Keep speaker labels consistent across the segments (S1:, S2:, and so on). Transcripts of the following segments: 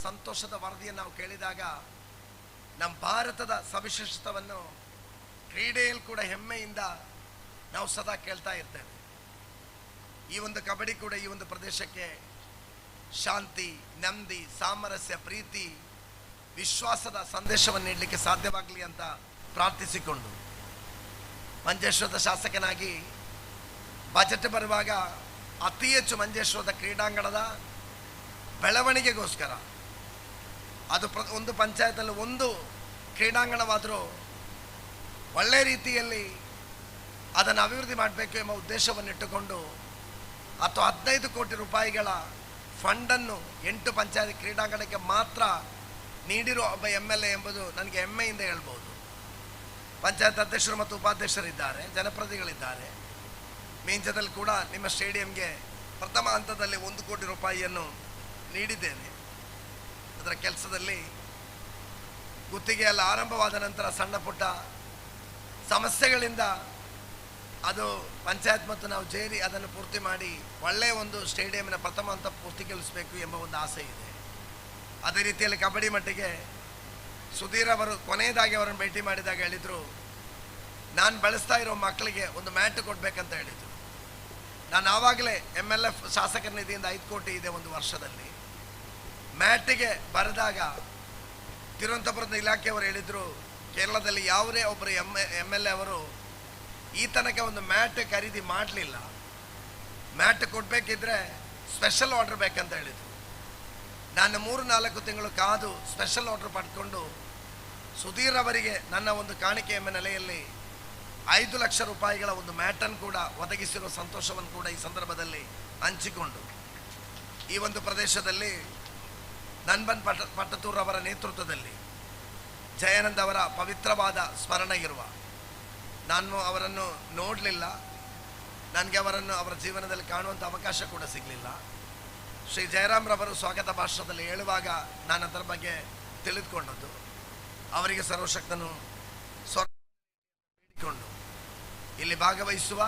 S1: ಸಂತೋಷದ ವರದಿಯನ್ನು ನಾವು ಕೇಳಿದಾಗ ನಮ್ಮ ಭಾರತದ ಸವಿಶೇಷತೆಯನ್ನು ಕ್ರೀಡೆಯಲ್ಲಿ ಕೂಡ ಹೆಮ್ಮೆಯಿಂದ ನಾವು ಸದಾ ಕೇಳ್ತಾ ಇರ್ತೇವೆ. ಈ ಒಂದು ಕಬಡ್ಡಿ ಕೂಡ ಈ ಒಂದು ಪ್ರದೇಶಕ್ಕೆ ಶಾಂತಿ, ನೆಮ್ಮದಿ, ಸಾಮರಸ್ಯ, ಪ್ರೀತಿ, ವಿಶ್ವಾಸದ ಸಂದೇಶವನ್ನು ನೀಡಲಿಕ್ಕೆ ಸಾಧ್ಯವಾಗಲಿ ಅಂತ ಪ್ರಾರ್ಥಿಸಿಕೊಂಡು ಮಂಜೇಶ್ವರದ ಶಾಸಕನಾಗಿ ಬಜೆಟ್ ಬರುವಾಗ ಅತಿ ಹೆಚ್ಚು ಮಂಜೇಶ್ವರದ ಕ್ರೀಡಾಂಗಣದ ಬೆಳವಣಿಗೆಗೋಸ್ಕರ ಅದು ಒಂದು ಪಂಚಾಯತಲ್ಲಿ ಒಂದು ಕ್ರೀಡಾಂಗಣವಾದರೂ ಒಳ್ಳೆಯ ರೀತಿಯಲ್ಲಿ ಅದನ್ನು ಅಭಿವೃದ್ಧಿ ಮಾಡಬೇಕು ಎಂಬ ಉದ್ದೇಶವನ್ನಿಟ್ಟುಕೊಂಡು 15 ಕೋಟಿ ರೂಪಾಯಿಗಳ ಫಂಡನ್ನು 8 ಪಂಚಾಯತ್ ಕ್ರೀಡಾಂಗಣಕ್ಕೆ ಮಾತ್ರ ನೀಡಿರುವ ಒಬ್ಬ MLA ಎಂಬುದು ನನಗೆ ಹೆಮ್ಮೆಯಿಂದ ಹೇಳ್ಬೋದು. ಪಂಚಾಯತ್ ಅಧ್ಯಕ್ಷರು ಮತ್ತು ಉಪಾಧ್ಯಕ್ಷರಿದ್ದಾರೆ, ಜನಪ್ರತಿನಿಧಿಗಳಿದ್ದಾರೆ. ಮೀಂಚದಲ್ಲಿ ಕೂಡ ನಿಮ್ಮ ಸ್ಟೇಡಿಯಂಗೆ ಪ್ರಥಮ ಹಂತದಲ್ಲಿ 1 ಕೋಟಿ ರೂಪಾಯಿಯನ್ನು ನೀಡಿದ್ದೇನೆ. ಅದರ ಕೆಲಸದಲ್ಲಿ ಗುತ್ತಿಗೆಯಲ್ಲಿ ಆರಂಭವಾದ ನಂತರ ಸಣ್ಣ ಪುಟ್ಟ ಸಮಸ್ಯೆಗಳಿಂದ ಅದು ಪಂಚಾಯತ್ ಮತ್ತು ನಾವು ಸೇರಿ ಅದನ್ನು ಪೂರ್ತಿ ಮಾಡಿ ಒಳ್ಳೆಯ ಒಂದು ಸ್ಟೇಡಿಯಂನ ಪ್ರಥಮ ಹಂತ ಪೂರ್ತಿಗೊಳಿಸಬೇಕು ಎಂಬ ಒಂದು ಆಸೆ ಇದೆ. ಅದೇ ರೀತಿಯಲ್ಲಿ ಕಬಡ್ಡಿ ಮಟ್ಟಿಗೆ ಸುಧೀರ್ ಅವರು ಕೊನೆಯದಾಗಿ ಅವರನ್ನು ಭೇಟಿ ಮಾಡಿದಾಗ ಹೇಳಿದರು, ನಾನು ಬೆಳೆಸ್ತಾ ಇರೋ ಮಕ್ಕಳಿಗೆ ಒಂದು ಮ್ಯಾಟ್ ಕೊಡಬೇಕಂತ ಹೇಳಿದರು. ನಾನು ಆವಾಗಲೇ MLF ಶಾಸಕರ ನಿಧಿಯಿಂದ 5 ಕೋಟಿ ಇದೆ ಒಂದು ವರ್ಷದಲ್ಲಿ. ಮ್ಯಾಟಿಗೆ ಬರೆದಾಗ ತಿರುವನಂತಪುರದ ಇಲಾಖೆಯವರು ಹೇಳಿದರು, ಕೇರಳದಲ್ಲಿ ಯಾವುದೇ ಒಬ್ಬರು MLA ಅವರು ಈ ತನಕ ಒಂದು ಮ್ಯಾಟ್ ಖರೀದಿ ಮಾಡಲಿಲ್ಲ, ಮ್ಯಾಟ್ ಕೊಡಬೇಕಿದ್ರೆ ಸ್ಪೆಷಲ್ ಆರ್ಡರ್ ಬೇಕಂತ ಹೇಳಿದರು. ನಾನು 3-4 ತಿಂಗಳು ಕಾದು ಸ್ಪೆಷಲ್ ಆರ್ಡರ್ ಪಡ್ಕೊಂಡು ಸುಧೀರ್ ಅವರಿಗೆ ನನ್ನ ಒಂದು ಕಾಣಿಕೆ ಎಂಬ ನೆಲೆಯಲ್ಲಿ 5 ಲಕ್ಷ ರೂಪಾಯಿಗಳ ಒಂದು ಮ್ಯಾಟನ್ನು ಕೂಡ ಒದಗಿಸಿರುವ ಸಂತೋಷವನ್ನು ಕೂಡ ಈ ಸಂದರ್ಭದಲ್ಲಿ ಹಂಚಿಕೊಂಡು ಈ ಒಂದು ಪ್ರದೇಶದಲ್ಲಿ ನನ್ಬನ್ ಪಟ್ಟತೂರ್ ಅವರ ನೇತೃತ್ವದಲ್ಲಿ ಜಯಾನಂದ್ ಅವರ ಪವಿತ್ರವಾದ ಸ್ಮರಣೆ ಇರುವ, ನಾನು ಅವರನ್ನು ನೋಡಲಿಲ್ಲ, ನನಗೆ ಅವರನ್ನು ಅವರ ಜೀವನದಲ್ಲಿ ಕಾಣುವಂಥ ಅವಕಾಶ ಕೂಡ ಸಿಗಲಿಲ್ಲ. ಶ್ರೀ ಜಯರಾಮ್ರವರು ಸ್ವಾಗತ ಭಾಷಣದಲ್ಲಿ ಹೇಳುವಾಗ ನಾನು ಅದರ ಬಗ್ಗೆ ತಿಳಿದುಕೊಂಡದ್ದು. ಅವರಿಗೆ ಸರ್ವಶಕ್ತನು ಬೇಡಿಕೊಂಡು ಇಲ್ಲಿ ಭಾಗವಹಿಸುವ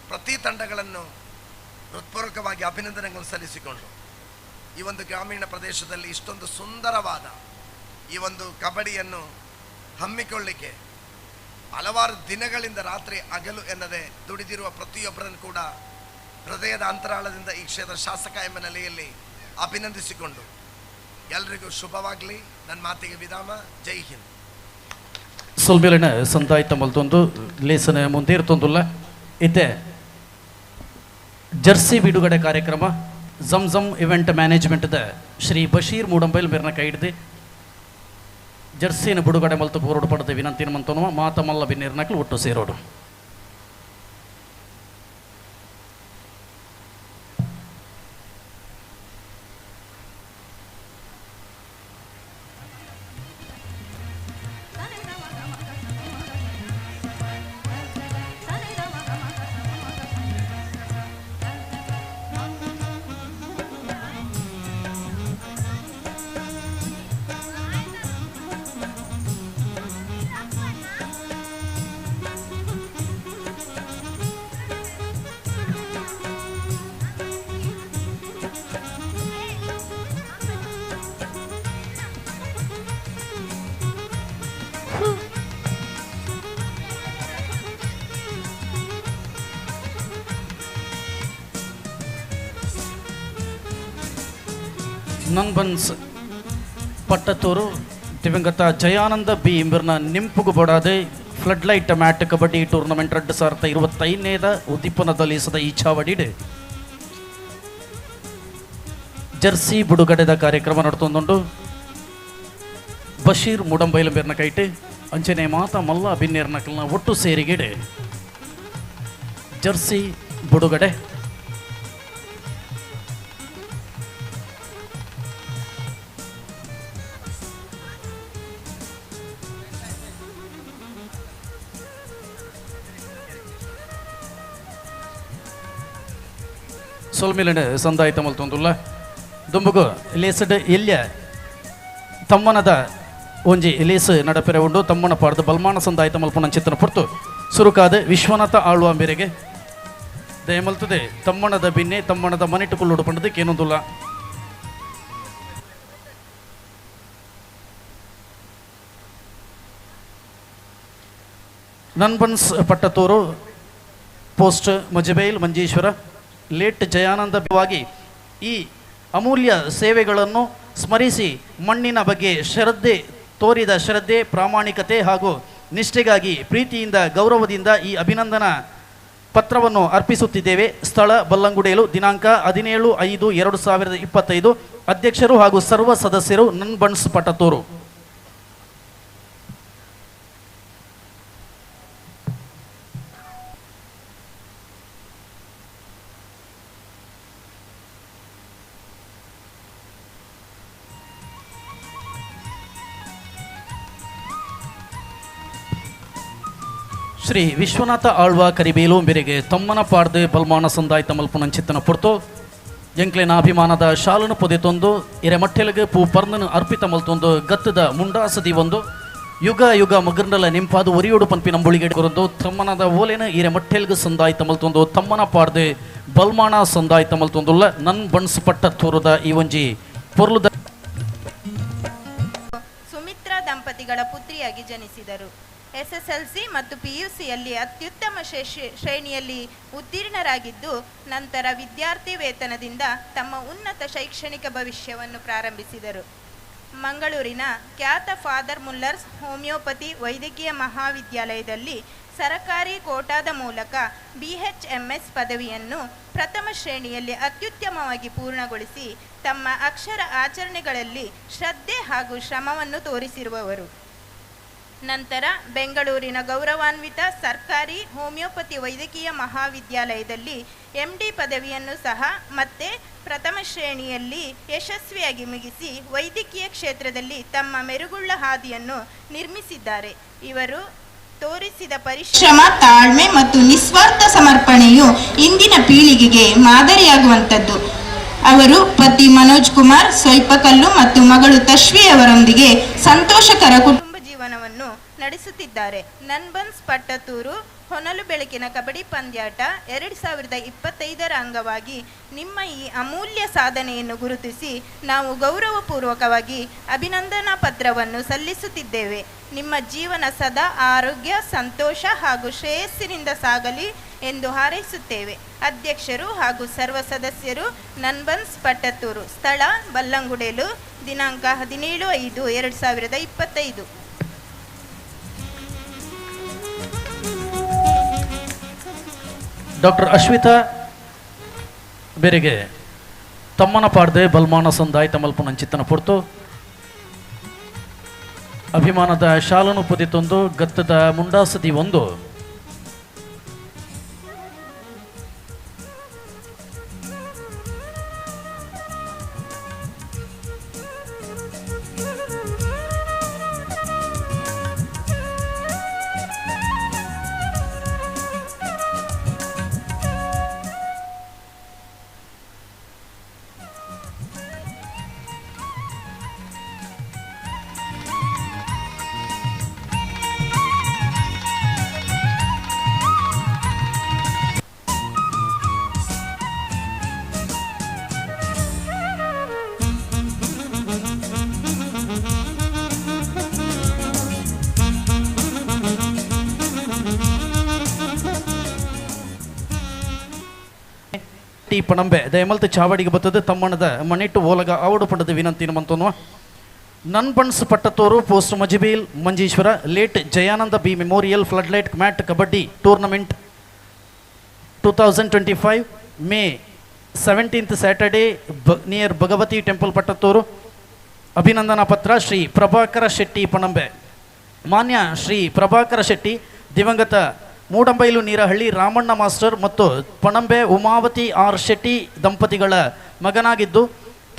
S1: ಪ್ರತಿ ತಂಡಗಳನ್ನು ಹೃತ್ಪೂರ್ವಕವಾಗಿ ಅಭಿನಂದನೆಗಳನ್ನು ಸಲ್ಲಿಸಿಕೊಂಡು ಈ ಒಂದು ಗ್ರಾಮೀಣ ಪ್ರದೇಶದಲ್ಲಿ ಇಷ್ಟೊಂದು ಸುಂದರವಾದ ಈ ಒಂದು ಕಬಡ್ಡಿಯನ್ನು ಹಮ್ಮಿಕೊಳ್ಳಿಕ್ಕೆ ಹಲವಾರು ದಿನಗಳಿಂದ ರಾತ್ರಿ ಹಗಲು ಎನ್ನದೆ ದುಡಿದಿರುವ ಪ್ರತಿಯೊಬ್ಬರನ್ನು ಕೂಡ ಹೃದಯದ ಅಂತರಾಳದಿಂದ ಈ ಕ್ಷೇತ್ರ ಶಾಸಕ ಎಂಬ ನೆಲೆಯಲ್ಲಿ ಅಭಿನಂದಿಸಿಕೊಂಡು ಎಲ್ರಿಗೂ ಶುಭವಾಗಲಿ. ನನ್ನ ಮಾತಿಗೆ ವಿರಾಮ. ಜೈ ಹಿಂದ್.
S2: ಸೊಲ್ಮೇಲಿನ ಸಂದಾಯಿತ ಮಲ್ತೊಂದು ಲೇಸನ ಮುಂದೇರ್ತೊಂದುಲ್ಲ ಇತ್ತೆ ಜರ್ಸಿ ಬಿಡುಗಡೆ ಕಾರ್ಯಕ್ರಮ ಜಮ್ ಇವೆಂಟ್ ಮ್ಯಾನೇಜ್ಮೆಂಟ್ದ ಶ್ರೀ ಬಶೀರ್ ಮೂಡಂಬೈಲ್ ಮೇರ್ನ ಕೈ ಹಿಡಿದು ಜರ್ಸಿನ ಬಿಡುಗಡೆ ಮಲ್ತು ಪೂರೋಡು ಪಡೆದ ವಿನಂತಿನ ಮಂತೋನುವ ಮಾತ ಮಲ್ಲ ಬಿನ್ನೇರ್ನಕ್ಲು ಒಟ್ಟು ಸೇರೋಡು. ನನ್ಬನ್ಸ್ ಪಟ್ಟತೂರು ದಿವಂಗತ ಜಯಾನಂದ ಬಿ ಇಂಬರ್ನ ನಿಂಪುಗು ಬಡಾದೆ flood light mat kabaddi tournament 2025 ಉದ್ದೀಪನದಲ್ಲಿ ಸದ ಈ ಚಾವಡಿಡೆ ಜರ್ಸಿ ಬಿಡುಗಡೆದ ಕಾರ್ಯಕ್ರಮ ನಡ್ತೊಂದುಂಡು ಬಶೀರ್ ಮೂಡಂಬೈಲ ಮೇರ್ನ ಕೈಟೆ ಅಂಚನೆ ಮಾತ ಮಲ್ಲ ಬಿನ್ನೇರ್ನಕಲ್ನ ಒಟ್ಟು ಸೇರಿಗೆಡೆ ಜರ್ಸಿ ಬಿಡುಗಡೆ ಸೊಲ್ಮೇಲಿನ ಸಂದಾಯಿತ ಮಲ್ತೊಂದುಲ್ಲ ದುಂಬುಗು ಲೇಸಡ್ ಎಲ್ಯ ತಮ್ಮನದ ಒಂಜಿ ಲೇಸ್ ನಡಪೆರೆ ಉಂಡು ತಮ್ಮನ ಪಾಡ್ದು ಬಲ್ಮಾನ ಸಂದಾಯಿತ ಮಲ್ಪನ ಚಿತ್ರನ ಪೊರ್ತು ಸುರುಕಾದ ವಿಶ್ವನಾಥ ಆಳ್ವ ಮೇರೆಗೆ ದಯಮಲ್ತದೆ ತಮ್ಮಣದ ಬಿನ್ನೆ ತಮ್ಮಣದ ಮನೆಟ್ಟು ಕುಲ್ಲುಡು ಪಂಡದಕ್ಕೆ ಏನೊಂದುಲ್ಲ ನನ್ಬನ್ಸ್ ಪಟ್ಟತೂರು, ಪೋಸ್ಟ್ ಮಜಬೈಲ್ ಮಂಜೇಶ್ವರ, ಲೇಟ್ ಜಯಾನಂದವಾಗಿ ಈ ಅಮೂಲ್ಯ ಸೇವೆಗಳನ್ನು ಸ್ಮರಿಸಿ ಮಣ್ಣಿನ ಬಗ್ಗೆ ತೋರಿದ ಶ್ರದ್ಧೆ, ಪ್ರಾಮಾಣಿಕತೆ ಹಾಗೂ ನಿಷ್ಠೆಗಾಗಿ ಪ್ರೀತಿಯಿಂದ ಗೌರವದಿಂದ ಈ ಅಭಿನಂದನಾ ಪತ್ರವನ್ನು ಅರ್ಪಿಸುತ್ತಿದ್ದೇವೆ. ಸ್ಥಳ ಬಲ್ಲಂಗುಡೇಲು, ದಿನಾಂಕ 17/5/2025. ಅಧ್ಯಕ್ಷರು ಹಾಗೂ ಸರ್ವ ಸದಸ್ಯರು ನನ್ಬನ್ಸ್ ಪಟ್ಟತೂರು. ಶ್ರೀ ವಿಶ್ವನಾಥ ಆಳ್ವ ಕರಿಬೇಲು ಮೇರೆಗೆ ತಮ್ಮನ ಪಾಡ್ದೆ ಬಲ್ಮಾನ ಸಂದಾಯ್ತ ಮಲ್ಪುನಂಚಿತ್ತನ ಪುರ್ತು ಎಂಕ್ಲೆನ ಅಭಿಮಾನದ ಶಾಲನು ಪೊದೆತೊಂದು ಎರೆಮಟ್ಟೆಲಗೆ ಪೂ ಪರ್ನನು ಅರ್ಪಿತ ಮಲ್ತೊಂದು ಗತ್ತದ ಮುಂಡಾಸದಿ ಒಂದು ಯುಗ ಯುಗ ಮಗರ್ನಲ ನಿಂಪಾದು ಒರಿಯೋಡು ಪನ್ಪಿ ನಂಬುಳಿಗೆ ಕೊರೊಂದು ತಮ್ಮನದ ಓಲೆನ ಎರೆಮಟ್ಟೆಲ್ಗೆ ಸಂದಾಯ್ತ ಮಲ್ತೊಂದು ತಮ್ಮನ ಪಾಡ್ದೆ ಬಲ್ಮಾನ ಸಂದಾಯ್ತ ಮಲ್ತೊಂದುಲ್ಲ ನನ್ ಬಣ್ಸ್ ಪಟ್ಟ ತೋರದ ಈ ಒಂಜಿ ಪೊರ್ಲುದ
S3: ಸುಮಿತ್ರಾ ದಂಪತಿಗಳ ಪುತ್ರಿಯಾಗಿ ಜನಿಸಿದರು. ಎಸ್ಎಸ್ಎಲ್ಸಿ ಮತ್ತು ಪಿಯುಸಿಯಲ್ಲಿ ಅತ್ಯುತ್ತಮ ಶ್ರೇಣಿಯಲ್ಲಿ ಉತ್ತೀರ್ಣರಾಗಿದ್ದು, ನಂತರ ವಿದ್ಯಾರ್ಥಿ ವೇತನದಿಂದ ತಮ್ಮ ಉನ್ನತ ಶೈಕ್ಷಣಿಕ ಭವಿಷ್ಯವನ್ನು ಪ್ರಾರಂಭಿಸಿದರು. ಮಂಗಳೂರಿನ ಖ್ಯಾತ ಫಾದರ್ ಮುಲ್ಲರ್ಸ್ ಹೋಮಿಯೋಪತಿ ವೈದ್ಯಕೀಯ ಮಹಾವಿದ್ಯಾಲಯದಲ್ಲಿ ಸರಕಾರಿ ಕೋಟಾದ ಮೂಲಕ BHMS ಪದವಿಯನ್ನು ಪ್ರಥಮ ಶ್ರೇಣಿಯಲ್ಲಿ ಅತ್ಯುತ್ತಮವಾಗಿ ಪೂರ್ಣಗೊಳಿಸಿ ತಮ್ಮ ಅಕ್ಷರ ಆಚರಣೆಗಳಲ್ಲಿ ಶ್ರದ್ಧೆ ಹಾಗೂ ಶ್ರಮವನ್ನು ತೋರಿಸಿರುವವರು. ನಂತರ ಬೆಂಗಳೂರಿನ ಗೌರವಾನ್ವಿತ ಸರ್ಕಾರಿ ಹೋಮಿಯೋಪತಿ ವೈದ್ಯಕೀಯ ಮಹಾವಿದ್ಯಾಲಯದಲ್ಲಿ MD ಪದವಿಯನ್ನು ಸಹ ಮತ್ತೆ ಪ್ರಥಮ ಶ್ರೇಣಿಯಲ್ಲಿ ಯಶಸ್ವಿಯಾಗಿ ಮುಗಿಸಿ ವೈದ್ಯಕೀಯ ಕ್ಷೇತ್ರದಲ್ಲಿ ತಮ್ಮ ಮೆರುಗುಳ್ಳ ಹಾದಿಯನ್ನು ನಿರ್ಮಿಸಿದ್ದಾರೆ. ಇವರು ತೋರಿಸಿದ ಪರಿಶ್ರಮ, ತಾಳ್ಮೆ ಮತ್ತು ನಿಸ್ವಾರ್ಥ ಸಮರ್ಪಣೆಯು ಇಂದಿನ ಪೀಳಿಗೆಗೆ ಮಾದರಿಯಾಗುವಂಥದ್ದು. ಅವರು ಪತಿ ಮನೋಜ್ ಕುಮಾರ್ ಸೊಯ್ಪಕಲ್ಲು ಮತ್ತು ಮಗಳು ತಶ್ವಿ ಅವರೊಂದಿಗೆ ಸಂತೋಷಕರ ಕುಟುಂಬ ಜೀವನವನ್ನು ನಡೆಸುತ್ತಿದ್ದಾರೆ. ನನ್ಬನ್ಸ್ ಪಟ್ಟತೂರು ಹೊನಲು ಬೆಳಕಿನ ಕಬಡ್ಡಿ ಪಂದ್ಯಾಟ 2025ರ ಅಂಗವಾಗಿ ನಿಮ್ಮ ಈ ಅಮೂಲ್ಯ ಸಾಧನೆಯನ್ನು ಗುರುತಿಸಿ ನಾವು ಗೌರವಪೂರ್ವಕವಾಗಿ ಅಭಿನಂದನಾ ಪತ್ರವನ್ನು ಸಲ್ಲಿಸುತ್ತಿದ್ದೇವೆ. ನಿಮ್ಮ ಜೀವನ ಸದಾ ಆರೋಗ್ಯ, ಸಂತೋಷ ಹಾಗೂ ಶ್ರೇಯಸ್ಸಿನಿಂದ ಸಾಗಲಿ ಎಂದು ಹಾರೈಸುತ್ತೇವೆ. ಅಧ್ಯಕ್ಷರು ಹಾಗೂ ಸರ್ವ ಸದಸ್ಯರು ನನ್ಬನ್ಸ್ ಪಟ್ಟತೂರು. ಸ್ಥಳ ಬಲ್ಲಂಗುಡೇಲು. ದಿನಾಂಕ 17/5/2025.
S2: ಡಾಕ್ಟರ್ ಅಶ್ವಿತಾ ಬೇರೆಗೆ ತಮ್ಮನ ಪಾಡ್ದೆ ಬಲ್ಮಾನ ಸಂದಾಯ್ತ ಮಲ್ಪುನಂಚಿತ್ತನ ಪುರ್ತು ಅಭಿಮಾನದ ಶಾಲನು ಪೊದಿತೊಂದು ಗತ್ತದ ಮುಂಡಾಸದಿ ಒಂದು ಟಿ ಪಣಂಬೆ ದಯಮಲ್ತು ಚಾವಡಿಗೆ ಬರ್ತದೆ ತಮ್ಮಣದ ಮಣಿಟ್ಟು ಓಲಗ ಆವಡು ಪಡೆದ ವಿನಂತಿನ ಮಂತೋನ್ವ Nanbans Pattathur post Majibail Manjeshwar late Jayananda B memorial flood light mat kabaddi tournament 2025 May 17th Saturday near Bhagavathi temple Pattathur. ಅಭಿನಂದನಾ ಪತ್ರ ಶ್ರೀ ಪ್ರಭಾಕರ ಶೆಟ್ಟಿ ಪಣಂಬೆ. ಮಾನ್ಯ ಶ್ರೀ ಪ್ರಭಾಕರ ಶೆಟ್ಟಿ ದಿವಂಗತ ಮೂಡಂಬೈಲು ನೀರಹಳ್ಳಿ ರಾಮಣ್ಣ ಮಾಸ್ಟರ್ ಮತ್ತು ಪಣಂಬೆ ಉಮಾವತಿ ಆರ್ ಶೆಟ್ಟಿ ದಂಪತಿಗಳ ಮಗನಾಗಿದ್ದು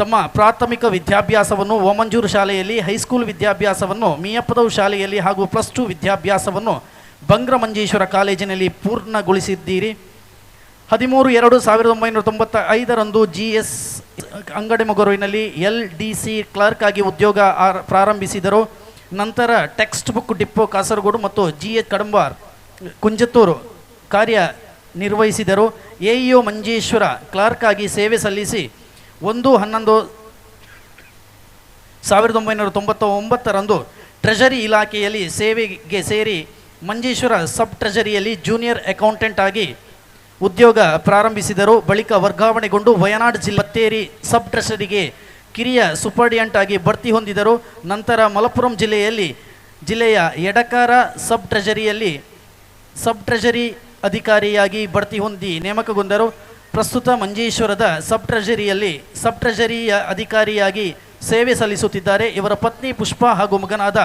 S2: ತಮ್ಮ ಪ್ರಾಥಮಿಕ ವಿದ್ಯಾಭ್ಯಾಸವನ್ನು ಓಮಂಜೂರು ಶಾಲೆಯಲ್ಲಿ, ಹೈಸ್ಕೂಲ್ ವಿದ್ಯಾಭ್ಯಾಸವನ್ನು ಮಿಯಪ್ಪದವು ಶಾಲೆಯಲ್ಲಿ ಹಾಗೂ +2 ವಿದ್ಯಾಭ್ಯಾಸವನ್ನು ಬಂಗ್ರಮಂಜೇಶ್ವರ ಕಾಲೇಜಿನಲ್ಲಿ ಪೂರ್ಣಗೊಳಿಸಿದ್ದೀರಿ. 13/2/1995 GS ಅಂಗಡಿಮೊಗರುವಿನಲ್ಲಿ LDC ಕ್ಲರ್ಕ್ ಆಗಿ ಉದ್ಯೋಗ ಪ್ರಾರಂಭಿಸಿದರು. ನಂತರ ಟೆಕ್ಸ್ಟ್ ಬುಕ್ ಡಿಪೋ ಕಾಸರಗೋಡು ಮತ್ತು GH ಕಡಂಬಾರ್ ಕುಂಜತ್ತೂರು ಕಾರ್ಯ ನಿರ್ವಹಿಸಿದರು. AEO ಮಂಜೇಶ್ವರ ಕ್ಲರ್ಕ್ ಆಗಿ ಸೇವೆ ಸಲ್ಲಿಸಿ 1/11/1999 ಟ್ರೆಷರಿ ಇಲಾಖೆಯಲ್ಲಿ ಸೇವೆಗೆ ಸೇರಿ ಮಂಜೇಶ್ವರ ಸಬ್ ಟ್ರೆಜರಿಯಲ್ಲಿ ಜೂನಿಯರ್ ಅಕೌಂಟೆಂಟ್ ಆಗಿ ಉದ್ಯೋಗ ಪ್ರಾರಂಭಿಸಿದರು. ಬಳಿಕ ವರ್ಗಾವಣೆಗೊಂಡು ವಯನಾಡ್ ಜಿಲ್ಲೆ ಬತ್ತೇರಿ ಸಬ್ ಟ್ರೆಜರಿಗೆ ಕಿರಿಯ ಸೂಪರ್ಡಿಯಂಟ್ ಆಗಿ ಬಡ್ತಿ ಹೊಂದಿದರು. ನಂತರ ಮಲಪ್ಪುರಂ ಜಿಲ್ಲೆಯ ಎಡಕಾರ ಸಬ್ ಟ್ರೆಜರಿ ಅಧಿಕಾರಿಯಾಗಿ ಬಡ್ತಿ ಹೊಂದಿ ನೇಮಕಗೊಂಡರು. ಪ್ರಸ್ತುತ ಮಂಜೇಶ್ವರದ ಸಬ್ ಟ್ರೆಜರಿಯ ಅಧಿಕಾರಿಯಾಗಿ ಸೇವೆ ಸಲ್ಲಿಸುತ್ತಿದ್ದಾರೆ. ಇವರ ಪತ್ನಿ ಪುಷ್ಪ ಹಾಗೂ ಮಗನಾದ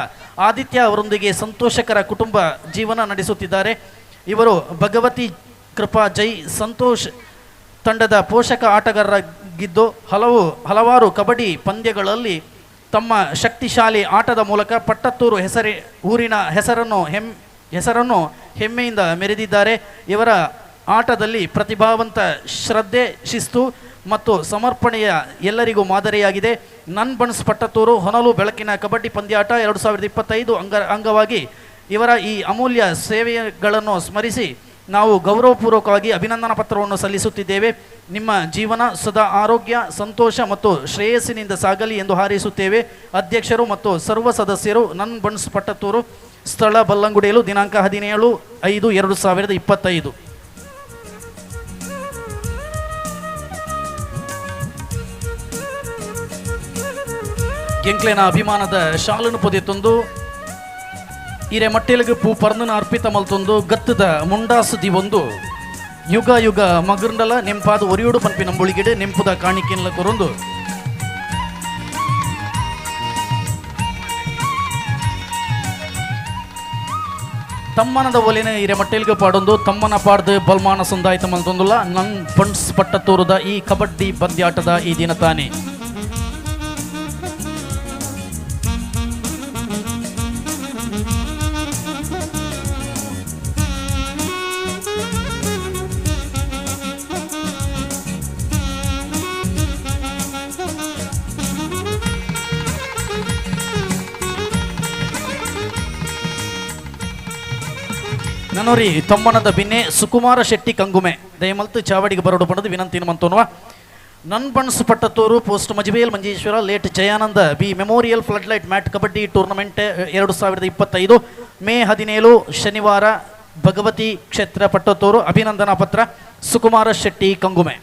S2: ಆದಿತ್ಯ ಅವರೊಂದಿಗೆ ಸಂತೋಷಕರ ಕುಟುಂಬ ಜೀವನ ನಡೆಸುತ್ತಿದ್ದಾರೆ. ಇವರು ಭಗವತಿ ಕೃಪಾ ಜೈ ಸಂತೋಷ್ ತಂಡದ ಪೋಷಕ ಆಟಗಾರರಾಗಿದ್ದು ಹಲವಾರು ಕಬಡ್ಡಿ ಪಂದ್ಯಗಳಲ್ಲಿ ತಮ್ಮ ಶಕ್ತಿಶಾಲಿ ಆಟದ ಮೂಲಕ ಪಟ್ಟತ್ತೂರು ಊರಿನ ಹೆಸರನ್ನು ಹೆಮ್ಮೆಯಿಂದ ಮೆರೆದಿದ್ದಾರೆ. ಇವರ ಆಟದಲ್ಲಿ ಪ್ರತಿಭಾವಂತ ಶ್ರದ್ಧೆ, ಶಿಸ್ತು ಮತ್ತು ಸಮರ್ಪಣೆಯ ಎಲ್ಲರಿಗೂ ಮಾದರಿಯಾಗಿದೆ. ನನ್ ಬಣ್ಸ್ ಪಟ್ಟತ್ತೂರು ಹೊನಲು ಬೆಳಕಿನ ಕಬಡ್ಡಿ ಪಂದ್ಯಾಟ 2025 ಅಂಗವಾಗಿ ಇವರ ಈ ಅಮೂಲ್ಯ ಸೇವೆಗಳನ್ನು ಸ್ಮರಿಸಿ ನಾವು ಗೌರವಪೂರ್ವಕವಾಗಿ ಅಭಿನಂದನಾ ಪತ್ರವನ್ನು ಸಲ್ಲಿಸುತ್ತಿದ್ದೇವೆ. ನಿಮ್ಮ ಜೀವನ ಸದಾ ಆರೋಗ್ಯ, ಸಂತೋಷ ಮತ್ತು ಶ್ರೇಯಸ್ಸಿನಿಂದ ಸಾಗಲಿ ಎಂದು ಹಾರೈಸುತ್ತೇವೆ. ಅಧ್ಯಕ್ಷರು ಮತ್ತು ಸರ್ವ ಸದಸ್ಯರು ನನ್ ಬಣ್ಸ್ ಪಟ್ಟತ್ತೂರು, ಸ್ಥಳ ಬಲ್ಲಂಗುಡಿಯಲು, ದಿನಾಂಕ 17/5/2025. ಎಂಕ್ಲೆನ ಅಭಿಮಾನದ ಶಾಲನು ಪೊದೆತೊಂದು ಇರೆ ಮಟ್ಟೆಲಿಗೆ ಪೂ ಪರ್ನನ ಅರ್ಪಿತ ಮಲ್ತೊಂದು ಗತ್ತದ ಮುಂಡಾಸು ದಿವೊಂದು ಯುಗ ಯುಗ ಮಗರ್ಂಡಲ ನೆಂಪಾದ ಒರಿಯೋಡು ಪನ್ಪಿ ನಂಬುಳಿಗಿಡೆ ನೆಂಪುದ ಕಾಣಿಕೆನ್ಲ ಕೊರೊಂದು ತಮ್ಮನದ ಒಲಿನ ಇರೆ ಮಟ್ಟೆಲಿಗೆ ಪಾಡೊಂದು ತಮ್ಮನ ಪಾಡ್ದು ಬಲ್ಮಾನ ಸಂದಾಯಿತ ಮಲ್ತೊಂದುಲ್ಲ ನನ್ ಬಣ್ಸ್ ಪಟ್ಟತ್ತೂರದ ಈ ಕಬಡ್ಡಿ ಪಂದ್ಯಾಟದ ಈ ದಿನ ತಾನೇ ನನೋರಿ ತಮ್ಮನದ ಬಿನ್ನೆ ಸುಕುಮಾರ ಶೆಟ್ಟಿ ಕಂಗುಮೆ ದಯಮಲ್ತು ಚಾವಡಿಗೆ ಬರೋಡು ಪಡೆದು ವಿನಂತಿನ ಮಂತೋನ್ವ Nanbans Pattathur post Majibail Manjeshwar late Jayananda B memorial flood light mat kabaddi tournament 2025 ಮೇ 17 ಶನಿವಾರ ಭಗವತಿ ಕ್ಷೇತ್ರ ಪಟ್ಟತ್ತೂರು. ಅಭಿನಂದನಾ ಪತ್ರ ಸುಕುಮಾರ ಶೆಟ್ಟಿ ಕಂಗುಮೆ.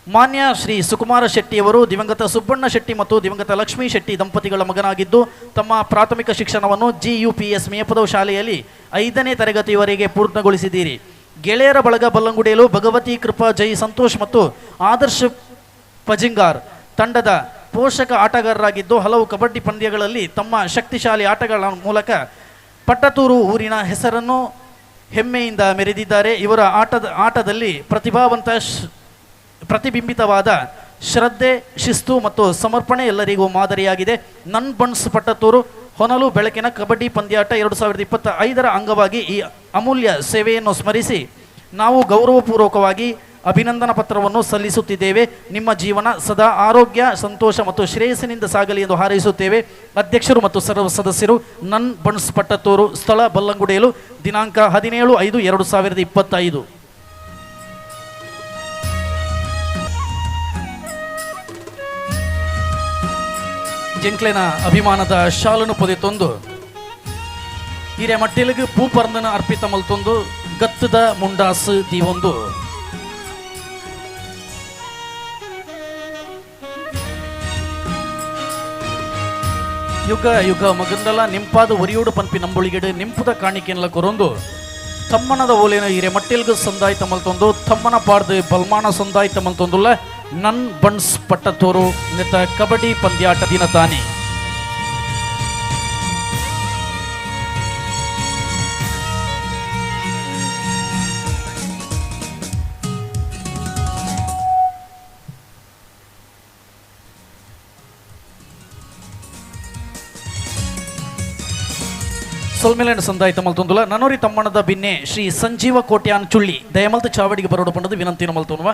S2: ಮಾನ್ಯ ಶ್ರೀ ಸುಕುಮಾರ ಶೆಟ್ಟಿಯವರು ದಿವಂಗತ ಸುಬ್ಬಣ್ಣ ಶೆಟ್ಟಿ ಮತ್ತು ದಿವಂಗತ ಲಕ್ಷ್ಮೀ ಶೆಟ್ಟಿ ದಂಪತಿಗಳ ಮಗನಾಗಿದ್ದು ತಮ್ಮ ಪ್ರಾಥಮಿಕ ಶಿಕ್ಷಣವನ್ನು GUPS ಮೇಪದವ್ ಶಾಲೆಯಲ್ಲಿ 5ನೇ ತರಗತಿಯವರೆಗೆ ಪೂರ್ಣಗೊಳಿಸಿದ್ದೀರಿ. ಗೆಳೆಯರ ಬಳಗ ಬಲ್ಲಂಗುಡಿಯಲು ಭಗವತಿ ಕೃಪಾ ಜೈ ಸಂತೋಷ್ ಮತ್ತು ಆದರ್ಶ್ ಪಜಿಂಗಾರ್ ತಂಡದ ಪೋಷಕ ಆಟಗಾರರಾಗಿದ್ದು ಹಲವು ಕಬಡ್ಡಿ ಪಂದ್ಯಗಳಲ್ಲಿ ತಮ್ಮ ಶಕ್ತಿಶಾಲಿ ಆಟಗಳ ಮೂಲಕ ಪಟ್ಟತ್ತೂರು ಊರಿನ ಹೆಸರನ್ನು ಹೆಮ್ಮೆಯಿಂದ ಮೆರೆದಿದ್ದಾರೆ. ಇವರ ಆಟದಲ್ಲಿ ಪ್ರತಿಬಿಂಬಿತವಾದ ಶ್ರದ್ಧೆ, ಶಿಸ್ತು ಮತ್ತು ಸಮರ್ಪಣೆ ಎಲ್ಲರಿಗೂ ಮಾದರಿಯಾಗಿದೆ. ನನ್ ಬಣ್ಸ್ ಪಟ್ಟತ್ತೂರು ಹೊನಲು ಬೆಳಕಿನ ಕಬಡ್ಡಿ ಪಂದ್ಯಾಟ 2025 ಅಂಗವಾಗಿ ಈ ಅಮೂಲ್ಯ ಸೇವೆಯನ್ನು ಸ್ಮರಿಸಿ ನಾವು ಗೌರವಪೂರ್ವಕವಾಗಿ ಅಭಿನಂದನಾ ಪತ್ರವನ್ನು ಸಲ್ಲಿಸುತ್ತಿದ್ದೇವೆ. ನಿಮ್ಮ ಜೀವನ ಸದಾ ಆರೋಗ್ಯ, ಸಂತೋಷ ಮತ್ತು ಶ್ರೇಯಸ್ಸಿನಿಂದ ಸಾಗಲಿ ಎಂದು ಹಾರೈಸುತ್ತೇವೆ. ಅಧ್ಯಕ್ಷರು ಮತ್ತು ಸರ್ವ ಸದಸ್ಯರು ನನ್ ಬಣ್ಸ್ ಪಟ್ಟತ್ತೂರು, ಸ್ಥಳ ಬಲ್ಲಂಗುಡಿಯಲು, ದಿನಾಂಕ 17/5/2025. ಜಂಕ್ಲೆನ ಅಭಿಮಾನದ ಶಾಲನು ಪೊದೆತೊಂದು ಹಿರೇ ಮಟ್ಟೆಲಿಗೆ ಪೂ ಪರ್ನನ ಅರ್ಪಿತ ಮಲ್ತೊಂದು ಗತ್ತದ ಮುಂಡಾಸು ದೀವೊಂದು ಯುಗ ಯುಗ ಮಗಂದಲ ನಿಂಪಾದ ಒರಿಯೋಡು ಪನ್ಪಿ ನಂಬುಳಿಗೆಡೆ ನಿಂಪುದ ಕಾಣಿಕೆನ್ಲ ಕೊರೊಂದು ತಮ್ಮನದ ಓಲೇನ ಹಿರೇ ಮಟ್ಟೆಲ್ಗೆ ಸಂದಾಯಿತ ಮಲ್ತೊಂದು ತಮ್ಮನ ಪಾಡ್ದು ಬಲ್ಮಾನ ಸಂದಾಯಿತ ಮಲ್ತೊಂದುಲ್ಲ ನನ್ ಬಣ್ಸ್ ಪಟ್ಟತ್ತೂರು ನೆತ್ತ ಕಬಡ್ಡಿ ಪಂದ್ಯಾಟ ದಿನ ತಾನೆ ಸೊಲ್ಮೇಲೆಂಡ್ ಸಂದಾಯಿತ ಮಲ್ತೊಂದುಲ ನನೋರಿ ತಮ್ಮನದ ಬಿನ್ನೆ ಶ್ರೀ ಸಂಜೀವ ಕೋಟ್ಯಾನ್ ಚುಳ್ಳಿ ದಯಮಲ್ತ ಚಾವಡಿಗೆ ಬರೋಡು ಪಂಡದು ವಿನಂತಿನ ಮಲ್ತೊನ್ವ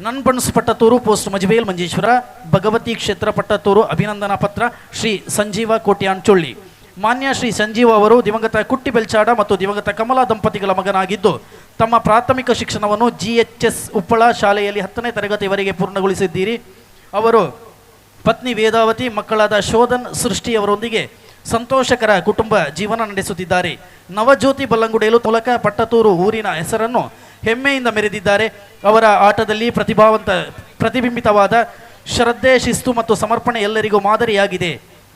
S2: ನನ್ ಬಣ್ಸ್ ಪಟ್ಟತ್ತೂರು ಪೋಸ್ಟ್ ಮಜಬೇಲ್ ಮಂಜೇಶ್ವರ ಭಗವತಿ ಕ್ಷೇತ್ರ ಪಟ್ಟತ್ತೂರು. ಅಭಿನಂದನಾ ಪತ್ರ ಶ್ರೀ ಸಂಜೀವ ಕೋಟ್ಯಾನ್ ಚೊಳ್ಳಿ. ಮಾನ್ಯ ಶ್ರೀ ಸಂಜೀವ ಅವರು ದಿವಂಗತ ಕುಟ್ಟಿ ಬೆಲ್ಚಾಡ ಮತ್ತು ದಿವಂಗತ ಕಮಲಾ ದಂಪತಿಗಳ ಮಗನಾಗಿದ್ದು ತಮ್ಮ ಪ್ರಾಥಮಿಕ ಶಿಕ್ಷಣವನ್ನು GHS ಉಪ್ಪಳ ಶಾಲೆಯಲ್ಲಿ 10ನೇ ತರಗತಿವರೆಗೆ ಪೂರ್ಣಗೊಳಿಸಿದ್ದೀರಿ. ಅವರು ಪತ್ನಿ ವೇದಾವತಿ, ಮಕ್ಕಳಾದ ಶೋಧನ್, ಸೃಷ್ಟಿಯವರೊಂದಿಗೆ ಸಂತೋಷಕರ ಕುಟುಂಬ ಜೀವನ ನಡೆಸುತ್ತಿದ್ದಾರೆ. ನವಜ್ಯೋತಿ ಬಲ್ಲಂಗುಡೇಲು ಮೂಲಕ ಪಟ್ಟತೂರು ಊರಿನ ಹೆಸರನ್ನು ಹೆಮ್ಮೆಯಿಂದ ಮೆರೆದಿದ್ದಾರೆ. ಅವರ ಆಟದಲ್ಲಿ ಪ್ರತಿಬಿಂಬಿತವಾದ ಶ್ರದ್ಧೆ, ಶಿಸ್ತು ಮತ್ತು ಸಮರ್ಪಣೆ ಎಲ್ಲರಿಗೂ ಮಾದರಿಯಾಗಿದೆ.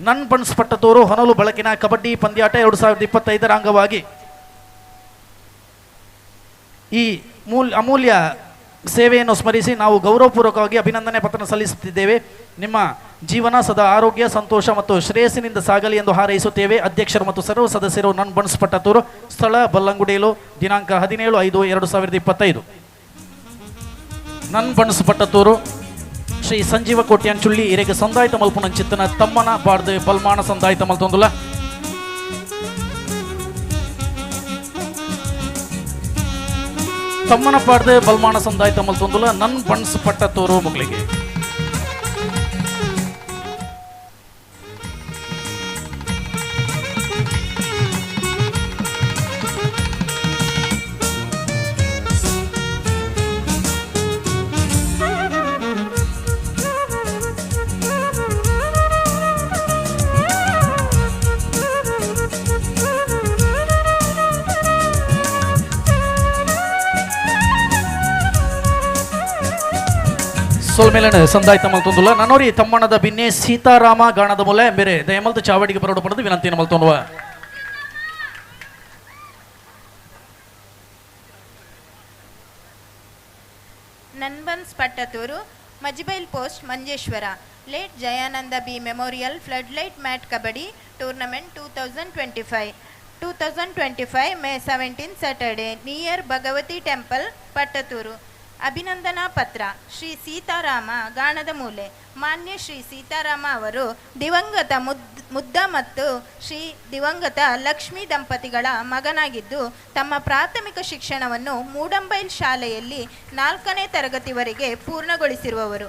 S2: ನನ್ ಬನ್ಸ್ ಪಟ್ಟತೂರು ಹೊನಲು ಬೆಳಕಿನ ಕಬಡ್ಡಿ ಪಂದ್ಯಾಟ 2025 ಅಂಗವಾಗಿ ಈ ಅಮೂಲ್ಯ ಸೇವೆಯನ್ನು ಸ್ಮರಿಸಿ ನಾವು ಗೌರವಪೂರ್ವಕವಾಗಿ ಅಭಿನಂದನೆ ಪತ್ರ ಸಲ್ಲಿಸುತ್ತಿದ್ದೇವೆ. ನಿಮ್ಮ ಜೀವನ ಸದಾ ಆರೋಗ್ಯ, ಸಂತೋಷ ಮತ್ತು ಶ್ರೇಯಸ್ಸಿನಿಂದ ಸಾಗಲಿ ಎಂದು ಹಾರೈಸುತ್ತೇವೆ. ಅಧ್ಯಕ್ಷರು ಮತ್ತು ಸರ್ವ ಸದಸ್ಯರು ನನ್ ಬನ್ಸ್ ಪಟ್ಟತೂರು, ಸ್ಥಳ ಬಲ್ಲಂಗುಡೇಲು, ದಿನಾಂಕ 17/5/2025. ನನ್ ಬನ್ಸ್ ಪಟ್ಟತೂರು ಶ್ರೀ ಸಂಜೀವ ಕೋಟ್ಯಾನ್ ಇರೆಗೆ ಸಂದಾಯಿತ ಮಲ್ಪುನಂಚಿತ್ತನ ತಮ್ಮನ ಪಾಡ್ದು ಬಲ್ಮಾಣ ಸಂದಾಯಿತ ಮಲ್ತೊಂದುಲ ತಮ್ಮನ ಪಾಡ್ದು ಬಲ್ಮಾಣ ಸಂದಾಯಿತ ಮಲ್ತೊಂದುಲ ನನ್ ಬನ್ಸ್ ಪಟ್ಟತೂರು ಮಗಳಿಗೆ ಸೋಲ್ಮೇಲನ ಸಂದಾಯಿತ ಮಲ್ತೊಂದುಲ್ಲ ನನ್ನೋರಿ ತಮ್ಮಣದ ಬಿನ್ನೆ ಸೀತಾರಾಮ ಗಾಣದ ಮೂಲೆ ಬೇರೆ ದಯಮಲ್ತ ಚಾವಡಿಗೆ ಬರೋಡು ಪಡೆದು ವಿನಂತಿಯನ್ನು ಮಲ್ತೊಂಡುವ
S3: Nanbans Pattathur Majibail post Manjeshwar late Jayananda B memorial flood light mat kabaddi tournament 2025 May 17 Saturday near Bhagavathi temple Pattathur. ಅಭಿನಂದನಾ ಪತ್ರ. ಶ್ರೀ ಸೀತಾರಾಮ ಗಾಣದ ಮೂಲೆ. ಮಾನ್ಯ ಶ್ರೀ ಸೀತಾರಾಮ ಅವರು ದಿವಂಗತ ಮುದ್ದ ಮತ್ತು ಶ್ರೀ ದಿವಂಗತ ಲಕ್ಷ್ಮೀ ದಂಪತಿಗಳ ಮಗನಾಗಿದ್ದು ತಮ್ಮ ಪ್ರಾಥಮಿಕ ಶಿಕ್ಷಣವನ್ನು ಮೂಡಂಬೈಲ್ ಶಾಲೆಯಲ್ಲಿ 4ನೇ ತರಗತಿವರೆಗೆ ಪೂರ್ಣಗೊಳಿಸಿರುವವರು.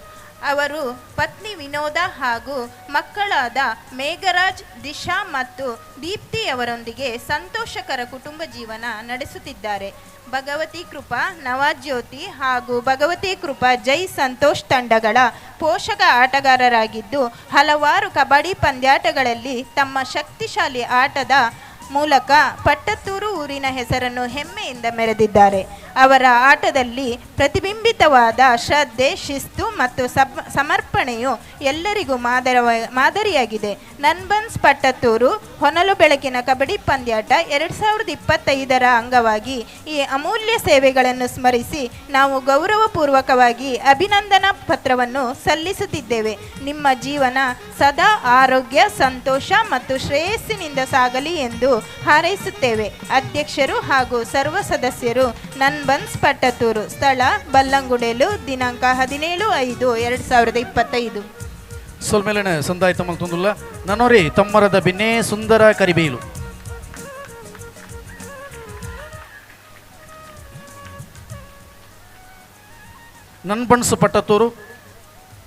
S3: ಅವರು ಪತ್ನಿ ವಿನೋದ ಹಾಗೂ ಮಕ್ಕಳಾದ ಮೇಘರಾಜ್, ದಿಶಾ ಮತ್ತು ದೀಪ್ತಿಯವರೊಂದಿಗೆ ಸಂತೋಷಕರ ಕುಟುಂಬ ಜೀವನ ನಡೆಸುತ್ತಿದ್ದಾರೆ. ಭಗವತಿ ಕೃಪಾ, ನವಜ್ಯೋತಿ ಹಾಗೂ ಭಗವತಿ ಕೃಪಾ ಜೈ ಸಂತೋಷ್ ತಂಡಗಳ ಪೋಷಕ ಆಟಗಾರರಾಗಿದ್ದು ಹಲವಾರು ಕಬಡ್ಡಿ ಪಂದ್ಯಾಟಗಳಲ್ಲಿ ತಮ್ಮ ಶಕ್ತಿಶಾಲಿ ಆಟದ ಮೂಲಕ ಪಟ್ಟತೂರು ಊರಿನ ಹೆಸರನ್ನು ಹೆಮ್ಮೆಯಿಂದ ಮೆರೆದಿದ್ದಾರೆ. ಅವರ ಆಟದಲ್ಲಿ ಪ್ರತಿಬಿಂಬಿತವಾದ ಶ್ರದ್ಧೆ, ಶಿಸ್ತು ಮತ್ತು ಸಮರ್ಪಣೆಯು ಎಲ್ಲರಿಗೂ ಮಾದರಿಯಾಗಿದೆ. ನನ್ಬನ್ಸ್ ಪಟ್ಟತೂರು ಹೊನಲು ಬೆಳಕಿನ ಕಬಡ್ಡಿ ಪಂದ್ಯಾಟ 2025 ಅಂಗವಾಗಿ ಈ ಅಮೂಲ್ಯ ಸೇವೆಗಳನ್ನು ಸ್ಮರಿಸಿ ನಾವು ಗೌರವಪೂರ್ವಕವಾಗಿ ಅಭಿನಂದನಾ ಪತ್ರವನ್ನು ಸಲ್ಲಿಸುತ್ತಿದ್ದೇವೆ. ನಿಮ್ಮ ಜೀವನ ಸದಾ ಆರೋಗ್ಯ, ಸಂತೋಷ ಮತ್ತು ಶ್ರೇಯಸ್ಸಿನಿಂದ ಸಾಗಲಿ ಎಂದು ಹಾರೈಸುತ್ತೇವೆ. ಅಧ್ಯಕ್ಷರು ಹಾಗೂ ಸರ್ವ ಸದಸ್ಯರು ನನ್ಬನ್ಸ್ ಪಟ್ಟತೂರು, ಸ್ಥಳ ಬಲ್ಲಂಗುಡೇಲು, ದಿನಾಂಕ 17/5/2025.
S2: ಸೊಲ್ಮೇಲನ ಸಂದಾಯಿತ ಮಲ್ತೊಂದುಲ್ಲ ನನ್ನೋರಿ ತಮ್ಮರದ ಬಿನ್ನೆ Sundara Karibelu. Nanbans Pattathur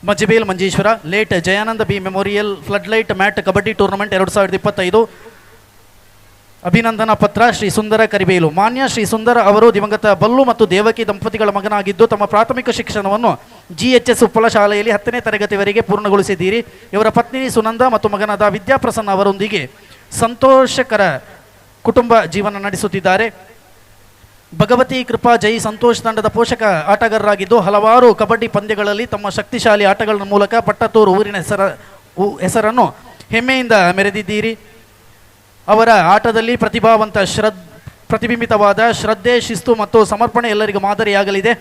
S2: Majibail Manjeshwar late Jayananda B memorial flood light mat kabaddi tournament 2025. ಅಭಿನಂದನಾ ಪತ್ರ. ಶ್ರೀ ಸುಂದರ ಕರಿಬೇಲು. ಮಾನ್ಯ ಶ್ರೀ ಸುಂದರ ಅವರು ದಿವಂಗತ ಬಲ್ಲು ಮತ್ತು ದೇವಕಿ ದಂಪತಿಗಳ ಮಗನಾಗಿದ್ದು ತಮ್ಮ ಪ್ರಾಥಮಿಕ ಶಿಕ್ಷಣವನ್ನು GHS ಉಪ್ಪಳ ಶಾಲೆಯಲ್ಲಿ 10ನೇ ತರಗತಿವರೆಗೆ ಪೂರ್ಣಗೊಳಿಸಿದ್ದೀರಿ. ಇವರ ಪತ್ನಿ ಸುನಂದ ಮತ್ತು ಮಗನಾದ ವಿದ್ಯಾಪ್ರಸನ್ನ ಅವರೊಂದಿಗೆ ಸಂತೋಷಕರ ಕುಟುಂಬ ಜೀವನ ನಡೆಸುತ್ತಿದ್ದಾರೆ. ಭಗವತಿ ಕೃಪಾ ಜೈ ಸಂತೋಷ್ ತಂಡದ ಪೋಷಕ ಆಟಗಾರರಾಗಿದ್ದು ಹಲವಾರು ಕಬಡ್ಡಿ ಪಂದ್ಯಗಳಲ್ಲಿ ತಮ್ಮ ಶಕ್ತಿಶಾಲಿ ಆಟಗಳ ಮೂಲಕ ಪಟ್ಟತೂರು ಊರಿನ ಹೆಸರನ್ನು ಹೆಮ್ಮೆಯಿಂದ ಮೆರೆದಿದ್ದೀರಿ. ಅವರ ಆಟದಲ್ಲಿ ಪ್ರತಿಬಿಂಬಿತವಾದ ಶ್ರದ್ಧೆ, ಶಿಸ್ತು ಮತ್ತು ಸಮರ್ಪಣೆ ಎಲ್ಲರಿಗೂ ಮಾದರಿಯಾಗಲಿದೆ.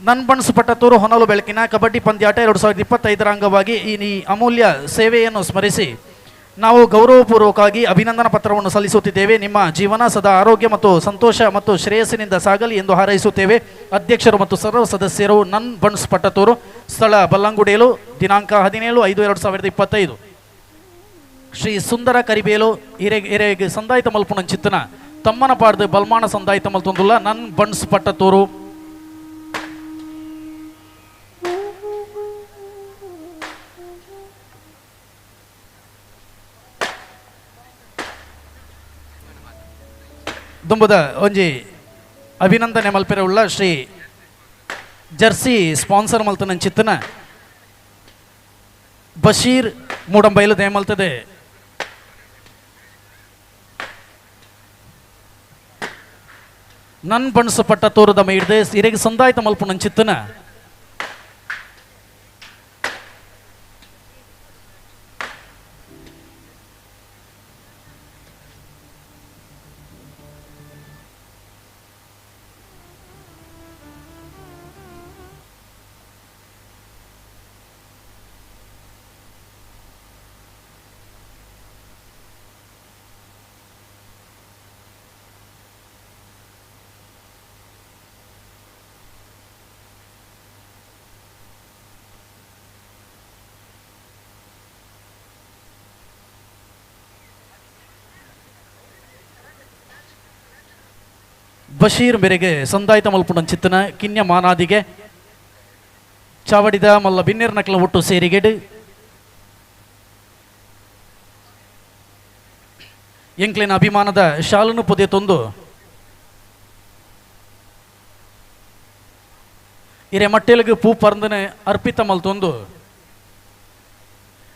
S2: ನನ್ ಬನ್ಸ್ ಪಟ್ಟತೂರು ಹೊನಲು ಬೆಳಕಿನ ಕಬಡ್ಡಿ ಪಂದ್ಯಾಟ 2025 ಅಂಗವಾಗಿ ಈ ಅಮೂಲ್ಯ ಸೇವೆಯನ್ನು ಸ್ಮರಿಸಿ ನಾವು ಗೌರವಪೂರ್ವಕವಾಗಿ ಅಭಿನಂದನಾ ಪತ್ರವನ್ನು ಸಲ್ಲಿಸುತ್ತಿದ್ದೇವೆ. ನಿಮ್ಮ ಜೀವನ ಸದಾ ಆರೋಗ್ಯ ಮತ್ತು ಸಂತೋಷ ಮತ್ತು ಶ್ರೇಯಸ್ಸಿನಿಂದ ಸಾಗಲಿ ಎಂದು ಹಾರೈಸುತ್ತೇವೆ. ಅಧ್ಯಕ್ಷರು ಮತ್ತು ಸರ್ವ ಸದಸ್ಯರು ನನ್ ಬನ್ಸ್ ಪಟ್ಟತೂರು, ಸ್ಥಳ ಬಲ್ಲಂಗುಡೇಲು, ದಿನಾಂಕ 17/5/2025. ಶ್ರೀ ಸುಂದರ ಕರಿಬೇಲು ಇರೆಗೆ ಸಂದಾಯಿತ ಮಲ್ಪುನಂಚಿತ್ತನ ತಮ್ಮನ ಪಾಡ್ದು ಬಲ್ಮಾಣ ಸಂದಾಯಿತ ಮಲ್ತೊಂದುಲ್ಲ ನನ್ ಬನ್ಸ್ ಪಟ್ಟತೂರು. ದುಂಬದ ಒಂಜಿ ಅಭಿನಂದನೆ ಮಲ್ಪೆರೆ ಉಳ್ಳ ಶ್ರೀ ಜರ್ಸಿ ಸ್ಪಾನ್ಸರ್ ಮಲ್ತನಂಚಿತ್ತನ ಬಶೀರ್ ಮೂಡಂಬೈಲು ದೇಮಲ್ತದೆ ನನ್ ಬಣ್ಸಪಟ್ಟ ತೋರದ ಮೈಡ್ದೆ ಇರೆಗೆ ಸಂದಾಯ್ತ ಮಲ್ಪು ನಂಚಿತ್ತನ ಬಶೀರ್ ಮೇರೆಗೆ ಸಂದಾಯ್ತ ಮಲ್ಪುಣನ್ ಚಿತ್ತನ ಕಿನ್ಯ ಮಾನಾದಿಗೆ ಚಾವಡಿದ ಮಲ್ಲ ಬಿನ್ನೇರ್ ನಕ್ಲ ಒಟ್ಟು ಸೇರಿಗೆಡು ಎಂಕ್ಲಿನ ಅಭಿಮಾನದ ಶಾಲನು ಪೊದೆ ತಂದು ಇರೆ ಮಟ್ಟೆಲಿಗೆ ಪೂ ಪರಂದನೆ ಅರ್ಪಿತ ಮಲ್ತೊಂದು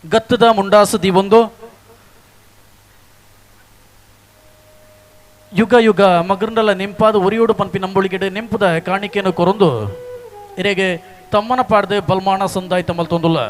S2: ಗತ್ತದ ಮುಂಡಾಸದಿ ಒಂದು ಯುಗ ಯುಗ ಮಗರ್ನಲ ನೆಂಪಾದ ಉರಿಯೋಡು ಪನ್ಪಿ ನಂಬುಳಿಗೆಡೆ ನೆಂಪುದ ಕಾಣಿಕೆಯನ್ನು ಕೊರೊಂದು ಇರೆಗೆ ತಮ್ಮನ ಪಾಡ್ದೆ ಬಲ್ಮಾಣ ಸಂದಾಯ್ತ ಮಲ್ತೊಂದುಲ್ಲ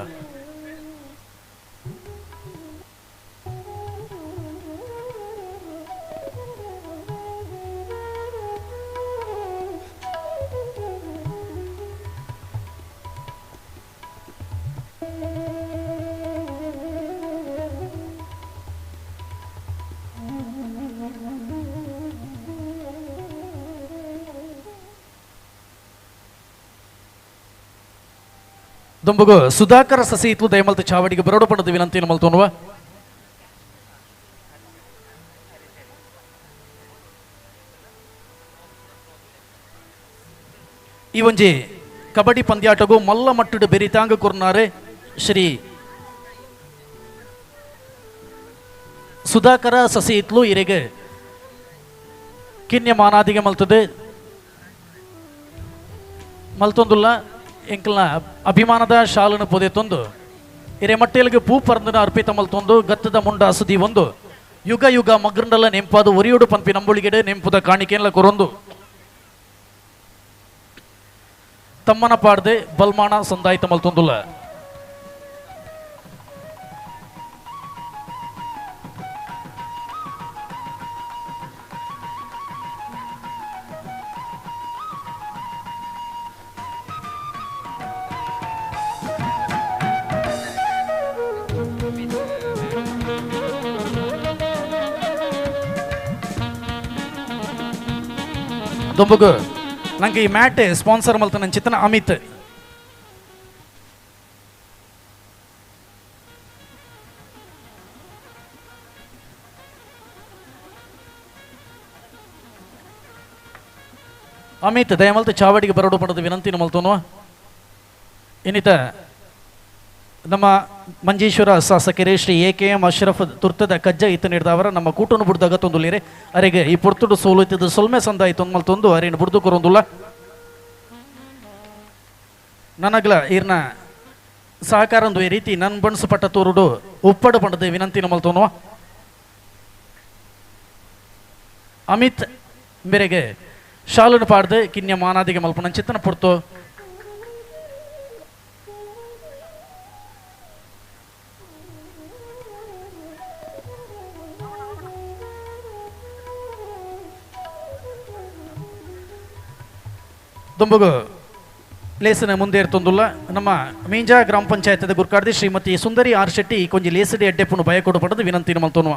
S2: ದುಂಬುಗು ಸುಧಾಕರ ಸಸಿ ಇತ್ತು ದಯಮಲ್ತ ಚಾವಡಿಗೆ ಬರೋಡು ಪಣದ ವಿನಂತಿನ ಮಲ್ತೋನುವ ಈ ಒಂಜಿ ಕಬಡ್ಡಿ ಪಂದ್ಯಾಟಗೂ ಮಲ್ಲ ಮಟ್ಟಡು ಬೆರಿತಾಂಗ ಕೊರ್ನಾರೆ ಶ್ರೀ ಸುಧಾಕರ ಸಸಿ ಇತ್ಲು ಇರೆಗೆ ಕಿನ್ಯ ಮಾನಾದಿಗೆ ಮಲ್ತದೆ ಮಲ್ತೊಂದುಲ್ಲ ಎಂಕಲ್ನ ಅಭಿಮಾನದ ಶಾಲನ ಪೊದೆ ತಂದು ಇರೆ ಮಟ್ಟೆಲಿಗೆ ಪೂ ಪರಂದನ ಅರ್ಪಿತ ಮಲ್ತೊಂದು ಗತ್ತದ ಮುಂಡ ಅಸದಿ ಒಂದು ಯುಗ ಯುಗ ಮಗ್ರಂಡಲ ನೆಂಪಾದು ಒರಿಯೋಡು ಪಂಪಿ ನಂಬುಳಿಗೆಡೆ ನೆಂಪುದ ಕಾಣಿಕೆಲ್ಲ ಕೊರೊಂದು ತಮ್ಮನ ಪಾಡ್ದೆ ಬಲ್ಮಾಣ ಸಂದಾಯ್ತ ಮಲ್ತೊಂದುಲ್ಲ ದೊಂಬಗು ನಂಗೆ ಈ ಮ್ಯಾಟ್ ಸ್ಪಾನ್ಸರ್ ಮಲ್ತ ನನ್ನ ಚಿತ್ತನ ಅಮಿತ್ ಅಮಿತ್ ದಯಮಲ್ತ ಚಾವಡಿಗೆ ಬರೋಡು ಪಡೆದ ವಿನಂತಿನ ಮಲ್ತೋನು ಇನ್ನಿತ ನಮ್ಮ ಮಂಜೇಶ್ವರ ಶಾಸಕರೇ ಶ್ರೀ ಎ.ಕೆ.ಎಂ. ಅಶ್ರಫ್ ತುರ್ತದ ಕಜ್ಜ ಇತ್ತ ನೀಡಿದವರ ನಮ್ಮ ಕೂಟನ್ನು ಬುಡ್ದಾಗ ತೊಂದುಲೇರೆ ಅರೆಗೆ ಈ ಪೊರ್ತುಡು ಸೋಲು ಇತ್ತಿದ್ದು ಸೊಲ್ಮೆ ಸಂದಾಯಿತು ಮಲ್ತೊಂದು ಅರೇನು ಬುಡ್ದು ಕೊರೊಂದುಲ್ಲ ನನಗ್ಲ ಇರ್ನ ಸಹಕಾರಂದು ಈ ರೀತಿ ನನ್ನ ಬಣ್ಸಪಟ್ಟ ತೋರುಡು ಉಪ್ಪಡು ಪಂಡದೆ ವಿನಂತಿನ ಮಲ್ತೋನು ಅಮಿತ್ ಮೇರೆಗೆ ಶಾಲನು ಪಾಡ್ದೆ ಕಿನ್ಯ ಮಾನಾದಿಗೆ ಮಲ್ಪನ ಚಿತ್ತನ ಪೊರ್ತು ದುಂಬುಗು ಲೇಸನ ಮುಂದೆ ಇರ್ತೊಂದುಲ್ಲ ನಮ್ಮ ಮೀಂಜಾ ಗ್ರಾಮ ಪಂಚಾಯತದ ಗುರ್ಕಾಡ್ದಿ ಶ್ರೀಮತಿ ಸುಂದರಿ ಆರ್ ಶೆಟ್ಟಿ ಕೊಂಜಿ ಲೇಸಡಿ ಅಡ್ಡೆಪ್ಪನು ಭಯ ಕೊಡು ಪಡೆದು ವಿನಂತಿನ ಮಲ್ತೋನುವ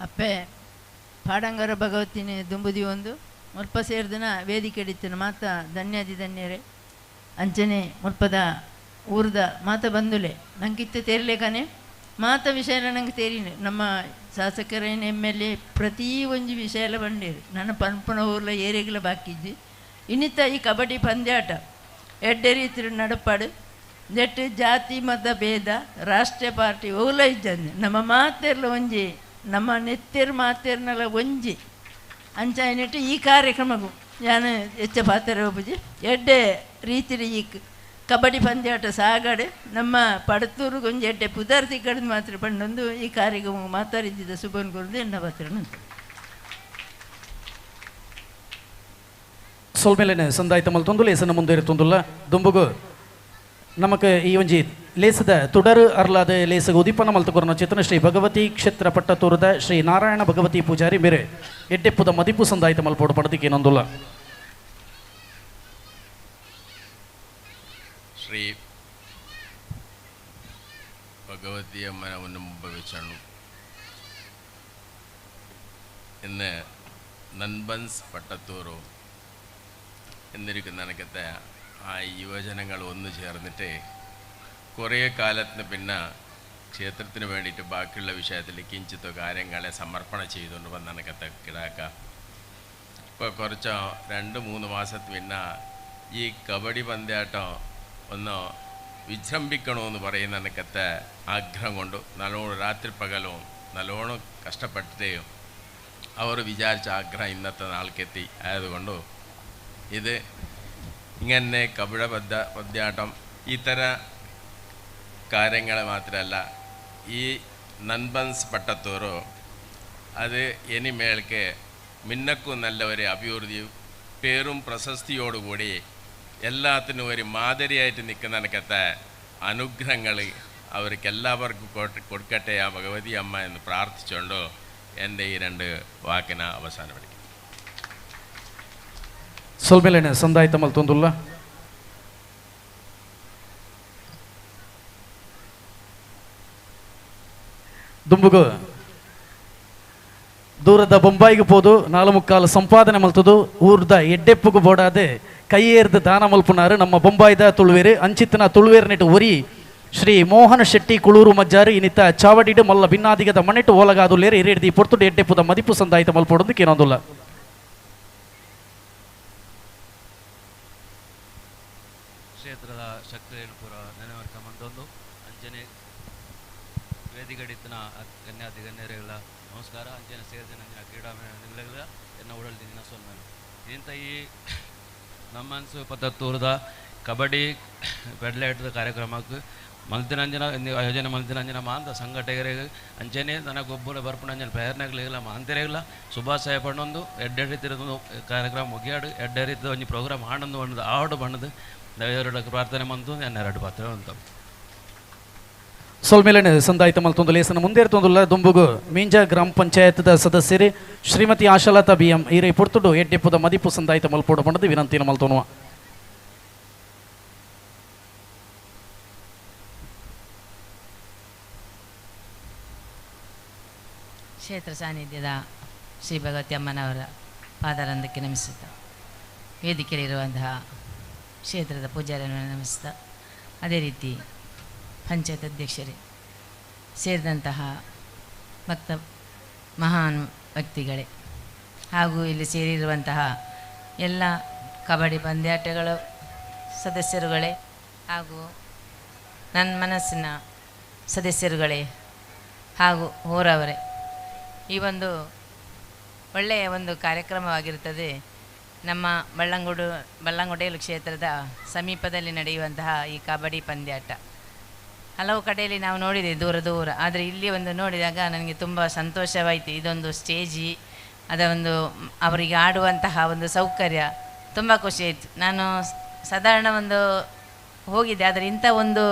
S4: ಅಪ್ಪೆ ಪಾಡಂಗರ ಭಗವತಿನ ದುಂಬುದಿ ಒಂದು ಮುಲ್ಪ ಸೇರಿದನ ವೇದಿಕೆ ಹಿಡಿತನ ಮಾತ ಧನ್ಯಾದಿ ಧನ್ಯರೇ ಅಂಚನೆ ಮುಲ್ಪದ ಊರ್ದ ಮಾತ ಬಂದುಲೆ ನಂಗಿತ್ತು ತೇರ್ಲೇಕನೆ ಮಾತ ವಿಷಯ ನಂಗೆ ತೇರಿನ ನಮ್ಮ ಶಾಸಕರೇನು ಎಮ್.ಎಲ್.ಎ ಪ್ರತಿ ಒಂಜಿ ವಿಷಯ ಎಲ್ಲ ಬಂಡೇರು ನನ್ನ ಪನ್ಪನ ಊರ್ಲ ಏರಿಯಾಗಲ ಬಾಕಿದ್ದಿ ಇನ್ನಿತ್ತ ಈ ಕಬಡ್ಡಿ ಪಂದ್ಯಾಟ ಎಡ್ಡೆ ರೀತಿ ನಡಪಾಡು ನೆಟ್ಟು ಜಾತಿ ಮತ ಭೇದ ರಾಷ್ಟ್ರೀಯ ಪಾರ್ಟಿ ಓಲೈಜಂದು ನಮ್ಮ ಮಾತೆರ್ಲ ಒಂಜಿ ನಮ್ಮ ನೆತ್ತಿರ್ ಮಾತೆರ್ನಲ ಒಂಜಿ ಅಂಚಾಯಿನಿಟ್ಟು ಈ ಕಾರ್ಯಕ್ರಮಗೂ ನಾನು ಹೆಚ್ಚು ಪಾತ್ರ ಹೋಗುಜಿ ಎಡ್ಡೆ ರೀತಿಲಿ ಈ ಕಬಡ್ಡಿ ಪಂದ್ಯಾಟ ಸಾಗಡೆ ನಮ್ಮ ಪಡತೂರು ಗೊಂಜಿ ಎಡ್ಡೆ ಪುದಾರ್ತಿ ಕಡಿದು ಮಾತ್ರ ಪಂಡೊಂದು ಈ ಕಾರ್ಯಕ್ರಮ ಮಾತಾಡಿದ್ದ ಸುಬನ್ ಗುರುದು ಎನ್ನ ಪಾತ್ರ
S2: ಸೊಲ್ಮೇಲೆ ಸಂದಾಯಿತ ಮಲ್ತೊಂದು ಲೇಸನ ಮುಂದುವರಿತೊಂದುಲ್ಲ ದುಂಬುಗು ನಮಕ್ ಈ ಒಂಜಿ ಲೇಸದ ತುಡರು ಅರ್ಲಾದ ಲೇಸಗ ಉದೀಪನ ಮಲ್ತುಕೊರನ ಚಿತ್ರನ ಶ್ರೀ ಭಗವತಿ ಕ್ಷೇತ್ರ ಪಟ್ಟತೂರದ ಶ್ರೀ ನಾರಾಯಣ ಭಗವತಿ ಪೂಜಾರಿ ಮೇರೆ ಎಡ್ಡೆಪ್ಪುದ ಮದಿಪು ಸಂದಾಯಿತ ಮಲ್ಪೋಡು ಪಡದಿಕ್ಕೆ ಇನ್ನೊಂದುಲ್ಲ
S5: ಶ್ರೀ ഭഗവതി അമ്മനെ മുമ്പ് വെച്ചാണ് ഇന്ന് നൻബൻസ് പട്ടത്തൂറോ എന്നിരിക്കുന്ന കണക്കത്തെ ആ യുവജനങ്ങൾ ഒന്നു ചേർന്നിട്ട് കുറേ കാലത്തിന് പിന്നെ ക്ഷേത്രത്തിന് വേണ്ടിയിട്ട് ബാക്കിയുള്ള വിഷയത്തിൽ കിഞ്ചിത്തോ കാര്യങ്ങളെ സമർപ്പണം ചെയ്തുകൊണ്ട് വന്ന കണക്കത്തെ കിടാക്ക ഇപ്പോൾ കുറച്ച് 2-3 മാസത്തിന് പിന്നെ ഈ കബഡി പന്താട്ടം ഒന്ന് വിജൃംഭിക്കണമെന്ന് പറയുന്ന കണക്കത്തെ ആഗ്രഹം കൊണ്ട് നല്ലോണം രാത്രി പകലും നല്ലോണം കഷ്ടപ്പെട്ടിട്ട് അവർ വിചാരിച്ച ആഗ്രഹം ഇന്നത്തെ നാൾക്കെത്തി ആയതുകൊണ്ട് ഇത് ഇങ്ങനെ കബഡ പദ്യാട്ടം ഇത്തര കാര്യങ്ങൾ മാത്രമല്ല ഈ നൻബൻസ് പട്ടത്തൂರು അത് ഇനി മേൽക്ക് മിന്നക്കും നല്ല ഒരു അഭിവൃദ്ധിയും പേരും പ്രശസ്തിയോടുകൂടി എല്ലാത്തിനും ഒരു മാതിരിയായിട്ട് നിൽക്കുന്ന കണക്കത്തെ അനുഗ്രഹങ്ങൾ അവർക്ക് എല്ലാവർക്കും കൊടുക്കട്ടെ ആ ഭഗവതി അമ്മ എന്ന് പ്രാർത്ഥിച്ചുകൊണ്ട് എൻ്റെ ഈ 2 വാക്കിന അവസാനപ്പെടുത്തി
S2: ಸೊಲ್ಮೇಲೆ ಸಂದಾಯಿತ ಮಲ್ತೊಂದುಲ್ಲ ದುಂಬುಗು ದೂರದ ಬೊಂಬಾಯಿಗೆ ಪೋದು 4 ಸಂಪಾದನೆ ಮಲ್ತದು ಊರ್ದ ಎಡ್ಡೆಪ್ಪುಗು ಬೋಡಾದೆ ಕೈಯೇರ್ದು ದಾನ ಮಲ್ಪುನಾರು ನಮ್ಮ ಬೊಂಬಾಯಿದ ತುಳುವೇರು ಅಂಚಿತ್ತಿನ ತುಳುವೇರು ನೆಟ್ಟು ಒರಿ ಶ್ರೀ ಮೋಹನ ಶೆಟ್ಟಿ ಕುಳೂರು ಮಜ್ಜಾರು ಇನ್ನಿತ ಚಾವಡಿಡು ಮಲ್ಲ ಭಿನ್ನಾದಿಗದ ಮನೆಟ್ಟು ಓಲಗಾದುಲೇರು ಹಿರಿಯಡ್ದಿ ಪೊರ್ತುಡು ಎಡ್ಡೆಪ್ಪುದ ಮದಿಪು ಸಂದಾಯಿತ ಮಲ್ಪೋಡೋದು ಕೇನೊಂದುಲ್ಲ
S6: ಕ್ಷೇತ್ರದ ಶಕ್ತಿಪುರ ನೆನವರ್ಕ ಮಂದೊಂದು ಅಂಜನೆ ವೇದಿಗಡಿತ್ತಿನ ಗಣ್ಯಾತಿ ಗಣ್ಯರೆಗಳ ನಮಸ್ಕಾರ ಅಂಜನೆ ಸೇರಿದ ನಂಜಿನ ಕ್ರೀಡಾಂಗಣಗಳ ಎನ್ನ ಉಡಲ್ದಿನ ಸೊಲ್ಮೇಲೆ ಇಂಥ ಈ ನಮ್ಮನ್ಸು ಪತ್ತೂರದ ಕಬಡ್ಡಿ ಪೆಡ್ಲೇಟದ ಕಾರ್ಯಕ್ರಮಕ್ಕೆ ಮಲ್ತಿನಂಜನ ಯೋಜನೆ ಮಲ್ತಿನಂಜನ ಮಾಂತ ಸಂಘಟಕರಿಗೆ ಅಂಚನೆ ನನಗೊಬ್ಬರ ಬರ್ಪಣಂಜನ ಪ್ರೇರಣೆಗಳಿಲ್ಲ ಮಾಂತಿರೆಗಿಲ್ಲ ಶುಭಾಶಯ ಪಣ್ಣೊಂದು ಎಡ್ಡೆ ರೀತಿಯ ಕಾರ್ಯಕ್ರಮ ಮುಗಿಯಾಡು ಎಡ್ಡೆ ರೀತಿಯ ಒಂದು ಪ್ರೋಗ್ರಾಮ್ ಆಡೊಂದು ಬಣ್ಣದು ಆಡು ಬಣ್ಣದು ದೇವರ ಪ್ರಾರ್ಥನೆ ಮಂತು ನನ್ನ 2 ಪಾತ್ರ ಅಂತ
S2: ಸೊಲ್ಮೇಲೆ ಸಂದಾಯಿತ ಮಲ್ತೊಂದು ಲೇಸನ ಮುಂದೇರ್ತೊಂದುಲ್ಲ ದುಂಬುಗು ಮೀಂಜ ಗ್ರಾಮ ಪಂಚಾಯತ್ದ ಸದಸ್ಯರು ಶ್ರೀಮತಿ ಆಶಾಲತಾ BM ಈರೈ ಪುರ್ತುಡು ಎಡ್ಡೆಪ್ಪುದ ಮದಿಪು ಸಂದಾಯಿತ ಮಲ್ಪೋಡು ಬಣ್ಣದು ವಿನಂತಿನ ಮಲ್ತೋನುವ
S7: ಕ್ಷೇತ್ರ ಸಾನ್ನಿಧ್ಯದ ಶ್ರೀ ಭಗವತಿ ಅಮ್ಮನವರ ಪಾದಾರಂದಕ್ಕೆ ನಮಿಸುತ್ತಾ ವೇದಿಕೆಯಲ್ಲಿರುವಂತಹ ಕ್ಷೇತ್ರದ ಪೂಜಾರಿಯನ್ನು ನಮಿಸ್ತಾ ಅದೇ ರೀತಿ ಪಂಚಾಯತ್ ಅಧ್ಯಕ್ಷರೇ ಸೇರಿದಂತಹ ಭಕ್ತ ಮಹಾನ್ ವ್ಯಕ್ತಿಗಳೇ ಹಾಗೂ ಇಲ್ಲಿ ಸೇರಿರುವಂತಹ ಎಲ್ಲ ಕಬಡ್ಡಿ ಪಂದ್ಯಾಟಗಳ ಸದಸ್ಯರುಗಳೇ ಹಾಗೂ ನನ್ನ ಮನಸ್ಸಿನ ಸದಸ್ಯರುಗಳೇ ಹಾಗೂ ಹೋರವರೇ ಈ ಒಂದು ಒಳ್ಳೆಯ ಒಂದು ಕಾರ್ಯಕ್ರಮವಾಗಿರುತ್ತದೆ. ನಮ್ಮ ಬಳ್ಳಂಗುಡೇಲು ಕ್ಷೇತ್ರದ ಸಮೀಪದಲ್ಲಿ ನಡೆಯುವಂತಹ ಈ ಕಬಡ್ಡಿ ಪಂದ್ಯಾಟ ಹಲವು ಕಡೆಯಲ್ಲಿ ನಾವು ನೋಡಿದೆ ದೂರ ಆದರೆ ಇಲ್ಲಿ ಒಂದು ನೋಡಿದಾಗ ನನಗೆ ತುಂಬ ಸಂತೋಷವಾಯಿತು. ಇದೊಂದು ಸ್ಟೇಜಿ ಅದ ಒಂದು ಅವರಿಗೆ ಆಡುವಂತಹ ಒಂದು ಸೌಕರ್ಯ ತುಂಬ ಖುಷಿಯಾಯಿತು. ನಾನು ಸಾಧಾರಣ ಒಂದು ಹೋಗಿದ್ದೆ ಆದರೆ ಇಂಥ ಒಂದು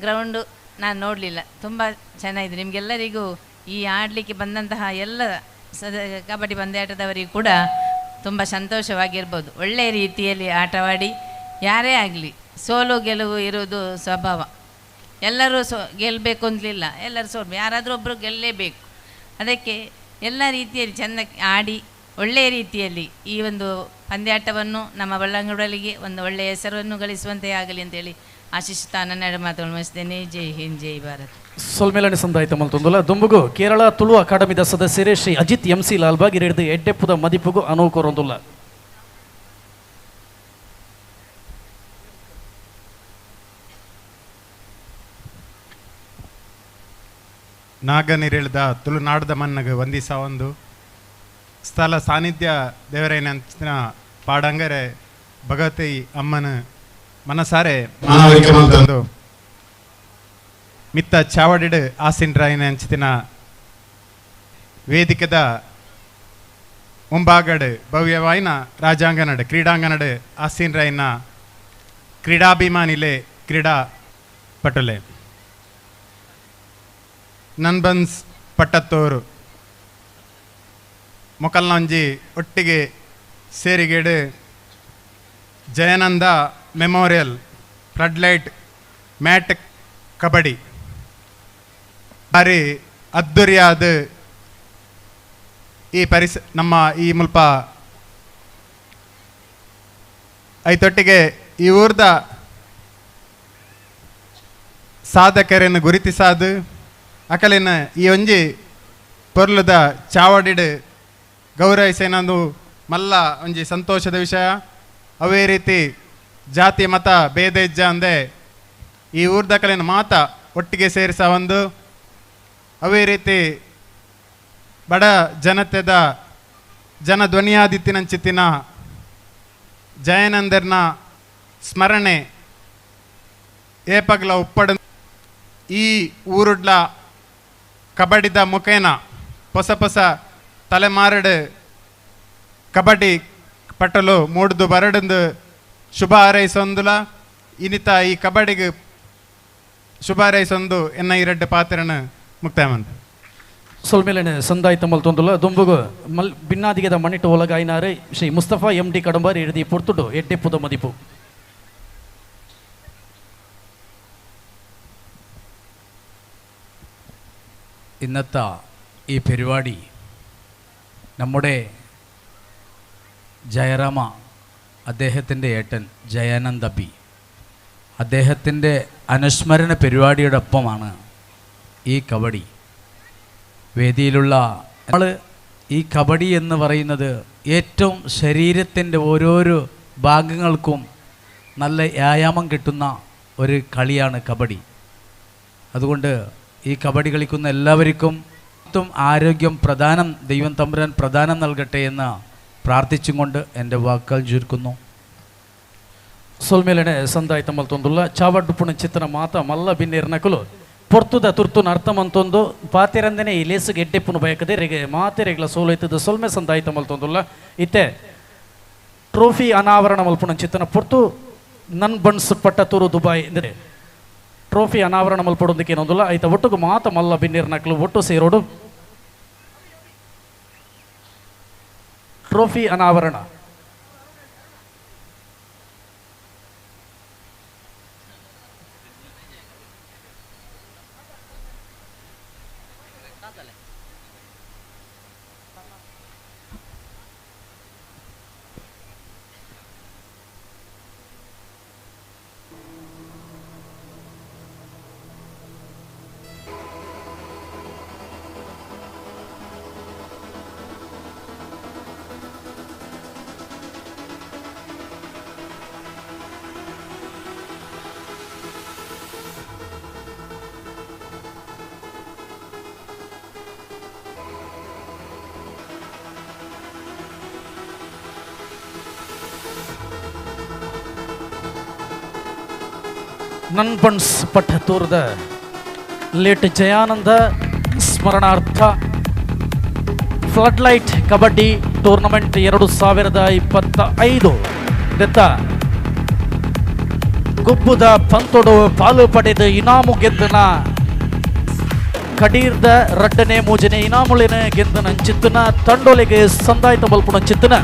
S7: ಗ್ರೌಂಡು ನಾನು ನೋಡಲಿಲ್ಲ. ತುಂಬ ಚೆನ್ನಾಗಿದೆ. ನಿಮಗೆಲ್ಲರಿಗೂ ಈ ಆಡಲಿಕ್ಕೆ ಬಂದಂತಹ ಎಲ್ಲ ಕಬಡ್ಡಿ ಪಂದ್ಯಾಟದವರಿಗೂ ಕೂಡ ತುಂಬ ಸಂತೋಷವಾಗಿರ್ಬೋದು. ಒಳ್ಳೆಯ ರೀತಿಯಲ್ಲಿ ಆಟವಾಡಿ ಯಾರೇ ಆಗಲಿ ಸೋಲು ಗೆಲುವು ಇರುವುದು ಸ್ವಭಾವ. ಎಲ್ಲರೂ ಗೆಲ್ಲಬೇಕು ಅಂತಲಿಲ್ಲ, ಎಲ್ಲರೂ ಯಾರಾದರೂ ಒಬ್ಬರು ಗೆಲ್ಲಲೇಬೇಕು. ಅದಕ್ಕೆ ಎಲ್ಲ ರೀತಿಯಲ್ಲಿ ಚೆಂದ ಆಡಿ ಒಳ್ಳೆಯ ರೀತಿಯಲ್ಲಿ ಈ ಒಂದು ಪಂದ್ಯಾಟವನ್ನು ನಮ್ಮ ಬಳ್ಳಂಗುಡಲಿಗೆ ಒಂದು ಒಳ್ಳೆಯ ಹೆಸರನ್ನು ಗಳಿಸುವಂತೆ ಆಗಲಿ ಅಂತೇಳಿ ಆಶಿಸುತ್ತಾ ನನ್ನ ಮಾತನ್ನು ಮುಗಿಸ್ತೇನೆ. ಜೈ ಹಿಂದ್, ಜೈ ಭಾರತ್.
S2: ಸೊಲ್ಮೇಲನೆ ಸಂದಾಯಿತ ಮಲ್ತೊಂದುಲ ದುಂಬುಗು ಕೇರಳ ತುಳು ಅಕಾಡೆಮಿದ ಸದಸ್ಯರೇ ಶ್ರೀ ಅಜಿತ್ MC ಲಾಲ್ಬಾಗ್ ಹಿಡಿದು ಎಡ್ಡೆಪ್ಪುದ ಮದಿಪುಗು ಅನುಕೂರೊಂದುಲ್ಲ.
S8: ನಾಗನಿರಿಳ್ದ ತುಳುನಾಡದ ಮನ್ನಗ ವಂದಿಸ ಒಂದು ಸ್ಥಳ ಸಾನ್ನಿಧ್ಯ ದೇವರೇನ ಪಾಡಂಗರೆ ಭಗವತಿ ಅಮ್ಮನ ಮನಸಾರೆ ಮಾನವಿಕೆ ಮಂತಂದು ಮಿತ್ತ ಚಾವಡಿಡ್ ಆಸಿನ್ರಾಯನ ಅಂಚಿತಿನ ವೇದಿಕೆದ ಮುಂಭಾಗಡ್ ಭವ್ಯವಾಯಿನ ರಾಜಾಂಗನಡ್ ಕ್ರೀಡಾಂಗನಡ್ ಆಸಿನ್ರಾಯನ ಕ್ರೀಡಾಭಿಮಾನಿಲೆ ಕ್ರೀಡಾ ಪಟುಲೆ ನನ್ಬನ್ಸ್ ಪಟ್ಟತ್ತೂರು ಮೊಕಲ್ನಂಜಿ ಒಟ್ಟಿಗೆ ಸೇರಿಗೇಡು Jayananda memorial floodlight mat kabaddi ಭಾರಿ ಅದ್ದೂರಿಯಾದ ಈ ನಮ್ಮ ಈ ಮುಲ್ಪ ಐತೊಟ್ಟಿಗೆ ಈ ಊರ್ದ ಸಾಧಕರನ್ನು ಗುರುತಿಸಾದು ಅಕಲಿನ ಈ ಒಂಜಿ ಪೊರ್ಲದ ಚಾವಡಿಡ್ ಗೌರವಿಸೇನಂದು ಮಲ್ಲ ಒಂಜಿ ಸಂತೋಷದ ವಿಷಯ. ಅವೇ ರೀತಿ ಜಾತಿ ಮತ ಭೇದ ಇಜ್ಜ ಅಂದೆ ಈ ಊರ್ದ ಕಲಿನ ಮಾತ ಒಟ್ಟಿಗೆ ಸೇರಿಸ ಒಂದು. ಅವೇ ರೀತಿ ಬಡ ಜನತೆದ ಜನ ಧ್ವನಿಯಾದಿತ್ತಿನಂಚಿತ್ತಿನ ಜಯಾನಂದರ್ನ ಸ್ಮರಣೆ ಏಪಗ್ಲ ಉಪ್ಪಡ ಈ ಊರುಡ್ಲ ಕಬಡ್ಡಿದ ಮುಖೇನ ಹೊಸ ಹೊಸ ತಲೆಮಾರಡು ಕಬಡ್ಡಿ ಪಟ್ಟಲು ಮೂಡ್ದು ಬರಡಂದು ಶುಭ ಹಾರೈಸೊಂದುಲ ಇನ್ನಿತ ಈ ಕಬಡ್ಡಿಗೆ ಶುಭ ಹಾರೈಸೊಂದು ಎನ್ನ ಈ ರೆಡ್ಡು ಪಾತ್ರನ ಮುಕ್ತಾಯ ಮಂತ
S2: ಸೊಲ್ಮೇಲೆ ಸಂದಾಯಿತ ಮಲ್ತೊಂದುಲ್ಲ ದುಂಬುಗು ಭಿನ್ನಾದಿಗೆದ ಮಣಿಟ್ಟು ಒಲಗಾಯಿನಾರೆ ಶ್ರೀ ಮುಸ್ತಫಾ MD ಕಡಂಬರ್ ಎഴുതി ಪೊರ್ತುಡು ಎಡ್ಡೆಪ್ಪುದ ಮದಿಪು.
S9: ഇന്നത്തെ ഈ പരിപാടി നമ്മുടെ ജയറാമ അദ്ദേഹത്തിൻ്റെ ഏട്ടൻ ജയാനന്ദ് അബി അദ്ദേഹത്തിൻ്റെ അനുസ്മരണ പരിപാടിയോടൊപ്പമാണ് ഈ കബഡി വേദിയിലുള്ള നമ്മൾ. ഈ കബഡി എന്ന് പറയുന്നത് ഏറ്റവും ശരീരത്തിൻ്റെ ഓരോരോ ഭാഗങ്ങൾക്കും നല്ല വ്യായാമം കിട്ടുന്ന ഒരു കളിയാണ് കബഡി. അതുകൊണ്ട് ഈ കബഡി കളിക്കുന്ന എല്ലാവർക്കും ആരോഗ്യം പ്രധാനം ദൈവം തമ്പുരാൻ പ്രധാനം നൽകട്ടെ എന്ന് പ്രാർത്ഥിച്ചും കൊണ്ട് എൻ്റെ വാക്കുകൾ ചുരുക്കുന്നു.
S2: ಸೊಲ್ಮೇಲೆ ಸಂದಾಯಿತ ಮಲ್ತೊಂದುಲ್ಲ ಚಾವಡ್ಡುಪುಣ ಚಿತ್ರ ಮಾತ ಮಲ್ಲ ಬಿನ್ನೇರ್ನಕಲು ಪೊರ್ತುದ ತುರ್ತುನ ಅರ್ಥ ಮಂತೊಂದು ಪಾತಿರಂದನೆ ಈ ಲೇಸಿಗೆ ಎಡ್ಡೆಪ್ಪುನು ಬಯಕದೆ ರೆಗೆ ಮಾತೆರೆಗ್ಲ ಸೋಲೈತದ ಸೊಲ್ಮೆ ಸಂದಾಯಿತ ಮಲ್ತೊಂದುಲ್ಲ ಇತ್ತೆ ಟ್ರೋಫಿ ಅನಾವರಣ ಮಲ್ಪುಣ ಚಿತ್ರನ ಪೊರ್ತು ನನ್ ಬಣ್ಸ್ ಪಟ್ಟತೂರು ದುಬಾಯ್ ಅಂದರೆ ಟ್ರೋಫಿ ಅನಾವರಣ ಮಲ್ಪಡೋದಕ್ಕೆ ಏನೊಂದಿಲ್ಲ ಐತ ಒಟ್ಟಿಗೆ ಮಾತ ಮಲ್ಲ ಬಿನ್ನೇರ್ನಕಲು ಒಟ್ಟು ಸೇರೋಡು ಟ್ರೋಫಿ ಅನಾವರಣ. ನನ್ ಬಣ್ಸ್ ಪಟ್ಟತೂರದ ಲೇಟ್ ಜಯಾನಂದ ಸ್ಮರಣಾರ್ಥ ಫ್ಲಡ್ಲೈಟ್ ಕಬಡ್ಡಿ ಟೂರ್ನಮೆಂಟ್ 2025 ದೆತ್ತ ಗುಬ್ಬುದ ಪಂತೊಡು ಪಾಲು ಪಡೆದು ಇನಾಮು ಗೆದ್ದನ ಕಡೀರ್ದ ರಡ್ಡನೆ ಮೂಜನೆ ಇನಾಮುಳಿನ ಗೆದ್ದನ ಚಿತ್ತನ ತಂಡೋಲೆಗೆ ಸಂದಾಯಿತ ಮಲ್ಪುಣ ಚಿತ್ತನ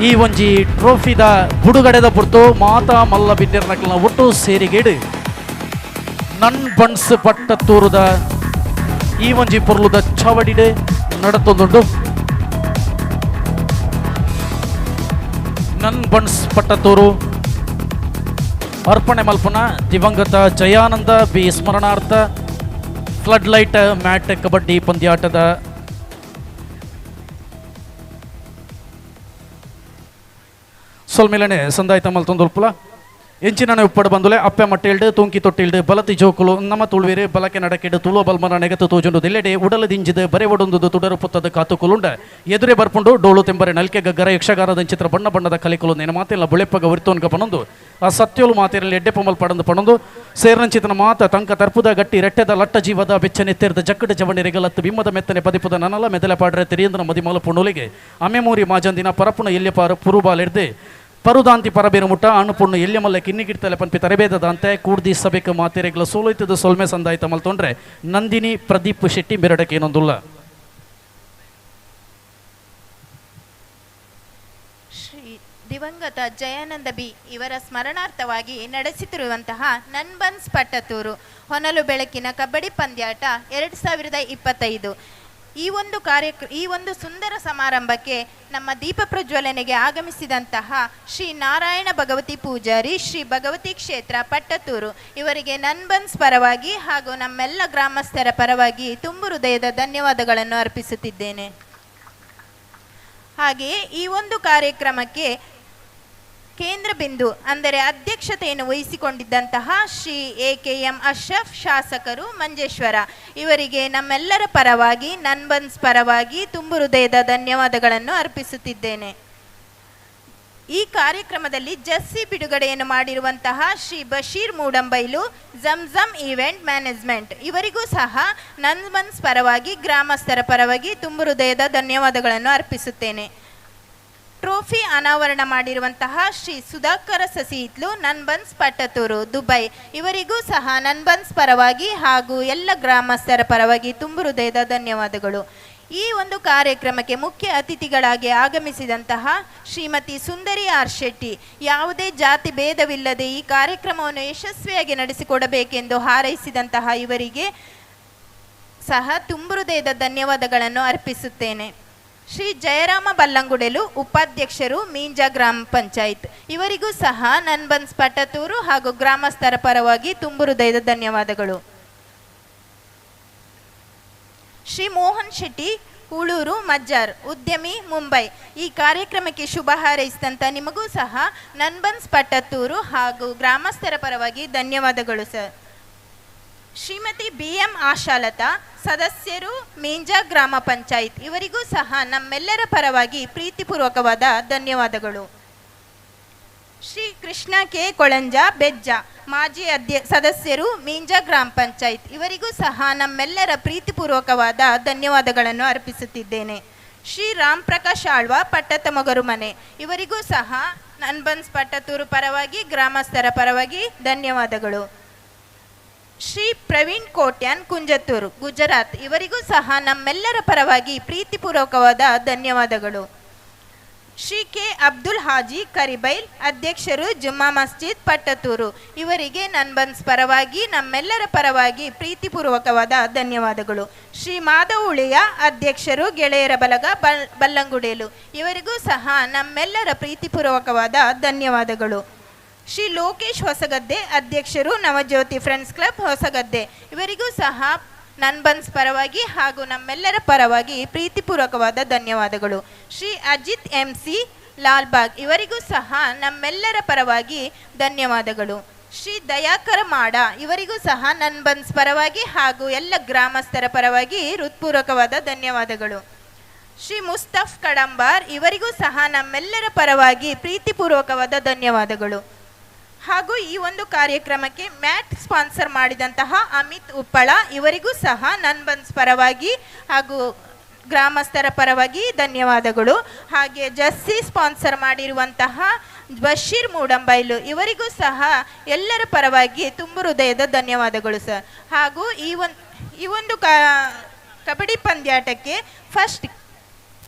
S2: ಈ ಒಂಜಿ ಟ್ರೋಫಿದ ಬುಡುಗಡೆದ ಪುರ್ತು ಮಾತಾ ಮಲ್ಲ ಬಿನ್ನೆರ್ನಕಲ್ನ ಒಟ್ಟು ಸೇರಿಗೇಡು ನನ್ ಬಣ್ಸ್ ಪಟ್ಟತೂರುದ ಈ ಒಂಜಿ ಪೊರ್ಲುದ ಚಾವಡಿಡೆ ನಡತೊಂದುಂಡು. ನನ್ ಬಣ್ಸ್ ಪಟ್ಟತೂರು ಅರ್ಪಣೆ ಮಲ್ಪುನ ದಿವಂಗತ ಜಯಾನಂದ ಬಿ ಸ್ಮರಣಾರ್ಥ ಫ್ಲಡ್ಲೈಟ್ ಮ್ಯಾಟ್ ಕಬಡ್ಡಿ ಪಂದ್ಯಾಟದ ಸೊಲ್ಮೇಲೆ ಸಂದಾಯಿತ ಮಲ್ತೊಂದುಲ್ಪುಲ ಎಂಚಿನ ಉಪ್ಪಡು ಬಂದುಲೆ ಅಪ್ಪೆ ಮಟ್ಟಿಲ್ಡು ತೂಂಕಿ ತೊಟ್ಟಿಲ್ಡು ಬಲತಿ ಜೋಕುಲು ನಮ್ಮ ತುಳುವಿರು ಬಲಕ್ಕೆ ನಡಕಿಡು ತುಳು ಬಲ್ಮನ ನೆಗತು ತೋಜುಂಡು ಎಲ್ಲೆಡೆ ಉಡಲು ದಿಂಜಿದು ಬರೆ ಒಡೊಂದು ತುಡರು ಪುತ್ತದ ಕಾತುಕುಲುಂಡ ಎದುರೇ ಬರ್ಪುಂಡು ಡೋಳು ತೆಂಬರೆ ನಲ್ಕೆ ಗಗ್ಗರ ಯಕ್ಷಗಾನದ ಚಿತ್ರ ಬಣ್ಣ ಬಣ್ಣದ ಕಲಿಕುಲು ನೇನು ಮಾತಿಲ್ಲ ಬುಳೆಪ್ಪಗ ಉರಿತೋನ್ಗ ಪನೊಂದು ಆ ಸತ್ಯೋಲು ಮಾತಿರಲಿ ಎಡ್ಡೆ ಪೊಮ್ಮಲ್ ಪಡಂದು ಪಣೊಂದು ಸೇರ್ನಂಚಿತನ ಮಾತ ತಂಕ ತರ್ಪುದ ಗಟ್ಟಿ ರೆಟ್ಟೆದ ಲಟ್ಟ ಜೀವದ ಬೆಚ್ಚನೆತ್ತೆರ್ದ ಜಕ್ಕಡ ಜವಣಿ ರೆಗಲತ್ತು ಬಿಮ್ಮದ ಮೆತ್ತನೆ ಪದಿಪುದ ನನಲ ಮೆದಲೆ ಪಾಡ್ರೆ ತಿರಿಯಂದನ ಮದಿಮಲ ಪುಣ್ಣುಲಿಗೆ ಅಮೆಮೂರಿ ಮಾಜಂದಿನ ಪರಪುನ ಎಲ್ಯ ಪಾರ ಪುರುಬಾಲೆಡ್ದೆ ಪರುದಾಂತಿ ಪರಬೇರು ಮುಟ್ಟ ಅಣ್ಣು ಪುಣ್ಣು ಎಲ್ಯ ಮಲ್ಲ ಕಿನ್ನಿಗಿಡ್ತಲೆ ಪನ್ಪಿ ತರಬೇದದ ಅಂತೆ ಕೂಡ್ದಿ ಸಬೇಕ ಮಾತೆರೆಗ್ಲ ಸೋಲೋಯ್ತದ ಸೊಲ್ಮೆ ಸಂದಾಯ್ತ ಮಲ್ತೊಂಡ್ರೆ ನಂದಿನಿ ಪ್ರದೀಪ್ ಶೆಟ್ಟಿ ಬೆರಡಕ್ಕೆ ಏನೊಂದುಲ್ಲ.
S3: ಶ್ರೀ ದಿವಂಗತ ಜಯಾನಂದ ಬಿ ಇವರ ಸ್ಮರಣಾರ್ಥವಾಗಿ ನಡೆಸುತ್ತಿರುವಂತಹ ನನ್ಬನ್ಸ್ ಪಟ್ಟತೂರು ಹೊನಲು ಬೆಳಕಿನ ಕಬಡ್ಡಿ ಪಂದ್ಯಾಟ 2025 ಈ ಒಂದು ಸುಂದರ ಸಮಾರಂಭಕ್ಕೆ ನಮ್ಮ ದೀಪ ಪ್ರಜ್ವಲನೆಗೆ ಆಗಮಿಸಿದಂತಹ ಶ್ರೀ ನಾರಾಯಣ ಭಗವತಿ ಪೂಜಾರಿ ಶ್ರೀ ಭಗವತಿ ಕ್ಷೇತ್ರ ಪಟ್ಟತೂರು ಇವರಿಗೆ ನನ್ಬನ್ಸ್ ಪರವಾಗಿ ಹಾಗೂ ನಮ್ಮೆಲ್ಲ ಗ್ರಾಮಸ್ಥರ ಪರವಾಗಿ ತುಂಬು ಹೃದಯದ ಧನ್ಯವಾದಗಳನ್ನು ಅರ್ಪಿಸುತ್ತಿದ್ದೇನೆ. ಹಾಗೆಯೇ ಈ ಒಂದು ಕಾರ್ಯಕ್ರಮಕ್ಕೆ ಕೇಂದ್ರ ಬಿಂದು ಅಂದರೆ ಅಧ್ಯಕ್ಷತೆಯನ್ನು ವಹಿಸಿಕೊಂಡಿದ್ದಂತಹ ಶ್ರೀ AKM ಅಶ್ರಫ್ ಶಾಸಕರು ಮಂಜೇಶ್ವರ ಇವರಿಗೆ ನಮ್ಮೆಲ್ಲರ ಪರವಾಗಿ ನನ್ಬನ್ಸ್ ಪರವಾಗಿ ತುಂಬು ಹೃದಯದ ಧನ್ಯವಾದಗಳನ್ನು ಅರ್ಪಿಸುತ್ತಿದ್ದೇನೆ. ಈ ಕಾರ್ಯಕ್ರಮದಲ್ಲಿ ಜರ್ಸಿ ಬಿಡುಗಡೆಯನ್ನು ಮಾಡಿರುವಂತಹ ಶ್ರೀ ಬಶೀರ್ ಮೂಡಂಬೈಲು ಜಮ್ ಈವೆಂಟ್ ಮ್ಯಾನೇಜ್ಮೆಂಟ್ ಇವರಿಗೂ ಸಹ ನನ್ಬನ್ಸ್ ಪರವಾಗಿ ಗ್ರಾಮಸ್ಥರ ಪರವಾಗಿ ತುಂಬು ಹೃದಯದ ಧನ್ಯವಾದಗಳನ್ನು ಅರ್ಪಿಸುತ್ತೇನೆ. ಟ್ರೋಫಿ ಅನಾವರಣ ಮಾಡಿರುವಂತಹ ಶ್ರೀ ಸುಧಾಕರ ಸಸೀತ್ಲು ನನ್ಬನ್ಸ್ ಪಟ್ಟತೂರು ದುಬೈ ಇವರಿಗೂ ಸಹ ನನ್ಬನ್ಸ್ ಪರವಾಗಿ ಹಾಗೂ ಎಲ್ಲ ಗ್ರಾಮಸ್ಥರ ಪರವಾಗಿ ತುಂಬು ಹೃದಯದ ಧನ್ಯವಾದಗಳು. ಈ ಒಂದು ಕಾರ್ಯಕ್ರಮಕ್ಕೆ ಮುಖ್ಯ ಅತಿಥಿಗಳಾಗಿ ಆಗಮಿಸಿದಂತಹ ಶ್ರೀಮತಿ ಸುಂದರಿ ಆರ್ ಶೆಟ್ಟಿ ಯಾವುದೇ ಜಾತಿ ಭೇದವಿಲ್ಲದೆ ಈ ಕಾರ್ಯಕ್ರಮವನ್ನು ಯಶಸ್ವಿಯಾಗಿ ನಡೆಸಿಕೊಡಬೇಕೆಂದು ಹಾರೈಸಿದಂತಹ ಇವರಿಗೆ ಸಹ ತುಂಬು ಹೃದಯದ ಧನ್ಯವಾದಗಳನ್ನು ಅರ್ಪಿಸುತ್ತೇನೆ. ಶ್ರೀ ಜಯರಾಮ ಬಲ್ಲಂಗುಡೆಲು ಉಪಾಧ್ಯಕ್ಷರು ಮೀಂಜಾ ಗ್ರಾಮ ಪಂಚಾಯತ್ ಇವರಿಗೂ ಸಹ ನನ್ಬನ್ಸ್ ಪಟ್ಟತೂರು ಹಾಗೂ ಗ್ರಾಮಸ್ಥರ ಪರವಾಗಿ ತುಂಬು ಹೃದಯದ ಧನ್ಯವಾದಗಳು. ಶ್ರೀ ಮೋಹನ್ ಶೆಟ್ಟಿ ಹೂಳೂರು ಮಜ್ಜಾರ್ ಉದ್ಯಮಿ ಮುಂಬೈ ಈ ಕಾರ್ಯಕ್ರಮಕ್ಕೆ ಶುಭ ಹಾರೈಸಿದಂಥ ನಿಮಗೂ ಸಹ ನನ್ಬನ್ಸ್ ಪಟ್ಟತೂರು ಹಾಗೂ ಗ್ರಾಮಸ್ಥರ ಪರವಾಗಿ ಧನ್ಯವಾದಗಳು ಸರ್. ಶ್ರೀಮತಿ BM ಆಶಾಲತಾ ಸದಸ್ಯರು ಮೀಂಜಾ ಗ್ರಾಮ ಪಂಚಾಯತ್ ಇವರಿಗೂ ಸಹ ನಮ್ಮೆಲ್ಲರ ಪರವಾಗಿ ಪ್ರೀತಿಪೂರ್ವಕವಾದ ಧನ್ಯವಾದಗಳು. ಶ್ರೀ ಕೃಷ್ಣ ಕೆ ಕೊಳಂಜ ಬೆಜ್ಜ ಮಾಜಿ ಸದಸ್ಯರು ಮೀಂಜಾ ಗ್ರಾಮ ಪಂಚಾಯತ್ ಇವರಿಗೂ ಸಹ ನಮ್ಮೆಲ್ಲರ ಪ್ರೀತಿಪೂರ್ವಕವಾದ ಧನ್ಯವಾದಗಳನ್ನು ಅರ್ಪಿಸುತ್ತಿದ್ದೇನೆ. ಶ್ರೀ ರಾಮ್ ಪ್ರಕಾಶ್ ಆಳ್ವ ಪಟ್ಟತಮೊಗರು ಮನೆ ಇವರಿಗೂ ಸಹ ನನ್ಬನ್ಸ್ ಪಟ್ಟತೂರು ಪರವಾಗಿ ಗ್ರಾಮಸ್ಥರ ಪರವಾಗಿ ಧನ್ಯವಾದಗಳು. ಶ್ರೀ ಪ್ರವೀಣ್ ಕೋಟ್ಯಾನ್ ಕುಂಜತ್ತೂರು ಗುಜರಾತ್ ಇವರಿಗೂ ಸಹ ನಮ್ಮೆಲ್ಲರ ಪರವಾಗಿ ಪ್ರೀತಿಪೂರ್ವಕವಾದ ಧನ್ಯವಾದಗಳು. ಶ್ರೀ ಕೆ ಅಬ್ದುಲ್ ಹಾಜಿ ಕರಿಬೈಲ್ ಅಧ್ಯಕ್ಷರು ಜುಮ್ಮಾ ಮಸ್ಜಿದ್ ಪಟ್ಟತೂರು ಇವರಿಗೆ ನನ್ಬನ್ಸ್ ಪರವಾಗಿ ನಮ್ಮೆಲ್ಲರ ಪರವಾಗಿ ಪ್ರೀತಿಪೂರ್ವಕವಾದ ಧನ್ಯವಾದಗಳು. ಶ್ರೀ ಮಾಧವುಳಿಯ ಅಧ್ಯಕ್ಷರು ಗೆಳೆಯರ ಬಲಗ ಬಲ್ಲಂಗುಡೇಲು ಇವರಿಗೂ ಸಹ ನಮ್ಮೆಲ್ಲರ ಪ್ರೀತಿಪೂರ್ವಕವಾದ ಧನ್ಯವಾದಗಳು. ಶ್ರೀ ಲೋಕೇಶ್ ಹೊಸಗದ್ದೆ ಅಧ್ಯಕ್ಷರು ನವಜ್ಯೋತಿ ಫ್ರೆಂಡ್ಸ್ ಕ್ಲಬ್ ಹೊಸಗದ್ದೆ ಇವರಿಗೂ ಸಹ ನನ್ಬನ್ಸ್ ಪರವಾಗಿ ಹಾಗೂ ನಮ್ಮೆಲ್ಲರ ಪರವಾಗಿ ಪ್ರೀತಿಪೂರ್ವಕವಾದ ಧನ್ಯವಾದಗಳು. ಶ್ರೀ ಅಜಿತ್ MC ಲಾಲ್ಬಾಗ್ ಇವರಿಗೂ ಸಹ ನಮ್ಮೆಲ್ಲರ ಪರವಾಗಿ ಧನ್ಯವಾದಗಳು. ಶ್ರೀ ದಯಾಕರ ಮಾಡ ಇವರಿಗೂ ಸಹ ನನ್ಬನ್ಸ್ ಪರವಾಗಿ ಹಾಗೂ ಎಲ್ಲ ಗ್ರಾಮಸ್ಥರ ಪರವಾಗಿ ಹೃತ್ಪೂರ್ವಕವಾದ ಧನ್ಯವಾದಗಳು. ಶ್ರೀ ಮುಸ್ತಫ್ ಕಡಂಬಾರ್ ಇವರಿಗೂ ಸಹ ನಮ್ಮೆಲ್ಲರ ಪರವಾಗಿ ಪ್ರೀತಿಪೂರ್ವಕವಾದ ಧನ್ಯವಾದಗಳು. ಹಾಗೂ ಈ ಒಂದು ಕಾರ್ಯಕ್ರಮಕ್ಕೆ ಮ್ಯಾಟ್ ಸ್ಪಾನ್ಸರ್ ಮಾಡಿದಂತಹ ಅಮಿತ್ ಉಪ್ಪಳ ಇವರಿಗೂ ಸಹ ನನ್ಬನ್ಸ್ ಪರವಾಗಿ ಹಾಗೂ ಗ್ರಾಮಸ್ಥರ ಪರವಾಗಿ ಧನ್ಯವಾದಗಳು. ಹಾಗೆ ಜರ್ಸಿ ಸ್ಪಾನ್ಸರ್ ಮಾಡಿರುವಂತಹ ಬಶೀರ್ ಮೂಡಂಬೈಲು ಇವರಿಗೂ ಸಹ ಎಲ್ಲರ ಪರವಾಗಿ ತುಂಬು ಹೃದಯದ ಧನ್ಯವಾದಗಳು ಸರ್. ಹಾಗೂ ಈ ಒಂದು ಕಬಡ್ಡಿ ಪಂದ್ಯಾಟಕ್ಕೆ ಫಸ್ಟ್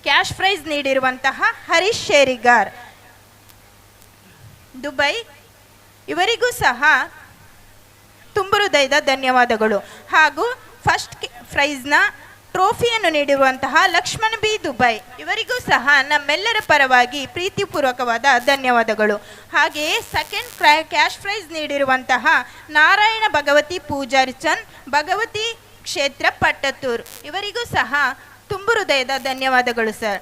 S3: ಕ್ಯಾಶ್ ಪ್ರೈಸ್ ನೀಡಿರುವಂತಹ ಹರೀಶ್ ಶೇರಿಗಾರ್ ದುಬೈ ಇವರಿಗೂ ಸಹ ತುಂಬು ಹೃದಯದ ಧನ್ಯವಾದಗಳು. ಹಾಗೂ ಫಸ್ಟ್ ಪ್ರೈಸ್ನ ಟ್ರೋಫಿಯನ್ನು ನೀಡಿರುವಂತಹ ಲಕ್ಷ್ಮಣ್ ಬಿ ದುಬೈ ಇವರಿಗೂ ಸಹ ನಮ್ಮೆಲ್ಲರ ಪರವಾಗಿ ಪ್ರೀತಿಪೂರ್ವಕವಾದ ಧನ್ಯವಾದಗಳು. ಹಾಗೆಯೇ ಸೆಕೆಂಡ್ ಕ್ಯಾಶ್ ಪ್ರೈಸ್ ನೀಡಿರುವಂತಹ ನಾರಾಯಣ ಭಗವತಿ ಪೂಜಾರಿ ಚಂದ್ ಭಗವತಿ ಕ್ಷೇತ್ರ ಪಟ್ಟತೂರು ಇವರಿಗೂ ಸಹ ತುಂಬು ಹೃದಯದ ಧನ್ಯವಾದಗಳು ಸರ್.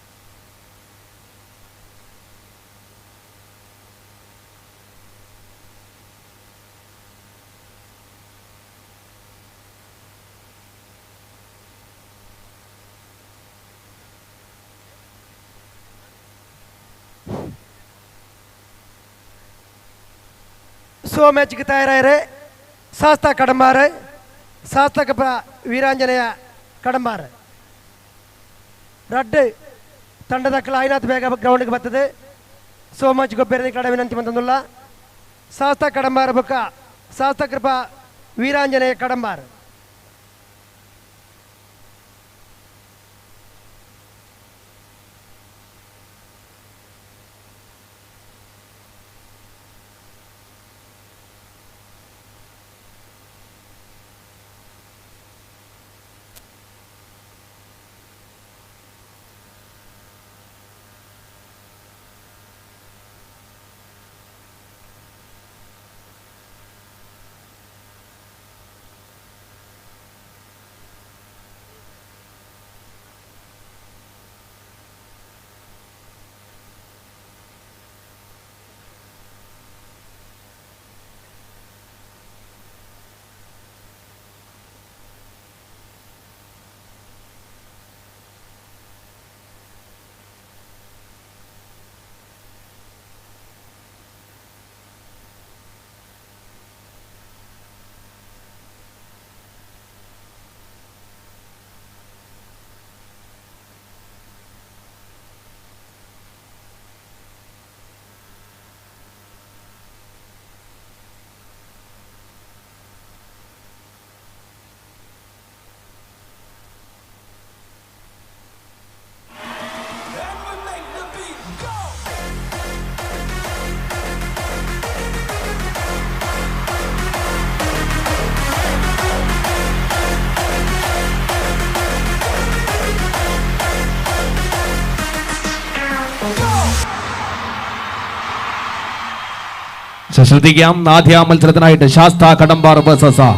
S10: ಸೋ ಮ್ಯಾಚ್ಗೆ ತಯಾರಾಯರೆ ಶಾಸ್ತ ಕಡಂಬಾರ ಶಾಸ್ತಕ ವೀರಾಂಜನೇಯ ಕಡಂಬಾರ ರಡ್ಡು ತಂಡದ ಐನಾಥ್ ಬೇಗ ಗ್ರೌಂಡ್ಗೆ ಬರ್ತದೆ. ಸೋ ಮಚ್ ಗೊಬ್ಬರ ಕಡೆ ವಿನಂತಿ ಬಂತಂದುಲ್ಲ. ಶಾಸ್ತ ಕಡಂಬಾರ ಬುಕ್ಕ ಶಾಸ್ತ ಕೃಪಾ ವೀರಾಂಜನೇಯ ಕಡಂಬಾರ.
S11: ശ്രദ്ധിക്കാം. ആദ്യ മത്സരത്തിനായിട്ട് ശാസ്ത കടമ്പാർ വേഴ്സസ്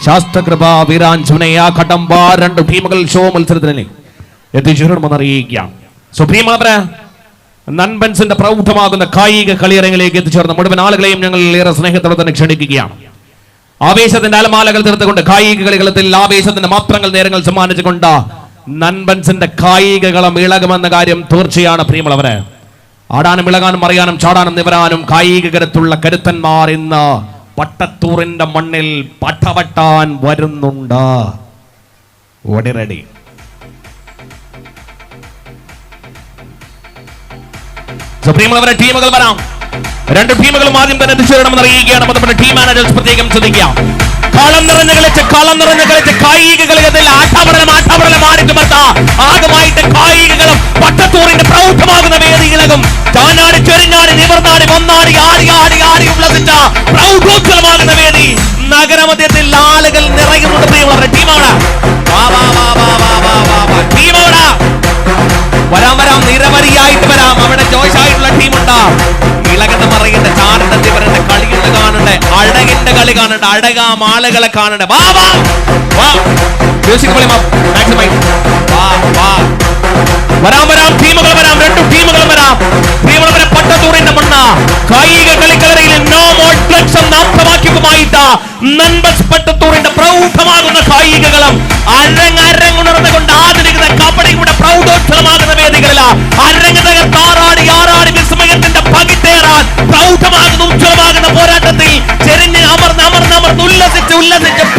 S11: ശാസ്ത്രകൃപ വീരാഞ്ജനേയ കടമ്പാർ രണ്ട് ടീമുകൾ ഷോ മത്സരത്തിന് എത്തിച്ചേരണമെന്നറിയിക്കാം. സുപ്രീമാവര് നൻപൻസിന്റെ പ്രൗഢമാകുന്ന കായിക കളിയരങ്ങിലേക്ക് എത്തിച്ചേർന്ന മുഴുവൻ ആളുകളെയും ഞങ്ങൾ ഏറെ സ്നേഹത്തോടെ തന്നെ ക്ഷണിക്കുകയാണ്. ആവേശത്തിന്റെ അലമാലകൾ തീർത്തുകൊണ്ട് കായിക കളികളത്തിൽ ആവേശത്തിന്റെ മാത്രങ്ങൾ നേരങ്ങൾ സമ്മാനിച്ചുകൊണ്ട് നൻപൻസിന്റെ കായിക കളം ഇളകുമെന്ന കാര്യം തീർച്ചയാണ്. പ്രിയമുള്ളവരെ, ആടാനും ഇളകാനും അറിയാനും ചാടാനും നിവരാനും കായിക കരുത്തുള്ള കരുത്തന്മാർ ഇന്ന് പട്ടത്തൂറിന്റെ മണ്ണിൽ പട്ടവട്ടാൻ വരുന്നുണ്ട്. റെഡി. സുപ്രീമുള്ളവരെ ടീമുകൾ വരാം. രണ്ട് ടീമുകളും ആദ്യം തന്നെ എത്തിച്ചേരണമെന്ന് അറിയിക്കുകയാണ്. ബന്ധപ്പെട്ട ടീം മാനേജേഴ്സ് പ്രത്യേകം ശ്രദ്ധിക്കാം. കളം നിറഞ്ഞ് കളിച്ച് കായിക കളികളിൽ ആട്ടാപടലം മാറിക്കുമത്ത ആകമായിട്ട് കായികകളും പട്ടത്തൂറിന്റെ പ്രൗഢമാകുന്ന വേദികളകും ചാനാടി ചെറിഞ്ഞാടി നിവർന്നാടി ഒന്നാടി ആടി ഉള്ളതിന്റെ പ്രൗഢോജ്വലമാകുന്ന വേദി നഗരമധ്യത്തിൽ ആളുകൾ നിറയുന്നുണ്ട്. പ്രിയമുള്ളവരുടെ ടീമാണ് വരാം നിരവധിയായിട്ട് വരാം. അവിടെ ജോഷായിട്ടുള്ള ടീമുണ്ട്. ഇളകെന്ന് പറയേണ്ട ചാരന്റെ ദിവരന്റെ കളികൾ കാണണ്ടേ, അഴകിന്റെ കളി കാണണ്ട, അഴകാം ആളുകളെ കാണണ്ടേ. വരാം ടീമുകൾ വരാം. രണ്ട് ടീമുകൾ വരാം. ടീമുകളെ പട്ടത്തൂറിന്റെ മണ്ണ കായിക കളിക്കളറിയിൽ നോ മോർ ഡ്രഗ്സ് എന്ന ആപ്തവാക്യവുമായിട്ട് നൻപൻസ് പട്ടത്തൂറിന്റെ പ്രൗഢമാകുന്ന കായികകളും അരങ്ങുണർന്നുകൊണ്ട് ആധുനികത കബഡിയുടെ പ്രൗഢോത്സവമാകുന്ന വേദികളിൽ അരങ്ങ് തകർത്താറാടി വിസ്മയത്തിന്റെ പകിട്ടേറാൻ പ്രൗഢമാകുന്ന ഉജ്ജ്വലമാകുന്ന പോരാട്ടത്തിൽ ചെരിഞ്ഞ് അമർന്ന് ഉല്ലസിച്ച്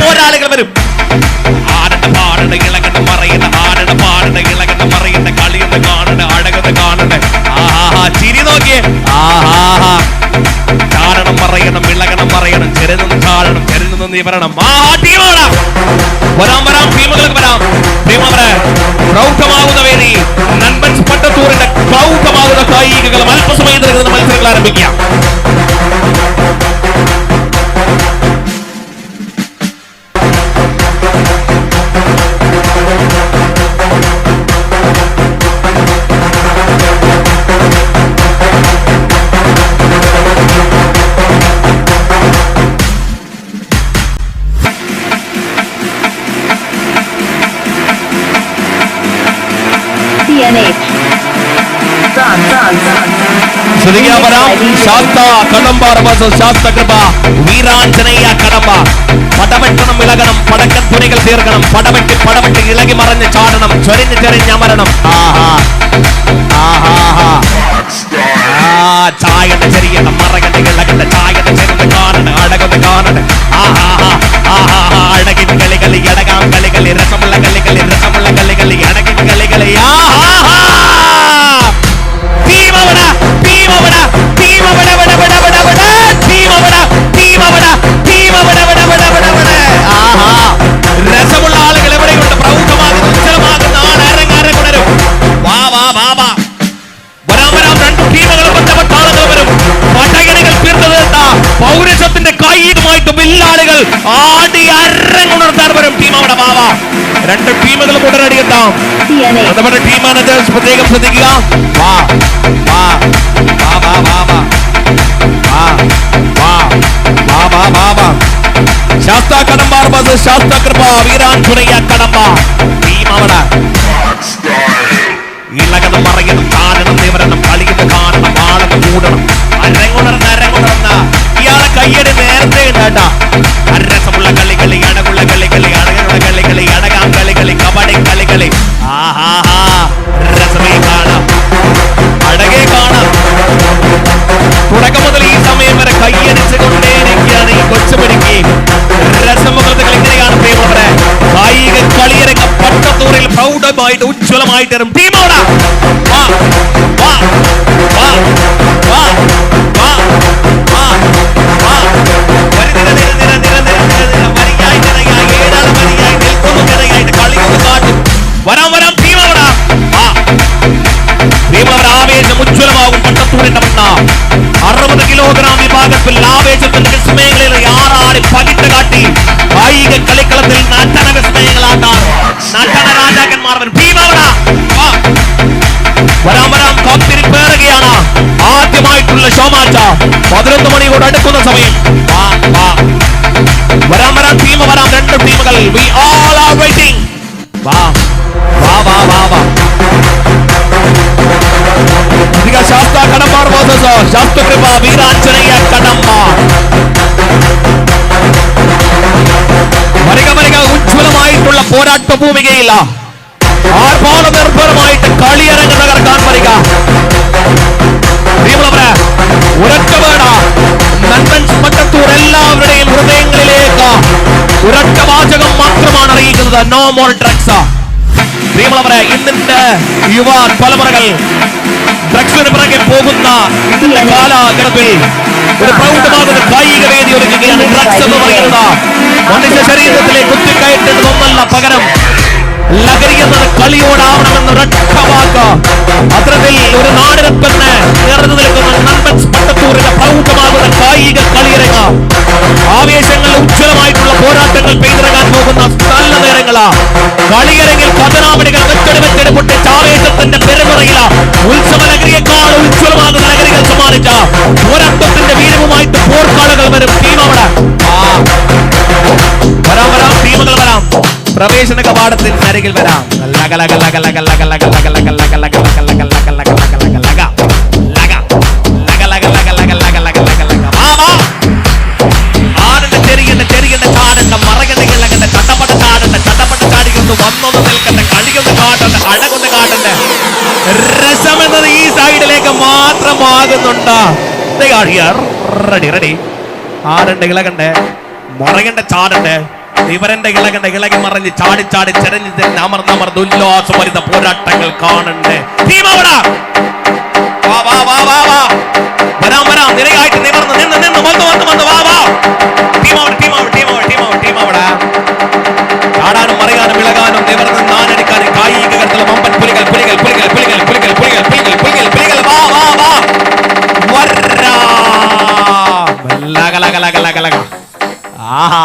S11: പോരാളികൾ വരും. ആരുടെ പാടേണ്ട ഇളകെന്ന് പറയുന്ന കളിയെന്ന് കാണണ്ടേ, അഴകെന്ന് കാണണ്ടേ. ചിരി നോക്കിയേ. ചാരണം പറയണം, ചെരുന്ന് ചാടണം, ചെരുന്ന് നിവരണം. ടീമാണ് വരാം ടീമുകൾക്ക് വരാം. ടീമവരെ പ്രൗഢമാകുന്ന വേദി നൻപൻസ് പട്ടത്തൂറിന്റെ പ്രൗഢമാകുന്ന കായികകളും അല്പസമയത്തിൽ മത്സരങ്ങൾ ആരംഭിക്കാം. ശാസ്ത കടമ്പാർ വേഴ്സസ് ശാസ്ത്രകൃപ വീരാഞ്ജനേയ കടമ്പ. പടവെട്ടണം, ഇളകണം, പടക്കത്തുണികൾ തീർക്കണം, പടവെട്ടി ഇളകി മറഞ്ഞ് ചാടണം, ചൊരിഞ്ഞമരണം. ചായന്റെ ചെറിയണം, മറകണ്ട ഇളകണ്ട, ചായന്റെ ചെറുത് കാണണം. ടീം അവിടെ വാവാ. രണ്ട് ടീമുകളും ഉടനടി എത്താം. നമ്മുടെ ടീം മാനേജേഴ്സ് പ്രത്യേകം ശ്രദ്ധിക്കുക. വാ വാ വാ വാ വാ വാ വാ വാ വാ വാ വാ. ശാസ്ത കടമ്പാർ ബസ് ശാസ്ത കൃപ വീരാഞ്ജുനയ്യ കടമ്പ ടീം അവിടെ ഇളകണം മറയണം കാണണം നിവരണം കളിക്കുന്ന കാണണം ആളെന്ന് കൂടണം. അരങ്ങുണർന്ന ഇയാളെ കയ്യടി നേരത്തെ ഉണ്ടാ. അരസമുള്ള കളികളി അടകുള്ള കളികളി അടകനുള്ള കളികളി അടകാം കളികളി കബഡി കളികളി ആഹാ രസമേ കാണാം അടകെ കാണാം. തുടക്കം മുതൽ ഈ സമയം വരെ കയ്യടിച്ചു കൊണ്ടേയിരിക്കുകയാണ് ഈ കൊച്ചുപിടിക്കുകയും രസമുഖത്തുകൾ ഇങ്ങനെയാണ് പ്രിയമുള്ളവരെ. കായിക കളിയരങ്ങ പട്ടത്തൂരിൽ പ്രൗഢമായിട്ട് ഉജ്ജ്വലമായിട്ട് വരും ടീം അവിടെ വാ വാ വാ വാ വാ വാ വാ. വരിനിര നിര നിര നിര നിര നിര നിര വരിയായി നിരയായി ഏഴാൾ വരിയായി നിൽക്കുന്നു നിരയായിട്ട് കളിയൊന്ന് കാട്ടും. വരാം വരാം ടീം അവിടെ വാ. പ്രിയമുള്ളവർ ആവേശം ഉജ്ജ്വലമാകും പട്ടത്തൂരിന്റെ മണ്ണ. 60 കിലോഗ്രാം വിഭാഗത്തിൽ ആവേശത്തിന്റെ വിസ്മയങ്ങളിൽ ആറാടി പകിട്ട് കാട്ടി കായിക കളിക്കളത്തിൽ നടന വിസ്മയങ്ങളാക്കാൻ നടന രാജാക്കന്മാർ വരാം വരാം കാത്തിരിപ്പേറുകയാണ്. ആദ്യമായിട്ടുള്ള ഷോ മാച്ച 11 മണിയോട് അടുക്കുന്ന സമയം. വരാം വരാം ടീം വരാം. രണ്ട് ടീമുകൾ we all are waiting. വാ വാ വാ വാ വാ. ശാസ്ത കടമ്പാർ വേഴ്സസ് ശാസ്ത്ര കൃപ വീരാഞ്ജനയ്യ കടമ്പ. വരിക വരിക ഉജ്ജ്വലമായിട്ടുള്ള പോരാട്ട ഭൂമികയില്ല ആർഭാട നിർഭരമായിട്ട് കളിയരങ്ങ് തകർക്കാൻ വരിക. ഒരൊറ്റ വേട നന്മൻ പട്ടത്തൂർ എല്ലാവരുടെയും ഹൃദയങ്ങളിലേക്ക് ഒരൊറ്റ വാചകം മാത്രമാണ് അറിയിക്കുന്നത്. No more drugs. പ്രിയമുള്ളവരെ ഇന്നിന്റെ യുവ തലമുറകൾ ഡ്രഗ്സിന് പിറകെ പോകുന്ന ഇതിന്റെ കാലഘട്ടത്തിൽ ഒരു പ്രൗഢമാകുന്ന കായിക വേദി ഒരുക്കുകയാണ്. ഡ്രഗ്സ് എന്ന് പറയുന്നത് മനുഷ്യ ശരീരത്തിലെ കുത്തിക്കയറ്റുന്നത് ഒന്നല്ല, പകരം ലഹരി എന്നത് കളിയോടാവണമെന്ന് ഒരൊറ്റ വാക്ക്. അത്തരത്തിൽ ഒരു നാടിനെ നിറഞ്ഞു നിൽക്കുന്ന നന്മൻസ് പട്ടത്തൂരിന്റെ പ്രൗഢമാകുന്ന കായിക കളിയരങ്ങ. ആവേശങ്ങൾ ഉജ്ജ്വലമായിട്ടുള്ള പോരാട്ടങ്ങൾ പെയ്തിറങ്ങാൻ പോകുന്ന നല്ല നേരങ്ങളാ. കളിയരങ്ങിൽ പതനാമണികൾ വെച്ചെടുവെച്ചെടു പൊട്ടിച്ച ആവേശത്തിന്റെ പെരുമുറയില ഉത്സവ നഗരിയേക്കാൾ ഉജ്ജ്വലമാകുന്ന നഗരികൾ സമ്മാനിച്ച പോരാട്ടത്തിന്റെ വീരവുമായിട്ട് പോർക്കാളുകൾ വരും ടീം അവിടെ വരാം വരാം ടീമുകൾ വരാം. പ്രവേശന കവാടത്തിൽ അരികിൽ വരാം. ആടന്റെ ചെറിയണ്ട ചെറിയണ്ട ചാടണ്ട മറകണ്ട കിളകണ്ട ചട്ടപ്പട്ട ചാടണ്ട ചട്ടപ്പട്ട ചാടികൊണ്ട് വന്നൊന്ന് നിൽക്കണ്ട കളിയൊന്ന് കാട്ടണ്ട അഴകൊന്ന് കാട്ടണ്ട. രസം എന്നത് ഈ സൈഡിലേക്ക് മാത്രമാകുന്നുണ്ട്. Ready ready. ആടണ്ട് ഇളകണ്ടേ മറകണ്ട ചാടണ്ടേ ഇവരന്റെ ഇളകണ്ട ഇളകി മറിഞ്ഞ് ചാടി ചാടി ചെരഞ്ഞ് അമർന്നമർന്ന് ഉല്ലാസം വരുന്ന പോരാട്ടങ്ങൾ കാണണ്ടേ ടീം അവിടെ വാ വാ വാ വാ വാ. വരാം വരാം നിരയായിട്ട് നിവർന്ന് നിന്ന് നിന്ന് വന്ന് വന്ന് വന്ന് വാ വാ. ടീം അവിടെ ടീം അവിടെ ടീം അവിടെ ടീം അവിടെ ടീം അവിടെ. ചാടാനും മറിയാനും ഇളകാനും നിവർന്ന് നാനടിക്കാനും കായിക കരുതലും അമ്പൻ പുലികൾ പുലികൾ പുലികൾ പുലികൾ പുലികൾ പുലികൾ പുലികൾ പുലികൾ പുലികൾ വാ വാ വാ. വരാ ലഗ ലഗ ലഗ ലഗ ലഗ. ആഹാ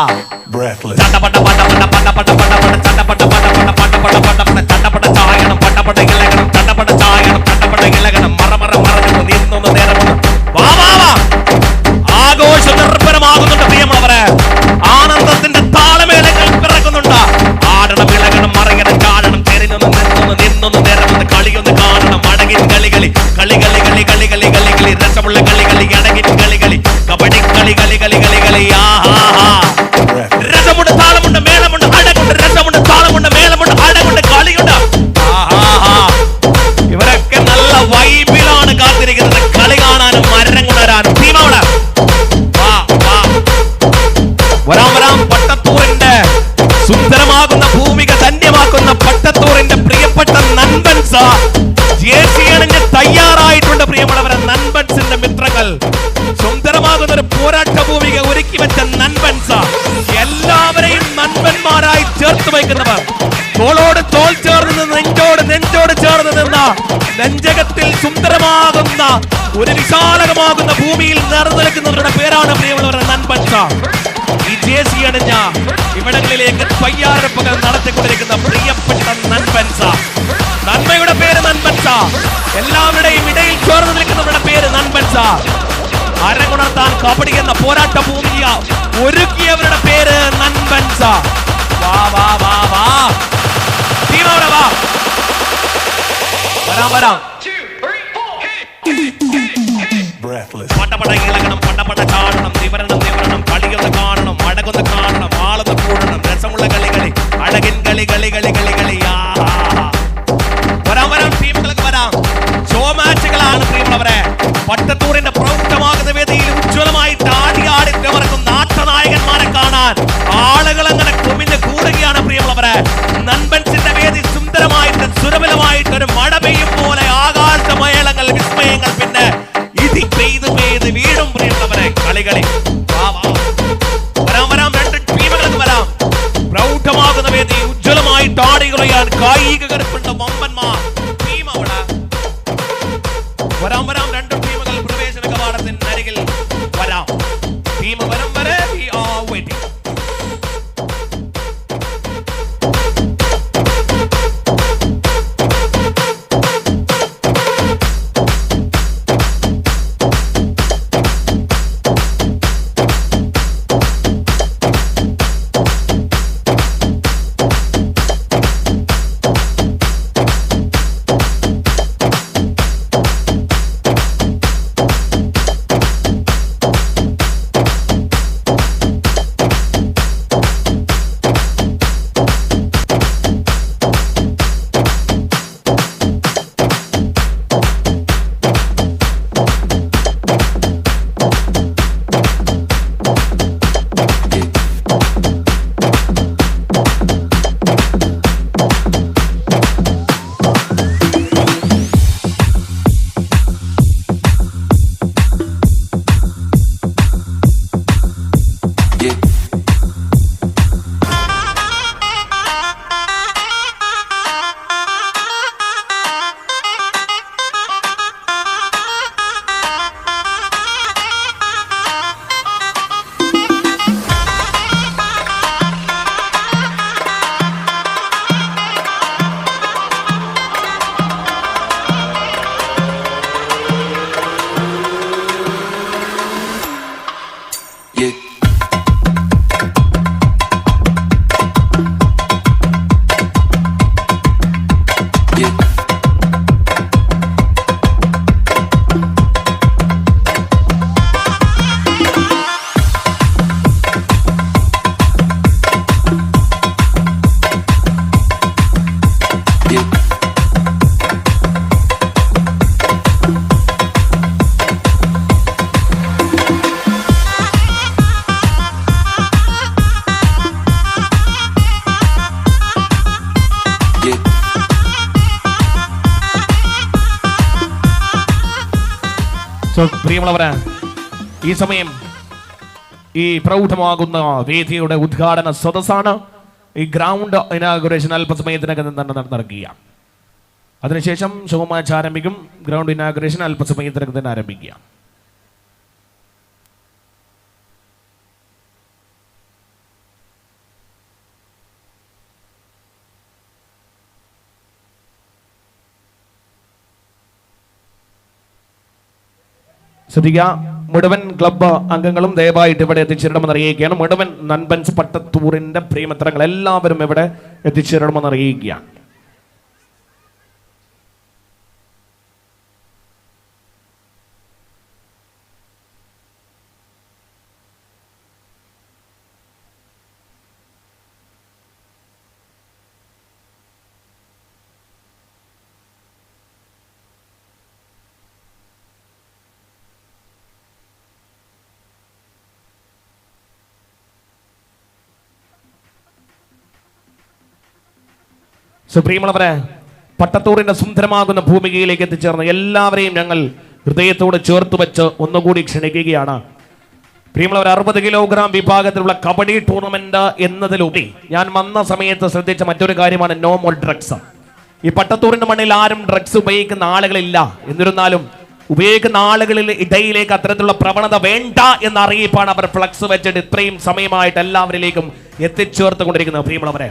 S11: ചട്ടപ്പട്ട പട്ട പട്ട പട്ട പട്ട പട്ട പട്ട ചട്ടപ്പട്ട പട്ട പട്ട പട്ട പട്ട പട്ട പട്ട ചട്ടപ്പട്ട ചായണം പട്ടപ്പട്ട ഇളകണം ചട്ടപ്പട്ട ചായണം ചട്ടപ്പട്ട ഇളകണം മറ മറ മറന്നു നീർന്നൊന്ന് നേരമൊന്ന് വാ വാ വാ. ആഘോഷ നിർഭരമാകുന്നുണ്ട് പ്രിയമുള്ളവരെ. ആനന്ദത്തിന്റെ താളമേളങ്ങൾ പിറക്കുന്നുണ്ട്. ആടണം ഇളകണം മറയണം ചാടണം ചെറിഞ്ഞൊന്ന് നിന്നൊന്ന് നിന്നൊന്ന് നേരമൊന്ന് കളിയൊന്ന് കാണണം. അടകിൻ കളികളി കളി കളി കളി കളി കളി കളി കളി രസമുള്ള കളി കളി അടകിൻ കളി കളി കബഡി കളി കളി കളി കളി കളി. രസമുണ്ട് താളമുണ്ട് മേളമുണ്ട് അടകുണ്ട് രസമുണ്ട് താളമുണ്ട് മേളമുണ്ട് അടകുണ്ട് കളിയുണ്ട്. ഇവരൊക്കെ നല്ല വൈബിലാണ് കാത്തിരിക്കുന്നത് കളി കാണാനും മരങ്ങുണരാനും. ടീം അവിടെ വാ വാ. വരാം വരാം. പട്ടത്തൂരിന്റെ സുന്ദരമാകുന്ന ഭൂമിക ധന്യമാക്കുന്ന പട്ടത്തൂരിന്റെ പ്രിയപ്പെട്ട നൻപൻസ് ജേഴ്സി അണിഞ്ഞ് തയ്യാറായിട്ടുണ്ട് പ്രിയമുള്ളവരെ. നൻപൻസിന്റെ മിത്രങ്ങൾ സുന്ദരമാകുന്ന ഒരു പോരാട്ട ഭൂമിക ഒരുക്കി വെച്ച നൻപൻസ് എല്ലാവരെയും നൻപന്മാരായി ചേർത്ത് വയ്ക്കുന്നവർ. തോളോട് തോൾ ചേർന്ന് നിന്ന് നെഞ്ചോട് നെഞ്ചോട് ചേർന്ന് നിന്ന നെഞ്ചകത്തിൽ സുന്ദരമാകുന്ന ഒരു വിശാലമാകുന്ന ഭൂമിയിൽ നിറഞ്ഞു നിൽക്കുന്നവരുടെ പേരാണ് പ്രിയമുള്ളവരുടെ നൻപൻസ്. ഈ ജേഴ്സി അണിഞ്ഞ അവിടങ്ങളിലേക്ക് തയ്യാറെടുപ്പുകൾ നടത്തിക്കൊണ്ടിരിക്കുന്ന പ്രിയപ്പെട്ട നൻപൻസ. നന്മയുടെ പേര് നൻപൻസ. എല്ലാവരുടെയും ഇടയിൽ ചേർന്ന് നിൽക്കുന്നവരുടെ പേര് നൻപൻസ. അരങ്ങുണർത്താൻ കബഡി എന്ന പോരാട്ട ഭൂമിയ ഒരുക്കിയവരുടെ പേര് നൻപൻസ. വാ വാ വാ വാ ടീമവിടെ വാ. വരാം വരാം. പട്ടപ്പട ഇളകണം, പട്ടപ്പട ചാടണം, നിവരണം നിവരണം, കളിയൊന്ന് കാണണം, മടകൊന്ന് കാണണം, ആളൊന്ന് കൂടണം, രസമുള്ള കളി കളി, അഴകിൻ കളി കളി കളി കളി കളി. വരാം വരാം ടീമുകൾക്ക് വരാം. ഷോ മാച്ചുകളാണ് പ്രിയമുള്ളവരെ. പട്ടത്തൂരിന്റെ പ്രൗഢമാകുന്ന വേദിയിൽ ഉജ്ജ്വലമായിട്ട് ആടി ആടി തിമർക്കും നാട്ടനായകന്മാരെ കാണാൻ ആളുകൾ അങ്ങനെ കുമിഞ്ഞ് കൂടുകയാണ് പ്രിയമുള്ളവരെ. നൻപൻസിന്റെ വേദി സുന്ദരമായിട്ട് സുരഭിലമായിട്ട് ഒരു മഴ പെയ്യും പോലെ ആകാശമേളങ്ങൾ, വിസ്മയങ്ങൾ, പിന്നെ ഇതി പെയ്ത് പെയ്ത് വീടും പ്രിയമുള്ളവരെ. കളി കളി വരാം വരാം. രണ്ട് ടീമുകൾക്ക് വരാം. പ്രൗഢമാകുന്ന വേദി ഉജ്ജ്വലമായിട്ട് ആടികളയാൻ കായിക കരുപ്പുണ്ട് വമ്പന്മാർ. ടീം അവിടെ വരാം വരാം. രണ്ട് ടീമുകൾ പ്രവേശന കവാടത്തിന് അരികിൽ വരാം. ടീം വരും വരെ we are waiting. പ്രിയമുള്ളവരെ, ഈ സമയം ഈ പ്രൗഢമാകുന്ന വേദിയുടെ ഉദ്ഘാടന സദസ്സാണ്. ഈ ഗ്രൗണ്ട് ഇനാഗുറേഷൻ അല്പസമയത്തിനകം തന്നെ നടക്കുക. അതിനുശേഷം ഷോ മാച്ച് ആരംഭിക്കും. ഗ്രൗണ്ട് ഇനാഗുറേഷൻ അല്പസമയത്തിനകം തന്നെ ആരംഭിക്കുക. ശ്രദ്ധിക്കുക, മുഴുവൻ ക്ലബ്ബ് അംഗങ്ങളും ദയവായിട്ട് ഇവിടെ എത്തിച്ചേരണമെന്ന് അറിയിക്കുകയാണ്. മുഴുവൻ നൻപൻസ് പട്ടത്തൂരിന്റെ പ്രിയമിത്രങ്ങൾ എല്ലാവരും ഇവിടെ എത്തിച്ചേരണമെന്ന് അറിയിക്കുകയാണ്. സുപ്രീമുള്ളവരെ, പട്ടത്തൂരിന്റെ സുന്ദരമാകുന്ന ഭൂമികയിലേക്ക് എത്തിച്ചേർന്ന എല്ലാവരെയും ഞങ്ങൾ ഹൃദയത്തോട് ചേർത്ത് വെച്ച് ഒന്നുകൂടി ക്ഷണിക്കുകയാണ്. പ്രിയമുള്ളവർ, 60 കിലോഗ്രാം വിഭാഗത്തിലുള്ള കബഡി ടൂർണമെന്റ് എന്നതിലുപരി ഞാൻ വന്ന സമയത്ത് ശ്രദ്ധിച്ച മറ്റൊരു കാര്യമാണ് നോ മോർ ഡ്രഗ്സ്. ഈ പട്ടത്തൂരിന്റെ മണ്ണിൽ ആരും ഡ്രഗ്സ് ഉപയോഗിക്കുന്ന ആളുകളില്ല. എന്നിരുന്നാലും ഉപയോഗിക്കുന്ന ആളുകളിൽ ഇടയിലേക്ക് അത്തരത്തിലുള്ള പ്രവണത വേണ്ട എന്ന അറിയിപ്പാണ് അവർ ഫ്ലക്സ് വെച്ചിട്ട് ഇത്രയും സമയമായിട്ട് എല്ലാവരിലേക്കും എത്തിച്ചേർത്ത് കൊണ്ടിരിക്കുന്നത്. പ്രിയമുള്ളവരെ,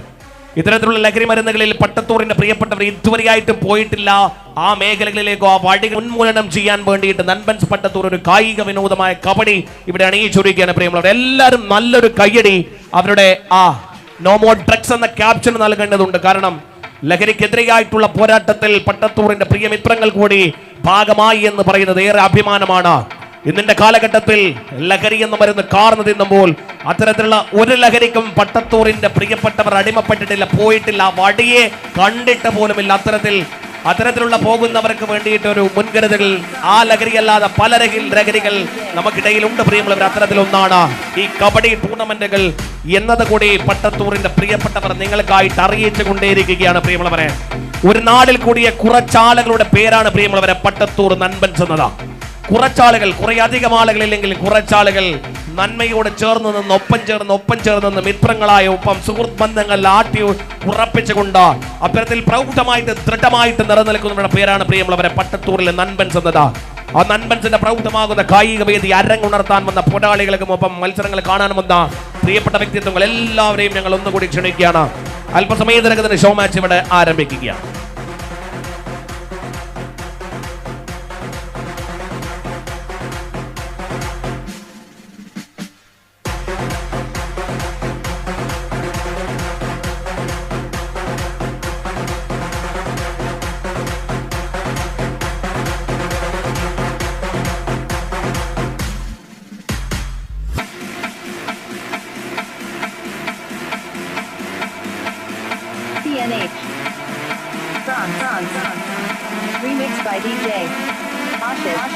S11: ഇത്തരത്തിലുള്ള ലഹരി മരുന്നുകളിൽ പട്ടത്തൂറിന്റെ പ്രിയപ്പെട്ടവർ ഇതുവരെയായിട്ടും പോയിട്ടില്ല. ആ മേഖലകളിലേക്കോ ആ വഴി ഉന്മൂലനം ചെയ്യാൻ വേണ്ടിയിട്ട് നൻപൻസ് പട്ടത്തൂർ ഒരു കായിക വിനോദമായ കബഡി ഇവിടെ അണിയിച്ചൊരുക്കുകയാണ്. പ്രിയമുള്ളവർ, എല്ലാവരും നല്ലൊരു കയ്യടി അവരുടെ ആ നോ മോർ ഡ്രഗ്സ് എന്ന ക്യാപ്ഷൻ നൽകേണ്ടതുണ്ട്. കാരണം ലഹരിക്കെതിരെയായിട്ടുള്ള പോരാട്ടത്തിൽ പട്ടത്തൂറിന്റെ പ്രിയമിത്രങ്ങൾ കൂടി ഭാഗമായി എന്ന് പറയുന്നത് ഏറെ അഭിമാനമാണ്. ഇന്നിന്റെ കാലഘട്ടത്തിൽ ലഹരി എന്ന് മരുന്ന് കാർന്നു തിന്നുമ്പോൾ അത്തരത്തിലുള്ള ഒരു ലഹരിക്കും പട്ടത്തൂറിന്റെ പ്രിയപ്പെട്ടവർ അടിമപ്പെട്ടിട്ടില്ല, പോയിട്ടില്ല, വടിയെ കണ്ടിട്ട് പോലുമില്ല. അത്തരത്തിലുള്ള പോകുന്നവർക്ക് വേണ്ടിയിട്ട് ഒരു മുൻകരുതൽ ആ ലഹരിയല്ലാതെ പല ലഹരികൾ നമുക്കിടയിലുണ്ട്. പ്രിയമുള്ളവർ, അത്തരത്തിലൊന്നാണ് ഈ കബഡി ടൂർണമെന്റുകൾ എന്നത് കൂടി പട്ടത്തൂറിന്റെ പ്രിയപ്പെട്ടവർ നിങ്ങൾക്കായിട്ട് അറിയിച്ചു കൊണ്ടേയിരിക്കുകയാണ്. പ്രിയമുള്ളവരെ, ഒരു നാടിൽ കൂടിയ കുറച്ചാളുകളുടെ പേരാണ് പ്രിയമുള്ളവരെ പട്ടത്തൂർ നൻപൻസ് എന്നതാ. കുറച്ചാളുകൾ, കുറെ അധികം ആളുകളില്ലെങ്കിൽ കുറച്ചാളുകൾ നന്മയോട് ചേർന്ന് നിന്ന് ഒപ്പം ചേർന്ന് മിത്രങ്ങളായ ഒപ്പം സുഹൃത്ത് ബന്ധങ്ങൾ ആട്ടി ഉറപ്പിച്ചുകൊണ്ട് അത്തരത്തിൽ പ്രൗഢമായിട്ട് ദൃഢമായിട്ട് നിലനിൽക്കുന്നവരുടെ പേരാണ് പ്രിയമുള്ളവരെ പട്ടത്തൂരിലെ നൻപൻസ് എന്നത്. ആ നൻപൻസിന്റെ പ്രൗഢമാകുന്ന കായിക വേദി അരങ്ങുണർത്താൻ വന്ന പോരാളികൾക്കും ഒപ്പം മത്സരങ്ങൾ കാണാൻ വന്ന പ്രിയപ്പെട്ട വ്യക്തിത്വങ്ങൾ എല്ലാവരെയും ഞങ്ങൾ ഒന്നുകൂടി ക്ഷണിക്കുകയാണ്. അല്പസമയത്തിനകത്തിന് ഷോ മാച്ച് ഇവിടെ ആരംഭിക്കുകയാണ്.
S12: Remixed by DJ Ashish.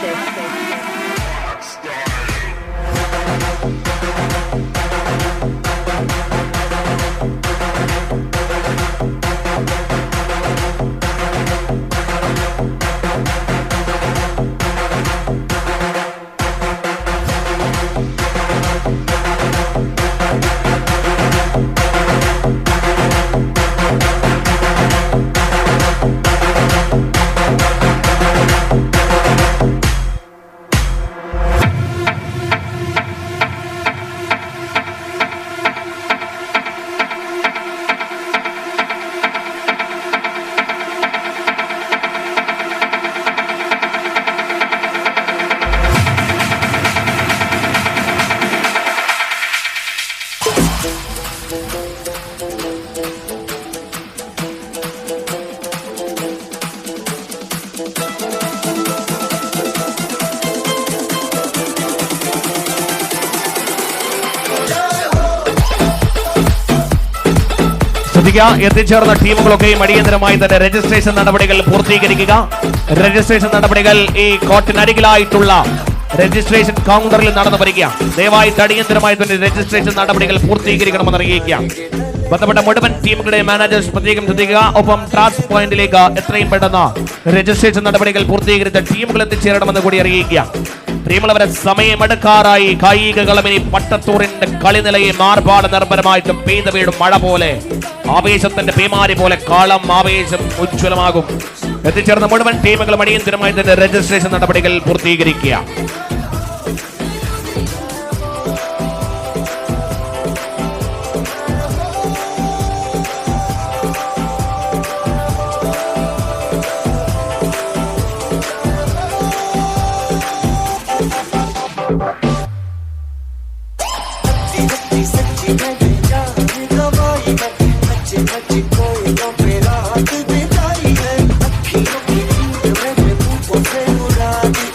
S12: എത്തിച്ചേർന്ന ടീമുകളൊക്കെയും അടിയന്തരമായി തന്നെ രജിസ്ട്രേഷൻ നടപടികൾ പൂർത്തീകരിക്കുക. രജിസ്ട്രേഷൻ നടപടികൾ ഈ കോർട്ടിനരികിലായിട്ടുള്ള രജിസ്ട്രേഷൻ കൗണ്ടറിൽ നടന്നു വരിക. ദയവായി അടിയന്തരമായി തന്നെ രജിസ്ട്രേഷൻ നടപടികൾ പൂർത്തീകരിക്കണമെന്ന് അറിയിക്കുക. ബന്ധപ്പെട്ട മുഴുവൻ ടീമുകളുടെ മാനേജേഴ്സ് പ്രത്യേകം ശ്രദ്ധിക്കുക. ഒപ്പം ട്രാൻസ് പോയിന്റിലേക്ക് എത്രയും പെട്ടെന്ന് രജിസ്ട്രേഷൻ നടപടികൾ പൂർത്തീകരിച്ച ടീമുകൾ എത്തിച്ചേരണമെന്ന് കൂടി അറിയിക്കുക. പ്രിയമുള്ളവരെ, സമയമെടുക്കാറായി. കായിക കളമിനി പട്ടത്തൂറിന്റെ കളിനിലയെ മാർപാട് നിർഭരമായിട്ട് പെയ്ത വീടും മഴ പോലെ ആവേശത്തിന്റെ പേമാരി പോലെ കാളം ആവേശം ഉജ്ജ്വലമാകും. എത്തിച്ചേർന്ന മുഴുവൻ ടീമുകളും അടിയന്തരമായി തന്നെ രജിസ്ട്രേഷൻ നടപടികൾ പൂർത്തീകരിക്കുക.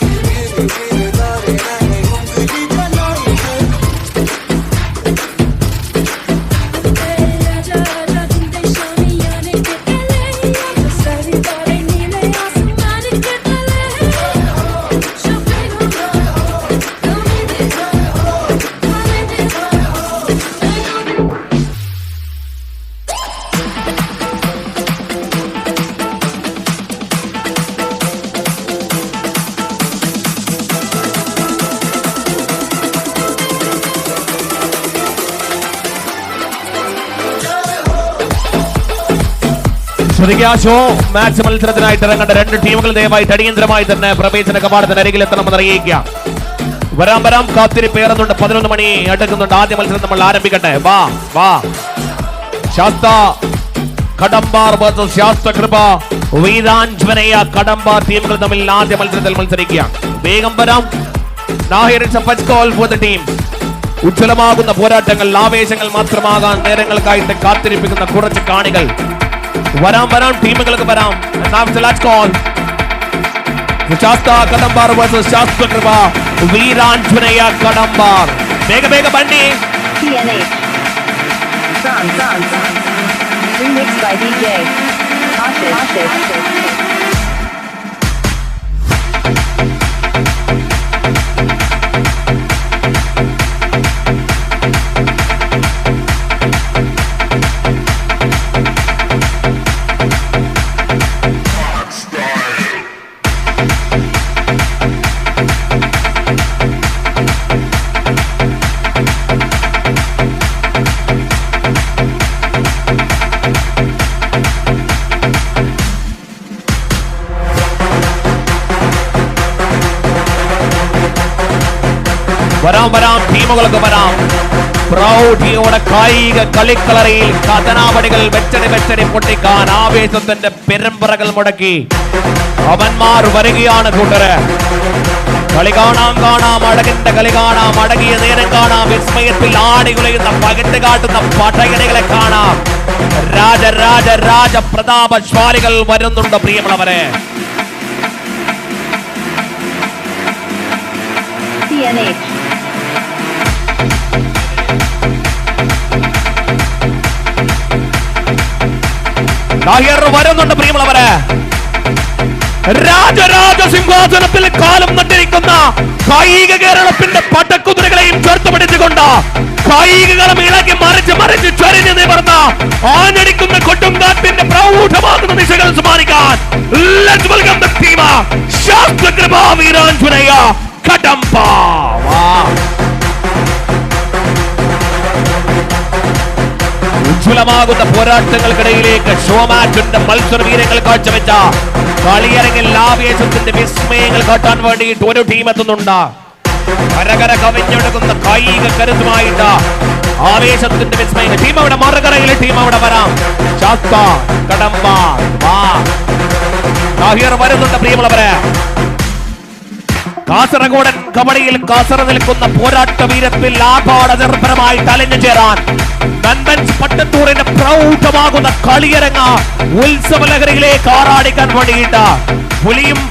S13: Give me
S12: ശ്രദ്ധിക്കുക, ഷോ മാച്ച് മത്സരത്തിനായിട്ട് ഇറങ്ങേണ്ട രണ്ട് ടീമുകൾ ദയവായിട്ട് അടിയന്തരമായി തന്നെ പ്രവേശന കവാടത്തിന് അരികിലെത്തണമെന്ന് അറിയിക്കുക. വരാം കാത്തിരിപ്പേറുന്നുണ്ട്. 11 മണി അടുക്കുന്നുണ്ട്. ആദ്യ മത്സരം നമ്മൾ ആരംഭിക്കട്ടെ. വാ ശാസ്ത കടമ്പാർ വേഴ്സസ് ശാസ്ത്ര കൃപ വീരാഞ്ജനയ കടമ്പാർ ടീമുകൾ തമ്മിൽ ആദ്യ മത്സരത്തിൽ മത്സരിക്കുക. വേഗം വരാം. ഉജ്ജ്വലമാകുന്ന പോരാട്ടങ്ങൾ, ആവേശങ്ങൾ മാത്രമാകാൻ നേരങ്ങൾക്കായിട്ട് കാത്തിരിപ്പിക്കുന്ന കുറച്ച് കാണികൾ. വരാം ടീമുകൾക്ക് വരാം. ശാസ്ത കടമ്പാർ വേഴ്സസ് ശാസ്ത്ര കൃപ വീരാഞ്ജനയ കടമ്പാർ. വേഗ ബണ്ടി.
S13: Remixed by DJ Ashish.
S12: വരാം ടീമുകൾക്ക് വരാം. പ്രൗഢിയോടെ കായിക കളിക്കളറിയിൽ കഥനാപടികൾ വെച്ചടി പൊട്ടിക്കാൻ ആവേശത്തിന്റെ പെരുമ്പറകൾ മുടക്കി അവന്മാർ വരികയാണ് കൂട്ടര്. കളി കാണാം, അഴകിന്റെ കളി കാണാം, അടങ്ങിയ നേരം കാണാം, വിസ്മയത്തിൽ ആടികുലയുന്ന പകിട്ട് കാട്ടുന്ന പടയണികളെ കാണാം. രാജ പ്രതാപശാലികൾ വരുന്നുണ്ട് പ്രിയമുള്ളവരെ. വരുന്നുണ്ട് പ്രിയമുള്ളവരെ. രാജരാജ സിംഹാസനത്തിൽ കാലം നട്ടിരിക്കുന്ന കായിക കേരളത്തിന്റെ പടക്കുതിരകളെയും ചേർത്ത് പിടിച്ചുകൊണ്ട് കായികകളം ഇളകി മറിച്ച് ചൊരിഞ്ഞ് നിവർന്ന ആഞ്ഞടിക്കുന്ന കൊടുങ്കാറ്റിന്റെ പ്രൗഢമാകുന്ന ദിശകൾ സമ്മാനിക്കാൻ ലെറ്റ്സ് വെൽക്കം ദി ടീം ശാസ്ത്ര കൃപ വീരാഞ്ജനയ കടമ്പാ. ഉജ്ജ്വലമാകുന്ന പോരാട്ടങ്ങൾക്കിടയിലേക്ക് ഷോമാറ്റിന്റെ മത്സര വീരങ്ങൾ കാഴ്ചവെച്ച കളിയരങ്ങിൽ ആവേശത്തിന്റെ വിസ്മയങ്ങൾ കാട്ടാൻ വേണ്ടിയിട്ട് ഒരു ടീം എത്തുന്നുണ്ട്. കരകര കവിഞ്ഞൊടുക്കുന്ന കായിക കരുത്തുമായിട്ട് ആവേശത്തിന്റെ വിസ്മയങ്ങൾ. ടീം അവിടെ മറുകരയിലെ ടീം അവിടെ വരാം. ശാസ്ത കടമ്പ വരുന്നുണ്ട് പ്രിയമുള്ളവരെ. കാസർഗോഡൻ കബഡിയിൽ കാസർ നിൽക്കുന്ന പോരാട്ട വീരത്തിൽ ആപാടനിർഭരമായി തലഞ്ഞു ചേരാൻ നൻബൻസ് പട്ടത്തൂരിന്റെ പ്രൗഢമാകുന്ന കളിയരങ്ങ ഉത്സവലഹരിയിലേക്ക് ആറാടിക്കാൻ വേണ്ടിയിട്ട്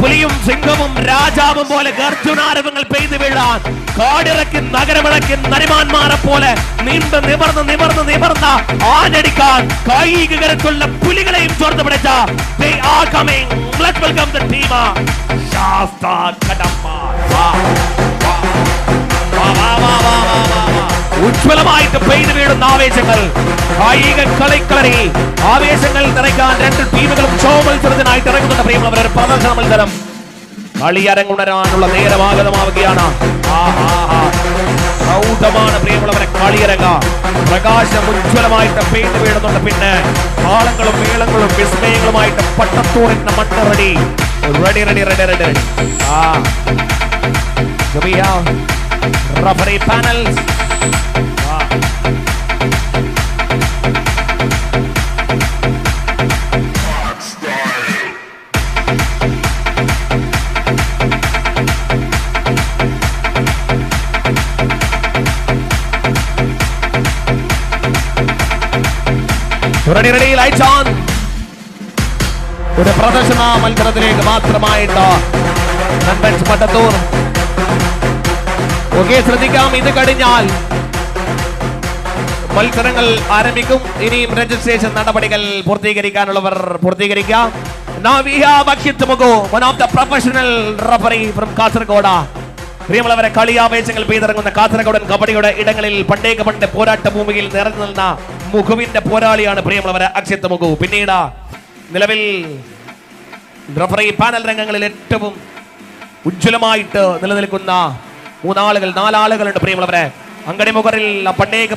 S12: പുലിയും സിംഹവും രാജാവും പോലെ ഗർജുനാരവങ്ങൾ പെയ്തു വീഴാൻ കാടിറക്കി നഗരമിളക്കി നരിമാന്മാരെ പോലെ നിവർന്ന് ആഞ്ഞടിക്കാൻ കായിക കരുത്തുള്ള പുലികളെയും ചോർത്ത് പിടിച്ച ഉജ്ജ്വലമായിട്ട് പെയ്തു വീഴുന്ന ആവേശങ്ങൾ, കായിക കളിക്കളരി ആവേശങ്ങൾ നിറയ്ക്കാൻ രണ്ട് ടീമുകളും ഷോ മത്സരത്തിനായിട്ട് ഇറങ്ങുന്നുണ്ട് പ്രിയമുള്ളവർ. ഒരു പ്രദർശന മത്സരം കളിയരങ്ങുണരാനുള്ള നേരമാഗതമാവുകയാണ്. പ്രൗഢമാണ് പ്രിയമുള്ളവരെ കളിയരങ്ങ. പ്രകാശം ഉജ്ജ്വലമായിട്ട് പെയ്തു വീഴുന്നുണ്ട്. പിന്നെ താളങ്ങളും മേളങ്ങളും വിസ്മയങ്ങളുമായിട്ട് പട്ടത്തൂരിന്റെ മണ്ണ് ready. Referee panels. Ready, lights on. ഒരു പ്രദർശന മത്സരത്തിലേക്ക് മാത്രമായിട്ട് നൻബൻസ് പട്ടത്തൂർ. ഓക്കെ, ശ്രദ്ധിക്കാം. ഇത് കഴിഞ്ഞാൽ മത്സരങ്ങൾ ആരംഭിക്കും. ഇനിയും രജിസ്ട്രേഷൻ നടപടികൾ പൂർത്തീകരിക്കാനുള്ളവർ പൂർത്തീകരിക്കാം. Now we have Akshit Mugu, one of the professional referee from Kasaragod. പ്രിയമുള്ളവരെ, കളിയാവേശങ്ങൾ പെയ്തിറങ്ങുന്ന കാസർഗോഡൻ കബഡിയുടെ ഇടങ്ങളിൽ പണ്ട് പോരാട്ട ഭൂമിയിൽ നിറഞ്ഞു നിന്ന മുഖുവിന്റെ പോരാളിയാണ് പ്രിയമുള്ളവരെ അക്ഷിത് മുഗു. പിന്നീട് നിലവിൽ റഫറി പാനൽ രംഗങ്ങളിൽ ഏറ്റവും ഉജ്ജ്വലമായിട്ട് നിലനിൽക്കുന്ന നാലാളുകളുണ്ട് പ്രിയമുള്ളവരെ. അങ്കണിമുഖറിൽ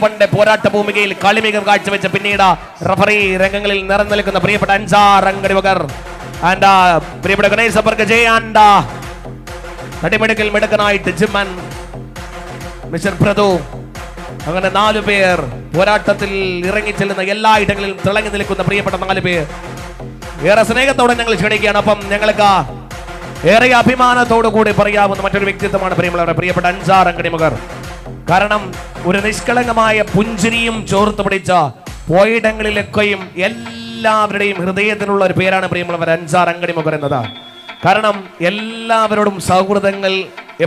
S12: പണ്ട് പോരാട്ട ഭൂമികയിൽ കളിമികവ് കാഴ്ചവെച്ച പിന്നീട് റഫറി രംഗങ്ങളിൽ നിറഞ്ഞു നിൽക്കുന്ന പ്രിയപ്പെട്ട അൻസാർ അങ്കണിമുഖർ ആൻഡ് പ്രിയപ്പെട്ട ഗണേശ് സമ്പർക്ക ജയ് ആൻഡ് നടിമെടുക്കൽ മിടുക്കനായിട്ട് ജിമ്മൻ മിസ്റ്റർ പ്രതു, അങ്ങനെ 4 പേർ പോരാട്ടത്തിൽ ഇറങ്ങി ചെല്ലുന്ന എല്ലാ ഇടങ്ങളിലും തിളങ്ങി നിൽക്കുന്ന പ്രിയപ്പെട്ട 4 പേർ ഏറെ സ്നേഹത്തോടെ ഞങ്ങൾ ക്ഷണിക്കുകയാണ്. അപ്പം ഞങ്ങൾക്ക് ഏറെ അഭിമാനത്തോടു കൂടി പറയാവുന്ന മറ്റൊരു വ്യക്തിത്വമാണ് പ്രിയപ്പെട്ട അൻസാർ അങ്കണിമുഖർ. കാരണം ഒരു നിഷ്കളങ്കമായ പുഞ്ചിരിയും ചോർത്ത് പിടിച്ച പോയിടങ്ങളിലൊക്കെയും എല്ലാവരുടെയും ഹൃദയത്തിലുള്ള ഒരു പേരാണ് പ്രിയമുള്ളവർ അൻസാർ അങ്കണിമുഖർ എന്നത്. കാരണം എല്ലാവരോടും സൗഹൃദങ്ങൾ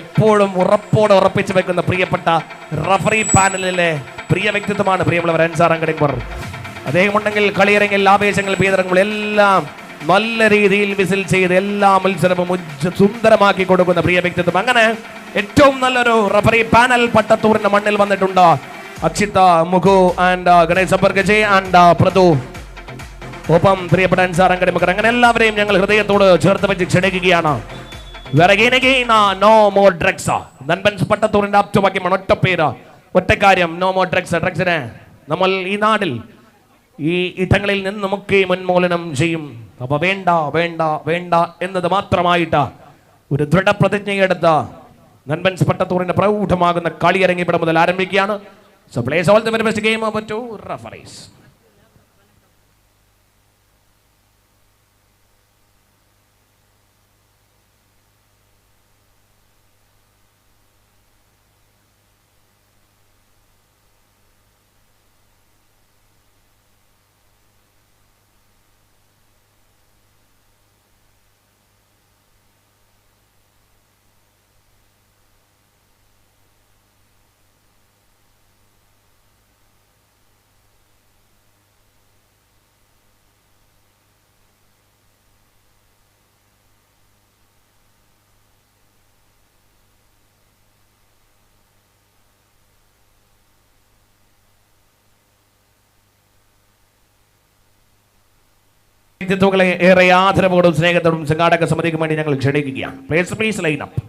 S12: എപ്പോഴും ഉറപ്പോടെ ഉറപ്പിച്ചു വെക്കുന്ന പ്രിയപ്പെട്ട റഫറി പാനലിലെ പ്രിയ വ്യക്തിത്വമാണ് പ്രിയമുള്ളവർ അൻസാർ അങ്കണിമുഖർ. അദ്ദേഹം ഉണ്ടെങ്കിൽ കളിയിറങ്ങിൽ ആവേശങ്ങൾ പീതറങ്ങൾ എല്ലാം നല്ല രീതിയിൽ വിസിൽ ചെയ്ത് എല്ലാ മത്സരവും സുന്ദരമാക്കി കൊടുക്കുന്ന പ്രിയ വ്യക്തിത്വം. അങ്ങനെ ഏറ്റവും നല്ലൊരു റഫറി പാനൽ പട്ടത്തൂരിന്റെ മണ്ണിൽ വന്നിട്ടുണ്ട്. അക്ഷിത, മുഖു ആൻഡ് ഗണേശ് സമ്പർക്ക ജയ് ആൻഡ് പ്രതു, ഒപ്പം പ്രിയപ്പെട്ട അൻസാർ അങ്കണിമുഖർ. അങ്ങനെ എല്ലാവരെയും ഞങ്ങൾ ഹൃദയത്തോട് ചേർത്ത് വെച്ച് ക്ഷണിക്കുകയാണ്. No more drugs. നൻപൻസ് പട്ടത്തൂരിന്റെ ആപ്തവാക്യമാണ് ഒറ്റ പേര്, ഒറ്റ കാര്യം, നോ മോർ ഡ്രഗ്സ്. ഡ്രഗ്സിനെ നമ്മൾ ഈ നാടിൽ ഈ ഇടങ്ങളിൽ നിന്ന് നമുക്ക് ഉന്മൂലനം ചെയ്യും. അപ്പൊ വേണ്ട വേണ്ട വേണ്ട എന്നത് മാത്രമായിട്ട് ഒരു ദൃഢപ്രതിജ്ഞയെടുത്ത നൻപൻസ് പട്ടത്തൂരിന്റെ പ്രൗഢമാകുന്ന കളിയിറങ്ങി ഇവിടെ മുതൽ ആരംഭിക്കുകയാണ്. So plays all the very best game over to referees. വ്യക്തിത്വങ്ങളെ ഏറെ ആദരവോടും സ്നേഹത്തോടും സംഘാടക സമിതിക്ക് വേണ്ടി ഞങ്ങൾ ക്ഷണിക്കുകയാണ്. Please line up.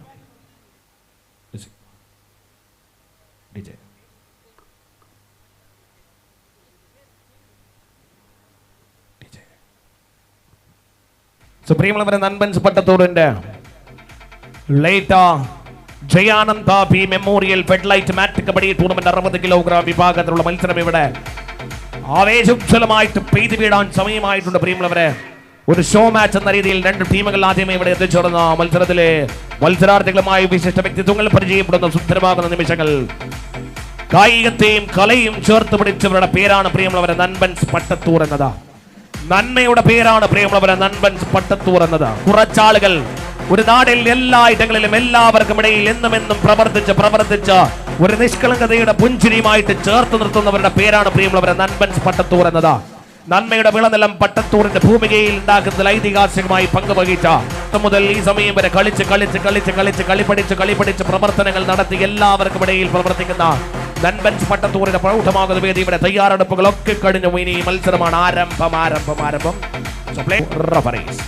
S12: സുപ്രീമുള്ളവരെ നൻപൻസ് പട്ടത്തൂരിന്റെ late Jayananda B memorial floodlight mat kabaddi tournament 60 kilogram വിഭാഗത്തിലുള്ള മത്സരം ഇവിടെ ആവേശോജ്വലമായിട്ട് പെയ്തു വീഴാൻ സമയമായിട്ടുണ്ട്. പ്രിയമുള്ളവരെ, ഒരു ഷോ മാച്ച് എന്ന രീതിയിൽ 2 ടീമുകൾ ആദ്യമേ ഇവിടെ എത്തിച്ചേർന്ന മത്സരത്തിലെ മത്സരാർത്ഥികളുമായി വിശിഷ്ട വ്യക്തിത്വങ്ങൾ പരിചയപ്പെടുന്ന സുന്ദരമാകുന്ന നിമിഷങ്ങൾ. കായികത്തെയും കലയും ചേർത്ത് പിടിച്ചവരുടെ പേരാണ് പ്രിയമുള്ളവരെ നൻപൻസ് പട്ടത്തൂർ എന്നത്. നന്മയുടെ പേരാണ് പ്രിയമുള്ളവരെ നൻപൻസ് പട്ടത്തൂർ എന്നത്. കുറച്ചാളുകൾ ഒരു നാടിൽ എല്ലാ ഇടങ്ങളിലും എല്ലാവർക്കും ഇടയിൽ എന്നും പ്രവർത്തിച്ച് ഒരു നിഷ്കളങ്കതയുടെ പുഞ്ചിരിയുമായിട്ട് ചേർത്ത് നിർത്തുന്നവരുടെ പേരാണ് പ്രിയമുള്ളവരെ നൻപൻസ് പട്ടത്തൂർ എന്നത്. നന്മയുടെ വിളനിലം പട്ടത്തൂരിന്റെ ഭൂമികയിൽ ഉണ്ടാക്കുന്നതിൽ ഐതിഹാസികമായി പങ്കുവഹിച്ച മുതൽ ഈ സമയം വരെ കളിപ്പടിച്ച് പ്രവർത്തനങ്ങൾ നടത്തി എല്ലാവർക്കും ഇടയിൽ പ്രവർത്തിക്കുന്ന നൻപൻസ് പട്ടത്തൂരിന്റെ പ്രൗഢമാകുന്ന വേദി ഇവിടെ തയ്യാറെടുപ്പുകളൊക്കെ കഴിഞ്ഞു. ഇനി മത്സരമാണ് ആരംഭം. റഫറീസ്.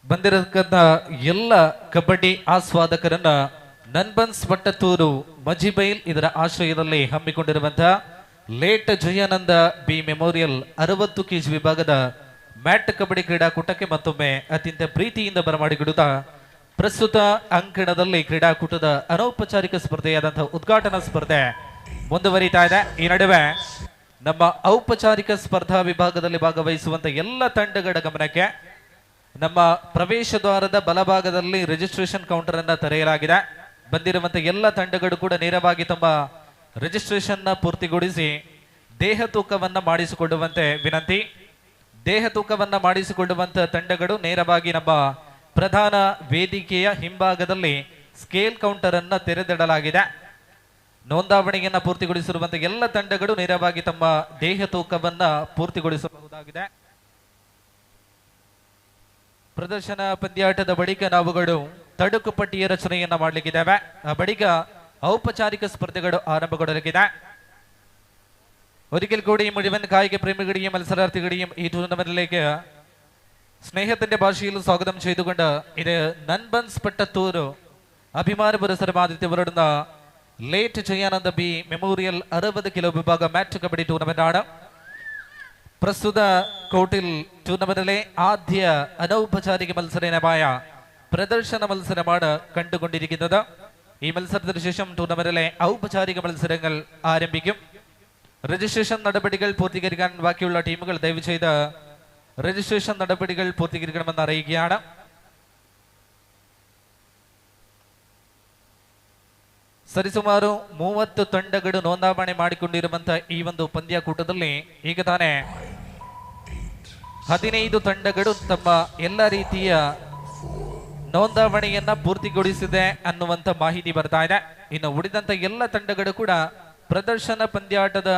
S14: ಬಂದಿರತಕ್ಕಂಥ ಎಲ್ಲ ಕಬಡ್ಡಿ ಆಸ್ವಾದಕರನ್ನ ನನ್ಬನ್ಸ್ ಪಟ್ಟತ್ತೂರು ಮಜಿಬೈಲ್ ಇದರ ಆಶ್ರಯದಲ್ಲಿ ಹಮ್ಮಿಕೊಂಡಿರುವಂತಹ late Jayananda B memorial 60 KG ವಿಭಾಗದ ಮ್ಯಾಟ್ ಕಬಡ್ಡಿ ಕ್ರೀಡಾಕೂಟಕ್ಕೆ ಮತ್ತೊಮ್ಮೆ ಅತ್ಯಂತ ಪ್ರೀತಿಯಿಂದ ಬರಮಾಡಿಕೊಳ್ಳುತ್ತಾ ಪ್ರಸ್ತುತ ಅಂಕಣದಲ್ಲಿ ಕ್ರೀಡಾಕೂಟದ ಅನೌಪಚಾರಿಕ ಸ್ಪರ್ಧೆಯಾದಂತಹ ಉದ್ಘಾಟನಾ ಸ್ಪರ್ಧೆ ಮುಂದುವರಿತಾ ಇದೆ. ಈ ನಡುವೆ ನಮ್ಮ ಔಪಚಾರಿಕ ಸ್ಪರ್ಧಾ ವಿಭಾಗದಲ್ಲಿ ಭಾಗವಹಿಸುವಂತ ಎಲ್ಲ ತಂಡಗಳ ಗಮನಕ್ಕೆ ನಮ್ಮ ಪ್ರವೇಶ ದ್ವಾರದ ಬಲಭಾಗದಲ್ಲಿ ರಿಜಿಸ್ಟ್ರೇಷನ್ ಕೌಂಟರ್ ಅನ್ನ ತೆರೆಯಲಾಗಿದೆ. ಬಂದಿರುವಂತಹ ಎಲ್ಲ ತಂಡಗಳು ಕೂಡ ನೇರವಾಗಿ ತಮ್ಮ ರಿಜಿಸ್ಟ್ರೇಷನ್ ಪೂರ್ತಿಗೊಳಿಸಿ ದೇಹ ತೂಕವನ್ನ ಮಾಡಿಸಿಕೊಳ್ಳುವಂತೆ ವಿನಂತಿ. ದೇಹ ತೂಕವನ್ನ ಮಾಡಿಸಿಕೊಳ್ಳುವಂತ ತಂಡಗಳು ನೇರವಾಗಿ ನಮ್ಮ ಪ್ರಧಾನ ವೇದಿಕೆಯ ಹಿಂಭಾಗದಲ್ಲಿ ಸ್ಕೇಲ್ ಕೌಂಟರ್ ಅನ್ನ ತೆರೆದಿಡಲಾಗಿದೆ. ನೋಂದಾವಣೆಯನ್ನ ಪೂರ್ತಿಗೊಳಿಸಿರುವಂತಹ ಎಲ್ಲ ತಂಡಗಳು ನೇರವಾಗಿ ತಮ್ಮ ದೇಹ ತೂಕವನ್ನ ಪೂರ್ತಿಗೊಳಿಸಬಹುದಾಗಿದೆ. ಪ್ರದರ್ಶನ ಪಂದ್ಯಾಟದ ಬಳಿಕ ನಾವುಗಳು ತಡುಕು ಪಟ್ಟಿಯ ರಚನೆಯನ್ನ ಮಾಡಲಿಕ್ಕಿದ್ದೇವೆ. ಆ ಬಳಿಕ ಔಪಚಾರಿಕ ಸ್ಪರ್ಧೆಗಳು ಆರಂಭಗೊಳ್ಳಲಿದೆ. ഒരിക്കൽ കൂടി മുഴുവൻ കായിക പ്രേമികളെയും മത്സരാർത്ഥികളെയും ഈ ടൂർണമെന്റിലേക്ക് സ്നേഹത്തിന്റെ ഭാഷയിൽ സ്വാഗതം ചെയ്തുകൊണ്ട് ഇത് നൻബൻസ് പട്ടത്തൂർ അഭിമാന പുരസ്സരം ആതിഥ്യവരുന്ന late Jayananda B memorial 60 kilo വിഭാഗം മാറ്റ് കബഡി ടൂർണമെന്റ് ആണ്. പ്രസ്തുത കോർട്ടിൽ ടൂർണമെന്റിലെ ആദ്യ അനൗപചാരിക മത്സരമായ പ്രദർശന മത്സരമാണ് കണ്ടുകൊണ്ടിരിക്കുന്നത്. ഈ മത്സരത്തിന് ശേഷം ടൂർണമെന്റിലെ ഔപചാരിക മത്സരങ്ങൾ ആരംഭിക്കും. രജിസ്ട്രേഷൻ നടപടികൾ പൂർത്തീകരിക്കാൻ ബാക്കിയുള്ള ടീമുകൾ ദയവ് ചെയ്ത് രജിസ്ട്രേഷൻ നടപടികൾ പൂർത്തീകരിക്കണമെന്ന് അറിയിക്കുകയാണ്. ಸರಿಸುಮಾರು 30 ತಂಡಗಳು ನೋಂದಾವಣೆ ಮಾಡಿಕೊಂಡಿರುವಂತಹ ಈ ಒಂದು ಪಂದ್ಯಾಕೂಟದಲ್ಲಿ ಈಗ ತಾನೇ 15 ತಂಡಗಳು ತಮ್ಮ ಎಲ್ಲ ರೀತಿಯ ನೋಂದಾವಣೆಯನ್ನ ಪೂರ್ತಿಗೊಳಿಸಿದೆ ಅನ್ನುವಂತ ಮಾಹಿತಿ ಬರ್ತಾ ಇದೆ. ಇನ್ನು ಉಳಿದಂತ ಎಲ್ಲ ತಂಡಗಳು ಕೂಡ ಪ್ರದರ್ಶನ ಪಂದ್ಯಾಟದ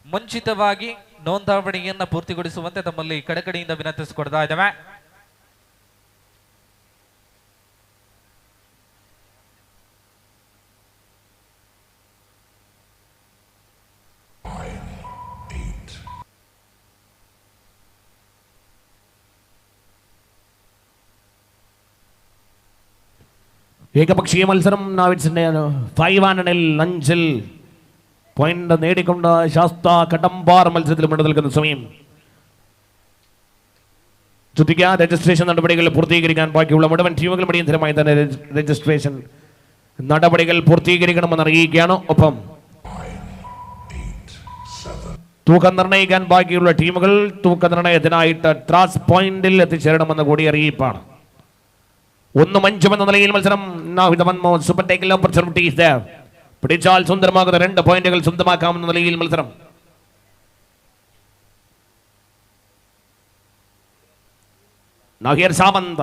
S14: ಮುಂಚಿತವಾಗಿ ನೋಂದಾವಣೆಯನ್ನ ಪೂರ್ತಿಗೊಳಿಸುವಂತೆ ತಮ್ಮಲ್ಲಿ ಕಡಕಡಿಯಿಂದ ವಿನಂತಿಸಿಕೊಡ್ತಾ ಇದ್ದೇವೆ.
S12: ഏകപക്ഷീയ മത്സരം നാവിഡ്സിന്റെ 5-5 പോയിന്റ് നേടിക്കൊണ്ട് ശാസ്ത കടമ്പാർ മത്സരത്തിൽ മുന്നിട്ട് നിൽക്കുന്ന സമയം ശ്രദ്ധിക്കുക. രജിസ്ട്രേഷൻ നടപടികൾ പൂർത്തീകരിക്കാൻ ബാക്കിയുള്ള മുഴുവൻ ടീമുകളും അടിയന്തരമായി തന്നെ രജിസ്ട്രേഷൻ നടപടികൾ പൂർത്തീകരിക്കണമെന്ന് അറിയിക്കുകയാണ്. ഒപ്പം തൂക്കം നിർണ്ണയിക്കാൻ ബാക്കിയുള്ള ടീമുകൾ തൂക്ക നിർണ്ണയത്തിനായിട്ട് ട്രാസ് പോയിന്റിൽ എത്തിച്ചേരണമെന്ന് കൂടി അറിയിപ്പാണ്. 1-5 എന്ന നിലയിൽ മത്സരം സൂപ്പർ ടേക്കിൽ ഓപ്പർച്യൂണിറ്റീസ് there. പിടിച്ചാൽ സ്വന്തമാകുന്ന 2 പോയിന്റുകൾ സ്വന്തമാക്കാവുന്ന നിലയിൽ മത്സരം. Nahir Samantha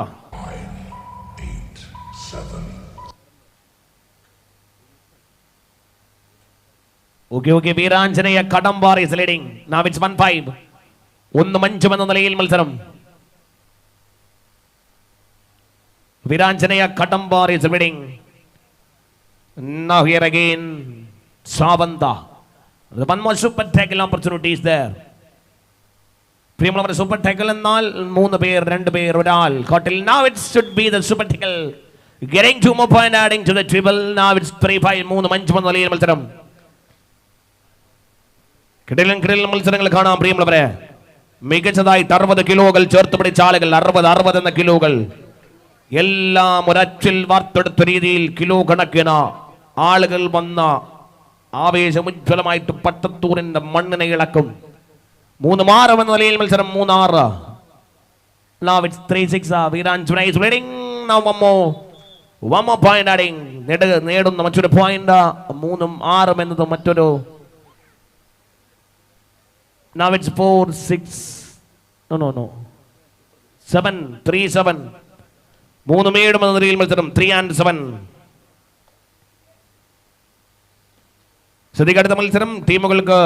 S12: okay Veeranjaneya Kadambar is leading. Now it's 1-5. 1-5 എന്ന നിലയിൽ മത്സരം. Veeranjaneya Kadambar is leading. Now here again Savanta. The one more super tackle opportunities there. പ്രിയമുള്ളവരെ സൂപ്പർ ടാക്കിൾ എന്നാൽ 3 പേർ 2 പേർ ഒരാൾ കോട്ടിൽ. Now it should be the super tackle getting 2 more point adding to the triple. Now it's 3-5. 3-5 എന്ന നിലയിൽ മത്സരം. കിടിലൻ മത്സരങ്ങൾ കാണാം പ്രിയമുള്ളവരെ. മികച്ചതായിട്ട് 60 കിലോകൾ ചേർത്ത് പിടിച്ച ആളുകൾ 60 എന്ന കിലോകൾ എല്ലാം ഒരച്ചിൽ വാർത്തെടുത്ത രീതിയിൽ കിലോ കണക്കിന് ആളുകൾ വന്ന ആവേശമുജ്വലമായിട്ട് പട്ടത്തൂരിന്റെ മണ്ണിനെ ഇളക്കും. 3-6 എന്ന നിലയിൽ മത്സരം. 3-6. Now it's 3-6. വീരാഞ്ജന is leading. Now one more point adding. നേടുന്ന മറ്റൊരു പോയിന്റ്. 3-6 എന്നത് മറ്റൊരു. Now it's 4-6. No. 7. 3-7. 3-7 എന്ന നിലയിൽ മത്സരം. 3-7. ശ്രദ്ധിക്കടുത്ത മത്സരം ടീമുകൾക്ക്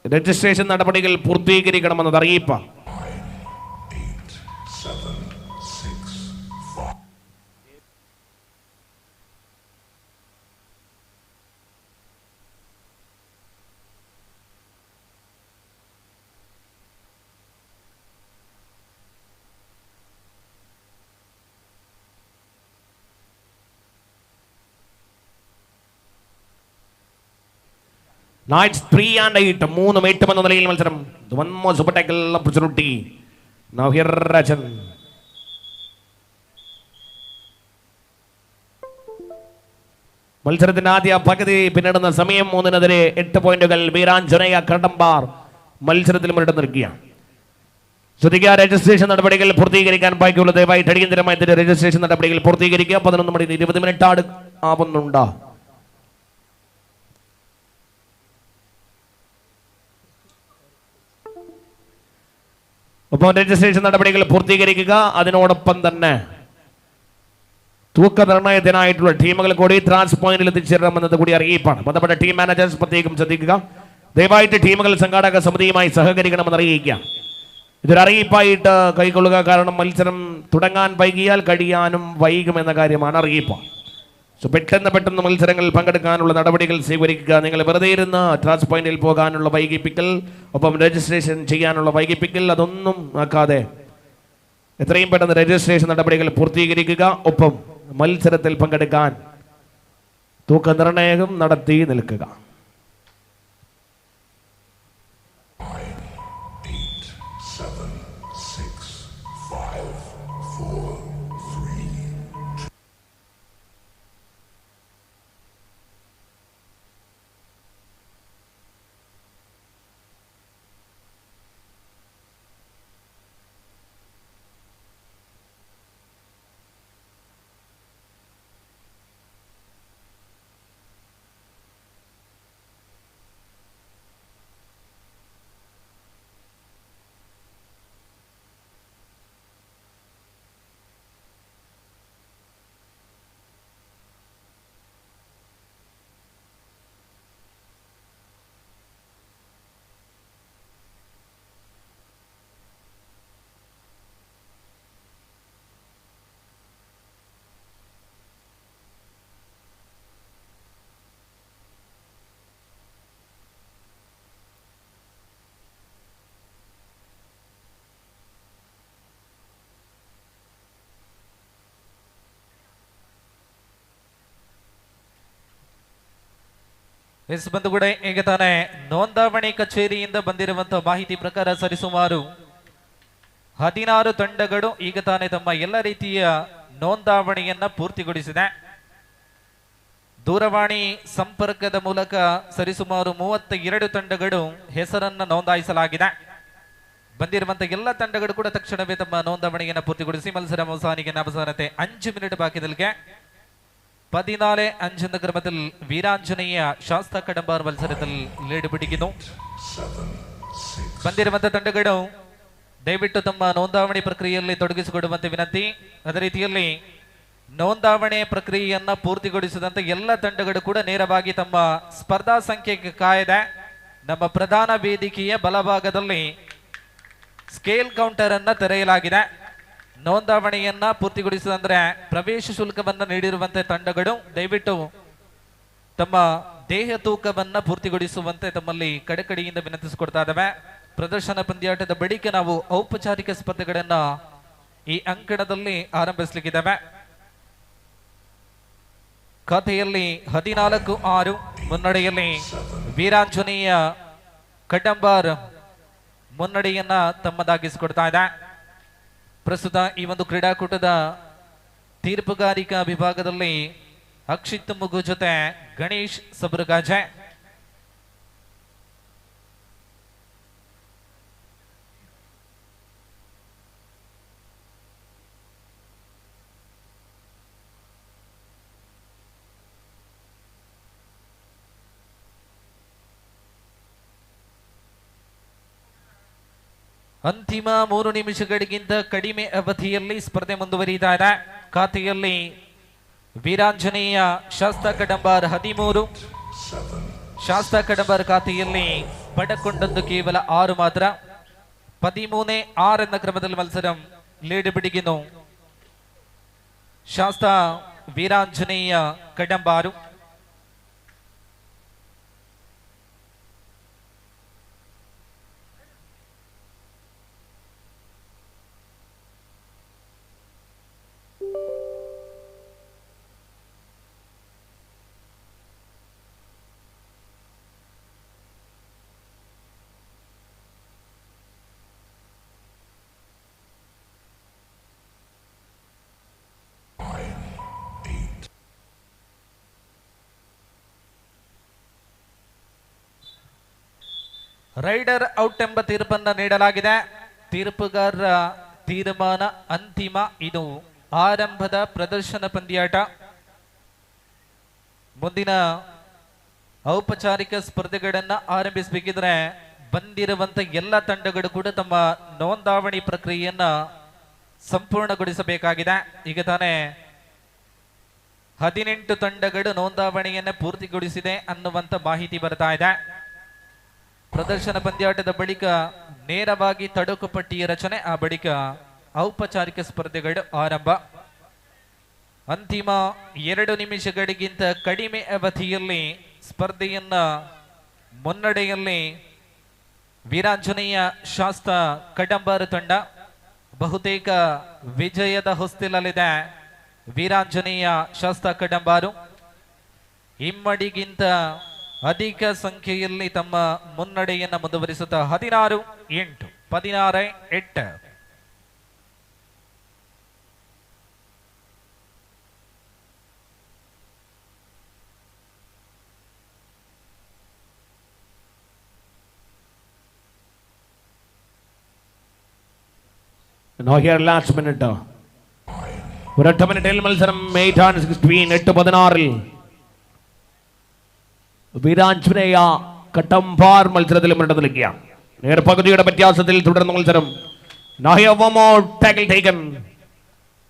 S12: രജിസ്ട്രേഷൻ നടപടികൾ പൂർത്തീകരിക്കണമെന്നത് അറിയിപ്പ്. Knights 3 and 8. 3-8 എന്ന നിലയിൽ മത്സരം. One more super tackle opportunity. Now here Rajan. മത്സരത്തിന്റെ ആദ്യ പകുതി പിന്നിടുന്ന സമയം 3-നെതിരെ 8 പോയിന്റുകൾ വീരാഞ്ജനേയ കടമ്പാർ മത്സരത്തിൽ മുന്നിട്ട് നിൽക്കുകയാണ്. ശ്രദ്ധിക്കുക, രജിസ്ട്രേഷൻ നടപടികൾ പൂർത്തീകരിക്കാൻ ബാക്കിയുള്ള ദയവായി അടിയന്തരമായി രജിസ്ട്രേഷൻ നടപടികൾ പൂർത്തീകരിക്കുക. 11:20 ആവുന്നുണ്ട്. ഒപ്പം രജിസ്ട്രേഷൻ നടപടികൾ പൂർത്തീകരിക്കുക. അതിനോടൊപ്പം തന്നെ തൂക്ക നിർണയത്തിനായിട്ടുള്ള ടീമുകൾ കൂടി ട്രാൻസ് പോയിന്റിൽ എത്തിച്ചേരണമെന്നത് കൂടി അറിയിപ്പാണ്. ബന്ധപ്പെട്ട ടീം മാനേജേഴ്സ് പ്രത്യേകം ശ്രദ്ധിക്കുക. ദയവായിട്ട് ടീമുകൾ സംഘാടക സമിതിയുമായി സഹകരിക്കണമെന്ന് അറിയിക്കുക. ഇതൊരു അറിയിപ്പായിട്ട് കൈക്കൊള്ളുക. കാരണം മത്സരം തുടങ്ങാൻ വൈകിയാൽ കഴിയാനും വൈകുമെന്ന കാര്യമാണ് അറിയിപ്പ്. സോ പെട്ടെന്ന് മത്സരങ്ങളിൽ പങ്കെടുക്കാനുള്ള നടപടികൾ സ്വീകരിക്കുക. നിങ്ങൾ വെറുതെ ഇരുന്ന് ട്രാൻസ് പോയിന്റിൽ പോകാനുള്ള വൈകിപ്പിക്കൽ, ഒപ്പം രജിസ്ട്രേഷൻ ചെയ്യാനുള്ള വൈകിപ്പിക്കൽ, അതൊന്നും ആക്കാതെ എത്രയും പെട്ടെന്ന് രജിസ്ട്രേഷൻ നടപടികൾ പൂർത്തീകരിക്കുക. ഒപ്പം മത്സരത്തിൽ പങ്കെടുക്കാൻ തൂക്ക നിർണയം നടത്തി നിൽക്കുക.
S14: ಎಸ್ ಬಂಧುಗಳೇ, ಈಗ ತಾನೇ ನೋಂದಾವಣಿ ಕಚೇರಿಯಿಂದ ಬಂದಿರುವಂತಹ ಮಾಹಿತಿ ಪ್ರಕಾರ ಸರಿಸುಮಾರು 16 ತಂಡಗಳು ಈಗ ತಾನೇ ತಮ್ಮ ಎಲ್ಲ ರೀತಿಯ ನೋಂದಾವಣಿಯನ್ನ ಪೂರ್ತಿಗೊಳಿಸಿದೆ. ದೂರವಾಣಿ ಸಂಪರ್ಕದ ಮೂಲಕ ಸರಿಸುಮಾರು 32 ತಂಡಗಳು ಹೆಸರನ್ನ ನೋಂದಾಯಿಸಲಾಗಿದೆ. ಬಂದಿರುವಂತಹ ಎಲ್ಲ ತಂಡಗಳು ಕೂಡ ತಕ್ಷಣವೇ ತಮ್ಮ ನೋಂದಾವಣಿಯನ್ನು ಪೂರ್ತಿಗೊಳಿಸಿ മത്സരം അവസാനിക്കുന്ന അവസാനത്തെ 5 മിനിറ്റ് ബാക്കി നിൽക്കെ 14-5 എന്ന ക്രമത്തിൽ വീരാഞ്ജനേയ ശാസ്ത കടമ്പാർ മത്സരത്തിൽ ലീഡ് പിടിക്കുന്നു. ಬಂದಿರುವಂತಹ ತಂಡಗಳು ದಯವಿಟ್ಟು ತಮ್ಮ ನೋಂದಾವಣಿ ಪ್ರಕ್ರಿಯೆಯಲ್ಲಿ ತೊಡಗಿಸಿಕೊಳ್ಳುವಂತೆ ವಿನಂತಿ. ಅದೇ ರೀತಿಯಲ್ಲಿ ನೋಂದಾವಣೆ ಪ್ರಕ್ರಿಯೆಯನ್ನ ಪೂರ್ತಿಗೊಳಿಸಿದಂತೆ ಎಲ್ಲ ತಂಡಗಳು ಕೂಡ ನೇರವಾಗಿ ತಮ್ಮ ಸ್ಪರ್ಧಾ ಸಂಖ್ಯೆಗೆ ಕಾಯ್ದೆ ನಮ್ಮ ಪ್ರಧಾನ ವೇದಿಕೆಯ ಬಲಭಾಗದಲ್ಲಿ ಸ್ಕೇಲ್ ಕೌಂಟರ್ ಅನ್ನ ತೆರೆಯಲಾಗಿದೆ. ನೋಂದಾವಣೆಯನ್ನ ಪೂರ್ತಿಗೊಳಿಸಿದಂದ್ರೆ ಪ್ರವೇಶ ಶುಲ್ಕವನ್ನ ನೀಡಿರುವಂತೆ ತಂಡಗಳು ದಯವಿಟ್ಟು ತಮ್ಮ ದೇಹ ತೂಕವನ್ನ ಪೂರ್ತಿಗೊಳಿಸುವಂತೆ ತಮ್ಮಲ್ಲಿ ಕಡೆಕಡೆಯಿಂದ ವಿನಂತಿಸಿಕೊಡ್ತಾ ಇದ್ದಾವೆ. ಪ್ರದರ್ಶನ ಪಂದ್ಯಾಟದ ಬಳಿಕ ನಾವು ಔಪಚಾರಿಕ ಸ್ಪರ್ಧೆಗಳನ್ನ ಈ ಅಂಕಣದಲ್ಲಿ ಆರಂಭಿಸಲಿಕ್ಕಿದ್ದಾವೆ. ಖಾತೆಯಲ್ಲಿ 14-6 ಮುನ್ನಡೆಯಲ್ಲಿ ವೀರಾಂಜನೇಯ ಕಡಂಬಾರ್ ಮುನ್ನಡೆಯನ್ನ ತಮ್ಮದಾಗಿಸಿಕೊಡ್ತಾ ಇದೆ. ಪ್ರಸ್ತುತ ಈ ಒಂದು ಕ್ರೀಡಾಕೂಟದ ತೀರ್ಪುಗಾರಿಕಾ ವಿಭಾಗದಲ್ಲಿ ಅಕ್ಷಿತ್ ಮುಗು ಜೊತೆ ಗಣೇಶ್ ಸಬ್ರಗಾಜೆ, ಅಂತಿಮ 3 ನಿಮಿಷಗಳಿಗಿಂತ ಕಡಿಮೆ ಅವಧಿಯಲ್ಲಿ ಸ್ಪರ್ಧೆ ಮುಂದುವರಿತಾ ಇದೆ. ಖಾತೆಯಲ್ಲಿ ವೀರಾಂಜನೇಯ ಶಾಸ್ತ ಕಡಂಬಾರ್ 13, ಶಾಸ್ತ ಕಡಂಬಾರ್ ಖಾತೆಯಲ್ಲಿ ಪಡಕೊಂಡದ್ದು ಕೇವಲ 6 ಮಾತ್ರ. 13-6 എന്ന ക്രമത്തിൽ മത്സരം ലീഡ് പിടിക്കുന്നു ಶಾಸ್ತ ವೀರಾಂಜನೇಯ ಕಡಂಬಾರು. ರೈಡರ್ ಔಟ್ ಎಂಬ ತೀರ್ಪನ್ನು ನೀಡಲಾಗಿದೆ. ತೀರ್ಪುಗಾರರ ತೀರ್ಮಾನ ಅಂತಿಮ. ಇದು ಆರಂಭದ ಪ್ರದರ್ಶನ ಪಂದ್ಯಾಟ. ಮುಂದಿನ ಔಪಚಾರಿಕ ಸ್ಪರ್ಧೆಗಳನ್ನ ಆರಂಭಿಸಬೇಕಿದ್ರೆ ಬಂದಿರುವಂತ ಎಲ್ಲ ತಂಡಗಳು ಕೂಡ ತಮ್ಮ ನೋಂದಾವಣಿ ಪ್ರಕ್ರಿಯೆಯನ್ನ ಸಂಪೂರ್ಣಗೊಳಿಸಬೇಕಾಗಿದೆ. ಈಗ ತಾನೇ 18 ತಂಡಗಳು ನೋಂದಾವಣಿಯನ್ನು ಪೂರ್ತಿಗೊಳಿಸಿದೆ ಅನ್ನುವಂತ ಮಾಹಿತಿ ಬರ್ತಾ ಇದೆ. ಪ್ರದರ್ಶನ ಪಂದ್ಯಾಟದ ಬಳಿಕ ನೇರವಾಗಿ ತಡಕು ಪಟ್ಟಿಯ ರಚನೆ, ಆ ಬಳಿಕ ಔಪಚಾರಿಕ ಸ್ಪರ್ಧೆಗಳು ಆರಂಭ. ಅಂತಿಮ 2 ನಿಮಿಷಗಳಿಗಿಂತ ಕಡಿಮೆ ಅವಧಿಯಲ್ಲಿ ಸ್ಪರ್ಧೆಯನ್ನ ಮುನ್ನಡೆಯಲ್ಲಿ ವೀರಾಂಜನೇಯ ಶಾಸ್ತ್ರ ಕಡಂಬಾರು ತಂಡ. ಬಹುತೇಕ ವಿಜಯದ ಹೊಸ್ತಿಲಲ್ಲಿದೆ ವೀರಾಂಜನೇಯ ಶಾಸ್ತ್ರ ಕಡಂಬಾರು. ಇಮ್ಮಡಿಗಿಂತ ಅಧಿಕ ಸಂಖ್ಯೆಯಲ್ಲಿ ತಮ್ಮ ಮುನ್ನಡೆಯನ್ನು ಮುಂದುವರಿಸುತ್ತಾ 16-8 16-8.
S12: Now here last minute. ഒരൊറ്റ മിനിറ്റിൽ മത്സരം 8-16 8-16 വീരാഞ്ജനേയ കട്ടമ്പാർ മത്സരത്തിൽ മുന്നിട്ട് നിൽക്കുകയാണ്. നേർപകുതിയുടെ വ്യത്യാസത്തിൽ തുടർന്ന മത്സരം. Now here one more tackle taken.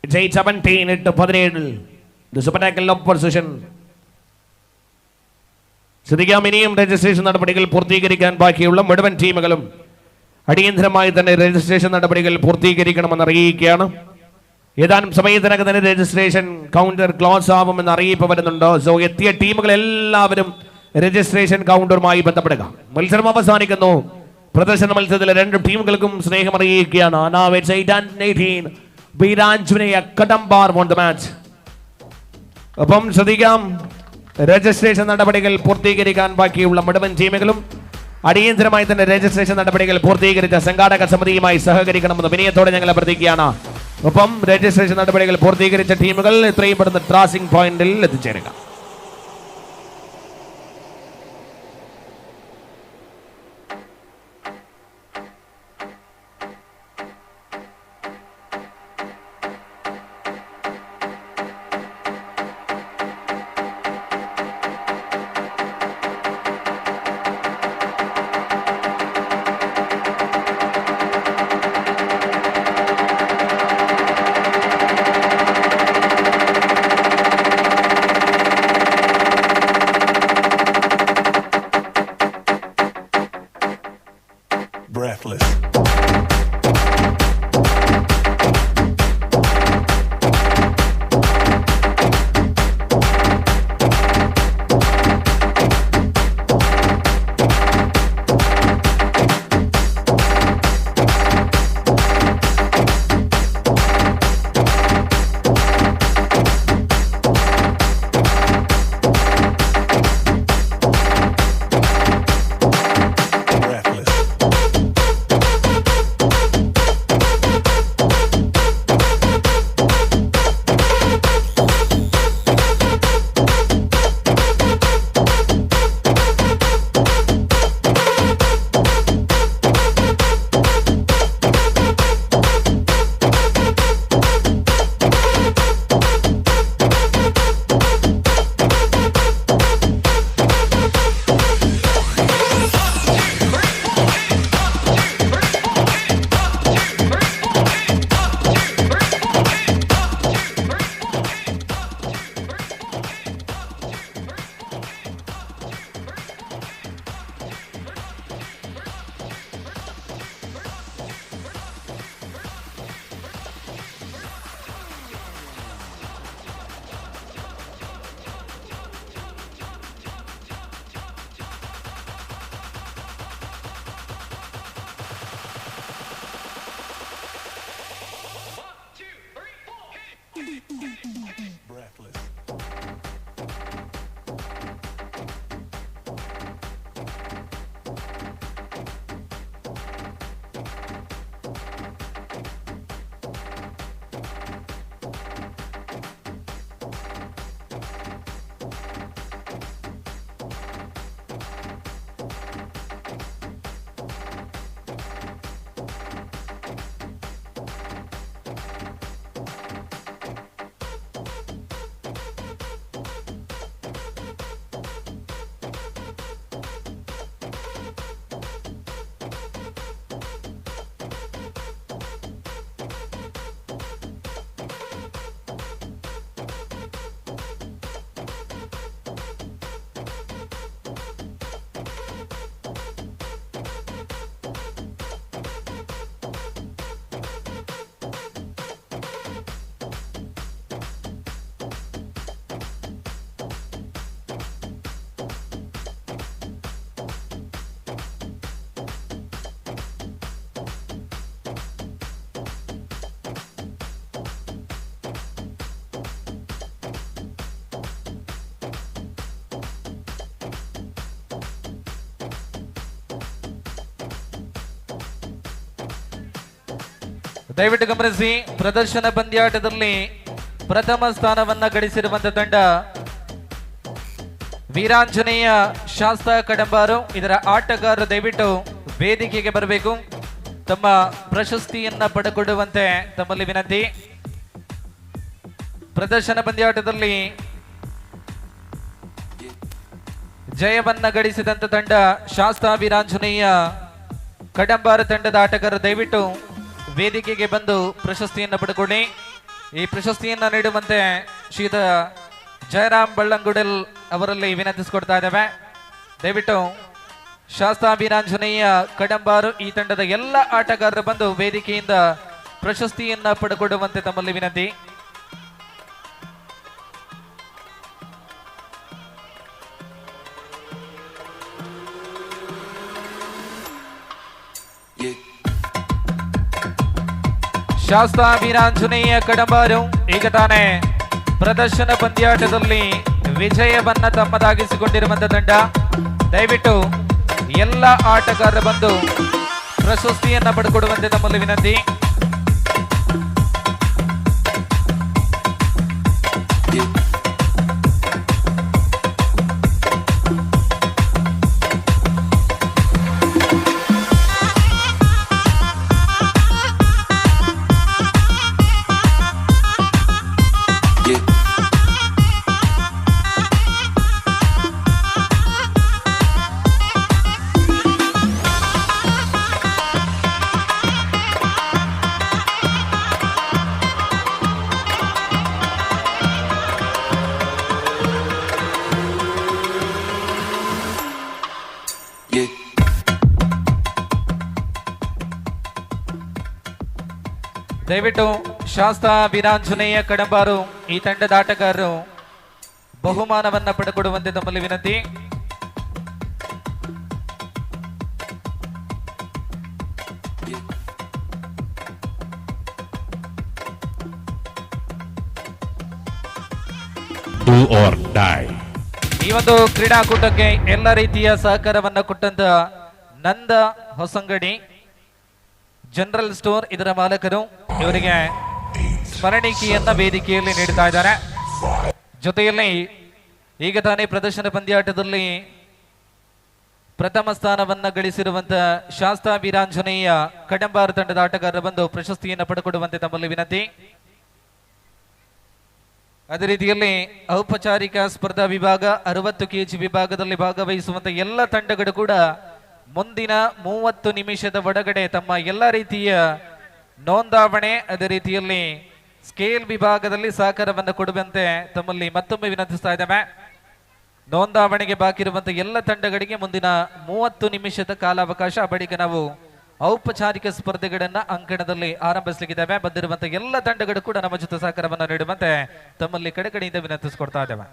S12: It's 8-17 8-17. The super tackle of position. ശ്രദ്ധിക്കാം, ഇനിയും രജിസ്ട്രേഷൻ നടപടികൾ പൂർത്തീകരിക്കാൻ ബാക്കിയുള്ള മുഴുവൻ ടീമുകളും അടിയന്തരമായി തന്നെ രജിസ്ട്രേഷൻ നടപടികൾ പൂർത്തീകരിക്കണമെന്ന് അറിയിക്കുകയാണ്. ഏതാനും സമയത്തിനകം തന്നെ രജിസ്ട്രേഷൻ കൗണ്ടർ ക്ലോസ് ആവുമെന്ന് അറിയിപ്പ് വരുന്നുണ്ട്. സോ എത്തിയ ടീമുകൾ എല്ലാവരും രജിസ്ട്രേഷൻ കൗണ്ടറുമായി ബന്ധപ്പെടുക. മത്സരം അവസാനിക്കുന്നു. പ്രദർശന മത്സരത്തിലെ 2 ടീമുകൾക്കും സ്നേഹം അറിയിക്കുകയാണ്. Now it's 8-18. വീരാഞ്ജനേയ Kadambar won the match. ഒപ്പം ശ്രദ്ധിക്കാം, രജിസ്ട്രേഷൻ നടപടികൾ പൂർത്തീകരിക്കാൻ ബാക്കിയുള്ള മുഴുവൻ ടീമുകളും അടിയന്തരമായി തന്നെ രജിസ്ട്രേഷൻ നടപടികൾ പൂർത്തീകരിച്ച സംഘാടക സമിതിയുമായി സഹകരിക്കണമെന്ന് വിനയത്തോടെ ഞങ്ങൾ അഭ്യർത്ഥിക്കുകയാണ്. ഒപ്പം രജിസ്ട്രേഷൻ നടപടികൾ പൂർത്തീകരിച്ച ടീമുകൾ എത്രയും പെട്ടെന്ന് ട്രാസിംഗ് പോയിന്റിൽ എത്തിച്ചേരുക.
S14: ದಯವಿಟ್ಟು ಗಮನಿಸಿ, ಪ್ರದರ್ಶನ ಪಂದ್ಯಾಟದಲ್ಲಿ ಪ್ರಥಮ ಸ್ಥಾನವನ್ನ ಗಳಿಸಿರುವಂತ ತಂಡ ವೀರಾಂಜನೇಯ ಶಾಸ್ತ್ರ ಕಡಂಬಾರು. ಇದರ ಆಟಗಾರರು ದಯವಿಟ್ಟು ವೇದಿಕೆಗೆ ಬರಬೇಕು, ತಮ್ಮ ಪ್ರಶಸ್ತಿಯನ್ನ ಪಡೆದುಕೊಳ್ಳುವಂತೆ ತಮ್ಮಲ್ಲಿ ವಿನಂತಿ. ಪ್ರದರ್ಶನ ಪಂದ್ಯಾಟದಲ್ಲಿ ಜಯವನ್ನ ಗಳಿಸಿದಂತ ತಂಡ ಶಾಸ್ತ್ರ ವೀರಾಂಜನೇಯ ಕಡಂಬಾರ ತಂಡದ ಆಟಗಾರರು ದಯವಿಟ್ಟು ವೇದಿಕೆಗೆ ಬಂದು ಪ್ರಶಸ್ತಿಯನ್ನು ಪಡೆದುಕೊಳ್ಳಿ. ಈ ಪ್ರಶಸ್ತಿಯನ್ನ ನೀಡುವಂತೆ ಶ್ರೀಯುತ ಜಯರಾಮ್ ಬಳ್ಳಂಗುಡಲ್ ಅವರಲ್ಲಿ ವಿನಂತಿಸಿಕೊಡ್ತಾ ಇದ್ದೇವೆ. ದಯವಿಟ್ಟು ಶಾಸ್ತ್ರ ವೀರಾಂಜನೇಯ ಕಡಂಬಾರು ಈ ತಂಡದ ಎಲ್ಲ ಆಟಗಾರರು ಬಂದು ವೇದಿಕೆಯಿಂದ ಪ್ರಶಸ್ತಿಯನ್ನ ಪಡೆದುಕೊಳ್ಳುವಂತೆ ತಮ್ಮಲ್ಲಿ ವಿನಂತಿ. ಶಾಸ್ತ್ರ ವೀರಾಂಜನೇಯ ಕಡಂಬಾರು ಈಗ ತಾನೇ ಪ್ರದರ್ಶನ ಪಂದ್ಯಾಟದಲ್ಲಿ ವಿಜಯವನ್ನ ತಮ್ಮದಾಗಿಸಿಕೊಂಡಿರುವಂತ ತಂಡ. ದಯವಿಟ್ಟು ಎಲ್ಲ ಆಟಗಾರರು ಬಂದು ಪ್ರಶಸ್ತಿಯನ್ನ ಪಡೆದುಕೊಡುವಂತೆ ತಮ್ಮಲ್ಲಿ ವಿನಂತಿ. ದಯವಿಟ್ಟು ಶಾಸ್ತ್ರ ವೀರಾಂಜನೇಯ ಕಡಂಬಾರು ಈ ತಂಡದ ಆಟಗಾರರು ಬಹುಮಾನವನ್ನ ಪಡೆದುಕೊಡುವಂತೆ ತಮ್ಮಲ್ಲಿ ವಿನಂತಿ. ಈ ಒಂದು ಕ್ರೀಡಾಕೂಟಕ್ಕೆ ಎಲ್ಲ ರೀತಿಯ ಸಹಕಾರವನ್ನ ಕೊಟ್ಟಂತ ನಂದ ಹೊಸಂಗಡಿ ಜನರಲ್ ಸ್ಟೋರ್ ಇದರ ಮಾಲಕರು ಇವರಿಗೆ ಸ್ಮರಣಿಕೆಯನ್ನ ವೇದಿಕೆಯಲ್ಲಿ ನೀಡುತ್ತಾ ಇದ್ದಾರೆ. ಜೊತೆಯಲ್ಲಿ ಈಗ ತಾನೇ ಪ್ರದರ್ಶನ ಪಂದ್ಯಾಟದಲ್ಲಿ ಪ್ರಥಮ ಸ್ಥಾನವನ್ನ ಗಳಿಸಿರುವಂತ ಶಾಸ್ತ್ರ ವೀರಾಂಜನೇಯ ಕಡಂಬಾರ ತಂಡದ ಆಟಗಾರರು ಬಂದು ಪ್ರಶಸ್ತಿಯನ್ನು ಪಡೆದುಕೊಡುವಂತೆ ತಮ್ಮಲ್ಲಿ ವಿನಂತಿ. ಅದೇ ರೀತಿಯಲ್ಲಿ ಔಪಚಾರಿಕ ಸ್ಪರ್ಧಾ ವಿಭಾಗ 60 kg ವಿಭಾಗದಲ್ಲಿ ಭಾಗವಹಿಸುವಂತ ಎಲ್ಲ ತಂಡಗಳು ಕೂಡ ಮುಂದಿನ 30 ನಿಮಿಷದ ಒಳಗಡೆ ತಮ್ಮ ಎಲ್ಲ ರೀತಿಯ ನೋಂದಾವಣೆ ಅದೇ ರೀತಿಯಲ್ಲಿ ಸ್ಕೇಲ್ ವಿಭಾಗದಲ್ಲಿ ಸಹಕಾರವನ್ನು ಕೊಡುವಂತೆ ತಮ್ಮಲ್ಲಿ ಮತ್ತೊಮ್ಮೆ ವಿನಂತಿಸ್ತಾ ಇದ್ದೇವೆ. ನೋಂದಾವಣೆಗೆ ಬಾಕಿ ಇರುವಂತಹ ಎಲ್ಲ ತಂಡಗಳಿಗೆ ಮುಂದಿನ 30 ನಿಮಿಷದ ಕಾಲಾವಕಾಶ. ಬಳಿಕ ನಾವು ಔಪಚಾರಿಕ ಸ್ಪರ್ಧೆಗಳನ್ನ ಅಂಕಣದಲ್ಲಿ ಆರಂಭಿಸಲಿಕ್ಕಿದ್ದೇವೆ. ಬಂದಿರುವಂತಹ ಎಲ್ಲ ತಂಡಗಳು ಕೂಡ ನಮ್ಮ ಜೊತೆ ಸಹಕಾರವನ್ನು ನೀಡುವಂತೆ ತಮ್ಮಲ್ಲಿ ಕಡೆಕಡೆಯಿಂದ ವಿನಂತಿಸಿಕೊಡ್ತಾ ಇದ್ದೇವೆ.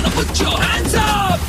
S15: Put your hands up!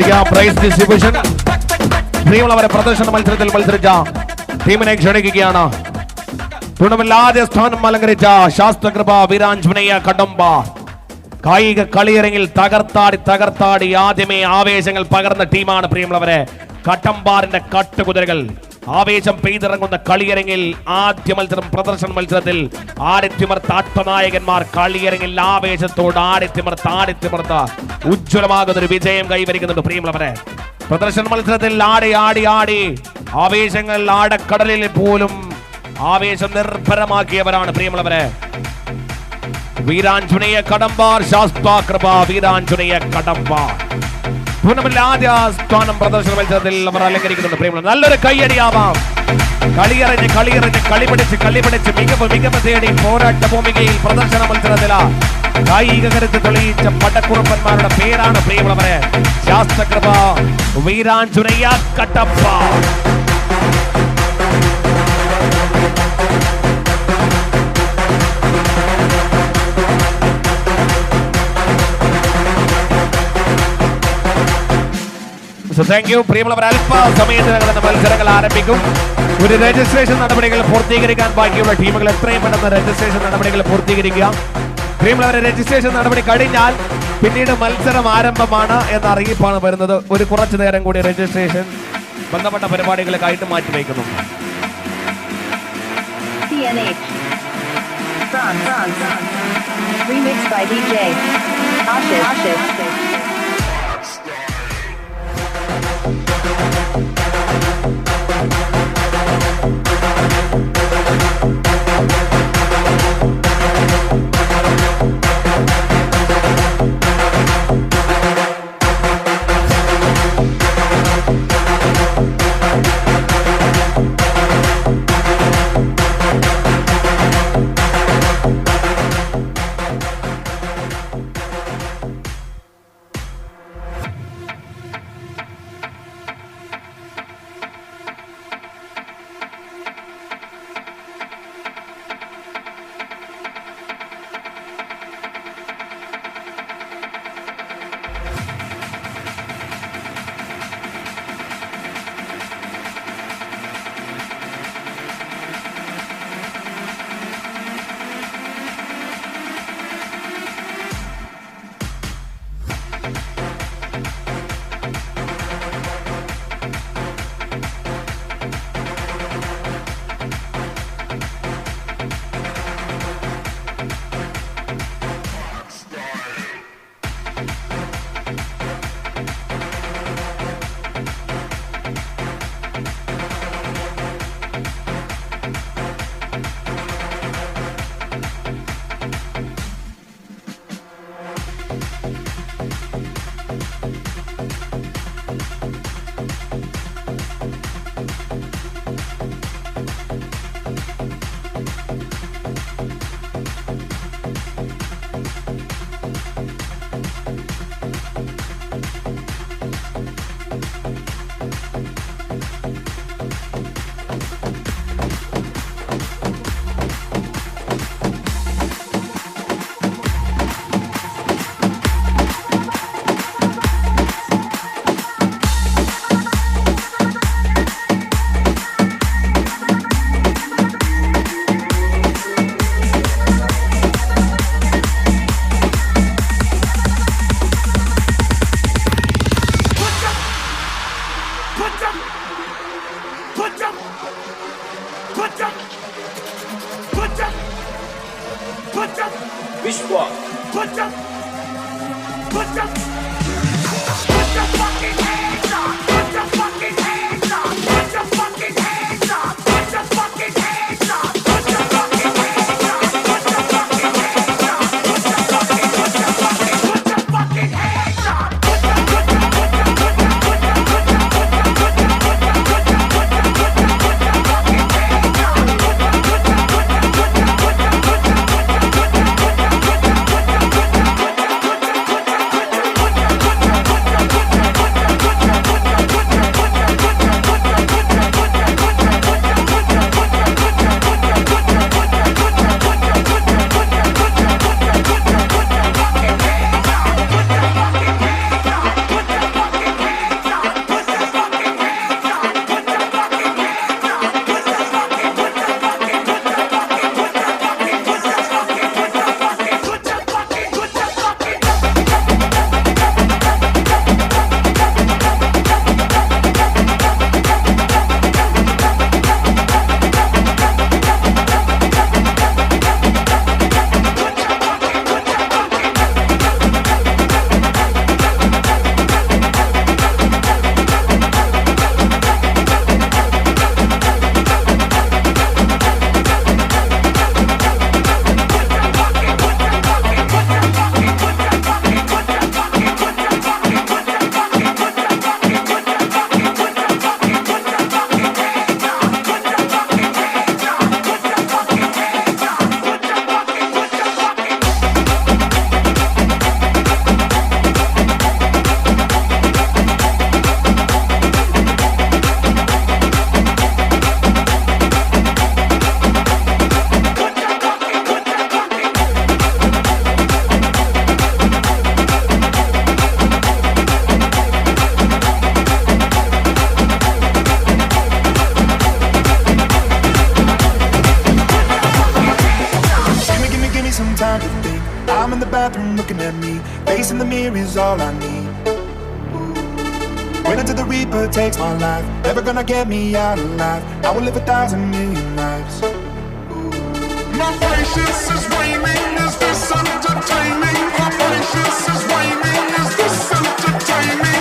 S12: ശ്രദ്ധിക്കാം. Price distribution. പ്രിയമുള്ളവരെ, പ്രദർശന മത്സരത്തിൽ മത്സരിച്ച ടീമിനെ ക്ഷണിക്കുകയാണ്. ടൂർണമെന്റിൽ ആദ്യ സ്ഥാനം അലങ്കരിച്ച ശാസ്ത്രകൃപ വീരാഞ്ജനേയ കടമ്പ. കായിക കളിയിറങ്ങിൽ തകർത്താടി ആദ്യമേ ആവേശങ്ങൾ പകർന്ന ടീമാണ് പ്രിയമുള്ളവരെ കട്ടമ്പാറിന്റെ കട്ടുകുതിരകൾ. ആവേശം പെയ്തിറങ്ങുന്ന കളിയരങ്ങിൽ ആദ്യ മത്സരം പ്രദർശന മത്സരത്തിൽ ആടിത്തിമർത്ത ആട്ടനായകന്മാർ കളിയരങ്ങിൽ ആവേശത്തോട് ആടിത്തിമർത്ത ഉജ്ജ്വലമാകുന്ന ഒരു വിജയം കൈവരിക്കുന്നുണ്ട് പ്രിയമുള്ളവരെ. പ്രദർശന മത്സരത്തിൽ ആടി ആവേശങ്ങൾ ആടക്കടലിൽ പോലും ആവേശം നിർഭരമാക്കിയവരാണ് പ്രിയമുള്ളവരെ വീരാഞ്ജനേയ കടമ്പാർ. ശാസ്താകൃപ വീരാഞ്ജനേയ കടമ്പാർ ടൂർണമെന്റിൽ ആദ്യ സ്ഥാനം പ്രദർശന മത്സരത്തിൽ അവർ അലങ്കരിക്കുന്നുണ്ട് പ്രിയമുള്ള. നല്ലൊരു കൈയടിയാവാം. കളിയറിഞ്ഞ് കളിപിടിച്ച് മികവ് തേടി പോരാട്ട ഭൂമികയിൽ പ്രദർശന മത്സരത്തില കായിക കരുത്ത് തെളിയിച്ച പടക്കുറുപ്പന്മാരുടെ പേരാണ് പ്രിയമുള്ളവരെ ശാസ്ത്രകൃപ വീരാഞ്ജനേയ കടമ്പാർ. പ്രിയമുള്ളവർ, അല്പ സമയത്തിനകം മത്സരങ്ങൾ ആരംഭിക്കും. ഒരു രജിസ്ട്രേഷൻ നടപടികൾ പൂർത്തീകരിക്കാൻ ബാക്കിയുള്ള ടീമുകൾ എത്രയും പെട്ടെന്ന് രജിസ്ട്രേഷൻ നടപടികൾ പൂർത്തീകരിക്കുക. പ്രിയമുള്ളവരെ, രജിസ്ട്രേഷൻ നടപടി കഴിഞ്ഞാൽ പിന്നീട് മത്സരം ആരംഭമാണ് എന്ന അറിയിപ്പാണ് വരുന്നത്. ഒരു കുറച്ചു നേരം കൂടി രജിസ്ട്രേഷൻ ബന്ധപ്പെട്ട പരിപാടികൾക്കായിട്ട് മാറ്റിവെക്കുന്നു.
S13: Remixed by DJ Ashish.
S15: week. I'm in the bathroom looking at me. Facing the mirror is all I need. Wait until the Reaper takes my life. Never gonna get me out alive. I will live 1,000,000,000 lives. My patience is waning. Is this entertaining? My patience is waning. Is this entertaining?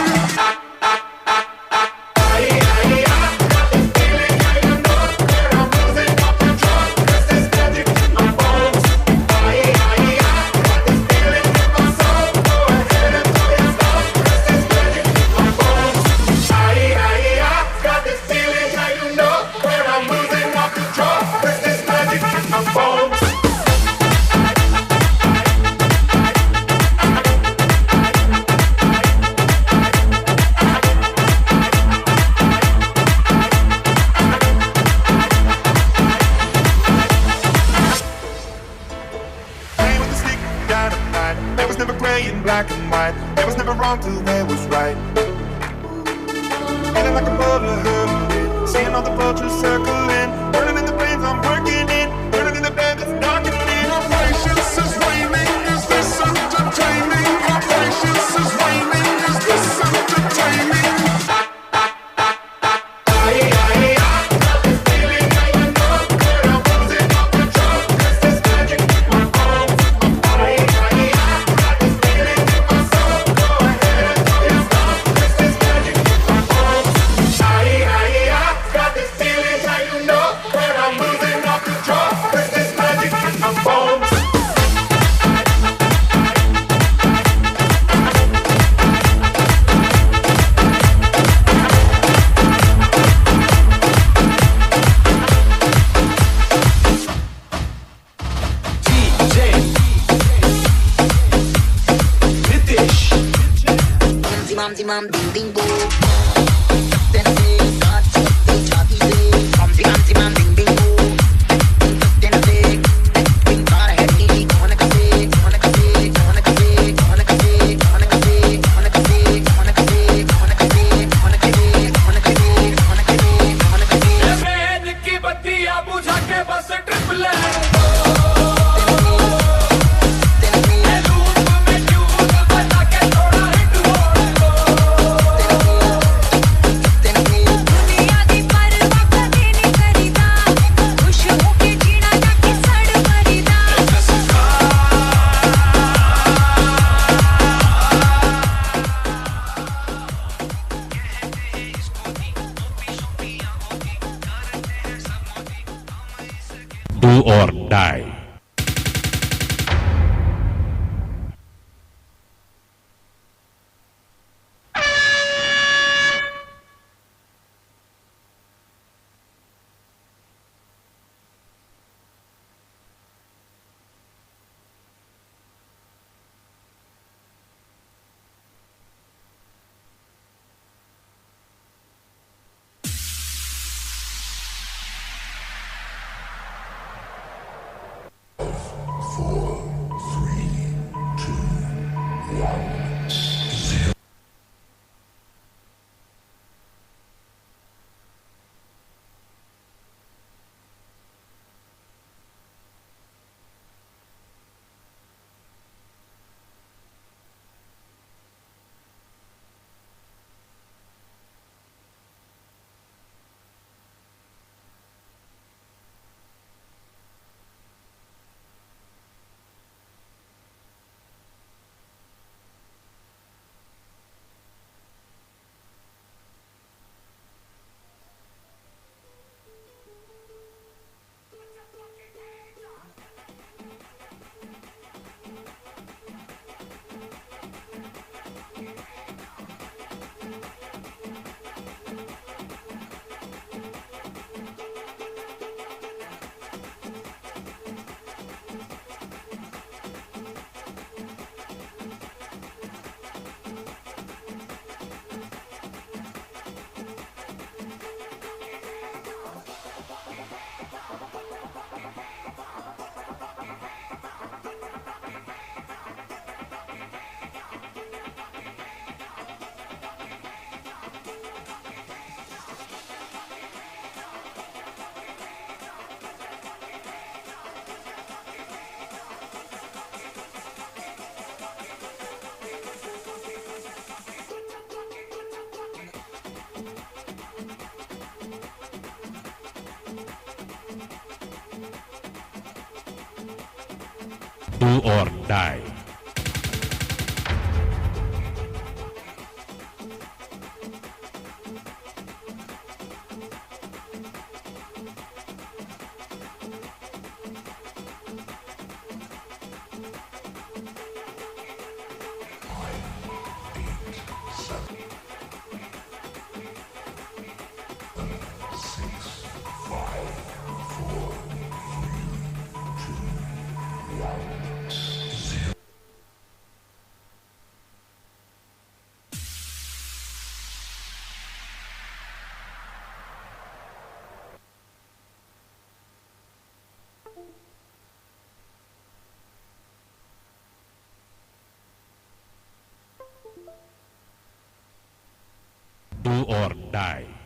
S15: Black and white, there was never wrong till there was right. Feeling like a butler hurtling, seeing all the vultures circling, burning in the flames I'm working in, burning in the bed that's darkening. My patience is waning, is this entertaining? My patience is waning, is this entertaining?
S16: Mam ding ding bo. Then say God say chati say. Mam ding ding bo. Then say in car hai ni kone ka se kone ka se kone ka se kone ka se kone ka se kone ka se kone ka se kone ka se kone ka se kone ka se kone ka se kone ka se मैं की बत्तियां बुझा के बस trip ले
S17: Do or die. Do or die.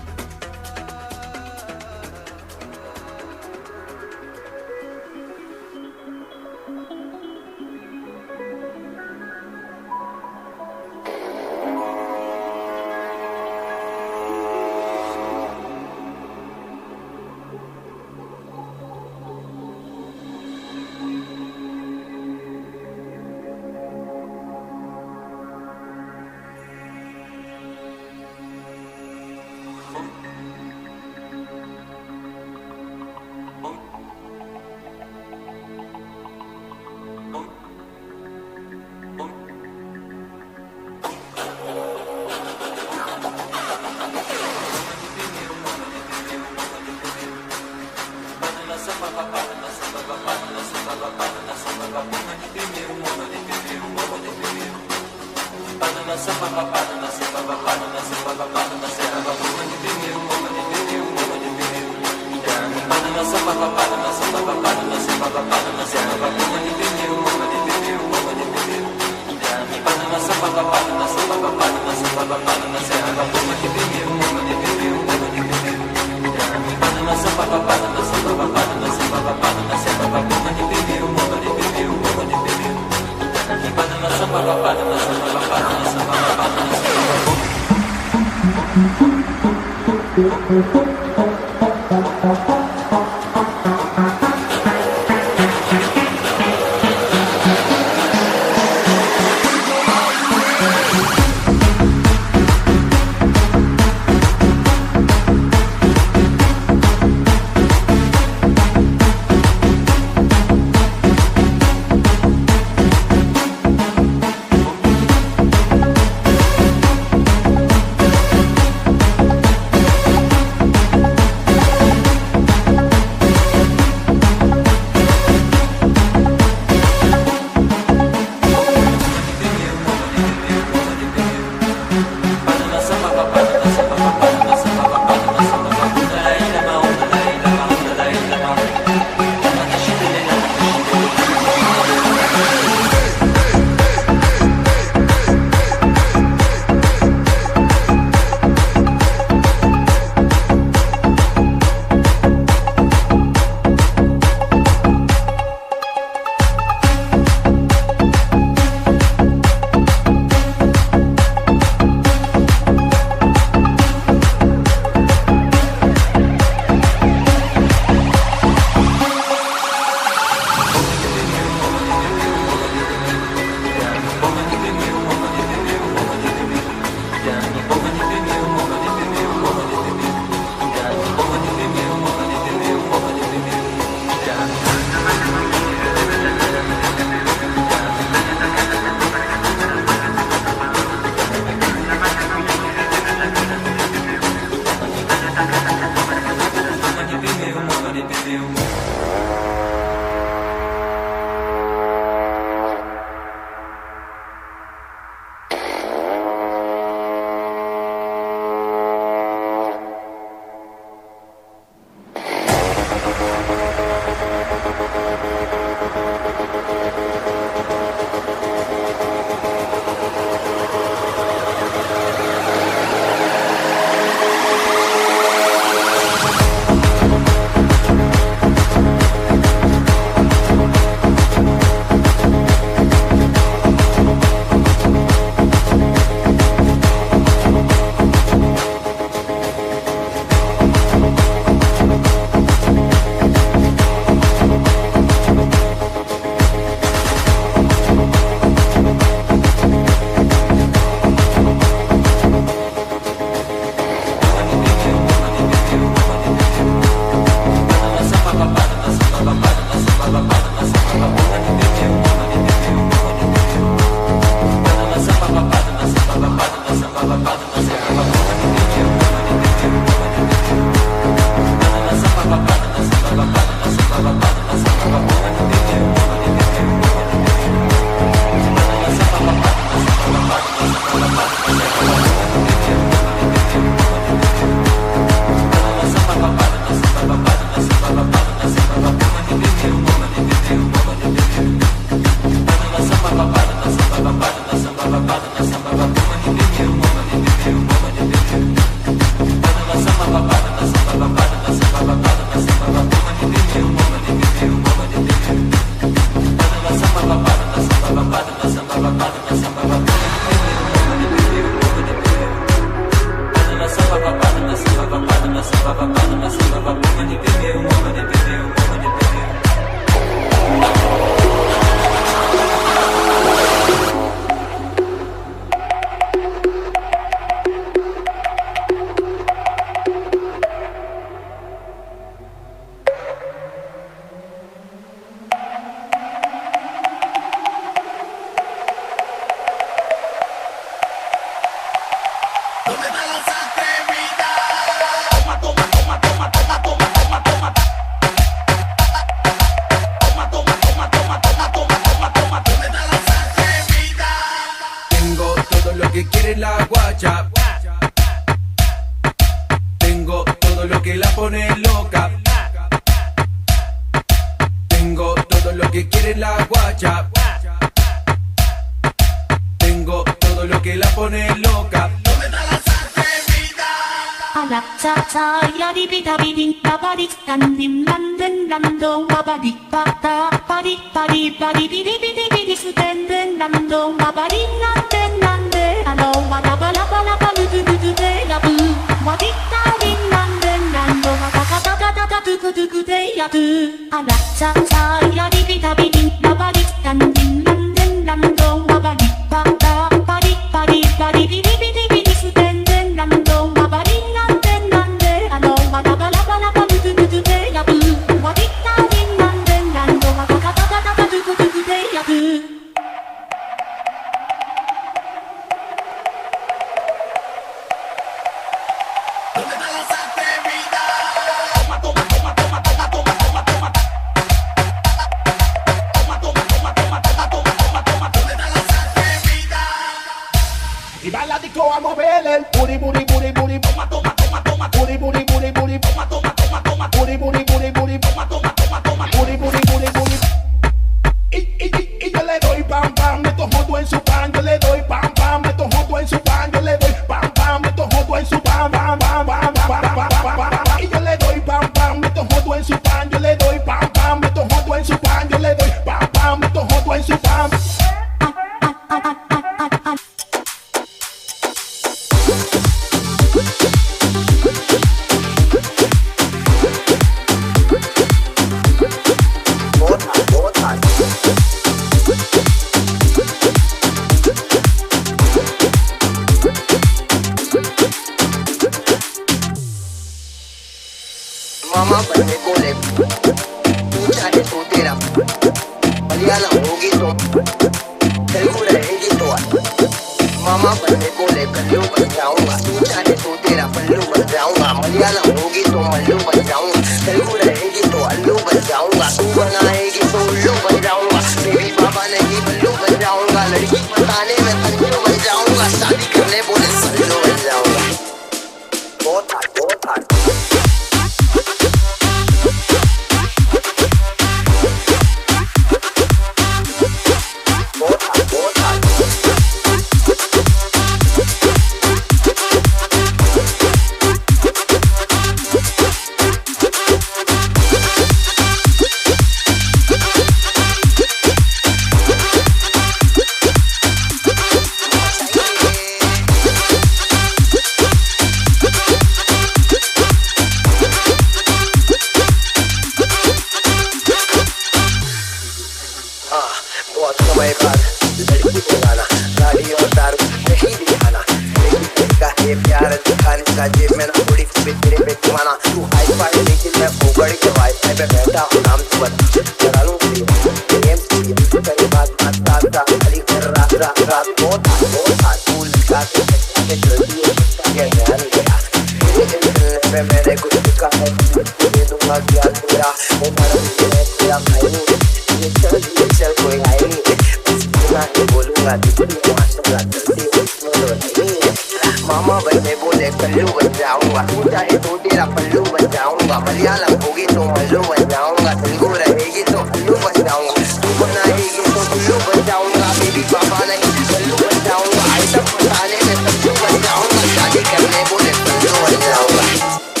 S16: मामा बनने बोले कल्लू बन जाऊंगा, तू चाहे तो तेरा पल्लू बन जाऊंगा। मलयालम होगी तो मल्लू बन जाऊंगा, तेलुगु रहेगी तो हल्लू बन जाऊंगा, तू बनाएगी तो कुल्लू बन जाऊंगा। बेबी पापा नहीं कल्लू बन जाऊंगा, आइटम बताने में सच्चू बन जाऊंगा, शादी करने बोले कल्लू बन जाऊंगा।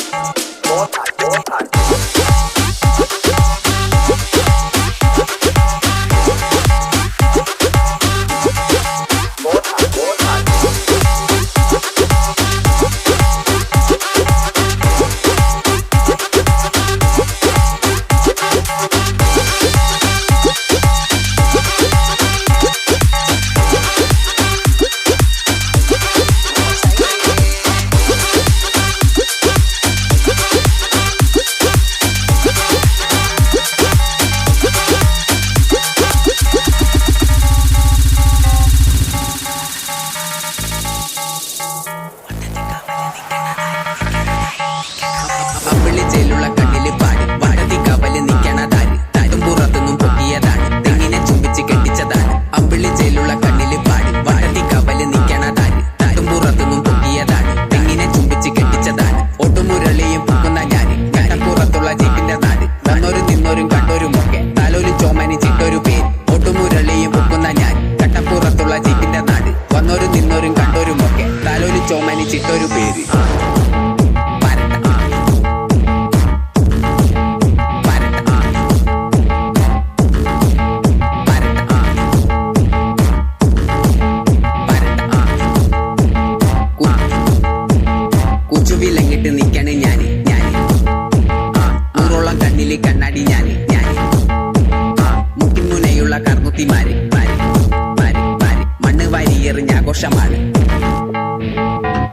S18: ചേലുള്ള കണ്ണില് പാടി വാടത്തി കവല് നിക്കണതാര് തരും പുറത്തുനിന്നും പൊക്കിയതാണ് തെങ്ങിനെ ചുംബിച്ച് കെട്ടിച്ചതാണ് അമ്പിളി ചേലുള്ള കണ്ണില് പാടി വാടത്തി കവല് നിക്കണതാര് തരും പുറത്തുനിന്നും പൊക്കിയതാണ് തെങ്ങിനെ ചുംബിച്ച് കെട്ടിച്ചതാണ് ഒട്ടുമുരളിയും പൊക്കുന്ന ഞാന് കടപ്പുറത്തുള്ള ജീപ്പിന്റെ നാട് വന്നോരും നിന്നോരും കണ്ടോരും ഒക്കെ തലോലി ചോമനി ചിട്ടൊരു പേര് ഒട്ടുമുരളിയും പൊക്കുന്ന ഞാൻ കട്ടപ്പുറത്തുള്ള ജീപ്പിന്റെ നാട് വന്നോരും നിന്നോരും കണ്ടോരും ഒക്കെ തലോലി ചോമനി ചിട്ടൊരു പേര് കുച്ചുവിലങ്ങിട്ട് നിക്കണ് ഞാന് നൂറോളം കണ്ണില് കണ്ണാടി ഞാന് മുക്കിൻമുനയുള്ള കർമുത്തിമാര് മണ്ണ് വാരിയെറിഞ്ഞ ആഘോഷമാണ്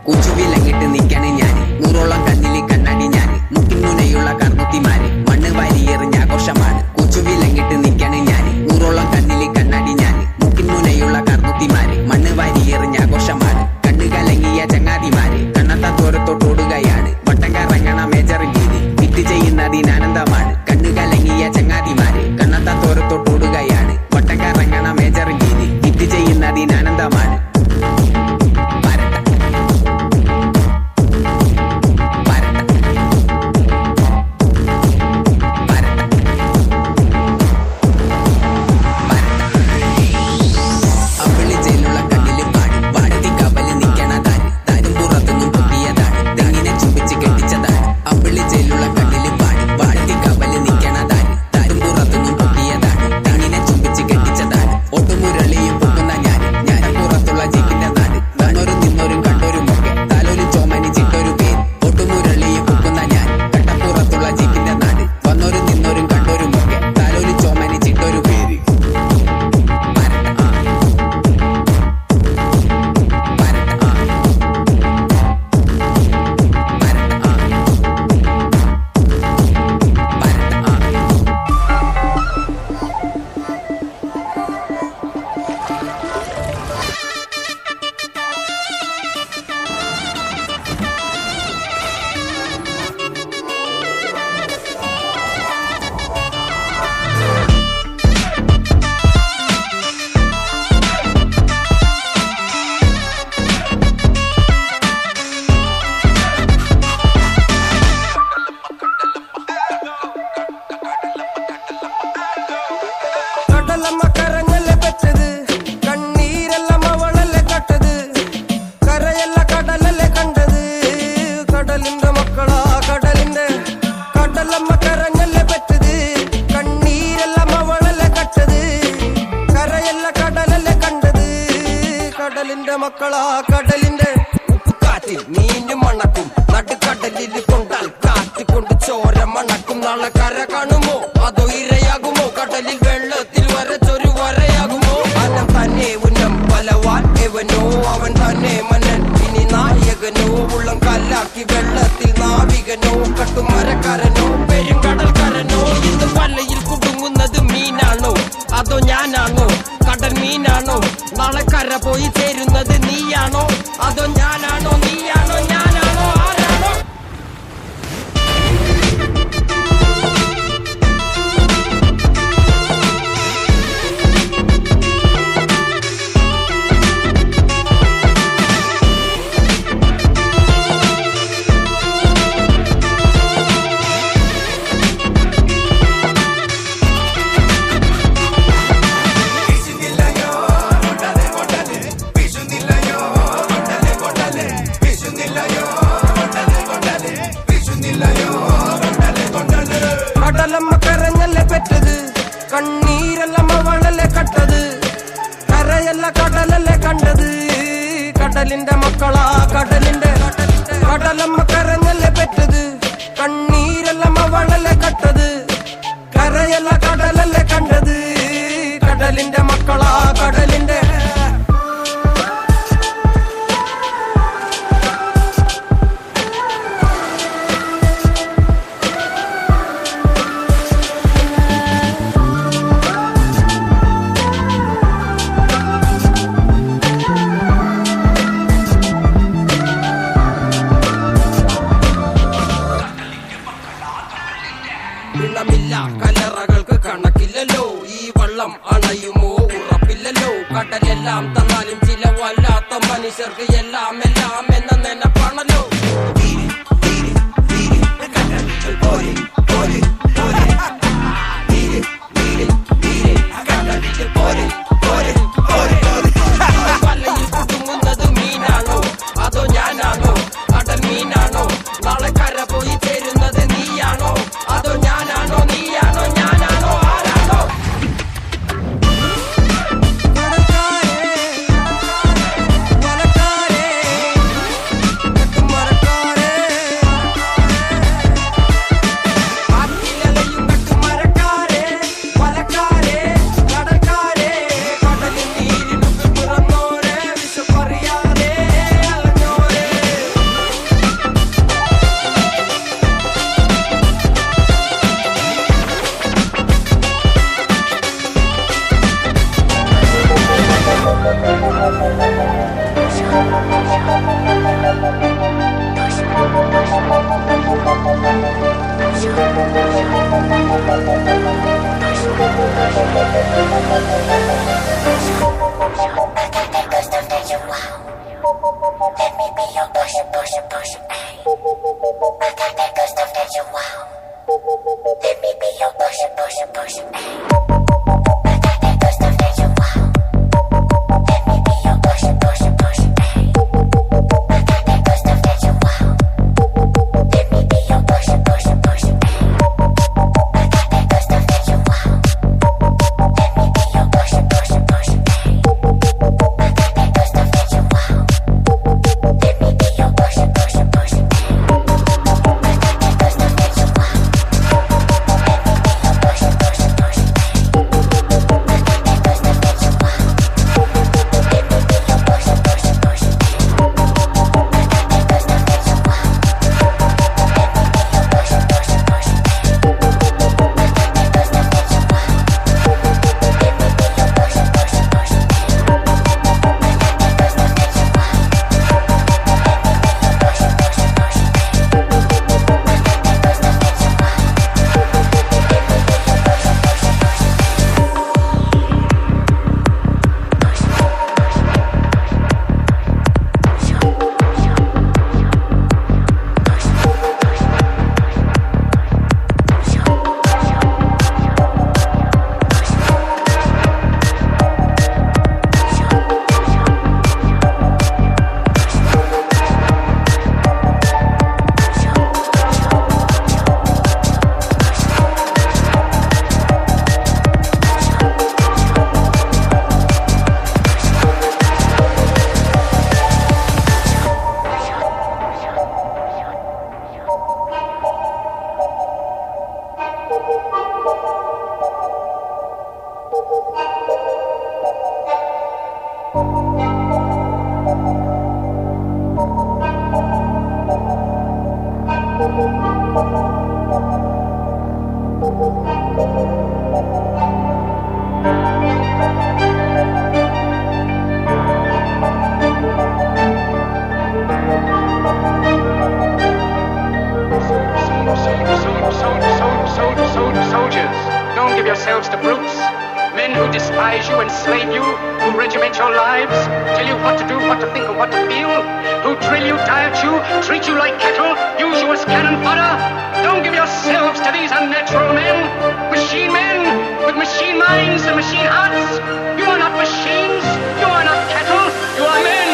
S18: കുച്ചുവിലങ്ങിട്ട് നിക്കണ് ഞാന് നൂറോളം കണ്ണില് കണ്ണാടി ഞാന് മുക്കിൻമുനയുള്ള കർമുത്തിമാര് മണ്ണ് വാരിയെറിഞ്ഞ ആഘോഷമാണ് കുച്ചുവിലങ്ങിട്ട് നിക്കണ് ഞാന് നൂറോളം കണ്ണില് കണ്ണാടി ഞാന് മുക്കിൻമുനയുള്ള കർമുത്തിമാര് മണ്ണ് വാരിയെറിഞ്ഞ ആഘോഷമാണ് കണ്ണു കലങ്ങിയ ചങ്ങാതിമാര് കണ്ണത്ത തോരത്തോട്ടോടുകയാണ് വട്ടം കറങ്ങണ മേജർ ഗീതി വിറ്റ് ചെയ്യുന്നതിനാനന്ദമാണ് കണ്ണു കലങ്ങിയ ചങ്ങാതിമാര് കണ്ണത്ത തോരത്തോട്ടോടുകയാണ് വട്ടം കറങ്ങണ മേജർ ഗീതി വിറ്റ് ചെയ്യുന്നതിനാനന്ദമാണ്
S19: മക്കളാ കടലിന്റെ ഉപ്പുകാറ്റിൽ മീനും മണക്കും നടുക്കടലിൽ കൊണ്ടാൽ കാറ്റ് കൊണ്ട് ചോര മണക്കും നാളെ കര കാണുമോ അതോ ഇരയാകുമോ കടലിൽ വെള്ളത്തിൽ വരച്ചൊരു വരയാകുമോ അനം തന്നെ ഉന്നം പലവാൻ എവനോ അവൻ തന്നെ മന്നൻ ഇനി നായകനോ ഉള്ളം കല്ലാക്കി വെള്ളത്തിൽ നാവികനോ കട്ടുമരക്കാരനോ പെരുങ്കടൽക്കാരനോ ഇന്ന് വലയിൽ കുടുങ്ങുന്നത് മീനാണോ അതോ ഞാനാണോ കടൽ മീനാണോ നാളെ കര പോയി ചേരുന്നത് നീയാണോ അതോ ഞാനാണോ നീയാണോ ഞാനാണോ ആരാണോ കടലമ്മ കരഞ്ഞല്ലേ പെറ്റത് കണ്ണീരല്ലമ്മ വളല്ലേ കട്ടത് കരയല്ല കടലല്ലേ കണ്ടത് കടലിന്റെ മക്കളാ കടലിന്റെ കടലമ്മ കരഞ്ഞല്ലേ പെറ്റത് കണ്ണീരല്ലമ്മ വളല്ലേ കട്ടത് കരയല്ല കടലല്ലേ കണ്ടത് കടലിന്റെ മക്കളാ കടലിന്റെ പിണമില്ല കലറകൾക്ക് കണക്കില്ലല്ലോ ഈ വള്ളം അണയുമോ ഉറപ്പില്ലല്ലോ കടലെല്ലാം തന്നാലും ചില വല്ലാത്ത മനുഷ്യർക്ക് എല്ലാം എല്ലാം എന്ന നിലപ്പാണല്ലോ വലയിൽ കുടുങ്ങുന്നത് മീനാണോ അതോ ഞാനാണോ കടൽ മീനാണോ നാളെ കര പോയി ചേരുന്നത് നീയാണോ അതോ ഞാനാണോ നീയാണോ ഞാനാണോ ആരാണോ
S20: Soldiers, don't give yourselves to brutes. Men who despise you, enslave you, who regiment your lives, tell you what to do, what to think, and what to feel, who drill you, diet you, treat you like cattle, use you as cannon fodder. Don't give yourselves to these unnatural men, machine men with machine minds and machine hearts. You are not machines, you are not cattle, you are men.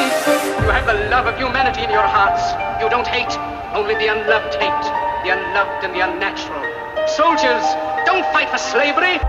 S20: You have the love of humanity in your hearts. You don't hate, only the unloved hate, the unloved and the unnatural. Soldiers, don't fight for slavery.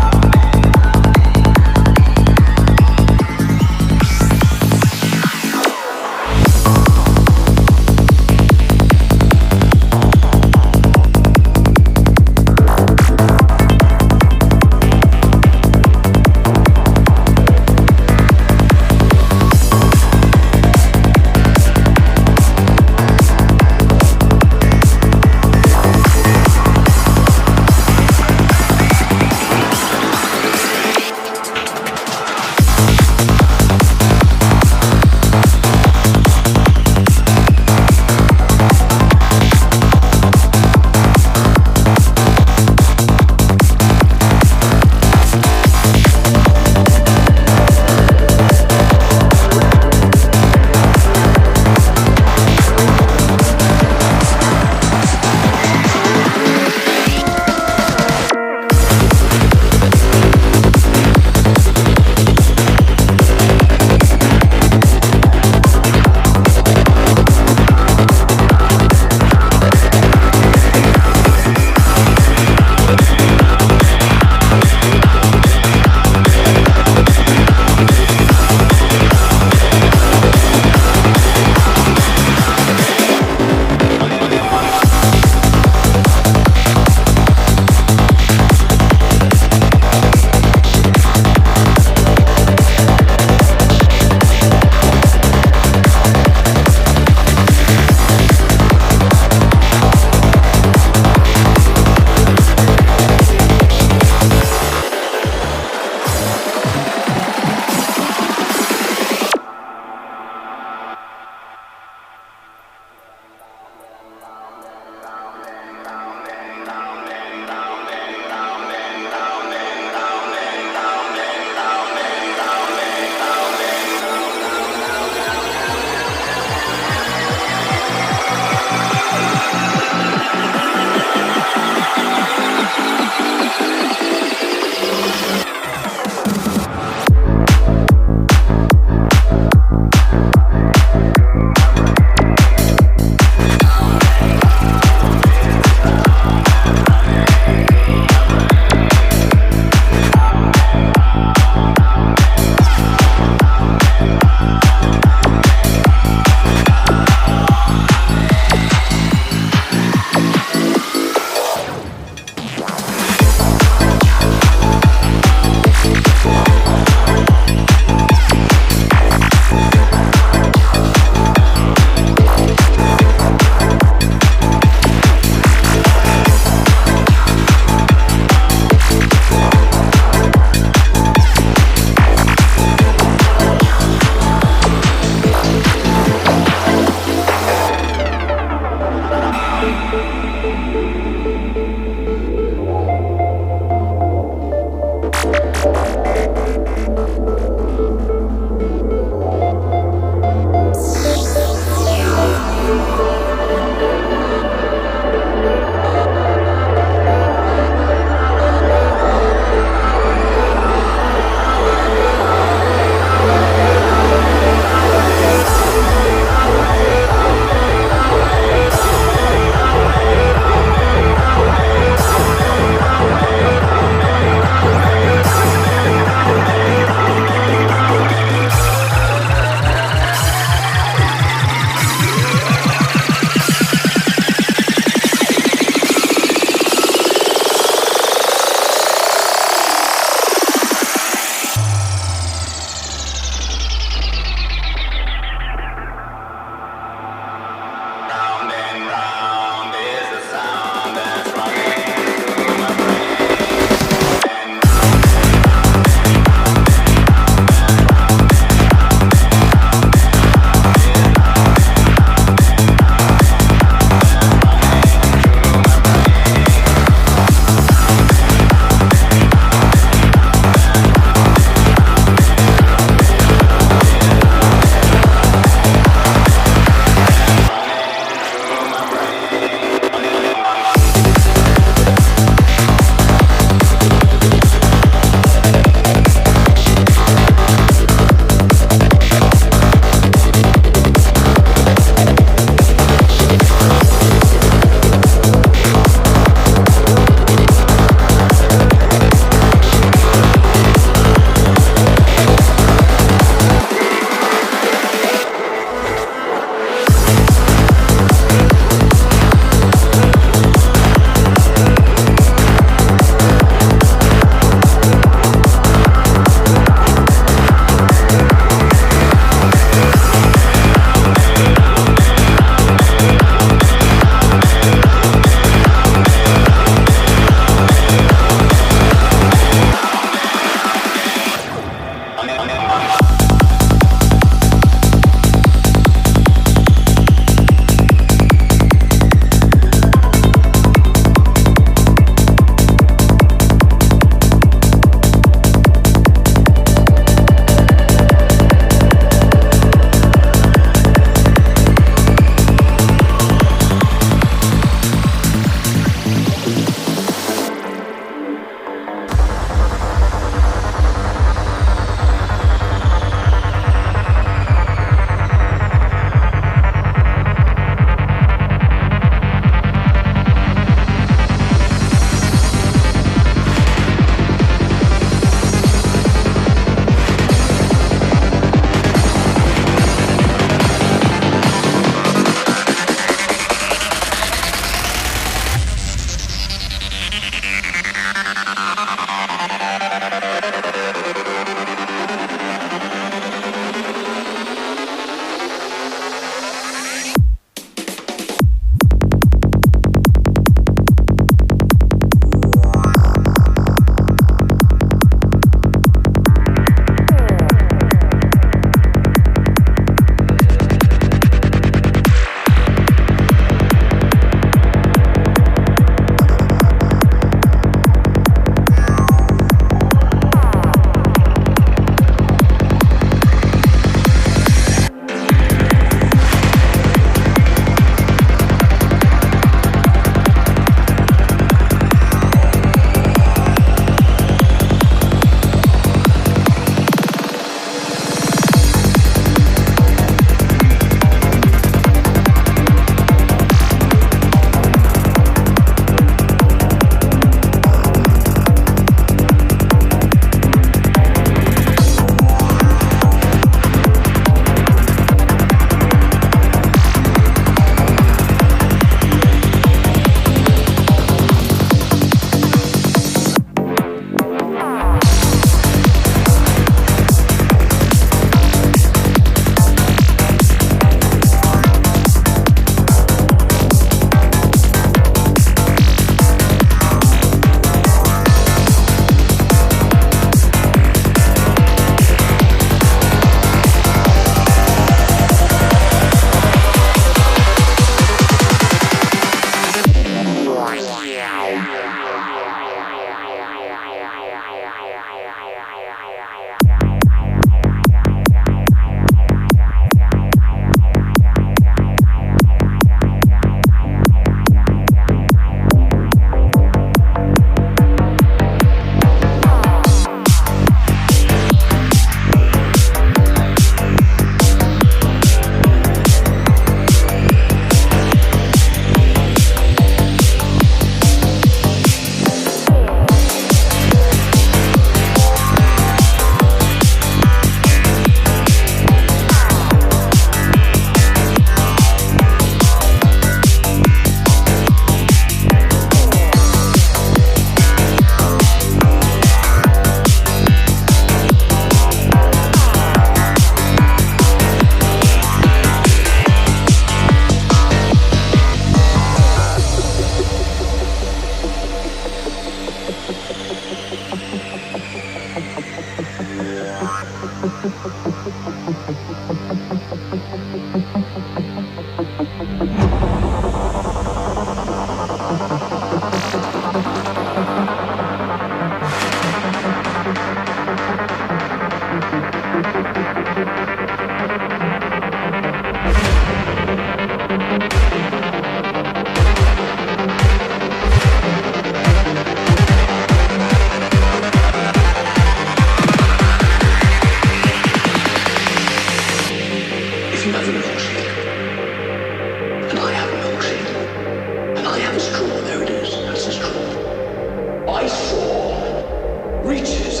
S15: form reaches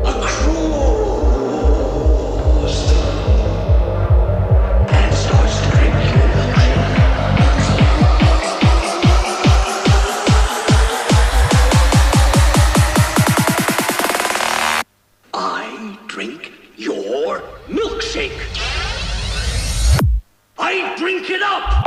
S15: across and starts to drink your milkshake. I drink your milkshake. I drink it up.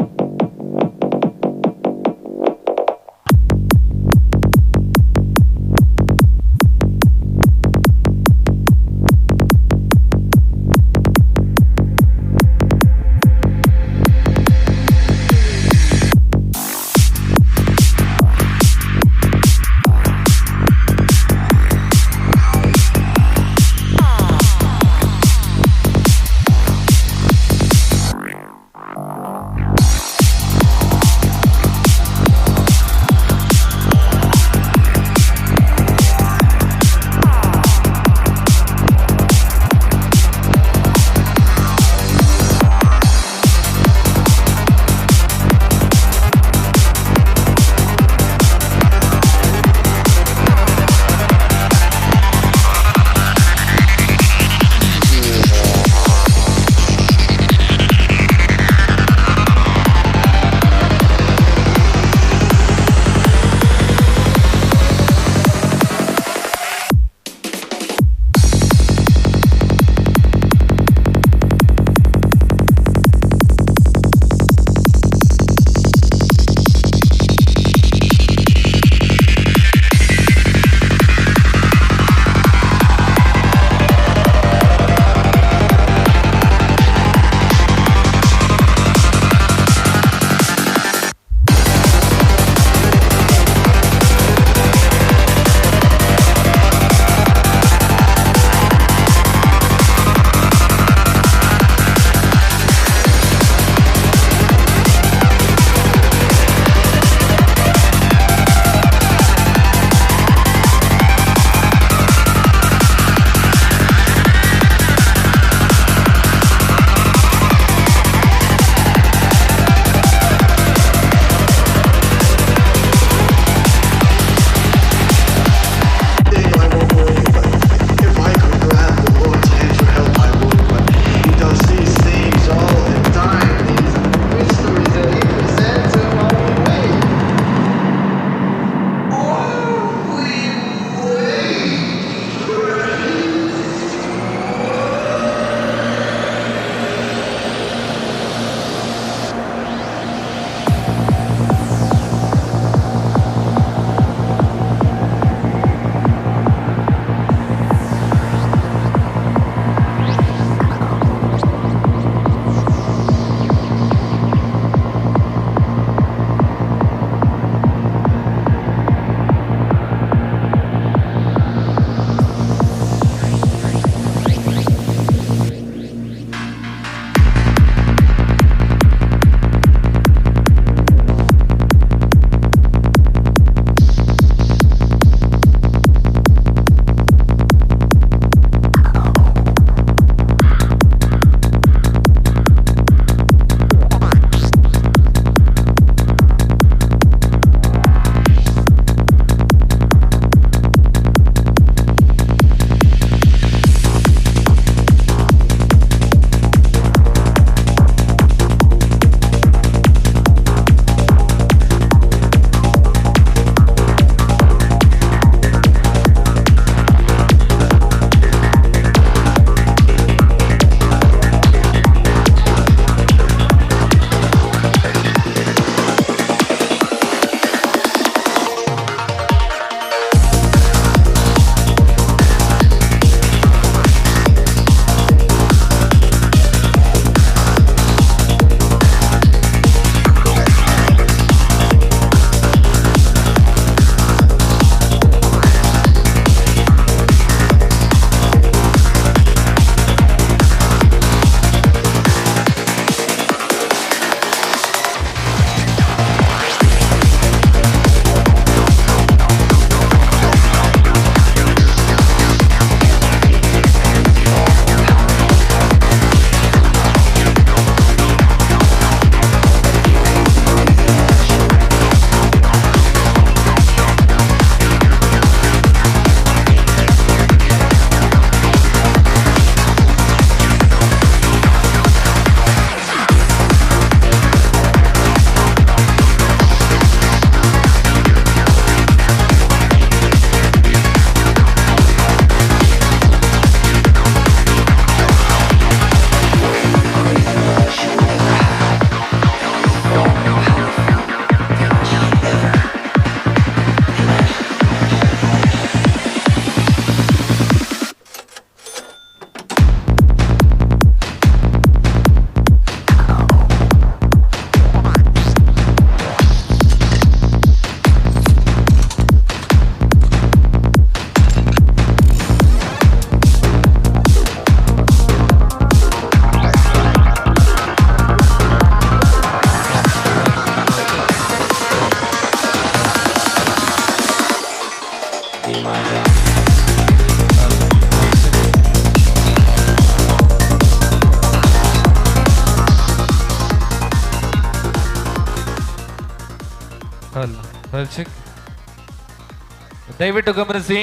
S14: ದಯವಿಟ್ಟು ಗಮನಿಸಿ,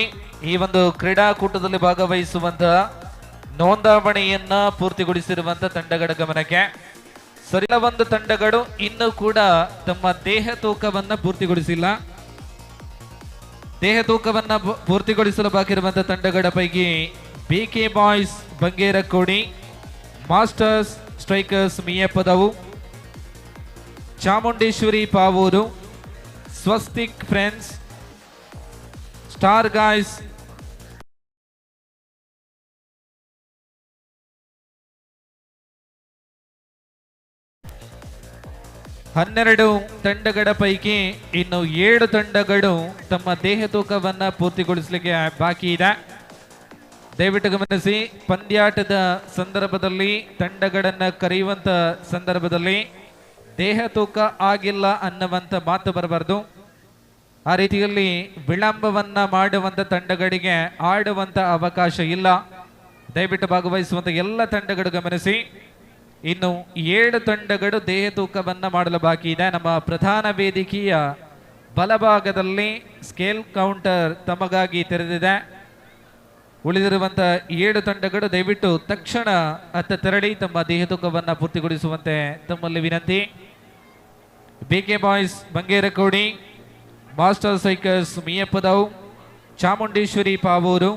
S14: ಈ ಒಂದು ಕ್ರೀಡಾಕೂಟದಲ್ಲಿ ಭಾಗವಹಿಸುವಂತಹ ನೋಂದಾವಣೆಯನ್ನ ಪೂರ್ತಿಗೊಳಿಸಿರುವಂತಹ ತಂಡಗಳ ಗಮನಕ್ಕೆ, ಕೆಲವೊಂದು ತಂಡಗಳು ಇನ್ನೂ ಕೂಡ ತಮ್ಮ ದೇಹ ತೂಕವನ್ನ ಪೂರ್ತಿಗೊಳಿಸಿಲ್ಲ. ದೇಹ ತೂಕವನ್ನ ಪೂರ್ತಿಗೊಳಿಸಲು ಬಾಕಿ ಇರುವಂತಹ ತಂಡಗಳ ಪೈಕಿ BK boys Bangerakodi, masters strikers Miyapadavu, Chamundeshwari Pavoor, Swastik friends, star guys ಹನ್ನೆರಡು ತಂಡಗಳ ಪೈಕಿ ಇನ್ನು 7 ತಂಡಗಳು ತಮ್ಮ ದೇಹ ತೂಕವನ್ನ ಪೂರ್ತಿಗೊಳಿಸಲಿಕ್ಕೆ ಬಾಕಿ ಇದೆ. ದಯವಿಟ್ಟು ಗಮನಿಸಿ, ಪಂದ್ಯಾಟದ ಸಂದರ್ಭದಲ್ಲಿ ತಂಡಗಳನ್ನ ಕರೆಯುವಂತ ಸಂದರ್ಭದಲ್ಲಿ ದೇಹ ತೂಕ ಆಗಿಲ್ಲ ಅನ್ನುವಂಥ ಮಾತು ಬರಬಾರ್ದು. ಆ ರೀತಿಯಲ್ಲಿ ವಿಳಂಬವನ್ನ ಮಾಡುವಂತ ತಂಡಗಳಿಗೆ ಆಡುವಂತ ಅವಕಾಶ ಇಲ್ಲ. ದಯವಿಟ್ಟು ಭಾಗವಹಿಸುವಂತ ಎಲ್ಲ ತಂಡಗಳು ಗಮನಿಸಿ, ಇನ್ನು 7 ತಂಡಗಳು ದೇಹ ತೂಕವನ್ನ ಮಾಡಲು ಬಾಕಿ ಇದೆ. ನಮ್ಮ ಪ್ರಧಾನ ವೇದಿಕೆಯ ಬಲಭಾಗದಲ್ಲಿ ಸ್ಕೇಲ್ ಕೌಂಟರ್ ತಮಗಾಗಿ ತೆರೆದಿದೆ. ಉಳಿದಿರುವಂತ 7 ತಂಡಗಳು ದಯವಿಟ್ಟು ತಕ್ಷಣ ಅತ್ತ ತೆರಳಿ ತಮ್ಮ ದೇಹ ತೂಕವನ್ನ ಪೂರ್ತಿಗೊಳಿಸುವಂತೆ ತಮ್ಮಲ್ಲಿ ವಿನಂತಿ. BK boys Bangerakodi, master strikers Miyapadavu, Chamundeshwari Pavoor,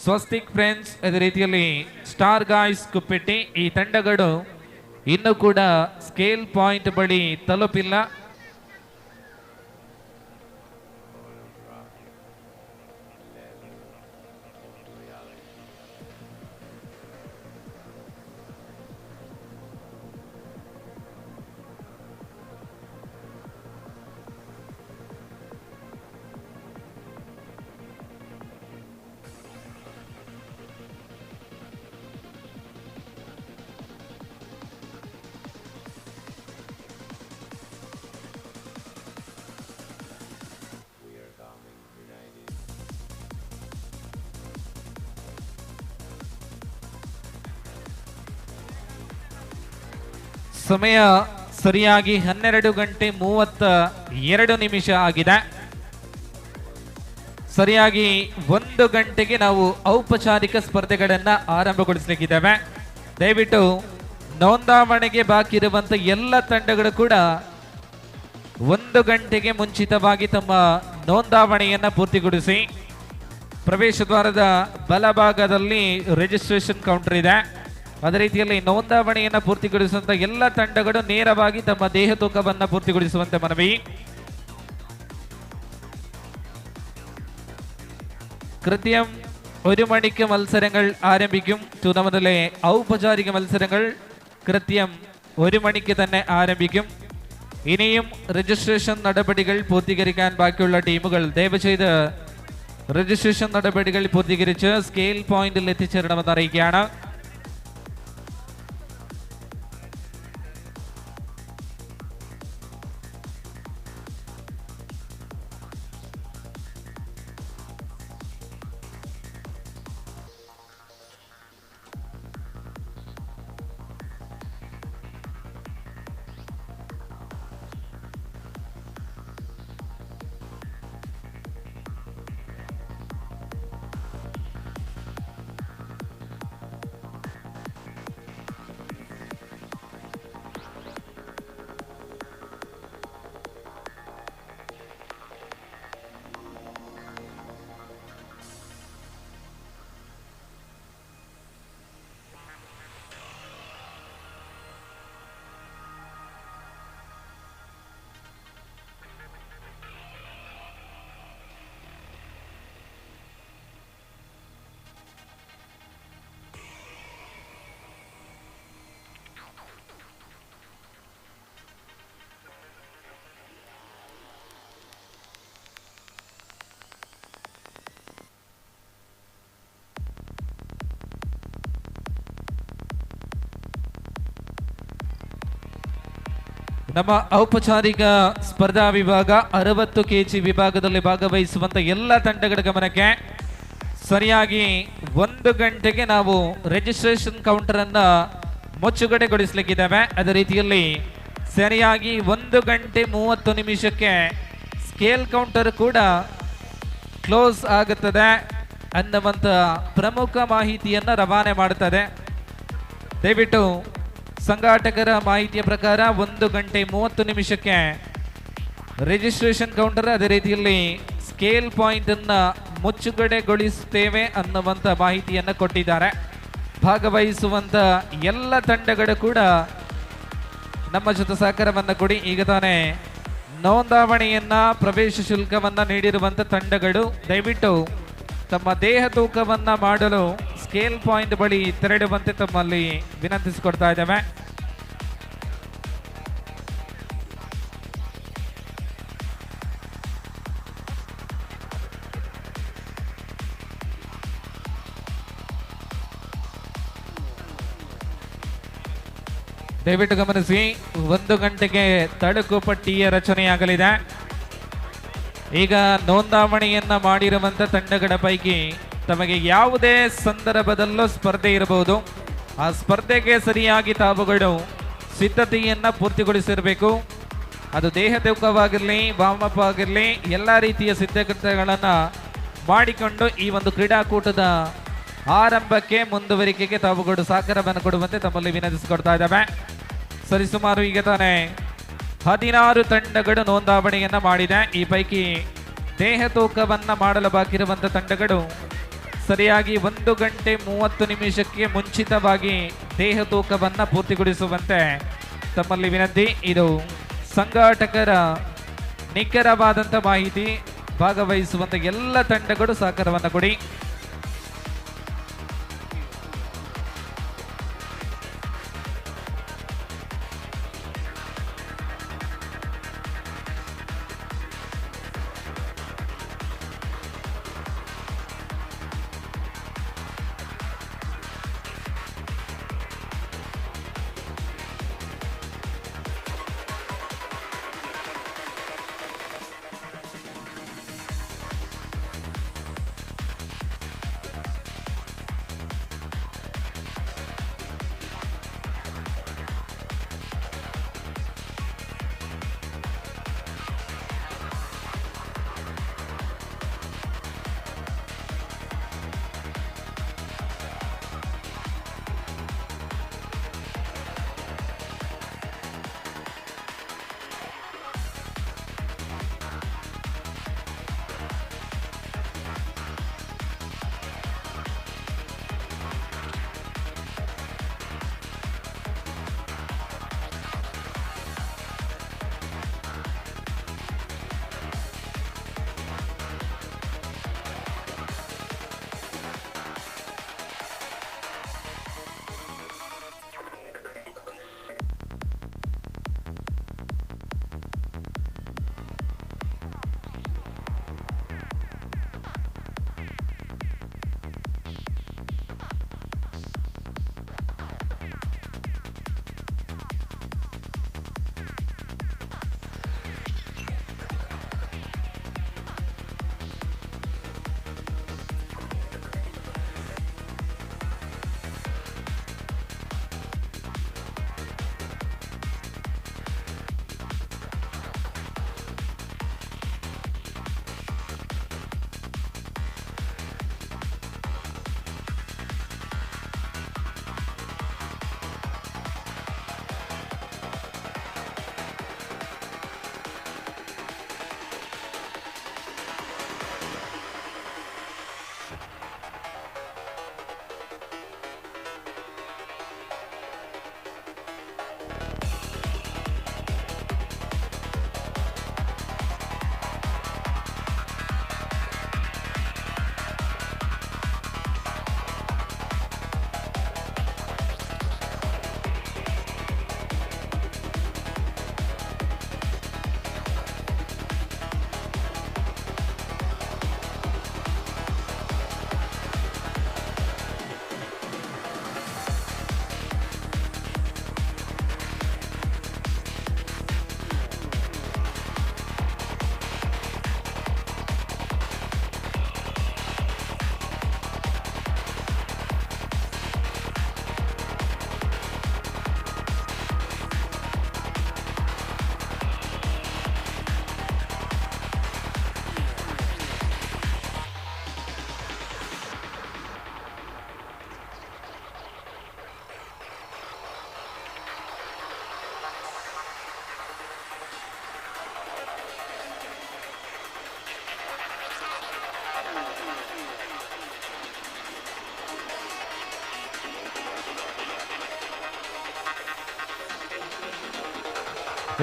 S14: Swastik friends, ಅದೇ ರೀತಿಯಲ್ಲಿ ಸ್ಟಾರ್ ಗಾಯ್ಸ್ ಕುಪ್ಪೆಟ್ಟಿ, ಈ ತಂಡಗಳು ಇನ್ನೂ ಕೂಡ ಸ್ಕೇಲ್ ಪಾಯಿಂಟ್ ಬಳಿ ತಲುಪಿಲ್ಲ. ಸಮಯ ಸರಿಯಾಗಿ 12:32 ಆಗಿದೆ. ಸರಿಯಾಗಿ 1 ಗಂಟೆಗೆ ನಾವು ಔಪಚಾರಿಕ ಸ್ಪರ್ಧೆಗಳನ್ನ ಆರಂಭಗೊಳಿಸಲಿಕ್ಕಿದ್ದೇವೆ. ದಯವಿಟ್ಟು ನೋಂದಾವಣೆಗೆ ಬಾಕಿ ಇರುವಂತ ಎಲ್ಲ ತಂಡಗಳು ಕೂಡ 1 ಗಂಟೆಗೆ ಮುಂಚಿತವಾಗಿ ತಮ್ಮ ನೋಂದಾವಣೆಯನ್ನ ಪೂರ್ತಿಗೊಳಿಸಿ. ಪ್ರವೇಶ ದ್ವಾರದ ಬಲಭಾಗದಲ್ಲಿ ರಿಜಿಸ್ಟ್ರೇಷನ್ ಕೌಂಟರ್ ಇದೆ. ಅದೇ ರೀತಿಯಲ್ಲಿ ನೋಂದಾವಣೆಯನ್ನು ಪೂರ್ತಿಗೊಳಿಸುವಂತ ಎಲ್ಲ ತಂಡಗಳು ನೇರವಾಗಿ ತಮ್ಮ ದೇಹ ತೂಕವನ್ನು ಪೂರ್ತಿಗೊಳಿಸುವಂತೆ ಮನವಿ. കൃത്യം 1 മണിക്ക് മത്സരങ്ങൾ ആരംഭിക്കും. ടൂർണമെന്റിലെ ഔപചാരിക മത്സരങ്ങൾ കൃത്യം 1 മണിക്ക് തന്നെ ആരംഭിക്കും. ഇനിയും രജിസ്ട്രേഷൻ നടപടികൾ പൂർത്തീകരിക്കാൻ ബാക്കിയുള്ള ടീമുകൾ ദയവ് ചെയ്ത് രജിസ്ട്രേഷൻ നടപടികൾ പൂർത്തീകരിച്ച് സ്കെയിൽ പോയിന്റിൽ എത്തിച്ചേരണമെന്ന് അറിയിക്കുകയാണ്. ನಮ್ಮ ಔಪಚಾರಿಕ ಸ್ಪರ್ಧಾ ವಿಭಾಗ 60 kg ವಿಭಾಗದಲ್ಲಿ ಭಾಗವಹಿಸುವಂತ ಎಲ್ಲ ತಂಡಗಳ ಗಮನಕ್ಕೆ, ಸರಿಯಾಗಿ 1 ಗಂಟೆಗೆ ನಾವು ರಿಜಿಸ್ಟ್ರೇಷನ್ ಕೌಂಟರ್ ಅನ್ನ ಮುಚ್ಚುಗಡೆಗೊಳಿಸಲಿಕ್ಕಿದ್ದೇವೆ. ಅದೇ ರೀತಿಯಲ್ಲಿ ಸರಿಯಾಗಿ 1 ಗಂಟೆ 30 ನಿಮಿಷಕ್ಕೆ ಸ್ಕೇಲ್ ಕೌಂಟರ್ ಕೂಡ ಕ್ಲೋಸ್ ಆಗುತ್ತದೆ ಅನ್ನುವಂಥ ಪ್ರಮುಖ ಮಾಹಿತಿಯನ್ನ ರವಾನೆ ಮಾಡುತ್ತದೆ. ದಯವಿಟ್ಟು ಸಂಘಾಟಕರ ಮಾಹಿತಿಯ ಪ್ರಕಾರ 1 ಗಂಟೆ 30 ನಿಮಿಷಕ್ಕೆ ರಿಜಿಸ್ಟ್ರೇಷನ್ ಕೌಂಟರ್, ಅದೇ ರೀತಿಯಲ್ಲಿ ಸ್ಕೇಲ್ ಪಾಯಿಂಟ್ ಅನ್ನ ಮುಚ್ಚುಗಡೆಗೊಳಿಸುತ್ತೇವೆ ಅನ್ನುವಂಥ ಮಾಹಿತಿಯನ್ನು ಕೊಟ್ಟಿದ್ದಾರೆ. ಭಾಗವಹಿಸುವಂತ ಎಲ್ಲ ತಂಡಗಳು ಕೂಡ ನಮ್ಮ ಜೊತೆ ಸಹಕಾರವನ್ನು ಕೊಡಿ. ಈಗ ತಾನೇ ನೋಂದಾವಣೆಯನ್ನ, ಪ್ರವೇಶ ಶುಲ್ಕವನ್ನ ನೀಡಿರುವಂತ ತಂಡಗಳು ದಯವಿಟ್ಟು ತಮ್ಮ ದೇಹ ತೂಕವನ್ನ ಮಾಡಲು ಸ್ಕೇಲ್ ಪಾಯಿಂಟ್ ಬಳಿ ತೆರಳುವಂತೆ ತಮ್ಮಲ್ಲಿ ವಿನಂತಿಸಿಕೊಡ್ತಾ ಇದ್ದೇವೆ. ದಯವಿಟ್ಟು ಗಮನಿಸಿ, 1 ಗಂಟೆಗೆ ತಳುಕು ಪಟ್ಟಿಯ ರಚನೆಯಾಗಲಿದೆ. ಈಗ ನೋಂದಾವಣೆಯನ್ನ ಮಾಡಿರುವಂತ ತಂಡಗಳ ಪೈಕಿ ತಮಗೆ ಯಾವುದೇ ಸಂದರ್ಭದಲ್ಲೂ ಸ್ಪರ್ಧೆ ಇರಬಹುದು. ಆ ಸ್ಪರ್ಧೆಗೆ ಸರಿಯಾಗಿ ತಾವುಗಳು ಸಿದ್ಧತೆಯನ್ನ ಪೂರ್ತಿಗೊಳಿಸಿರಬೇಕು. ಅದು ದೇಹ ತೂಕವಾಗಿರಲಿ, ವಾಮಪ್ ಆಗಿರಲಿ, ಎಲ್ಲ ರೀತಿಯ ಸಿದ್ಧತೆಗಳನ್ನು ಮಾಡಿಕೊಂಡು ಈ ಒಂದು ಕ್ರೀಡಾಕೂಟದ ಆರಂಭಕ್ಕೆ, ಮುಂದುವರಿಕೆಗೆ ತಾವುಗಳು ಸಹಕಾರವನ್ನು ಕೊಡುವಂತೆ ತಮ್ಮಲ್ಲಿ ವಿನಂತಿಸಿಕೊಡ್ತಾ ಇದ್ದಾವೆ. ಸರಿಸುಮಾರು ಈಗ ತಾನೇ 16 ತಂಡಗಳು ನೋಂದಾವಣೆಯನ್ನ ಮಾಡಿದೆ. ಈ ಪೈಕಿ ದೇಹ ತೂಕವನ್ನ ಮಾಡಲು ಬಾಕಿ ಇರುವಂತ ತಂಡಗಳು ಸರಿಯಾಗಿ 1 ಗಂಟೆ 30 ನಿಮಿಷಕ್ಕೆ ಮುಂಚಿತವಾಗಿ ದೇಹ ತೂಕವನ್ನ ಪೂರ್ತಿಗೊಳಿಸುವಂತೆ ತಮ್ಮಲ್ಲಿ ವಿನಂತಿ. ಇದು ಸಂಘಾಟಕರ ನಿಖರವಾದಂಥ ಮಾಹಿತಿ. ಭಾಗವಹಿಸುವಂತ ಎಲ್ಲ ತಂಡಗಳು ಸಹಕಾರವನ್ನು ಕೊಡಿ.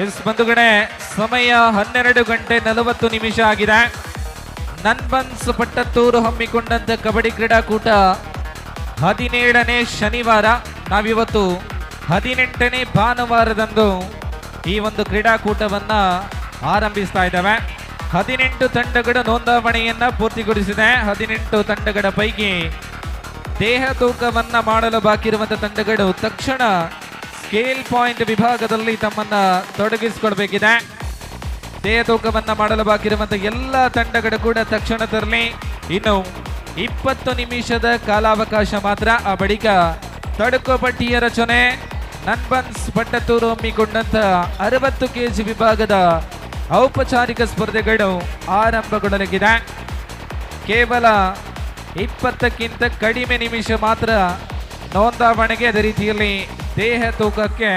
S14: ಎಸ್ ಬಂಧುಗಣೆ, ಸಮಯ 12:40 ಆಗಿದೆ. ನನ್ಬನ್ಸ್ ಪಟ್ಟತ್ತೂರು ಹಮ್ಮಿಕೊಂಡಂತ ಕಬಡ್ಡಿ ಕ್ರೀಡಾಕೂಟ 17ನೇ ಶನಿವಾರ. ನಾವಿವತ್ತು 18ನೇ ಭಾನುವಾರದಂದು ಈ ಒಂದು ಕ್ರೀಡಾಕೂಟವನ್ನ ಆರಂಭಿಸ್ತಾ ಇದ್ದಾವೆ. 18 ತಂಡಗಳು ನೋಂದಾವಣೆಯನ್ನ ಪೂರ್ತಿಗೊಳಿಸಿದೆ. 18 ತಂಡಗಳ ಪೈಕಿ ದೇಹ ತೂಕವನ್ನ ಮಾಡಲು ಬಾಕಿ ಇರುವಂತಹ ತಂಡಗಳು ತಕ್ಷಣ ಸ್ಕೇಲ್ ಪಾಯಿಂಟ್ ವಿಭಾಗದಲ್ಲಿ ತಮ್ಮನ್ನ ತೊಡಗಿಸಿಕೊಳ್ಬೇಕಿದೆ. ದೇಹ ತೂಕವನ್ನ ಮಾಡಲು ಬಾಕಿ ಇರುವಂತಹ ಎಲ್ಲ ತಂಡಗಳು ಕೂಡ ತಕ್ಷಣ ತರಲಿ. ಇನ್ನು 20 ನಿಮಿಷದ ಕಾಲಾವಕಾಶ ಮಾತ್ರ. ಆ ಬಳಿಕ ತಡುಕು ಪಟ್ಟಿಯ ರಚನೆ. ನನ್ಬನ್ಸ್ ಪಟ್ಟತ್ತೂರು ಹಮ್ಮಿಕೊಂಡಂತ 60 kg ವಿಭಾಗದ ಔಪಚಾರಿಕ ಸ್ಪರ್ಧೆಗಳು ಆರಂಭಗೊಳ್ಳಲಿದೆ. ಕೇವಲ 20ಕ್ಕಿಂತ ಕಡಿಮೆ ನಿಮಿಷ ಮಾತ್ರ ನೋಂದಾವಣೆಗೆ, ಅದೇ ರೀತಿಯಲ್ಲಿ ದೇಹ ತೂಕಕ್ಕೆ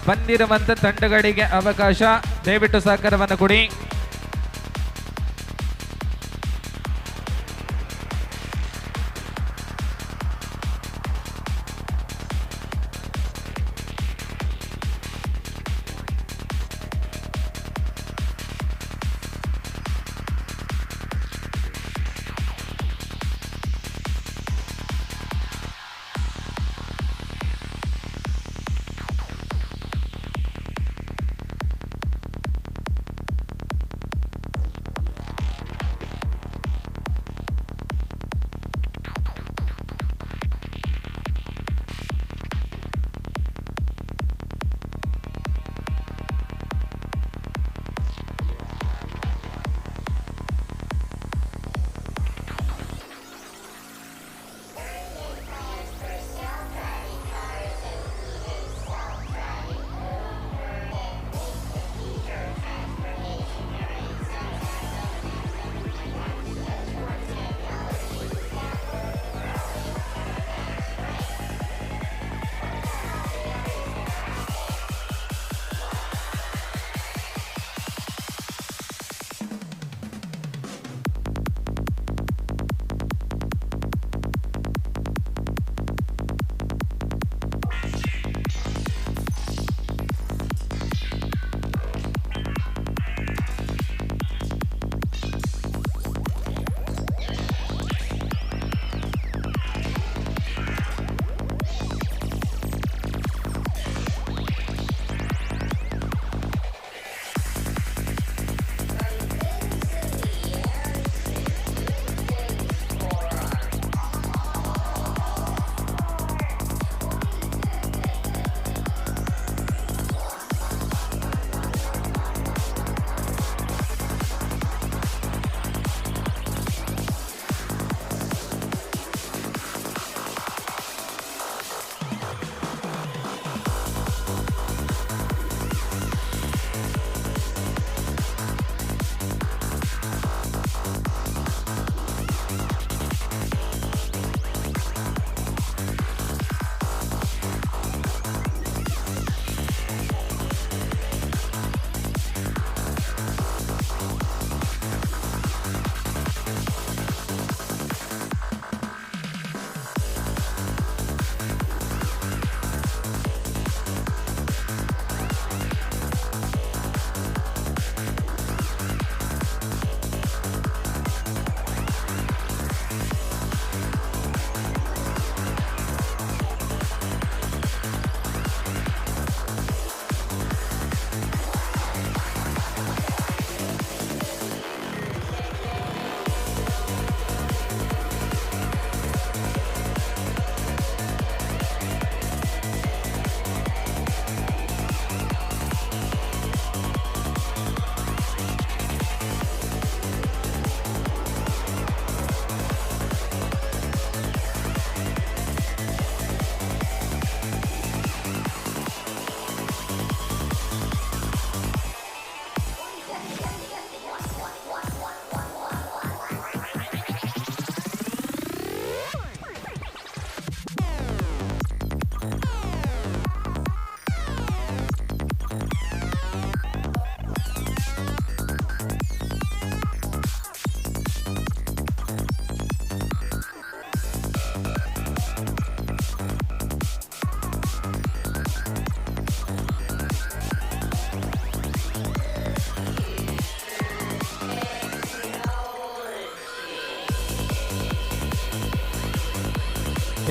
S14: ಬಂದಿರುವಂಥ ತಂಡಗಳಿಗೆ ಅವಕಾಶ. ದಯವಿಟ್ಟು ಸಹಕಾರವನ್ನು ಕೊಡಿ.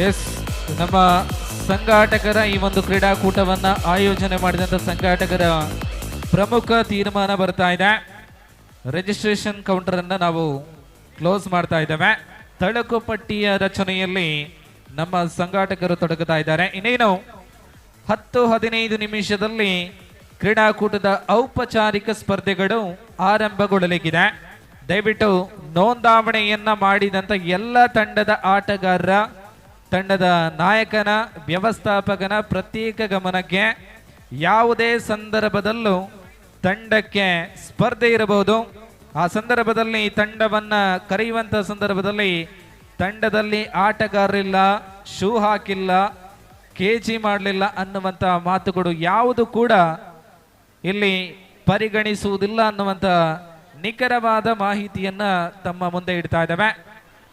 S14: ಎಸ್, ನಮ್ಮ ಸಂಘಾಟಕರ ಈ ಒಂದು ಕ್ರೀಡಾಕೂಟವನ್ನು ಆಯೋಜನೆ ಮಾಡಿದಂಥ ಸಂಘಾಟಕರ ಪ್ರಮುಖ ತೀರ್ಮಾನ ಬರ್ತಾ ಇದೆ. ರಿಜಿಸ್ಟ್ರೇಷನ್ ಕೌಂಟರನ್ನು ನಾವು ಕ್ಲೋಸ್ ಮಾಡ್ತಾ ಇದ್ದೇವೆ. ತಳಕು ಪಟ್ಟಿಯ ರಚನೆಯಲ್ಲಿ ನಮ್ಮ ಸಂಘಾಟಕರು ತೊಡಗುತ್ತಾ ಇದ್ದಾರೆ. ಇನ್ನೇನು 10-15 ನಿಮಿಷದಲ್ಲಿ ಕ್ರೀಡಾಕೂಟದ ಔಪಚಾರಿಕ ಸ್ಪರ್ಧೆಗಳು ಆರಂಭಗೊಳ್ಳಲಿದೆ. ದಯವಿಟ್ಟು ನೋಂದಾವಣೆಯನ್ನ ಮಾಡಿದಂಥ ಎಲ್ಲ ತಂಡದ ಆಟಗಾರರ, ತಂಡದ ನಾಯಕನ, ವ್ಯವಸ್ಥಾಪಕನ ಪ್ರತ್ಯೇಕ ಗಮನಕ್ಕೆ, ಯಾವುದೇ ಸಂದರ್ಭದಲ್ಲೂ ತಂಡಕ್ಕೆ ಸ್ಪರ್ಧೆ ಇರಬಹುದು. ಆ ಸಂದರ್ಭದಲ್ಲಿ ತಂಡವನ್ನ ಕರೆಯುವಂಥ ಸಂದರ್ಭದಲ್ಲಿ ತಂಡದಲ್ಲಿ ಆಟಗಾರರಿಲ್ಲ, ಶೂ ಹಾಕಿಲ್ಲ, ಕೇಜಿ ಮಾಡಲಿಲ್ಲ ಅನ್ನುವಂಥ ಮಾತುಗಳು ಯಾವುದು ಕೂಡ ಇಲ್ಲಿ ಪರಿಗಣಿಸುವುದಿಲ್ಲ ಅನ್ನುವಂಥ ನಿಖರವಾದ ಮಾಹಿತಿಯನ್ನ ತಮ್ಮ ಮುಂದೆ ಇಡ್ತಾ ಇದ್ದೇವೆ.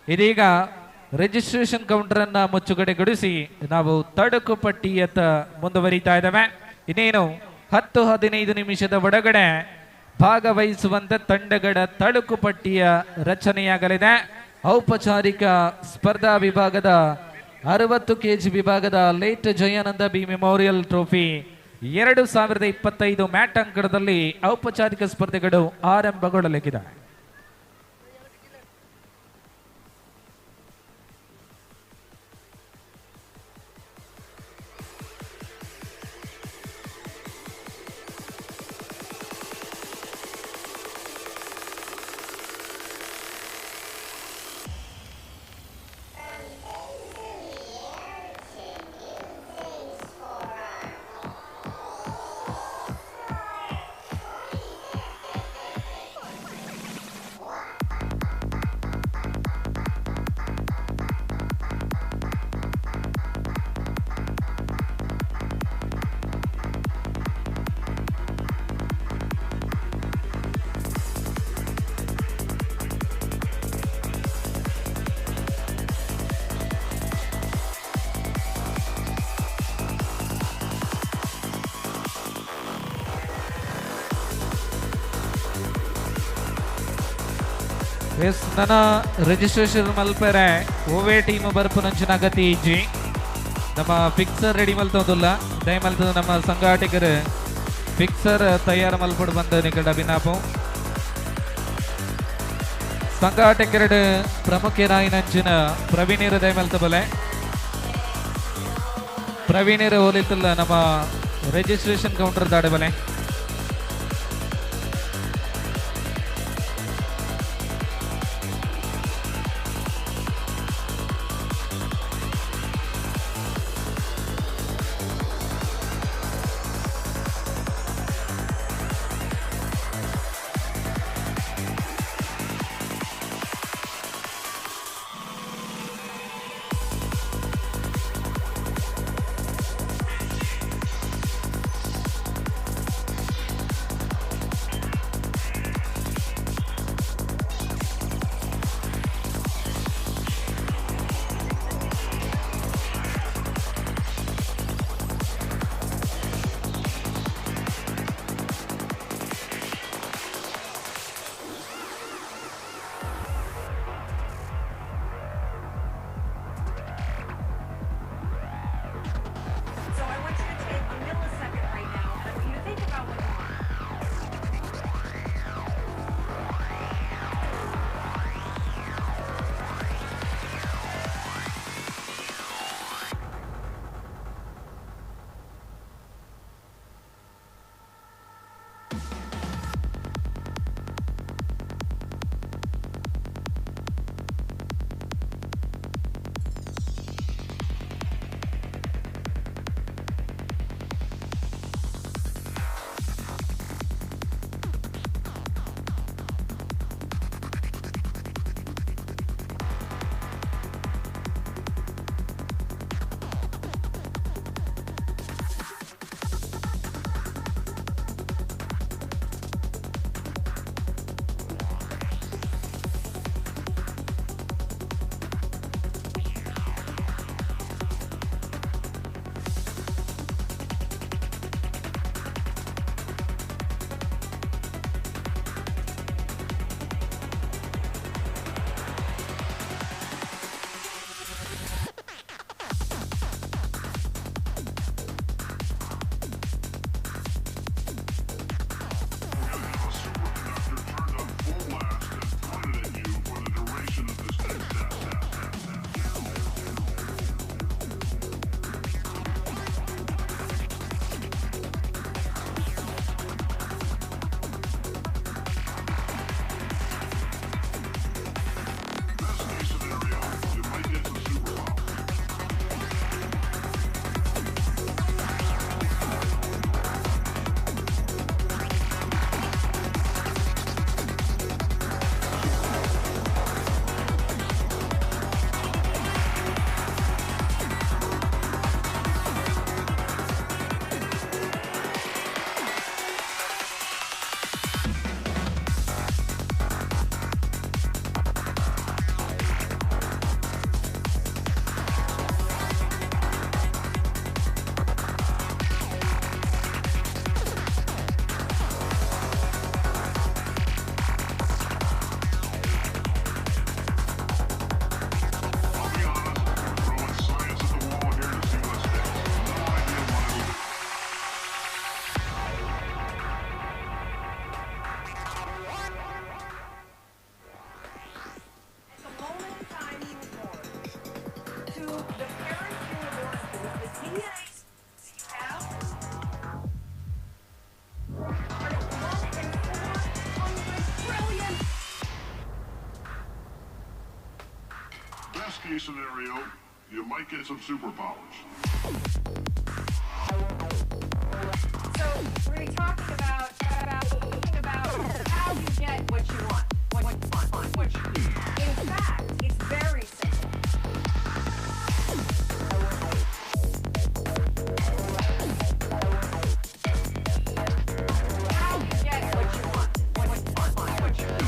S14: ಇದೀಗ ರಿಜಿಸ್ಟ್ರೇಷನ್ ಕೌಂಟರನ್ನು ಮುಚ್ಚುಗಡೆಗೊಳಿಸಿ ನಾವು ತಡಕು ಪಟ್ಟಿಯತ್ತ ಮುಂದುವರಿತಾ ಇದ್ದೇವೆ. ಇನ್ನೇನು 10-15 ನಿಮಿಷದ ಒಳಗಡೆ ಭಾಗವಹಿಸುವಂತ ತಂಡಗಳ ತಳುಕು ಪಟ್ಟಿಯ ರಚನೆಯಾಗಲಿದೆ. ಔಪಚಾರಿಕ ಸ್ಪರ್ಧಾ ವಿಭಾಗದ 60 kg ವಿಭಾಗದ late Jayananda B memorial trophy 2025 mat ಅಂಕಣದಲ್ಲಿ ಔಪಚಾರಿಕ ಸ್ಪರ್ಧೆಗಳು ಆರಂಭಗೊಳ್ಳಲಿದೆ. ಎಸ್, ನನ್ನ ರಿಜಿಸ್ಟ್ರೇಷನ್ ಮಲ್ಪರೆ ಓವೇ ಟೀಮ್ ಬರ್ಪುನಂಚಿನ ಗತಿ ಇಜ್ಜಿ ನಮ್ಮ ಫಿಕ್ಸರ್ ರೆಡಿ ಮಲ್ತೋದಿಲ್ಲ. ದಯಮಲ್ತದ ನಮ್ಮ ಸಂಘಾಟಕರು ಫಿಕ್ಸರ್ ತಯಾರು ಮಲ್ಪಡು ಬಂದ ನಿಕಟ ಅಭಿನಾಪು ಸಂಘಾಟಕರಡು ಪ್ರಮುಖರಾಯಿನಂಚಿನ ಪ್ರವೀಣರು ದಯಮಲ್ತ ಬಲೆ ಪ್ರವೀಣರು ಹೋಲಿತಲ್ಲ ನಮ್ಮ ರಿಜಿಸ್ಟ್ರೇಷನ್ ಕೌಂಟರ್ ದಾಡೆ ಬಲೆ
S15: best case scenario, you might get some superpowers.
S21: So we're going to be talking about how you get what you want. What you need. In fact, it's very simple. How you get what you want. What you need.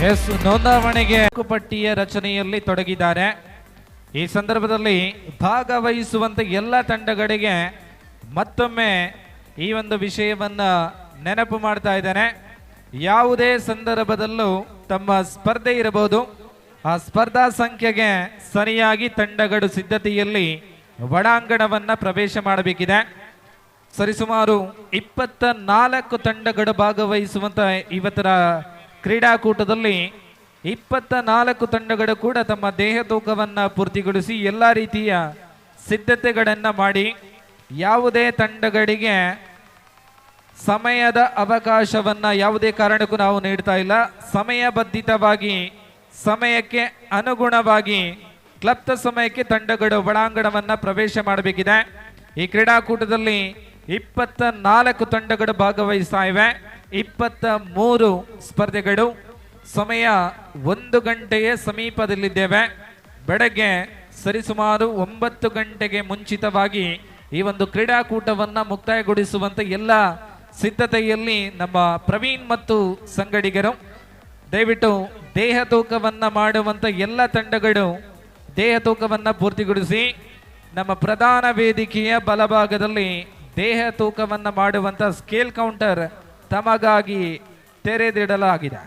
S14: Yes, ನೋಂದಾವಣೆಗೆ ಪಟ್ಟಿಯ ರಚನೆಯಲ್ಲಿ ತೊಡಗಿದ್ದಾರೆ. ಈ ಸಂದರ್ಭದಲ್ಲಿ ಭಾಗವಹಿಸುವಂತ ಎಲ್ಲ ತಂಡಗಳಿಗೆ ಮತ್ತೊಮ್ಮೆ ಈ ಒಂದು ವಿಷಯವನ್ನ ನೆನಪು ಮಾಡ್ತಾ ಇದ್ದೇನೆ. ಯಾವುದೇ ಸಂದರ್ಭದಲ್ಲೂ ತಮ್ಮ ಸ್ಪರ್ಧೆ ಇರಬಹುದು, ಆ ಸ್ಪರ್ಧಾ ಸಂಖ್ಯೆಗೆ ಸರಿಯಾಗಿ ತಂಡಗಳು ಸಿದ್ಧತೆಯಲ್ಲಿ ಒಳಾಂಗಣವನ್ನ ಪ್ರವೇಶ ಮಾಡಬೇಕಿದೆ. ಸರಿಸುಮಾರು 24 ತಂಡಗಳು ಭಾಗವಹಿಸುವಂತ ಇವತ್ತರ ಕ್ರೀಡಾಕೂಟದಲ್ಲಿ 24 ತಂಡಗಳು ಕೂಡ ತಮ್ಮ ದೇಹ ತೂಕವನ್ನು ಪೂರ್ತಿಗೊಳಿಸಿ ಎಲ್ಲ ರೀತಿಯ ಸಿದ್ಧತೆಗಳನ್ನು ಮಾಡಿ, ಯಾವುದೇ ತಂಡಗಳಿಗೆ ಸಮಯದ ಅವಕಾಶವನ್ನ ಯಾವುದೇ ಕಾರಣಕ್ಕೂ ನಾವು ನೀಡ್ತಾ ಇಲ್ಲ. ಸಮಯಬದ್ಧಿತವಾಗಿ ಸಮಯಕ್ಕೆ ಅನುಗುಣವಾಗಿ ಕ್ಲಬ್ದ ಸಮಯಕ್ಕೆ ತಂಡಗಳು ಒಳಾಂಗಣವನ್ನ ಪ್ರವೇಶ ಮಾಡಬೇಕಿದೆ. ಈ ಕ್ರೀಡಾಕೂಟದಲ್ಲಿ 24 ತಂಡಗಳು ಭಾಗವಹಿಸ್ತಾ ಇವೆ. 23 ಸ್ಪರ್ಧೆಗಳು. ಸಮಯ 1 ಗಂಟೆಯ ಸಮೀಪದಲ್ಲಿದ್ದೇವೆ. ಬೆಳಗ್ಗೆ ಸರಿಸುಮಾರು 9 ಗಂಟೆಗೆ ಮುಂಚಿತವಾಗಿ ಈ ಒಂದು ಕ್ರೀಡಾಕೂಟವನ್ನ ಮುಕ್ತಾಯಗೊಳಿಸುವಂತ ಎಲ್ಲ ಸಿದ್ಧತೆಯಲ್ಲಿ ನಮ್ಮ ಪ್ರವೀಣ್ ಮತ್ತು ಸಂಗಡಿಗರು. ದಯವಿಟ್ಟು ದೇಹ ತೂಕವನ್ನ ಮಾಡುವಂತ ಎಲ್ಲ ತಂಡಗಳು ದೇಹ ತೂಕವನ್ನ ಪೂರ್ತಿಗೊಳಿಸಿ ನಮ್ಮ ಪ್ರಧಾನ ವೇದಿಕೆಯ ಬಲಭಾಗದಲ್ಲಿ ದೇಹ ತೂಕವನ್ನ ಮಾಡುವಂತ ಸ್ಕೇಲ್ ಕೌಂಟರ್ ತಮಗಾಗಿ ತೆರೆದಿಡಲಾಗಿದೆ.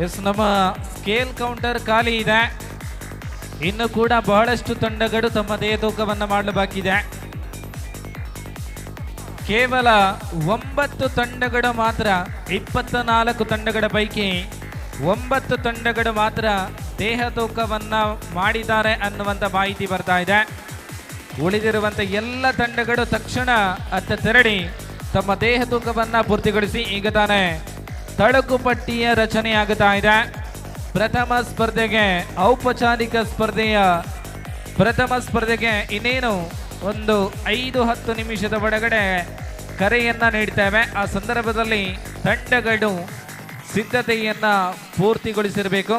S14: ಎಸ್, ನಮ್ಮ ಸ್ಕೇಲ್ ಕೌಂಟರ್ ಖಾಲಿ ಇದೆ. ಇನ್ನು ಕೂಡ ಬಹಳಷ್ಟು ತಂಡಗಳು ತಮ್ಮ ದೇಹ ತೂಕವನ್ನು ಮಾಡಲು ಬಾಕಿ ಇದೆ. ಕೇವಲ 9 ತಂಡಗಳು ಮಾತ್ರ, 24 ತಂಡಗಳ ಪೈಕಿ 9 ತಂಡಗಳು ಮಾತ್ರ ದೇಹ ತೂಕವನ್ನು ಮಾಡಿದ್ದಾರೆ ಅನ್ನುವಂಥ ಮಾಹಿತಿ ಬರ್ತಾ ಇದೆ. ಉಳಿದಿರುವಂಥ ಎಲ್ಲ ತಂಡಗಳು ತಕ್ಷಣ ಅತ್ತ ತೆರಳಿ ತಮ್ಮ ದೇಹ ತೂಕವನ್ನು ಪೂರ್ತಿಗೊಳಿಸಿ ಈಗ ತಾನೇ ತಳಕು ಪಟ್ಟಿಯ ರಚನೆಯಾಗುತ್ತಾ ಇದೆ. ಪ್ರಥಮ ಸ್ಪರ್ಧೆಗೆ ಔಪಚಾರಿಕ ಸ್ಪರ್ಧೆಯ ಪ್ರಥಮ ಸ್ಪರ್ಧೆಗೆ ಇನ್ನೇನು ಒಂದು 5-10 ನಿಮಿಷದ ಒಳಗಡೆ ಕರೆಯನ್ನ ನೀಡ್ತೇವೆ. ಆ ಸಂದರ್ಭದಲ್ಲಿ ತಂಡಗಳು ಸಿದ್ಧತೆಯನ್ನ ಪೂರ್ತಿಗೊಳಿಸಿರಬೇಕು.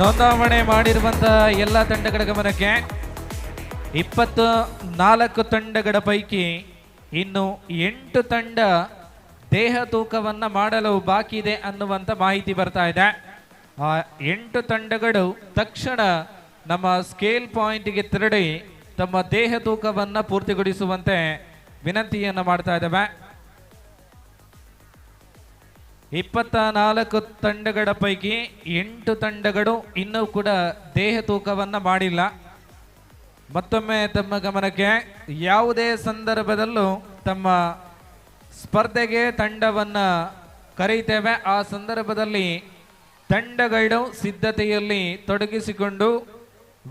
S14: ನೋಂದಾವಣೆ ಮಾಡಿರುವಂಥ ಎಲ್ಲ ತಂಡಗಳ ಗಮನಕ್ಕೆ 24 ತಂಡಗಳ ಪೈಕಿ ಇನ್ನು 8 ತಂಡ ದೇಹ ತೂಕವನ್ನು ಮಾಡಲು ಬಾಕಿ ಇದೆ ಅನ್ನುವಂಥ ಮಾಹಿತಿ ಬರ್ತಾ ಇದೆ. ಆ 8 ತಂಡಗಳು ತಕ್ಷಣ ನಮ್ಮ ಸ್ಕೇಲ್ ಪಾಯಿಂಟ್ಗೆ ತೆರಳಿ ತಮ್ಮ ದೇಹ ತೂಕವನ್ನು ಪೂರ್ತಿಗೊಳಿಸುವಂತೆ ವಿನಂತಿಯನ್ನು ಮಾಡ್ತಾ ಇದ್ದಾವೆ. 24 ತಂಡಗಳ ಪೈಕಿ 8 ತಂಡಗಳು ಇನ್ನೂ ಕೂಡ ದೇಹ ತೂಕವನ್ನು ಮಾಡಿಲ್ಲ. ಮತ್ತೊಮ್ಮೆ ತಮ್ಮ ಗಮನಕ್ಕೆ, ಯಾವುದೇ ಸಂದರ್ಭದಲ್ಲೂ ತಮ್ಮ ಸ್ಪರ್ಧೆಗೆ ತಂಡವನ್ನು ಕರೀತೇವೆ, ಆ ಸಂದರ್ಭದಲ್ಲಿ ತಂಡಗಳು ಸಿದ್ಧತೆಯಲ್ಲಿ ತೊಡಗಿಸಿಕೊಂಡು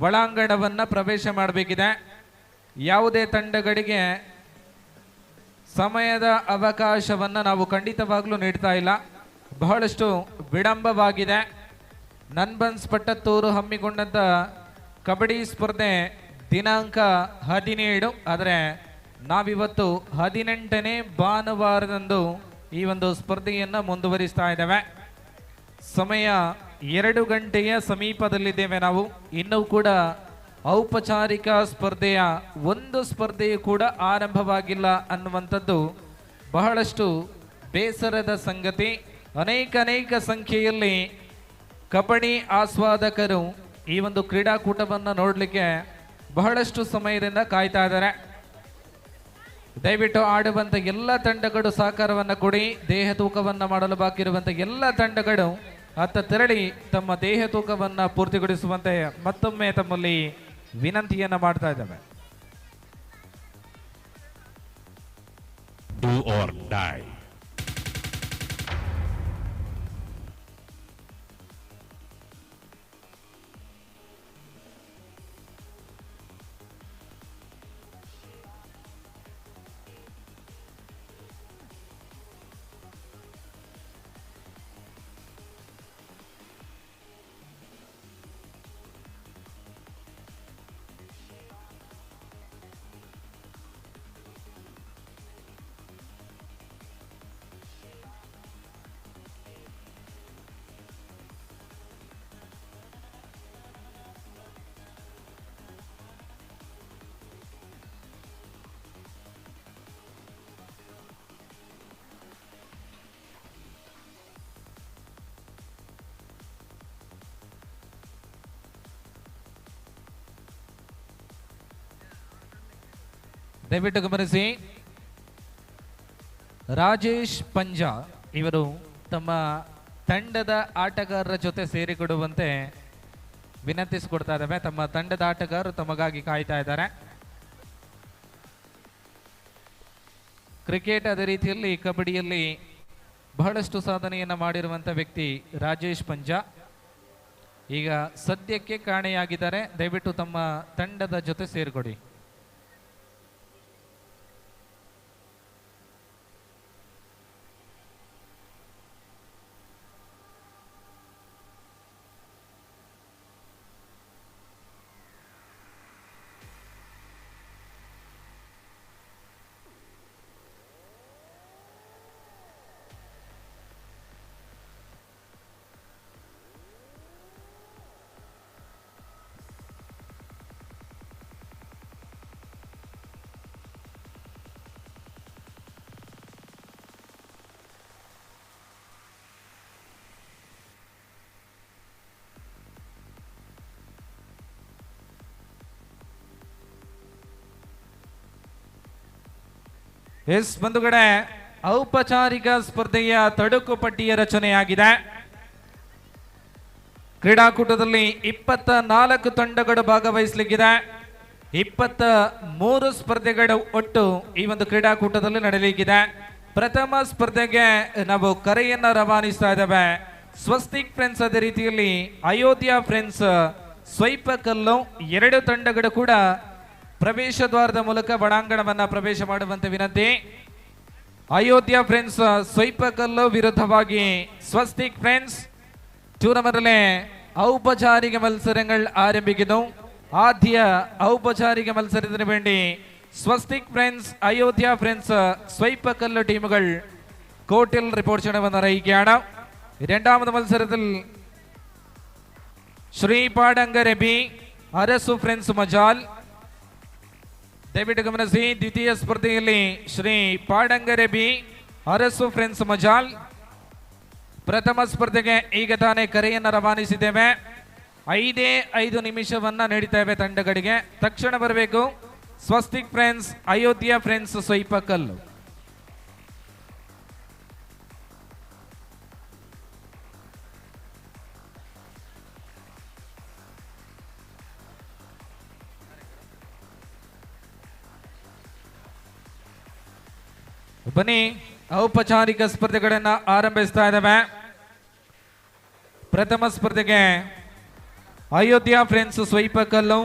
S14: ಒಳಾಂಗಣವನ್ನು ಪ್ರವೇಶ ಮಾಡಬೇಕಿದೆ. ಯಾವುದೇ ತಂಡಗಳಿಗೆ ಸಮಯದ ಅವಕಾಶವನ್ನು ನಾವು ಖಂಡಿತವಾಗ್ಲೂ ನೀಡ್ತಾ ಇಲ್ಲ. ಬಹಳಷ್ಟು ವಿಳಂಬವಾಗಿದೆ. ನನ್ಬನ್ಸ್ ಪಟ್ಟತ್ತೂರು ಹಮ್ಮಿಕೊಂಡಂಥ ಕಬಡ್ಡಿ ಸ್ಪರ್ಧೆ ದಿನಾಂಕ 17, ಆದರೆ ನಾವಿವತ್ತು 18ನೇ ಭಾನುವಾರದಂದು ಈ ಒಂದು ಸ್ಪರ್ಧೆಯನ್ನು ಮುಂದುವರಿಸ್ತಾ ಇದ್ದೇವೆ. ಸಮಯ 2 ಗಂಟೆಯ ಸಮೀಪದಲ್ಲಿದ್ದೇವೆ ನಾವು. ಇನ್ನೂ ಕೂಡ ಔಪಚಾರಿಕ ಸ್ಪರ್ಧೆಯ ಒಂದು ಸ್ಪರ್ಧೆಯು ಕೂಡ ಆರಂಭವಾಗಿಲ್ಲ ಅನ್ನುವಂಥದ್ದು ಬಹಳಷ್ಟು ಬೇಸರದ ಸಂಗತಿ. ಅನೇಕ ಸಂಖ್ಯೆಯಲ್ಲಿ ಕಬಡ್ಡಿ ಆಸ್ವಾದಕರು ಈ ಒಂದು ಕ್ರೀಡಾಕೂಟವನ್ನು ನೋಡಲಿಕ್ಕೆ ಬಹಳಷ್ಟು ಸಮಯದಿಂದ ಕಾಯ್ತಾ ಇದ್ದಾರೆ. ದಯವಿಟ್ಟು ಆಡುವಂಥ ಎಲ್ಲ ತಂಡಗಳು ಸಹಕಾರವನ್ನು ಕೊಡಿ. ದೇಹ ತೂಕವನ್ನು ಮಾಡಲು ಬಾಕಿ ಇರುವಂಥ ಎಲ್ಲ ತಂಡಗಳು ಅತ್ತ ತೆರಳಿ ತಮ್ಮ ದೇಹ ತೂಕವನ್ನು ಪೂರ್ತಿಗೊಳಿಸುವಂತೆ ಮತ್ತೊಮ್ಮೆ ತಮ್ಮಲ್ಲಿ ವಿನಂತಿಯನ್ನು ಮಾಡ್ತಾ ಇದ್ದಾವೆ.
S17: Do or die.
S14: ದಯವಿಟ್ಟು ಗಮನಿಸಿ, ರಾಜೇಶ್ ಪಂಜಾ ಇವರು ತಮ್ಮ ತಂಡದ ಆಟಗಾರರ ಜೊತೆ ಸೇರಿಕೊಡುವಂತೆ ವಿನಂತಿಸಿಕೊಡ್ತಾ ಇದ್ದಾವೆ. ತಮ್ಮ ತಂಡದ ಆಟಗಾರರು ತಮಗಾಗಿ ಕಾಯ್ತಾ ಇದ್ದಾರೆ. ಕ್ರಿಕೆಟ್ ಅದೇ ರೀತಿಯಲ್ಲಿ ಕಬಡ್ಡಿಯಲ್ಲಿ ಬಹಳಷ್ಟು ಸಾಧನೆಯನ್ನು ಮಾಡಿರುವಂಥ ವ್ಯಕ್ತಿ ರಾಜೇಶ್ ಪಂಜಾ ಈಗ ಸದ್ಯಕ್ಕೆ ಕಾಣೆಯಾಗಿದ್ದಾರೆ. ದಯವಿಟ್ಟು ತಮ್ಮ ತಂಡದ ಜೊತೆ ಸೇರಿಕೊಡಿ. ಎಸ್ ಬಂಧುಗಳೇ, ಔಪಚಾರಿಕ ಸ್ಪರ್ಧೆಯ ತಡುಕು ಪಟ್ಟಿಯ ರಚನೆಯಾಗಿದೆ. ಕ್ರೀಡಾಕೂಟದಲ್ಲಿ 24 ತಂಡಗಳು ಭಾಗವಹಿಸಲಿಕ್ಕಿದೆ. 23 ಸ್ಪರ್ಧೆಗಳು ಒಟ್ಟು ಈ ಒಂದು ಕ್ರೀಡಾಕೂಟದಲ್ಲಿ ನಡೆಯಲಿಕ್ಕಿದೆ. ಪ್ರಥಮ ಸ್ಪರ್ಧೆಗೆ ನಾವು ಕರೆಯನ್ನು ರವಾನಿಸ್ತಾ ಇದ್ದೇವೆ. ಸ್ವಸ್ತಿಕ್ ಫ್ರೆಂಡ್ಸ್ ಅದೇ ರೀತಿಯಲ್ಲಿ ಅಯೋಧ್ಯ ಫ್ರೆಂಡ್ಸ್ ಸ್ವೈಪಕಲ್ಲು 2 ತಂಡಗಳು ಕೂಡ ಪ್ರವೇಶ ದ್ವಾರದ ಮೂಲಕ ಒಳಾಂಗಣವನ್ನು ಪ್ರವೇಶ ಮಾಡುವಂತೆ ವಿನಂತಿ. ಅಯೋಧ್ಯ ಫ್ರೆಂಡ್ಸ್ ಸ್ವೈಪಕಲ್ಲು ವಿರುದ್ಧವಾಗಿ ಸ್ವಸ್ತಿಕ್ ಫ್ರೆಂಡ್ಸ್ ಟೂರ್ನಮೆಂಟ್ನಲ್ಲಿ ഔപചാരിക മത്സരങ്ങൾ ആരംഭിക്കുന്നു. ആദ്യ ഔപചാരിക മത്സരത്തിന് വേണ്ടി സ്വസ്തിക് ഫ്രണ്ട്സ് അയോധ്യ ഫ്രണ്ട്സ് സ്വൈപ്പക്കല്ല് ടീമുകൾ കോർട്ടിൽ റിപ്പോർട്ട് ചെയ്യണമെന്ന് അറിയിക്കുകയാണ്. രണ്ടാമത് മത്സരത്തിൽ ಶ್ರೀ ಪಾಡಂಗರೆ ಬಿ ಅರಸು ಫ್ರೆಂಡ್ಸ್ ಮಜಾಲ್. ದಯವಿಟ್ಟು ಗಮನಿಸಿ, ದ್ವಿತೀಯ ಸ್ಪರ್ಧೆಯಲ್ಲಿ ಶ್ರೀ ಪಾಡಂಗರೆ ಬಿ ಅರಸು ಫ್ರೆಂಡ್ಸ್ ಮಜಾಲ್. ಪ್ರಥಮ ಸ್ಪರ್ಧೆಗೆ ಈಗ ತಾನೇ ಕರೆಯನ್ನು ರವಾನಿಸಿದ್ದೇವೆ. 5 ನಿಮಿಷವನ್ನ ನೀಡಿದ್ದೇವೆ ತಂಡಗಳಿಗೆ. ತಕ್ಷಣ ಬರಬೇಕು. Swastik friends, Ayodhya friends, Swaipakallu. ಬನ್ನಿ, ಔಪಚಾರಿಕ ಸ್ಪರ್ಧೆಗಳನ್ನು ಆರಂಭಿಸ್ತಾ ಇದ್ದಾವೆ. ಪ್ರಥಮ ಸ್ಪರ್ಧೆಗೆ ಅಯೋಧ್ಯ ಫ್ರೆಂಡ್ಸ್ ಸ್ವೈಪಕಲ್ಲು,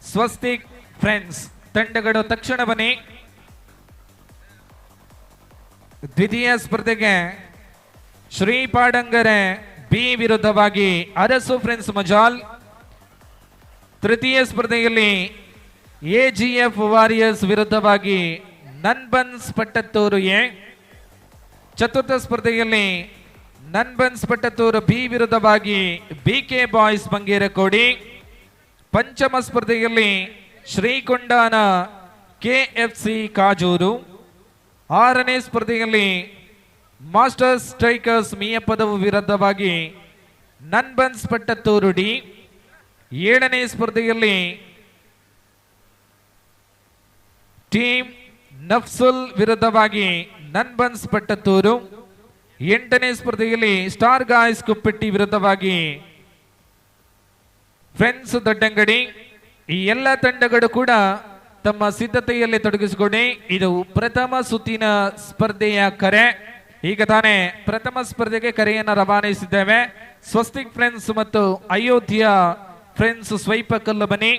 S14: ಸ್ವಸ್ತಿಕ್ ಫ್ರೆಂಡ್ಸ್ ತಂಡಗಳು ತಕ್ಷಣ ಬನ್ನಿ. ದ್ವಿತೀಯ ಸ್ಪರ್ಧೆಗೆ ಶ್ರೀ ಪಾಡಂಗರೆ ಬಿ ವಿರುದ್ಧವಾಗಿ ಅರಸು ಫ್ರೆಂಡ್ಸ್ ಮಜಾಲ್. ತೃತೀಯ ಸ್ಪರ್ಧೆಯಲ್ಲಿ ಎಜಿಎಫ್ ವಾರಿಯರ್ಸ್ ವಿರುದ್ಧವಾಗಿ ನನ್ಬನ್ಸ್ ಪಟ್ಟತ್ತೂರು ಎ. ಚತುರ್ಥ ಸ್ಪರ್ಧೆಯಲ್ಲಿ ನನ್ಬನ್ಸ್ ಪಟ್ಟತ್ತೂರು ಬಿ ವಿರುದ್ಧವಾಗಿ ಬಿಕೆ ಬಾಯ್ಸ್ ಬಂಗೇರಕೋಡಿ. ಪಂಚಮ ಸ್ಪರ್ಧೆಯಲ್ಲಿ ಶ್ರೀಕೊಂಡಾನ ಕೆಎಫ್ಸಿ ಕಾಜೂರು. ಆರನೇ ಸ್ಪರ್ಧೆಯಲ್ಲಿ ಮಾಸ್ಟರ್ಸ್ ಸ್ಟ್ರೈಕರ್ಸ್ ಮಿಯಪದವು ವಿರುದ್ಧವಾಗಿ ನನ್ಬನ್ಸ್ ಪಟ್ಟತ್ತೂರು ಡಿ. ಏಳನೇ ಸ್ಪರ್ಧೆಯಲ್ಲಿ ಟೀಮ್ ನಫ್ಸುಲ್ ವಿರುದ್ಧವಾಗಿ ನನ್ಬನ್ಸ್ ಪಟ್ಟತ್ತೂರು. 8ನೇ ಸ್ಪರ್ಧೆಯಲ್ಲಿ ಸ್ಟಾರ್ ಗಾಯ್ಸ್ ಕುಪ್ಪೆಟ್ಟಿ ವಿರುದ್ಧವಾಗಿ ಫ್ರೆಂಡ್ಸ್ ದೊಡ್ಡಂಗಡಿ. ಈ ಎಲ್ಲ ತಂಡಗಳು ಕೂಡ ತಮ್ಮ ಸಿದ್ಧತೆಯಲ್ಲಿ ತೊಡಗಿಸಿಕೊಳ್ಳಿ. ಇದು ಪ್ರಥಮ ಸುತ್ತಿನ ಸ್ಪರ್ಧೆಯ ಕರೆ. ಈಗ ತಾನೇ ಪ್ರಥಮ ಸ್ಪರ್ಧೆಗೆ ಕರೆಯನ್ನು ರವಾನಿಸಿದ್ದೇವೆ. ಸ್ವಸ್ತಿಕ್ ಫ್ರೆಂಡ್ಸ್ ಮತ್ತು ಅಯೋಧ್ಯ ಫ್ರೆಂಡ್ಸ್ ಸ್ವೈಪಕಲ್ಲು ಬನ್ನಿ.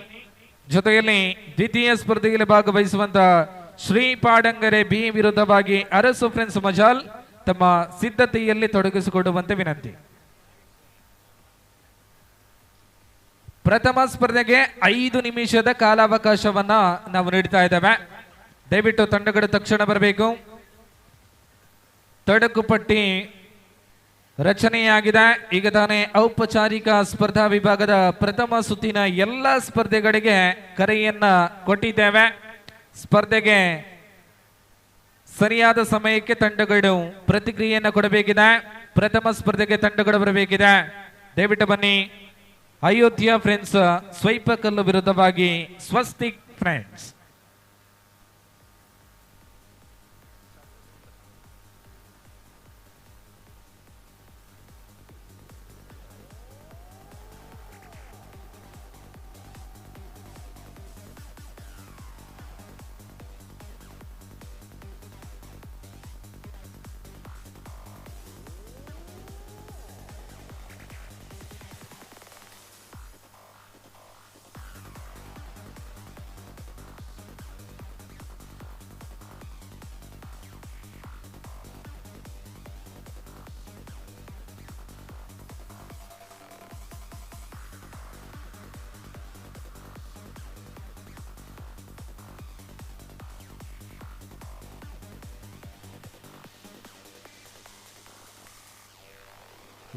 S14: ಜೊತೆಯಲ್ಲಿ ದ್ವಿತೀಯ ಸ್ಪರ್ಧೆಯಲ್ಲಿ ಭಾಗವಹಿಸುವಂತ ಶ್ರೀ ಪಾಡಂಗರೆ ಬಿ ವಿರುದ್ಧವಾಗಿ ಅರಸು ಫ್ರೆಂಡ್ಸ್ ಮಜಾಲ್ ತಮ್ಮ ಸಿದ್ಧತೆಯಲ್ಲಿ ತೊಡಗಿಸಿಕೊಳ್ಳುವಂತೆ ವಿನಂತಿ. ಪ್ರಥಮ ಸ್ಪರ್ಧೆಗೆ 5 ನಿಮಿಷದ ಕಾಲಾವಕಾಶವನ್ನ ನಾವು ನೀಡ್ತಾ ಇದ್ದೇವೆ. ದಯವಿಟ್ಟು ತಂಡಗಳು ತಕ್ಷಣ ಬರಬೇಕು. ತಡಕು ಪಟ್ಟಿ ರಚನೆಯಾಗಿದೆ. ಈಗ ತಾನೇ ಔಪಚಾರಿಕ ಸ್ಪರ್ಧಾ ವಿಭಾಗದ ಪ್ರಥಮ ಸುತ್ತಿನ ಎಲ್ಲ ಸ್ಪರ್ಧೆಗಳಿಗೆ ಕರೆಯನ್ನ ಕೊಟ್ಟಿದ್ದೇವೆ. ಸ್ಪರ್ಧೆಗೆ ಸರಿಯಾದ ಸಮಯಕ್ಕೆ ತಂಡಗಳು ಪ್ರತಿಕ್ರಿಯೆಯನ್ನು ಕೊಡಬೇಕಿದೆ. ಪ್ರಥಮ ಸ್ಪರ್ಧೆಗೆ ತಂಡಗಳು ಬರಬೇಕಿದೆ. ದಯವಿಟ್ಟು ಬನ್ನಿ. ಅಯೋಧ್ಯ ಫ್ರೆಂಡ್ಸ್ ಸ್ವೈಪಕಲ್ಲು ವಿರುದ್ಧವಾಗಿ ಸ್ವಸ್ತಿಕ್ ಫ್ರೆಂಡ್ಸ್.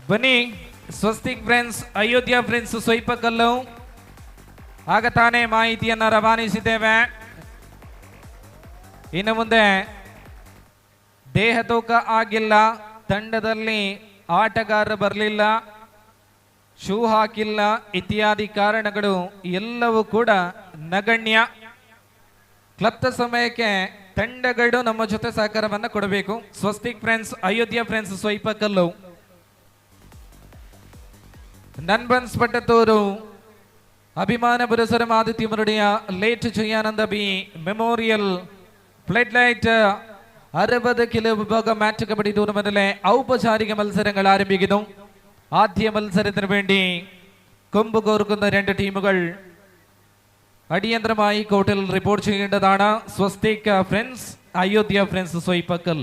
S14: ಬನ್ನಿ, ಸ್ವಸ್ತಿಕ್ ಫ್ರೆಂಡ್ಸ್ ಅಯೋಧ್ಯ ಫ್ರೆಂಡ್ಸ್ ಸ್ವೈಪಕಲ್ಲು. ಆಗ ತಾನೇ ಮಾಹಿತಿಯನ್ನು ರವಾನಿಸಿದ್ದೇವೆ. ಇನ್ನು ಮುಂದೆ ದೇಹ ತೂಕ ಆಗಿಲ್ಲ, ತಂಡದಲ್ಲಿ ಆಟಗಾರರು ಬರಲಿಲ್ಲ, ಶೂ ಹಾಕಿಲ್ಲ ಇತ್ಯಾದಿ ಕಾರಣಗಳು ಎಲ್ಲವೂ ಕೂಡ ನಗಣ್ಯ. ಕ್ಲಬ್ದ ಸಮಯಕ್ಕೆ ತಂಡಗಳು ನಮ್ಮ ಜೊತೆ ಸಹಕಾರವನ್ನು ಕೊಡಬೇಕು. ಸ್ವಸ್ತಿಕ್ ಫ್ರೆಂಡ್ಸ್ ಅಯೋಧ್ಯ ಫ್ರೆಂಡ್ಸ್ ಸ್ವೈಪಕಲ್ಲು, ನನ್ಬನ್ಸ್ ಪಟ್ಟತ್ತೂರು ಅಭಿಮಾನ ಪುರಸರ ಆದಿತ್ಯ ಮುರುಡಿಯ late Jayananda B memorial flood light 60 kilo വിഭാഗ മാച്ച് കബഡി ടൂർണമെന്റിലെ ഔപചാരിക മത്സരങ്ങൾ ആരംഭിക്കുന്നു. ആദ്യ മത്സരത്തിന് വേണ്ടി കൊമ്പ് കോർക്കുന്ന 2 ടീമുകൾ അടിയന്തരമായി കോർട്ടിൽ റിപ്പോർട്ട് ചെയ്യേണ്ടതാണ്. സ്വസ്തിക് ഫ്രണ്ട്സ് അയോധ്യ ഫ്രണ്ട്സ് സ്വൈപ്പക്കൽ.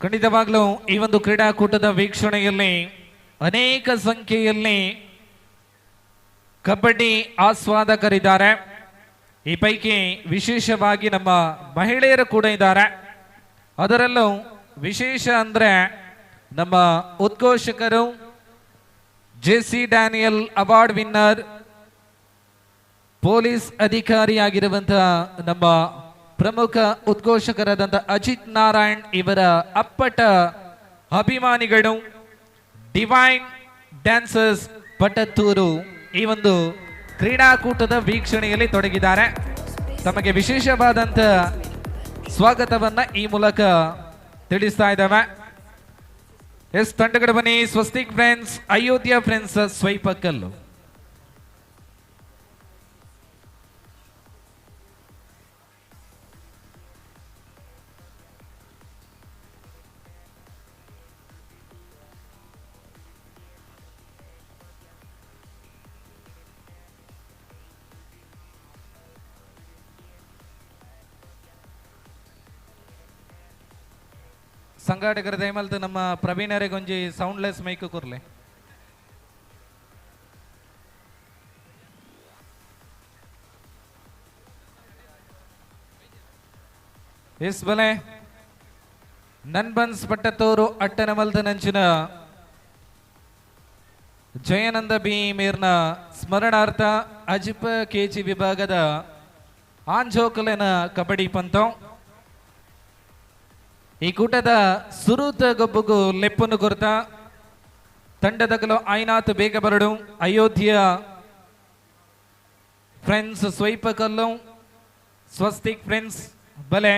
S14: ಖಂಡಿತವಾಗ್ಲೂ ಈ ಒಂದು ಕ್ರೀಡಾಕೂಟದ ವೀಕ್ಷಣೆಯಲ್ಲಿ ಅನೇಕ ಸಂಖ್ಯೆಯಲ್ಲಿ ಕಬಡ್ಡಿ ಆಸ್ವಾದಕರಿದ್ದಾರೆ. ಈ ಪೈಕಿ ವಿಶೇಷವಾಗಿ ನಮ್ಮ ಮಹಿಳೆಯರು ಕೂಡ ಇದ್ದಾರೆ. ಅದರಲ್ಲೂ ವಿಶೇಷ ಅಂದರೆ ನಮ್ಮ ಉದ್ಘೋಷಕರು JC Daniel award winner, police ಅಧಿಕಾರಿಯಾಗಿರುವಂತಹ ನಮ್ಮ ಪ್ರಮುಖ ಉದ್ಘೋಷಕರಾದಂಥ ಅಜಿತ್ ನಾರಾಯಣ್ ಇವರ ಅಪ್ಪಟ ಅಭಿಮಾನಿಗಳು ಡಿವೈನ್ ಡ್ಯಾನ್ಸರ್ಸ್ ಪಟ್ಟತ್ತೂರು ಈ ಒಂದು ಕ್ರೀಡಾಕೂಟದ ವೀಕ್ಷಣೆಯಲ್ಲಿ ತೊಡಗಿದ್ದಾರೆ. ತಮಗೆ ವಿಶೇಷವಾದಂಥ ಸ್ವಾಗತವನ್ನ ಈ ಮೂಲಕ ತಿಳಿಸ್ತಾ ಇದ್ದಾವೆ. ಎಸ್ ತಂಡಗಳು ಬನ್ನಿ. ಸ್ವಸ್ತಿಕ್ ಫ್ರೆಂಡ್ಸ್, ಅಯೋಧ್ಯ ಫ್ರೆಂಡ್ಸ್ ಸ್ವೈಪಕಲ್ಲು. ಸಂಘಾಟಕರ ದಯಮಲ್ತು ನಮ್ಮ ಪ್ರವೀಣರಿಗೊಂಜಿ ಸೌಂಡ್ಲೆಸ್ ಮೈಕ್ ಕೊರ್ಲೆ. ಎಸ್ ಬಲೆ ನನ್ಬನ್ಸ್ ಪಟ್ಟತ್ತೂರು ಅಟ್ಟನ ಮಲ್ದ ನಂಚಿನ ಜಯಾನಂದ ಬಿ ಮೀರ್ನ ಸ್ಮರಣಾರ್ಥ ಅಜಿಪ ಕೆಜಿ ವಿಭಾಗದ ಆಂಜೋಕಲೆನ ಕಬಡ್ಡಿ ಪಂತಂ ಈ ಕೂಟದ ಸುರೂತ ಗೊಬ್ಬುಗು ಲೆಪ್ಪನ್ನು ಕೊರತ ತಂಡದಗಲು ಆಯ್ನಾತ್ ಬೇಗ ಬರಡು ಅಯೋಧ್ಯ ಫ್ರೆಂಡ್ಸ್ ಸ್ವೈಪಕಲ್ಲು ಸ್ವಸ್ತಿಕ್ ಫ್ರೆಂಡ್ಸ್ ಬಲೆ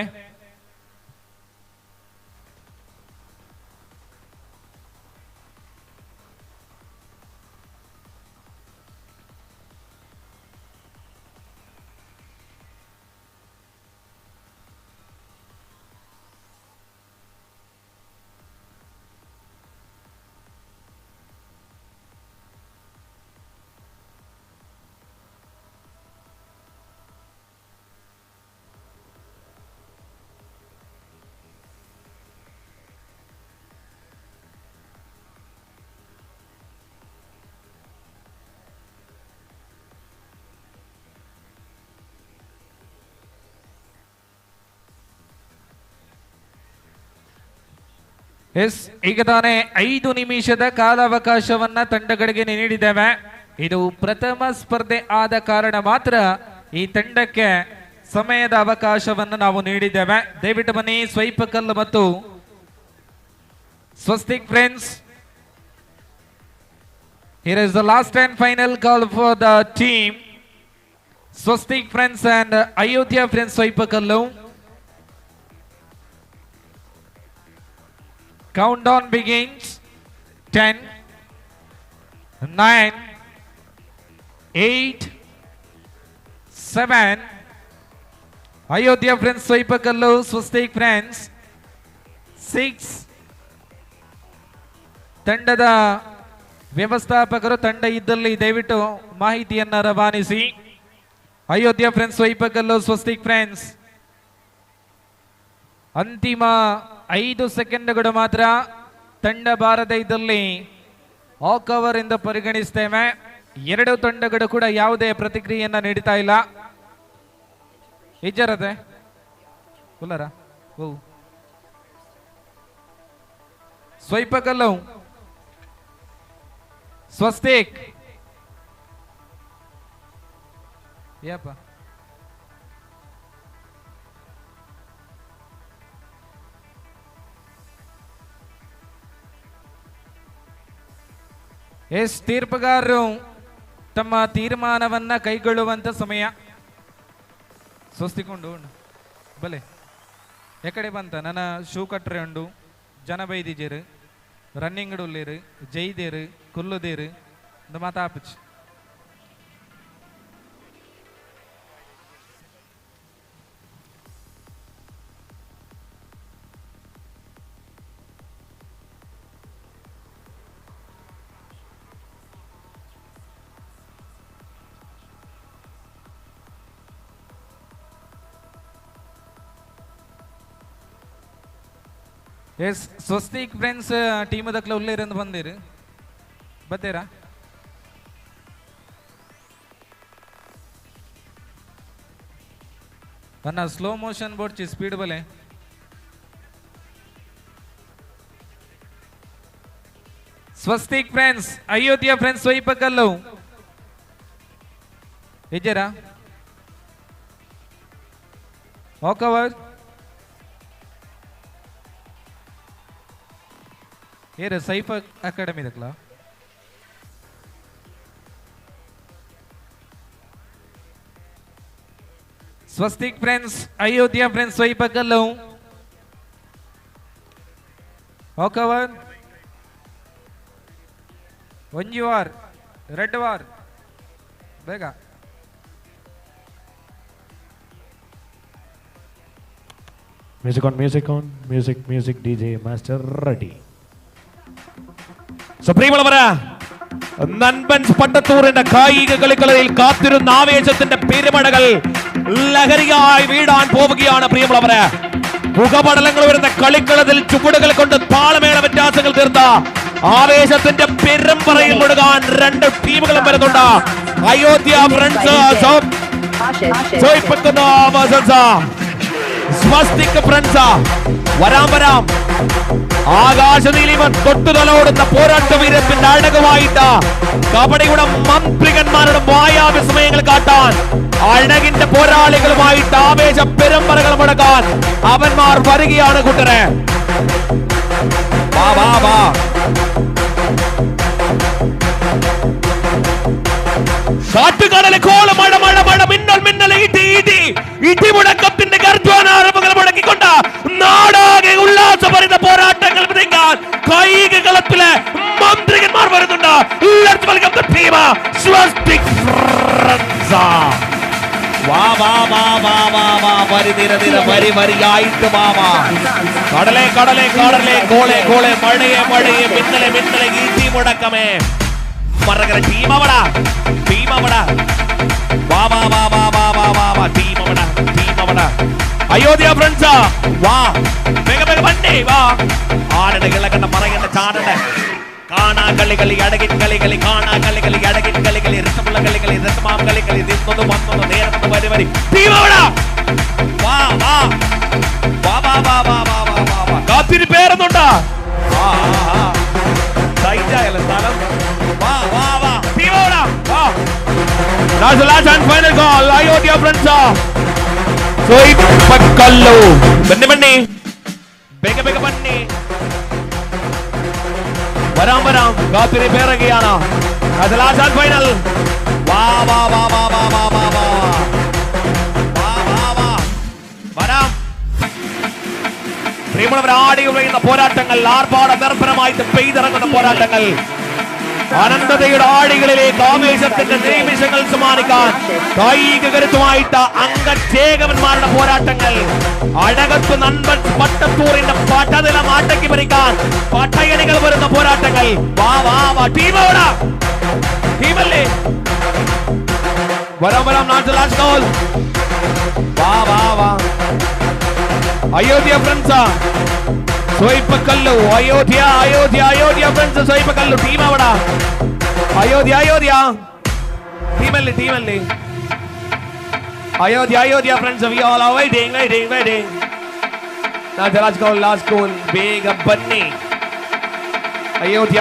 S14: ಎಸ್ ಈಗ ತಾನೇ 5 ನಿಮಿಷದ ಕಾಲಾವಕಾಶವನ್ನ ತಂಡಗಳಿಗೆ ನೀಡಿದ್ದೇವೆ. ಇದು ಪ್ರಥಮ ಸ್ಪರ್ಧೆ ಆದ ಕಾರಣ ಮಾತ್ರ ಈ ತಂಡಕ್ಕೆ ಸಮಯದ ಅವಕಾಶವನ್ನು ನಾವು ನೀಡಿದ್ದೇವೆ. ದಯವಿಟ್ಟು ಬನ್ನಿ ಸ್ವೈಪಕಲ್ಲು ಮತ್ತು Swastik friends. Here is the last and final call for the team Swastik Friends and Ayodhya Friends Swaipakallu. Countdown begins. 10, 9, 8, 7. Ayodhya Friends Swaipakallu, Swastik Friends 6. ತಂಡದ ವ್ಯವಸ್ಥಾಪಕರು ತಂಡ ಇದ್ದಲ್ಲಿ ದಯವಿಟ್ಟು ಮಾಹಿತಿಯನ್ನು ರವಾನಿಸಿ. ಅಯೋಧ್ಯ ಫ್ರೆಂಡ್ಸ್ ಸ್ವೈಪಕಲ್ಲು ಸ್ವಸ್ತಿಕ್ ಫ್ರೆಂಡ್ಸ್ ಅಂತಿಮ 5 ಸೆಕೆಂಡ್ಗಳು ಮಾತ್ರ. ತಂಡ ಬಾರದೆ ಇದ್ದಲ್ಲಿ ಆಕ್ ಓವರ್ ಎಂದು ಪರಿಗಣಿಸ್ತೇವೆ. 2 ತಂಡಗಳು ಕೂಡ ಯಾವುದೇ ಪ್ರತಿಕ್ರಿಯೆಯನ್ನ ನೀಡ್ತಾ ಇಲ್ಲ. ಇಜ್ಜರತೆ ಕುಲ್ಲರ ಓ ಸ್ವೈಪಕಲ್ಲು ಸ್ವಸ್ತಿಕ್ ಯಪ್ಪ ಎಸ್ ತೀರ್ಪುಗಾರರು ತಮ್ಮ ತೀರ್ಮಾನವನ್ನ ಕೈಗೊಳ್ಳುವಂತ ಸಮಯ. ಸ್ವಸ್ತಿಕೊಂಡು ಬಲೆ ಎಕಡೆ ಬಂತ ನನ್ನ ಶೂ ಕಟ್ರೆ ಉಂಡು ಜನ ಬೈದಿಜೇರು ರನ್ನಿಂಗ್ ಉಳ್ಳೇರು ಜೈದೇರು ಕುಲ್ಲುದೇರು ಒಂದು ಮಾತಾಪಚ್ಚು ಎಸ್ ಸ್ವಸ್ತಿಕ್ ಫ್ರೆಂಡ್ಸ್ ಟೀಮ್ ದಕ್ಲ ಉಳ್ಳೇರಂದು ಬಂದಿರು ಬತ್ತೇರಾ ಅನ್ನ ಸ್ಲೋ ಮೋಷನ್ ಬೋಡ್ಚಿ ಸ್ಪೀಡ್ ಬಲೆ ಸ್ವಸ್ತಿಕ್ ಫ್ರೆಂಡ್ಸ್ ಅಯೋಧ್ಯ ಫ್ರೆಂಡ್ಸ್ ಸ್ವೈಪಕ್ಕಲ್ಲು ಇದ್ದೀರಾ ಓಕವರ್ ಏರ ಸೈಫ್ ಅಕಾಡೆಮಿ ದಕ್ಲ ಸ್ವಸ್ತಿಕ್ ಫ್ರೆಂಡ್ಸ್ ಅಯೋಧ್ಯ ಫ್ರೆಂಡ್ಸ್ ಸ್ವೈಪಕ್ಕಲ್ಲು ಓಕವರ್ ಒಂಜಿ ವಾರ್ ರೆಡ್ ವಾರ್ ಬೇಗ
S12: music on, music DJ master ready. സുപ്രീമുള്ളവര നൻപൻസ് പട്ടത്തൂറിന്റെ കായിക കളിക്കളയിൽ കാത്തിരുന്ന ആവേശത്തിന്റെ പെരുമഴകൾ ലഹരിയായി വീടാൻ പോവുകയാണ് പ്രിയമുള്ളവര്. മുഖപടലങ്ങൾ വരുന്ന കളിക്കളത്തിൽ ചുവടുകൾ കൊണ്ട് താളമേള വ്യത്യാസങ്ങൾ തീർത്ത ആവേശത്തിന്റെ പെരുമ്പറയിൽ മുഴുകാൻ രണ്ട് ടീമുകളും വരുന്നുണ്ട്. അയോധ്യ ഫ്രണ്ട്സ് സ്വസ്തിക് ഫ്രണ്ട്സ് വരാം ആകാശനീലിമൻ തൊട്ടുതലോടുന്ന പോരാട്ട വീരത്തിന്റെ അഴകുമായിട്ട് കബഡിയുടെ മന്ത്രികന്മാരുടെ മായാവിസ്മയങ്ങൾ കാട്ടാൻ അഴകിന്റെ പോരാളികളുമായിട്ട് ആവേശ പെരുമ്പറകൾ മുടക്കാൻ അവന്മാർ വരികയാണ് കൂട്ടരെ. വാ വാ വാ കാറ്റുകടലെ കോള മഴ മഴ മഴ മിന്നൽ മിന്നൽ ഇടി ഇടി ഇടിമുടക്കത്തിന്റെ ഗർജ്ജനാരവങ്ങൾ മുടക്കിക്കൊണ്ട് നാടാകെ ഉല്ലാസഭരിത പോരാട്ടങ്ങൾ വിധിക്കാൻ കായിക കളത്തിലെ മന്ത്രികന്മാർ വരുന്നുണ്ട്. Let's welcome the team Swastik friends. വാ വാ വാ വാ വാ വാ വരി നിര നിര വരി വരിയായിട്ട് വാ വാ. കടലെ കടലെ കടലെ കോളെ കോളെ മഴയെ മഴയെ മിന്നലെ മിന്നലെ ഇടി മുടക്കമേ മറകര ടീമവടാ വാ വാ വാ വാ വാ വാ വാ വാ ടീമവടാ അയോധ്യ ഫ്രണ്ട്സ് വാ വേഗ വേഗ വണ്ടി വാ. ആടടെ ഇളകണ്ട മറയണ്ട ചാടണ്ട കാണാ കളി കളി അടകിൻ കളി കളി കാണാ കളി കളി അടകിൻ കളി കളി രസമുള്ള കളി കളി രസമാം കളി കളി നിന്നൊന്ന് വന്നൊന്ന് നേരത്തെ വരി വരി ടീമവടാ വാ വാ വാ വാ വാ വാ വാ വാ വാ വാ കാത്തിരി പേരുന്നുണ്ട്. സൈജായല്ല സ്ഥലം വാ വാ വാ ടീമവടാ വാ. That's the last and final call. Ayodhya friends. Soipakkallu. Banni. Bega banni. Varam. Gathiri peragiyana. That's the last and final. Va. Varam. പ്രിയമുള്ളവർ ആടികൾ വരുന്ന പോരാട്ടങ്ങൾ ആർഭാട നിർഭരമായിട്ട് പെയ്തിറങ്ങുന്ന പോരാട്ടങ്ങൾ അനന്തതയുടെ ആടികളിലേക്ക് ആവേശത്തിന്റെ നിമിഷങ്ങൾ സമ്മാനിക്കാൻ കായിക കരുത്തുമായിട്ട് അംഗചേകവന്മാരുടെ പോരാട്ടങ്ങൾ അഴകത്ത് നൻപൻ പട്ടത്തൂറിന്റെ പട്ടനില മാട്ടയ്ക്ക് ഭരിക്കാൻ പട്ടയണികൾ വരുന്ന പോരാട്ടങ്ങൾ. വാ വാ വാ ടീമല്ലേ വരാം ലാസ്റ്റ് ഗോൾ. വാ വാ വാ അയോധ്യ ഫ്രണ്ട്സ് സ്വൈപ്പക്കല്ലു അയോധ്യ ഫ്രണ്ട്സ് സ്വൈപ്പക്കല്ലു ടീം അവിടെ അയോധ്യ ടീമല്ലേ Ayodhya friends we all are waiting. Now the last goal വേഗ ബന്നി അയോധ്യ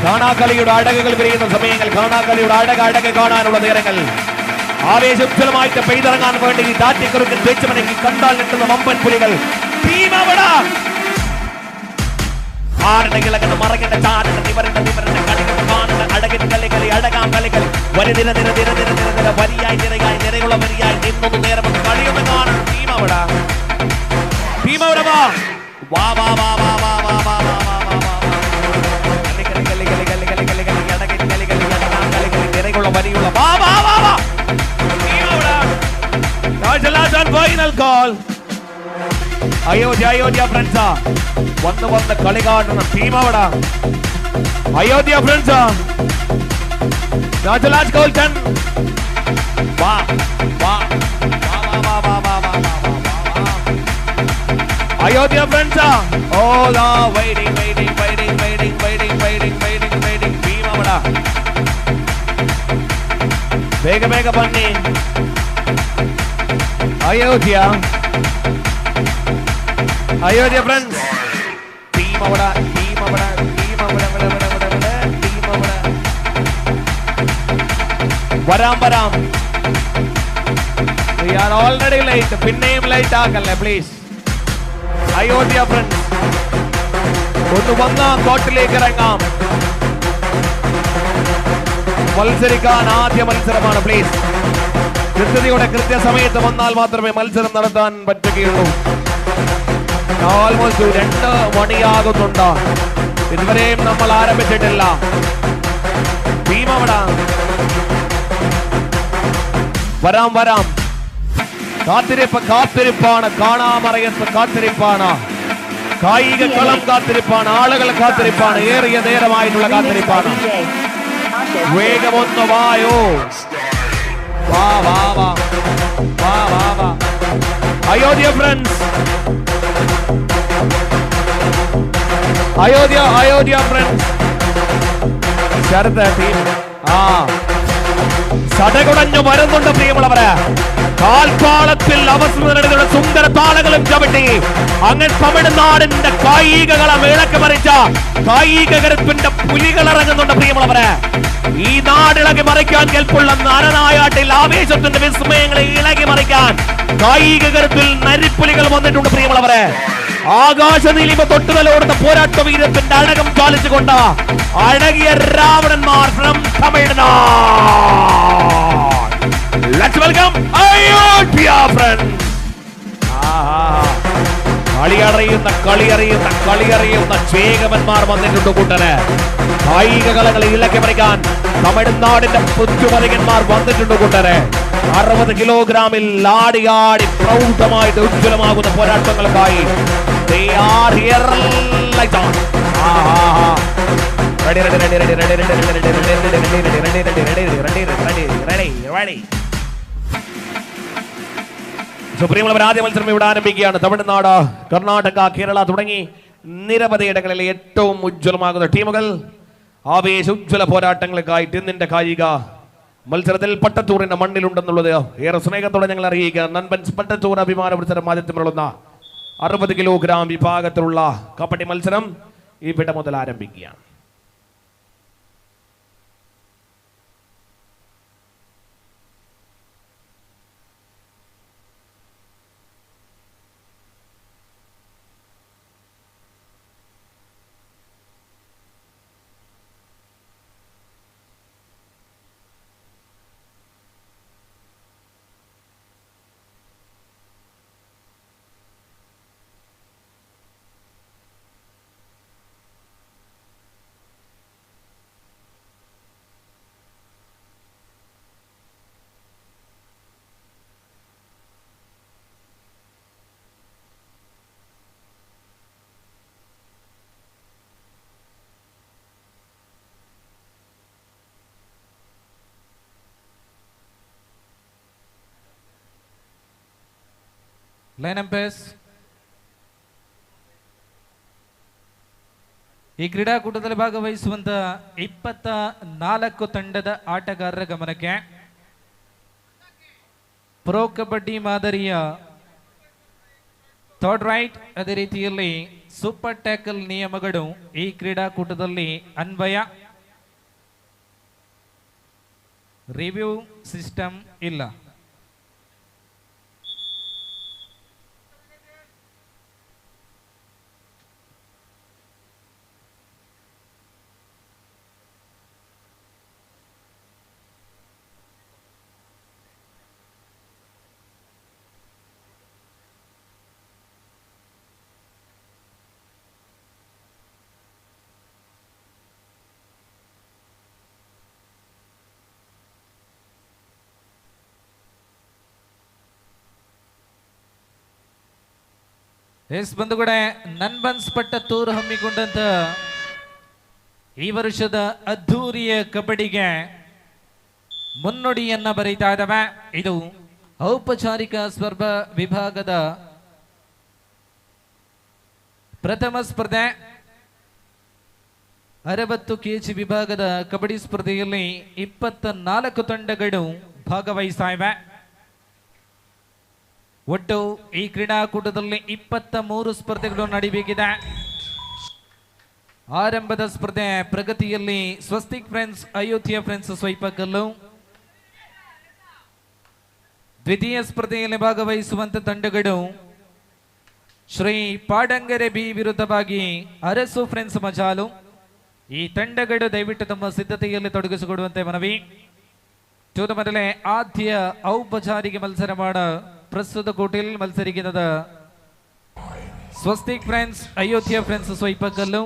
S12: കാണാക്കളിയുടെ അടകുകൾ വിരിയുന്ന സമയങ്ങൾ കാണാക്കളിയുടെ അടക കാണാനുള്ള നേരങ്ങൾ ആവേശോജ്വലമായിട്ട് പെയ്തിറങ്ങാൻ വേണ്ടി ദാറ്റിക്കുറുക്കൻ വെച്ചുമനക്കി കണ്ടാൽ നിൽക്കുന്ന വമ്പൻ പുലികൾ ടീം അവിടെ ആടകിളകണ്ട് മറകണ്ട ചാടണ്ട നിവരണ്ട കളികൾ കാണുന്ന അടകിൻ കളികളി അടകാം കളികൾ വരി നിര വരിയായി നിരയുള്ള വരിയായി നിന്നൊന്ന് നേരം കളിയൊന്ന് കാണണം ടീം അവിടെ വാ വാ വാ വാ വാ വാ വാ വാ വാ വാ അടകിൻ കളികളി അടകാം കളികളി നിരയുള്ള വരിയുള്ള വാ വാ വാ വാ That's the last and final call. Ayodhya friends വന്ന് കളി കാണുന്ന ടീം അവിടെ Ayodhya friends. That's the last goal 10. വാ വാ വാ വാ വാ വാ വാ വാ വാ വാ Ayodhya friends, all are waiting. Bhimavada. Bega Bunny. Ayodhya friends. Bhimavada. Varam. We are already late. Pin name late ആക്കല്ലേ please. Ayodhya friends. ഒന്ന് വന്ന കോട്ടിലേക്ക് ഇറങ്ങാം. മത്സരിക്കാൻ ആദ്യ മത്സരമാണ് പ്ലീസ്. കൃത്യതയോടെ കൃത്യസമയത്ത് വന്നാൽ മാത്രമേ മത്സരം നടത്താൻ പറ്റുകയുള്ളൂ. ഓൾമോസ്റ്റ് 2 മണിയാകുന്നുണ്ട്. ഇതുവരെയും നമ്മൾ ആരംഭിച്ചിട്ടില്ല. ഭീമവട വരാം. കാത്തിരിപ്പാണ്. കാണാമറയത്ത് കാത്തിരിപ്പാണ്. കായിക കളം കാത്തിരിപ്പാണ്. ആളുകൾ കാത്തിരിപ്പാണ്. ഏറിയ നേരമായിട്ടുള്ള കാത്തിരിപ്പാണ്. വേഗമൊന്ന് വായോ. വാ. Ayodhya friends. Ayodhya friends. Sarath team സടകുടഞ്ഞു വരുന്നുണ്ട് പ്രിയമുള്ളവരെ. കാൽപ്പാളത്തിൽ അവസരങ്ങളുടെ സുന്ദര താളങ്ങളും ചവിട്ടി അങ്ങനെ തമിഴ്നാടിന്റെ കായിക കളം ഇളക്കി മറിച്ച കായിക കരുത്തിന്റെ പുലികൾ ഇറങ്ങുന്നുണ്ട് പ്രിയമുള്ളവരെ. ഈ നാടിളകി മറിക്കാൻ കെൽപ്പുള്ള നരനായാട്ടിൽ ആവേശത്തിന്റെ വിസ്മയങ്ങളെ ഇളകി മറിക്കാൻ കായിക കരുത്തിൽ നരിപ്പുലികൾ വന്നിട്ടുണ്ട് പ്രിയമുള്ളവരെ. ആകാശ നീലിമ തൊട്ടുതലോടുന്ന പോരാട്ട വീരത്തിന്റെ അഴകം പാലിച്ചുകൊണ്ട് അഴകിയ രാവണന്മാർ from Tamil Nadu. Let's welcome Ayodhya friends. കളിയറിയുന്ന ചേകവന്മാർ വന്നിട്ടുണ്ട് കൂട്ടന്. കായിക കളങ്ങളെ ഇളക്കി മറിക്കാൻ തമിഴ്നാടിന്റെ പുറ്റുമറികന്മാർ വന്നിട്ടുണ്ട് കൂട്ടന്. 60 കിലോഗ്രാമിൽ ആടി പ്രൗഢമായിട്ട് ഉജ്ജ്വലമാകുന്ന പോരാട്ടങ്ങൾക്കായി they are here like that. Ready. സുപ്രീമുള്ളവർ ആദ്യ മത്സരം ഇവിടെ ആരംഭിക്കുകയാണ്. തമിഴ്നാട്, കർണാടക, കേരള തുടങ്ങി നിരവധി ഇടങ്ങളിൽ ഏറ്റവും ഉജ്ജ്വലമാകുന്ന ടീമുകൾ ആവേശോജ്വല പോരാട്ടങ്ങൾക്കായിട്ട് ഇന്നിന്റെ കായിക മത്സരത്തിൽ പട്ടത്തൂറിന്റെ മണ്ണിലുണ്ടെന്നുള്ളത് ഏറെ സ്നേഹത്തോടെ ഞങ്ങൾ അറിയിക്കുക. നൻപൻസ് പട്ടത്തൂർ അഭിമാന മത്സരം ആദ്യത്തിലുള്ള 60 കിലോഗ്രാം വിഭാഗത്തിലുള്ള കബഡി മത്സരം ഇവിടെ മുതൽ ആരംഭിക്കുകയാണ്.
S14: ಲೈನ್ ಎಂಪೈರ್ಸ್, ಈ ಕ್ರೀಡಾಕೂಟದಲ್ಲಿ ಭಾಗವಹಿಸುವಂತಹ 24 ತಂಡದ ಆಟಗಾರರ ಗಮನಕ್ಕೆ ಪ್ರೊ ಕಬಡ್ಡಿ ಮಾದರಿಯ ಥರ್ಡ್ ರೈಟ್, ಅದೇ ರೀತಿಯಲ್ಲಿ ಸೂಪರ್ ಟ್ಯಾಕಲ್ ನಿಯಮಗಳು ಈ ಕ್ರೀಡಾಕೂಟದಲ್ಲಿ ಅನ್ವಯ. ರಿವ್ಯೂ ಸಿಸ್ಟಮ್ ಇಲ್ಲ. ಎಸ್ ಬಂಧುಗಳೇ, ನನ್ಬನ್ಸ್ ಪಟ್ಟತ್ತೂರು ಹಮ್ಮಿಕೊಂಡಂತ ಈ ವರ್ಷದ ಅದ್ಧೂರಿಯ ಕಬಡ್ಡಿಗೆ ಮುನ್ನುಡಿಯನ್ನ ಬರೀತಾ ಇದ್ದಾವೆ. ಇದು ಔಪಚಾರಿಕ ಸ್ಪರ್ಧಾ ವಿಭಾಗದ ಪ್ರಥಮ ಸ್ಪರ್ಧೆ 60 ಕೆಜಿ ವಿಭಾಗದ ಕಬಡ್ಡಿ ಸ್ಪರ್ಧೆಯಲ್ಲಿ 24 ತಂಡಗಳು ಭಾಗವಹಿಸ್ತಾ ಇವೆ. ಒಟ್ಟು ಈ ಕ್ರೀಡಾಕೂಟದಲ್ಲಿ 23 ಸ್ಪರ್ಧೆಗಳು ನಡೆಯಬೇಕಿದೆ. ಆರಂಭದ ಸ್ಪರ್ಧೆ ಪ್ರಗತಿಯಲ್ಲಿ ಸ್ವಸ್ತಿಕ್ ಫ್ರೆಂಡ್ಸ್ ಅಯೋಧ್ಯೆ ಫ್ರೆಂಡ್ಸ್ ಸ್ವೈಪಕಲ್ಲು. ದ್ವಿತೀಯ ಸ್ಪರ್ಧೆಯಲ್ಲಿ ಭಾಗವಹಿಸುವಂತ ತಂಡಗಳು ಶ್ರೀ ಪಾಡಂಗರೆ ಬಿ ವಿರುದ್ಧವಾಗಿ ಅರಸು ಫ್ರೆಂಡ್ಸ್ ಮಜಾಲು. ಈ ತಂಡಗಳು ದಯವಿಟ್ಟು ತಮ್ಮ ಸಿದ್ಧತೆಯಲ್ಲಿ ತೊಡಗಿಸಿಕೊಡುವಂತೆ ಮನವಿ. ಚೋದ ಮೊದಲೇ ಆದ್ಯ ಔಪಚಾರಿಕ ಮತ್ಸರ ಮಾಡ ಪ್ರಸ್ತುತ ಕೋಟೆಯಲ್ಲಿ ಮತ್ಸರಿಗಿದ ಸ್ವಸ್ತಿಕ್ ಫ್ರೆಂಡ್ಸ್ ಅಯೋಧ್ಯೆ ಫ್ರೆಂಡ್ಸ್ ಸ್ವೈಪಕಲ್ಲು.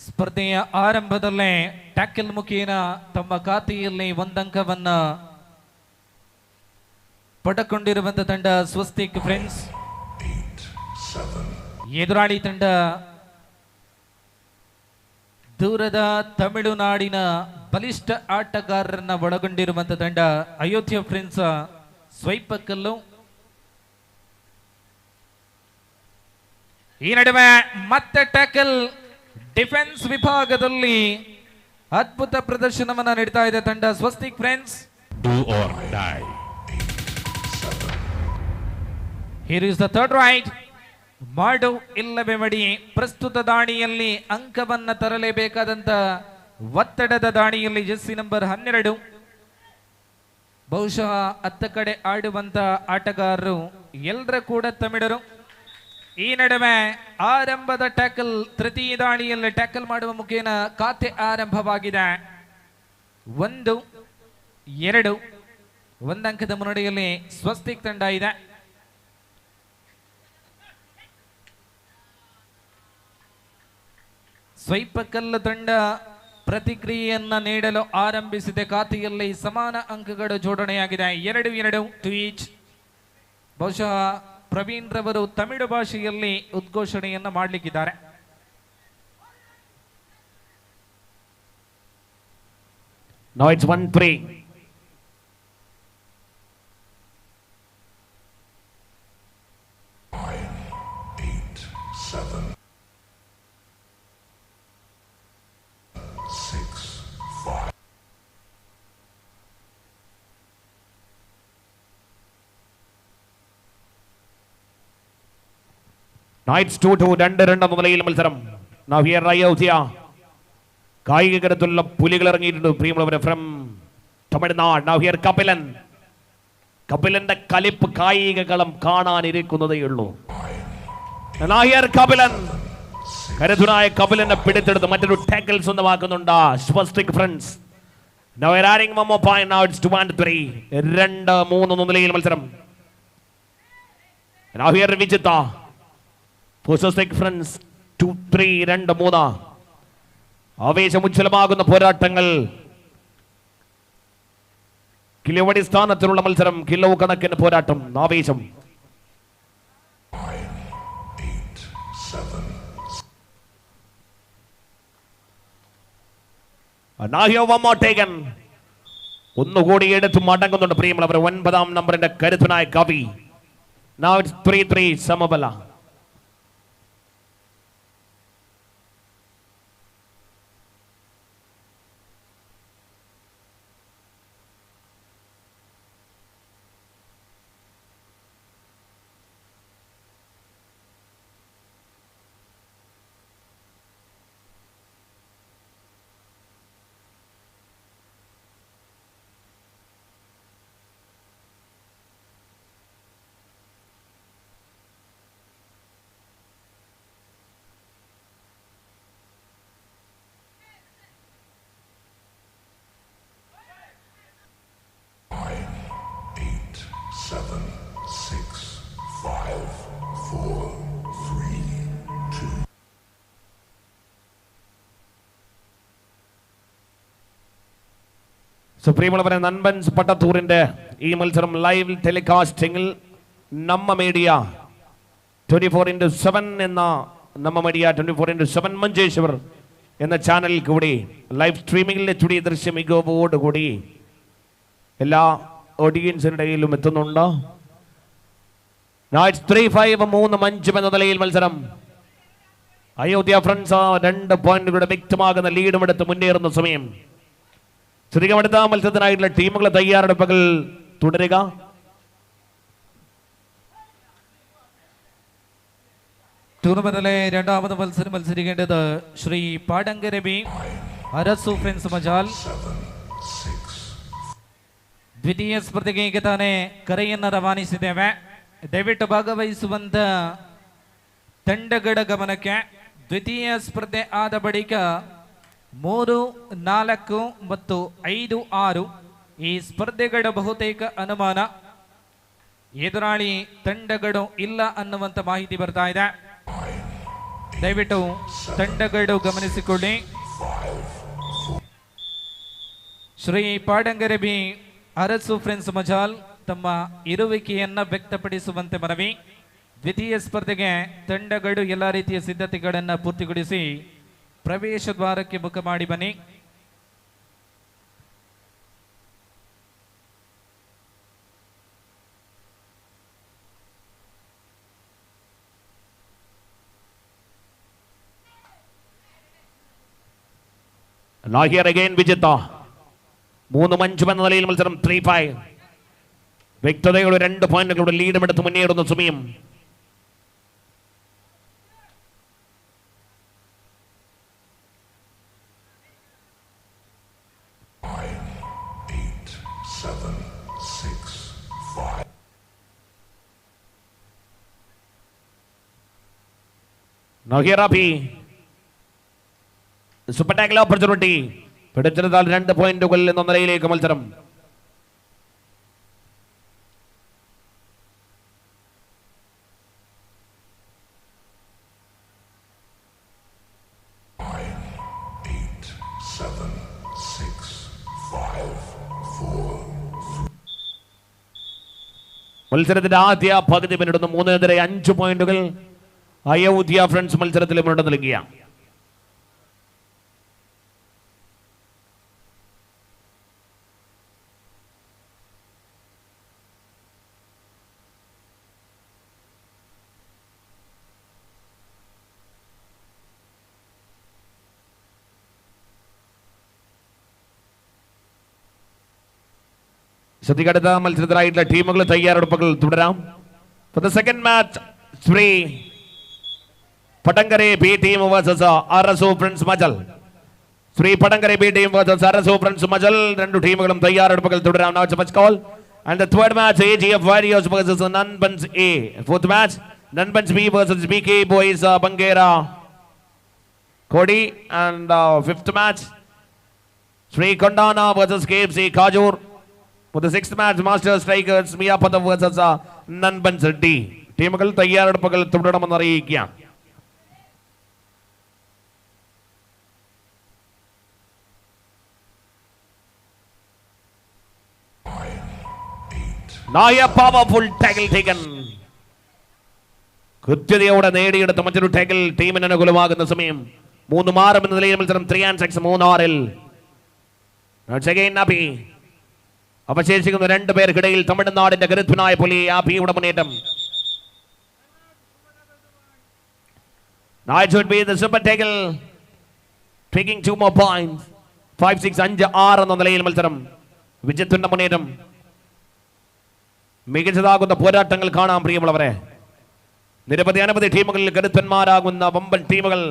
S14: ಸ್ಪರ್ಧೆಯ ಆರಂಭದಲ್ಲೇ ಟ್ಯಾಕಲ್ ಮುಖೇನ ತಮ್ಮ ಖಾತೆಯಲ್ಲಿ ಒಂದಂಕವನ್ನ ಪಡೆದುಕೊಂಡಿರುವಂತಹ ತಂಡ ಸ್ವಸ್ತಿಕ್ ಫ್ರೆಂಡ್ಸ್. ಎದುರಾಳಿ ತಂಡ ದೂರದ ತಮಿಳುನಾಡಿನ ಬಲಿಷ್ಠ ಆಟಗಾರರನ್ನ ಒಳಗೊಂಡಿರುವಂತಹ ತಂಡ ಅಯೋಧ್ಯೆ ಫ್ರೆಂಡ್ಸ್ ಸ್ವೈಪಕಲ್ಲು. ಈ ನಡುವೆ ಮತ್ತೆ ಟ್ಯಾಕಲ್ ಡಿಫೆನ್ಸ್ ವಿಭಾಗದಲ್ಲಿ ಅದ್ಭುತ ಪ್ರದರ್ಶನವನ್ನ ನೀಡ್ತಾ ಇದೆ ತಂಡ Swastik friends. Here is the third right. ಮಾಡು ಇಲ್ಲವೇ ಮಡಿ. ಪ್ರಸ್ತುತ ದಾಳಿಯಲ್ಲಿ ಅಂಕವನ್ನ ತರಲೇಬೇಕಾದಂತ ಒತ್ತಡದ ದಾಳಿಯಲ್ಲಿ ಜೆಸ್ಸಿ ನಂಬರ್ 12 ಬಹುಶಃ ಅತ್ತ ಕಡೆ ಆಡುವಂತ ಆಟಗಾರರು ಎಲ್ಲರ ಕೂಡ ತಮಿಳರು. ಈ ನಡುವೆ ಆರಂಭದ ಟ್ಯಾಕಲ್ ತೃತೀಯ ದಾಳಿಯಲ್ಲಿ ಟ್ಯಾಕಲ್ ಮಾಡುವ ಮುಖೇನ ಖಾತೆ ಆರಂಭವಾಗಿದೆ. 1, 2 ಒಂದಂಕದ ಮುನ್ನಡೆಯಲ್ಲಿ ಸ್ವಸ್ತಿಕ್ ತಂಡ ಇದೆ. ಸ್ವೈಪಕಲ್ಲು ತಂಡ ಪ್ರತಿಕ್ರಿಯೆಯನ್ನ ನೀಡಲು ಆರಂಭಿಸಿದೆ. ಖಾತೆಯಲ್ಲಿ ಸಮಾನ ಅಂಕಗಳು ಜೋಡಣೆಯಾಗಿದೆ. 2-2 ಟು ಈಚ್. ಬಹುಶಃ ಪ್ರವೀಣ್ ರವರು ತಮಿಳು ಭಾಷೆಯಲ್ಲಿ ಉದ್ಘೋಷಣೆಯನ್ನ ಮಾಡಲಿಕ್ಕಿದ್ದಾರೆ.
S12: Now it's 1-3. Now it's 2-2. 2-2 എന്ന നിലയിൽ മത്സരം. Now here Ayodhya. കായിക കരുത്തുള്ള പുലികൾ ഇറങ്ങിയിട്ടുണ്ട് പ്രിയമുള്ളവരെ from Tamil Nadu. Now here Kapilan. കപിലന്റെ കലിപ്പ് കായിക കളം കാണാനിരിക്കുന്നതേ ഉള്ളൂ. Now here Kapilan. കരുത്തനായ കപിലനെ പിടിച്ചെടുത്ത് മറ്റൊരു ടാക്കിൾ സ്വന്തമാക്കുന്നുണ്ട് Swastik friends. Now we're adding one more point. Now it's 2-3. 2-3 എന്ന നിലയിൽ മത്സരം. Now here Vijitha. Swastik friends 2-3. 2-3 ആവേശമുജ്വലമാകുന്ന പോരാട്ടങ്ങൾ. കിലോ അടിസ്ഥാനത്തിലുള്ള മത്സരം. കിലോ കണക്കിന് പോരാട്ടം. ആവേശം. ഒന്നുകൂടി എടുത്ത് മടങ്ങുന്നുണ്ട് പ്രിയമുള്ളവർ. 9-ാം നമ്പറിന്റെ കരുത്തനായ കവി. Now it's 3-3 സമബല. സുപ്രീമുള്ളവരെ നൻപൻസ് പട്ടത്തൂരിന്റെ ഈ മത്സരം ലൈവ് ടെലികാസ്റ്റിംഗിൽ നമ്മ മീഡിയ 24/7 എന്ന നമ്മ മീഡിയ 24/7 മഞ്ചേശ്വർ എന്ന ചാനലിൽ കൂടി ലൈവ് സ്ട്രീമിംഗിൽ എത്തുടി ദൃശ്യ മികവോട് കൂടി എല്ലാ ഓഡിയൻസിനിടയിലും എത്തുന്നുണ്ട്. 3-5 3-5 എന്ന നിലയിൽ മത്സരം. അയോധ്യ ഫ്രണ്ട്സ് 2 പോയിന്റുകളുടെ വ്യക്തമാകുന്ന ലീഡുമെടുത്ത് മുന്നേറുന്ന സമയം. ചുരുക്കമെടുത്ത മത്സരത്തിനായിട്ടുള്ള ടീമുകളെ തയ്യാറെടുപ്പുകൾ തുടരുക.
S14: ടൂർണമെന്റിലെ രണ്ടാമത് മത്സരം മത്സരിക്കേണ്ടത് ശ്രീ പാടങ്കര ബി അരസു ಫ್ರೆಂಡ್ಸ್ ಮಜಾಲ್. ದ್ವಿತೀಯ ಸ್ಪರ್ಧೆಗೆ ತಾನೇ ಕರೆಯನ್ನು ರವಾನಿಸಿದ್ದೇವೆ. ದಯವಿಟ್ಟು ಭಾಗವಹಿಸುವಂತ ತಂಡಗಳ ಗಮನಕ್ಕೆ. ದ್ವಿತೀಯ ಸ್ಪರ್ಧೆ ಆದ ಬಳಿಕ 3, 4 ಮತ್ತು 5, 6 ಈ ಸ್ಪರ್ಧೆಗಳ ಬಹುತೇಕ ಅನುಮಾನ ಎದುರಾಳಿ ತಂಡಗಳು ಇಲ್ಲ ಅನ್ನುವಂಥ ಮಾಹಿತಿ ಬರ್ತಾ ಇದೆ. ದಯವಿಟ್ಟು ತಂಡಗಳು ಗಮನಿಸಿಕೊಳ್ಳಿ. ಶ್ರೀ ಪಾಡಂಗರೆ ಬಿ ಅರಸು ಫ್ರೆಂಡ್ಸ್ ಮಜಾಲ್ ತಮ್ಮ ಇರುವಿಕೆಯನ್ನ ವ್ಯಕ್ತಪಡಿಸುವಂತೆ ಮನವಿ. ದ್ವಿತೀಯ ಸ್ಪರ್ಧೆಗೆ ತಂಡಗಳು ಎಲ್ಲ ರೀತಿಯ ಸಿದ್ಧತೆಗಳನ್ನು ಪೂರ್ತಿಗೊಳಿಸಿ ಪ್ರವೇಶ ದ್ವಾರಕ್ಕೆ ಮುಖ ಮಾಡಿ ಬನ್ನಿ.
S12: Now here again Vijita. 3-5 എന്ന നിലയിൽ മത്സരം 3-5. വ്യക്തതയുടെ 2 പോയിന്റുകളുടെ ലീഡുമെടുത്ത് മുന്നേറുന്ന സമയം. Now here Api. Super tackle opportunity. പിടിച്ചെടുത്താൽ 2 പോയിന്റുകളിൽ എന്ന നിലയിലേക്ക് മത്സരം. മത്സരത്തിന്റെ ആദ്യ പകുതി പിന്നിടുന്ന 3-5 പോയിന്റുകൾ അയോധ്യ ഫ്രണ്ട്സ് മത്സരത്തിൽ മുന്നോട്ട് നൽകിയ. ശ്രദ്ധിക്കടുത്ത മത്സരത്തിനായിട്ടുള്ള ടീമുകൾ തയ്യാറെടുപ്പുകൾ തുടരാം. For the second match, Sri Padangare B team versus Arasu Friends Majal. Sri Padangare B team versus Arasu Friends Majal. 2 ടീമുകളും തയ്യാറെടുപ്പുകൾ തുടരാം. Now it's a match call. And the third match, AGF Warriors versus Nanbans A. Fourth match, Nanbans B versus BK Boys Bangera Kodi. And fifth match, Sri Kondana versus KFC Kajur. For the sixth match, Master Strikers Miyapada versus Nanbans D. ടീമുകൾ തയ്യാറെടുപ്പുകൾ തുടരണമെന്ന് അറിയിക്കുക. Powerful tackle taken. കൃത്യതയോടെ നേടിയെടുത്ത മറ്റൊരു tackle ടീമിന് അനുകൂലമാകുന്ന സമയം. 3-6 എന്ന നിലയിൽ മത്സരം 3-6 3-6. അവശേഷിക്കുന്ന 2 പേർക്കിടയിൽ തമിഴ്നാടിന്റെ കരുത്തനായ പുലി ആപിയുടെ മുന്നേറ്റം. Now it should be the super tackle taking 2 more points. 5-6-5-6 എന്ന നിലയിൽ മത്സരം. വിജിത്തിന്റെ മുന്നേറ്റം. മികച്ചതാകുന്ന പോരാട്ടങ്ങൾ കാണാം പ്രിയമുള്ളവരെ. അനവധി ടീമുകളിൽ കരുത്തന്മാരാകുന്ന വമ്പൻ ടീമുകൾ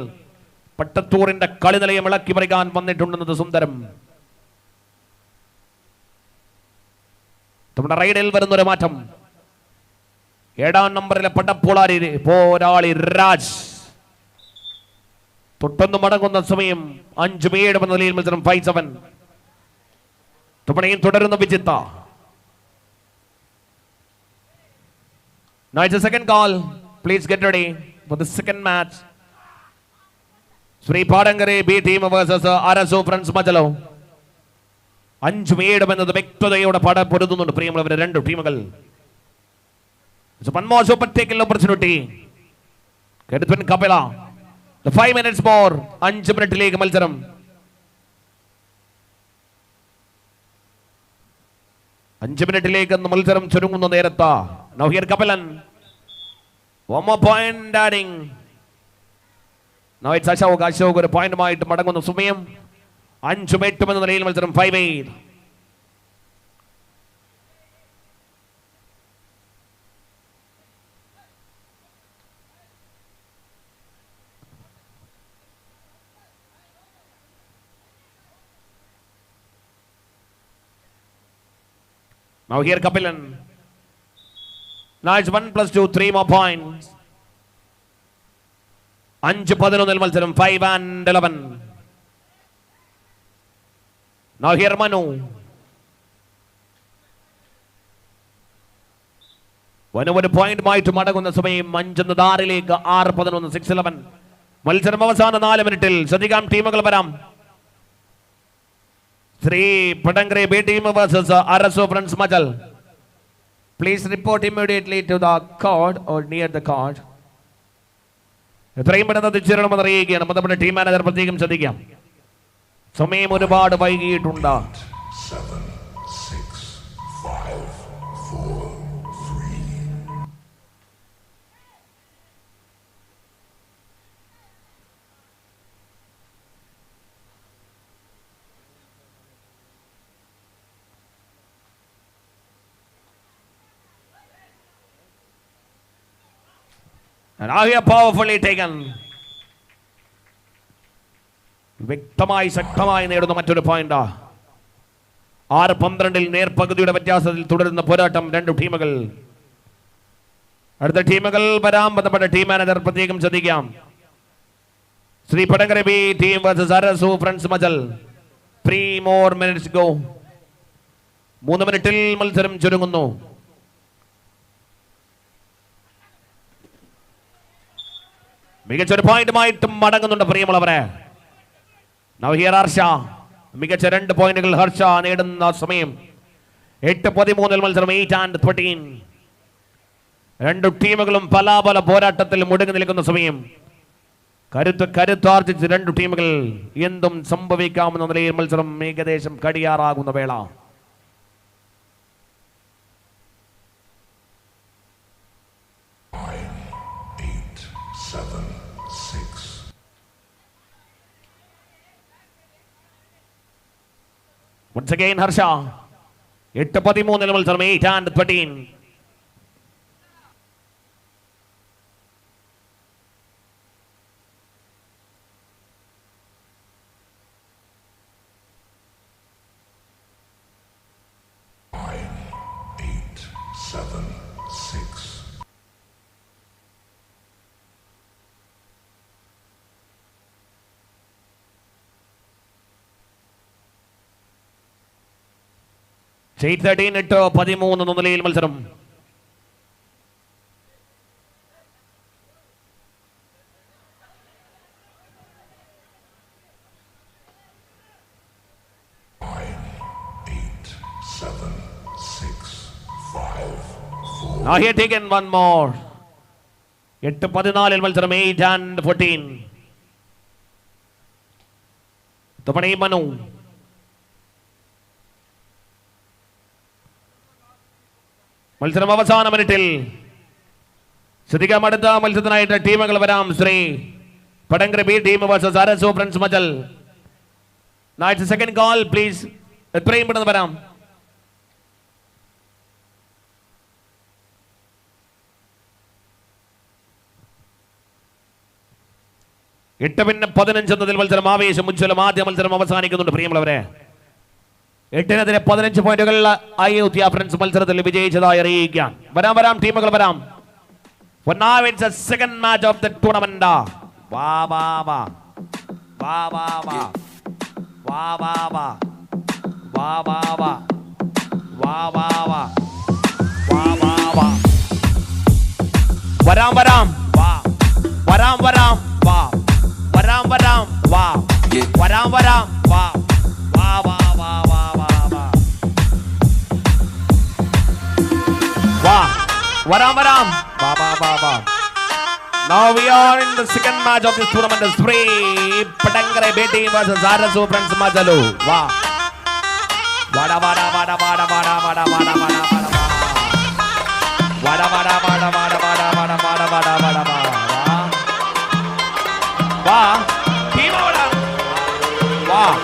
S12: പട്ടത്തൂറിന്റെ കളിനിലയം ഇളക്കി മറിക്കാൻ വന്നിട്ടുണ്ടെന്നത് സുന്ദരം. നമ്മുടെ റൈഡിൽ വരുന്നൊരു മാറ്റം. 7ാം നമ്പറിലെ പോരാളി രാജ് തൊട്ടൊന്ന് മടങ്ങുന്ന സമയം. 5-7 എന്ന നിലയിൽ മത്സരം 5-7. തുമ്പണയും തുടരുന്ന വിജിത്ത. Now it's a second call. Please get ready for the second match. Sri Padangare B team versus Arasu Friends Majalo. 5 നേടുമെന്നത് വ്യക്തതയോടെ പൊരുതുന്നുണ്ട് പ്രിയമുള്ളവരെ രണ്ട് ടീമുകൾ. One more super tackle opportunity. Keduthan Kapila. The 5 minutes more. 5 മിനിറ്റിലേക്ക് മത്സരം. അഞ്ച് മിനിറ്റിലേക്ക് മത്സരം ചുരുങ്ങുന്ന നേരത്ത്. Now here Kapilan. One more point adding. Now it's Ashok. Ashok ഒരു പോയിന്റുമായിട്ട് മടങ്ങുന്ന സമയം. 5-8 എന്ന നിലയിൽ മത്സരം 5-8. Now here Kapilan. Now it's 1+2, 3 more points. 5-11 മത്സരം 5-11. Now here Manu. ഒരു പോയിന്റുമായിട്ട് മടങ്ങുന്ന സമയം 5-6 6-11 6-11 മത്സരം അവസാന 4 മിനിറ്റിൽ. ശ്രദ്ധിക്കാം ടീമുകൾ വരാം. Three Padangre B team versus Arasu Friends Majal. Please report immediately to the court or near the court. എത്രയും പെട്ടെന്ന് തിരിച്ചറിയണമെന്ന് അറിയിക്കുകയാണ്. ബന്ധപ്പെട്ട ടീം മാനേജർ പ്രത്യേകം ശ്രദ്ധിക്കാം. സമയം ഒരുപാട് വൈകിയിട്ടുണ്ട്.
S15: 7, 6, 5, 4, 3.
S12: And now here powerfully taken. വ്യക്തമായി ശക്തമായി നേടുന്ന മറ്റൊരു പോയിന്റ്. 6-12 നേർപകുതിയുടെ വ്യത്യാസത്തിൽ തുടരുന്ന പോരാട്ടം രണ്ട് ടീമുകൾ. അടുത്ത ടീമുകൾ വരാം. ബന്ധപ്പെട്ട ടീം മാനേജർ പ്രത്യേകം ശ്രദ്ധിക്കാം. Shri Padangara B team versus Arasu friends Majal. 3 more minutes go. 3 മിനിറ്റിൽ മത്സരം ചുരുങ്ങുന്നു. മികച്ചൊരു പോയിന്റുമായിട്ടും മടങ്ങുന്നുണ്ട് പ്രിയമുള്ളവരെ. Now here Harsh. മികച്ച 2 പോയിന്റുകൾ ഹർഷ നേടുന്ന സമയം 8-13 മത്സരം 8-13. രണ്ട് ടീമുകളും പല പോരാട്ടത്തിൽ മുടങ്ങി നിൽക്കുന്ന സമയം. കരുത്താർജിച്ച് രണ്ട് ടീമുകൾ എന്തും സംഭവിക്കാമെന്ന നിലയിൽ മത്സരം ഏകദേശം കടിയാറാകുന്ന വേള. Once again Harsha. 8-13 മത്സരം 8-13. State 13-13 എന്ന നിലയിൽ മത്സരം. Now here taken one more. 8-14 മത്സരം 8-14. തവണ മനു. മത്സരം അവസാന മിനിറ്റിൽ. ശ്രദ്ധിക്കാം അടുത്ത മത്സരത്തിനായിട്ട് ടീമുകൾ വരാം. Shri Padangara B team versus Arasu friends Majal. നൈറ്റ് സെക്കൻഡ് കോൾ പ്ലീസ്. എത്രയും പെട്ടെന്ന് വരാം. എട്ട് 15 എന്നതിൽ മത്സരം ആവേശം ഉജ്ജ്വലം. ആദ്യ മത്സരം അവസാനിക്കുന്നുണ്ട് പ്രിയമുള്ളവരെ. 8-15 പോയിന്റുകൾ അയോധ്യ ഫ്രണ്ട്സ് മത്സരത്തിൽ വിജയിച്ചതായി അറിയിക്കാൻ. വരാം ടീമുകൾ വരാം. For now it's the second match of the tournament. വാ വാ വാ വാ വാ വാ വാ വാ വാ വാ വാ വാ വാ വാ വാ വാ വാ വാ വരാം വാ വരാം വാ വരാം വാ വാ വരാം വാ വാ വാ വാ വാ വാ വാ വാ Varam. Ba. Now we are in the second match of this tournament. Three Padangare Beti versus Zarasu Friends Majalu. Wow. Vada. Wow. Team order. Wow.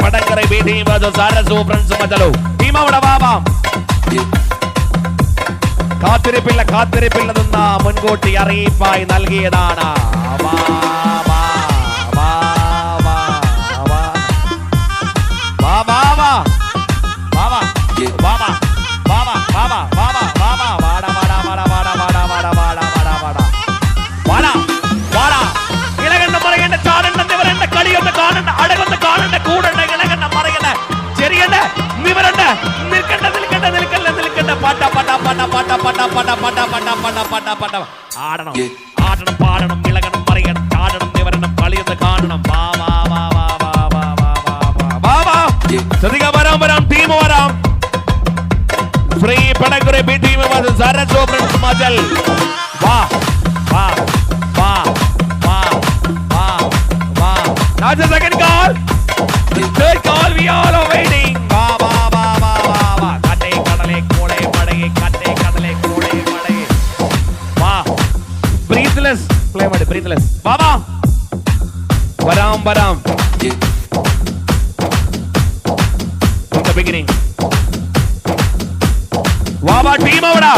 S12: Padangare BT versus Zarasu Friends Majalu. Team order. കാത്തിരിപ്പില്ലെന്ന മുൻകൂട്ടി അറിയിപ്പായി നൽകിയതാണ്. ഇളകണ്ണ മറിയണ്ട ചാടണ്ട നിവരണ്ട കളിയൊന്ന് കാണണ്ട അടകൊന്ന് കാണണ്ട കൂടണ്ട ഇളകണ്ണ മറിയണ്ട ചെറിയണ്ട നിവരണ്ട നിൽക്കണ്ട ആടണം പാടണം ഇളകണം മറിയണം ചാടണം നിവരണം കളിയൊന്ന് കാണണം. വരാം team വരാം. Free പടകുറെ B team Zarasu Friends Majal. വാ. That's the second call. The third call we all are waiting. Va. Katte kadale kole padage. Va. Breathless. Play mode breathless. Va. Varam. From the beginning. Va. Team over.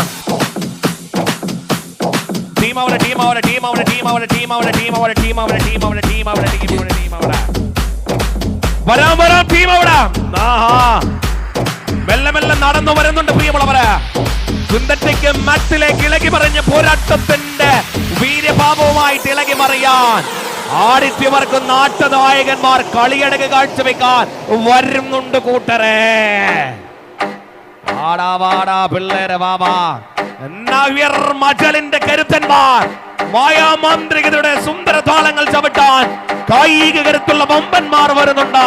S12: വരാം team അവിടെ. മെല്ലെ നടന്നു വരുന്നുണ്ട് പ്രിയമുള്ളവരെ. Synthetic മാറ്റിലേക്ക് ഇളകി മറിഞ്ഞ പോരാട്ടത്തിന്റെ വീര്യഭാവവുമായിട്ട് ഇളകി മറിയാൻ ആദിത്യവർക്കും നാട്ടനായകന്മാർ കളിയടക്ക് കാഴ്ചവെക്കാൻ വരുന്നുണ്ട് കൂട്ടരെ. വാടാ പിള്ളേരെ വാ. നവ്യർ മജലിന്റെ കരുത്തന്മാർ മായാമാന്ത്രികതയുടെ സുന്ദര താളങ്ങൾ ചവിട്ടാൻ കായിക കരുത്തുള്ള വമ്പന്മാർ വരുന്നുണ്ട്.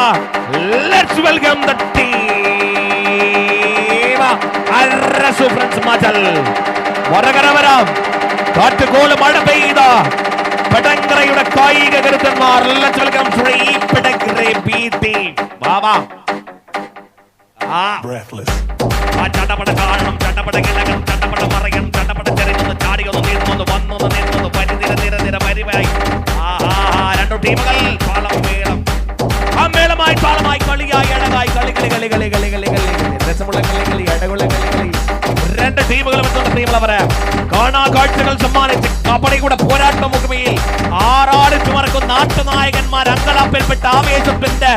S12: Let's welcome the team Zarasu Friends Majal. വരാം കാറ്റുകോള് മഴ പെയ്ത പടങ്കരയുടെ കായിക കരുത്തന്മാർ. Let's welcome Free Padangare BT. വാ.
S15: Breathless.
S12: ചട്ടപ്പട കാണണം, ചട്ടപ്പട കിളകണം, ചട്ടപ്പട മറിയണം, ചട്ടപ്പട ചെറിയൊന്ന് ചാടിയൊന്ന് നീർന്നൊന്ന് വന്നൊന്ന് നിന്നൊന്ന് നിര പരിവായി. രണ്ടു ടീമുകൾ മേളമായി താളമായി കളിയായി അഴകായി കളി രസമുള്ള കളി അടകുള്ള കളി. രണ്ട് ടീമുകളും ടീമുള്ളവരെ കാണാ കാഴ്ചകൾ സമ്മാനിച്ച് കബഡിയുടെ പോരാട്ട മുഖമയിൽ ആറാടിച്ചു മറക്കും നാട്ടുനായകന്മാർ അങ്കലാപ്പിൽപ്പെട്ട ആവേശത്തിന്റെ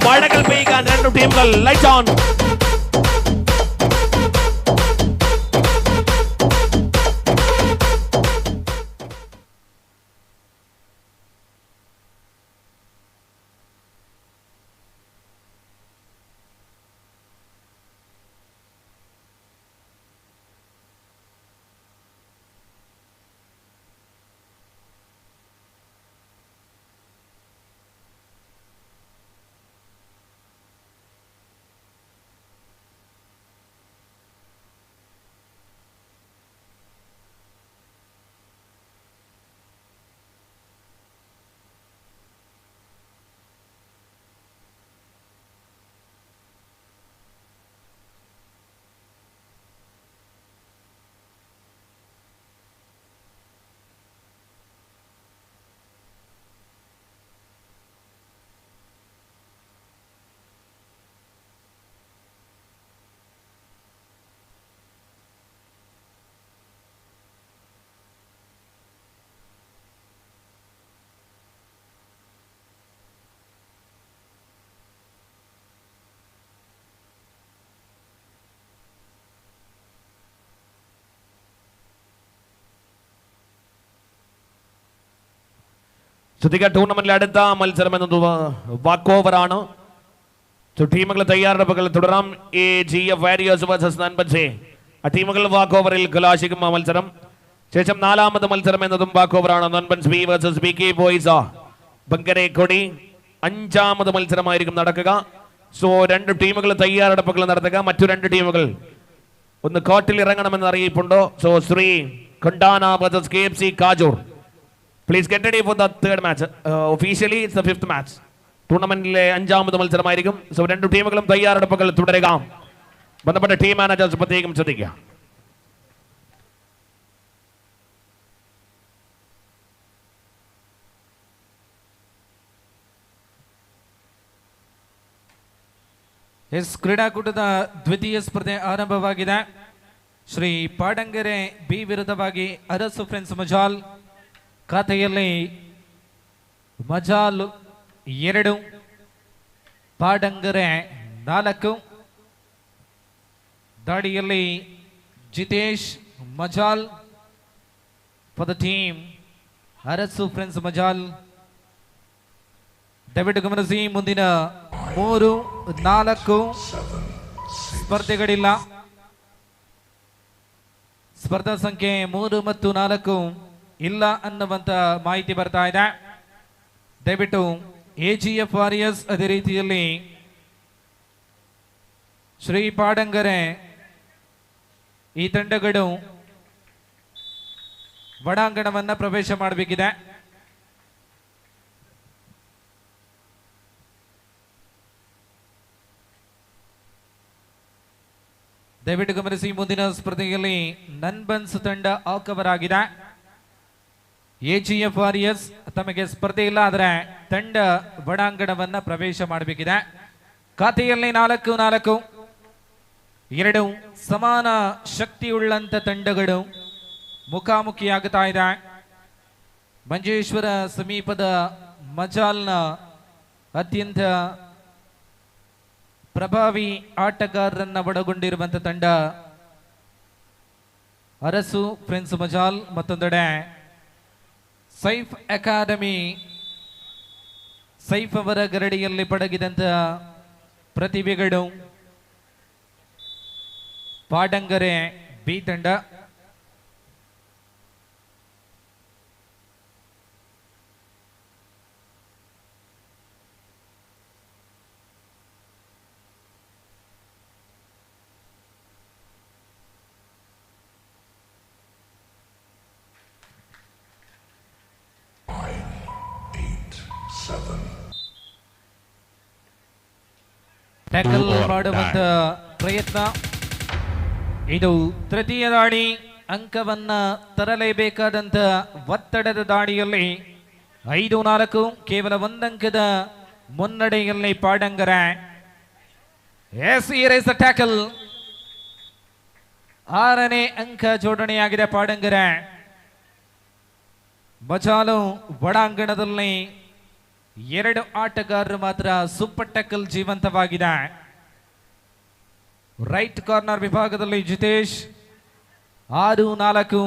S12: മഴകൾ പെയ്യാൻ രണ്ടു ടീമുകൾ. Light on. ശ്രദ്ധിക്കുക, ടൂർണമെന്റിലെ അടുത്ത മത്സരം എന്നത് വാക്ക് ഓവറാണ്. ടീമുകൾ തയ്യാറെടുപ്പുകൾ തുടരാം. AGF വാരിയേഴ്സ് വേഴ്സസ് നൻപൻസെ. ആ ടീമുകൾ വാക്ക് ഓവറിൽ കലാശിക്കും ആ മത്സരം. ശേഷം നാലാമത് മത്സരം എന്നതും വാക്ക് ഓവറാണ്. നൻപൻസ് ബി വേഴ്സസ് BK ബോയ്സ് ബങ്കരേക്കൊടി. അഞ്ചാമത് മത്സരമായിരിക്കും നടക്കുക. സോ രണ്ട് ടീമുകൾ തയ്യാറെടുപ്പുകൾ നടത്തുക. മറ്റു രണ്ട് ടീമുകൾ ഒന്ന് കോർട്ടിൽ ഇറങ്ങണമെന്ന് അറിയിപ്പുണ്ടോ? So Shri Kondana versus KFC Kajur. Please get ready for the third match. Officially it's the fifth match. ടൂർണമെന്റിലെ അഞ്ചാമത് മത്സരമായിരിക്കും. സോ രണ്ട് ടീമുകളും തയ്യാറെടുപ്പുകൾ തുടരുക. ബന്ധപ്പെട്ട ടീം മാനേജേഴ്സ് പ്രത്യേകം ശ്രദ്ധിക്കുക.
S14: ಎಸ್ ಕ್ರೀಡಾಕೂಟದ ದ್ವಿತೀಯ ಸ್ಪರ್ಧೆ ಆರಂಭವಾಗಿದೆ. ಶ್ರೀ ಪಾಡಂಗೆರೆ ಬಿ ವಿರುದ್ಧವಾಗಿ ಅರಸು ಫ್ರೆಂಡ್ಸ್ ಮಜಾಲ್. ಖಾತೆಯಲ್ಲಿ ಮಜಾಲ್ 2, ಪಾಡಂಗೆರೆ 4. ದಾಡಿಯಲ್ಲಿ Jitesh Majal for the team Arasu friends Majal. ದಯವಿಟ್ಟು ಗಮನಿಸಿ, ಮುಂದಿನ 3, 4 ಸ್ಪರ್ಧೆಗಳಿಲ್ಲ. ಸ್ಪರ್ಧಾ ಸಂಖ್ಯೆ 3 ಮತ್ತು 4 ಇಲ್ಲ ಅನ್ನುವಂತ ಮಾಹಿತಿ ಬರ್ತಾ ಇದೆ. ದಯವಿಟ್ಟು AGF ವಾರಿಯರ್ಸ್, ಅದೇ ರೀತಿಯಲ್ಲಿ ಶ್ರೀ ಪಾಡಂಗರೆ ಈ ತಂಡಗಳು ಒಳಾಂಗಣವನ್ನ ಪ್ರವೇಶ ಮಾಡಬೇಕಿದೆ. ದಯವಿಟ್ಟು ಗಮನಿಸಿ, ಮುಂದಿನ ಸ್ಪರ್ಧೆಯಲ್ಲಿ ನನ್ಬನ್ಸ್ ತಂಡ ಆಕವರಾಗಿದೆ. AGF ವಾರಿಯರ್ಸ್ ತಮಗೆ ಸ್ಪರ್ಧೆ ಇಲ್ಲ, ಆದರೆ ತಂಡ ಒಳಾಂಗಣವನ್ನ ಪ್ರವೇಶ ಮಾಡಬೇಕಿದೆ. ಖಾತೆಯಲ್ಲಿ 4-4. 2 ಸಮಾನ ಶಕ್ತಿಯುಳ್ಳಂತ ತಂಡಗಳು ಮುಖಾಮುಖಿಯಾಗುತ್ತಾ ಇದೆ. ಮಂಜೇಶ್ವರ ಸಮೀಪದ ಮಜಾಲ್ನ ಅತ್ಯಂತ ಪ್ರಭಾವಿ ಆಟಗಾರರನ್ನ ಒಳಗೊಂಡಿರುವಂತ ತಂಡ ಅರಸು ಫ್ರೆಂಡ್ಸ್ ಮಜಾಲ್. ಮತ್ತೊಂದೆಡೆ ಸೈಫ್ ಅಕಾಡೆಮಿ, ಸೈಫ್ ಅವರ ಗರಡಿಯಲ್ಲಿ ಪಡಗಿದಂತ ಪ್ರತಿಭೆಗಳು ಪಾಡಂಗರೆ ಬಿ ತಂಡ. ಟ್ಯಾಕಲ್ ಮಾಡುವಂತ ಪ್ರಯತ್ನ. ಇದು ತೃತೀಯ ದಾಳಿ. ಅಂಕವನ್ನ ತರಲೇಬೇಕಾದಂತ ಒತ್ತಡದ ದಾಳಿಯಲ್ಲಿ 5-4 ಕೇವಲ 1 ಅಂಕದ ಮುನ್ನಡೆಯಲ್ಲಿ ಪಾಡಂಗರೆ. ಟ್ಯಾಕಲ್ 6ನೇ ಅಂಕ ಜೋಡಣೆಯಾಗಿದೆ ಪಾಡಂಗರೆ. ಮಜಾಲು ಒಳಾಂಗಣದಲ್ಲಿ 2 ಆಟಗಾರರು ಮಾತ್ರ ಸೂಪರ್ ಟ್ಯಾಕಲ್ ಜೀವಂತವಾಗಿದೆ. ರೈಟ್ ಕಾರ್ನರ್ ವಿಭಾಗದಲ್ಲಿ ಜಿತೇಶ್ 6-4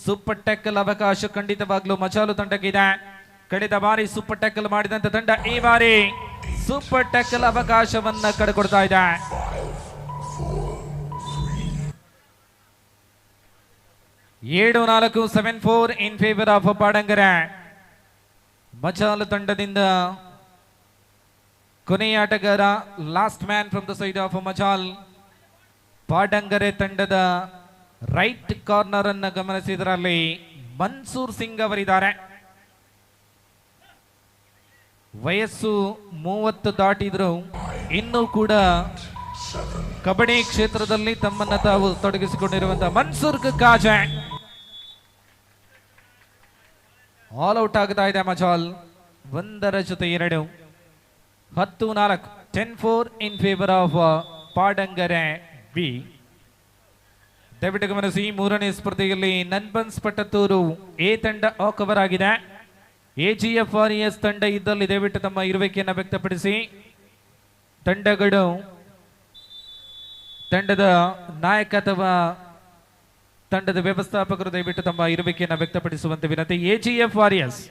S14: ಸೂಪರ್ ಟ್ಯಾಕಲ್ ಅವಕಾಶ ಖಂಡಿತವಾಗ್ಲೂ ಮಜಾಲು ತಂಡಕ್ಕಿದೆ. ಕಳೆದ ಬಾರಿ ಸೂಪರ್ ಟ್ಯಾಕಲ್ ಮಾಡಿದಂತ ತಂಡ ಈ ಬಾರಿ ಸೂಪರ್ ಟ್ಯಾಕಲ್ ಅವಕಾಶವನ್ನ ಕಳೆಕೊಡ್ತಾ ಇದೆ. 7-4 7-4 ಇನ್ ಫೇವರ್ ಆಫ್ ಪಾಡಂಗರೆ. ಮಜಾಲ್ ತಂಡದಿಂದ ಕೊನೆಯ ಆಟಗಾರ, last man from the side of Majal. Padangare ತಂಡದ ರೈಟ್ ಕಾರ್ನರ್ ಅನ್ನ ಗಮನಿಸಿದರಲ್ಲಿ ಮನ್ಸೂರ್ ಸಿಂಗ್ ಅವರಿದ್ದಾರೆ. ವಯಸ್ಸು 30 ದಾಟಿದ್ರು ಇನ್ನೂ ಕೂಡ ಕಬಡ್ಡಿ ಕ್ಷೇತ್ರದಲ್ಲಿ ತಮ್ಮನ್ನ ತಾವು ತೊಡಗಿಸಿಕೊಂಡಿರುವಂತಹ ಮನ್ಸೂರ್ ಕಾಜೆ ಆಲ್ ಔಟ್ ಆಗ್ತಾ ಇದೆ. ಮಜಾಲ್ 1 ಜೊತೆ 2 10-4 10-4 ಇನ್ ಫೇವರ್ ಆಫ್ ಪಾಡಂಗರೆ ಬಿ. ದಯವಿಟ್ಟು ಗಮನಿಸಿ, 3ನೇ ಸ್ಪರ್ಧೆಯಲ್ಲಿ ನನ್ಬನ್ಸ್ ಪಟ್ಟತ್ತೂರು ಎ ತಂಡ ಕವರ್ ಆಗಿದೆ. AGF ವಾರಿಯರ್ಸ್ ತಂಡ ಇದ್ದಲ್ಲಿ ದಯವಿಟ್ಟು ತಮ್ಮ ಇರುವಿಕೆಯನ್ನು ವ್ಯಕ್ತಪಡಿಸಿ. ತಂಡಗಳು, ತಂಡದ ನಾಯಕ ಅಥವಾ ತಂಡದ ವ್ಯವಸ್ಥಾಪಕರು ದಯವಿಟ್ಟು ತಮ್ಮ ಇರುವಿಕೆಯನ್ನು ವ್ಯಕ್ತಪಡಿಸುವಂತೆ ವಿನಂತಿ. AGF ವಾರಿಯರ್ಸ್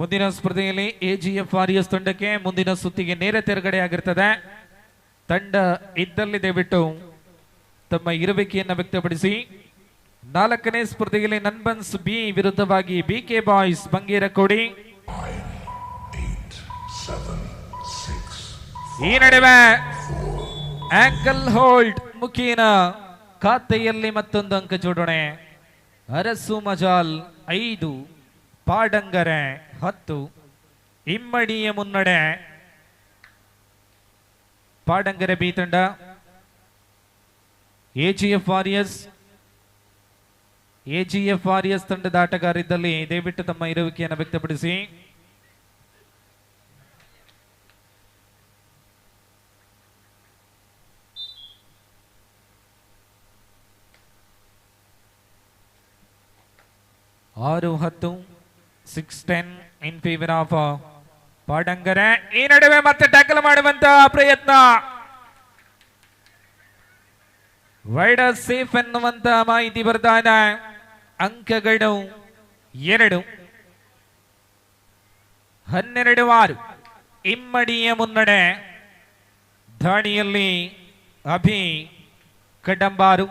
S14: ಮುಂದಿನ ಸ್ಪರ್ಧೆಯಲ್ಲಿ AGFRS ತಂಡಕ್ಕೆ ಮುಂದಿನ ಸುತ್ತಿಗೆ ನೇರ ತೆರಗಡೆಯಾಗಿರ್ತದೆ. ತಂಡ ಇದ್ದಲ್ಲಿ ದಯವಿಟ್ಟು ತಮ್ಮ ಇರುವಿಕೆಯನ್ನು ವ್ಯಕ್ತಪಡಿಸಿ. 4ನೇ ಸ್ಪರ್ಧೆಯಲ್ಲಿ ನನ್ಬನ್ಸ್ ಬಿ ವಿರುದ್ಧವಾಗಿ BK ಬಾಯ್ಸ್ ಬಂಗೇರಕೋಡಿ. ಈ ನಡುವೆ ಆಂಕಲ್ ಹೋಲ್ಡ್ ಮುಖೇನ ಖಾತೆಯಲ್ಲಿ ಮತ್ತೊಂದು ಅಂಕ ಜೋಡಣೆ. ಅರಸು ಮಜಾಲ್ 5, ಪಾಡಂಗರೆ 10. ಇಮ್ಮಡಿಯ ಮುನ್ನಡೆ ಪಾಡಂಗರೆ ಬಿ ತಂಡ. AGFRS ತಂಡದ ಆಟಗಾರಿದ್ದಲ್ಲಿ ದಯವಿಟ್ಟು ತಮ್ಮ ಇರುವಿಕೆಯನ್ನು ವ್ಯಕ್ತಪಡಿಸಿ. ಆರು 10, 6-10 ಇನ್ ಫೇವರ್ ಆಫ್ ಪಾಡಂಗರೆ. ಈ ನಡುವೆ ಮತ್ತೆ ಟ್ಯಾಕಲ್ ಮಾಡುವಂತ ಪ್ರಯತ್ನ. ವೈಡರ್ ಸೇಫ್ ಎನ್ನುವಂತ ಮಾಹಿತಿ ಬರ್ತಾ ಇದೆ. ಅಂಕಗಳು 2, 12-6. ಇಮ್ಮಡಿಯ ಮುನ್ನಡೆ. ದಾಳಿಯಲ್ಲಿ ಅಭಿ ಕಡಂಬಾರು.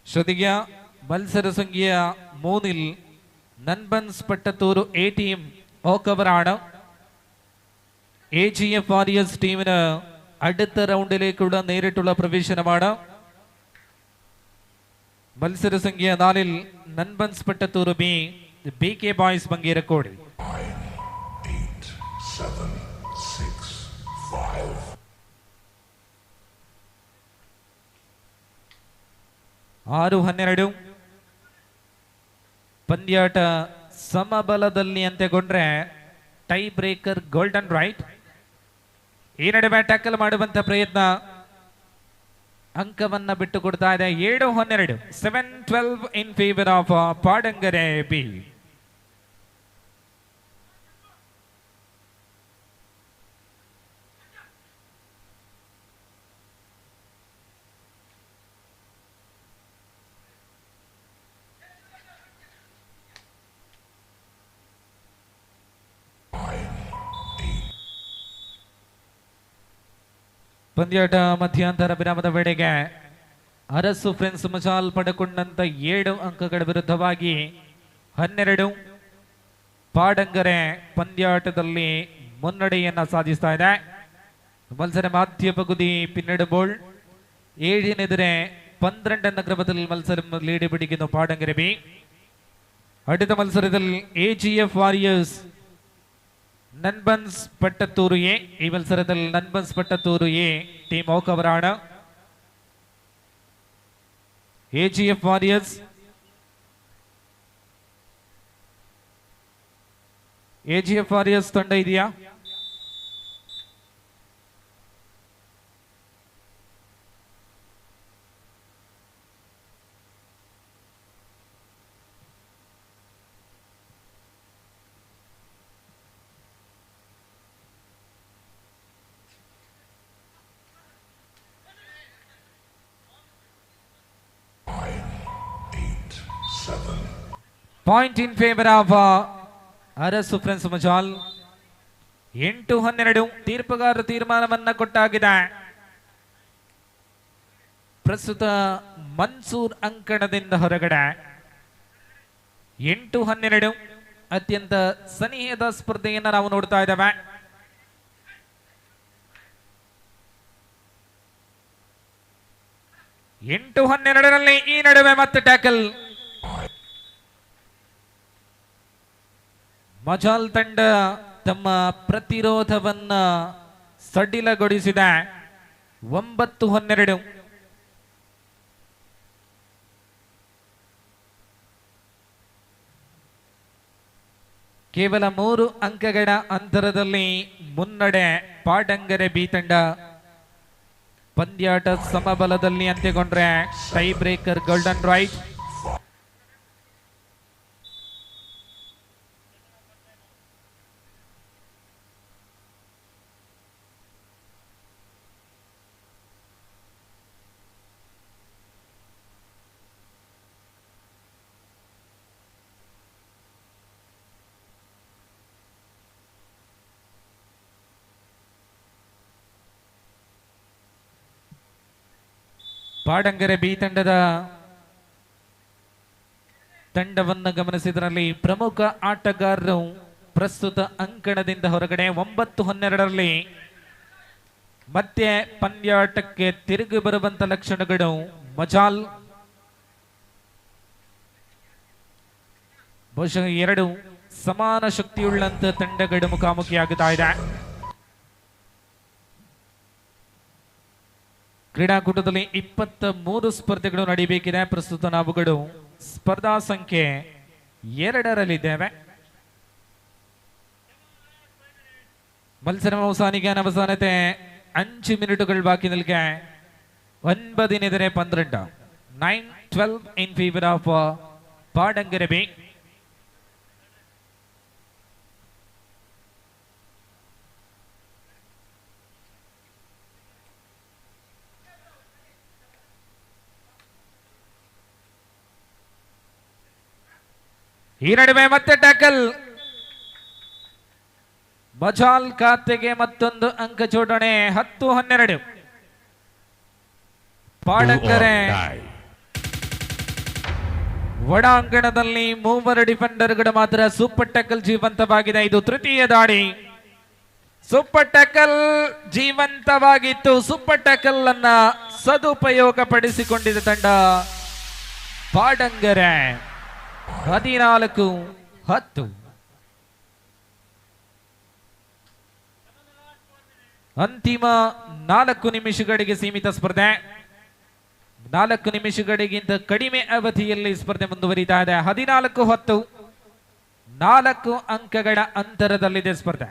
S14: ശ്രദ്ധിക്കുക, മത്സര സംഖ്യ 3-ൽ നൻബൻസ് പട്ടത്തൂർ എ ടീം ഓക്കവറാണ്. AGFRS ടീമിന് അടുത്ത റൗണ്ടിലേക്കുള്ള നേരിട്ടുള്ള പ്രവേശനമാണ്. മത്സര സംഖ്യ 4-ൽ Nanbans Pattathur B BK boys ബംഗീരക്കോട്. 6-12. ಪಂದ್ಯಾಟ ಸಮಬಲದಲ್ಲಿ ಅಂತ್ಯಗೊಂಡ್ರೆ ಟೈ ಬ್ರೇಕರ್ ಗೋಲ್ಡನ್ ರೈಟ್. ಈ ನಡುವೆ ಟ್ಯಾಕಲ್ ಮಾಡುವಂತ ಪ್ರಯತ್ನ. ಅಂಕವನ್ನ ಬಿಟ್ಟು ಕೊಡ್ತಾ ಇದೆ. 7-12, 7-12 ಇನ್ ಫೇವರ್ ಆಫ್ ಪಾಡಂಗರೆ ಬಿ. ಪಂದ್ಯಾಟ ಮಧ್ಯಂತರ ವಿರಾಮದ ವೇಳೆಗೆ ಅರಸು ಫ್ರೆಂಡ್ಸ್ ಮಜಾಲ್ ಪಡೆಕೊಂಡಂತ 7 ಅಂಕಗಳ ವಿರುದ್ಧವಾಗಿ 12. ಪಾಡಂಗರೆ ಪಂದ್ಯಾಟದಲ್ಲಿ ಮುನ್ನಡೆಯನ್ನ ಸಾಧಿಸ್ತಾ ಇದೆ. മത്സരം ആദ്യ പകുതി പിന്നിടുമ്പോൾ 7-നെതിരെ 12 ക്രമത്തിൽ മത്സരം ലീഡ് പിടിക്കുന്നു പാടങ്കര ബി. അടുത്ത മത്സരത്തിൽ AGFRS നൻബൻസ് പട്ടത്തൂർ എ. ഈ മത്സരത്തിൽ നൻബൻസ് പട്ടത്തൂർ എ ടീം ഓക്കവറാണ്. AGFRS ತಂಡ ಇದೆಯಾ? Point in favour of Arasu friends Majal. 8-12 ತೀರ್ಪುಗಾರರ ತೀರ್ಮಾನವನ್ನ ಕೊಟ್ಟಾಗಿದೆ. ಪ್ರಸ್ತುತ ಮನ್ಸೂರ್ ಅಂಕಣದಿಂದ ಹೊರಗಡೆ. 8-12 ಅತ್ಯಂತ ಸನಿಹದ ಸ್ಪರ್ಧೆಯನ್ನ ನಾವು ನೋಡ್ತಾ ಇದ್ದೇವೆ. ಎಂಟು 12ರಲ್ಲಿ ಈ ನಡುವೆ ಮತ್ತೆ ಟ್ಯಾಕಲ್. ಮಜಾಲ್ ತಂಡ ತಮ್ಮ ಪ್ರತಿರೋಧವನ್ನ ಸಡಿಲಗೊಳಿಸಿದೆ. 9-12. ಕೇವಲ 3 ಅಂಕಗಳ ಅಂತರದಲ್ಲಿ ಮುನ್ನಡೆ ಪಾಡಂಗರೆ ಬಿ ತಂಡ. ಪಂದ್ಯಾಟ ಸಮಬಲದಲ್ಲಿ ಅಂತ್ಯಗೊಂಡ್ರೆ tie breaker golden raid. Padangare B ತಂಡವನ್ನು ಗಮನಿಸಿದರಲ್ಲಿ ಪ್ರಮುಖ ಆಟಗಾರರು ಪ್ರಸ್ತುತ ಅಂಕಣದಿಂದ ಹೊರಗಡೆ 9-12ರಲ್ಲಿ ಮತ್ತೆ ಪಂದ್ಯಾಟಕ್ಕೆ ತಿರುಗಿ ಬರುವಂತ ಲಕ್ಷಣಗಳು. ಮಜಾಲ್ ಬಹುಶಃ ಎರಡು ಸಮಾನ ಶಕ್ತಿಯುಳ್ಳಂತ ತಂಡಗಳು ಮುಖಾಮುಖಿಯಾಗುತ್ತಾ ಇದೆ. ಕ್ರೀಡಾಕೂಟದಲ್ಲಿ 23 ಸ್ಪರ್ಧೆಗಳು ನಡೀಬೇಕಿದೆ. ಪ್ರಸ್ತುತ ನಾವುಗಳು ಸ್ಪರ್ಧಾ ಸಂಖ್ಯೆ 2ರಲ್ಲಿದ್ದೇವೆ. മത്സരം അവസാനിക്കാൻ അവസാനത്തെ 5 മിനിറ്റുകൾ ബാക്കി നിൽക്കെ 9-12 9-12 in favor of പാടങ്കര ബി. ಈ ನಡುವೆ ಮತ್ತೆ ಟ್ಯಾಕಲ್. ಮಜಾಲ್ ಖಾತೆಗೆ ಮತ್ತೊಂದು ಅಂಕ ಜೋಡಣೆ. 10-12 ಪಾಡಂಗರೆ ಒಳಾಂಗಣದಲ್ಲಿ 3 ಡಿಫೆಂಡರ್ಗಳು ಮಾತ್ರ. ಸೂಪರ್ ಟ್ಯಾಕಲ್ ಜೀವಂತವಾಗಿದೆ. ಇದು ತೃತೀಯ ದಾಳಿ. ಸೂಪರ್ ಟ್ಯಾಕಲ್ ಜೀವಂತವಾಗಿತ್ತು. ಸೂಪರ್ ಟ್ಯಾಕಲ್ ಅನ್ನ ಸದುಪಯೋಗ ಪಡಿಸಿಕೊಂಡಿದೆ ತಂಡ ಪಾಡಂಗರೆ. 14-10. ಅಂತಿಮ 4 ನಿಮಿಷಗಳಿಗೆ ಸೀಮಿತ ಸ್ಪರ್ಧೆ. 4 ನಿಮಿಷಗಳಿಗಿಂತ ಕಡಿಮೆ ಅವಧಿಯಲ್ಲಿ ಸ್ಪರ್ಧೆ ಮುಂದುವರಿತಾ ಇದೆ. 14-10 4 ಅಂಕಗಳ ಅಂತರದಲ್ಲಿದೆ ಸ್ಪರ್ಧೆ.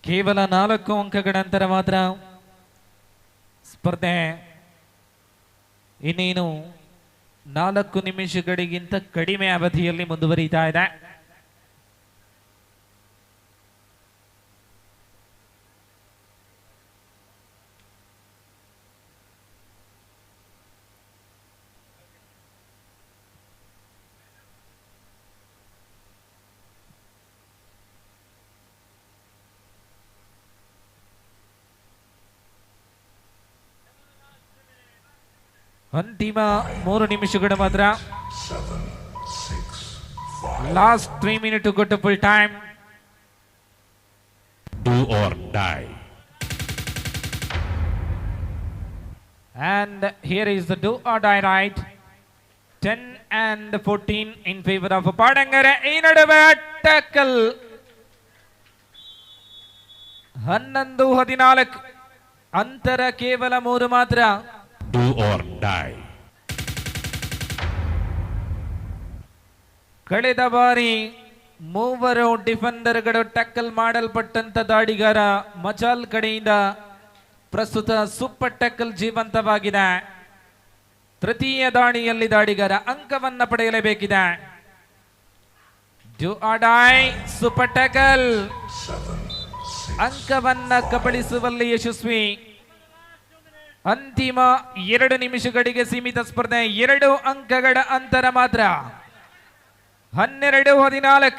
S14: ಕೇವಲ 4 ಅಂಕಗಳ ನಂತರ ಮಾತ್ರ ಸ್ಪರ್ಧೆ ಇನ್ನೇನು 4 ನಿಮಿಷಗಳಿಗಿಂತ ಕಡಿಮೆ ಅವಧಿಯಲ್ಲಿ ಮುಂದುವರಿತಾ ಇದೆ. ಅಂತಿಮ 3 ನಿಮಿಷಗಳು ಮಾತ್ರ. Last 3 minutes to go to full time.
S17: Do or die.
S14: And here is the do or die right. 10-14 in favor of ಪಾಡಂಗರೆ. ಈ ನಡುವೆ ಟ್ಯಾಕಲ್. 11-14 ಅಂತರ ಕೇವಲ 3 ಮಾತ್ರ.
S17: Do or die.
S14: ಕಳೆದ ಬಾರಿ 3 ಡಿಫೆಂಡರ್ಗಳು ಟ್ಯಾಕಲ್ ಮಾಡಲ್ಪಟ್ಟಂತ ದಾಳಿಗಾರ ಮಜಾಲ್ ಕಡೆಯಿಂದ ಪ್ರಸ್ತುತ ಸೂಪರ್ ಟ್ಯಾಕಲ್ ಜೀವಂತವಾಗಿದೆ. ತೃತೀಯ ದಾಳಿಯಲ್ಲಿ ದಾಳಿಗಾರ ಅಂಕವನ್ನ ಪಡೆಯಲೇಬೇಕಿದೆ. Do or die super tackle ಅಂಕವನ್ನ ಕಬಳಿಸುವಲ್ಲಿ ಯಶಸ್ವಿ. ಅಂತಿಮ 2 ನಿಮಿಷಗಳಿಗೆ ಸೀಮಿತ ಸ್ಪರ್ಧೆ. 2 ಅಂಕಗಳ ಅಂತರ ಮಾತ್ರ. 12-14.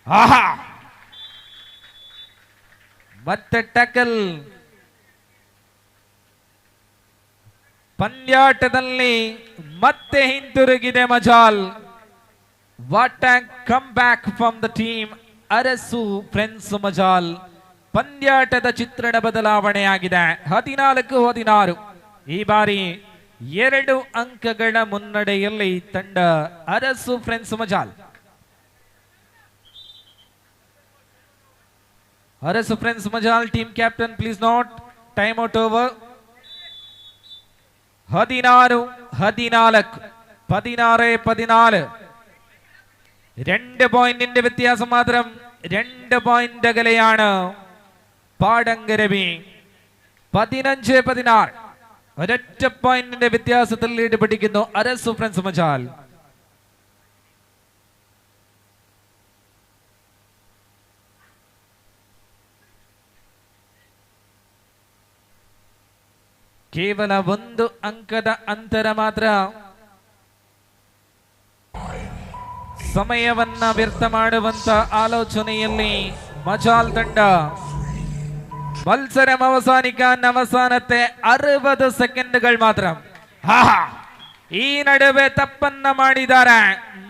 S14: ಆಹಾ, ಮತ್ತೆ ಟ್ಯಾಕಲ್. ಪಂದ್ಯಾಟದಲ್ಲಿ ಮತ್ತೆ ಹಿಂತಿರುಗಿದೆ Majal. What an comeback from the team Arasu friends Majal. ಪಂದ್ಯಾಟದ ಚಿತ್ರಣ ಬದಲಾವಣೆಯಾಗಿದೆ. 14-16 ಈ ಬಾರಿ 2 ಅಂಕಗಳ ಮುನ್ನಡೆಯಲ್ಲಿ ತಂಡ Arasu friends Majal. Arasu friends Majal team captain please note time out over. 16-14 16-14 2 പോയിന്റിന്റെ വ്യത്യാസം മാത്രം. 2 പോയിന്റ് അകലെയാണ് പാടങ്കര ബി. 15-16 ഒരൊറ്റ പോയിന്റിന്റെ വ്യത്യാസത്തിൽ ലീഡ് പിടിക്കുന്നു അരസു ഫ്രണ്ട്സ് മജാൽ. ಕೇವಲ 1 ಅಂಕದ ಅಂತರ ಮಾತ್ರ. ಸಮಯವನ್ನ ವ್ಯರ್ಥ ಮಾಡುವಂತ ಆಲೋಚನೆಯಲ್ಲಿ മജാൽ ತಂಡ. മത്സരം അവസാനിക്കാൻ അവസാനത്തെ 60 സെക്കൻഡുകൾ മാത്രം. ഈ നടുವೆ ತಪ್ಪನ್ನ ಮಾಡಿದ್ದಾರೆ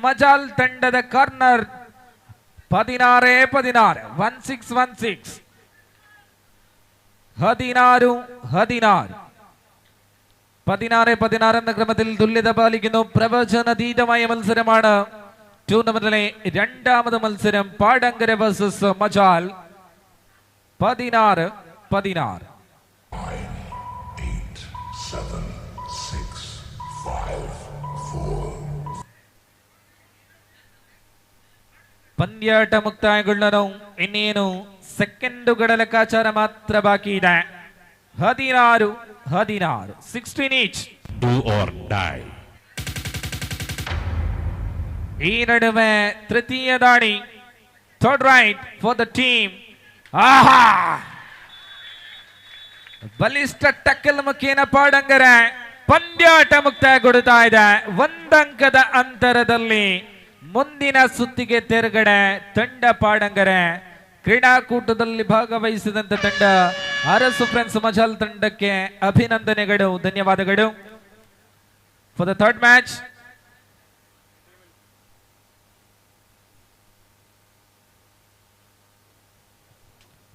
S14: ಮಜಾಲ್ ತಂಡದ ಕಾರ್ನರ್. 16-16 16-16 16-16 എന്ന ക്രമത്തിൽ തുല്യത പാലിക്കുന്നു. പ്രവചനാതീതമായ മത്സരമാണ്. ടൂർണമെന്റിലെ 2ാമത് മത്സരം പാടങ്കര വേഴ്സസ് മജാൽ. 16-16.
S15: 9, 8, 7, 6, 5, 4.
S14: ಪಂದ್ಯಾಟ ಮುಕ್ತಾಯಗೊಳ್ಳಲು ಇನ್ನೇನು ಸೆಕೆಂಡುಗಳ ಲೆಕ್ಕಾಚಾರ ಮಾತ್ರ ಬಾಕಿ ಇದೆ. 16-16 16 each.
S17: Do or die.
S14: ಈ ನಡುವೆ ತೃತೀಯ ದಾಳಿ. Third right for the team. ಬಲಿಷ್ಠ ಟಕ್ಕಲ್ ಮುಖೇನ ಪಾಡಂಗರ ಪಂದ್ಯಾಟ ಮುಕ್ತಾಯಗೊಳ್ತಾ ಇದೆ. 1 ಅಂಕದ ಅಂತರದಲ್ಲಿ ಮುಂದಿನ ಸುತ್ತಿಗೆ ತೆರಗಡೆ ತಂಡ ಪಾಡಂಗರ. ಕ್ರೀಡಾಕೂಟದಲ್ಲಿ ಭಾಗವಹಿಸಿದಂತ ತಂಡ ಅರಸು ಫ್ರೆಂಡ್ಸ್ ಮಜಾಲ್ ತಂಡಕ್ಕೆ ಅಭಿನಂದನೆಗಳು, ಧನ್ಯವಾದಗಳು. ಫಾರ್ ದ ಥರ್ಡ್ ಮ್ಯಾಚ್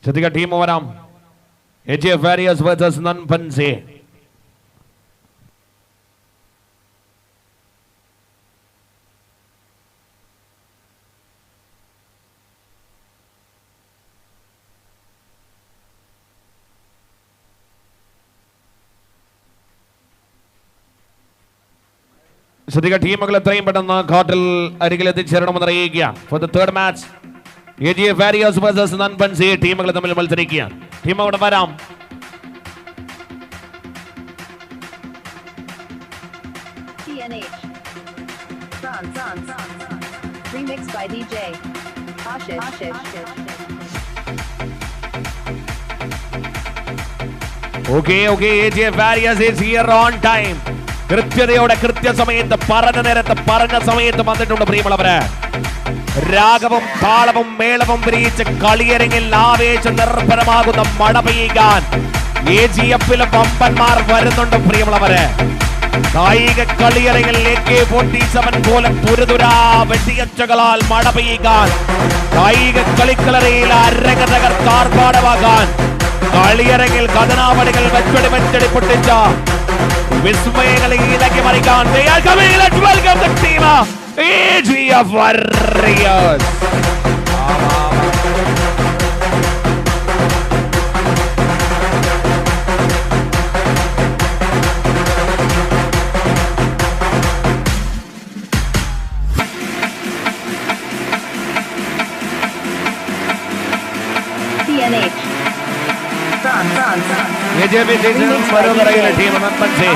S12: ശ്രദ്ധിക്ക ടീം വരാം. AGF Warriors versus നൻപൻസി. ശ്രദ്ധിക്ക ടീമുകൾ എത്രയും പെട്ടെന്ന് കോർട്ടിൽ അരികിൽ എത്തിച്ചേരണമെന്ന് അറിയിക്കുക. Four the third match AGF Warriors versus നൻപൻസി ടീമുകൾ തമ്മിൽ മത്സരിക്കുക. ടീം അവിടെ വരാം.
S13: TNH. France. Remixed by DJ Ashish.
S12: Okay. AGF Warriors is here on time. കൃത്യതയോടെ കൃത്യസമയത്ത് പറഞ്ഞ സമയത്ത് വന്നിട്ടുണ്ട് പ്രിയമുള്ളവരെ. രാഗവും താളവും മേളവും വിരിയിച്ച് കളിയരങ്ങിൽ ആവേശ നിർഭരമാകുന്ന മഴ പെയ്യാൻ AGF-ലെ വമ്പന്മാർ വരുന്നുണ്ട് പ്രിയമുള്ളവരെ. കായിക കളിയരങ്ങിൽ AK-47 പോലെ തുരുതുരാ വെടിയച്ചകളാൽ മഴ പെയ്യാൻ, കായിക കളിക്കളരയിൽ അരങ്ങ തകർത്താർഭാടമാകാൻ, കളിയരങ്ങിൽ കഥനാവലികൾ വെച്ചടി പൊട്ടിച്ച വിസ്മയങ്ങളെ ഇലക്കി മറിക്കാൻ welcome the team AGF Warriors.
S13: TNH. France.
S12: AGF വരോകരയിലെ ടീം നൻപൻസി.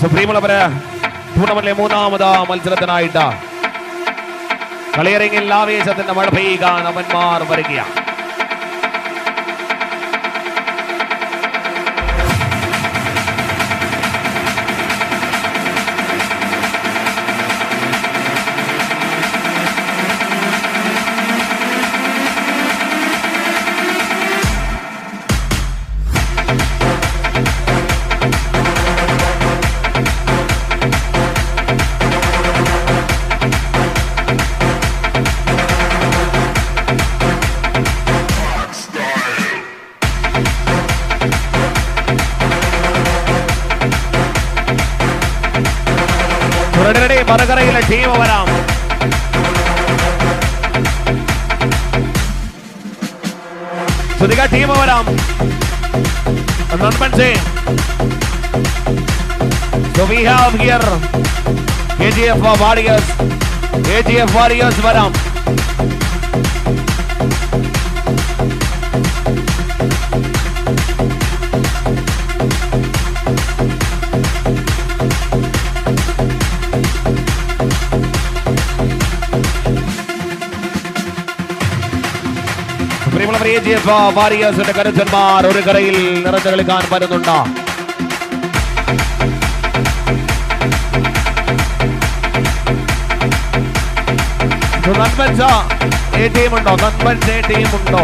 S12: സുപ്രീമുള്ളവര് ടൂർണമെന്റിലെ 3ാമത് മത്സരത്തിനായിട്ട് കളിയരങ്ങിൽ ആവേശത്തിന്റെ മഴ പെയ്യാൻ അവന്മാർ വരികയാണ്. ഉടനടി മറുകരയിലെ ടീം വരാം. സുധിക ടീം വരാം. നന്മൻസേ. So we have here KGF Warriors. KGF Warriors വരാം. പ്രിയമുള്ളവർ, KGF വാരിയേഴ്സിന്റെ കരുത്തന്മാർ ഒരു കരയിൽ നിറഞ്ഞു കളിക്കാൻ വരുന്നുണ്ട്. നന്മൻസ എ ടീമുണ്ടോ? നന്മൻസ എ ടീമുണ്ടോ?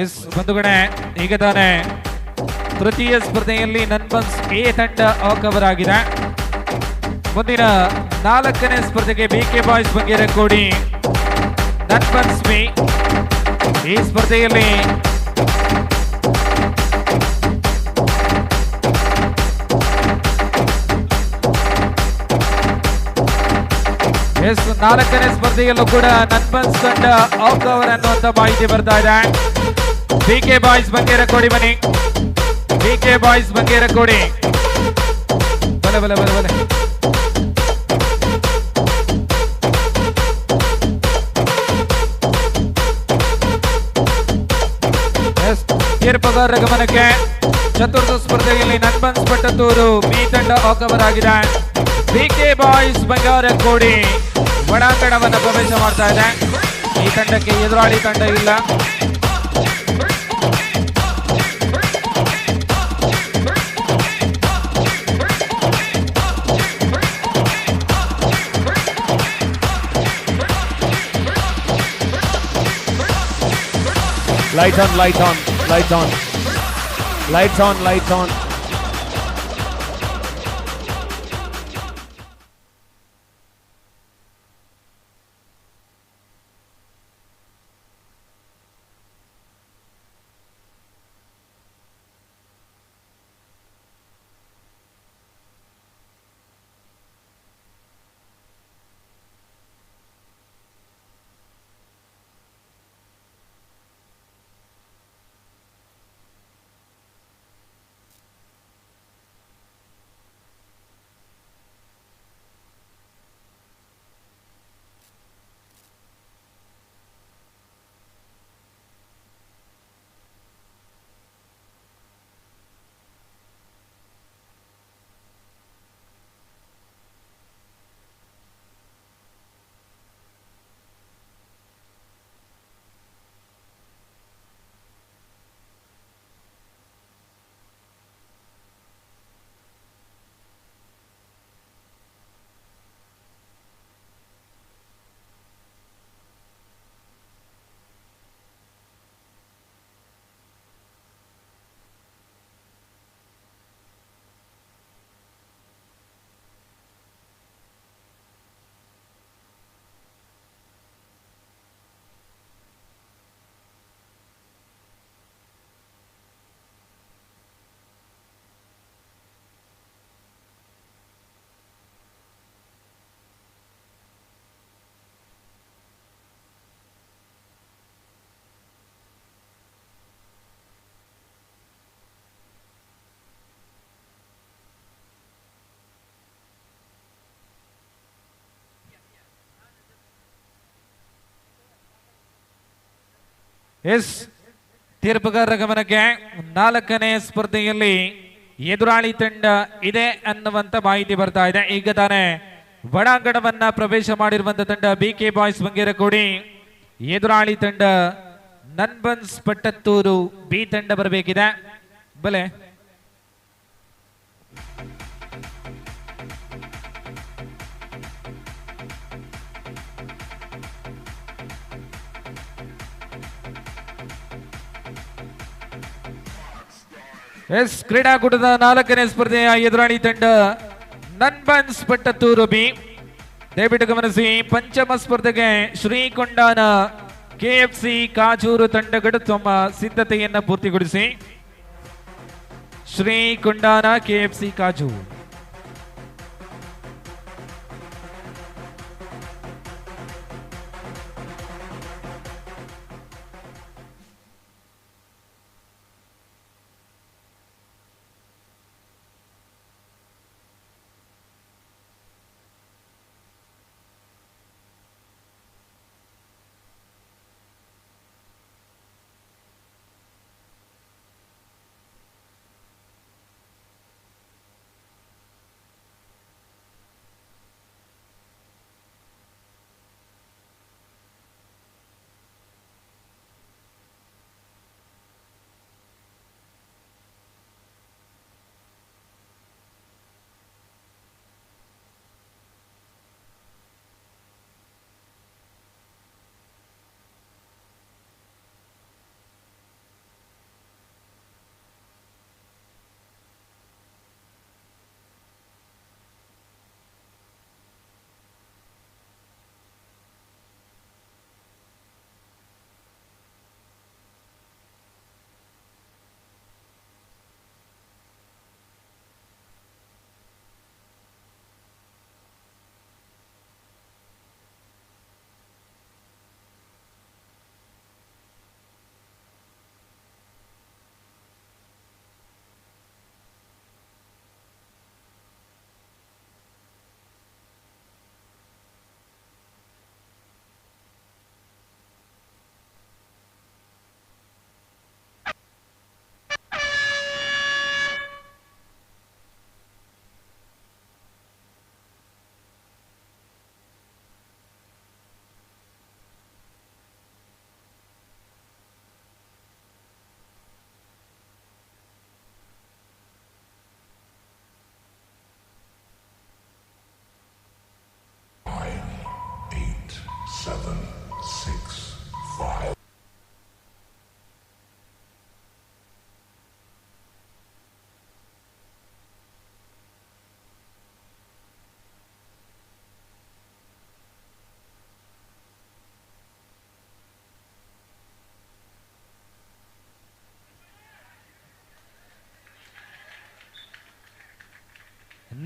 S14: ಎಸ್ ಬಂಧುಗಣೆ, ಈಗ ತಾನೇ ತೃತೀಯ ಸ್ಪರ್ಧೆಯಲ್ಲಿ ನನ್ಬನ್ಸ್ ಎ ತಂಡ ಕವರ್ ಆಗಿದೆ. ಮುಂದಿನ 4ನೇ ಸ್ಪರ್ಧೆಗೆ ಬಿಕೆ ಬಾಯ್ಸ್ ಬಂಗೇರಕೋಡಿ ನನ್ಬನ್ಸ್ ಬಿ. ಈ ಸ್ಪರ್ಧೆಯಲ್ಲಿ ಎಸ್ 4ನೇ ಸ್ಪರ್ಧೆಯಲ್ಲೂ ಕೂಡ ನನ್ಬನ್ಸ್ ತಂಡ ಕವರ್ ಅನ್ನುವಂತ ಮಾಹಿತಿ ಬರ್ತಾ ಇದೆ. ಬಿಕೆ ಬಾಯ್ಸ್ ಬಂಗೇರಕೋಡಿ ಬನ್ನಿ. ಬಿಕೆ ಬಾಯ್ಸ್ ಬಂಗೇರಕೋಡಿ ಬಲೆ ಬಲೆ ಬಲೆ ಬಲೆ. ತೀರ್ಪುಗಾರರ ಗಮನಕ್ಕೆ ಚತುರ್ಥ ಸ್ಪರ್ಧೆಯಲ್ಲಿ ನನ್ಬನ್ಸ್ ಪಟ್ಟತ್ತೂರು ಬಿ ತಂಡ ಕವರ್ ಆಗಿದೆ. ಬಿಕೆ ಬಾಯ್ಸ್ ಬಂಗಾರಕೋಡಿ ಒಳಾಂಗಣವನ್ನು ಪ್ರವೇಶ ಮಾಡ್ತಾ ಇದೆ. ಈ ತಂಡಕ್ಕೆ ಎದುರಾಳಿ ತಂಡ ಇಲ್ಲ.
S12: Light on, light on, light on, lights on, lights on.
S14: Yes ತೀರ್ಪುಗಾರರ ಗಮನಕ್ಕೆ 4ನೇ ಸ್ಪರ್ಧೆಯಲ್ಲಿ ಎದುರಾಳಿ ತಂಡ ಇದೆ ಅನ್ನುವಂತ ಮಾಹಿತಿ ಬರ್ತಾ ಇದೆ. ಈಗ ತಾನೇ ಒಳಾಂಗಣವನ್ನ ಪ್ರವೇಶ ಮಾಡಿರುವಂತ ತಂಡ BK ಬಾಯ್ಸ್ ಬಂಗೇರಕೋಡಿ. ಎದುರಾಳಿ ತಂಡ ನನ್ಬನ್ಸ್ ಪಟ್ಟತ್ತೂರು ಬಿ ತಂಡ ಬರಬೇಕಿದೆ. ಬಲೆ ಎಸ್ ಕ್ರೀಡಾಕೂಟದ 4ನೇ ಸ್ಪರ್ಧೆಯ ಎದುರಾಳಿ ತಂಡ ನನ್ಬನ್ಸ್ ಪಟ್ಟತ್ತೂರು ಬಿ. ದಯವಿಟ್ಟು ಗಮನಿಸಿ, ಪಂಚಮ ಸ್ಪರ್ಧೆಗೆ ಶ್ರೀಕೊಂಡಾನ KFC ಕಾಜೂರು ತಂಡಗಳು ತಮ್ಮ ಸಿದ್ಧತೆಯನ್ನು ಪೂರ್ತಿಗೊಳಿಸಿ. ಶ್ರೀಕೊಂಡಾನ KFC ಕಾಜೂರು.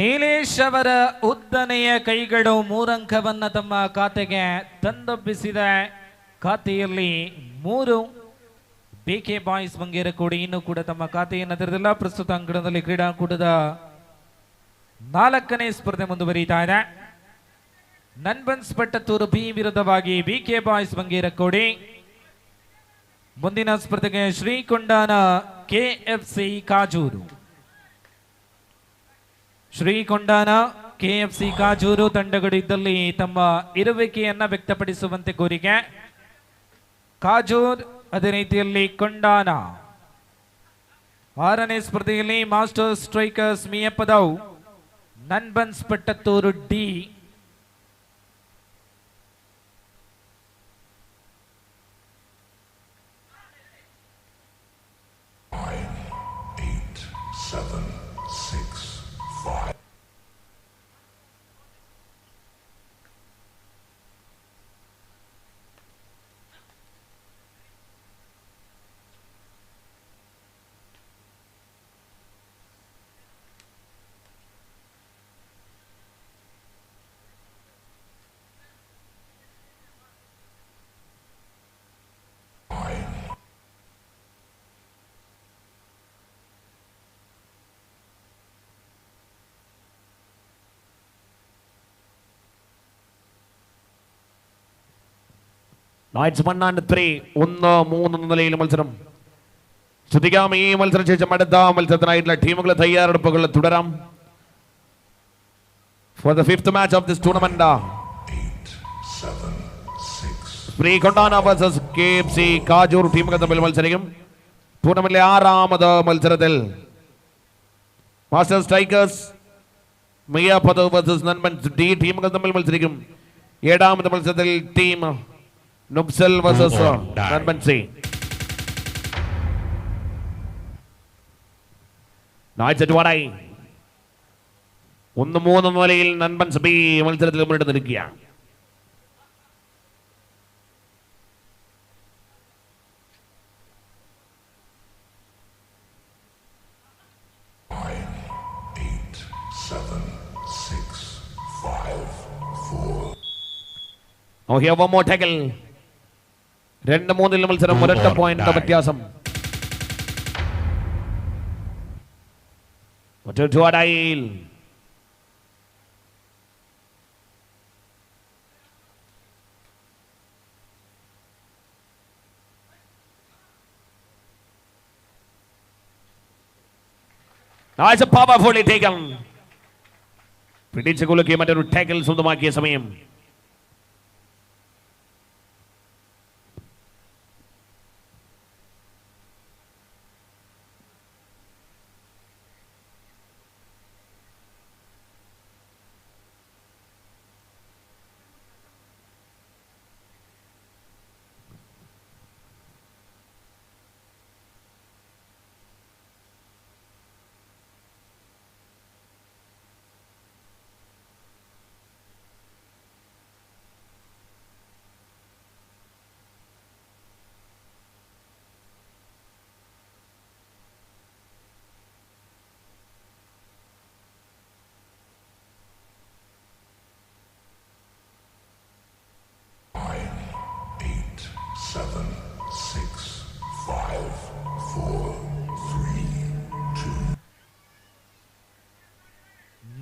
S14: ನೀಲೇಶ್ ಅವರ ಉದ್ದನೆಯ ಕೈಗಳು 3 ಅಂಕವನ್ನ ತಮ್ಮ ಖಾತೆಗೆ ತಂದೊಪ್ಪಿಸಿದೆ. ಖಾತೆಯಲ್ಲಿ 3. BK ಬಾಯ್ಸ್ ಬಂಗೇರಕೋಡಿ ಇನ್ನೂ ಕೂಡ ತಮ್ಮ ಖಾತೆಯನ್ನು ತೆರೆದಿಲ್ಲ. ಪ್ರಸ್ತುತ ಅಂಕಣದಲ್ಲಿ ಕ್ರೀಡಾಕೂಟದ 4ನೇ ಸ್ಪರ್ಧೆ ಮುಂದುವರಿಯುತ್ತಾ ಇದೆ. ನನ್ಬನ್ಸ್ ಪಟ್ಟತ್ತೂರು ಬಿ ವಿರುದ್ಧವಾಗಿ BK ಬಾಯ್ಸ್ ಬಂಗೇರಕೋಡಿ. ಮುಂದಿನ ಸ್ಪರ್ಧೆಗೆ ಶ್ರೀಕೊಂಡಾನ KFC ಕಾಜೂರು. ಶ್ರೀಕೊಂಡಾನ KFC ಕಾಜೂರು ತಂಡಗಳು ಇದ್ದಲ್ಲಿ ತಮ್ಮ ಇರುವಿಕೆಯನ್ನ ವ್ಯಕ್ತಪಡಿಸುವಂತೆ ಕೋರಿಕೆ. ಕಾಜೂರ್ ಅದೇ ರೀತಿಯಲ್ಲಿ ಕೊಂಡಾನ. 6ನೇ ಸ್ಪರ್ಧೆಯಲ್ಲಿ master strikers Miyapadav Nanbans Pattathur D.
S12: Knights 1 and 3 1-3 നിലയിൽ മത്സരം. ശ്രദ്ധിക്കാം, ഈ മത്സരം ശേഷം അടുത്ത മത്സരത്തിനായിട്ടുള്ള ടീമുകളെ തയ്യാറെടുപ്പുകൾ തുടരാം. For the 5th match of this tournament, 8-7-6 ശ്രീകൊണ്ടാന vs KFC കാജൂർ ടീമുകൾ തമ്മിൽ മത്സരിക്കും. ടൂർണമെന്റിലെ 6ാമത് മത്സരത്തിൽ master strikers Miyapadav vs Nanbans D ടീമുകൾ തമ്മിൽ മത്സരിക്കും. 7ാമത് മത്സരത്തിൽ ടീം നുബ്സൽ vs Nanbans. Knights at Vadai 1-3 നിലയിൽ നൻബൻസ് B മത്സരത്തിൽ മുന്നിട്ട് നിൽക്കുകയാണ്. Oh, here one more tackle. 2-3 മത്സരം, ഒരൊറ്റ പോയിന്റ് വ്യത്യാസം. മറ്റൊരു അടയിൽ Nice, powerfully taken. പിടിച്ചു കുലുക്കി മറ്റൊരു ടാക്കിൾ സ്വന്തമാക്കിയ സമയം.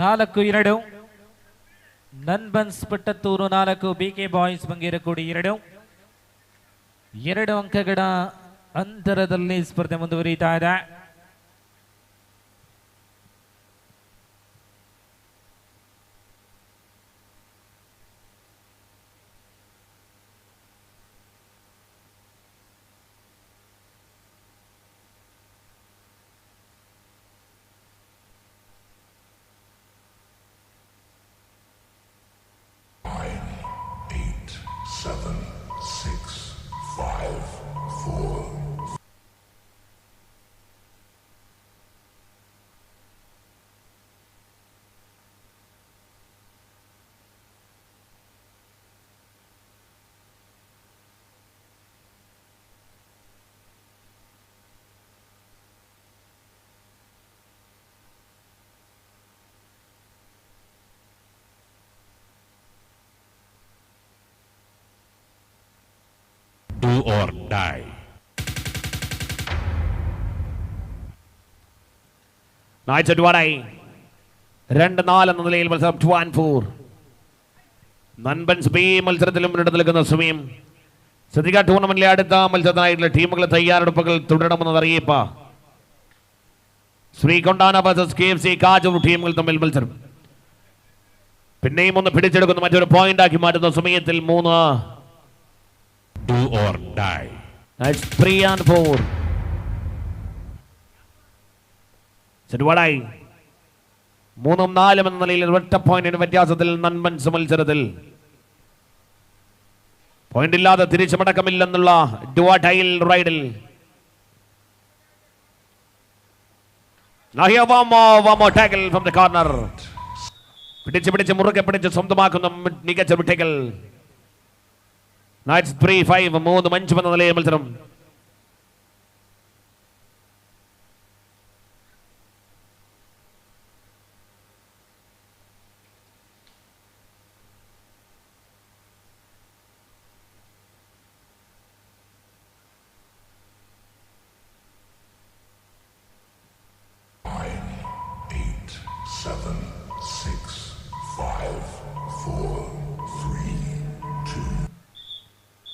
S14: ನಾಲ್ಕು 2 ನನ್ಬನ್ಸ್ ಪಟ್ಟತ್ತೂರು 4 BK ಬಾಯ್ಸ್ ಬಂಗೇರಕೋಡಿ 2 ಅಂಕಗಳ ಅಂತರದಲ್ಲಿ ಸ್ಪರ್ಧೆ ಮುಂದುವರಿಯುತ್ತಾ ಇದೆ.
S17: Do or die.
S12: Knights at Vadai 2-4 എന്ന നിലയിൽ മത്സരം 2-4. നൻബൻസ് B മത്സരത്തിലും മുന്നിട്ട് നിൽക്കുന്ന സമയം. ശ്രദ്ധിക്കുക, ടൂർണമെന്റിലെ അടുത്ത മത്സരത്തിനായിട്ടുള്ള ടീമുകളെ തയ്യാറെടുപ്പുകൾ തുടരണമെന്നത് അറിയിപ്പ്. ശ്രീകൊണ്ടാന vs KFC കാജൂർ ടീമുകൾ തമ്മിൽ മത്സരം. പിന്നെയും ഒന്ന് പിടിച്ചെടുക്കുന്ന മറ്റൊരു പോയിന്റ് ആക്കി മാറ്റുന്ന സമയത്തിൽ 3.
S17: Do or die.
S12: That's 3-4. Vadai 3-4 എന്ന നിലയിൽ ഒറ്റ പോയിന്റിന് വ്യത്യാസത്തിൽ നൻബൻസ് മത്സരത്തിൽ പോയിന്റ് ഇല്ലാതെ തിരിച്ചു മടക്കമില്ലെന്നുള്ള ഡുവാടൈൽ റൈഡിൽ. Now here one more tackle from the corner. പിടിച്ച് മുറുകെ പിടിച്ച് സ്വന്തമാക്കുന്ന മികച്ച ടാക്കിൾ. Knights 3-5 3-5 എന്ന നിലയിൽ മത്സരം.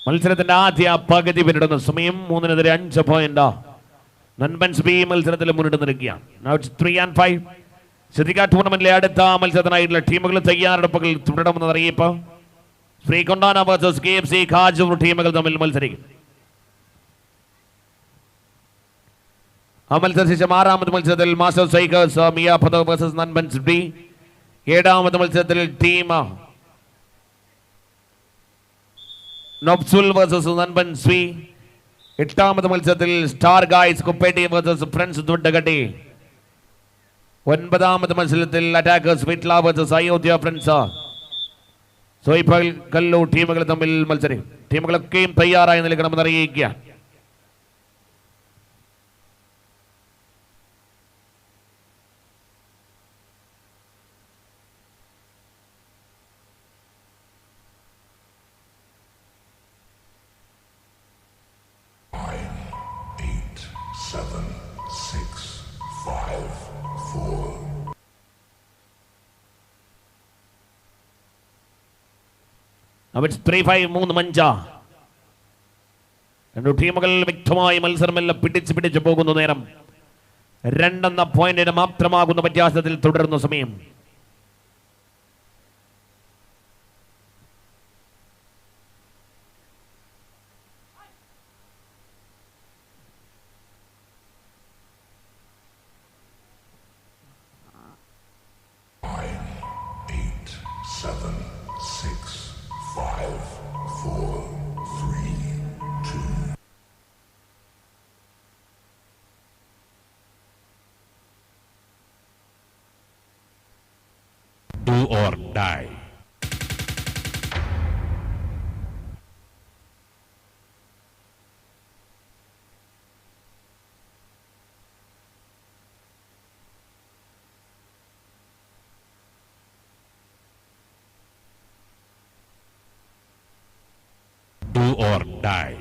S12: മത്സരത്തിന്റെ ആദ്യ പകുതി പിന്നിടുന്ന സമയം 3-5 പോയിന്റ്. നൻപൻസ് ബി മത്സരത്തിൽ മുന്നിട്ട് നിൽക്കുകയാണ്. Now it's 3 and 5. ശ്രദ്ധിക്കുക, ടൂർണമെന്റിലെ അടുത്ത മത്സരത്തിനായിട്ടുള്ള ടീമുകൾ തയ്യാറെടുപ്പുകൾ തുടരുമെന്ന് അറിയിപ്പ്. ശ്രീകൊണ്ടാന വേഴ്സസ് KFC കാജൂർ ടീമുകൾ തമ്മിൽ മത്സരിക്കും. ആ മത്സരശേഷം 6ാമത് മത്സരത്തിൽ മാസ്റ്റർ സൈക്കേഴ്സ് മിയ പദോ വേഴ്സസ് നൻപൻസ് ബി. 7ാമത് മത്സരത്തിൽ ടീം നോബ്സുൽ വേഴ്സസ് നൻപൻസ് ബി. 8ാമത് മത്സരത്തിൽ star guys Kuppetti versus friends ദുഡ്ഡഗട്ടി. 9ാമത് മത്സരത്തിൽ attackers Vitla versus Ayodhya friends. സോയിപ്പൽ കല്ലു ടീമുകൾ തമ്മിൽ മത്സരിക്കും. ടീമുകളൊക്കെയും തയ്യാറായി നിൽക്കണമെന്ന് അറിയിക്കുക. It's 3-5, 3-5. രണ്ടു ടീമുകൾ വ്യക്തമായി മത്സരമെല്ലാം പിടിച്ചു പോകുന്ന നേരം 2 പോയിന്റിന് മാത്രമാകുന്ന വ്യത്യാസത്തിൽ തുടരുന്ന സമയം.
S11: Do or die. Do or die.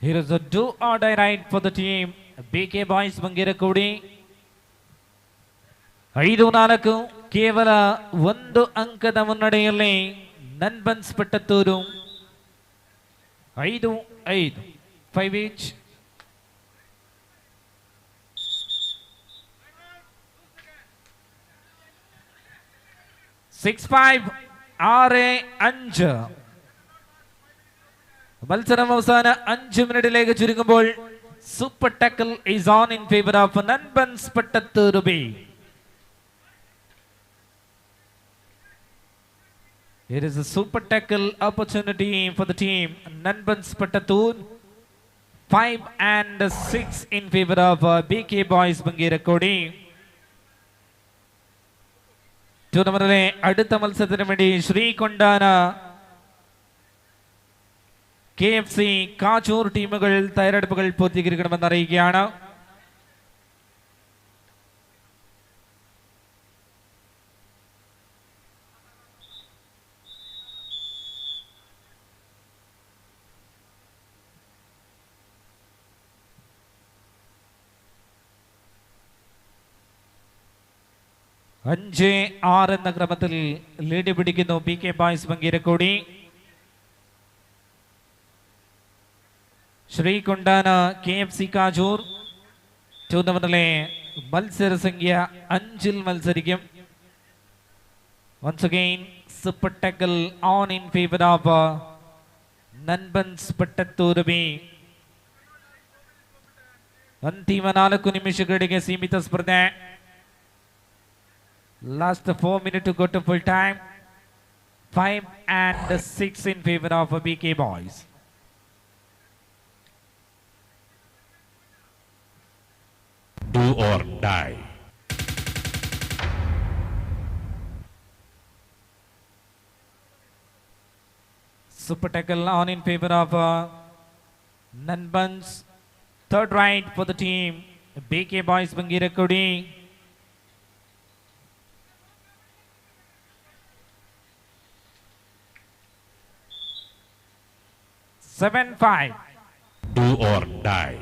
S14: Here is a do or die right for the team BK Boys Bangirakudi. 5-4 ಕೇವಲ 1 ಅಂಕದ ಮುನ್ನಡೆಯಲ್ಲಿ ನನ್ಬನ್ಸ್ ಪಟ್ಟತ್ತೂರು. 5-5 each. Six 5 6-5. മത്സരം അവസാന 5 മിനിറ്റിലേക്ക് ചുരുങ്ങുമ്പോൾ super tackle is on in favour of Nanbans Pattathur B. It is a super tackle opportunity for the team Nanbans Pattattur. 5-6 in favor of BK Boys Bangirakudi. ടൂർണമെന്റിലെ അടുത്ത മത്സരത്തിന് വേണ്ടി ശ്രീകൊണ്ടാന KFC കാച്ചൂർ ടീമുകൾ തയ്യാറെടുപ്പുകൾ പൂർത്തീകരിക്കണമെന്ന് അറിയിക്കുകയാണ്. അഞ്ച് 6 എന്ന ക്രമത്തിൽ ലീഡ് പിടിക്കുന്നു BK Boys Bangirakudi. ശ്രീകൊണ്ടാന KFC കാജൂർ ടൂർണമെന്റിലെ മത്സരസംഖ്യ 5-ൽ മത്സരിക്കും. Once again, super tackle on in favor of Nanbans Pattattur B. ಅಂತಿಮ 4 ನಿಮಿಷಗಳಿಗೆ ಸೀಮಿತ ಸ್ಪರ್ಧೆ. Last 4 minutes to go to full time. 5-6 in favor of BK Boys.
S11: Do or die.
S14: Super tackle on in favor of Nanbans. Third right for the team BK Boys Bangirakudi. 7-5.
S11: Do or die.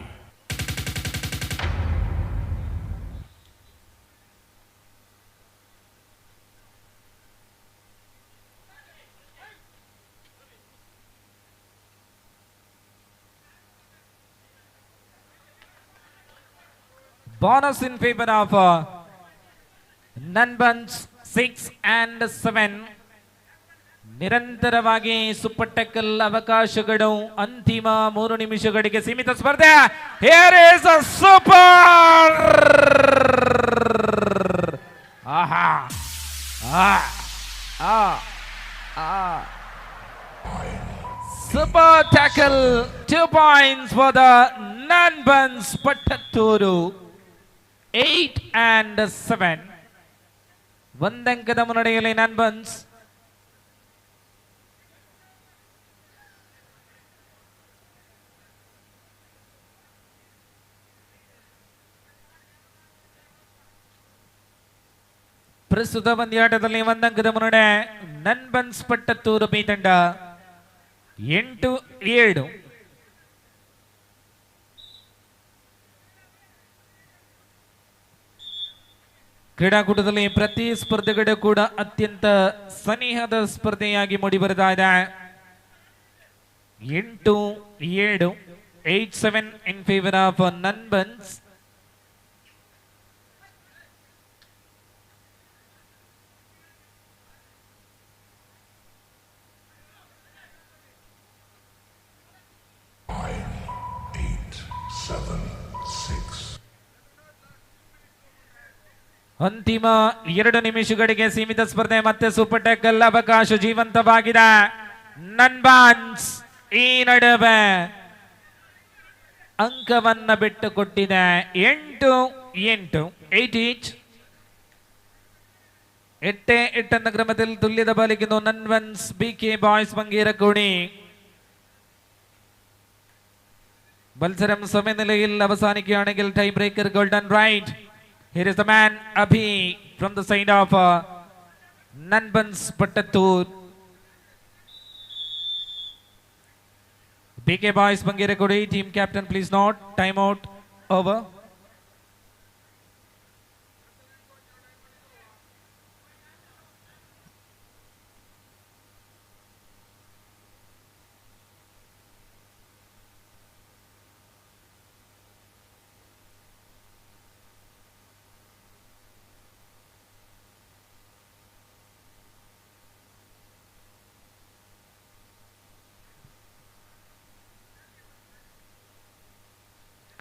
S14: Bonus in favor of Nanbans 6 and 7. ನಿರಂತರವಾಗಿ super tackle ಅವಕಾಶಗಳು ಅಂತಿಮ 3 ನಿಮಿಷಗಳಿಗೆ ಸೀಮಿತ ಸ್ಪರ್ಧೆ. Here is a super super tackle, 2 points for the Nanbans Pattatturu. 8 and 7. ಒಂದಂಕದ ಮುನ್ನಡೆಯಲ್ಲಿ Nanbans. ಪ್ರಸ್ತುತ ಪಂದ್ಯಾಟದಲ್ಲಿ ಒಂದಂಕದ ಮುನ್ನಡೆ Nanbans Pattatturu B ತಂಡ 8-7. ಕ್ರೀಡಾಕೂಟದಲ್ಲಿ ಪ್ರತಿ ಸ್ಪರ್ಧೆಗಳು ಕೂಡ ಅತ್ಯಂತ ಸನಿಹದ ಸ್ಪರ್ಧೆಯಾಗಿ ಮೂಡಿಬರ್ತಾ ಇದೆ. 8-7, 8-7 ಇನ್ ಫೇವರ್ ಆಫ್ Nanbans. ಅಂತಿಮ 2 ನಿಮಿಷಗಳಿಗೆ ಸೀಮಿತ ಸ್ಪರ್ಧೆ. ಮತ್ತೆ ಸೂಪರ್ ಟ್ಯಾಕಲ್ ಅವಕಾಶ ಜೀವಂತವಾಗಿದೆ. Nanbans ಈ ನಡುವೆ ಅಂಕವನ್ನ ಬಿಟ್ಟು ಕೊಟ್ಟಿದೆ. 8-8, 8 each. 8-8 എന്ന ക്രമത്തിൽ തുല്യത പാലിക്കുന്നു Nanbans BK Boys മങ്കീരക്കുടി. മത്സരം സമനിലയിൽ അവസാനിക്കുകയാണെങ്കിൽ time breaker golden raid. Here is the man Abhi from the side of Nanbans Pattatturu. BK Boys Bangirakudi team captain, please note, time out over.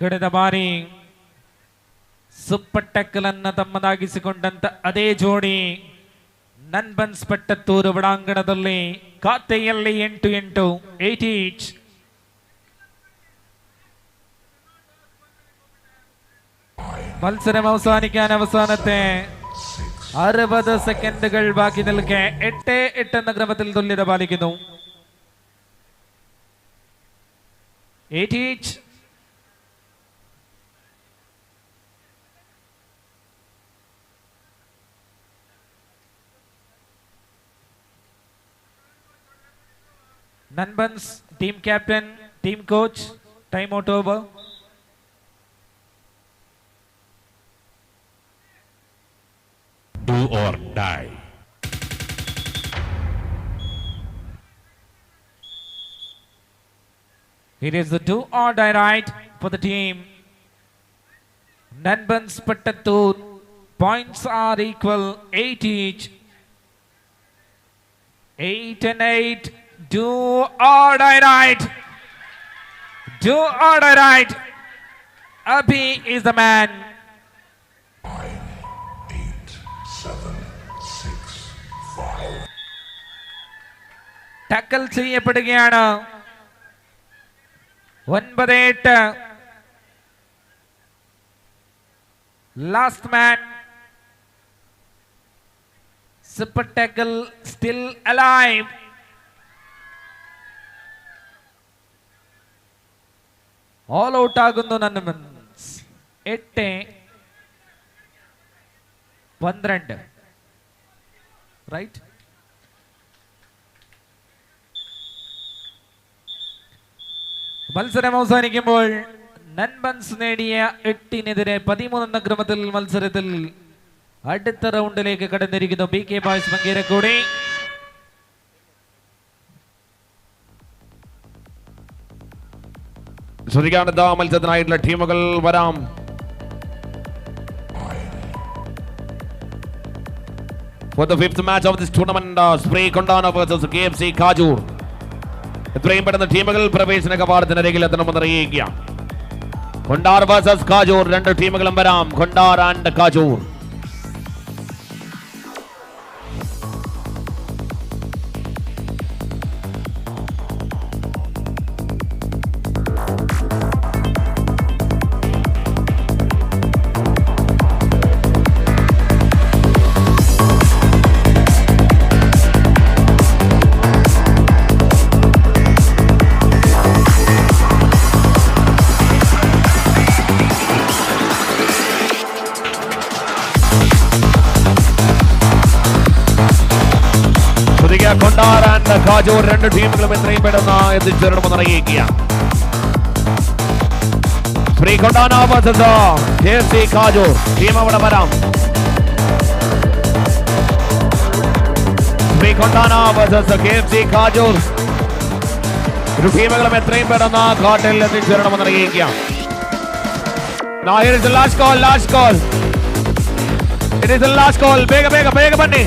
S14: ಕಳೆದ ಬಾರಿ ಸೂಪರ್ ಟ್ಯಾಕಲ್ ಅನ್ನ ತಮ್ಮದಾಗಿಸಿಕೊಂಡಂತ ಅದೇ ಜೋಡಿ Nanbans Pattatturu ಒಳಾಂಗಣದಲ್ಲಿ ಖಾತೆಯಲ್ಲಿ 8-8, 8 each. മത്സരം അവസാനിക്കാൻ അവസാനത്തെ 60 സെക്കൻഡുകൾ ബാക്കി നിൽക്കെ 8-8 എന്ന ക്രമത്തിൽ തുല്യത പാലിക്കുന്നു. 8 each. Nanbans team captain, team coach, time out over.
S17: Do or die.
S14: It is the do or die right for the team. Nanbans Pattatturu, points are equal, 8 each. 8-8. Do or die right. Do or die right. Abhi is the man.
S15: 9, 8, 7, 6, 5.
S14: ടാക്കൽ ചെയ്യപ്പെടുകയാണ്. 9-8. Last man. Super tackle still alive. All out ആകുന്നു Nanbans. 8-12. Right? മത്സരം അവസാനിക്കുമ്പോൾ Nanbans നേടിയ 8-നെതിരെ 13 എന്ന ക്രമത്തിൽ മത്സരത്തിൽ അടുത്ത റൗണ്ടിലേക്ക് കടന്നിരിക്കുന്നു BK Boys മങ്കീരക്കുടി.
S12: ശ്രദ്ധിക്കാവുന്ന മത്സരത്തിനായിട്ടുള്ള ടീമുകൾ വരാം. for the fifth match of this tournament, Spray Kondana versus KFC Kajur. എത്രയും പെട്ടെന്ന് ടീമുകൾ പ്രവേശന കവാടത്തിനരികിൽ എത്തണമെന്ന് അറിയിക്കുക. കൊണ്ടാർ വേഴ്സസ് കാജൂർ, രണ്ട് ടീമുകളും വരാം. കൊണ്ടാർ ആൻഡ് കാജൂർ. കൊണ്ടാർ ആൻഡ് കാജൂർ, രണ്ട് ടീമുകളും എത്രയും പെട്ടെന്ന് എത്തിച്ചേരണമെന്ന് അറിയിക്കുക. Shri Kondana versus KFC Kajur, team അവിടെ വരാം. ശ്രീ കൊണ്ടാന വേഴ്സസ് KFC കാജൂർ, ഇരു ടീമുകളും എത്രയും പെട്ടെന്ന് കാട്ടിൽ എത്തിച്ചേരണമെന്ന് അറിയിക്കുക. Now here is the last call, last call. It is the last call. ಬೇಗ ಬನ್ನಿ.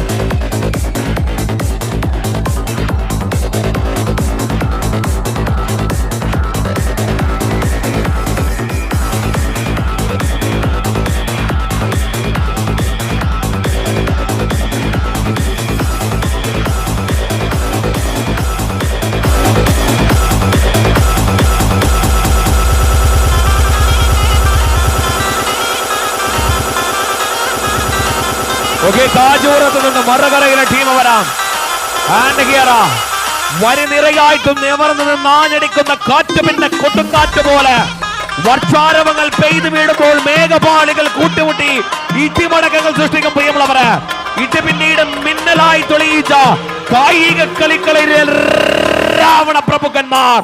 S12: ഓക്കെ, കാജൂർ എത്തുന്നുണ്ട്. മറുകരയിലെ ടീം വരാം. ആൻഡ് ഹിയർ വരി നിറയായിട്ടും നിവർന്നു നിന്ന് ആഞ്ഞടിക്കുന്ന കാറ്റ്, പിന്നെ കൊടുങ്കാറ്റ് പോലെ വർഷാരവങ്ങൾ പെയ്തു വീടുമ്പോൾ മേഘപാളികൾ കൂട്ടിമുട്ടി ഇടിമടക്കങ്ങൾ സൃഷ്ടിക്കും. പ്രിയമുള്ളവരെ, ഇടി പിന്നീട് മിന്നലായി തെളിയിച്ച കായിക കളിക്കളിലെ രാവണ പ്രമുഖന്മാർ.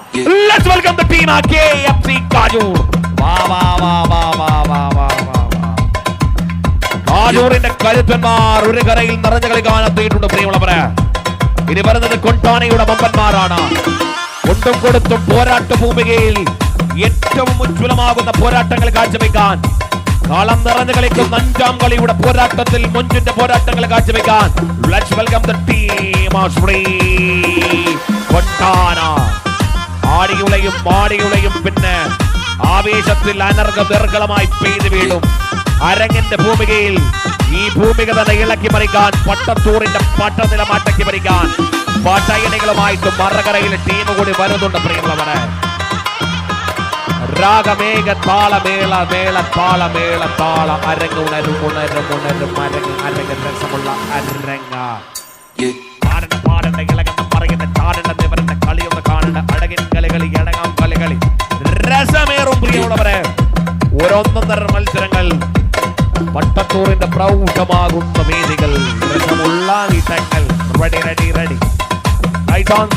S12: Let's welcome the team KFC Kajur. കാജൂറിന്റെ കരുത്തന്മാർ ഒരു കരയിൽ നിറഞ്ഞ കളി കാണാത്തിയിട്ടുണ്ട്. പ്രിയമുള്ളവരെ, ഇനി വരുന്നത് കൊണ്ടാനയുടെ വമ്പന്മാരാണ്. കൊണ്ടും കൊടുത്തും പോരാട്ട ഭൂമികയിൽ ഏറ്റവും ഉജ്ജ്വലമാകുന്ന പോരാട്ടങ്ങൾ കാഴ്ചവെക്കാൻ, കളം നിറഞ്ഞു കളിക്കുന്ന അഞ്ചാം കളിയുടെ പോരാട്ടത്തിൽ മുഞ്ചിന്റെ പോരാട്ടങ്ങൾ കാഴ്ചവെക്കാൻ let's welcome the team of Shri Kondana. ആടിയുളയും പിന്നെ ആവേശത്തിൽ അനർഘമായി പെയ്തു വീഴും. അരങ്ങിന്റെ ഭൂമികയിൽ ഈ ഭൂമിക തന്നെ ഇളക്കി മറിക്കാൻ, പട്ടത്തൂറിന്റെ പട്ടനില മാറ്റക്കി മറിക്കാൻ പട്ടയണികളുമായിട്ട് മറകരയിലെ ടീം കൂടി വരുന്നുണ്ട്. പ്രിയമുള്ളവരെ, രാഗമേഘ താളമേള മേള താളമേള താള അരങ്ങ് അരങ്ങ് രസമുള്ള അരങ്ങ പാടേണ്ട ഇളകെന്ന് പറയുന്ന ചാടേണ്ട നിവരേണ്ട കളിയൊന്ന് കാണേണ്ട അഴകിൻ കളികളി ഇടങ്ങാം കളികളി രസമേറും. പ്രിയമുള്ളവരെ, ഓരോന്നൊന്നര മത്സരങ്ങൾ, പട്ടത്തൂറിന്റെ പ്രൗഢമാകുന്ന വേദികൾ, രസമുള്ള ഇടങ്ങൾ. Ready right on.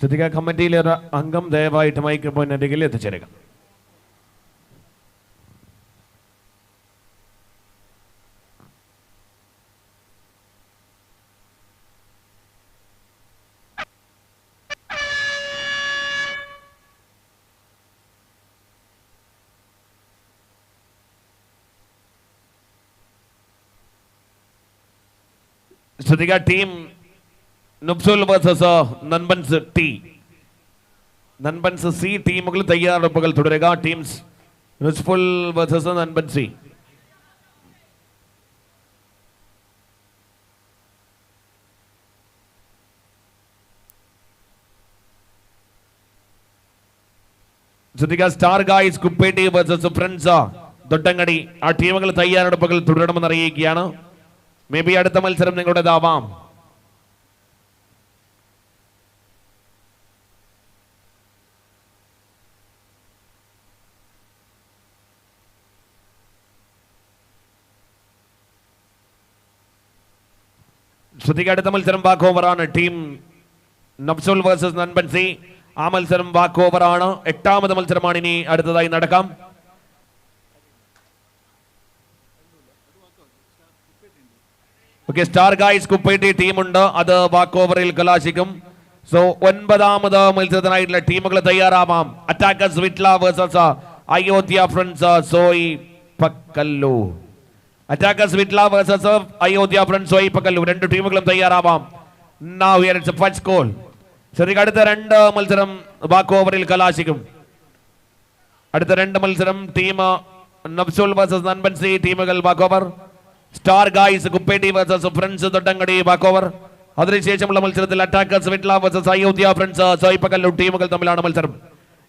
S12: ശ്രദ്ധിക്കുക, കമ്മിറ്റിയിലെ ഒരു അംഗം ദയവായിട്ട് മൈക്ക് പോയിന്റിൽ എത്തിച്ചേരുക. ശ്രദ്ധിക്കുക, ടീം നുബ്സുൽ versus Nanbans T. Nanbans C ടീമുകൾ തയ്യാറെടുപ്പുകൾ തുടരുക. ടീംസ് റിസ്ഫുൾ വേഴ്സസ് നൻപൻ സി. ശ്രദ്ധിക്കുക, star guys Kuppetti versus friends Thottangadi. ആ ടീമുകൾ തയ്യാറെടുപ്പുകൾ തുടരണമെന്ന് അറിയിക്കുകയാണ്. മേ ബി അടുത്ത മത്സരം നിങ്ങളുടേതാവാം. ശ്രദ്ധിക്കുക, അടുത്ത മത്സരം വാക്ക് ഓവറാണ്. ടീം നഫ്സുൽ വേഴ്സസ് നൻപൻ സി. ആ മത്സരം വാക്ക് ഓവറാണ്. 8ാമത് മത്സരമാണ് ഇനി അടുത്തതായി നടക്കാം. ഓക്കെ, സ്റ്റാർ ഗായ്സ് കുപ്പേറ്റി ടീമുണ്ട്, അത് വാക്ക് ഓവറിൽ കലാശിക്കും. സോ 9ാമത് മത്സരത്തിനായിട്ടുള്ള ടീമുകൾ തയ്യാറാവാം. Attackers Vitla versus Ayodhya friends സോയി പക്കല്ലു. Attackers Vitla versus Ayodhya friends സോയി പക്കല്ലു. 2 ടീമുകളും തയ്യാറാവാം. Now here it's a first goal. ശരിക്കും അടുത്ത 2 മത്സരം വാക്ക് ഓവറിൽ കലാശിക്കും. അടുത്ത 2 മത്സരം ടീം നഫ്സുൽ വേഴ്സസ് നൻപൻ സി ടീമുകൾ walkover. Star guys Kuppetti versus friends Thottangadi walkover. അതിനുശേഷമുള്ള മത്സരത്തിൽ attackers Vitla versus Ayodhya friends സോയിപ്പക്കല്ലു ടീമുകൾ തമ്മിലാണ് മത്സരം.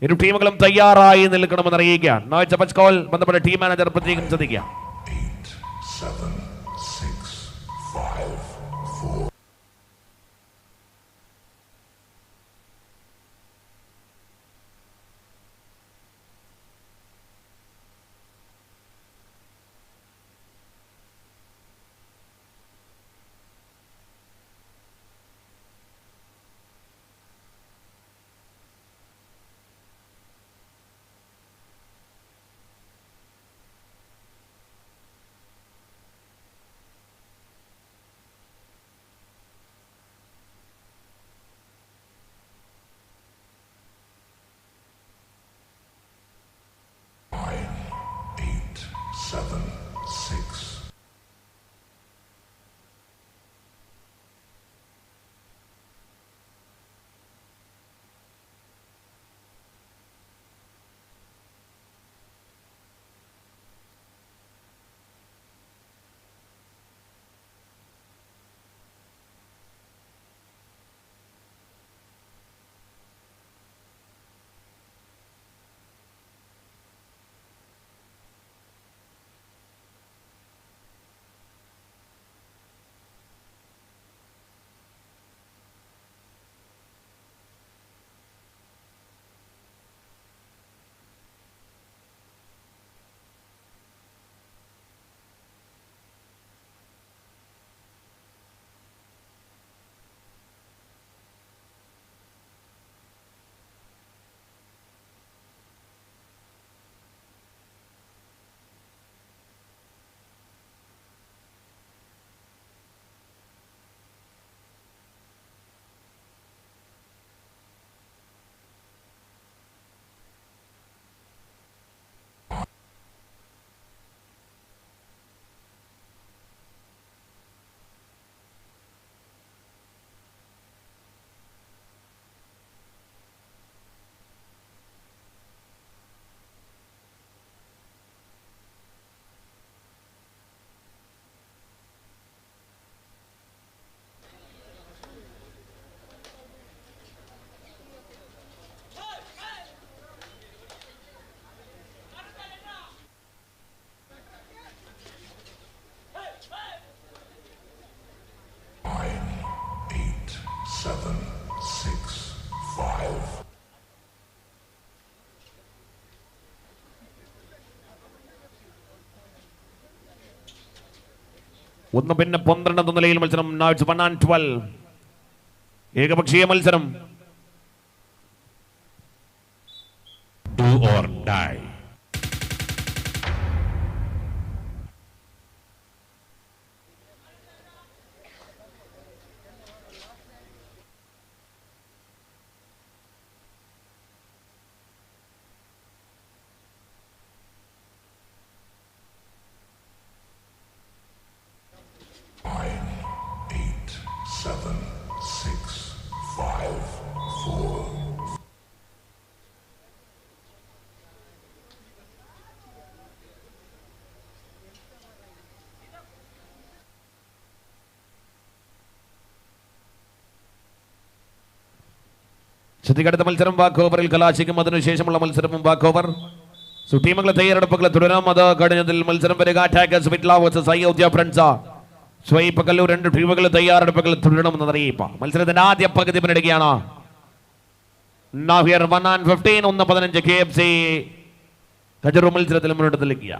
S12: ഇരു ടീമുകളും തയ്യാറായി നിൽക്കണമെന്ന് അറിയിക്കുക. Now it's a first goal. ബന്ധപ്പെട്ട ടീം മാനേജർ പ്രത്യേകം ശ്രദ്ധിക്കുക.
S15: 8, 7, 6, 5, 4.
S12: ഒന്ന് പിന്നെ 12 നിലയിൽ മത്സരം. Now it's 1-12. ഏകപക്ഷീയ മത്സരം.
S17: Do or die.
S15: Nine, 8, 7, 6, 5,
S12: ശ്രദ്ധിക്കടുത്ത മത്സരം വാക്ക് ഓവറിൽ കലാശിക്കും. അതിനുശേഷമുള്ള മത്സരവും വാക്ക് ഓവർ. ടീമുകളെ തയ്യാറെടുപ്പുകൾ തുടരാം. അത് കഴിഞ്ഞതിൽ മത്സരം വരിക. Attackers Vitla versus Ayodhya friends. സ്വൈപ്പ് കല്ലൂർ 2 ടീമുകൾ തയ്യാറെടുപ്പുകൾ തുടരണമെന്ന് അറിയിപ്പ്. മത്സരത്തിന്റെ ആദ്യ പകുതി പിന്നിടുകയാണ്. Now here 1-15 1-15 KFC കജറു മത്സരത്തിൽ മുന്നോട്ട് നിൽക്കുക.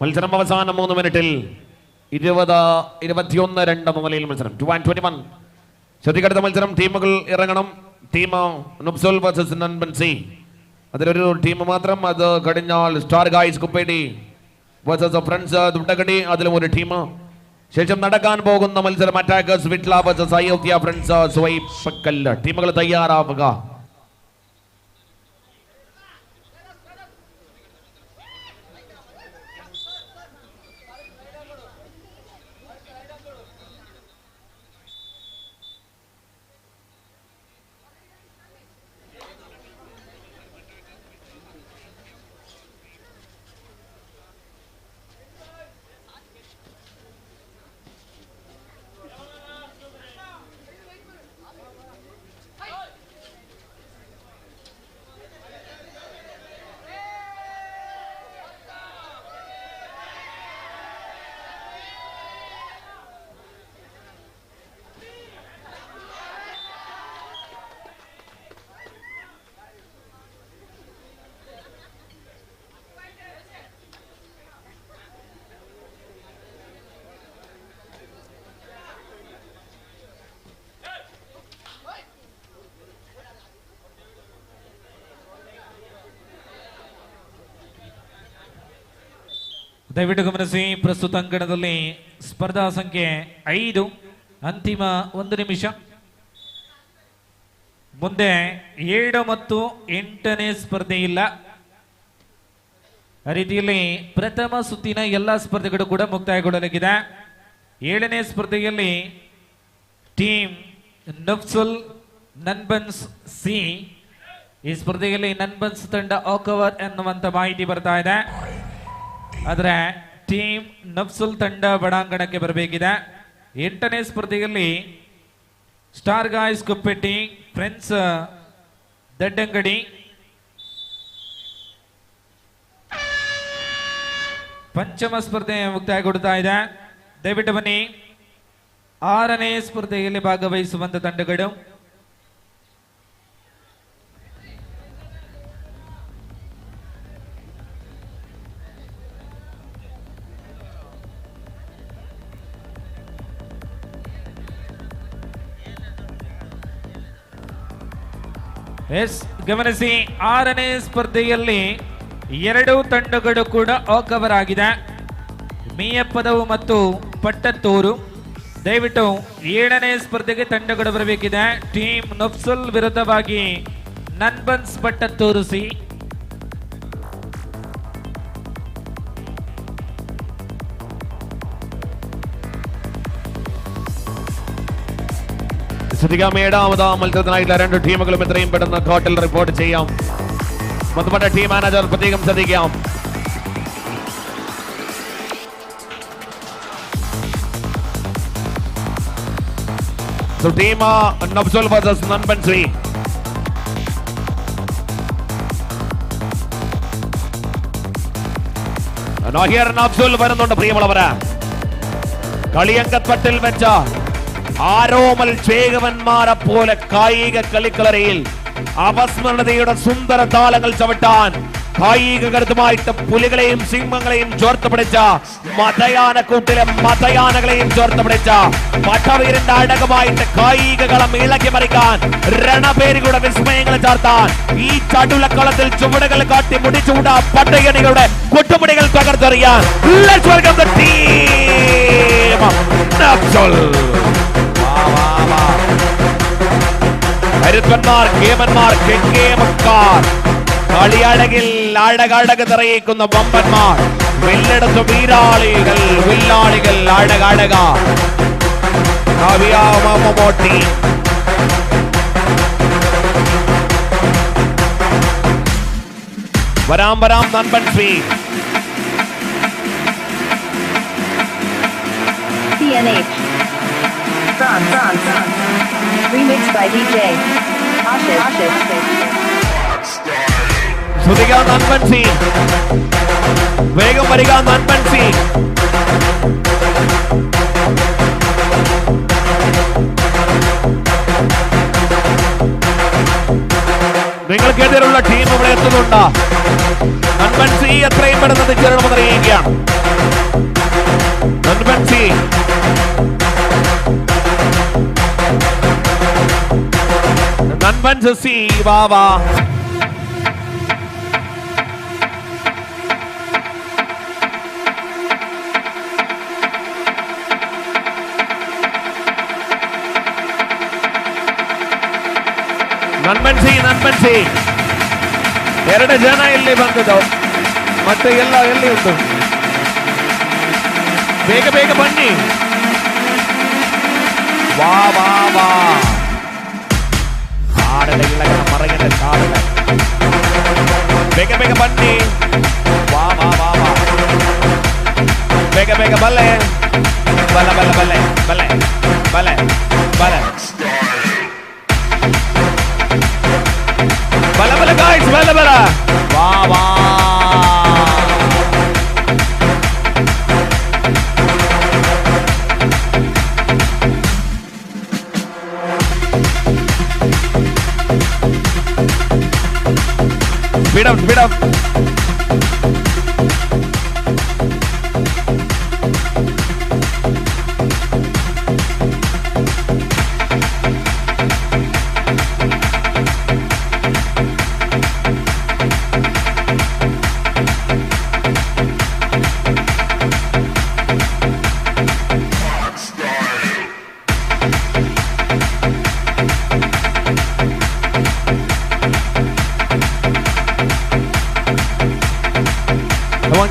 S12: മത്സരം അവസാനം 3 മിനിറ്റിൽ 20-21 എന്ന നിലയിൽ മത്സരം 2-21. ശ്രദ്ധിക്കടുത്ത മത്സരം ടീമുകൾ ഇറങ്ങണം. ടീം നുബ്സുൽ വേഴ്സസ് നൻബൻസി. അതിലൊരു ടീം മാത്രം. അത് കഴിഞ്ഞാൽ star guys Kuppeti versus friends ദുണ്ടകടി. അതിലും ഒരു ടീം. ശേഷം നടക്കാൻ പോകുന്ന മത്സരം attackers Vitla versus Ayodhya friends സ്വൈപ്പക്കൽ. ടീമുകൾ തയ്യാറാവുക.
S14: ದಯವಿಟ್ಟು ಗಮನಿಸಿ, ಪ್ರಸ್ತುತ ಅಂಕಣದಲ್ಲಿ ಸ್ಪರ್ಧಾ ಸಂಖ್ಯೆ 5, ಅಂತಿಮ 1 ನಿಮಿಷ. ಮುಂದೆ 7 ಮತ್ತು 8ನೇ ಸ್ಪರ್ಧೆ ಇಲ್ಲ. ಆ ರೀತಿಯಲ್ಲಿ ಪ್ರಥಮ ಸುತ್ತಿನ ಎಲ್ಲ ಸ್ಪರ್ಧೆಗಳು ಕೂಡ ಮುಕ್ತಾಯಗೊಳ್ಳಲಿದೆ. 7ನೇ ಸ್ಪರ್ಧೆಯಲ್ಲಿ ಟೀಮ್ ನುಬ್ಸುಲ್ ನನ್ಬನ್ಸ್ ಸಿ. ಈ ಸ್ಪರ್ಧೆಯಲ್ಲಿ ನನ್ಬನ್ಸ್ ತಂಡ ಆಕವರ್ ಎನ್ನುವಂತ ಮಾಹಿತಿ ಬರ್ತಾ ಇದೆ. ಆದರೆ ಟೀಮ್ ನಬ್ಸುಲ್ ತಂಡ ಬಡಾಂಗಣಕ್ಕೆ ಬರಬೇಕಿದೆ. 8ನೇ ಸ್ಪರ್ಧೆಯಲ್ಲಿ ಸ್ಟಾರ್ ಗಾಯ್ಸ್ ಕುಪ್ಪೆಟ್ಟಿ ಫ್ರೆಂಡ್ಸ್ ದಡ್ಡಂಗಡಿ. ಪಂಚಮ ಸ್ಪರ್ಧೆ ಮುಕ್ತಾಯಗೊಳ್ತಾ ಇದೆ. ದಯವಿಟ್ಟು ಬನ್ನಿ. 6ನೇ ಸ್ಪರ್ಧೆಯಲ್ಲಿ ಭಾಗವಹಿಸುವಂತ ತಂಡಗಳು ಎಸ್ ಗಮನಿಸಿ, 6ನೇ ಸ್ಪರ್ಧೆಯಲ್ಲಿ 2 ತಂಡಗಳು ಕೂಡ ಕವರ್ ಆಗಿದೆ. ಮೀಯಪ್ಪದವು ಮತ್ತು ಪಟ್ಟತ್ತೂರು. ದಯವಿಟ್ಟು 7ನೇ ಸ್ಪರ್ಧೆಗೆ ತಂಡಗಳು ಬರಬೇಕಿದೆ. ಟೀಮ್ ನಫ್ಸುಲ್ ವಿರುದ್ಧವಾಗಿ ನನ್ಬನ್ಸ್ ಪಟ್ಟತ್ತೂರು ಸಿ.
S12: ശ്രദ്ധിക്കാം, 7ാമത് മത്സരത്തിനായിട്ടുള്ള 2 ടീമുകളും എത്രയും പെട്ടെന്ന് കോർട്ടിൽ റിപ്പോർട്ട് ചെയ്യാം. ബന്ധപ്പെട്ട ടീം മാനേജർ പ്രത്യേകം ശ്രദ്ധിക്കാം. So team Nafsul versus Nanbansi. Now here Nafsul വരുന്നുണ്ട് പ്രിയമുള്ളവരെ. കളിയങ്കത്തട്ടിൽ വെച്ച ആരോമൽ ചേകവന്മാരെ പോലെ കായിക കളിക്കളരിയിൽ അപസ്മരണതയുടെ സുന്ദര താളങ്ങൾ ചവിട്ടാൻ കായിക കരുത്തുമായിട്ട് പുലികളെയും സിംഹങ്ങളെയും ചോർത്ത് പിടിച്ച മതയാനക്കൂട്ടിലെ മതയാനകളെയും ചോർത്ത് പിടിച്ച പട്ടവീരന്റെ അടകമായിട്ട് കായിക കളം ഇളക്കി മറിക്കാൻ രണപേരികളുടെ വിസ്മയങ്ങൾ ചാർത്താൻ ഈ ചടുലക്കളത്തിൽ ചുവടുകൾ കാട്ടി മുടിച്ചൂട പട്ടയണികളുടെ കൊട്ടുമുടികൾ തകർത്തെറിയാൻ Let's welcome the team Nafsul. കരുത്തന്മാർ, കേമന്മാർ, കെങ്കേമക്കാർ, കളിയഴകിൽ അഴകഴക് തെറിയിക്കുന്ന വമ്പന്മാർ, വില്ലെടുത്ത വീരാളികൾ, വില്ലാളികൾ, അഴകഴക കവിയാമോട്ടി. വരാം വരാം നൻപൻസി.
S13: CNH. Remixed by DJ Ashish.
S12: Shruthika നൻപൻസി, വേഗം വരിക നൻപൻസി. നിങ്ങൾക്കെതിരുള്ള ടീം ഇവിടെ എത്തുന്നുണ്ട്. നൻപൻസി എത്രയും പെട്ടെന്ന് തിരിച്ചറിയണമെന്ന് അറിയിക്കുകയാണ്. നൻപൻസി നൻപൻസി വാവാ. ನನ್ಬನ್ಸಿ 2 ಜನ ಇಲ್ಲಿ ಬಂದದ್ದು, ಮತ್ತೆ ಎಲ್ಲ ಎಲ್ಲಿ ಉಂಟು? ಬೇಗ ಬೇಗ ಬನ್ನಿ. ವಾ ವಾ ವಾ ಆಡಲೆ ಇಲ್ಲಗನ ಮರಗನ ಸಾಡಲೆ. ಬೇಗ ಬೇಗ ಬನ್ನಿ. ವಾ ವಾ ವಾ ವಾ ಬೇಗ ಬೇಗ ಬಲ್ಲೆ ಬಲ ಬಲ ಬಲ್ಲೆ ಬಲ್ಲೆ ಬಲೆ ಬಲೆ ಬಲ ಬಲ ಗಾಯ್ಸ್ ಬಲ ಬಲ. ವಾ ವಾ Speed up, speed up.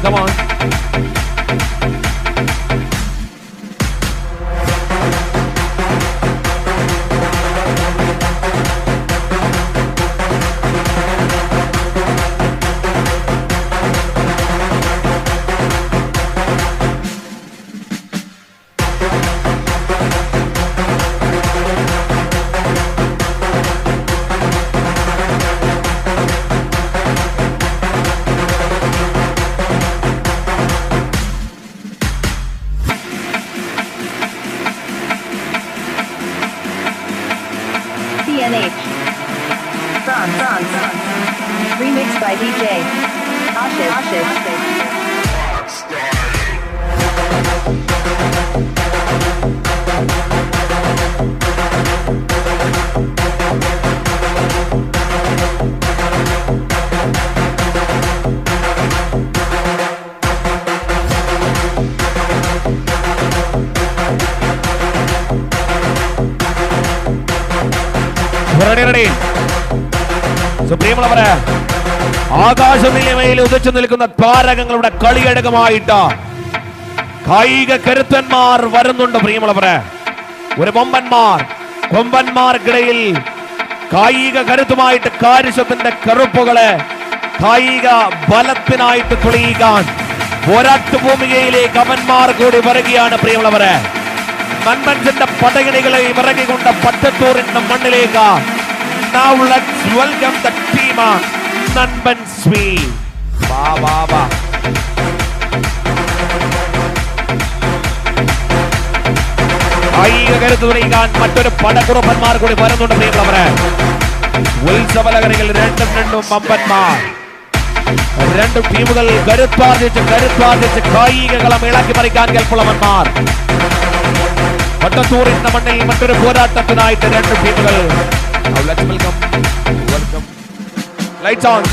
S12: Come on.
S13: CNH. Remixed by DJ Ashish.
S12: സുപ്രീമുള്ളവരെ ആകാശ നിലമയിൽ ഉദിച്ചു നിൽക്കുന്ന താരകങ്ങളുടെ കളിയടകമായിട്ട് കായിക കരുത്തന്മാർ വരുന്നുണ്ട്. പ്രിയമുള്ളവരെ, ഒരു കൊമ്പന്മാർക്കിടയിൽ കായിക കരുത്തുമായിട്ട് കാര്യശത്തിന്റെ കറുപ്പുകളെ കായിക ബലത്തിനായിട്ട് തെളിയിക്കാൻ പോരാട്ടുഭൂമികയിലേക്ക് അവന്മാർ കൂടി വരികയാണ്. പ്രിയമുള്ളവരെ, നൻപൻസിന്റെ പടയണികളെ ഇറങ്ങിക്കൊണ്ട പട്ടത്തൂരിന്റെ മണ്ണിലേക്ക് now let's welcome the team നൻപൻസ്വി. വാ വാ വാ. കായിക കരുത്ത് തെളിയിക്കാൻ മറ്റൊരു പടക്കുറപ്പന്മാർ കൂടി വരുന്നുണ്ട്. പ്രിയമുള്ളവരെ, ഉത്സവലഹരികൾ രണ്ടും അമ്പന്മാർ, രണ്ട് ടീമുകൾ കരുത്താർജിച്ച് കായിക കളം ഇളക്കി മറിക്കാൻ കേൾപ്പുള്ളവന്മാർ. പട്ടത്തൂരിന്റെ മണ്ണിൽ മറ്റൊരു പോരാട്ടത്തിനായിട്ട് രണ്ട് ടീമുകൾ. വെൽക്കം. Lights on.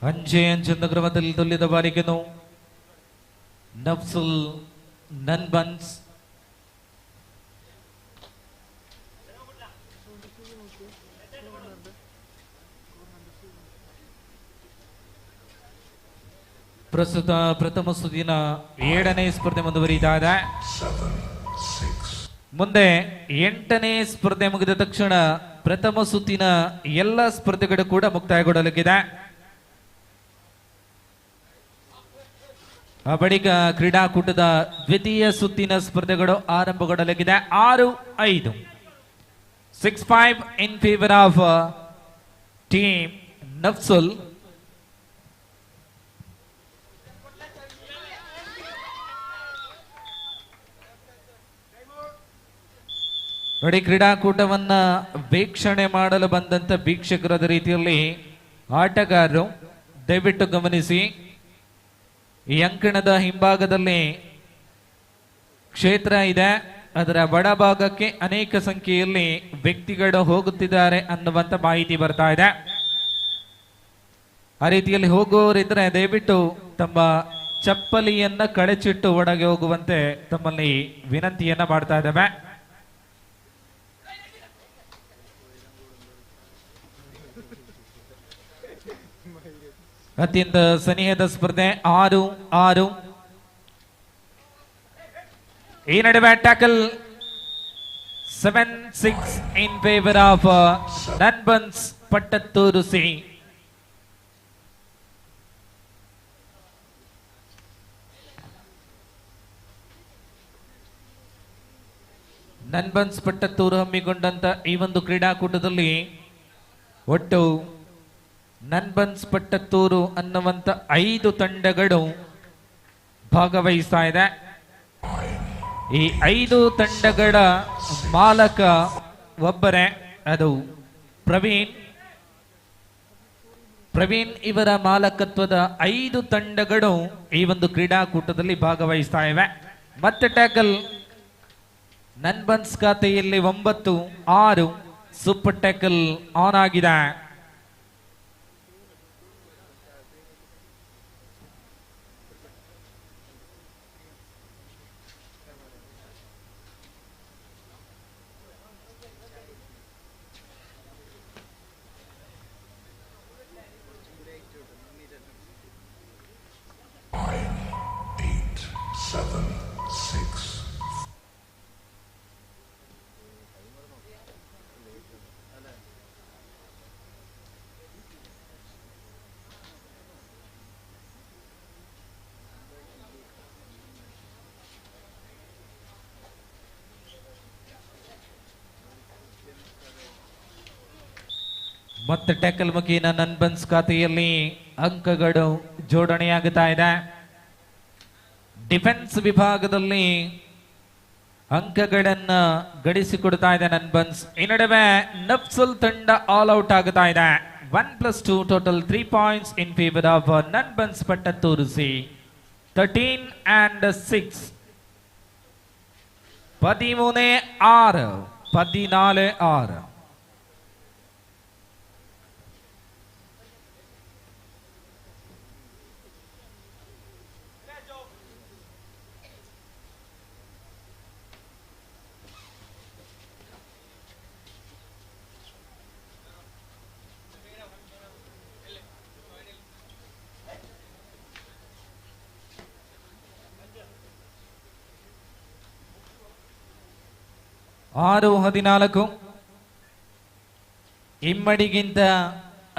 S14: 5 എന്ന ക്രമത്തിൽ തുല്യത പാലിക്കുന്നു. നഫ്സുൽ നൻബൻസ് ಪ್ರಸ್ತುತ ಪ್ರಥಮ ಸುದಿನ 7ನೇ ಸ್ಪರ್ಧೆ ಮುಂದುವರಿತಾ ಇದೆ. ಮುಂದೆ 8ನೇ ಸ್ಪರ್ಧೆ ಮುಗಿದ ತಕ್ಷಣ ಪ್ರಥಮ ಸುತ್ತಿನ ಎಲ್ಲ ಸ್ಪರ್ಧೆಗಳು ಕೂಡ ಮುಕ್ತಾಯಗೊಳ್ಳಲಿದೆ. ಆ ಬಳಿಕ ಕ್ರೀಡಾಕೂಟದ ದ್ವಿತೀಯ ಸುತ್ತಿನ ಸ್ಪರ್ಧೆಗಳು ಆರಂಭಗೊಳ್ಳಲಿದೆ. 6-5 6-5 ಇನ್ ಫೇವರ್ ಆಫ್ ಟೀಮ್ ನಫ್ಸುಲ್. ನೋಡಿ, ಕ್ರೀಡಾಕೂಟವನ್ನ ವೀಕ್ಷಣೆ ಮಾಡಲು ಬಂದಂತ ವೀಕ್ಷಕರಾದ ರೀತಿಯಲ್ಲಿ ಆಟಗಾರರು ದಯವಿಟ್ಟು ಗಮನಿಸಿ. ಈ ಅಂಕಣದ ಹಿಂಭಾಗದಲ್ಲಿ ಕ್ಷೇತ್ರ ಇದೆ, ಅದರ ಬಡಭಾಗಕ್ಕೆ ಅನೇಕ ಸಂಖ್ಯೆಯಲ್ಲಿ ವ್ಯಕ್ತಿಗಳು ಹೋಗುತ್ತಿದ್ದಾರೆ ಅನ್ನುವಂತ ಮಾಹಿತಿ ಬರ್ತಾ ಇದೆ. ಆ ರೀತಿಯಲ್ಲಿ ಹೋಗುವವರಿದ್ರೆ ದಯವಿಟ್ಟು ತಮ್ಮ ಚಪ್ಪಲಿಯನ್ನ ಕಳಚಿಟ್ಟು ಒಳಗೆ ಹೋಗುವಂತೆ ತಮ್ಮಲ್ಲಿ ವಿನಂತಿಯನ್ನ ಮಾಡ್ತಾ ಇದ್ದೇವೆ. ಅತ್ಯಂತ ಸನಿಹದ ಸ್ಪರ್ಧೆ 6-6. ಈ ನಡುವೆ tackle 7-6 in favour of Nanbans Pattathur C. Nanbans Pattathur ಹಮ್ಮಿಕೊಂಡಂತ ಈ ಒಂದು ಕ್ರೀಡಾಕೂಟದಲ್ಲಿ ಒಟ್ಟು ನನ್ಬನ್ಸ್ ಪಟ್ಟತ್ತೂರು ಅನ್ನುವಂತ 5 ತಂಡಗಳು ಭಾಗವಹಿಸ್ತಾ ಇದೆ. ಈ 5 ತಂಡಗಳ ಮಾಲಕ ಒಬ್ಬರೇ, ಅದು ಪ್ರವೀಣ್ ಇವರ ಮಾಲಕತ್ವದ 5 ತಂಡಗಳು ಈ ಒಂದು ಕ್ರೀಡಾಕೂಟದಲ್ಲಿ ಭಾಗವಹಿಸ್ತಾ ಇವೆ. ಮತ್ತೆ ಟ್ಯಾಕಲ್ ನನ್ಬನ್ಸ್ ಖಾತೆಯಲ್ಲಿ 9-6 ಸೂಪರ್ ಟ್ಯಾಕಲ್ ಆನ್ ಆಗಿದೆ. ಮತ್ತೆ ಟ್ಯಾಕಲ್ ಮುಖೇನ ನನ್ಬನ್ಸ್ ಖಾತೆಯಲ್ಲಿ ಅಂಕಗಳು ಜೋಡಣೆಯಾಗುತ್ತಾ ಇದೆ. ಡಿಫೆನ್ಸ್ ವಿಭಾಗದಲ್ಲಿ ಅಂಕಗಳನ್ನ ಗಳಿಸಿಕೊಡ್ತಾ ಇದೆ ನನ್ಬನ್ಸ್. ಈ ನಡುವೆ ನಫ್ಸುಲ್ ತಂಡ ಆಲ್ ಔಟ್ ಆಗುತ್ತಾ ಇದೆ. 1+2 total 3 points in favour of Nanbans Pattathur C. 13-6 13-6 14-6. ಆರು 14 ಇಮ್ಮಡಿಗಿಂತ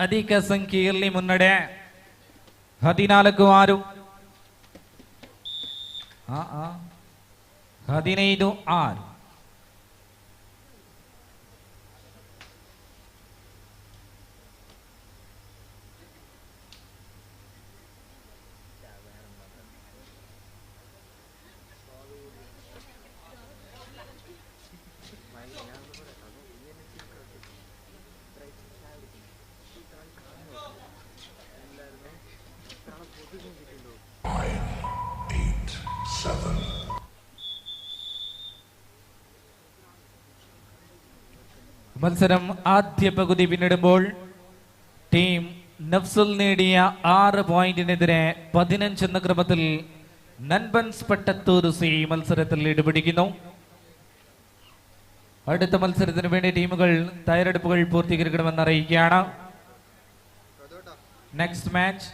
S14: ಅಧಿಕ ಸಂಖ್ಯೆಯಲ್ಲಿ ಮುನ್ನಡೆ. 14-6 15-6. മത്സരം ആദ്യ പകുതി പിന്നിടുമ്പോൾ ടീം നഫ്സുൽ നേടിയ 6 പോയിന്റിനെതിരെ 15 എന്ന ക്രമത്തിൽ നൻബൻസ് പട്ടത്തൂർ സി മത്സരത്തിൽ ഇടപിടിക്കുന്നു. അടുത്ത മത്സരത്തിന് വേണ്ടി ടീമുകൾ തയ്യാറെടുപ്പുകൾ പൂർത്തീകരിക്കണമെന്ന് അറിയിക്കുകയാണ്. നെക്സ്റ്റ് മാച്ച്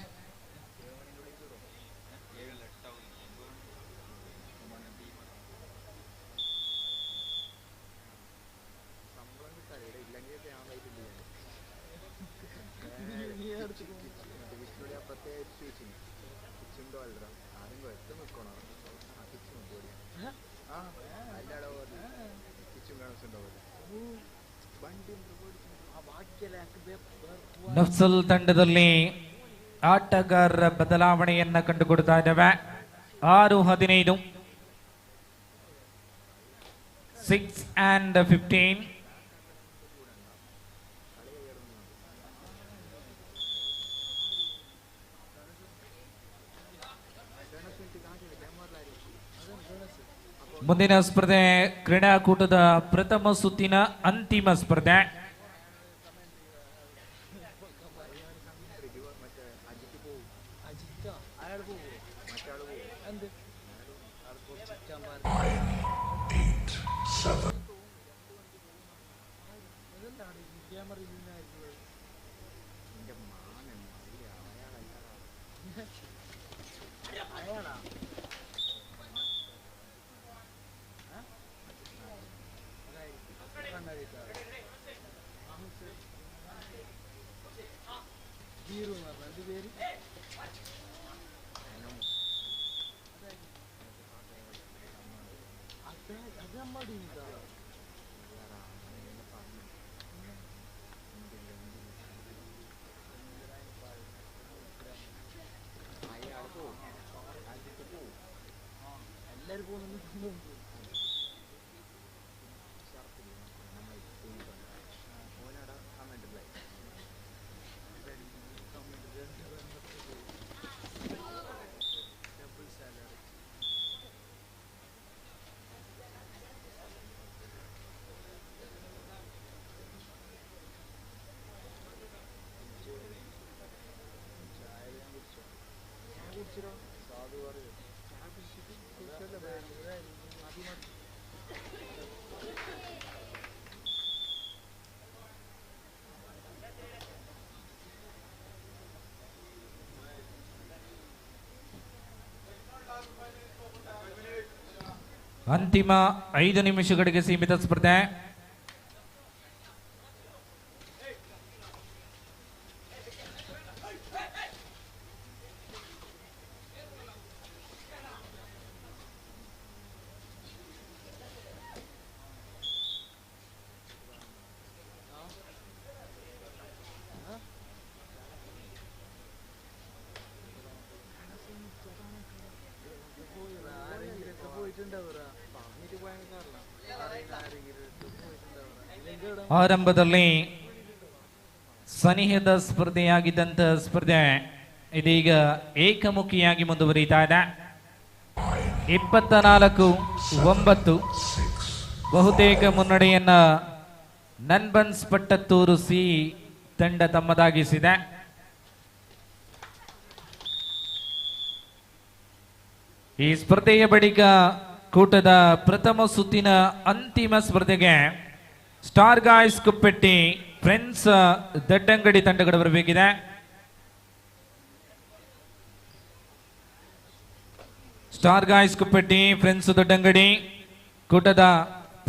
S14: ನಫ್ಸಲ್ ತಂಡದಲ್ಲಿ ಆಟಗಾರರ ಬದಲಾವಣೆಯನ್ನ ಕಂಡುಕೊಡ್ತಾ ಇದ್ದಾವೆ. 6-15 6 and 15. ಮುಂದಿನ ಸ್ಪರ್ಧೆ ಕ್ರೀಡಾಕೂಟದ ಪ್ರಥಮ ಸುತ್ತಿನ ಅಂತಿಮ ಸ್ಪರ್ಧೆ. ಅಂತಿಮ 5 ನಿಮಿಷಗಳಿಗೆ ಸೀಮಿತ ಸ್ಪರ್ಧೆ. ಆರಂಭದಲ್ಲಿ ಸನಿಹದ ಸ್ಪರ್ಧೆಯಾಗಿದ್ದಂಥ ಸ್ಪರ್ಧೆ ಇದೀಗ ಏಕಮುಖಿಯಾಗಿ ಮುಂದುವರಿತಾ ಇದೆ. 24-9 ಬಹುತೇಕ ಮುನ್ನಡೆಯನ್ನ ನನ್ಬನ್ಸ್ ಪಟ್ಟತ್ತೂರು ಸಿ ತಂಡ ತಮ್ಮದಾಗಿಸಿದೆ. ಈ ಸ್ಪರ್ಧೆಯ ಬಳಿಕ ಕೂಟದ ಪ್ರಥಮ ಸುತ್ತಿನ ಅಂತಿಮ ಸ್ಪರ್ಧೆಗೆ ಸ್ಟಾರ್ ಗಾಯ್ಸ್ ಕುಪ್ಪೆಟ್ಟಿ, ಫ್ರೆಂಡ್ಸ್ ದಡ್ಡಂಗಡಿ ತಂಡಗಳು ಬರಬೇಕಿದೆ. ಸ್ಟಾರ್ ಗಾಯ್ಸ್ ಕುಪ್ಪೆಟ್ಟಿ, ಫ್ರೆಂಡ್ಸ್ ದೊಡ್ಡಂಗಡಿ ಕೂಟದ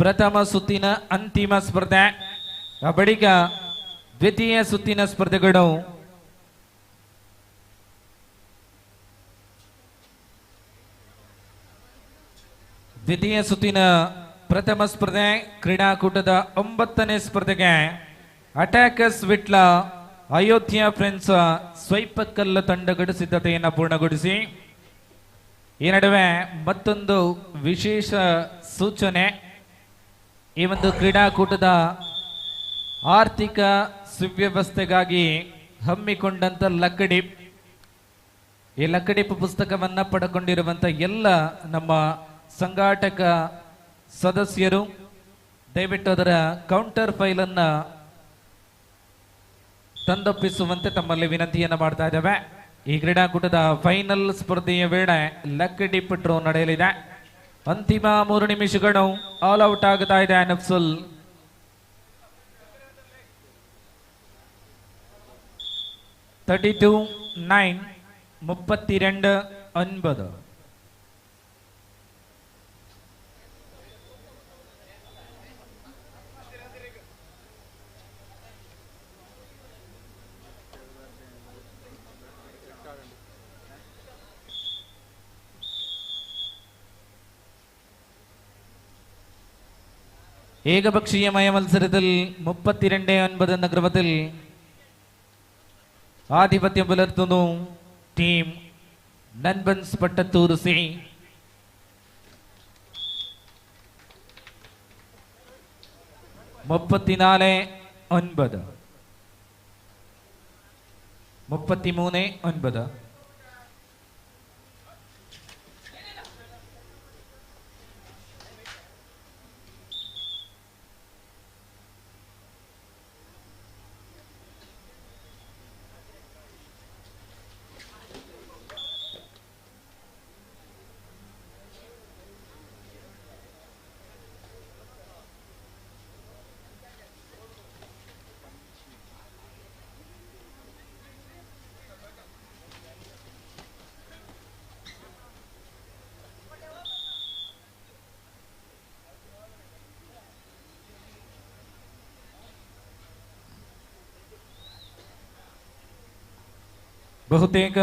S14: ಪ್ರಥಮ ಸುತ್ತಿನ ಅಂತಿಮ ಸ್ಪರ್ಧೆ. ಆ ಬಳಿಕ ದ್ವಿತೀಯ ಸುತ್ತಿನ ಸ್ಪರ್ಧೆಗಳು ದ್ವಿತೀಯ ಸುತ್ತಿನ ಪ್ರಥಮ ಸ್ಪರ್ಧೆ ಕ್ರೀಡಾಕೂಟದ 9ನೇ ಸ್ಪರ್ಧೆಗೆ ಅಟ್ಯಾಕರ್ಸ್ ವಿಟ್ಲ, ಅಯೋಧ್ಯ ಫ್ರೆಂಡ್ಸ್ ಸ್ವೈಪಕಲ್ಲು ತಂಡಗಳು ಸಿದ್ಧತೆಯನ್ನು ಪೂರ್ಣಗೊಳಿಸಿ. ಈ ನಡುವೆ ಮತ್ತೊಂದು ವಿಶೇಷ ಸೂಚನೆ. ಈ ಒಂದು ಕ್ರೀಡಾಕೂಟದ ಆರ್ಥಿಕ ಸುವ್ಯವಸ್ಥೆಗಾಗಿ ಹಮ್ಮಿಕೊಂಡಂತ ಲಕ್ಕಡಿಪ್, ಈ ಲಕ್ಕಡಿಪ್ ಪುಸ್ತಕವನ್ನು ಪಡ್ಕೊಂಡಿರುವಂಥ ಎಲ್ಲ ನಮ್ಮ ಸಂಘಾಟಕ ಸದಸ್ಯರು ದಯವಿಟ್ಟು ಅದರ ಕೌಂಟರ್ ಫೈಲನ್ನು ತಂದೊಪ್ಪಿಸುವಂತೆ ತಮ್ಮಲ್ಲಿ ವಿನಂತಿಯನ್ನು ಮಾಡ್ತಾ ಇದ್ದೇವೆ. ಈ ಕ್ರೀಡಾಕೂಟದ ಫೈನಲ್ ಸ್ಪರ್ಧೆಯ ವೇಳೆ ಲಕ್ಕಡಿ ಪಟ್ರು ನಡೆಯಲಿದೆ. ಅಂತಿಮ 3 ನಿಮಿಷಗಳು. ಆಲ್ ಔಟ್ ಆಗ್ತಾ ಇದೆ ನಫ್ಸುಲ್. (32-9) 32-9. ഏകപക്ഷീയമായ മത്സരത്തിൽ 32-9 എന്ന ക്രമത്തിൽ ആധിപത്യം പുലർത്തുന്നു ടീം നൻബൻസ് പട്ടത്തൂർ സി. (34-9) 33-9. ಬಹುತೇಕ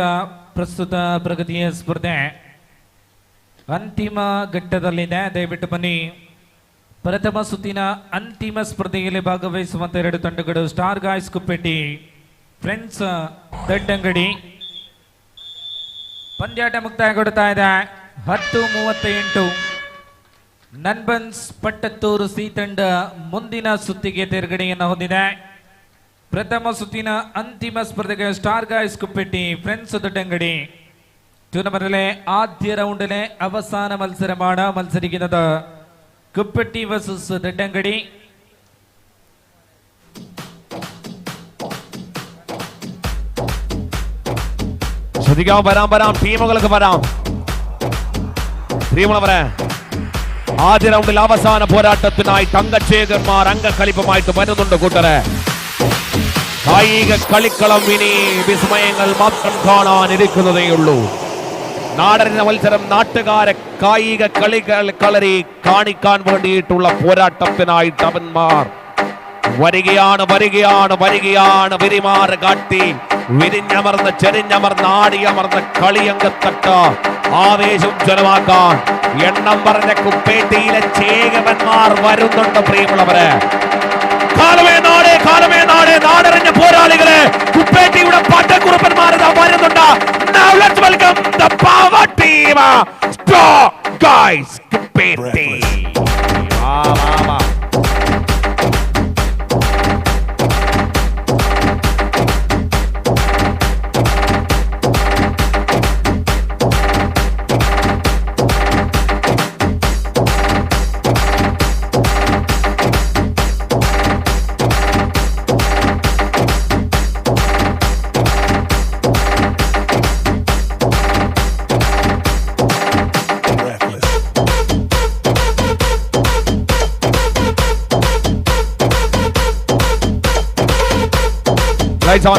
S14: ಪ್ರಸ್ತುತ ಪ್ರಗತಿಯ ಸ್ಪರ್ಧೆ ಅಂತಿಮ ಘಟ್ಟದಲ್ಲಿದೆ. ದಯವಿಟ್ಟು ಬನ್ನಿ. ಪ್ರಥಮ ಸುತ್ತಿನ ಅಂತಿಮ ಸ್ಪರ್ಧೆಯಲ್ಲಿ ಭಾಗವಹಿಸುವಂತ 2 ತಂಡಗಳು ಸ್ಟಾರ್ ಗಾಯ್ಸ್ ಕುಪ್ಪೆಟ್ಟಿ, ಫ್ರೆಂಡ್ಸ್ ದಡ್ಡಂಗಡಿ. ಪಂದ್ಯಾಟ ಮುಕ್ತಾಯಗೊಳ್ತಾ ಇದೆ. 10:38. ನನ್ಬನ್ಸ್ ಪಟ್ಟತ್ತೂರು ಸಿ ತಂಡ ಮುಂದಿನ ಸುತ್ತಿಗೆ ತೇರ್ಗಡೆಯನ್ನು ಹೊಂದಿದೆ. ಪ್ರಥಮ ಸುತ್ತಿನ ಅಂತಿಮ ಸ್ಪರ್ಧೆಗೆ ಸ್ಟಾರ್ ಗಾಯ್ಸ್ ಕುಪ್ಪೆಟ್ಟಿ, ಫ್ರೆಂಡ್ಸ್ ದೊಡ್ಡಂಗಡಿ. ടൂർണമെന്റിലെ ആദ്യ റൗണ്ടിലെ അവസാന മത്സരമാണ് മത്സരിക്കുന്നത്. കുപ്പട്ടി വേഴ്സസ് ദഡ്ഡങ്കടി.
S12: ശ്രദ്ധിക്കാം, വരാം ടീമുകൾക്ക് വരാം. പ്രിയമുള്ളവരെ, ആദ്യ റൗണ്ടിൽ അവസാന പോരാട്ടത്തിനായി തങ്കശേഖർമാർ അംഗക്കലിപ്പമായിട്ട് വരുന്നുണ്ട് കൂട്ടരെ. കായിക കളിക്കളം ഇനി വിസ്മയങ്ങൾ മാത്രം കാണാനിരിക്കുന്നതേയുള്ളൂ. നാടൻ മത്സരം നാട്ടുകാരെ കായിക കളരി കാണിക്കാൻ വേണ്ടിയിട്ടുള്ള പോരാട്ടത്തിനായിട്ട് അവന്മാർ വരികയാണ്. വിരിമാറ് കാട്ടി വിരിഞ്ഞമർന്ന് ചെരിഞ്ഞമർന്ന് ആടിയമർന്ന് കളിയങ്കത്തട്ട് ആവേശം ജനമാക്കാൻ എണ്ണം പറഞ്ഞ കുപ്പേട്ടിയിലെ ചേകവന്മാർ വരുന്നുണ്ട്. പ്രിയമുള്ളവരെ, കാലമേ നാട് നാടറിഞ്ഞ പോരാളികളെ കുപ്പേട്ടിയുടെ പട്ടക്കുറുപ്പന്മാർ വരുന്നുണ്ട്. Now let's welcome the power team, Star Guys കുപ്പേട്ടി. വാ.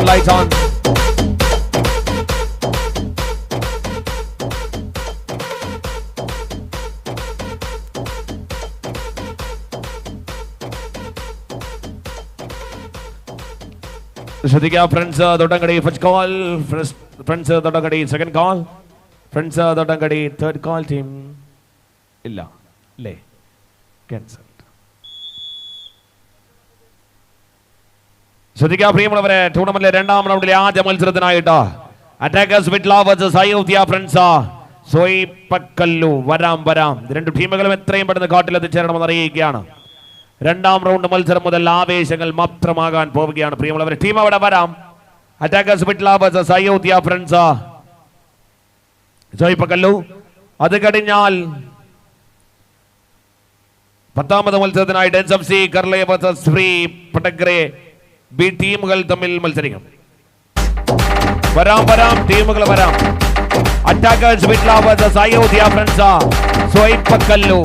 S12: Lights on. ശ്രദ്ധിക്കാം, friends Thottangadi first call, friends Thottangadi second call, friends Thottangadi third call. Team ഇല്ല അല്ലേ? ക്യാൻസൽ. ശ്രദ്ധിക്കാം പ്രിയമുള്ളവരെ, ടൂർണമെന്റിലെ 2ാം റൗണ്ടിലെ ആദ്യ മത്സരത്തിനായിട്ട് attackers Vitla versus Ayodhya friends സോയിപ്പക്കല്ലു. വരാം. 2 ടീമുകളും എത്രയും പെട്ടെന്ന് കാട്ടിലെത്തിച്ചേരണമെന്ന് അറിയിക്കുകയാണ്. 2ാം റൗണ്ട് മത്സരം മുതൽ ആവേശങ്ങൾ മാത്രമാകാൻ പോവുകയാണ്. പ്രിയമുള്ളവരെ, ടീം അവിടെ വരാം. Attackers Vitla versus Ayodhya friends സോയിപ്പക്കല്ലു. അത് കഴിഞ്ഞാൽ 10ാമത് മത്സരത്തിനായി ഡെൻസ് F C Karle versus free പട്ടഗ്രേ ബി ടീമുകൾ തമ്മിൽ മത്സരിക്കും. വരാം ടീമുകൾ വരാം. Attackers Vitla versus Ayodhya friends. സ്വൈപ്പക്കല്ലു.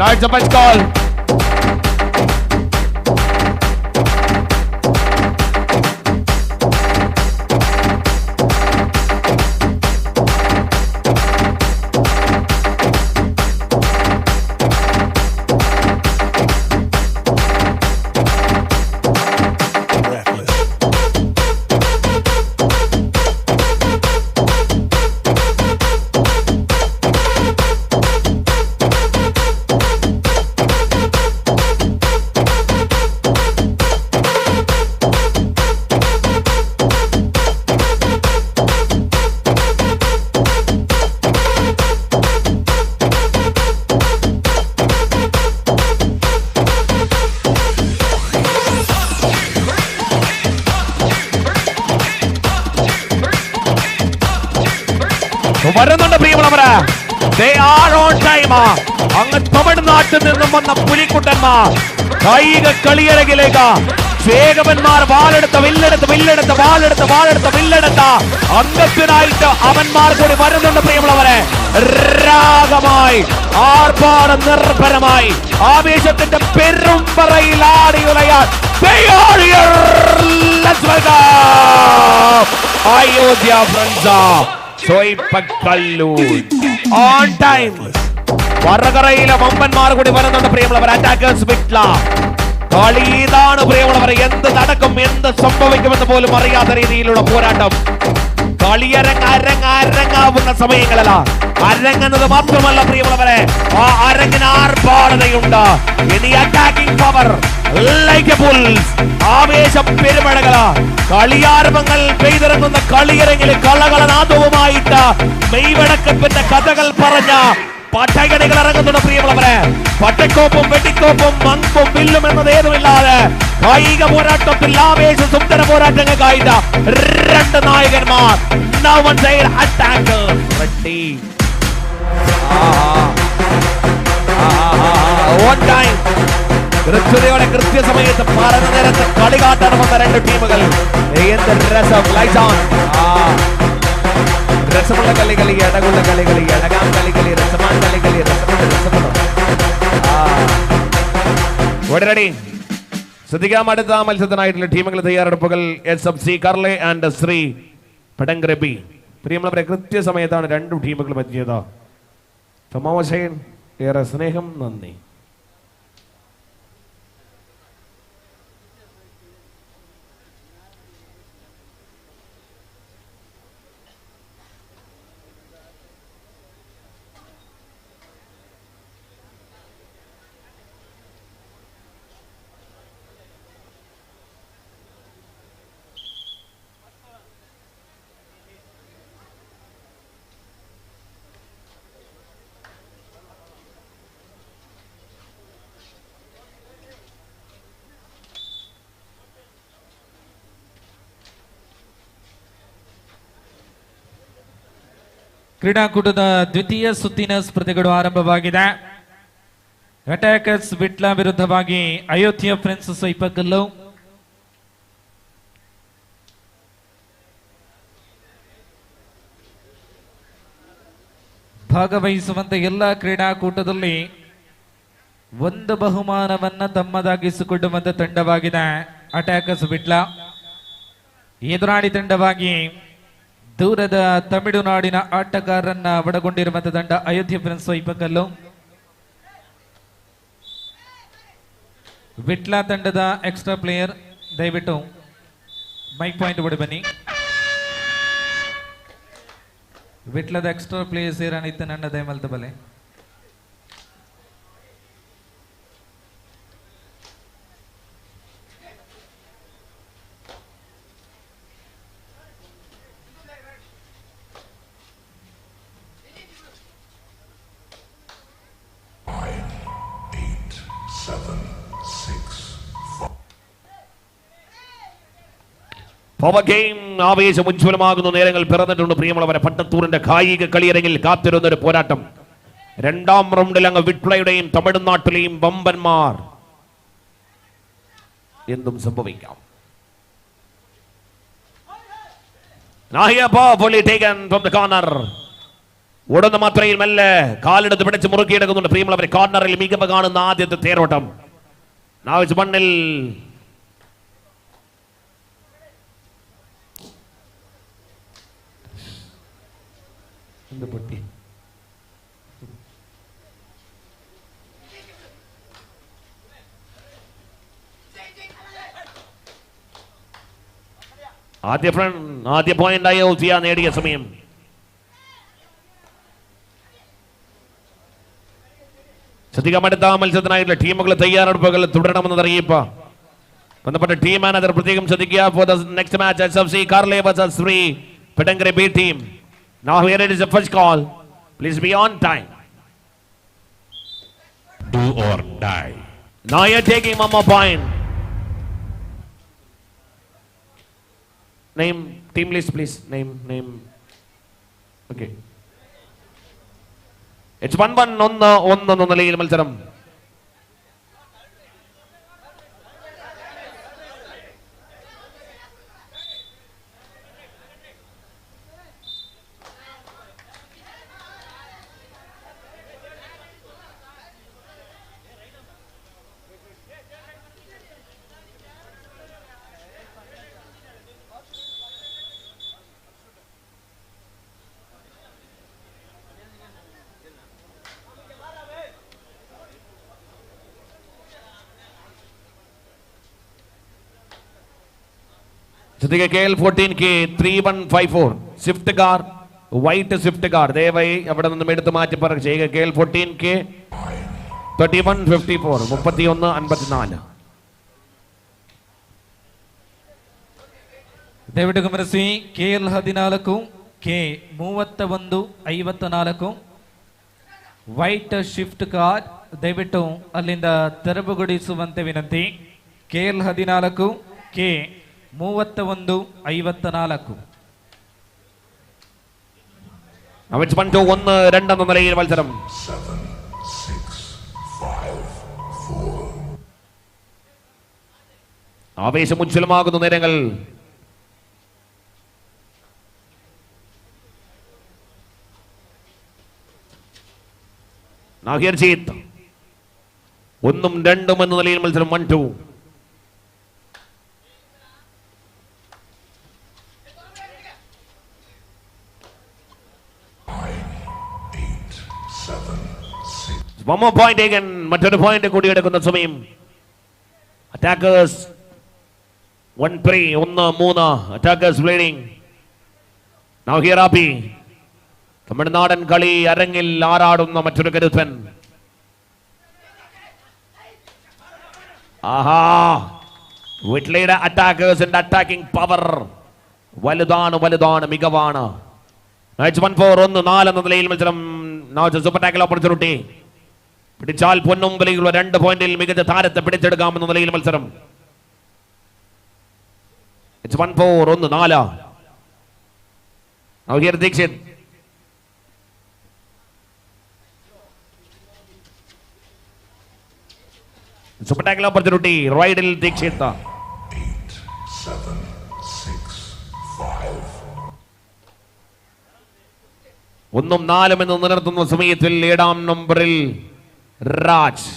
S12: That's a match call. വരുന്നുണ്ട് പ്രിയമുള്ളവര്. They are on time. അങ്ങ് തമിഴ്നാട്ടിൽ നിന്നും വന്ന പുലിക്കുട്ടന്മാർ കായിക കളിയരങ്ങിലേക്ക് വേഗവന്മാർ വാളെടുത്ത് വില്ലെടുത്ത അംഗത്തിനായിട്ട് അവന്മാർ കൂടി വരുന്നുണ്ട് പ്രിയമുള്ളവരെ. രാഗമായി ആർഭാട നിർഭരമായി ആവേശത്തിന്റെ പെരുമ്പറയിൽ ആടിയുലയാൻ അയോധ്യ ഫ്രണ്ട്സ്. On time. വറകറയിലെ വമ്പന്മാർ കൂടി വരുന്നുണ്ട് പ്രിയമുള്ളവർ. അറ്റാക്കേഴ്സ് വിറ്റ്ല. കളി ഇതാണ് പ്രിയമുള്ളവർ. എന്ത് നടക്കും, എന്ത് സംഭവിക്കുമെന്ന് പോലും അറിയാത്ത രീതിയിലുള്ള പോരാട്ടം. കളിയരങ്ങാവുന്ന സമയങ്ങളല്ല, അരങ്ങുന്നത് മാത്രമല്ല പ്രിയമുള്ളവരെ, ആ അരങ്ങിന് ആർഭാടതയുണ്ട്. ഇനി attacking power like a bulls. ആവേശം പെരുമഴകള കളിയാരവങ്ങൾ പെയ്തിറങ്ങുന്ന കളിയരങ്ങിൽ കളകളനാദവുമായിട്ട് മെയ്വടക്കത്തിന്റെ കഥകൾ പറഞ്ഞ പട്ടയണികൾ ഇറങ്ങുന്നുണ്ട് പ്രിയമുള്ളവരെ. പട്ടക്കോപ്പും വെട്ടിക്കോപ്പും മങ്കും വില്ലും എന്നതേതുമില്ലാതെ കായിക പോരാട്ടത്തിൽ ആവേശ സുന്ദര പോരാട്ടങ്ങൾക്കായിട്ട് രണ്ട് നായകന്മാർ. കൃത്യതയോടെ കൃത്യസമയത്ത് പറഞ്ഞ നേരത്തെ കളി കാട്ടണമെന്ന രണ്ട് ടീമുകൾ. എന്ത് രസം. രസമുള്ള കളി, ഇടകുള്ള കളി, ഇടകാൻ കളി, രസമാൻ കളി, രസമുണ്ട്. റെഡി. ശ്രദ്ധിക്കാം, അടുത്ത മത്സരത്തിനായിട്ടുള്ള ടീമുകൾ തയ്യാറെടുപ്പുകൾ. SFC കർലെ ആൻഡ് ശ്രീ പടങ്കരബി. പ്രിയമുള്ളവരെ, കൃത്യസമയത്താണ് രണ്ടു ടീമുകളും എത്തിയത്. സമാവശയൻ ഏറെ സ്നേഹം, നന്ദി.
S14: ಕ್ರೀಡಾಕೂಟದ ದ್ವಿತೀಯ ಸುತ್ತಿನ ಸ್ಪರ್ಧೆಗಳು ಆರಂಭವಾಗಿದೆ. ಅಟ್ಯಾಕರ್ಸ್ ವಿಟ್ಲ ವಿರುದ್ಧವಾಗಿ ಅಯೋಧ್ಯ ಫ್ರೆಂಡ್ಸ್ ಸ್ವೈಪಕಲ್ಲು. ಭಾಗವಹಿಸುವಂತ ಎಲ್ಲ ಕ್ರೀಡಾಕೂಟದಲ್ಲಿ ಒಂದು ಬಹುಮಾನವನ್ನ ತಮ್ಮದಾಗಿಸಿಕೊಳ್ಳುವಂತ ತಂಡವಾಗಿದೆ ಅಟ್ಯಾಕರ್ಸ್ ವಿಟ್ಲ. ಎದುರಾಳಿ ತಂಡವಾಗಿ ದೂರದ ತಮಿಳುನಾಡಿನ ಆಟಗಾರರನ್ನ ಒಳಗೊಂಡಿರುವಂತಹ ತಂಡ ಅಯೋಧ್ಯ ಫ್ರೆಂಡ್ಸ್ ಸ್ವೈಪಕಲ್ಲು. ವಿಟ್ಲ ತಂಡದ ಎಕ್ಸ್ಟ್ರಾ ಪ್ಲೇಯರ್ ದಯವಿಟ್ಟು ಮೈಕ್ ಪಾಯಿಂಟ್ ಬಳಿ ಬನ್ನಿ. ವಿಟ್ಲದ ಎಕ್ಸ್ಟ್ರಾ ಪ್ಲೇಯರ್ಸ್ ಏನಿತ್ತು ನನ್ನ ದಯಮಲ್ತ ಬಲೆ.
S12: പവർ ഗെയിം ആവേശം ഉജ്ജ്വലമാകുന്ന നേരങ്ങൾ പിറന്നിട്ടുണ്ട് പ്രിയമുള്ളവരെ. പട്ടത്തൂരിന്റെ കായിക കളിയരങ്ങിൽ കാത്തിരുന്ന ഒരു പോരാട്ടം. രണ്ടാം റൗണ്ടിൽ അങ്ങ് വിട്ലയുടെയും തമിഴ്നാട്ടിലെയും വമ്പന്മാർ. എന്തും സംഭവിക്കാം. Now here powerfully taken from the corner. ഓടുന്ന മാത്രയിൽ മെല്ലെ കാലെടുത്ത് പിടിച്ച് മുറുക്കിയെടുക്കുന്നുണ്ട് പ്രിയമുള്ളവരെ. കോർണറിൽ മികവ് കാണുന്ന ആദ്യത്തെ തേരോട്ടം. Now it's 1-0. ആദ്യ പോയിന്റ് അയോധ്യ നേടിയ സമയം. ശ്രദ്ധിക്കാൻ അടുത്ത മത്സരത്തിനായിട്ടുള്ള ടീമുകൾ തയ്യാറെടുപ്പുകൾ തുടരണമെന്ന് അറിയിപ്പ്. ബന്ധപ്പെട്ട ടീം മാനേജർ പ്രത്യേകം ശ്രദ്ധിക്കുക. For the next match SFC Carle vs Sri Pedangere B team. Now here it is the first call. Please be on time.
S17: Do or die.
S12: Now you're taking one more point. Name, team list please. Name. Okay. It's 1-1 on നിലയിൽ മത്സരം. ശ്രദ്ധിക്കുക KL14K 3154 Swift car, white Swift car. ദയവായി അവിടെ നിന്നും എടുത്ത് മാറ്റി പറ ചെയ്യുക. KL14K 3154 3154.
S14: ದಯವಿಟ್ಟು ಗಮನಿಸಿ, KL14 K3154 white shift car. ದಯವಿಟ್ಟು ಅಲ್ಲಿಂದ ತೆರವುಗೊಳಿಸುವಂತೆ ವಿನಂತಿ. KL14 K3154.
S12: അവച്ച് 1-2 എന്ന നിലയിൽ മത്സരം. ആവേശം ഉജ്ജ്വലമാകുന്ന നേരങ്ങൾ. നാഹിർ ജീത്ത് 1-2 എന്ന നിലയിൽ മത്സരം. 1-2. One more point taken. മറ്റൊരു പോയിന്റ് കൂടി എടുക്കുന്ന സമയം. Attackers 1-3 1-3. Attackers bleeding. Now here Api. തമിഴ്നാടൻ കളി അരങ്ങിൽ ആറാടുന്ന മറ്റൊരു കരുത്തൻ. ആഹാ, വിട്ലയുടെ അറ്റാക്കേഴ്സിന്റെ അറ്റാക്കിംഗ് പവർ വലുതാണ്, മികവാണ്. 1-4 1-4 എന്ന നിലയിൽ മത്സരം. Super tackle opportunity. പിടിച്ചാൽ പൊന്നും വിലയുള്ള 2 പോയിന്റിൽ മികച്ച താരത്തെ പിടിച്ചെടുക്കാമെന്ന നിലയിൽ മത്സരം. 1-4 1-4. Now here Dixit. Super tackle opportunity. Right-il Dixit.
S15: 8, 7, 6, 5.
S12: 1-4 എന്ന് നിലനിർത്തുന്ന സമയത്തിൽ 7-ാം നമ്പറിൽ രാജ്.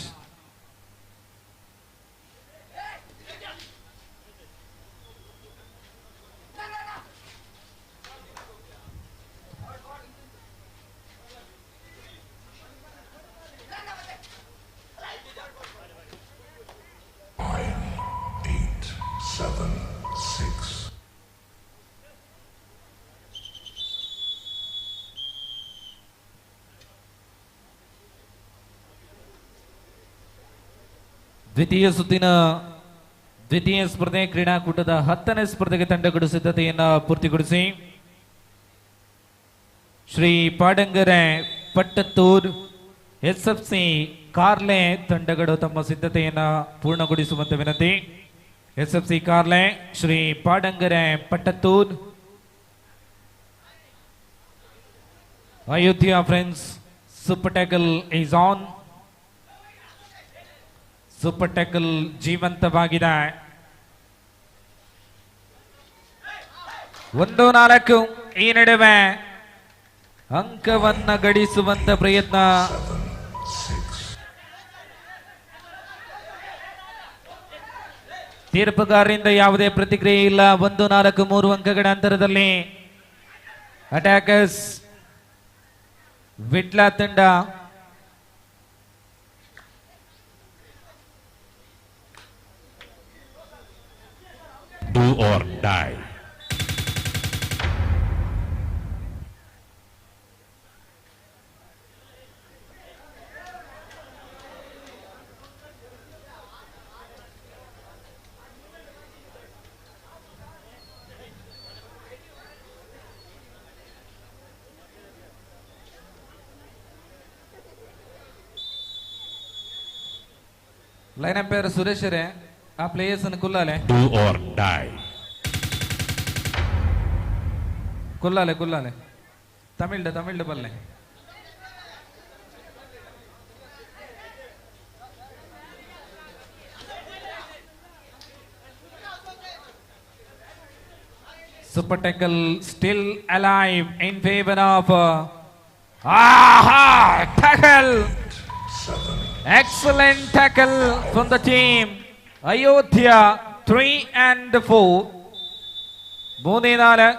S14: ದ್ವಿತೀಯ ಸುತ್ತಿನ ದ್ವಿತೀಯ ಸ್ಪರ್ಧೆ ಕ್ರೀಡಾಕೂಟದ 10ನೇ ಸ್ಪರ್ಧೆಗೆ ತಂಡಗಳು ಸಿದ್ಧತೆಯನ್ನು ಪೂರ್ತಿಗೊಳಿಸಿ ಶ್ರೀ ಪಾಡಂಗರೆ ಪಟ್ಟತ್ತೂರ್ SFC ಕಾರ್ಲೆ ತಂಡಗಳು ತಮ್ಮ ಸಿದ್ಧತೆಯನ್ನು ಪೂರ್ಣಗೊಳಿಸುವಂತೆ ವಿನಂತಿ. SFC Karle, Shri Padangare Pattathur. Ayodhya friends, super tackle is on. Super tackle ಜೀವಂತವಾಗಿದೆ. 1-4 ಈ ನಡುವೆ ಅಂಕವನ್ನ ಗಳಿಸುವಂತ ಪ್ರಯತ್ನ. ತೀರ್ಪುಗಾರರಿಂದ ಯಾವುದೇ ಪ್ರತಿಕ್ರಿಯೆ ಇಲ್ಲ. 1-4 3 ಅಂಕಗಳ ಅಂತರದಲ್ಲಿ ಅಟ್ಯಾಕರ್ಸ್ ವಿಟ್ಲ ತಂಡ
S17: Do or die.
S14: Line umpire ಸುರೇಶರೇ, ಆ ಪ್ಲೇಯರ್ಸ್ ಅನ್ನು ಕುಲ್ಲಾಲೆ
S17: Do or die.
S14: ಕುಲ್ಲಾಲೆ ತಮಿಳ್ಡ ಬಲ್ಲೆ. Super tackle still alive in favor of tackle. Excellent tackle from the team. Ayodhya 3 and 4. 3-4.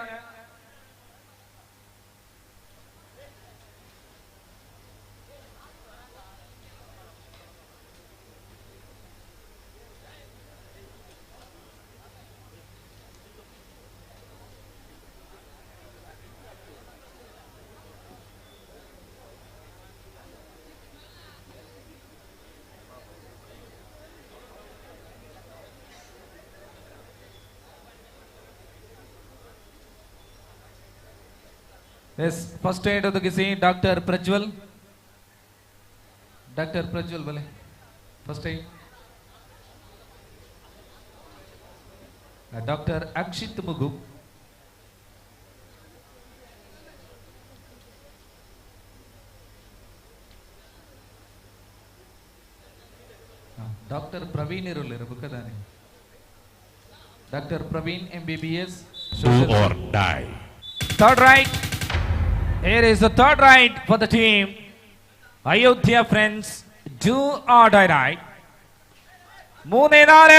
S14: Yes, first aid ಒದಗಿಸಿ ಡಾಕ್ಟರ್ ಪ್ರಜ್ವಲ್ ಬಲೆ ಫಸ್ಟ್ ಏಡ್. ಡಾಕ್ಟರ್ ಅಕ್ಷಿತ್ ಮುಗು, doctor Praveen ಇರಬೇಕಾನೆ. Doctor Praveen MBBS.
S17: Do or die.
S14: Third right. Here is the third right for the team. Ayodhya friends, do or die right. 3-4.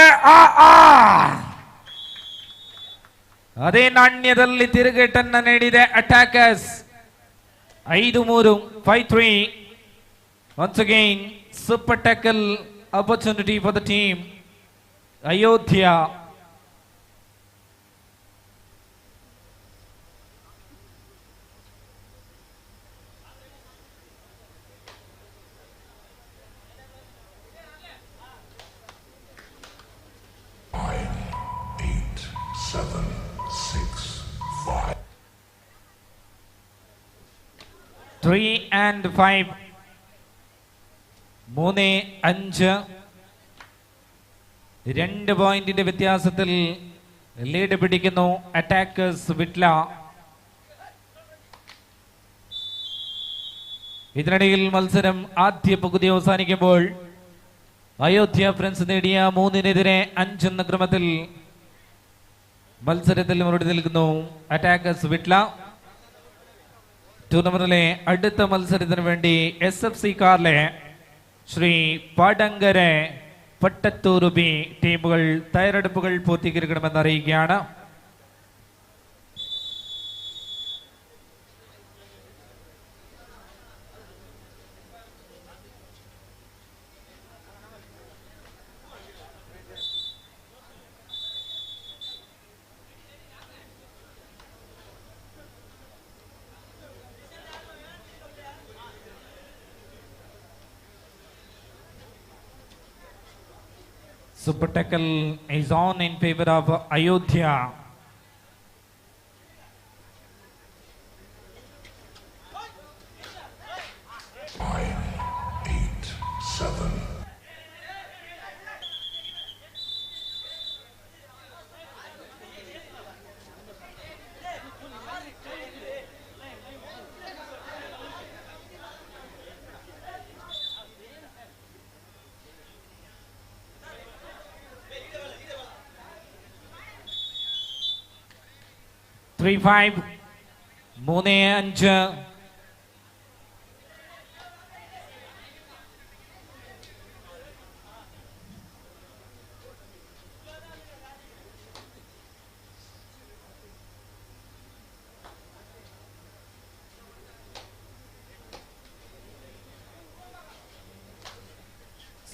S14: ಅದೇ ನಾಣ್ಯದಲ್ಲಿ ತಿರುಗೇಟನ್ನ ನೀಡಿದೆ attackers. 5-3 5-3. Once again super tackle opportunity for the team Ayodhya. Three and 5. 3-5. 2 പോയിന്റിന്റെ വ്യത്യാസത്തിൽ lead പിടിക്കുന്നു attackers വിട്ല. ഇതിനിടയിൽ മത്സരം ആദ്യ പകുതി അവസാനിക്കുമ്പോൾ അയോധ്യ ഫ്രണ്ട്സ് നേടിയ 3-5 എന്ന ക്രമത്തിൽ മത്സരത്തിൽ മുന്നോട്ട് നിൽക്കുന്നു അറ്റാക്കേഴ്സ് വിട്ല. ടൂർണമെന്റിലെ അടുത്ത മത്സരത്തിന് വേണ്ടി SFC കാർലെ ശ്രീ പാടങ്കര പട്ടത്തൂർ ബി ടീമുകൾ തയ്യാറെടുപ്പുകൾ പൂർത്തീകരിക്കണമെന്ന് അറിയിക്കുകയാണ്. Super tackle is on in favor of Ayodhya.
S12: 3-5 3-5.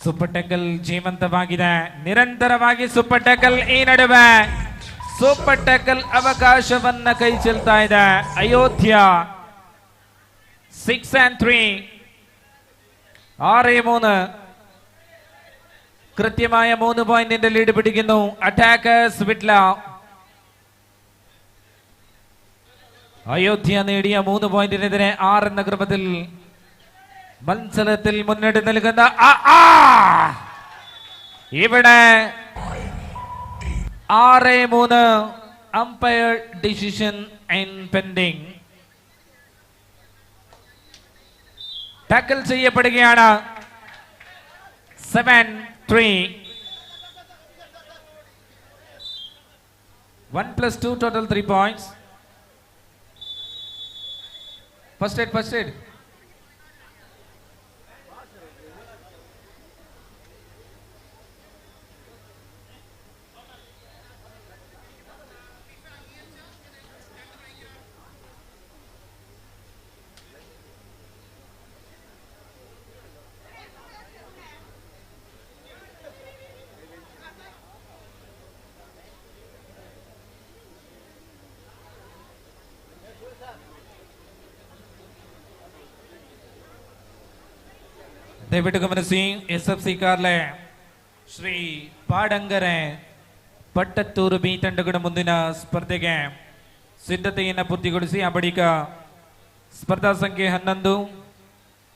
S12: Super ಟೆಕಲ್ ಜೀವಂತವಾಗಿದೆ, ನಿರಂತರವಾಗಿ ಸೂಪರ್ ಟೆಕಲ್ ಈ ನಡುವೆ ಸೂಪರ್ ಟೆಕಲ್ ಅವಕಾಶವನ್ನ ಕೈ ಚೆಲ್ತಾ ಇದೆ ಅಯೋಧ್ಯ. 6-3 6-3 കൃത്യമായ 3 പോയിന്റിന്റെ ലീഡ് പിടിക്കുന്നു അറ്റാക്കേഴ്സ് വിട്ല. അയോധ്യ നേടിയ 3 പോയിന്റിനെതിരെ 6 എന്ന ക്രമത്തിൽ മത്സരത്തിൽ മുന്നേറ്റം നൽകുന്ന ഇവിടെ 6-3 umpire decision in pending. Tackle ചെയ്യപ്പെടുകയാണ്. 7-3 1+2 total 3 points. First aid. ದಯವಿಟ್ಟು ಗಮನಿಸಿ, SFC ಕಾರ್ಲೆ ಶ್ರೀ ಪಾಡಂಗರೆ ಪಟ್ಟತ್ತೂರು ಬಿ ತಂಡಗಳ ಮುಂದಿನ ಸ್ಪರ್ಧೆಗೆ ಸಿದ್ಧತೆಯನ್ನು ಪೂರ್ತಿಗೊಳಿಸಿ ಆ ಬಳಿಕ ಸ್ಪರ್ಧಾ ಸಂಖ್ಯೆ 11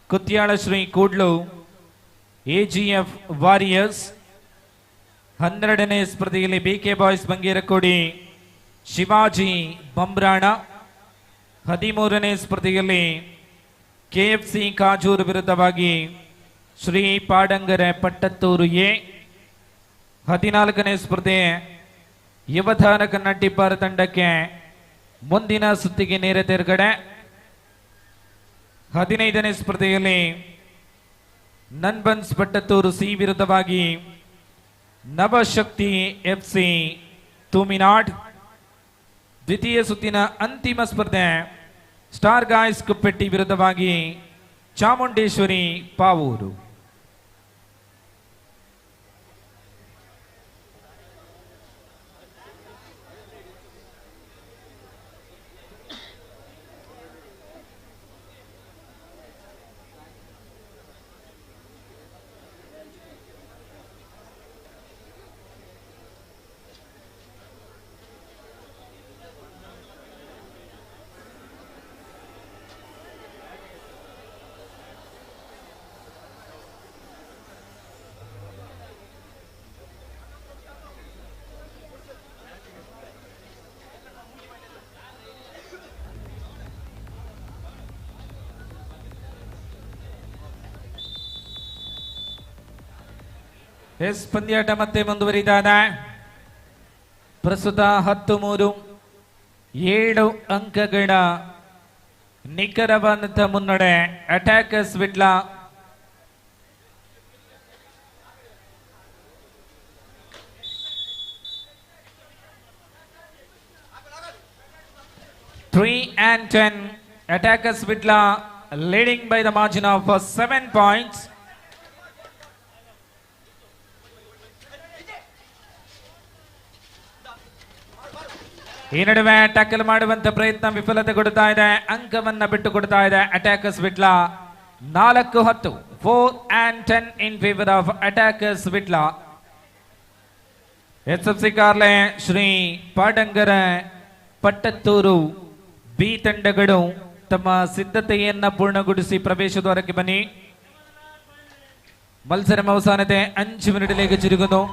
S12: ಕುತ್ಯಾಳ ಶ್ರೀ ಕೂಡ್ಲು AGF ವಾರಿಯರ್ಸ್, 12ನೇ ಸ್ಪರ್ಧೆಯಲ್ಲಿ BK ಬಾಯ್ಸ್ ಬಂಗೇರಕೋಡಿ ಶಿವಾಜಿ ಬಂಬ್ರಾಣ, 13ನೇ ಸ್ಪರ್ಧೆಯಲ್ಲಿ KFC ಕಾಜೂರು ವಿರುದ್ಧವಾಗಿ ಶ್ರೀ ಪಾಡಂಗರೆ ಪಟ್ಟತ್ತೂರು ಎ, 14ನೇ ಸ್ಪರ್ಧೆ ಯುವಧಾರ ಕನ್ನಟ್ಟಿಬ್ಬರ ತಂಡಕ್ಕೆ ಮುಂದಿನ ಸುತ್ತಿಗೆ ನೇರ ತೇರ್ಗಡೆ, 15ನೇ ಸ್ಪರ್ಧೆಯಲ್ಲಿ ನನ್ಬನ್ಸ್ ಪಟ್ಟತ್ತೂರು ಸಿ ವಿರುದ್ಧವಾಗಿ ನವಶಕ್ತಿ FC ತೂಮಿನಾಡ್, ದ್ವಿತೀಯ ಸುತ್ತಿನ ಅಂತಿಮ ಸ್ಪರ್ಧೆ ಸ್ಟಾರ್ ಗಾಯ್ಸ್ ಕುಪ್ಪೆಟ್ಟಿ ವಿರುದ್ಧವಾಗಿ ಚಾಮುಂಡೇಶ್ವರಿ ಪಾವೂರು. ಪಂದ್ಯಾಟ ಮತ್ತೆ ಮುಂದುವರಿದಾದ. ಪ್ರಸ್ತುತ 13-7 ಅಂಕಗಳ ನಿಖರವಾದಂಥ ಮುನ್ನಡೆ attackers Vitla. and 10 attackers Vitla leading by the margin of 7 points. ಈ ನಡುವೆ ಟ್ಯಾಕಲ್ ಮಾಡುವಂತ ಪ್ರಯತ್ನ ವಿಫಲತೆಗೊಳ್ತಾ ಇದೆ, ಅಂಕವನ್ನ ಬಿಟ್ಟು ಕೊಡ್ತಾ ಇದೆ attackers Vitla. 4-10 4 and 10 in favour of attackers Vitla. SFC Karle Shri ಪಾಡಂಗರ Pattathur B ತಂಡಗಳು ತಮ್ಮ ಸಿದ್ಧತೆಯನ್ನ ಪೂರ್ಣಗೊಳಿಸಿ ಪ್ರವೇಶ ದ್ವಾರಕ್ಕೆ ಬನ್ನಿ. മത്സരം അവസാനത്തെ 5 മിനിറ്റിലേക്ക് ചുരുങ്ങുന്നു.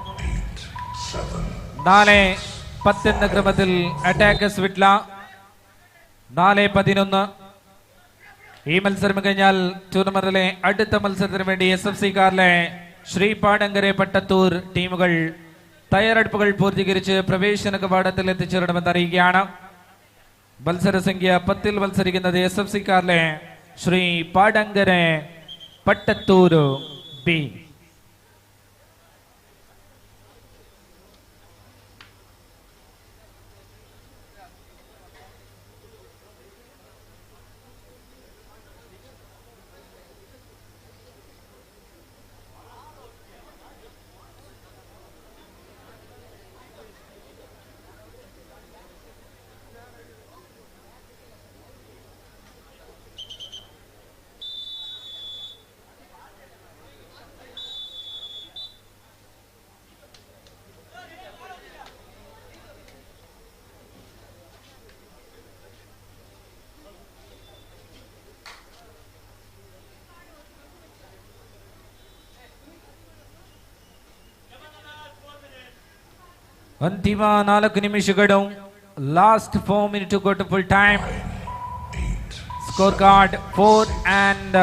S12: 4-10 എന്ന ക്രമത്തിൽ അറ്റാക്കർസ് വിട്ല 4-11. ഈ മത്സരം കഴിഞ്ഞാൽ ടൂർണമെന്റിലെ അടുത്ത മത്സരത്തിന് വേണ്ടി SFC കാറിലെ ശ്രീ പാടങ്കരെ പട്ടത്തൂർ ടീമുകൾ തയ്യാറെടുപ്പുകൾ പൂർത്തീകരിച്ച് പ്രവേശന കവാടത്തിൽ എത്തിച്ചേരണമെന്ന് അറിയുകയാണ്.
S14: മത്സര സംഖ്യ 10 മത്സരിക്കുന്നത് SFC കാർലെ ശ്രീ പാടങ്കര പട്ടത്തൂർ ബി. ಅಂತಿಮ 4 ನಿಮಿಷಗಳು. Last 4 minutes to go to full time. Score card 4 and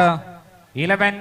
S14: 11.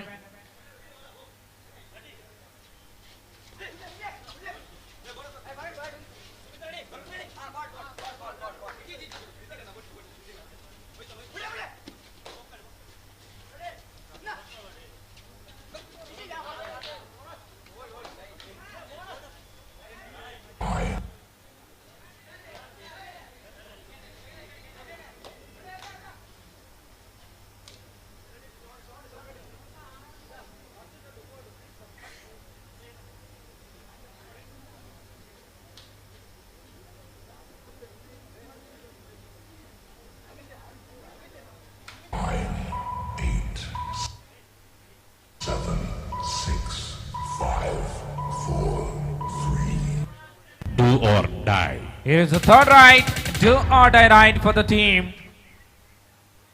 S11: Do or die.
S14: Here is the third right. Do or die right for the team.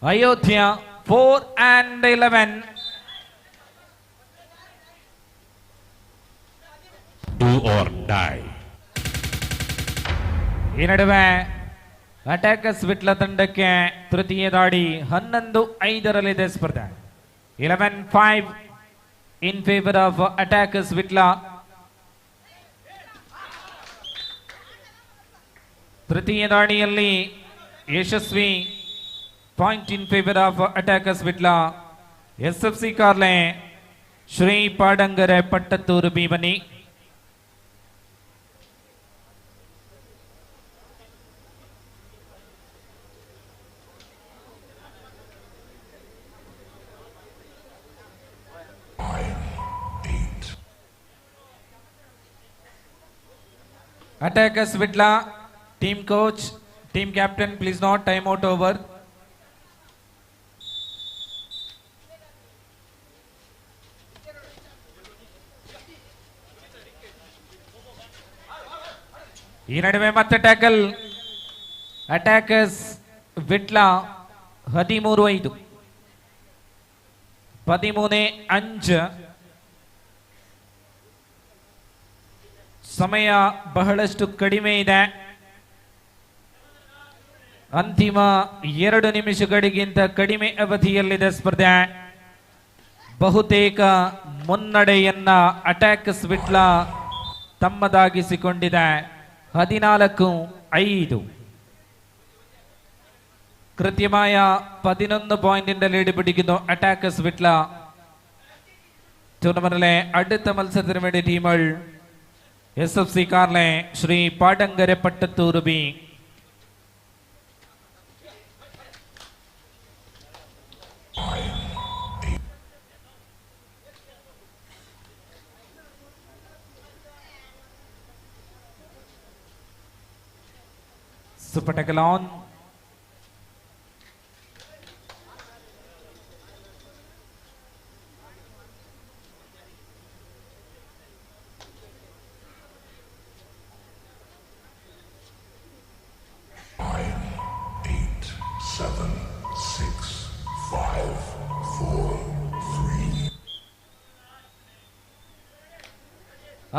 S14: Ayodhya 4 and 11.
S11: Do or die.
S14: ಈ ನಡುವೆ attackers Vitla ತಂಡಕ್ಕೆ ತೃತೀಯ ದಾಳಿ 11-5 ಸ್ಪರ್ಧೆ. 11-5 in favor of attackers Vitla. ತೃತೀಯ ದಾಳಿಯಲ್ಲಿ ಯಶಸ್ವಿ point in favour of attackers Vitla. SFC Karle Shri Padangare Pattathur B ಬನ್ನಿ. Attackers Vitla team coach, team captain, please not time out over. ಈ ನಡುವೆ ಮತ್ತೆ ಟ್ಯಾಕಲ್ ಅಟ್ಯಾಕರ್ಸ್ ವಿಟ್ಲ 13-5 13-5. ಸಮಯ ಬಹಳಷ್ಟು ಕಡಿಮೆ ಇದೆ. ಅಂತಿಮ 2 ನಿಮಿಷಗಳಿಗಿಂತ ಕಡಿಮೆ ಅವಧಿಯಲ್ಲಿದೆ ಸ್ಪರ್ಧೆ. ಬಹುತೇಕ ಮುನ್ನಡೆಯನ್ನ ಅಟ್ಯಾಕರ್ಸ್ ವಿಟ್ಲ ತಮ್ಮದಾಗಿಸಿಕೊಂಡಿದೆ. 14-5. കൃത്യമായ 11 പോയിന്റിന്റെ ലീഡ് പിടിക്കുന്നു അറ്റാക്കസ് വിട്ല. ടൂർണമെന്റിലെ അടുത്ത മത്സരത്തിന് വേണ്ടി ടീമുകൾ SFC Karle Shri Padangara Pattathur B. Super tackle on.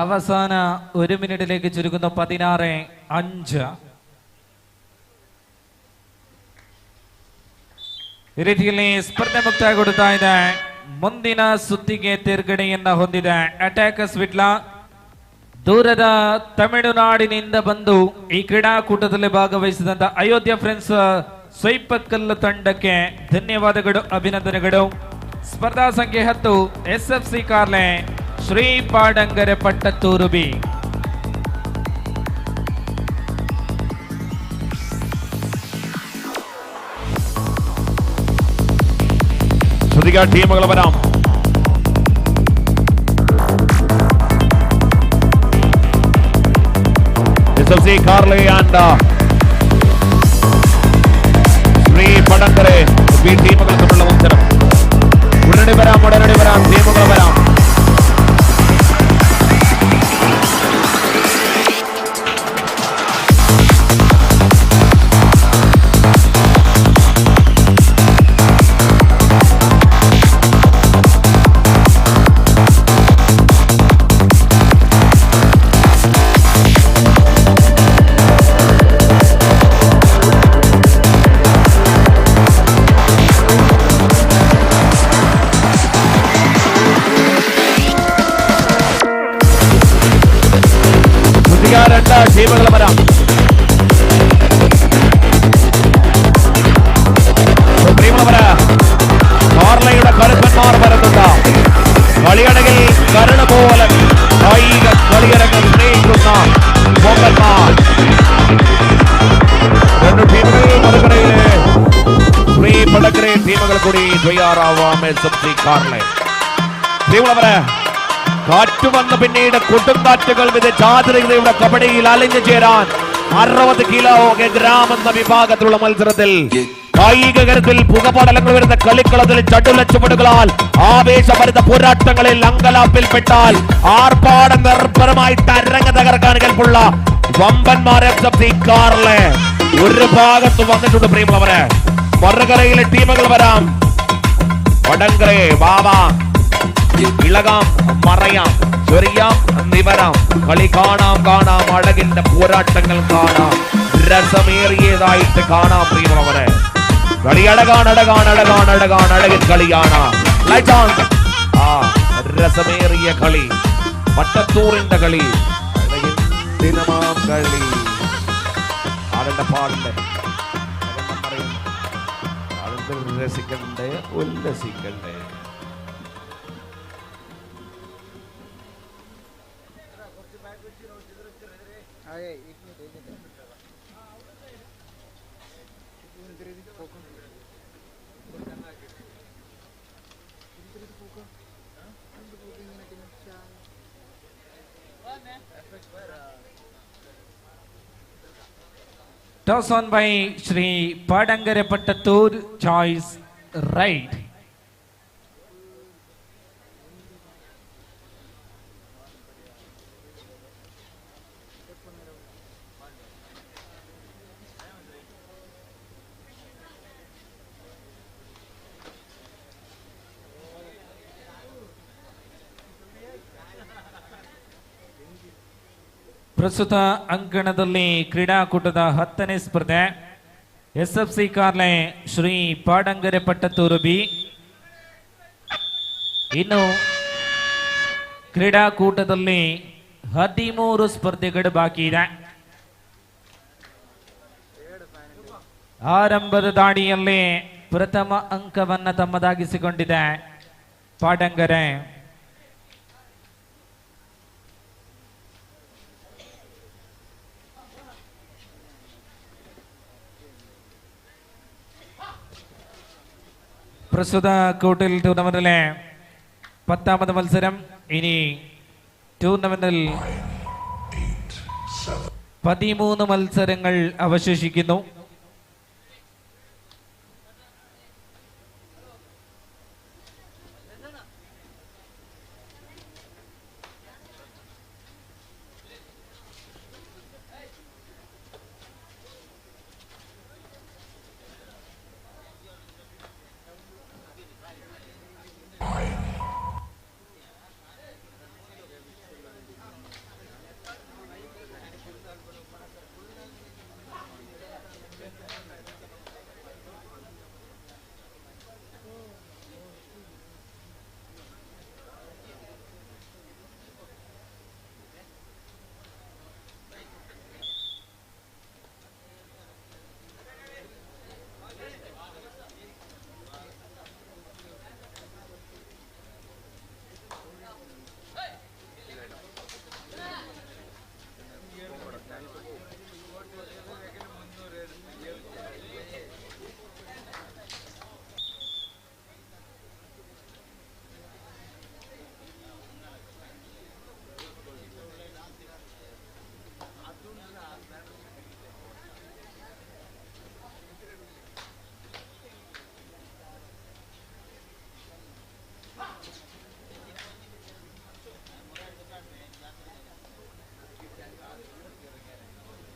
S14: അവസാന 1 മിനിറ്റിലേക്ക് ചുരുക്കുന്നു. 16-5. ಈ ರೀತಿಯಲ್ಲಿ ಸ್ಪರ್ಧೆ ಮುಕ್ತಾಯಗೊಳ್ತಾ ಇದೆ. ಮುಂದಿನ ಸುತ್ತಿಗೆ ತೇರ್ಗಡೆಯನ್ನ ಹೊಂದಿದೆ ಅಟ್ಯಾಕರ್ಸ್ ವಿಟ್ಲ. ದೂರದ ತಮಿಳುನಾಡಿನಿಂದ ಬಂದು ಈ ಕ್ರೀಡಾಕೂಟದಲ್ಲಿ ಭಾಗವಹಿಸಿದಂತ ಅಯೋಧ್ಯ ಫ್ರೆಂಡ್ಸ್ ಸ್ವೈಪಕ್ಕಲ್ಲು ತಂಡಕ್ಕೆ ಧನ್ಯವಾದಗಳು, ಅಭಿನಂದನೆಗಳು. ಸ್ಪರ್ಧಾ ಸಂಖ್ಯೆ 10 SFC ಕಾರ್ಲೆ ಶ್ರೀ ಪಾಡಂಗರೆ ಪಟ್ಟತ್ತೂರು ಬಿ.
S12: ശ്രദ്ധിക്കുക, ടീമുകൾ വരാം. SFC Carle and ശ്രീ പടങ്കരെ ഈ ടീമുകൾ തമ്മിലുള്ള മത്സരം. ഉടനടി വരാം ടീമുകൾ വരാം. ടീമുകൾ വരാം. കാർലയുടെ കരുത്തന്മാർ വരുന്നുണ്ട്. കളിയടകിൽ കരുണ പോലെ കായിക കളിയരങ്ങൾ സ്നേഹിക്കുന്ന പൊങ്കന്മാർ. രണ്ട് ടീമുകൾ മറുകരയിലെ ശ്രീ പടക്കരെ ടീമുകൾ കൂടി തയ്യാറാവാം. SFC കാർലെ ടീമുകളവരെ കാറ്റ് വന്ന് പിന്നീട് കൊടുങ്കാറ്റുകൾ വിധിച്ച ആധുനികതയുടെ കബഡിയിൽ അലിഞ്ഞു ചേരാൻ 60 കിലോഗ്രാം എന്ന വിഭാഗത്തിലുള്ള മത്സരത്തിൽ കായിക കരുത്തിൽ പുകപടലങ്ങൾ വരുന്ന കളിക്കളത്തിൽ ചടുലച്ചുവടുകളാൽ ആവേശഭരിത പോരാട്ടങ്ങളിൽ അങ്കലാപ്പിൽപ്പെട്ടാൽ ആർപ്പാട നിർഭരമായി തരംഗ തകർക്കാൻ കൽപ്പുള്ള വമ്പന്മാർ SFC കാർലെ ഒരു ഭാഗത്ത് വന്നിട്ടുണ്ട്. പ്രിയമുള്ളവരെ, മറുകരയിലെ ടീമുകൾ വരാം. വടങ്കരെ ബാബ ഇളകാം, മറയാം, ചൊറിയാം, നിവരാം. കളി കാണാം, അഴകിന്റെ പോരാട്ടങ്ങൾ കാണാം, രസമേറിയതായിട്ട് കാണാം. പ്രിയമുള്ളവരെ, കളി അഴകിൻ കളിയാണ്. രസമേറിയ കളി, പട്ടത്തൂറിന്റെ കളി, ദിനമാം കളി. ആടന്റെ പാടന്റെ രസിക്കണ്ടേ, ഉല്ലസിക്കണ്ടേ.
S14: Toss on by Shri Padangare Pattattur, choice right. ಪ್ರಸ್ತುತ ಅಂಕಣದಲ್ಲಿ ಕ್ರೀಡಾಕೂಟದ 10ನೇ ಸ್ಪರ್ಧೆ SFC ಕಾರ್ಲೆ ಶ್ರೀ ಪಾಡಂಗರೆ ಪಟ್ಟತ್ತೂರು ಬಿ. ಇನ್ನು ಕ್ರೀಡಾಕೂಟದಲ್ಲಿ 13 ಸ್ಪರ್ಧೆಗಳು ಬಾಕಿ ಇದೆ. ಆರಂಭದ ದಾಳಿಯಲ್ಲಿ ಪ್ರಥಮ ಅಂಕವನ್ನು ತಮ್ಮದಾಗಿಸಿಕೊಂಡಿದೆ ಪಾಡಂಗರೆ. പ്രസ്തുത കൂട്ടിൽ ടൂർണമെന്റിലെ 10ാമത് മത്സരം. ഇനി ടൂർണമെന്റിൽ 13 മത്സരങ്ങൾ അവശേഷിക്കുന്നു.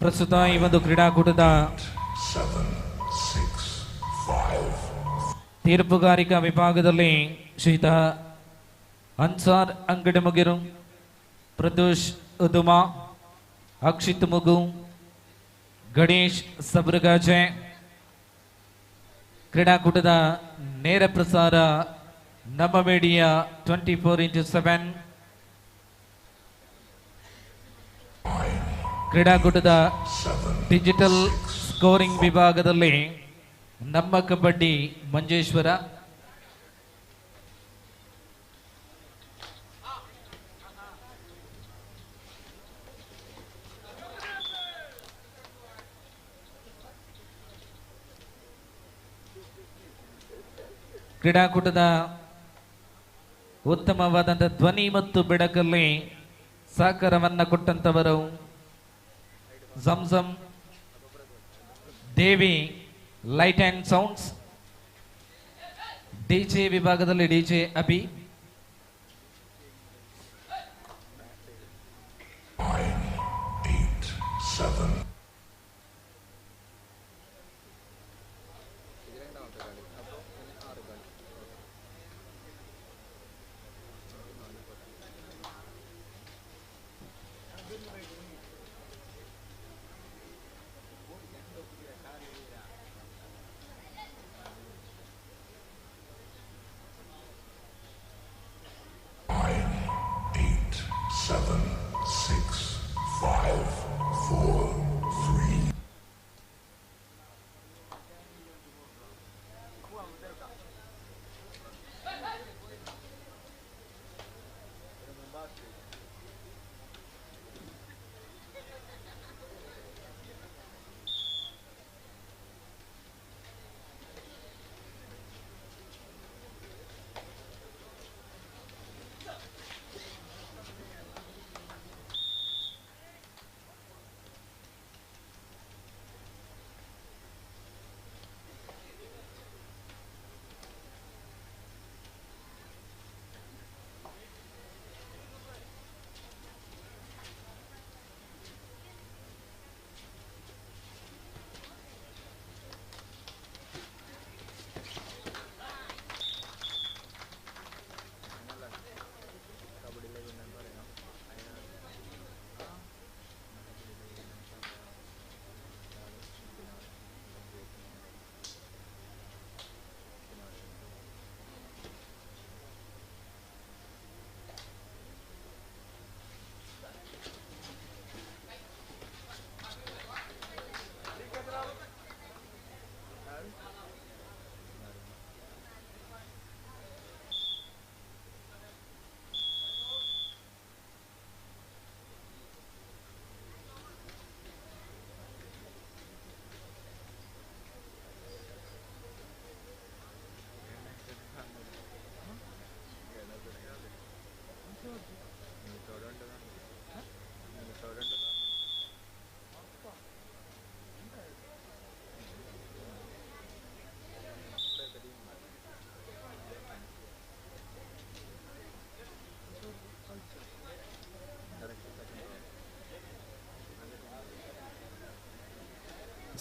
S14: ಪ್ರಸ್ತುತ ಈ ಒಂದು ಕ್ರೀಡಾಕೂಟದ ತೀರ್ಪುಗಾರಿಕಾ ವಿಭಾಗದಲ್ಲಿ ಶ್ರೀಯುತ ಅನ್ಸಾರ್ ಅಂಗಡಿಮುಗಿರು, ಪ್ರದೋಷ್ ಉದುಮಾ, ಅಕ್ಷಿತ್ ಮುಗು, ಗಣೇಶ್ ಸಬ್ರಗಾಜೆ. ಕ್ರೀಡಾಕೂಟದ ನೇರ ಪ್ರಸಾರ ನಮ್ಮ ಮೀಡಿಯಾ 24x7. ಕ್ರೀಡಾಕೂಟದ ಡಿಜಿಟಲ್ ಸ್ಕೋರಿಂಗ್ ವಿಭಾಗದಲ್ಲಿ ನಮ್ಮ ಕಬಡ್ಡಿ ಮಂಜೇಶ್ವರ, ಕ್ರೀಡಾಕೂಟದ ಉತ್ತಮವಾದಂಥ ಧ್ವನಿ ಮತ್ತು ಬೆಳಕಲ್ಲಿ ಸಹಕಾರವನ್ನು ಕೊಟ್ಟಂತವರು ಜಮ್ಜಮ್ ದೇವಿ ಲೈಟ್ ಆ್ಯಂಡ್ ಸೌಂಡ್ಸ್. ಡಿಜೆ ವಿಭಾಗದಲ್ಲಿ DJ Abhi,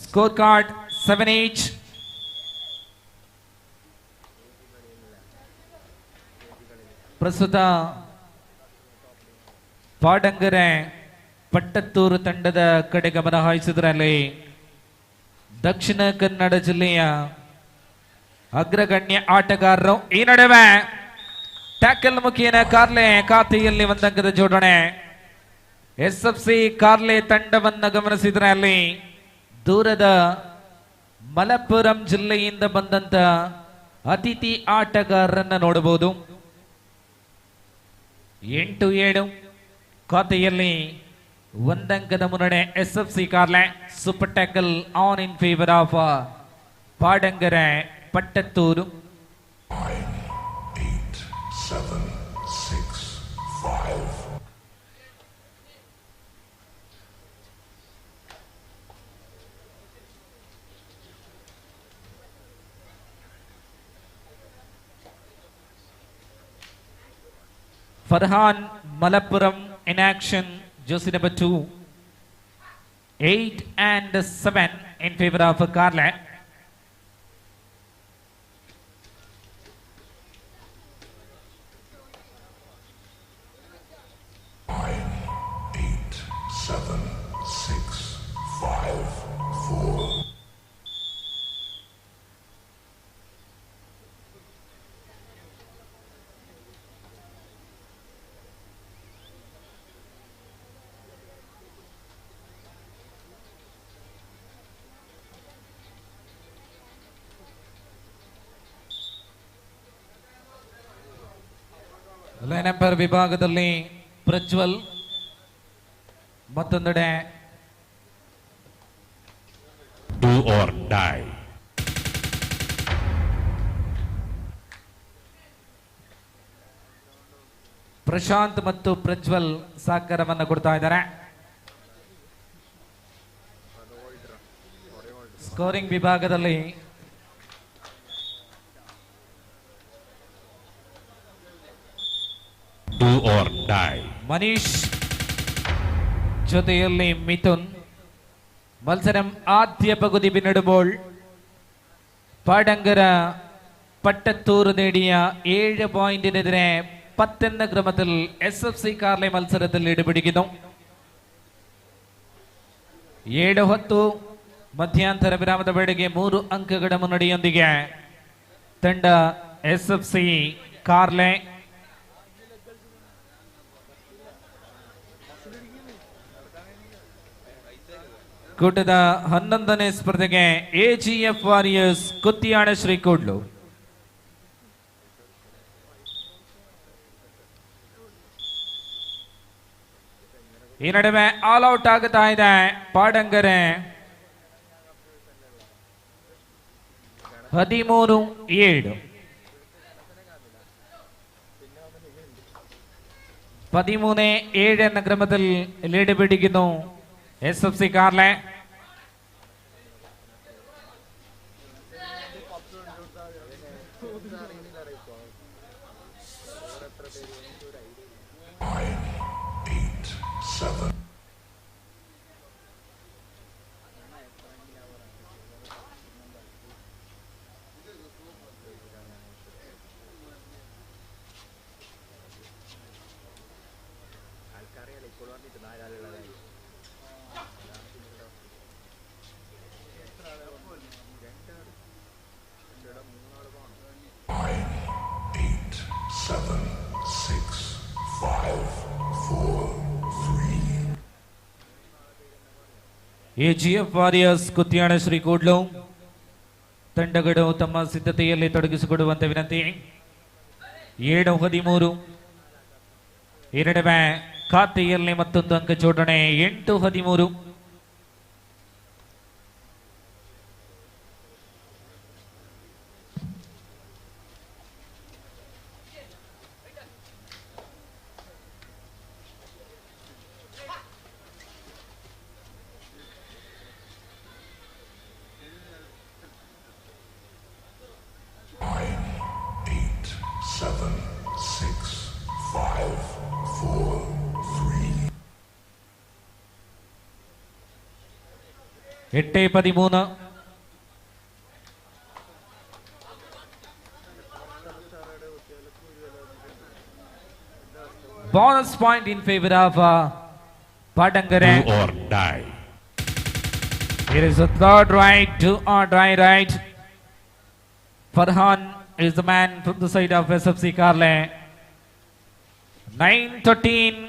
S14: score card 7 each. ಪ್ರಸ್ತುತ ಪಾಡಂಗರೆ ಪಟ್ಟತ್ತೂರು ತಂಡದ ಕಡೆ ಗಮನ ಹಾಯಿಸಿದ್ರಲ್ಲಿ ದಕ್ಷಿಣ ಕನ್ನಡ ಜಿಲ್ಲೆಯ ಅಗ್ರಗಣ್ಯ ಆಟಗಾರರು. ಈ ನಡುವೆ ಟ್ಯಾಕಲ್ ಮುಖೇನ ಕಾರ್ಲೆ ಖಾತೆಯಲ್ಲಿ ಒಂದಂಕದ ಜೋಡಣೆ. SFC ಕಾರ್ಲೆ ತಂಡವನ್ನ ಗಮನಿಸಿದ್ರೆ ಅಲ್ಲಿ ದೂರದ ಮಲಪ್ಪುರಂ ಜಿಲ್ಲೆಯಿಂದ ಬಂದಂತ ಅತಿಥಿ ಆಟಗಾರರನ್ನ ನೋಡಬಹುದು. 8-7 ಖಾತೆಯಲ್ಲಿ ಒಂದಂಕದ ಮುನ್ನಡೆ SFC Karle. Super tackle on in favour of Padangare Pattathur.
S15: 9, 8, 7, 6, 5.
S14: Farhan Malappuram in action, jersey number 2. 8 and 7 in favor of Carle. Line number ವಿಭಾಗದಲ್ಲಿ ಪ್ರಜ್ವಲ್, ಮತ್ತೊಂದೆಡೆ
S17: Do or die.
S14: ಪ್ರಶಾಂತ್ ಮತ್ತು ಪ್ರಜ್ವಲ್ ಸಹಕಾರವನ್ನು ಕೊಡ್ತಾ ಇದ್ದಾರೆ. ಸ್ಕೋರಿಂಗ್ ವಿಭಾಗದಲ್ಲಿ
S17: Do or die.
S14: Manish ജೊತೆಯಲ್ಲಿ Mithun. മത്സരം ആദ്യ പകുതി പിന്നിടുമ്പോൾ പാടങ്കര പട്ടത്തൂർ നേടിയ 7 പോയിന്റിനെതിരെ 10 എന്ന ക്രമത്തിൽ SFC കാർലെ മത്സരത്തിൽ ഇടപിടിക്കുന്നു. 7-10 ಮಧ್ಯಂತರ ವಿರಾಮದ ವೇಳೆಗೆ 3 ಅಂಕಗಳ ಮುನ್ನಡೆಯೊಂದಿಗೆ ತಂಡ SFC ಕಾರ್ಲೆ. ಕೂಟದ 11ನೇ ಸ್ಪರ್ಧೆಗೆ AGF ವಾರಿಯರ್ಸ್ ಕುತ್ತಿಯಾಣ ಶ್ರೀಕೂಡ್ಲು. ಈ ನಡುವೆ ಆಲ್ ಔಟ್ ಆಗುತ್ತಾ ಇದೆ ಪಾಡಂಗರೆ. 13-7 13-7 എന്ന ക്രമത്തിൽ ലീഡ് പിടിക്കുന്നു SFC കാർലെ. AGF ವಾರಿಯರ್ಸ್ ಕುತ್ತಿಯಾಣ ಶ್ರೀಕೂಡ್ಲು ತಂಡಗಳು ತಮ್ಮ ಸಿದ್ಧತೆಯಲ್ಲಿ ತೊಡಗಿಸಿಕೊಡುವಂತೆ ವಿನಂತಿ. 7-13 ಈ ನಡುವೆ ಖಾತೆಯಲ್ಲಿ ಮತ್ತೊಂದು ಅಂಕ ಜೋಡಣೆ. 8-13 8-13 bonus point in favor of Padangare.
S17: Do or die.
S14: Here is a third right, do or die right. Farhan is the man from the side of SFC Carle. 9-13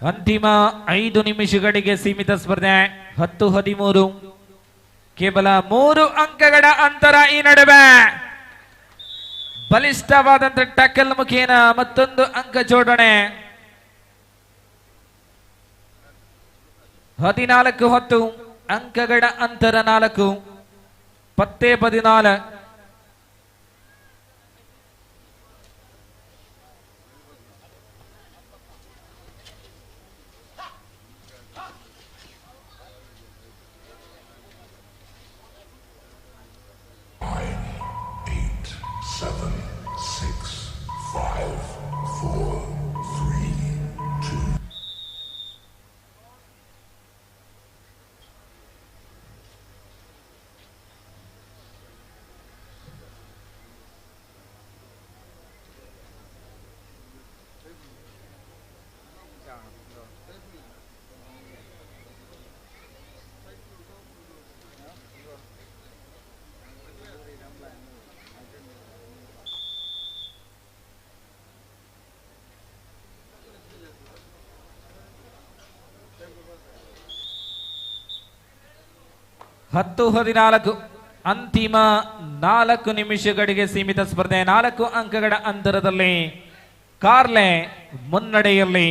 S14: ಅಂತಿಮ 5 ನಿಮಿಷಗಳಿಗೆ ಸೀಮಿತ ಸ್ಪರ್ಧೆ. 10-13 ಕೇವಲ 3 ಅಂಕಗಳ ಅಂತರ. ಈ ನಡುವೆ ಬಲಿಷ್ಠವಾದಂತ ಟ್ಯಾಕಲ್ ಮುಖೇನ ಮತ್ತೊಂದು ಅಂಕ ಜೋಡಣೆ. 14-10 ಅಂಕಗಳ ಅಂತರ 4. 10-14 10-14 ಅಂತಿಮ 4 ನಿಮಿಷಗಳಿಗೆ ಸೀಮಿತ ಸ್ಪರ್ಧೆ. 4 ಅಂಕಗಳ ಅಂತರದಲ್ಲಿ ಕಾರ್ಲೆ ಮುನ್ನಡೆಯಲ್ಲಿ.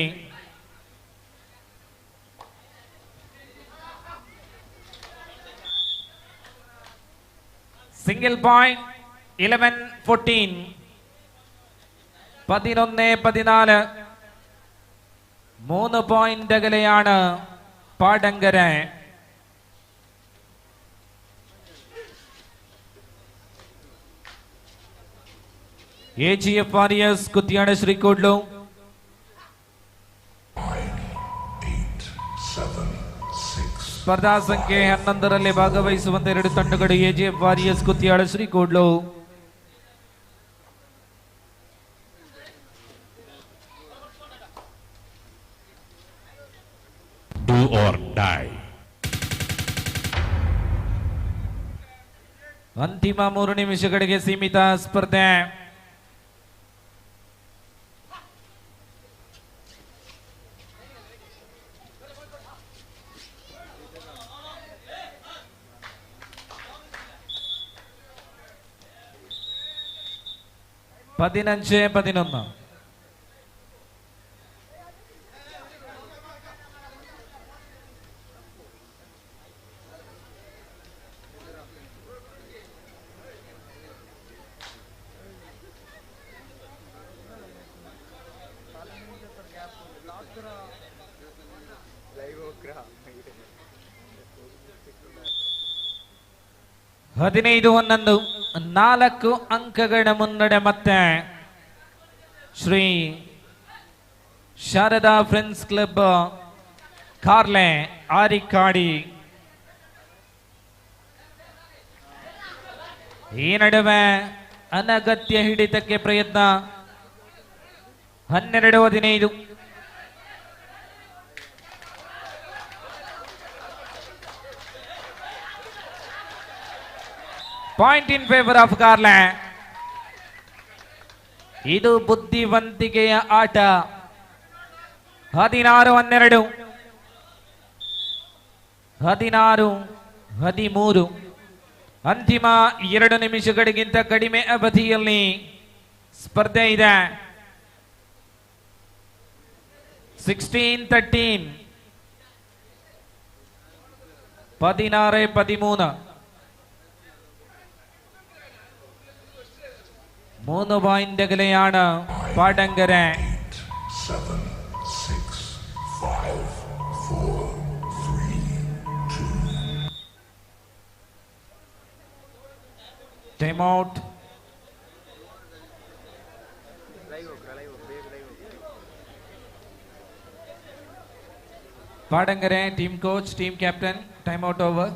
S14: സിംഗിൾ പോയിന്റ് 11-14 11-14 3 പോയിന്റ് അകലെയാണ് പാടങ്കര. AGFRES കുത്തിയാട് ശ്രീകോട്ലു.
S15: 7, 6.
S14: ಸ್ಪರ್ಧಾ ಸಂಖ್ಯೆ 11ರಲ್ಲಿ ಭಾಗವಹಿಸುವಂತೆ 2 ತಂಡಗಳು AGFRES ಕುತ್ತಿಯಾಡ ಶ್ರೀಕೋಡ್ಲು.
S17: Do or die.
S14: ಅಂತಿಮ 3 ನಿಮಿಷಗಳಿಗೆ ಸೀಮಿತ ಸ್ಪರ್ಧೆ. പതിനഞ്ച് 11 15-11 4 ಅಂಕಗಳ ಮುನ್ನಡೆ. ಮತ್ತೆ ಶ್ರೀ ಶಾರದಾ ಫ್ರೆಂಡ್ಸ್ ಕ್ಲಬ್ ಕಾರ್ಲೆ ಆರಿಕಾಡಿ. ಈ ನಡುವೆ ಅನಗತ್ಯ ಹಿಡಿತಕ್ಕೆ ಪ್ರಯತ್ನ. 12-15 point in favour of Karle. ಇದು ಬುದ್ಧಿವಂತಿಕೆಯ ಆಟ. 16-12 16-13 ಅಂತಿಮ 2 ನಿಮಿಷಗಳಿಗಿಂತ ಕಡಿಮೆ ಅವಧಿಯಲ್ಲಿ ಸ್ಪರ್ಧೆ ಇದೆ. 16-13 16-13 3 പോയിന്റ് അകലെയാണ് Padangara.
S15: 7, 6, 5, 4, 3, 2.
S14: Time out. Padangara team coach, team captain, time out over.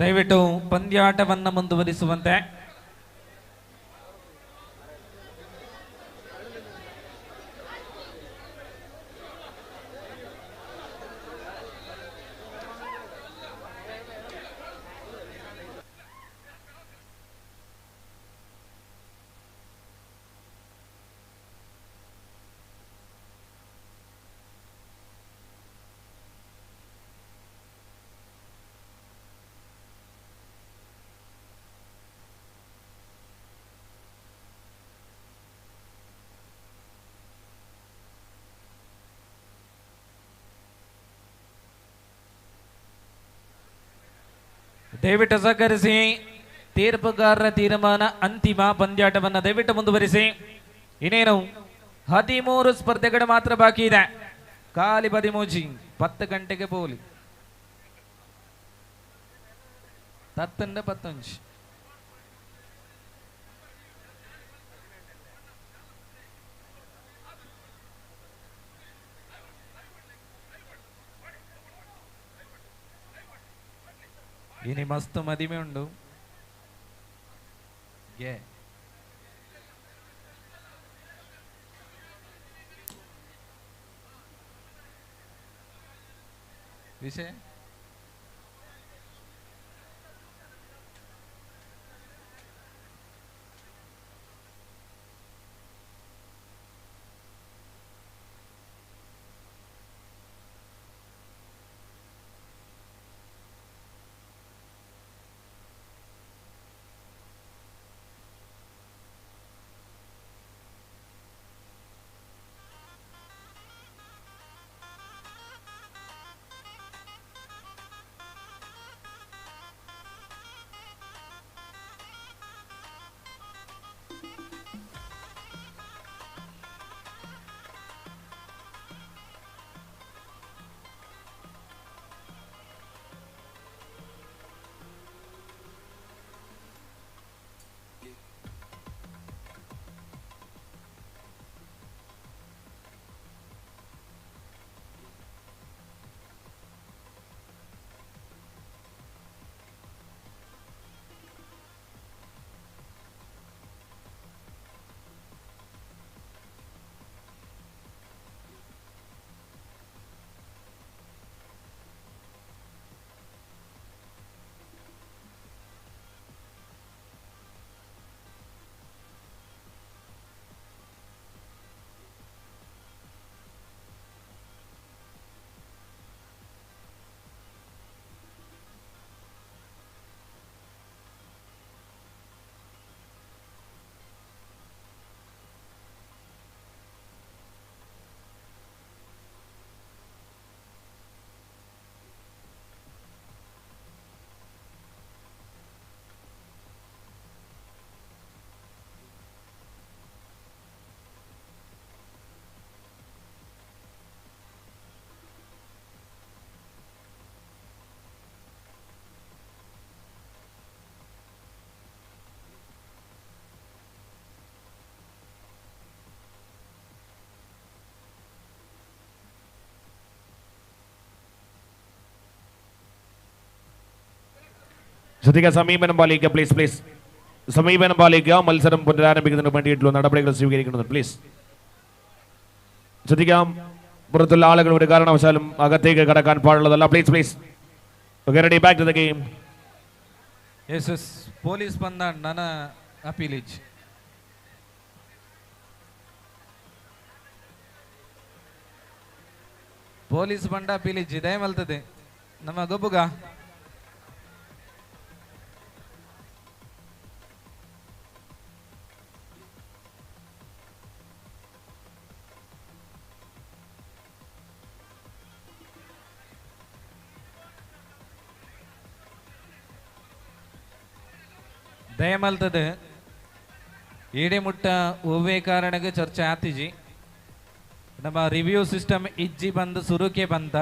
S14: ದಯವಿಟ್ಟು ಪಂದ್ಯಾಟವನ್ನು ಮುಂದುವರಿಸುವಂತೆ. ದಯವಿಟ್ಟು ಸಹಕರಿಸಿ. ತೀರ್ಪುಗಾರರ ತೀರ್ಮಾನ ಅಂತಿಮ. ಪಂದ್ಯಾಟವನ್ನು ದಯವಿಟ್ಟು ಮುಂದುವರಿಸಿ. ಇನ್ನೇನು 13 ಸ್ಪರ್ಧೆಗಳು ಮಾತ್ರ ಬಾಕಿ ಇದೆ. ಖಾಲಿ ಬದಿ ಮೂಜಿ 10 ಗಂಟೆಗೆ ಪೋಲಿ 10 ഇനി മസ്ത് മതിമയുണ്ട്. വിഷയം
S12: ശ്രദ്ധിക്കുക, സമീപനം പാലിക്കുക. പ്ലീസ് പ്ലീസ് സമീപനം പാലിക്കുക. മത്സരം പുനരാരംഭിക്കുന്നതിന് വേണ്ടിയിട്ടുള്ള നടപടികൾ സ്വീകരിക്കുന്നത് പ്ലീസ് ശ്രദ്ധിക്കാം. പുറത്തുള്ള ആളുകൾ ഒരു കാരണവശാലും അകത്തേക്ക് കടക്കാൻ പാടുള്ളതല്ല. Please please ready, back to the game.
S14: Yes police ಬಂದ ನನ್ನ ಅಪೀಲೇಜ್ ಪೊಲೀಸ್ ಬಂಡ ಅಪೀಲೇಜ್ ಇದೆ ಮಲ್ತದೆ ನಮ್ಮ ಗೊಬ್ಬುಗ ದಯಮಲ್ತದೆ ಈಡೆ ಮುಟ್ಟ ಒವ್ವೇ ಕಾರಣಕ್ಕೆ ಚರ್ಚೆ ಆತಿಜಿ ನಮ್ಮ ರಿವ್ಯೂ ಸಿಸ್ಟಮ್ ಇಜ್ಜಿ ಬಂದು ಸುರುಕೆ ಬಂತ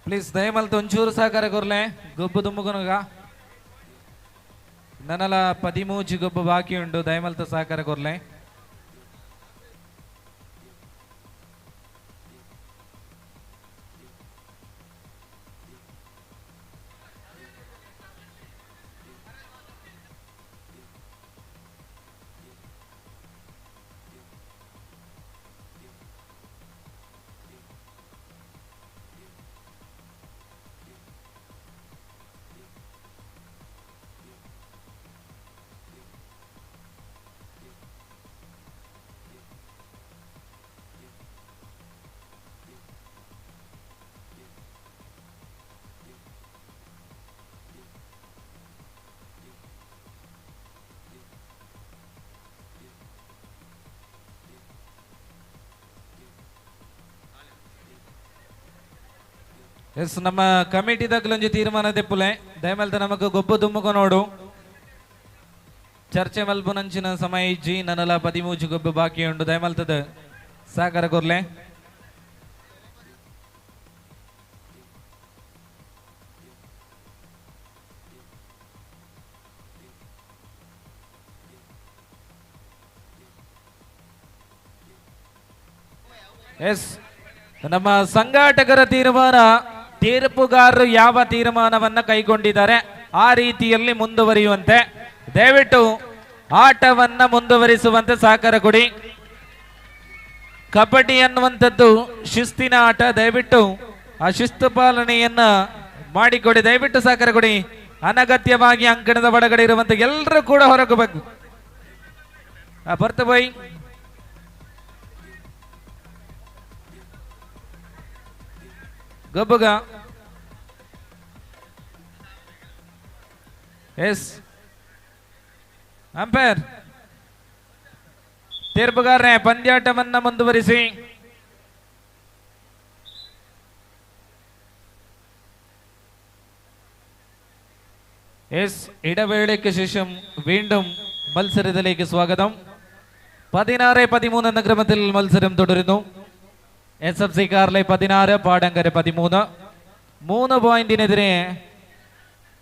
S14: ಪ್ಲೀಸ್ ದಯಮಲ್ತು ಒಂಚೂರು ಸಹಕಾರ ಕೊರ್ಲೆ ಗೊಬ್ಬು ತುಂಬುಕೊನಗ ನನ್ನಲ 13 ಗೊಬ್ಬು ಬಾಕಿ ಉಂಟು ದಯಮಲ್ತು ಸಹಕಾರ ಕೊರ್ಲೆ ಎಸ್ ನಮ್ಮ ಕಮಿಟಿ ದಕ್ಲೊಂಜಿ ತೀರ್ಮಾನ ತೆಪ್ಪುಲೆ ದಯಮಲ್ತ ನಮಕ್ ಗೊಬ್ಬು ತುಮ್ಮಕ ನೋಡು ಚರ್ಚೆ ಮಲ್ಪುನಂಚಿನ ಸಮಯ ಇಜ್ಜಿ ನನ್ನಲ 13 ಗೊಬ್ಬು ಬಾಕಿ ಉಂಟು ದಯಮಲ್ತದ ಸಹಕಾರ ಕೊರ್ಲೆ ಎಸ್ ನಮ್ಮ ಸಂಘಾಟಕರ ತೀರ್ಮಾನ ತೀರ್ಪುಗಾರರು ಯಾವ ತೀರ್ಮಾನವನ್ನ ಕೈಗೊಂಡಿದ್ದಾರೆ ಆ ರೀತಿಯಲ್ಲಿ ಮುಂದುವರಿಯುವಂತೆ ದಯವಿಟ್ಟು ಆಟವನ್ನ ಮುಂದುವರಿಸುವಂತೆ ಸಹಕಾರ ಕೊಡಿ. ಕಬಡ್ಡಿ ಅನ್ನುವಂಥದ್ದು ಶಿಸ್ತಿನ ಆಟ, ದಯವಿಟ್ಟು ಆ ಶಿಸ್ತು ಪಾಲನೆಯನ್ನ ಮಾಡಿಕೊಡಿ, ದಯವಿಟ್ಟು ಸಹಕಾರ ಕೊಡಿ. ಅನಗತ್ಯವಾಗಿ ಅಂಕಣದ ಒಳಗಡೆ ಇರುವಂತ ಎಲ್ಲರೂ ಕೂಡ ಹೊರಗಬೇಕು. ಬರ್ತ ಬೈ ಗಬ್ಬುಗ ಎಸ್ ಅಂಪೈರ್ ತೀರ್ಪುಗಾರರೇ ಪಂದ್ಯಾಟವನ್ನ ಮುಂದುವರಿಸಿ. എസ് ഇടവേളയ്ക്ക് ശേഷം വീണ്ടും മത്സരത്തിലേക്ക് സ്വാഗതം. 16-13 എന്ന ക്രമത്തിൽ മത്സരം തുടരുന്നു. SFC Carlyle 16, പാടങ്കര 13. 3 പോയിന്റിനെതിരെ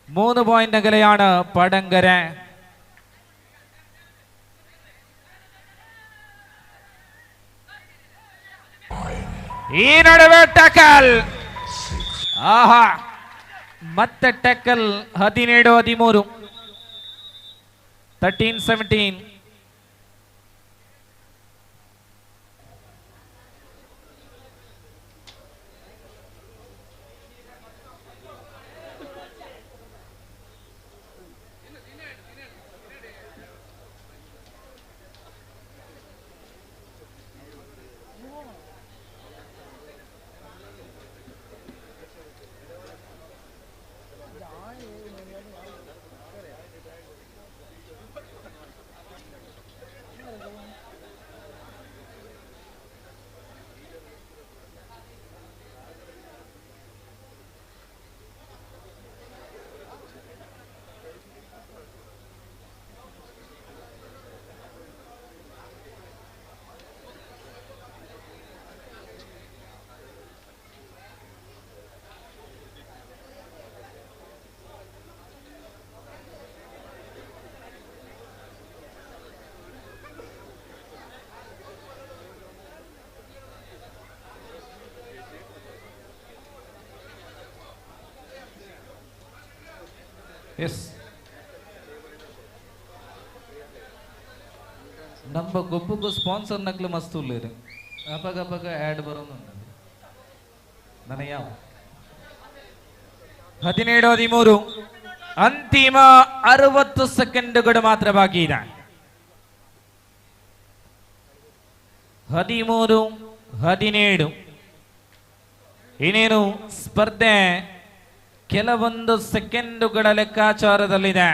S14: 3 പോയിന്റ് അകലെയാണ് പാടങ്കര. ഈ നടുവെ ടാക്കൽ, ആഹാ ಮತ್ತೆ ಟ್ಯಾಕಲ್ 17-13 13-17. ಎಸ್ ನಮ್ಮ ಗೊಬ್ಬು ಸ್ಪಾನ್ಸರ್ ನಕ್ಲು ಮಸ್ತ್ ಉಳ್ಳೇರು ಅಪಗ ಆ್ಯಡ್ ಬರೋದು ನನಗೆ ಯಾವ 17-13 ಅಂತಿಮ 60 ಸೆಕೆಂಡುಗಳು ಮಾತ್ರ ಬಾಕಿ ಇದೆ. 13-17 ಇನ್ನೇನು ಸ್ಪರ್ಧೆ ಕೆಲವೊಂದು ಸೆಕೆಂಡುಗಳ ಲೆಕ್ಕಾಚಾರದಲ್ಲಿದೆ.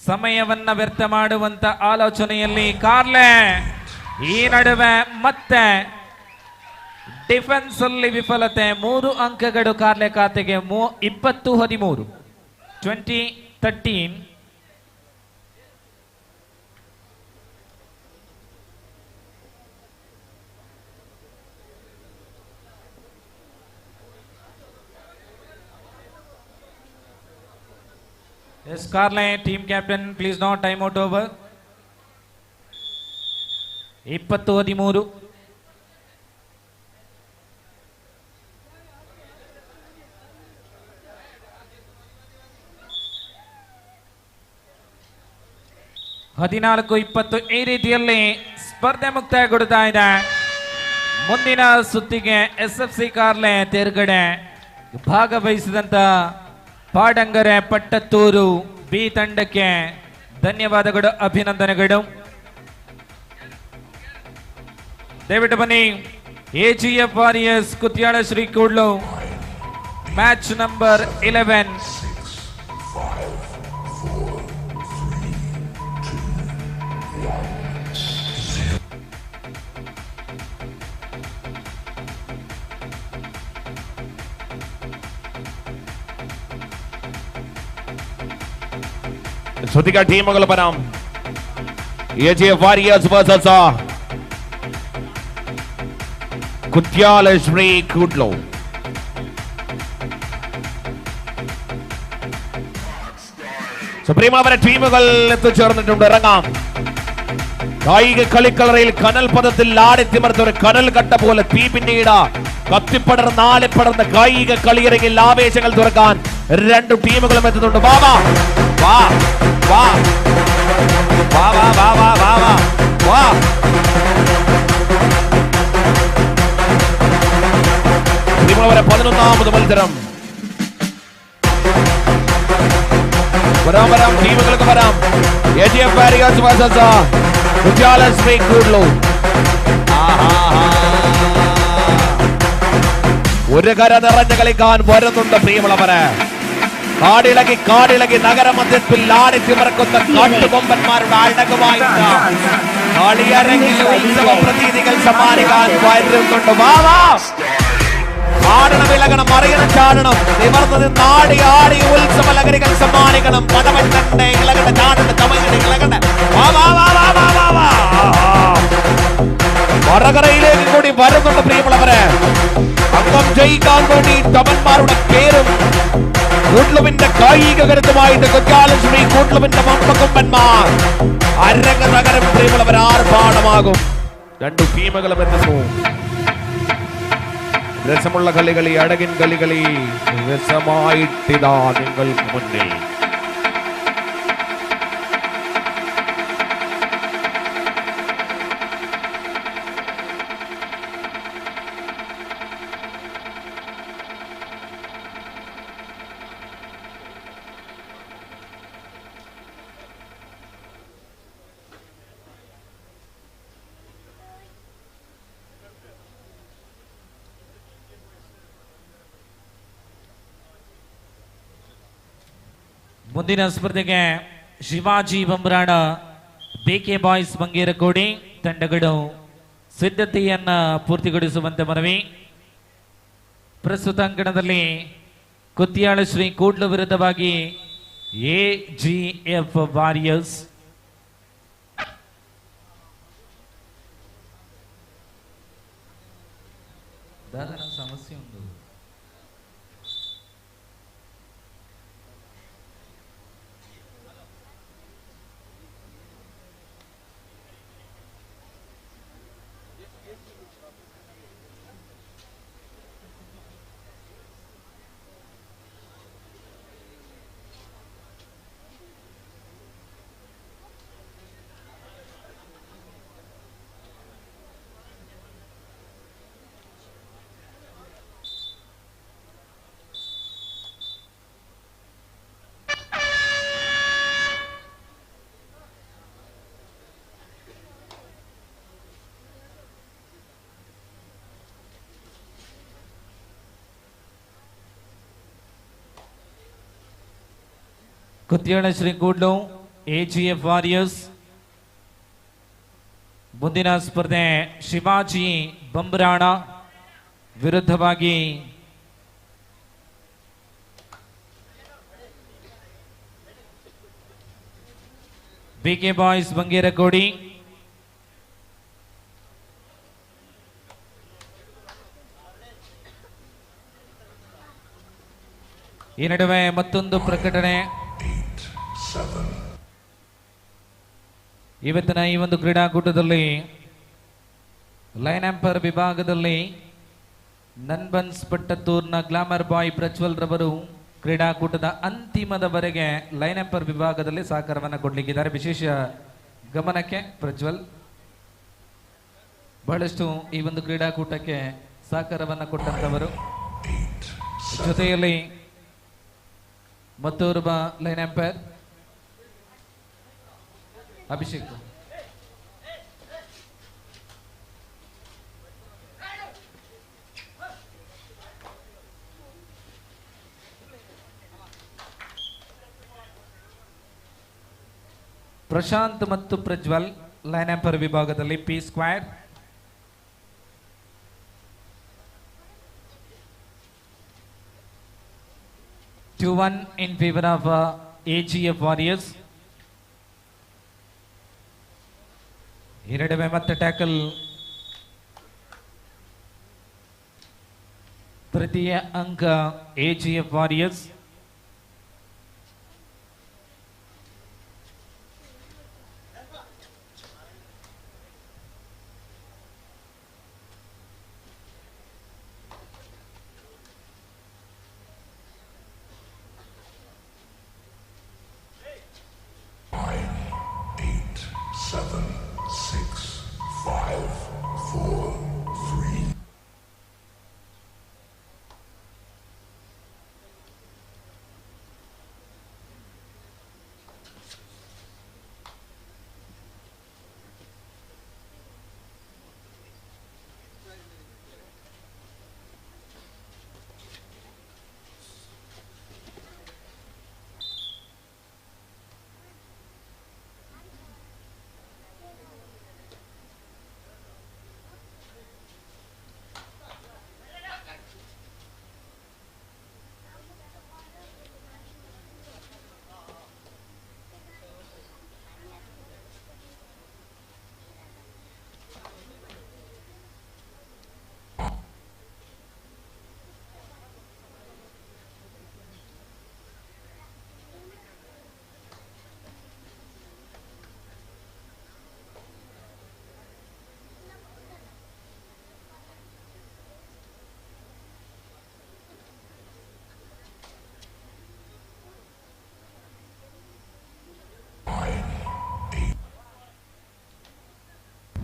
S14: ಸಮಯವನ್ನ ವ್ಯರ್ಥ ಮಾಡುವಂತ ಆಲೋಚನೆಯಲ್ಲಿ ಕಾರ್ಲೆ ಈ ನಡುವೆ ಮತ್ತೆ ಡಿಫೆನ್ಸ್ ಅಲ್ಲಿ ವಿಫಲತೆ. 3 ಅಂಕಗಳು ಕಾರ್ಲೆ ಖಾತೆಗೆ. 20-13 20-13. Scarlet, team captain, please not time out over. 20-13. ಹದಿನಾಲ್ಕು 20 ಈ ರೀತಿಯಲ್ಲಿ ಸ್ಪರ್ಧೆ ಮುಕ್ತಾಯಗೊಳ್ತಾ ಇದೆ. ಮುಂದಿನ ಸುತ್ತಿಗೆ SFC ಕಾರ್ಲೆ ತೇರ್ಗಡೆ ಭಾಗವಹಿಸಿದಂತ ಪಾಡಂಗರೆ ಪಟ್ಟತ್ತೂರು ಬಿ ತಂಡಕ್ಕೆ ಧನ್ಯವಾದಗಳು, ಅಭಿನಂದನೆಗಳು. ದಯವಿಟ್ಟು ಬನ್ನಿ. AGF warriors Kuthyala Shri Kudlu match number 11.
S12: ಸುದ್ದಿಗ ಟೀಮ್ಗಳು ಬರಾಂ. AGF warriors versus Kuttyala Shri Kudlu. സുപ്രീം അവരെ ടീമുകൾ എത്തിച്ചേർന്നിട്ടുണ്ട്. ഇറങ്ങാം. കായിക കളിക്കളറയിൽ കനൽ പദത്തിൽ ആടിത്തിമർത്ത ഒരു കനൽ കട്ട പോലെ തീ പിന്നീട് കത്തിപ്പടർന്ന് ആലിപ്പടർന്ന കായിക കളിയിറങ്ങിൽ ആവേശങ്ങൾ തുറക്കാൻ രണ്ടു ടീമുകളും എത്തുന്നുണ്ട്. വാ വാ വാ വാ വാ വാ വാ വാ വാ വാ വാ. ടീമുകളെ 11ാമത് മത്സരം. വരാം വരാം, ടീമുകൾക്ക് വരാം. AGF warriors versus Kuttyala Shri Kudlu. ഒരു കര നിറഞ്ഞു കളിക്കാൻ വരുന്നുണ്ട് പ്രിയമുള്ളവരെ. കാടിളകി നഗരമധ്യത്തിൽ ആടിത്തിമറക്കുന്ന കാട്ടുകൊമ്പന്മാരുടെ അഴകുമായിട്ട് കളിയരങ്ങിൽ ഉത്സവ പ്രതീതികൾ സമ്മാനിക്കാൻ വരുന്നുണ്ട്. വാവാ, ആടണം, ഇളകണം, മറിയണം, ചാടണം, നിവർന്നത് നാടി ആടി ഉത്സവ ലഹരികൾ സമ്മാനിക്കണം. പടവൻ തന്നെ ഇളകണ്ട, ചാടണ്ട, തമയണ്ട, ഇളകണ്ട. വടകരയിലേക്ക് കൂടി വരുന്നുണ്ട് പ്രിയമുള്ളവരെ. അംഗം ജയിക്കാൻ വേണ്ടി തമന്മാരുടെ പേരും കൂഡ്ലുവിന്റെ കായിക കരുത്തുമായിട്ട് കുറ്റ്യാല ശ്രീ കൂഡ്ലുവിന്റെ മമ്പക്കൊമ്പന്മാർ അരങ്ങ നഗരം പ്രിയമുള്ളവർ ആർഭാടമാകും. രണ്ടു ടീമുകളും എത്തുന്നു. രസമുള്ള കളികളി, അഴകിൻ കളികളി രസമായിട്ടിതാ നിങ്ങൾക്ക് മുന്നിൽ.
S14: ಮುಂದಿನ ಸ್ಪರ್ಧೆಗೆ ಶಿವಾಜಿ ಬಂಬ್ರಾಣ, BK ಬಾಯ್ಸ್ ಬಂಗೇರಕೋಡಿ ತಂಡಗಳು ಸಿದ್ಧತೆಯನ್ನ ಪೂರ್ತಿಗೊಳಿಸುವಂತೆ ಮನವಿ. ಪ್ರಸ್ತುತ ಅಂಕಣದಲ್ಲಿ ಕುತ್ಯಾಳ ಶ್ರೀ ಕೂಡ್ಲು ವಿರುದ್ಧವಾಗಿ AGF ವಾರಿಯರ್ಸ್. ಸಮಸ್ಯೆ ಉಂಟು. Kutyala Shri Kudlu, AGF warriors. ಮುಂದಿನ ಸ್ಪರ್ಧೆ ಶಿವಾಜಿ ಬಂಬ್ರಾಣ ವಿರುದ್ಧವಾಗಿ BK ಬಾಯ್ಸ್ ಬಂಗೇರಕೋಡಿ. ಈ ನಡುವೆ ಮತ್ತೊಂದು ಪ್ರಕಟಣೆ. ಇವತ್ತಿನ ಈ ಒಂದು ಕ್ರೀಡಾಕೂಟದಲ್ಲಿ ಲೈನ್ ಎಂಪೈರ್ ವಿಭಾಗದಲ್ಲಿ ನನ್ಬನ್ಸ್ ಪಟ್ಟತ್ತೂರ್ನ ಗ್ಲಾಮರ್ ಬಾಯ್ ಪ್ರಜ್ವಲ್ ರವರು ಕ್ರೀಡಾಕೂಟದ ಅಂತಿಮದವರೆಗೆ ಲೈನ್ ಎಂಪೈರ್ ವಿಭಾಗದಲ್ಲಿ ಸಹಕಾರವನ್ನು ಕೊಡಲಿಕ್ಕಿದ್ದಾರೆ. ವಿಶೇಷ ಗಮನಕ್ಕೆ ಪ್ರಜ್ವಲ್ ಬಹಳಷ್ಟು ಈ ಒಂದು ಕ್ರೀಡಾಕೂಟಕ್ಕೆ ಸಹಕಾರವನ್ನು ಕೊಟ್ಟಂತವರು. ಜೊತೆಯಲ್ಲಿ ಮತ್ತೋರ್ವ ಲೈನ್ ಎಂಪೈರ್ ಅಭಿಷೇಕ್. ಪ್ರಶಾಂತ್ ಮತ್ತು ಪ್ರಜ್ವಲ್ ಲೈನ್ ಎಂಪೈರ್ ವಿಭಾಗದಲ್ಲಿ P square. Two one in favor of AGF Warriors. ಈ ನಡುವೆ ಮತ್ತೆ ಟ್ಯಾಕಲ್ ತೃತೀಯ ಅಂಕ AGF Warriors.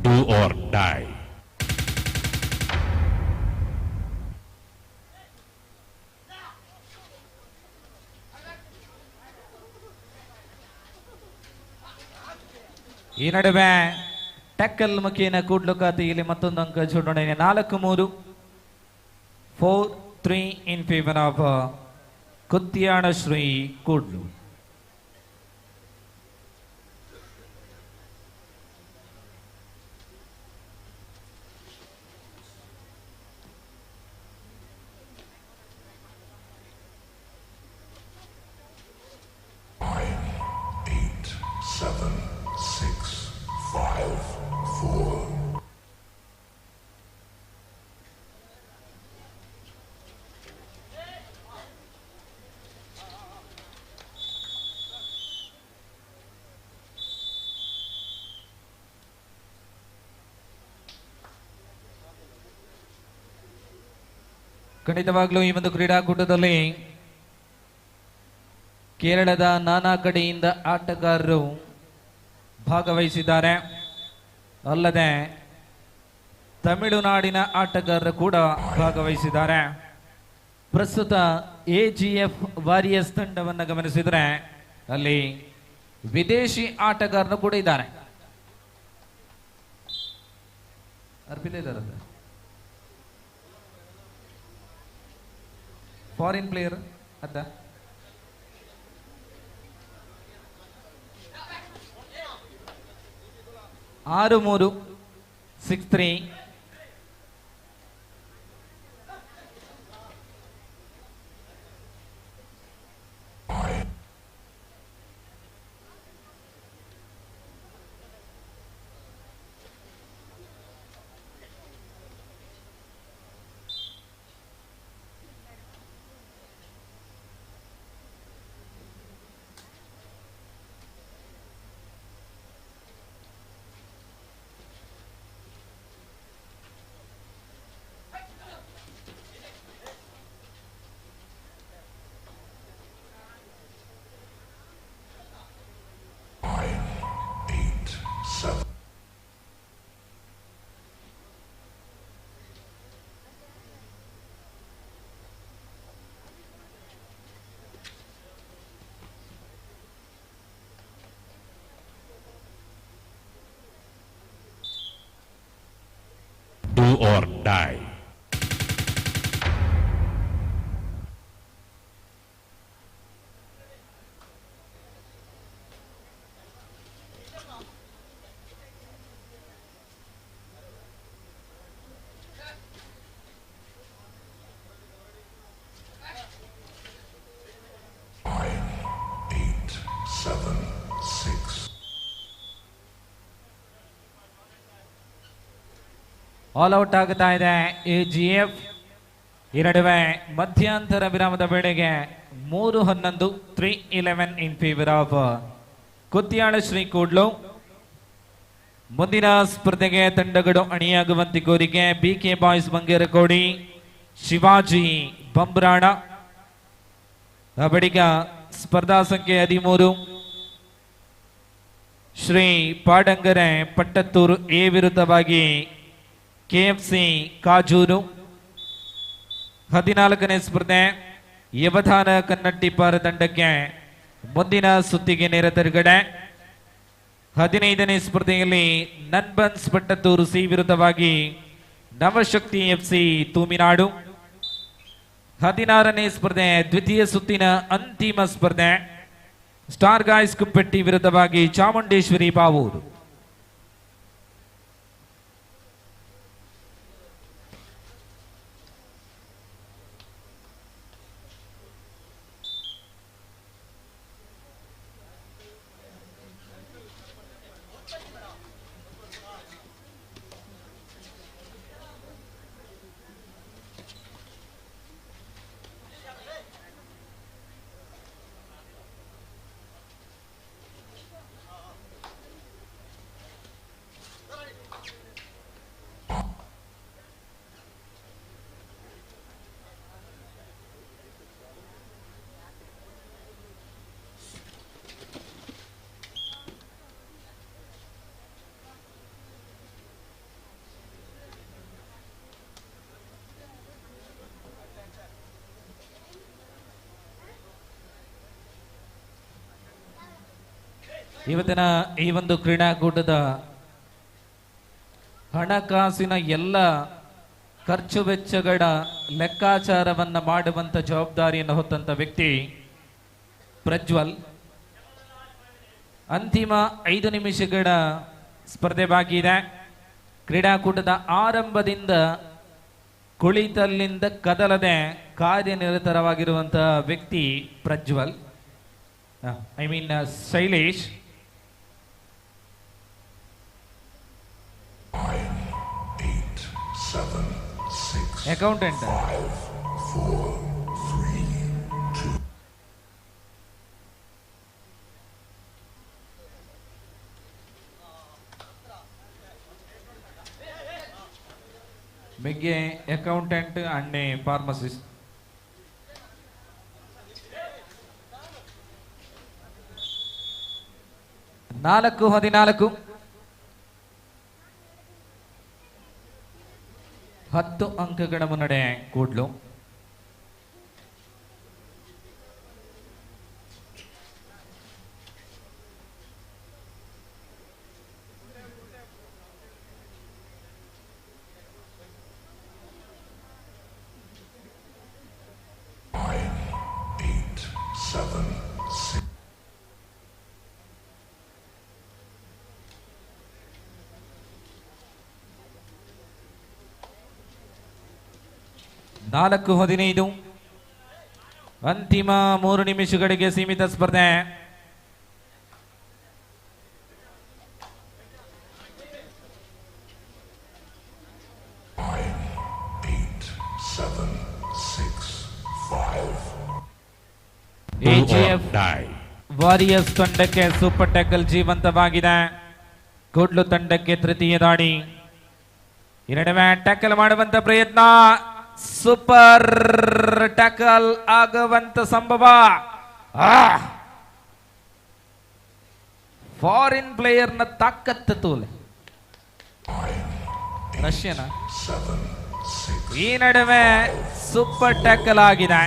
S17: Do or die.
S14: ಈ ನಡುವೆ ಟ್ಯಾಕಲ್ ಮುಖೇನ ಕೂಡ್ಲು ಖಾತೆಯಲ್ಲಿ ಮತ್ತೊಂದು ಅಂಕ ಜೋಡಣೆ 4-3 4-3 ಇನ್ ಫೇವರ್ ಆಫ್ ಕುತ್ಯಾಣ ಶ್ರೀ ಕೂಡ್ಲು. ಖಂಡಿತವಾಗ್ಲೂ ಈ ಒಂದು ಕ್ರೀಡಾಕೂಟದಲ್ಲಿ ಕೇರಳದ ನಾನಾ ಕಡೆಯಿಂದ ಆಟಗಾರರು ಭಾಗವಹಿಸಿದ್ದಾರೆ. ಅಲ್ಲದೆ ತಮಿಳುನಾಡಿನ ಆಟಗಾರರು ಕೂಡ ಭಾಗವಹಿಸಿದ್ದಾರೆ. ಪ್ರಸ್ತುತ AGF ವಾರಿಯರ್ಸ್ ತಂಡವನ್ನು ಗಮನಿಸಿದರೆ ಅಲ್ಲಿ ವಿದೇಶಿ ಆಟಗಾರರು ಕೂಡ ಇದ್ದಾರೆ. ಅರ್ಪಿತ ಇದ್ದಾರೆ, ಫಾರಿನ್ ಪ್ಲೇಯರ್ ಅತ್ತ 6-3 6-3
S17: or die.
S14: ಆಲ್ ಔಟ್ ಆಗ್ತಾ ಇದೆ AGF. ಈ ನಡುವೆ ಮಧ್ಯಂತರ ವಿರಾಮದ ವೇಳೆಗೆ 3-11 3-11 in favour of Kuthyala Shri Kudlu. ಮುಂದಿನ ಸ್ಪರ್ಧೆಗೆ ತಂಡಗಳು ಅಣಿಯಾಗುವಂತೆ ಕೋರಿಕೆ BK ಬಾಯ್ಸ್ ಬಂಗೇರಕೋಡಿ, ಶಿವಾಜಿ ಬಂಬ್ರಾಣ. ಬಳಿಕ ಸ್ಪರ್ಧಾ ಸಂಖ್ಯೆ 13 ಶ್ರೀ ಪಾಡಂಗರೆ ಪಟ್ಟತ್ತೂರು ಎ ವಿರುದ್ಧವಾಗಿ KFC ಕಾಜೂರು. 14ನೇ ಸ್ಪರ್ಧೆ ಯವಧಾನ ಕನ್ನಟ್ಟಿಪಾರ ತಂಡಕ್ಕೆ ಮುಂದಿನ ಸುತ್ತಿಗೆ ನೇರ ತಿರುಗಡೆ. 15ನೇ ಸ್ಪರ್ಧೆಯಲ್ಲಿ ನನ್ಬನ್ಸ್ ಪಟ್ಟತ್ತೂರು ಸಿ ವಿರುದ್ಧವಾಗಿ ನವಶಕ್ತಿ FC ತೂಮಿನಾಡು. 16ನೇ ಸ್ಪರ್ಧೆ ದ್ವಿತೀಯ ಸುತ್ತಿನ ಅಂತಿಮ ಸ್ಪರ್ಧೆ ಸ್ಟಾರ್ ಗಾಯ್ಸ್ ಕುಪ್ಪೆಟ್ಟಿ ವಿರುದ್ಧವಾಗಿ ಚಾಮುಂಡೇಶ್ವರಿ ಬಾವೂರು. ಇವತ್ತಿನ ಈ ಒಂದು ಕ್ರೀಡಾಕೂಟದ ಹಣಕಾಸಿನ ಎಲ್ಲ ಖರ್ಚು ವೆಚ್ಚಗಳ ಲೆಕ್ಕಾಚಾರವನ್ನ ಮಾಡುವಂತ ಜವಾಬ್ದಾರಿಯನ್ನು ಹೊತ್ತಂತ ವ್ಯಕ್ತಿ ಪ್ರಜ್ವಲ್. ಅಂತಿಮ 5 ನಿಮಿಷಗಳ ಸ್ಪರ್ಧೆ ಬಾಕಿ ಇದೆ. ಕ್ರೀಡಾಕೂಟದ ಆರಂಭದಿಂದ ಕುಳಿತಲ್ಲಿಂದ ಕದಲದೆ ಕಾರ್ಯನಿರತರಾಗಿರುವಂತಹ ವ್ಯಕ್ತಿ Prajwal, I mean Shailesh. Accountant ಬೆಗ್ಗೆ ಅಕೌಂಟೆಂಟ್ ಅಂಡ್ ಫಾರ್ಮಸಿಸ್ಟ್. ನಾಲ್ಕು 14 10 ಅಂಕಗಳ ಮುನ್ನಡೆ ಕೂಡ್ಲು. ನಾಲ್ಕು 15 ಅಂತಿಮ 3 ನಿಮಿಷಗಳಿಗೆ ಸೀಮಿತ ಸ್ಪರ್ಧೆ. AGF ವಾರಿಯರ್ಸ್ ತಂಡಕ್ಕೆ ಸೂಪರ್ ಟ್ಯಾಕಲ್ ಜೀವಂತವಾಗಿದೆ. ಕೂಡ್ಲು ತಂಡಕ್ಕೆ ತೃತೀಯ ದಾಳಿ. ಈ ನಡುವೆ ಟ್ಯಾಕಲ್ ಮಾಡುವಂತ ಪ್ರಯತ್ನ, ಸೂಪರ್ ಟ್ಯಾಕಲ್ ಆಗುವಂತ ಸಂಭವ. ಫಾರಿನ್ ಪ್ಲೇಯರ್ ನ ತಾಕತ್ತು ತೋಲೆ ರಷ್ಯನ. ಈ ನಡುವೆ ಸೂಪರ್ ಟ್ಯಾಕಲ್ ಆಗಿದೆ.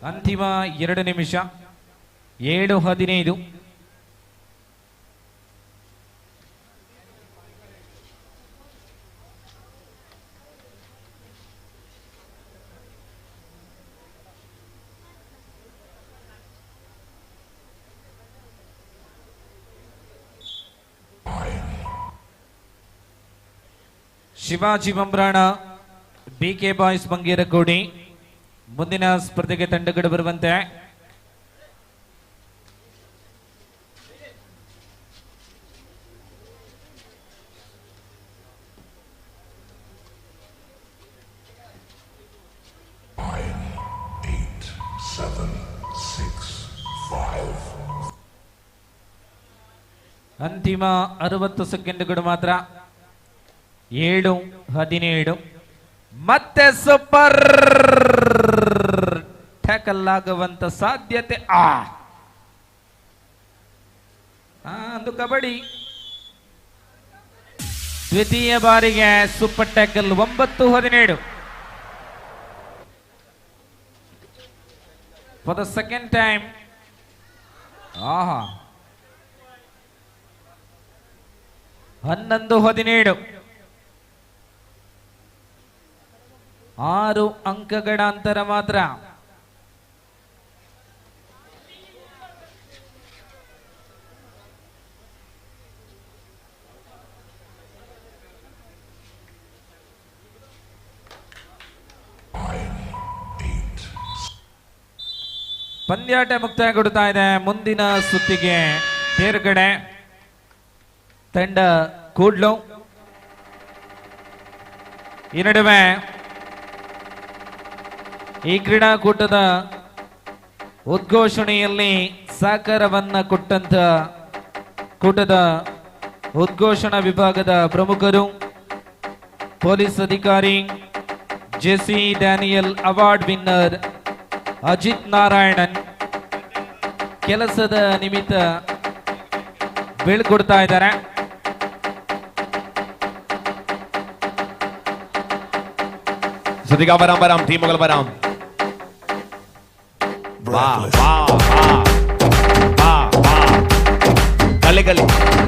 S14: ಅಂತಿಮ 2 ನಿಮಿಷ 7:15. ಶಿವಾಜಿ ಬಂಬ್ರಾಣ, BK ಬಾಯ್ಸ್ ಬಂಗೇರಕೋಡಿ ಮುಂದಿನ ಸ್ಪರ್ಧೆಗೆ ತಂಡಗಳು ಬರುವಂತೆ. ಅಂತಿಮ 60 ಸೆಕೆಂಡ್ಗಳು ಮಾತ್ರ. 7:17. ಮತ್ತೆ ಸೂಪರ್ ಟ್ಯಾಕಲ್ ಆಗುವಂತ ಸಾಧ್ಯತೆ. ಒಂದು ಕಬಡ್ಡಿ ದ್ವಿತೀಯ ಬಾರಿಗೆ super tackle. 9:17 for the second time. 11:17. 6 ಅಂಕಗಳ ಅಂತರ ಮಾತ್ರ. ಪಂದ್ಯಾಟ ಮುಕ್ತಾಯಗೊಳ್ತಾ ಇದೆ. ಮುಂದಿನ ಸುತ್ತಿಗೆ ತೇರ್ಗಡೆ ತಂಡ ಕೂಡ್ಲು. ಈ ನಡುವೆ ಈ ಕ್ರೀಡಾಕೂಟದ ಉದ್ಘೋಷಣೆಯಲ್ಲಿ ಸಹಕಾರವನ್ನ ಕೊಟ್ಟಂತ ಕೂಟದ ಉದ್ಘೋಷಣಾ ವಿಭಾಗದ ಪ್ರಮುಖರು, ಪೊಲೀಸ್ ಅಧಿಕಾರಿ ಜೆಸಿ ಡ್ಯಾನಿಯಲ್ ಅವಾರ್ಡ್ ವಿನ್ನರ್ ಅಜಿತ್ ನಾರಾಯಣನ್ ಕೆಲಸದ ನಿಮಿತ್ತ ಬೀಳ್ಕೊಡ್ತಾ ಇದ್ದಾರೆ.
S12: ശ്രദ്ധിക്കാൻ വരാം ടീമുകൾ വരാം. കളികളി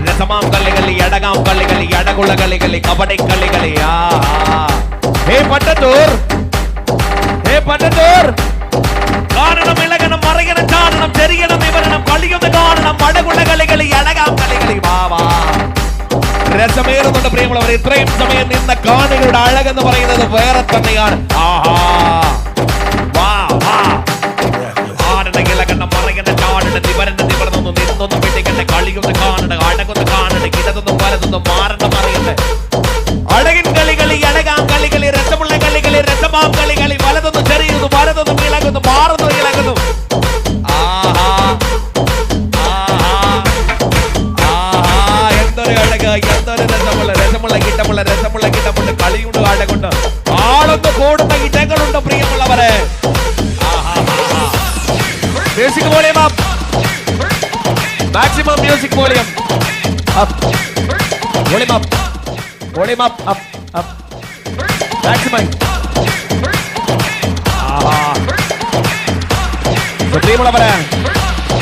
S12: രസമാം കളികളി എടകാം കളികളി എടകുള്ള കളികളി കബഡി കളികളി. ഹേ പട്ടത്തൂർ കാണണം ഇളകണം മറിയണം ചാടണം ചെറിയണം വിവരണം കളിയൊന്ന് കാണണം അടകുള്ള കളികളി എടകാം കളികളി. രസമേറുന്നുണ്ട് പ്രിയമുള്ളവർ. ഇത്രയും സമയം നിന്ന കാണികളുടെ അഴകെന്ന് പറയുന്നത് വേറെ തന്നെയാണ്. ഇളകണ്ട മറിയണ്ട ചാടണ്ട നിവരണ്ട നിവർന്നൊന്നും നിന്നൊന്നും പിടിക്കണ്ട കളിയൊന്ന് കാണണ്ട അടകൊന്ന് കാണണ്ട ഇടതൊന്നും വലതൊന്നും മാറണ്ട മറിയണ്ട. അഴകിൻ കളികളി എടകാം കളികളി രസമുള്ള കളികളി രസമാം കളികളി വലതൊന്നും ചെറിയുന്നു വലതൊന്നും ഇളകുന്നു മാറുന്നു ഇളകുന്നു. എന്തൊരു അഴക എന്തൊരു രസമുള്ള കിട്ടമുള്ള കളിയുണ്ട് അഴകുണ്ട് ആളൊന്ന് കൂടുന്ന ഇടങ്ങളുണ്ട് പ്രിയമുള്ളവരെ. Music volume up, maximum music volume up, volume up, volume up up up maximum. പ്രിയമുള്ളവരെ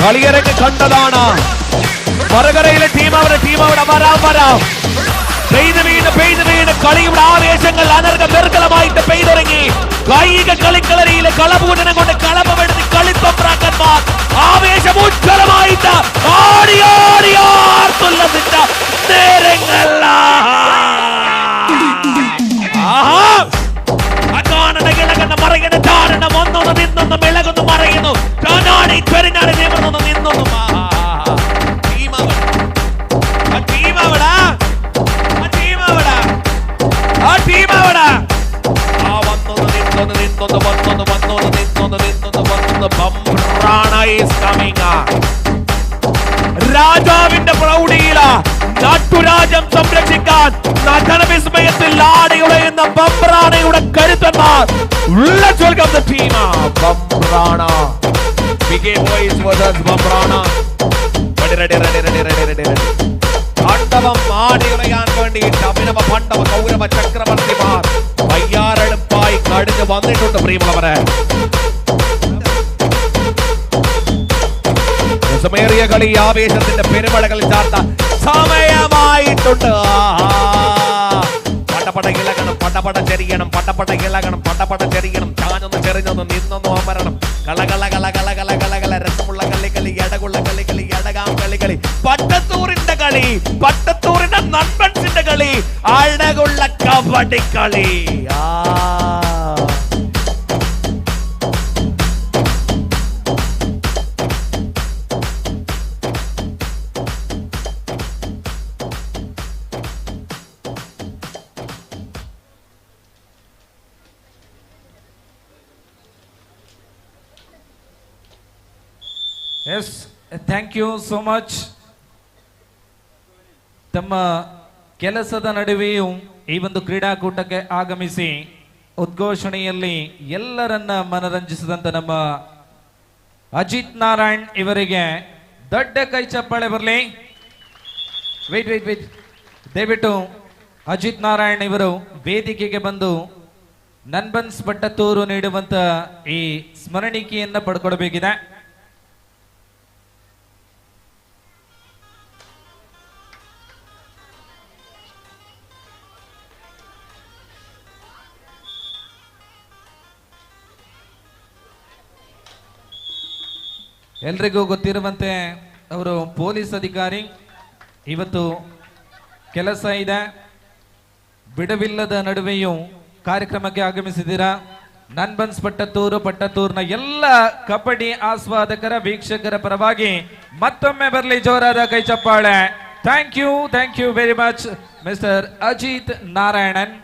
S12: കളിയരങ്ങ് കണ്ടതാണ്. മറുകരയിലെ ടീം അവിടെ വരാം. പെയ്ത് വീണ് കളിയുടെ ആവേശങ്ങൾ അനർഘ പെയ്തിറങ്ങി. കായിക കളിക്കളരിയിലെ കളപൂജനം കൊണ്ട് കളപമെടുത്ത് കളിത്തമ്പ്രാക്കന്മാർ ആവേശമുജ്വലമായിട്ട് ആടിയാർത്തുല്ലതിട്ട നേരങ്ങൾ. ഇളകണ്ട മറിയണ ചാടണം ഒന്നൊന്ന് നിന്നൊന്നും ഇളകുന്നു മറയുന്നു കാനാടി പെരിഞ്ഞാടി നിവർന്നൊന്നും നിന്നൊന്നും. രാജാവിന്റെ പ്രൗഢിയില നാട്ടുരാജ്യം സംരക്ഷിക്കാൻ നഗരവിസ്മയത്തിൽ ആടിയുളയുന്ന ബംബ്രാണയുടെ കരുത്തന്മാർ. Let's welcome the team Bambrana. BK boys versus Bambrana. ready. പാണ്ഡവം ആടിയുറയാൻ വേണ്ടിയിട്ട് അഭിനവ പാണ്ഡവ കൗരവ ചക്രവർത്തിമാർ തയ്യാറെടുപ്പായി കടന്നു വന്നിട്ടുണ്ട് പ്രിയമുള്ളവരെ. രസമേറിയ കളി ആവേശത്തിന്റെ പെരുമഴകൾ ചാർത്ത സമയമായിട്ടുണ്ട്. പടപട ഇളകണം, പടപട ചെറിയണം, പടപട ഇളകണം, പടപട ചെറിയണം, ചാഞ്ഞൊന്ന് ചെറിഞ്ഞൊന്ന് നിന്നൊന്ന് അമരണം. കളകള കള കള കള കള കള രസമുള്ള കളി, എടകുള്ള കളി, എടകാം കളി, പട്ടത്തൂരിന്റെ കളി, പട്ടത്തൂരിന്റെ നൻപൻസിന്റെ കളി, അഴകുള്ള കബഡി കളി.
S14: Yes thank you so much. ತಮ್ಮ ಕೆಲಸದ ನಡುವೆಯೂ ಈ ಒಂದು ಕ್ರೀಡಾಕೂಟಕ್ಕೆ ಆಗಮಿಸಿ ಉದ್ಘೋಷಣೆಯಲ್ಲಿ ಎಲ್ಲರನ್ನ ಮನರಂಜಿಸಿದಂತ ನಮ್ಮ ಅಜಿತ್ ನಾರಾಯಣ್ ಇವರಿಗೆ ದೊಡ್ಡ ಕೈ ಚಪ್ಪಾಳೆ ಬರಲಿ. ವೇಟ್ ದಯವಿಟ್ಟು ಅಜಿತ್ ನಾರಾಯಣ್ ಇವರು ವೇದಿಕೆಗೆ ಬಂದು ನನ್ಬನ್ಸ್ ಪಟ್ಟತ್ತೂರು ನೀಡುವಂತ ಈ ಸ್ಮರಣಿಕೆಯನ್ನ ಪಡ್ಕೊಳ್ಬೇಕಿದೆ. ಎಲ್ರಿಗೂ ಗೊತ್ತಿರುವಂತೆ ಅವರು ಪೊಲೀಸ್ ಅಧಿಕಾರಿ. ಇವತ್ತು ಕೆಲಸ ಇದೆ, ಬಿಡವಿಲ್ಲದ ನಡುವೆಯೂ ಕಾರ್ಯಕ್ರಮಕ್ಕೆ ಆಗಮಿಸಿದ್ದೀರಾ. ನನ್ಬನ್ಸ್ ಪಟ್ಟತ್ತೂರಿನ ಎಲ್ಲ ಕಬಡ್ಡಿ ಆಸ್ವಾದಕರ ವೀಕ್ಷಕರ ಪರವಾಗಿ ಮತ್ತೊಮ್ಮೆ ಬರಲಿ ಜೋರಾದ ಕೈ ಚಪ್ಪಾಳೆ. Thank you very much mister Ajith Narayanan.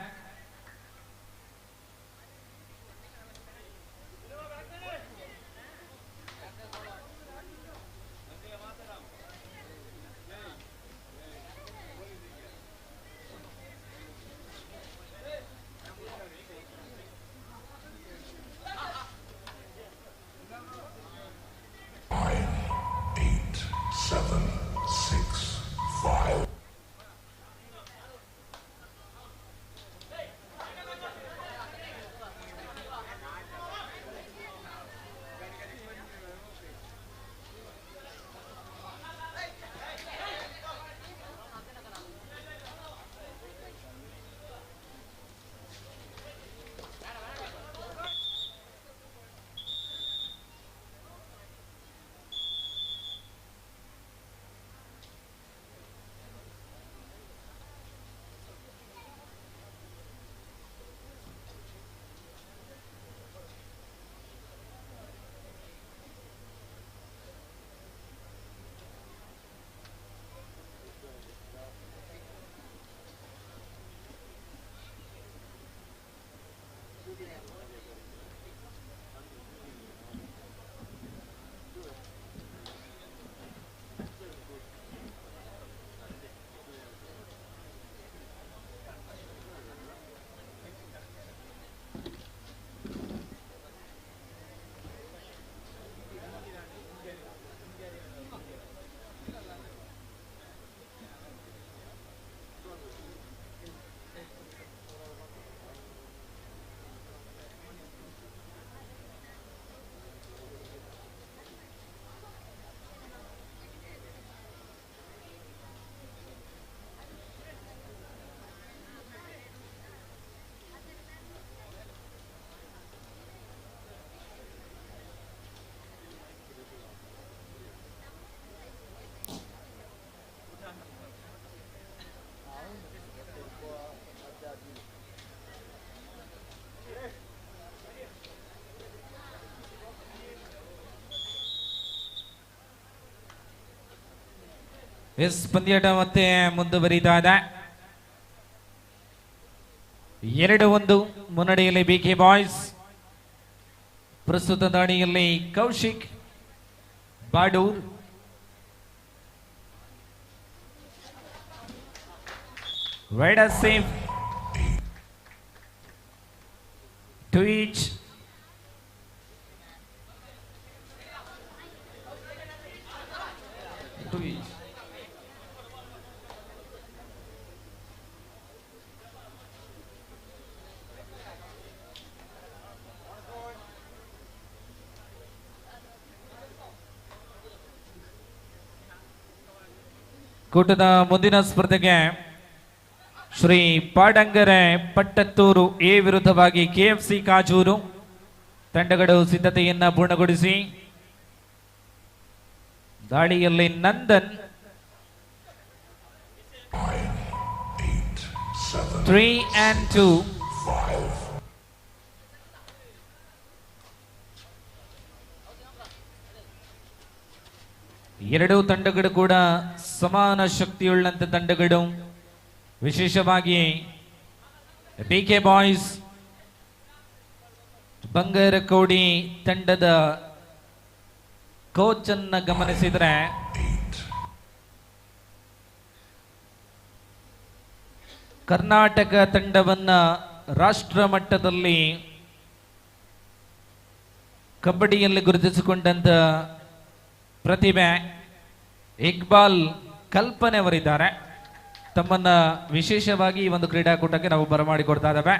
S14: Yes ಪಂದ್ಯಾಟ ಮತ್ತೆ ಮುಂದುವರಿತಾ ಇದೆ. 2-1 ಮುನ್ನಡೆಯಲ್ಲಿ ಬಿಕೆ ಬಾಯ್ಸ್. ಪ್ರಸ್ತುತ ದಾಳಿಯಲ್ಲಿ Kaushik ಬಾಡೂರ್. Wide as safe. To each. To each. ಕೂಟದ ಮುಂದಿನ ಸ್ಪರ್ಧೆಗೆ ಶ್ರೀ ಪಾಡಂಗರೆ ಪಟ್ಟತ್ತೂರು ಎ ವಿರುದ್ಧವಾಗಿ ಕೆಎಫ್ಸಿ ಕಾಜೂರು ತಂಡಗಳು ಸಿದ್ಧತೆಯನ್ನ ಪೂರ್ಣಗೊಳಿಸಿ ದಾಳಿಯಲ್ಲಿ ನಂದನ್ 3 and 2. ಎರಡೂ ತಂಡಗಳು ಕೂಡ ಸಮಾನ ಶಕ್ತಿಯುಳ್ಳಂತ ತಂಡಗಳು. ವಿಶೇಷವಾಗಿ ಬಿಕೆ ಬಾಯ್ಸ್ ಬಂಗಾರಕೋಡಿ ತಂಡದ ಕೋಚ್ ಅನ್ನ ಗಮನಿಸಿದರೆ ಕರ್ನಾಟಕ ತಂಡವನ್ನ ರಾಷ್ಟ್ರ ಮಟ್ಟದಲ್ಲಿ ಕಬಡ್ಡಿಯಲ್ಲಿ ಗುರುತಿಸಿಕೊಂಡಂತ ಪ್ರತಿಭೆ ಇಕ್ಬಾಲ್ ಕಲ್ಪನೆ ಅವರಿದ್ದಾರೆ. ತಮ್ಮನ್ನ ವಿಶೇಷವಾಗಿ ಈ ಒಂದು ಕ್ರೀಡಾಕೂಟಕ್ಕೆ ನಾವು ಬರಮಾಡಿಕೊಡ್ತಾ ಇದ್ದೇವೆ.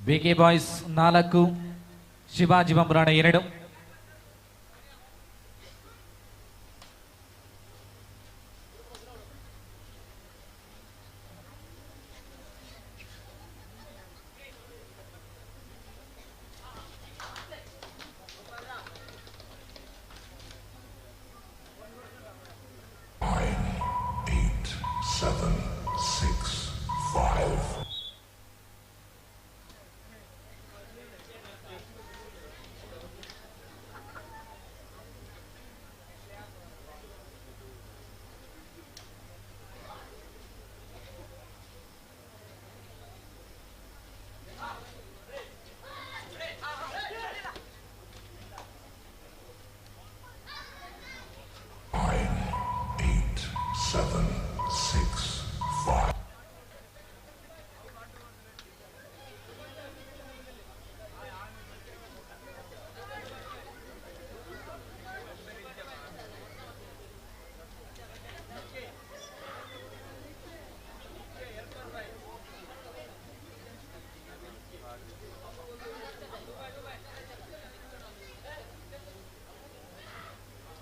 S14: BK boys 4, Shivaji Bambrana 2.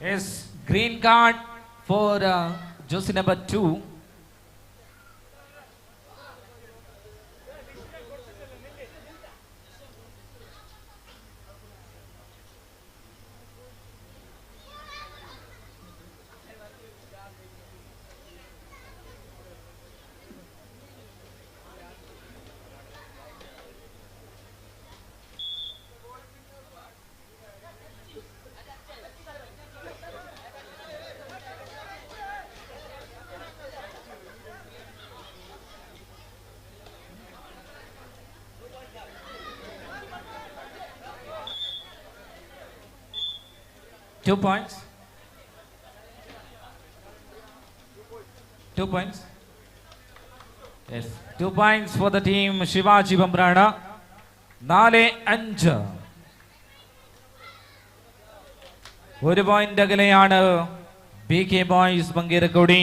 S14: Yes, green card for jersey number 2. Two points. 2 points. Yes, 2 points for the team Shivaji Bambrana. 4-5. 1 point അകലെയാണ് ബികെ ബോയ്സ് ബംഗീരക്കോടി.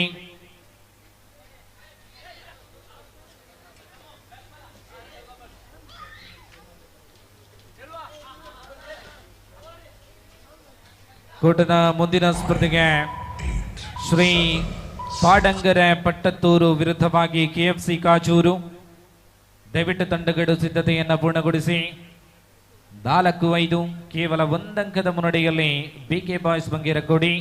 S14: ಕೂಟದ ಮುಂದಿನ ಸ್ಪರ್ಧೆಗೆ ಶ್ರೀ ಪಾಡಂಗರೆ ಪಟ್ಟತ್ತೂರು ವಿರುದ್ಧವಾಗಿ ಕೆಎಫ್ಸಿ ಕಾಜೂರು. ದಯವಿಟ್ಟು ತಂಡಗಳು ಸಿದ್ಧತೆಯನ್ನು ಪೂರ್ಣಗೊಳಿಸಿ. 4-5 ಕೇವಲ 1 ಅಂಕದ ಮುನ್ನಡೆಯಲ್ಲಿ ಬಿಕೆ ಬಾಯ್ಸ್ ಬಂಗೇರಕೋಡಿ.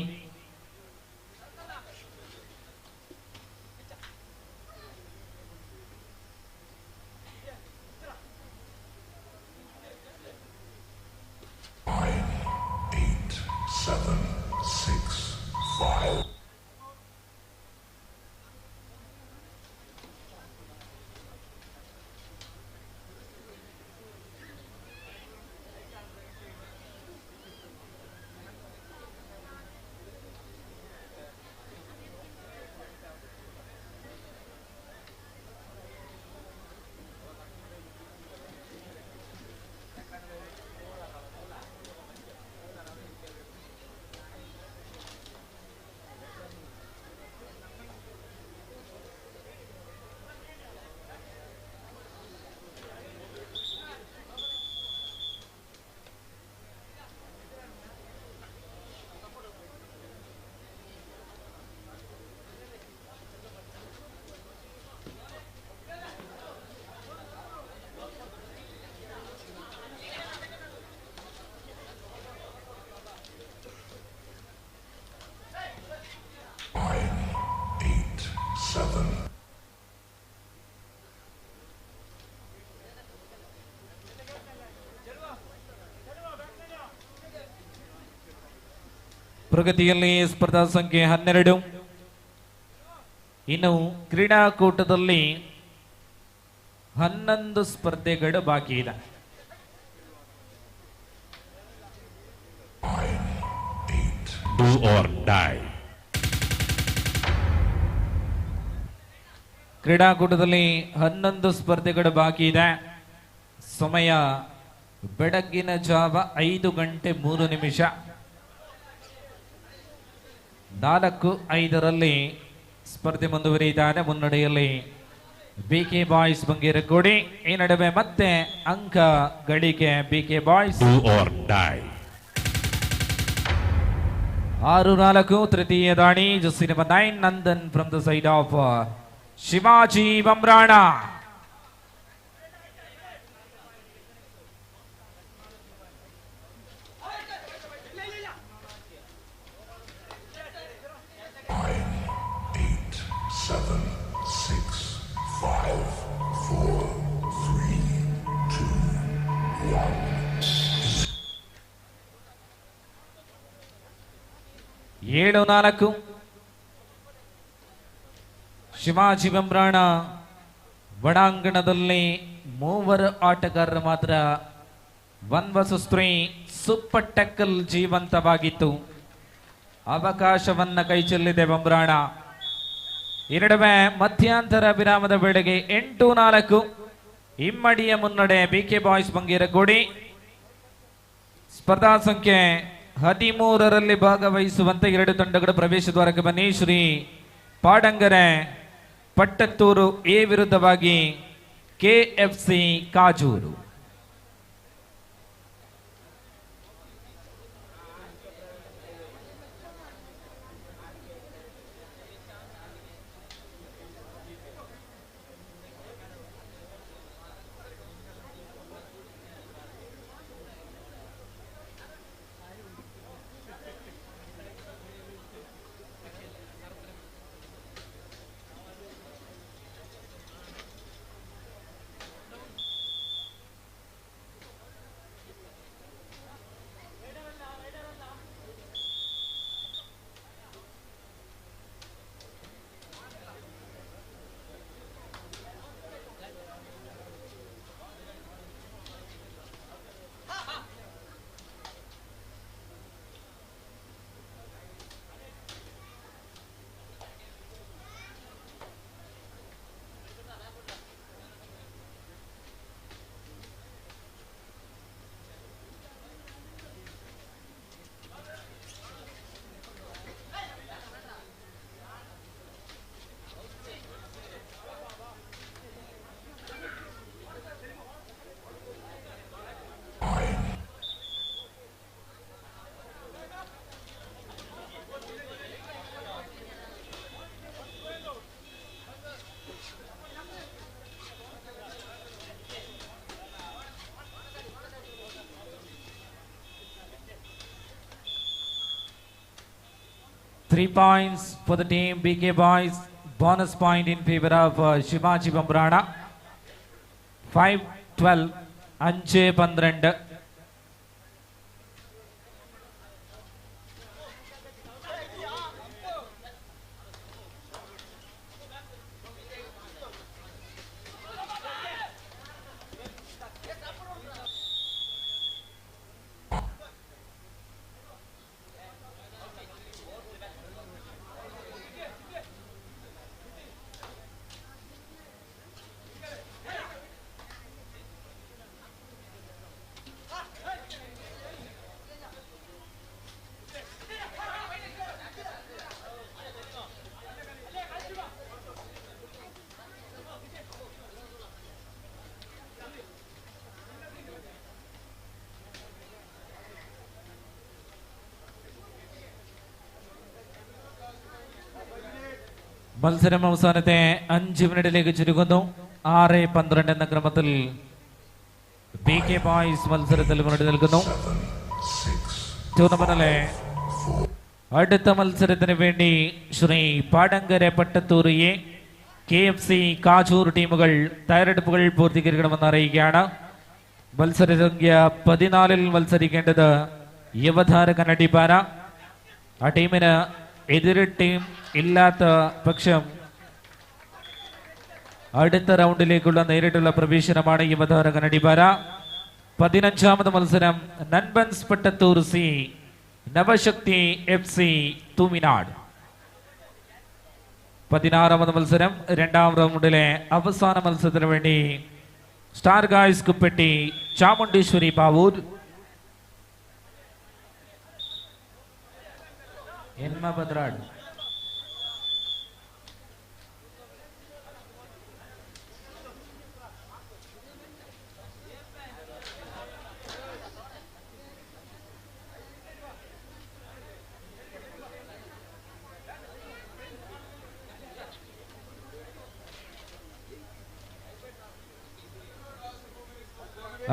S14: ಪ್ರಗತಿಯಲ್ಲಿ ಸ್ಪರ್ಧಾ ಸಂಖ್ಯೆ 12. ಇನ್ನು ಕ್ರೀಡಾಕೂಟದಲ್ಲಿ 11 ಸ್ಪರ್ಧೆಗಳು ಬಾಕಿ ಇದೆ.
S17: Do or die.
S14: ಕ್ರೀಡಾಕೂಟದಲ್ಲಿ 11 ಸ್ಪರ್ಧೆಗಳು ಬಾಕಿ ಇದೆ. ಸಮಯ ಬೆಳಗ್ಗಿನ ಜಾವ 5:03. 4-5ರಲ್ಲಿ ಸ್ಪರ್ಧೆ ಮುಂದುವರಿಯುತ್ತಾರೆ. ಮುನ್ನಡೆಯಲ್ಲಿ ಬಿಕೆ ಬಾಯ್ಸ್ ಬಂಗೇರಕೋಡಿ. ಈ ನಡುವೆ ಮತ್ತೆ ಅಂಕ ಗಳಿಕೆ BK boys.
S17: Do or die.
S14: 6-4 ತೃತೀಯ ದಾಳಿ. ಜಸ್ಸಿ number 9 Nandan from the side of Shivaji ಬಮ್ರಾಣ. ಏಳು 4 ಶಿವಾಜಿ ಬಮ್ರಾಣ. ಒಳಾಂಗಣದಲ್ಲಿ 3 ಆಟಗಾರರು ಮಾತ್ರ. 1 vs 3 ಸೂಪರ್ ಟಕ್ಕಲ್ ಜೀವಂತವಾಗಿತ್ತು. ಅವಕಾಶವನ್ನ ಕೈಚೆಲ್ಲಿದೆ ಬಮ್ರಾಣ. ಈ ನಡುವೆ ಮಧ್ಯಂತರ ವಿರಾಮದ ವೇಳೆಗೆ 8-4 ಇಮ್ಮಡಿಯ ಮುನ್ನಡೆ ಬಿಕೆ ಬಾಯ್ಸ್ ಬಂಗೇರಕೋಡಿ. ಸ್ಪರ್ಧಾ ಸಂಖ್ಯೆ 13ರಲ್ಲಿ ಭಾಗವಹಿಸುವಂತೆ 2 ತಂಡಗಳು ಪ್ರವೇಶ ದ್ವಾರಕ್ಕೆ ಬನ್ನಿ. ಶ್ರೀ ಪಾಡಂಗರೆ ಪಟ್ಟತ್ತೂರು ಎ ವಿರುದ್ಧವಾಗಿ KFC Kajur. Three points for the team BK Boys. Bonus point in favor of Shivaji Bambrana. 5-12. 5-12. മത്സരം അവസാനത്തെ 5 മിനിറ്റിലേക്ക് ചുരുങ്ങുന്നു. 6-12 എന്ന ക്രമത്തിൽ BK ബോയ്സ് മത്സരത്തിൽ മുന്നിട്ട് നിൽക്കുന്നു. ടൂർണമെന്റിലെ അടുത്ത മത്സരത്തിന് വേണ്ടി ശ്രീ പാടങ്കര പട്ടത്തൂർ എ KFC കാജൂർ ടീമുകൾ തയ്യാറെടുപ്പുകൾ പൂർത്തീകരിക്കണമെന്ന് അറിയിക്കുകയാണ്. മത്സരസംഖ്യ 14-ൽ മത്സരിക്കേണ്ടത് യുവധാര കന്നഡിപ്പാര. ആ ടീമിന് എതിർ ടീം ഇല്ലാത്ത പക്ഷം അടുത്ത റൗണ്ടിലേക്കുള്ള നേരിട്ടുള്ള പ്രവേശനമാണ് യുവധാര കന്നഡിപ്പാര. 15ാമത് മത്സരം നൻബൻസ് പട്ടത്തൂർ സി നവശക്തി FC തൂമിനാട്. 16ാമത് മത്സരം 2ാം റൗണ്ടിലെ അവസാന മത്സരത്തിന് വേണ്ടി സ്റ്റാർ ഗായ്സ് കുപ്പെട്ടി ചാമുണ്ടേശ്വരി പാവൂർ. എൻമഭദ്രാട്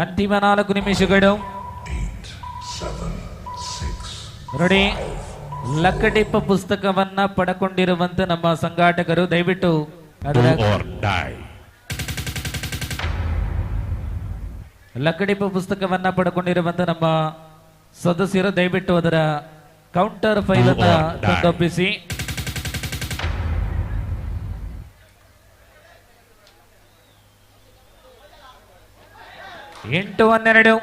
S14: ಅಂತಿಮ 4 ನಿಮಿಷಗಳು. ನೋಡಿ, ಲಕ್ಕಡಿಪ್ಪ ಪುಸ್ತಕವನ್ನ ಪಡ್ಕೊಂಡಿರುವಂತ ನಮ್ಮ ಸಂಘಾಟಕರು ದಯವಿಟ್ಟು ಲಕ್ಕಡಿಪ್ಪ ಪುಸ್ತಕವನ್ನ ಪಡ್ಕೊಂಡಿರುವಂತ ನಮ್ಮ ಸದಸ್ಯರು ದಯವಿಟ್ಟು ಅದರ ಕೌಂಟರ್ ಫೈಲ್ ಅನ್ನ ತಂದೊಪ್ಪಿಸಿ. ಎಂಟು 12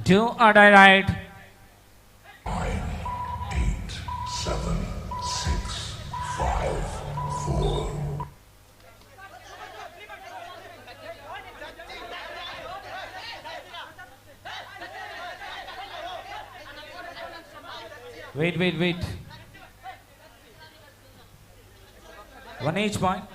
S14: 2 or die right.
S15: 9, 8, 7, 6, 5, 4.
S14: Wait. 1 each point.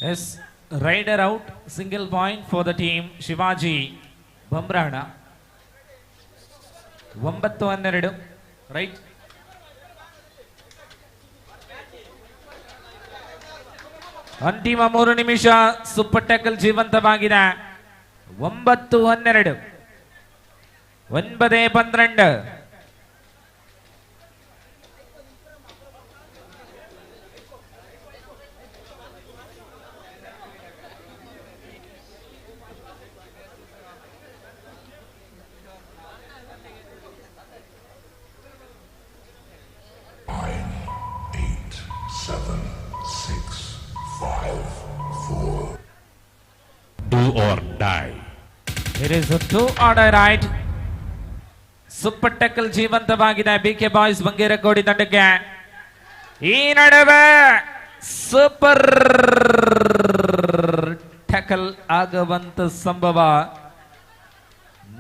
S14: Yes, rider out, single point for the team Shivaji Bamrana. 9-12, right? ಅಂತಿಮ 3 ನಿಮಿಷ ಸೂಪರ್ ಟ್ಯಾಕಲ್ ಜೀವಂತವಾಗಿದೆ. 9-12 9-12.
S17: Or die.
S14: It is a 2 or die right. Super tackle ಜೀವಂತವಾಗಿದೆ BK boys Bangerakodi ತಂಡಕ್ಕೆ. ಈ ನಡುವೆ super tackle ಆಗುವಂತ ಸಂಭವ.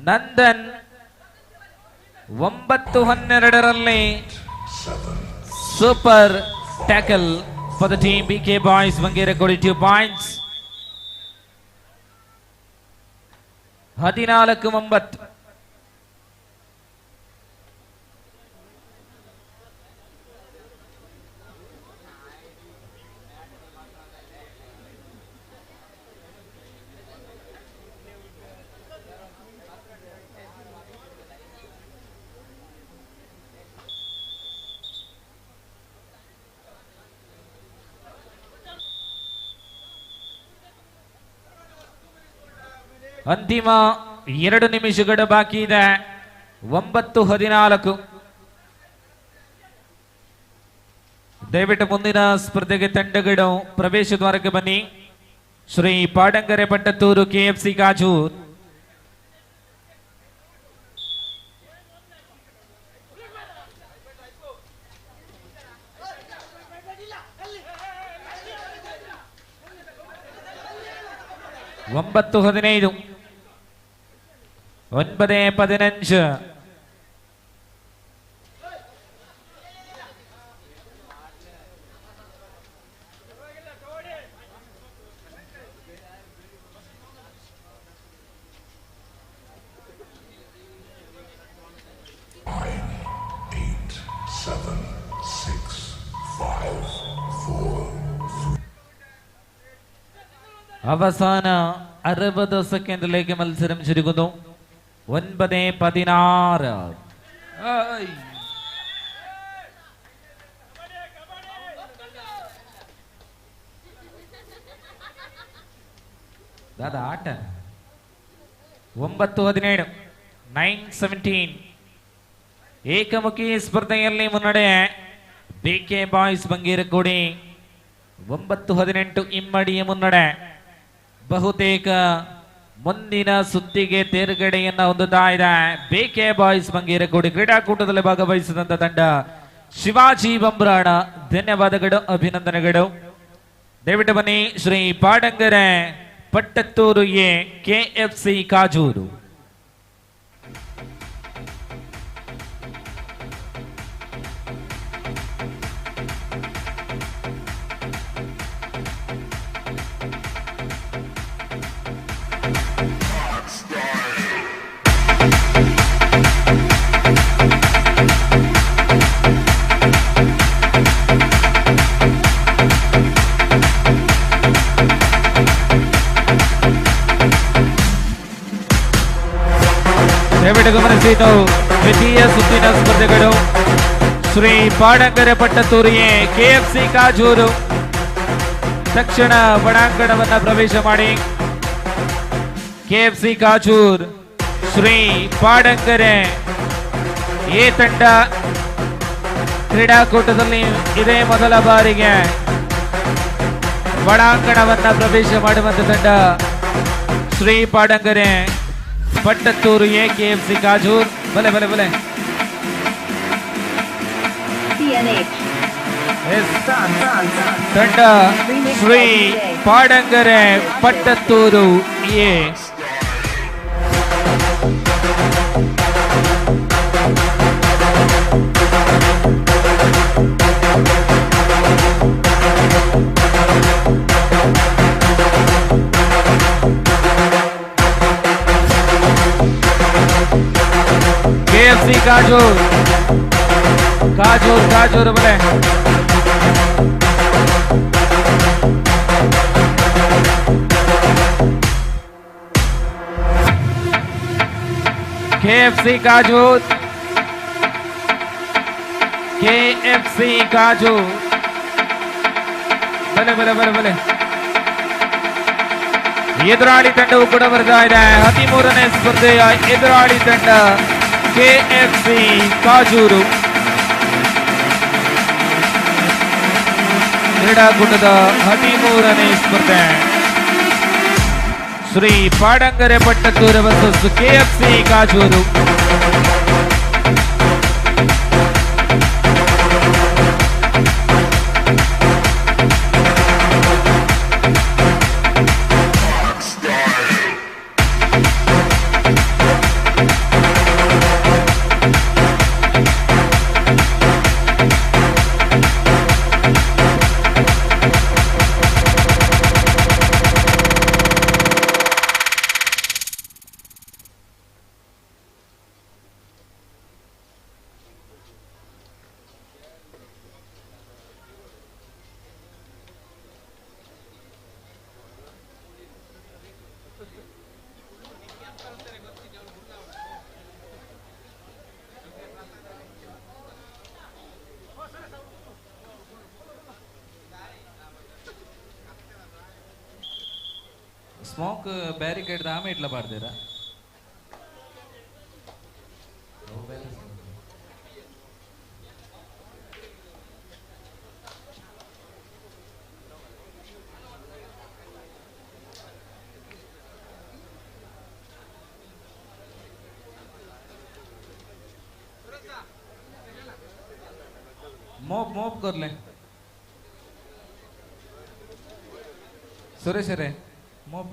S14: ನಂದನ್ 9-12ರಲ್ಲಿ super tackle for the team BK boys Bangerakodi 2 points. 14-9. ಅಂತಿಮ 2 ನಿಮಿಷಗಳ ಬಾಕಿ ಇದೆ. 9:14. ದಯವಿಟ್ಟು ಮುಂದಿನ ಸ್ಪರ್ಧೆಗೆ ತಂಡಗಳು ಪ್ರವೇಶ ದ್ವಾರಕ್ಕೆ ಬನ್ನಿ. ಶ್ರೀ ಪಾಡಂಗರೆ ಪಟ್ಟತ್ತೂರು KFC ಕಾಜೂರ್. ಒಂಬತ್ತು 15. 9:15. അവസാന 60 സെക്കൻഡിലേക്ക് മത്സരം ചുരുങ്ങുന്നു. 9:16. ആട്ട 9:17. 9:17. ಏಕಮುಖಿ ಸ್ಪರ್ಧೆಯಲ್ಲಿ ಮುನ್ನಡೆ BK ಬಾಯ್ಸ್ ಬಂಗೇರಕೋಡಿ. 9:18 ಇಮ್ಮಡಿಯ ಮುನ್ನಡೆ. ಬಹುತೇಕ ಮುಂದಿನ ಸುತ್ತಿಗೆ ತೇರ್ಗಡೆಯನ್ನ ಹೊಂದುತ್ತಾ ಇದೆ BK ಬಾಯ್ಸ್ ಬಂಗೇರಕೋಡಿ. ಕ್ರೀಡಾಕೂಟದಲ್ಲಿ ಭಾಗವಹಿಸಿದಂತ ತಂಡ ಶಿವಾಜಿ ಬಂಬ್ರಾಣ. ಧನ್ಯವಾದಗಳು, ಅಭಿನಂದನೆಗಳು. ದಯವಿಟ್ಟು ಬನ್ನಿ. ಶ್ರೀ ಪಾಡಂಗರೆ ಪಟ್ಟತ್ತೂರು KFC ಕಾಜೂರು. ದಯವಿಟ್ಟು ಗಮನಿಸಿದ್ದು ದ್ವಿತೀಯ ಸುತ್ತಿನ ಸ್ಪರ್ಧೆಗಳು. ಶ್ರೀ ಪಾಡಂಗರೆ ಪಟ್ಟತ್ತೂರು KFC ಕಾಜೂರು. ತಕ್ಷಣ ಒಳಾಂಗಣವನ್ನ ಪ್ರವೇಶ ಮಾಡಿ. KFC ಕಾಜೂರ್ ಶ್ರೀ ಪಾಡಂಗರೆ ಎ ತಂಡ ಕ್ರೀಡಾಕೂಟದಲ್ಲಿ ಇದೇ ಮೊದಲ ಬಾರಿಗೆ ಒಳಾಂಗಣವನ್ನ ಪ್ರವೇಶ ಮಾಡುವಂತ ತಂಡ ಶ್ರೀ ಪಾಡಂಗರೆ ಪಟ್ಟತ್ತೂರು KFC ಕಾಜೂರ್. ಬಲೆ ಬಲೆ ಬಲೆ. ತಂಡ ಶ್ರೀ ಪಾಡಂಗರೆ ಪಟ್ಟತ್ತೂರು KFC ಕಾಜೂರ್. ಕಾಜೂರ್ ಕಾಜೂರ್ ಬಲೆ. KFC ಕಾಜೂರ್. KFC ಕಾಜೂರ್. ಬಲೆ ಬಲೆ ಬಲೆ ಬಲೆ. ಎದುರಾಳಿ ತಂಡವು ಕೂಡ ಬರ್ತಾ ಇದೆ. 13ನೇ ಸ್ಪರ್ಧೆಯ ಎದುರಾಳಿ ತಂಡ KFC ಕಾಜೂರು. ಕ್ರೀಡಾಕೂಟದ 13ನೇ ಸ್ಪರ್ಧೆ Shri Padangare Pattathur versus KFC Kajuru. Smoke barricade ఆమె ఇట్లా పాడతారా मोप कर ले सुरेश रे मोप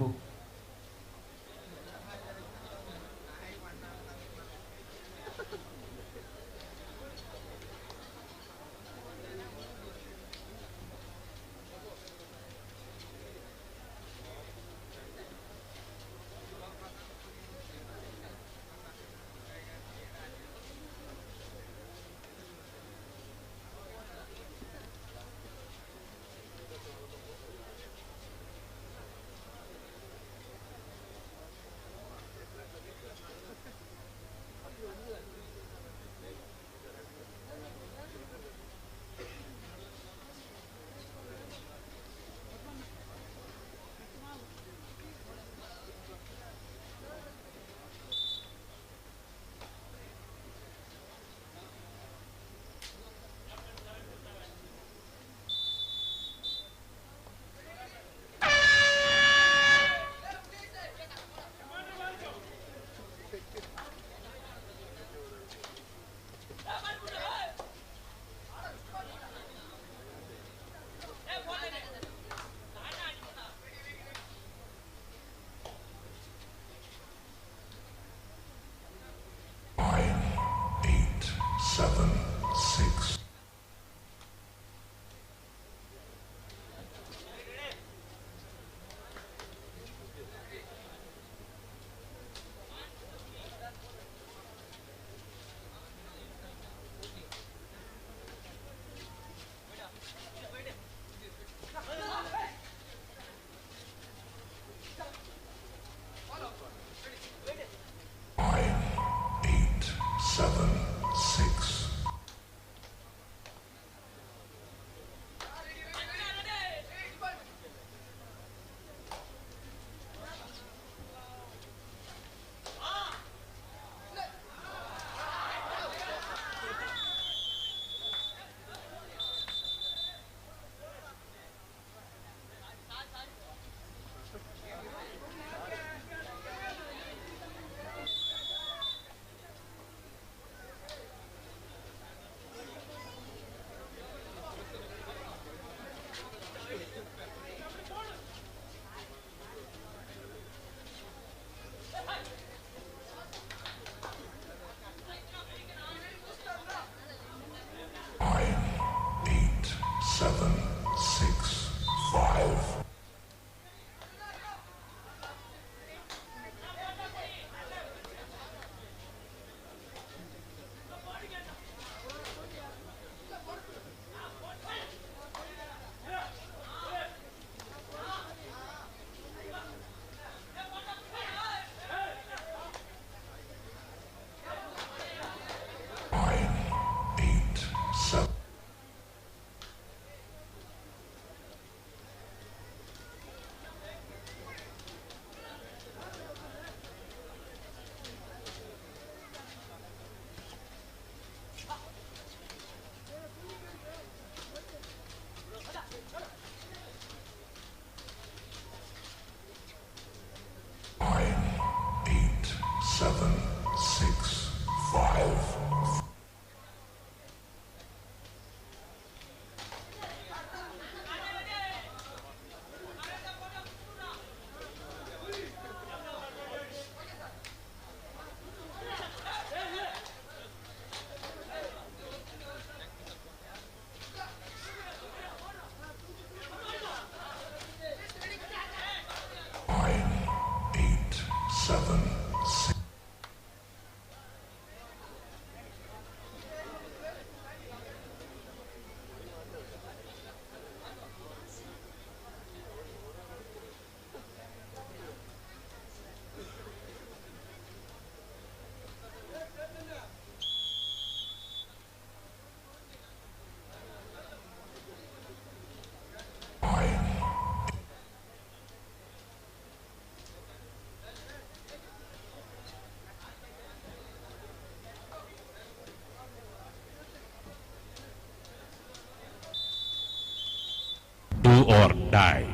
S17: or die.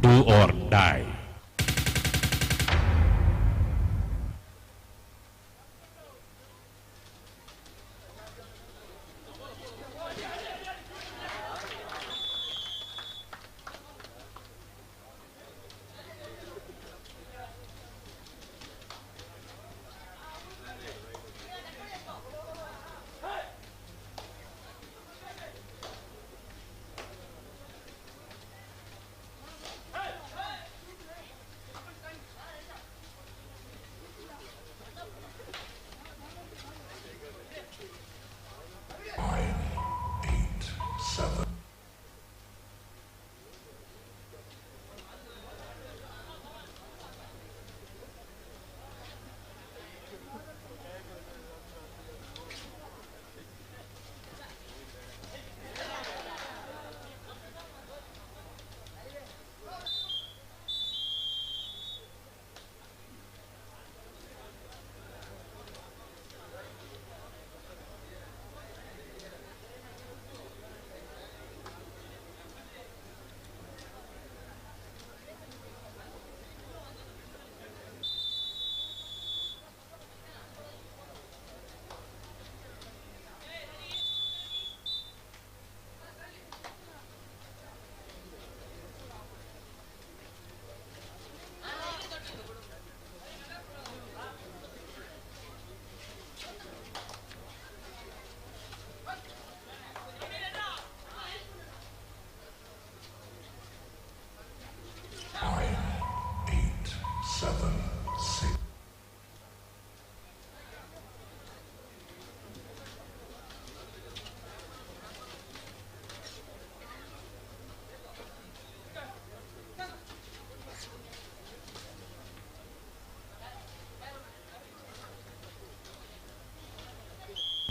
S17: Do or die.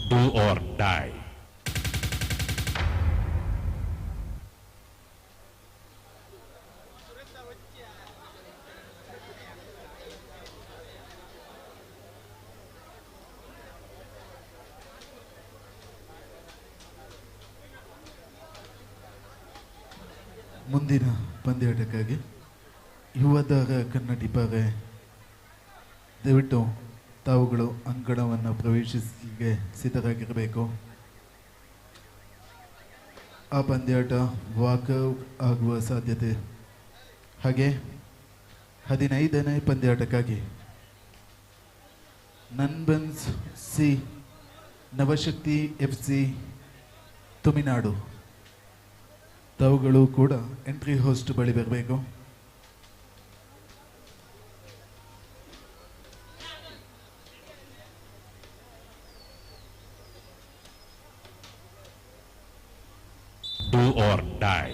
S17: Do or die.
S1: ಮುಂದಿನ ಪಂದ್ಯಾಟಕ್ಕಾಗಿ ಯುವದರ ಕನ್ನಡಿ ಪರೆ ದಯವಿಟ್ಟು ತಾವುಗಳು ಅಂಕಣವನ್ನು ಪ್ರವೇಶಿಸಲಿಕ್ಕೆ ಸಿದ್ಧರಾಗಿರಬೇಕು. ಆ ಪಂದ್ಯಾಟ ವಾಕೌಟ್ ಆಗುವ ಸಾಧ್ಯತೆ. ಹಾಗೆ 15ನೇ ಪಂದ್ಯಾಟಕ್ಕಾಗಿ ನನ್ಬನ್ಸ್ ಸಿ ನವಶಕ್ತಿ FC ತುಮಿನಾಡು ತಾವುಗಳು ಕೂಡ ಎಂಟ್ರಿ ಹೋಸ್ಟ್ ಬಳಿ ಬರಬೇಕು.
S17: Do or die.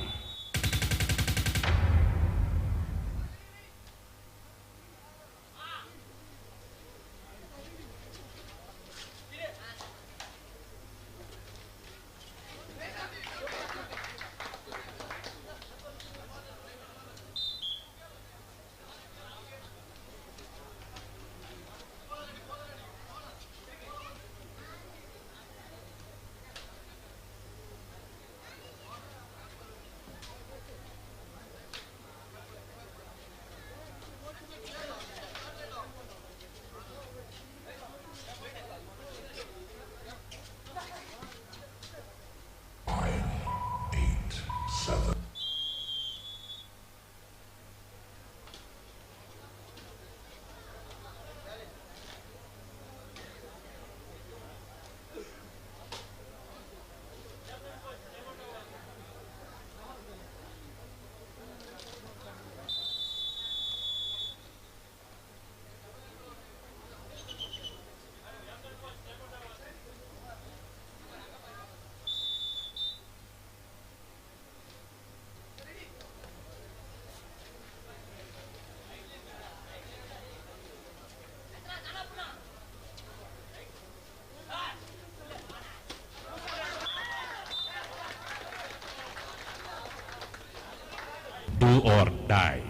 S17: Do or die.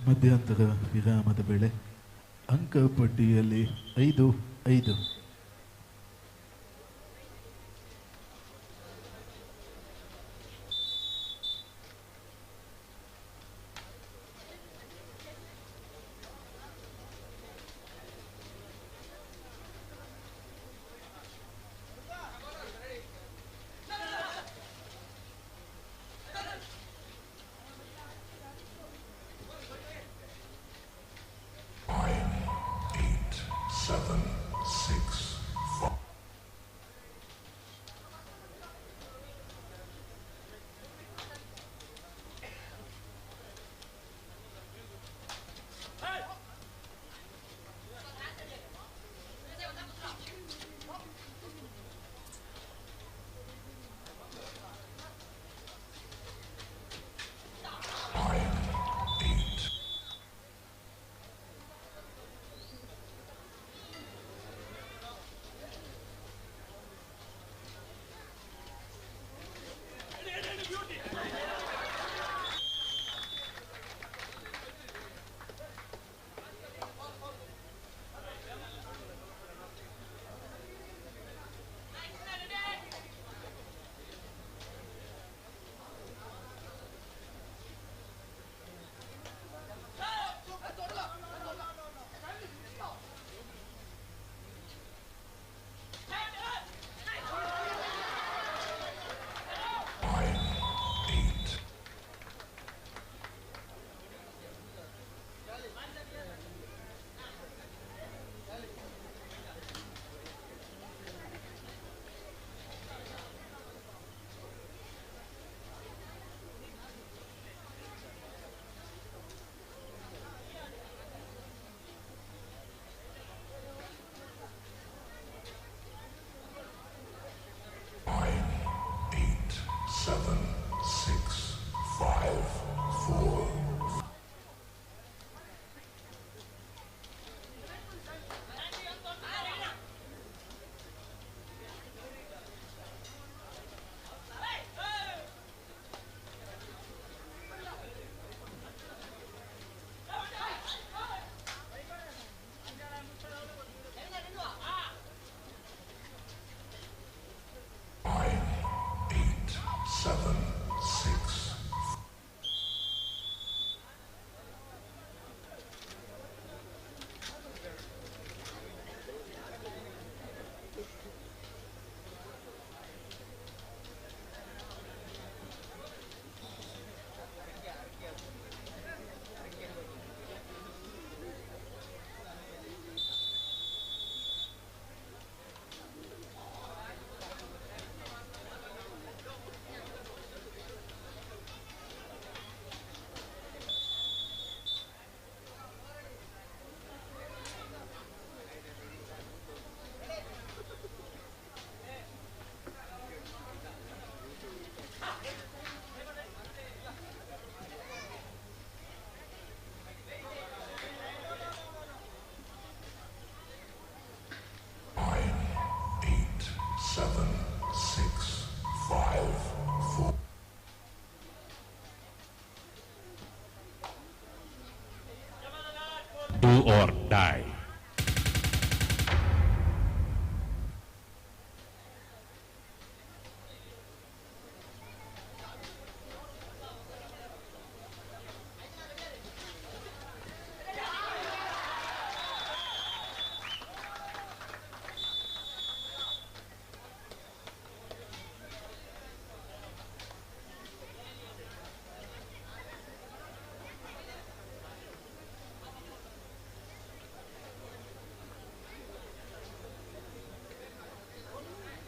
S1: ಮಧ್ಯಂತರ ವಿರಾಮದ ವೇಳೆ ಅಂಕಪಟ್ಟಿಯಲ್ಲಿ 5-5.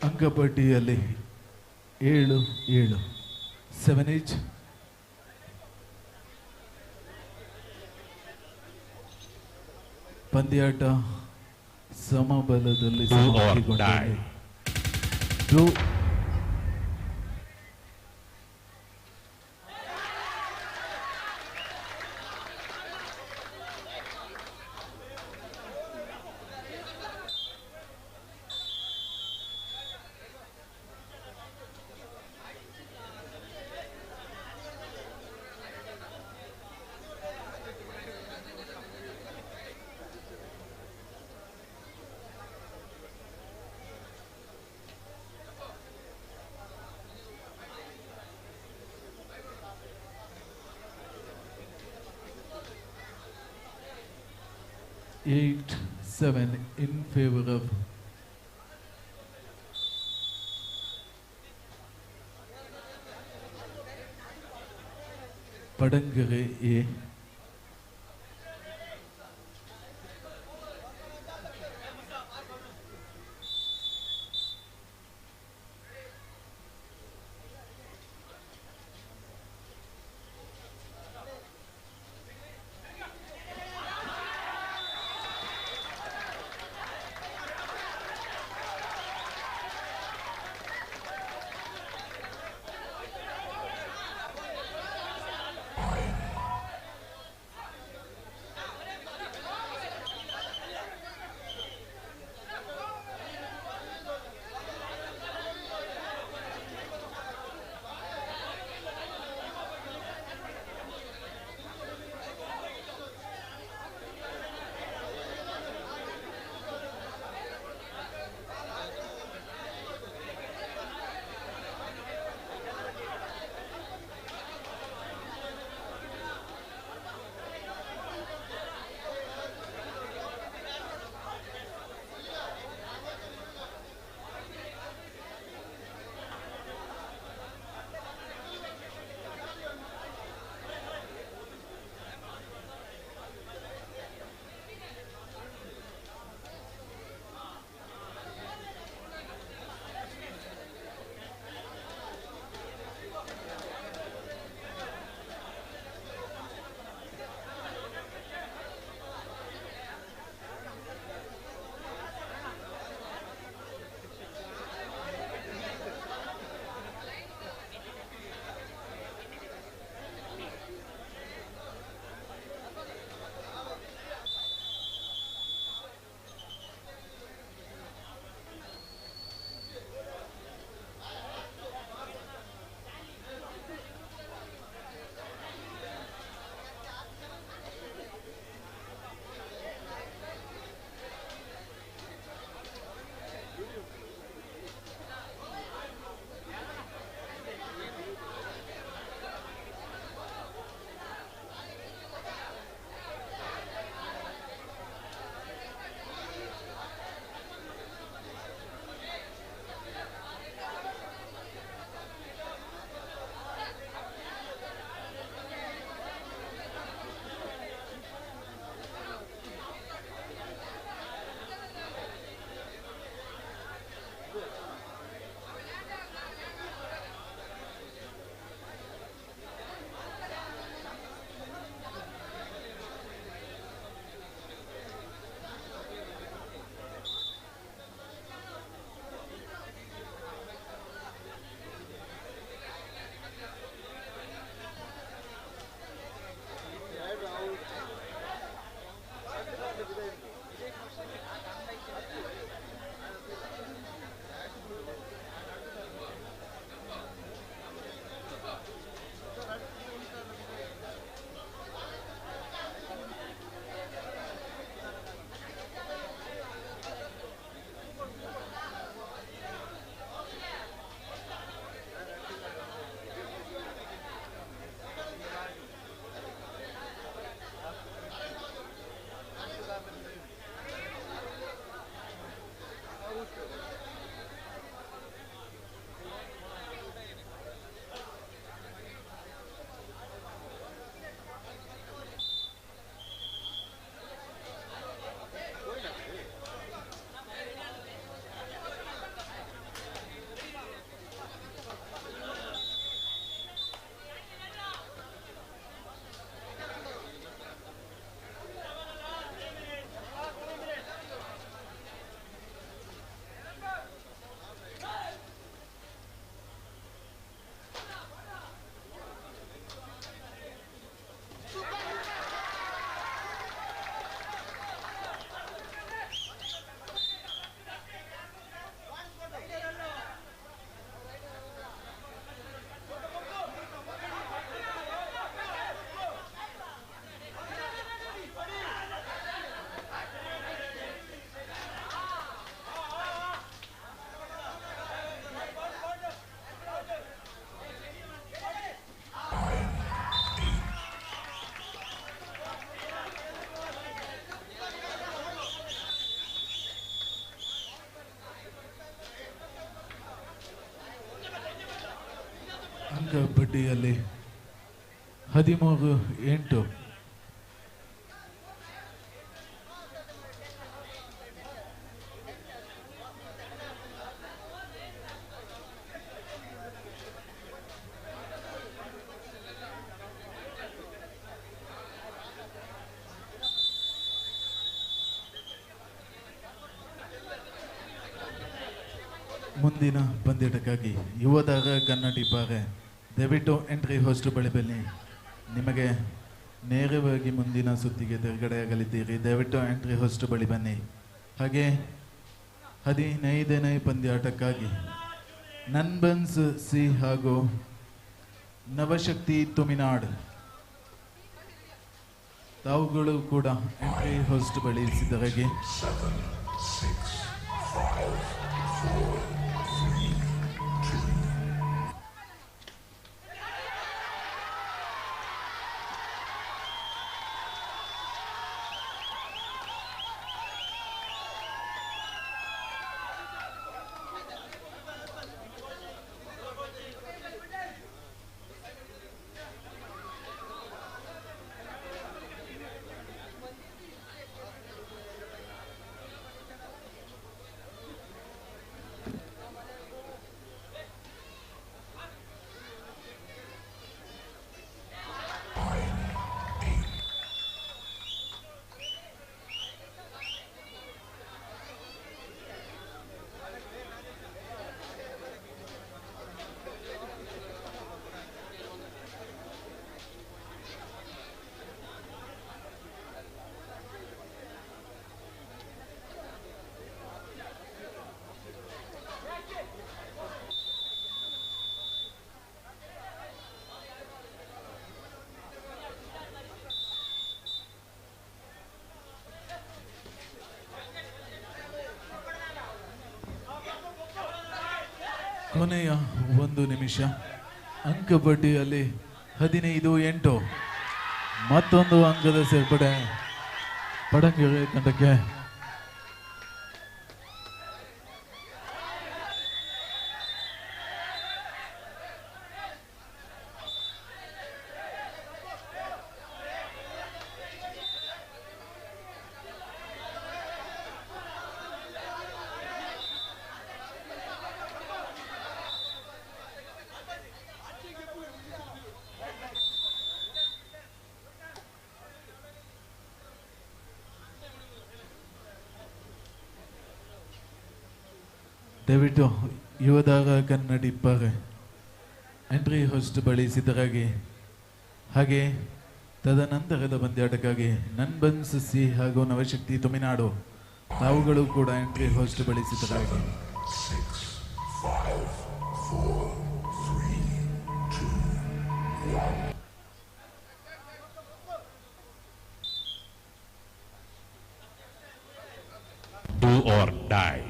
S1: ಅಂಕಪಟ್ಟಿಯಲ್ಲಿ 7-7 7-8. ಪಂದ್ಯಾಟ ಸಮಬಲದಲ್ಲಿ ಸಮಾಪ್ತಿಗೊಂಡಿದೆ. Draw. Eight, 7 in favor of Padangare A. ಅಂಕಪಟ್ಟಿಯಲ್ಲಿ 13-8. ಮುಂದಿನ ಪಂದ್ಯಟಕ್ಕಾಗಿ ಯುವದಾಗ ಕನ್ನಡಿ ಪಾರೆ ದಯವಿಟ್ಟು ಎಂಟ್ರಿ ಹೋಸ್ಟ್ ಬಳಿ ಬನ್ನಿ. ನಿಮಗೆ ನೇರವಾಗಿ ಮುಂದಿನ ಸುತ್ತಿಗೆ ತೆರಗಡೆಯಾಗಲಿದ್ದೀರಿ. ದಯವಿಟ್ಟು ಎಂಟ್ರಿ ಹೋಸ್ಟ್ ಬಳಿ ಬನ್ನಿ. ಹಾಗೆ 15ನೇ ಪಂದ್ಯಾಟಕ್ಕಾಗಿ ನನ್ಬನ್ಸ್ ಸಿ ಹಾಗೂ ನವಶಕ್ತಿ ತುಮಿನಾಡ್ ತಾವುಗಳು ಕೂಡ ಎಂಟ್ರಿ ಹೋಸ್ಟ್ ಬಳಿ ಸಿದ್ಧರಾಗಿ.
S15: 7, 6, 5, 4, 3, 2.
S1: ಕೊನೆಯ 1 ನಿಮಿಷ. ಅಂಕಪಟ್ಟಿಯಲ್ಲಿ 15-8. ಮತ್ತೊಂದು ಅಂಕದ ಸೇರ್ಪಡೆ ಪಡಂಗೆರೆ ತಂಡಕ್ಕೆ. ದಯವಿಟ್ಟು ಯುವದಾಗ ಕನ್ನಡಿ ಪರ ಎಂಟ್ರಿ ಹೋಸ್ಟ್ ಬಳಿ ಸಿದ್ಧರಾಗಿ. ಹಾಗೆ ತದನಂತರದ ಪಂದ್ಯಾಟಕ್ಕಾಗಿ ನನ್ಬನ್ಸ್ ಸಿ ಹಾಗೂ ನವಶಕ್ತಿ ತುಮಿನಾಡು ತಾವುಗಳು ಕೂಡ ಎಂಟ್ರಿ ಹೋಸ್ಟ್ ಬಳಿ ಸಿದ್ಧರಾಗಿ.
S15: 6, 5, 4, 3, 2, 1.
S11: Do or die.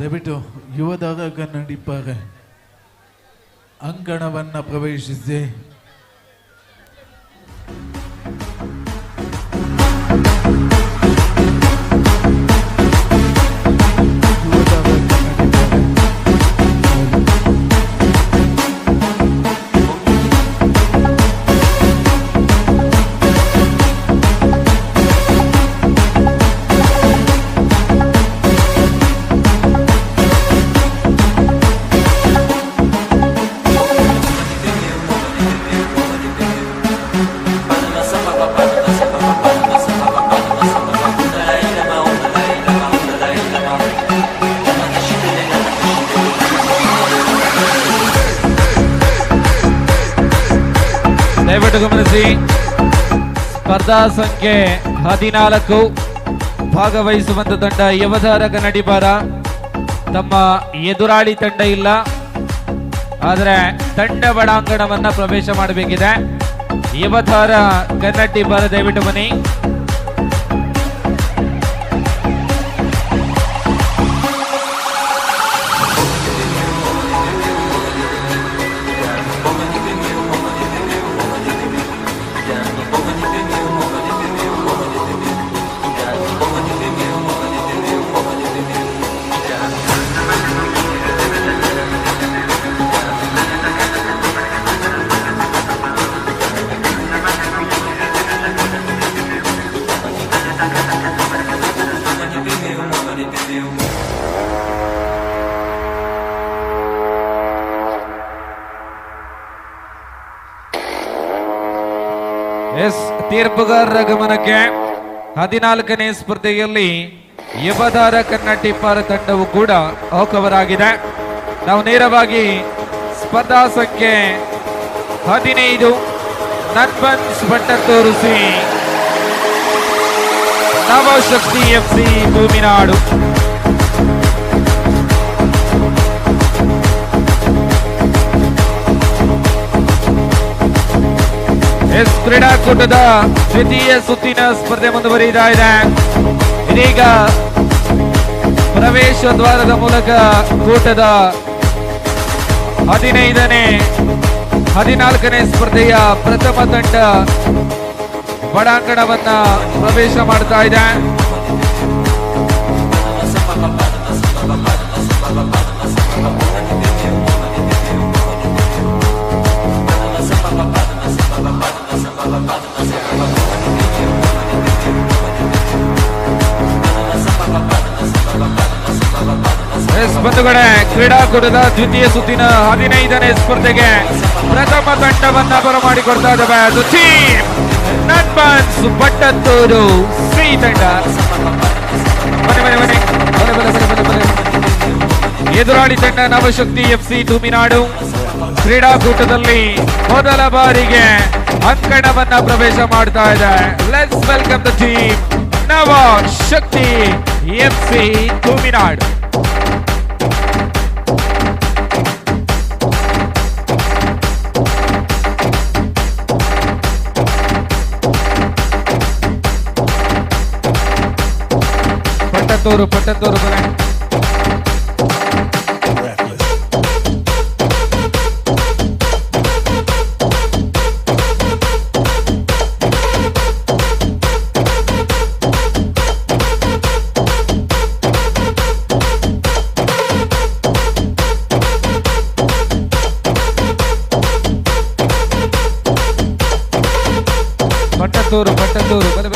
S1: ದಯವಿಟ್ಟು ಯುವದಾಗ ಕನ್ನಡಿ ಪರ ಅಂಗಣವನ್ನು ಪ್ರವೇಶಿಸಿ.
S14: ದಯವಿಟ್ಟು ಗಮನಿಸಿ, ಸ್ಪರ್ಧಾ ಸಂಖ್ಯೆ 14 ಭಾಗವಹಿಸುವಂತ ತಂಡ ಯವಧಾರ ಕನ್ನಡಿಪಾರ. ತಮ್ಮ ಎದುರಾಳಿ ತಂಡ ಇಲ್ಲ, ಆದರೆ ತಂಡ ಒಳಾಂಗಣವನ್ನ ಪ್ರವೇಶ ಮಾಡಬೇಕಿದೆ. ಯವಧಾರ ಕನ್ನಡಿಪಾರ ದಯವಿಟ್ಟು ಬನ್ನಿ. ಎಸ್ ತೀರ್ಪುಗಾರರ ಗಮನಕ್ಕೆ 14ನೇ ಸ್ಪರ್ಧೆಯಲ್ಲಿ ಯುವಧಾರ ಕನ್ನಟ್ಟಿಪ್ಪಾರ ತಂಡವು ಕೂಡ ಆಗಿದೆ. ನಾವು ನೇರವಾಗಿ ಸ್ಪರ್ಧಾ ಸಂಖ್ಯೆ 15 ನನ್ಬನ್ಸ್ ಪಟ್ಟತ್ತೂರು ಸಿ ನವಶಕ್ತಿ FC ಭೂಮಿನಾಡು. ಎಸ್ ಕ್ರೀಡಾಕೂಟದ ದ್ವಿತೀಯ ಸುತ್ತಿನ ಸ್ಪರ್ಧೆ ಮುಂದುವರಿಯುತ್ತಾ ಇದೆ. ಇದೀಗ ಪ್ರವೇಶ ದ್ವಾರದ ಮೂಲಕ ಕೂಟದ 14ನೇ ಸ್ಪರ್ಧೆಯ ಪ್ರಥಮ ತಂಡ ಒಳಾಂಗಣವನ್ನ ಪ್ರವೇಶ ಮಾಡ್ತಾ ಇದೆ. ಬಂಧುಗಳೇ, ಕ್ರೀಡಾಕೂಟದ ದ್ವಿತೀಯ ಸುತ್ತಿನ 15ನೇ ಸ್ಪರ್ಧೆಗೆ ಪ್ರಥಮ ತಂಡವನ್ನ ಬರಮಾಡಿಕೊಡ್ತಾ ಇದ್ದಾವೆ ನನ್ಬನ್ಸ್ ಪಟ್ಟತ್ತೂರು ಸಿ ತಂಡ. ಎದುರಾಳಿ ತಂಡ ನವಶಕ್ತಿ FC ತುಮಿನಾಡು. ಕ್ರೀಡಾಕೂಟದಲ್ಲಿ ಮೊದಲ ಬಾರಿಗೆ ಅಂಕಣವನ್ನ ಪ್ರವೇಶ ಮಾಡ್ತಾ ಇದೆ. Let's welcome the team Navashakti FC Tuminadu. Pattathur ಬರ ಪಟ್ಟತ್ತೂರು ಬರ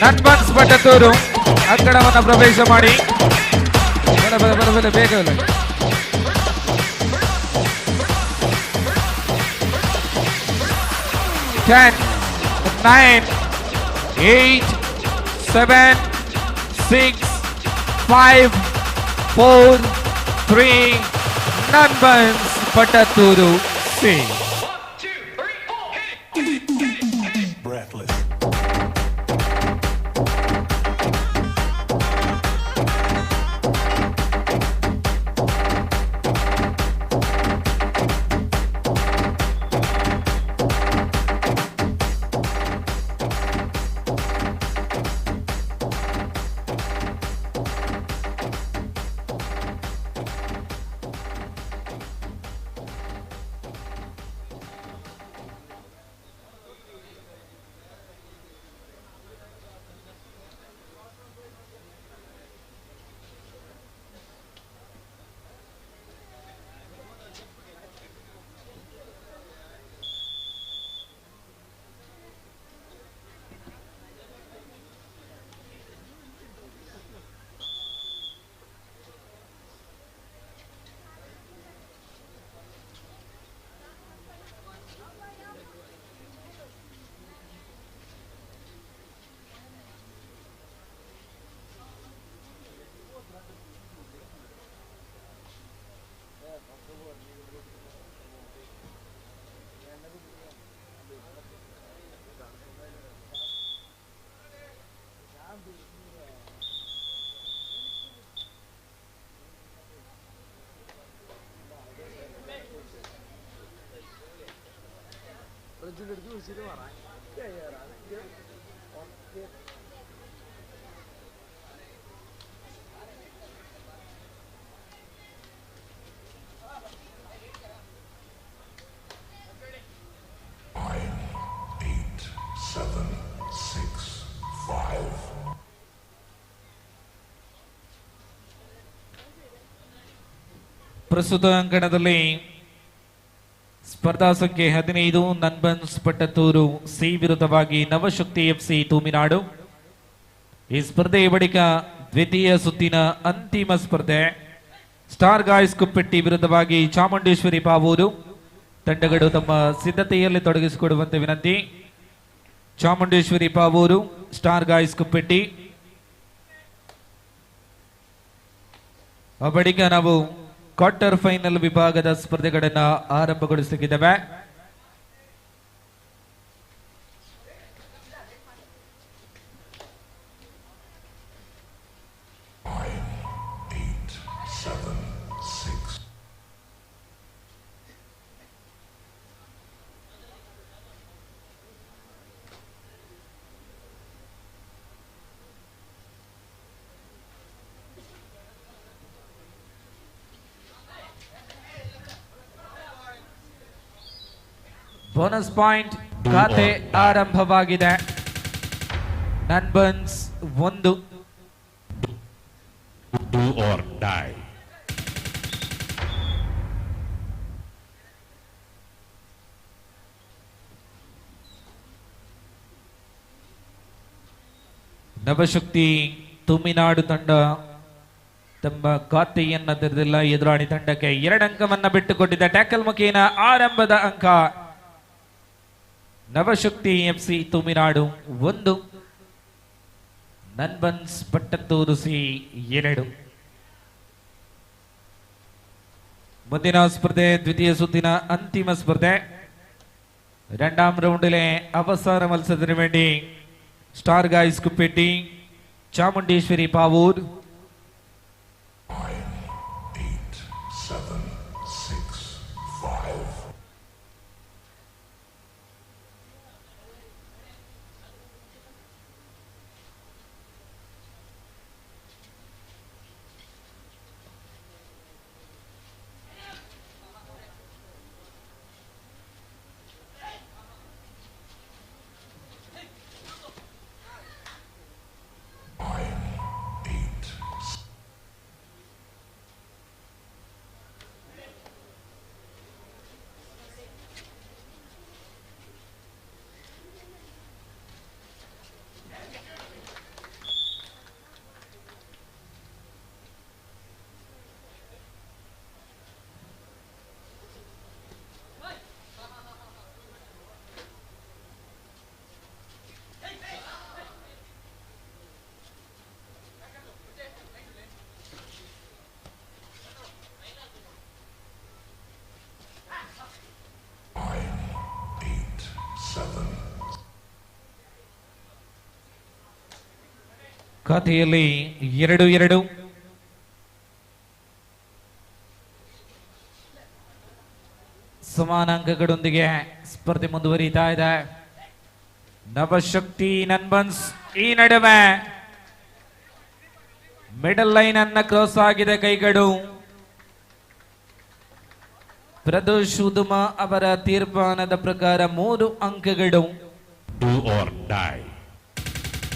S14: ನನ್ಬನ್ಸ್ ಪಟ್ಟತ್ತೂರು ಅಂಕಣವನ್ನ ಪ್ರವೇಶ ಮಾಡಿ ಬೇಗ 10, 9, 8, 7, 6, 5, 4, 3, ನನ್ಬನ್ಸ್ ಪಟ್ಟತ್ತೂರು ಸಿ. ಪ್ರಸ್ತುತ ಅಂಕಣದಲ್ಲಿ ಸ್ಪರ್ಧಾ ಸಂಖ್ಯೆ 15 ನನ್ಬನ್ಸ್ ಪಟ್ಟತ್ತೂರು ಸಿ ವಿರುದ್ಧವಾಗಿ ನವಶಕ್ತಿ FC ತೂಮಿನಾಡು. ಈ ಸ್ಪರ್ಧೆಯ ಬಳಿಕ ದ್ವಿತೀಯ ಸುತ್ತಿನ ಅಂತಿಮ ಸ್ಪರ್ಧೆ ಸ್ಟಾರ್ ಗಾಯ್ಸ್ ಕುಪ್ಪೆಟ್ಟಿ ವಿರುದ್ಧವಾಗಿ ಚಾಮುಂಡೇಶ್ವರಿ ಪಾವೂರು. ತಂಡಗಳು ತಮ್ಮ ಸಿದ್ಧತೆಯಲ್ಲಿ ತೊಡಗಿಸಿಕೊಡುವಂತೆ ವಿನಂತಿ. Chamundeshwari Pavur, star guys Kuppetti. ಆ ಬಳಿಕ ನಾವು ಕ್ವಾರ್ಟರ್ ಫೈನಲ್ ವಿಭಾಗದ ಸ್ಪರ್ಧೆಗಳನ್ನು ಆರಂಭಗೊಳಿಸಲಿದ್ದೇವೆ. ಬೋನಸ್ ಪಾಯಿಂಟ್ ಖಾತೆ ಆರಂಭವಾಗಿದೆ. ನನ್ಬನ್ಸ್ 1,
S11: Do or die.
S14: ನವಶಕ್ತಿ ತುಮಿನಾಡು ತಂಡ ತಮ್ಮ ಖಾತೆಯನ್ನ ತೆರೆದಿಲ್ಲ. ಎದುರಾಳಿ ತಂಡಕ್ಕೆ 2 ಅಂಕವನ್ನ ಬಿಟ್ಟುಕೊಟ್ಟಿದೆ. ಟ್ಯಾಕಲ್ ಮುಖೇನ ಆರಂಭದ ಅಂಕ ನವಶಕ್ತಿ FC ತುಮಿನಾಡು 1, ನನ್ಬನ್ಸ್ ಪಟ್ಟತ್ತೂರು ಸಿ 2. ಮುಂದಿನ ಸ್ಪರ್ಧೆ ദ്വിതീയ സുത്തിന അന്തിമ സ്പർദ്ധ. രണ്ടാം റൗണ്ടിലെ അവസാന മത്സരത്തിന് വേണ്ടി സ്റ്റാർ ഗായ്സ് കുപ്പേട്ടി, ചാമുണ്ടേശ്വരി പാവൂർ.
S15: 9, 8, 7, 6, 5.
S14: ಖಾತೆಯಲ್ಲಿ 2-2. ಸಮಾನ ಅಂಕಗಳೊಂದಿಗೆ ಸ್ಪರ್ಧೆ ಮುಂದುವರಿತಾ ಇದೆ. ನವಶಕ್ತಿ ನನ್ಬನ್ಸ್ ಈ ನಡುವೆ ಮಿಡಲ್ ಲೈನ್ ಅನ್ನ ಕ್ರಾಸ್ ಆಗಿದೆ ಕೈಗಳು. ಪ್ರದೋಷ್ ಉದುಮ ಅವರ ತೀರ್ಮಾನದ ಪ್ರಕಾರ 3 ಅಂಕಗಳು.
S11: Do or die.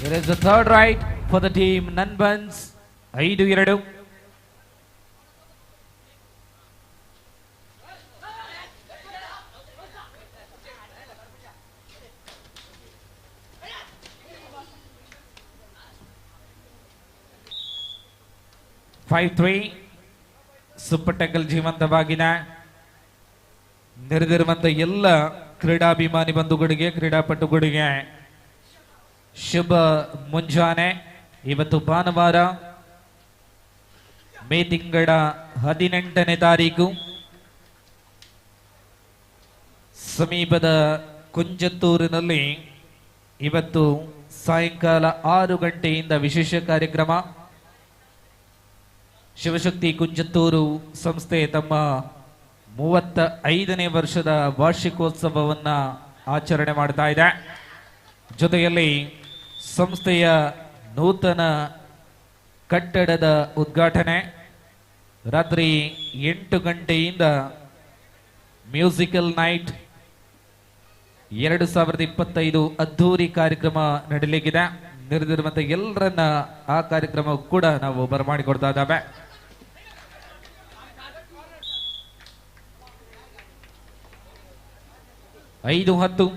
S14: There is a third right for the team Nanbans 5-2. Super tackle ಜೀವಂತವಾಗಿದೆ. ನೆರೆದಿರುವಂತ ಎಲ್ಲ ಕ್ರೀಡಾಭಿಮಾನಿ ಬಂಧುಗಳಿಗೆ, ಕ್ರೀಡಾಪಟುಗಳಿಗೆ ಶುಭ ಮುಂಜಾನೆ. ಇವತ್ತು ಭಾನುವಾರ, ಮೇ ತಿಂಗಳ 18ನೇ ತಾರೀಕು. ಸಮೀಪದ ಕುಂಜತ್ತೂರಿನಲ್ಲಿ ಇವತ್ತು ಸಾಯಂಕಾಲ 6 ಗಂಟೆಯಿಂದ ವಿಶೇಷ ಕಾರ್ಯಕ್ರಮ. ಶಿವಶಕ್ತಿ ಕುಂಜತ್ತೂರು ಸಂಸ್ಥೆ ತಮ್ಮ 35ನೇ ವರ್ಷದ ವಾರ್ಷಿಕೋತ್ಸವವನ್ನ ಆಚರಣೆ ಮಾಡ್ತಾ ಇದೆ. ಜೊತೆಯಲ್ಲಿ ಸಂಸ್ಥೆಯ ನೂತನ ಕಟ್ಟಡದ ಉದ್ಘಾಟನೆ. ರಾತ್ರಿ 8 ಗಂಟೆಯಿಂದ ಮ್ಯೂಸಿಕಲ್ ನೈಟ್ 2025 ಅದ್ಧೂರಿ ಕಾರ್ಯಕ್ರಮ ನಡೆಯಲಿದೆ. ನೆರೆದಿರುವಂತ ಎಲ್ಲರನ್ನ ಆ ಕಾರ್ಯಕ್ರಮ ಕೂಡ ನಾವು ಬರಮಾಡಿಕೊಡ್ತಾ ಇದ್ದಾವೆ. 5-10.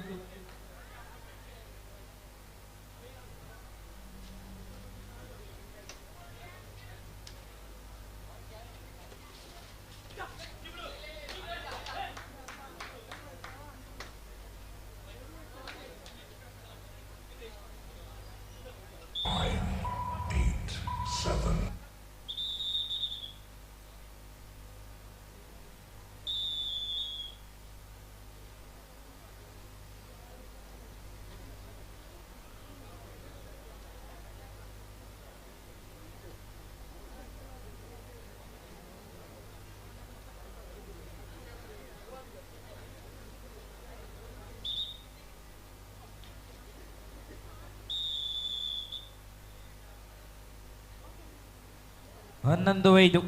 S14: ಹನ್ನೊಂದು 5.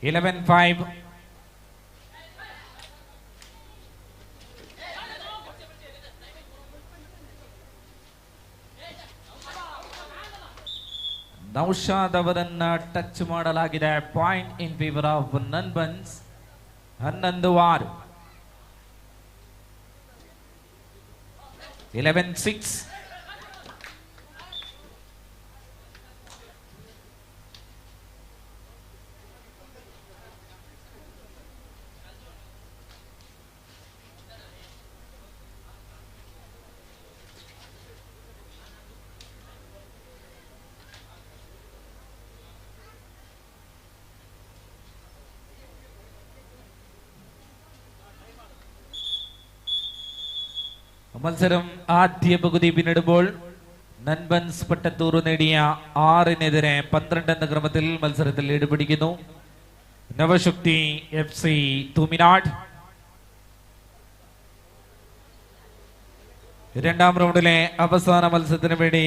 S14: 11-5. ನೌಶಾದ್ ಅವರನ್ನ ಟಚ್ ಮಾಡಲಾಗಿದೆ. ಪಾಯಿಂಟ್ ಇನ್ ಫೇವರ್ ಆಫ್ ನನ್ಬನ್ಸ್. 11-6. 11-6. മത്സരം ആദ്യ പകുതി പിന്നിടുമ്പോൾ നൻബൻസ് പട്ടത്തൂർ നേടിയ 6-നെതിരെ 12 എന്ന ക്രമത്തിൽ മത്സരത്തിൽ ലീഡ് പിടിക്കുന്നു. നവശക്തി FC തൂമിനാട് രണ്ടാം റൗണ്ടിലെ അവസാന മത്സരത്തിന് വേണ്ടി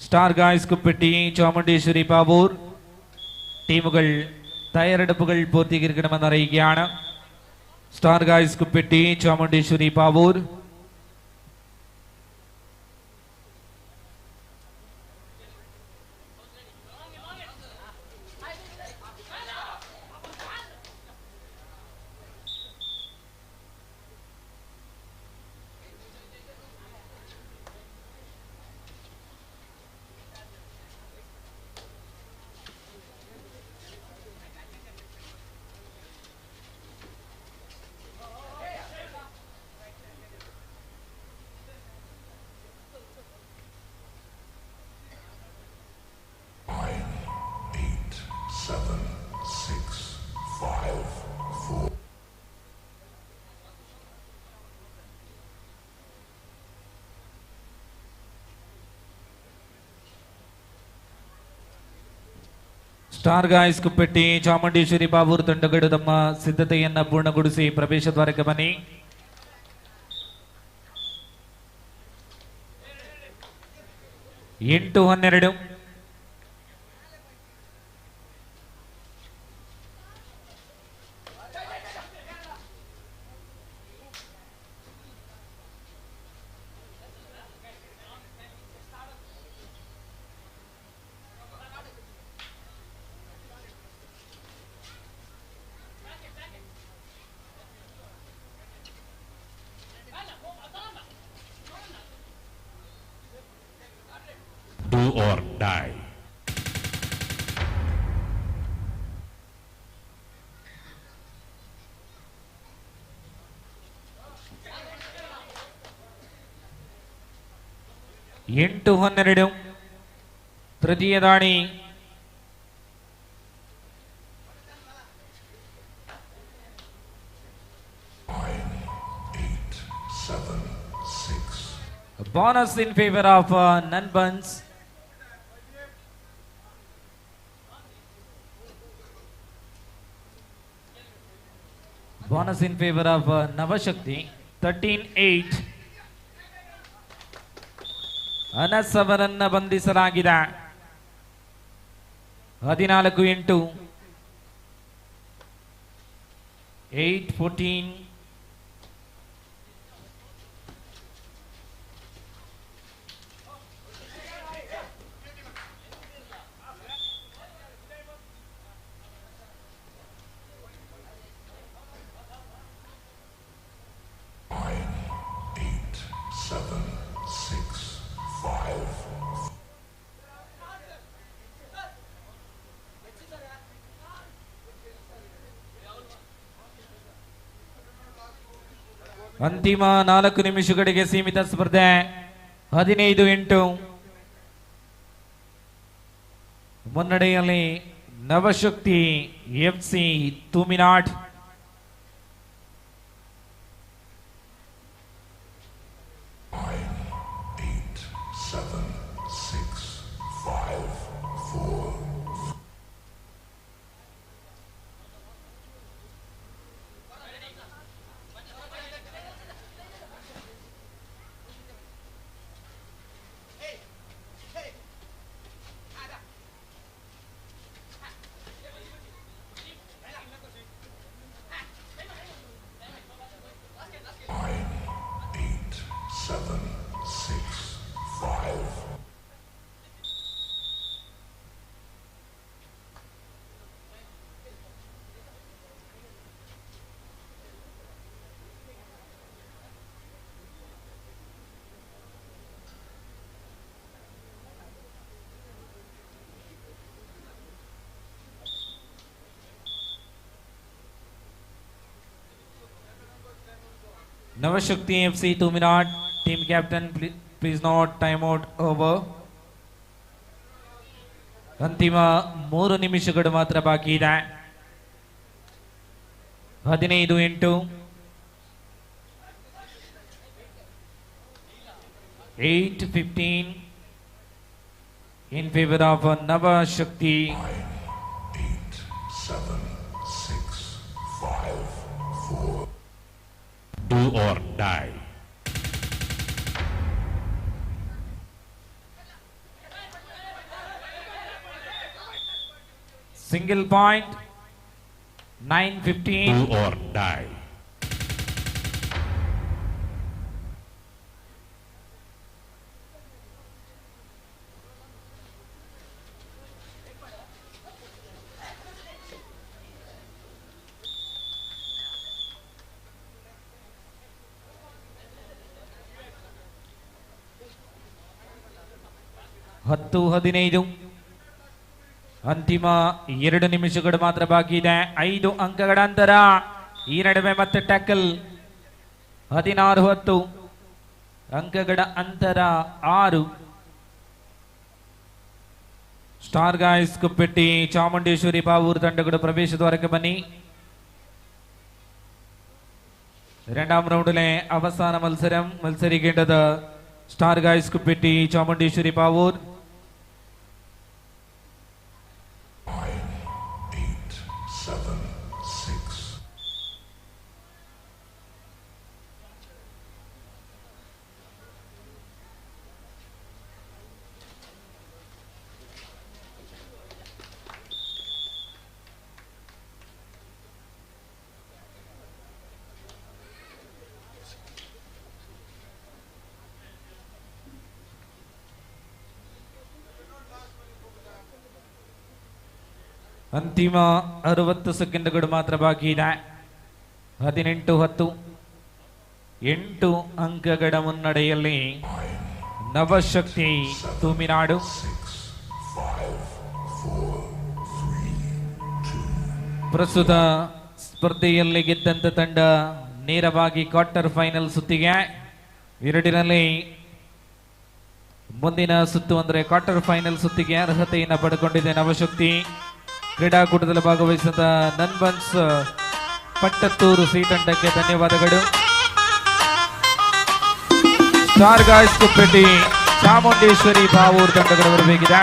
S14: സ്റ്റാർ ഗായ്സ് കുപ്പെട്ടി ചോമണ്ടേശ്വരി പാവൂർ ടീമുകൾ തയ്യാറെടുപ്പുകൾ പൂർത്തീകരിക്കണമെന്ന് അറിയിക്കുകയാണ്. Star guys Kuppetti Chamundeshwari Pavur star guys Kuppetti Chamundeshwari Pavur ತಂಡಗಳು ತಮ್ಮ ಸಿದ್ಧತೆಯನ್ನ ಪೂರ್ಣಗೊಳಿಸಿ ಪ್ರವೇಶ ದ್ವಾರಕ್ಕೆ ಬನ್ನಿ. ಎಂಟು 12.
S17: Do or die.
S14: ಎಂಟು 12. ತೃತೀಯ ದಾಳಿ. Bonus in favor of Nanbans. Bonus in favor of Navashakti. 13-8. ಅನಸ್ ಅವರನ್ನ ಬಂಧಿಸಲಾಗಿದೆ. 14-8. 8-14. ಅಂತಿಮ 4 ನಿಮಿಷಗಳಿಗೆ ಸೀಮಿತ ಸ್ಪರ್ಧೆ. 15-8 ಮುನ್ನಡೆಯಲ್ಲಿ Navashakti FC Tuminad. Navashakti FC Tuminad team captain please note time out over. ಅಂತಿಮ 3 ನಿಮಿಷಗಳು ಮಾತ್ರ ಬಾಕಿ ಇದೆ. 15-8 8-15 in favor of Navashakti.
S15: 8, 7, 6, 5, 4.
S11: Do or die.
S14: Single point. 9-15.
S11: Do or die.
S14: ಹತ್ತು 15 ಅಂತಿಮ 2 ನಿಮಿಷಗಳು ಮಾತ್ರ ಬಾಕಿ ಇದೆ. 5 ಅಂಕಗಳ ಅಂತರ. ಈ ನಡುವೆ ಮತ್ತೆ ಟ್ಯಾಕಲ್. 16-10 ಅಂಕಗಳ ಅಂತರ 6. ಸ್ಟಾರ್ ಗಾಯ್ಸ್ ಕುಪ್ಪೆಟ್ಟಿ ಚಾಮುಂಡೇಶ್ವರಿ ಪಾವೂರು ತಂಡಗಳು ಪ್ರವೇಶ ದ್ವಾರಕ್ಕೆ ಬನ್ನಿ. രണ്ടാം റൗണ്ടിലെ അവസാന മത്സരം മത്സരിക്കേണ്ടത് സ്റ്റാർ ഗായ്സ് കുപ്പെട്ടി ചാമുണ്ടേശ്വരി പാവൂർ.
S15: 8, 7, 6.
S14: ಅಂತಿಮ 60 ಸೆಕೆಂಡ್ಗಳು ಮಾತ್ರ ಬಾಕಿ ಇದೆ. 18-10 8 ಅಂಕಗಳ ಮುನ್ನಡೆಯಲ್ಲಿ ನವಶಕ್ತಿ ತುಮಿನಾಡು. ಪ್ರಸ್ತುತ ಸ್ಪರ್ಧೆಯಲ್ಲಿ ಗೆದ್ದಂತ ತಂಡ ನೇರವಾಗಿ ಕ್ವಾರ್ಟರ್ ಫೈನಲ್ ಸುತ್ತಿಗೆ. ಎರಡರಲ್ಲಿ ಮುಂದಿನ ಸುತ್ತು ಅಂದರೆ ಕ್ವಾರ್ಟರ್ ಫೈನಲ್ ಸುತ್ತಿಗೆ ಅರ್ಹತೆಯನ್ನು ಪಡೆದುಕೊಂಡಿದೆ ನವಶಕ್ತಿ. ಕ್ರೀಡಾಕೂಟದಲ್ಲಿ ಭಾಗವಹಿಸಿದ ನನ್ಬನ್ಸ್ ಪಟ್ಟತ್ತೂರು ಸಿ ತಂಡಕ್ಕೆ ಧನ್ಯವಾದಗಳು. ಸ್ಟಾರ್ ಗಾಯ್ಸ್ ಕುಪ್ಪೆಟ್ಟಿ ಚಾಮುಂಡೇಶ್ವರಿ ಪಾವೂರು ತಂಡಗಳು ಬರಬೇಕಿದೆ.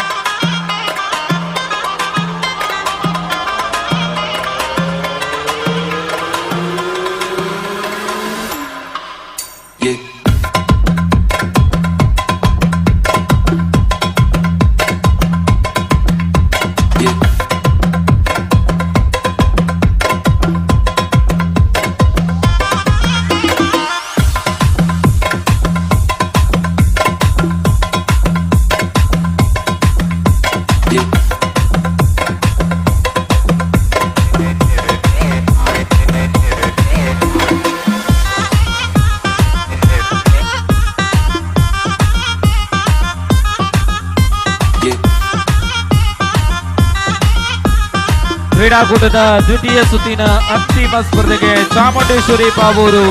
S14: ಕ್ರೀಡಾಕೂಟದ ದ್ವಿತೀಯ ಸುತ್ತಿನ ಅಂತಿಮ ಸ್ಪರ್ಧೆಗೆ ಚಾಮುಂಡೇಶ್ವರಿ ಪಾವೂರು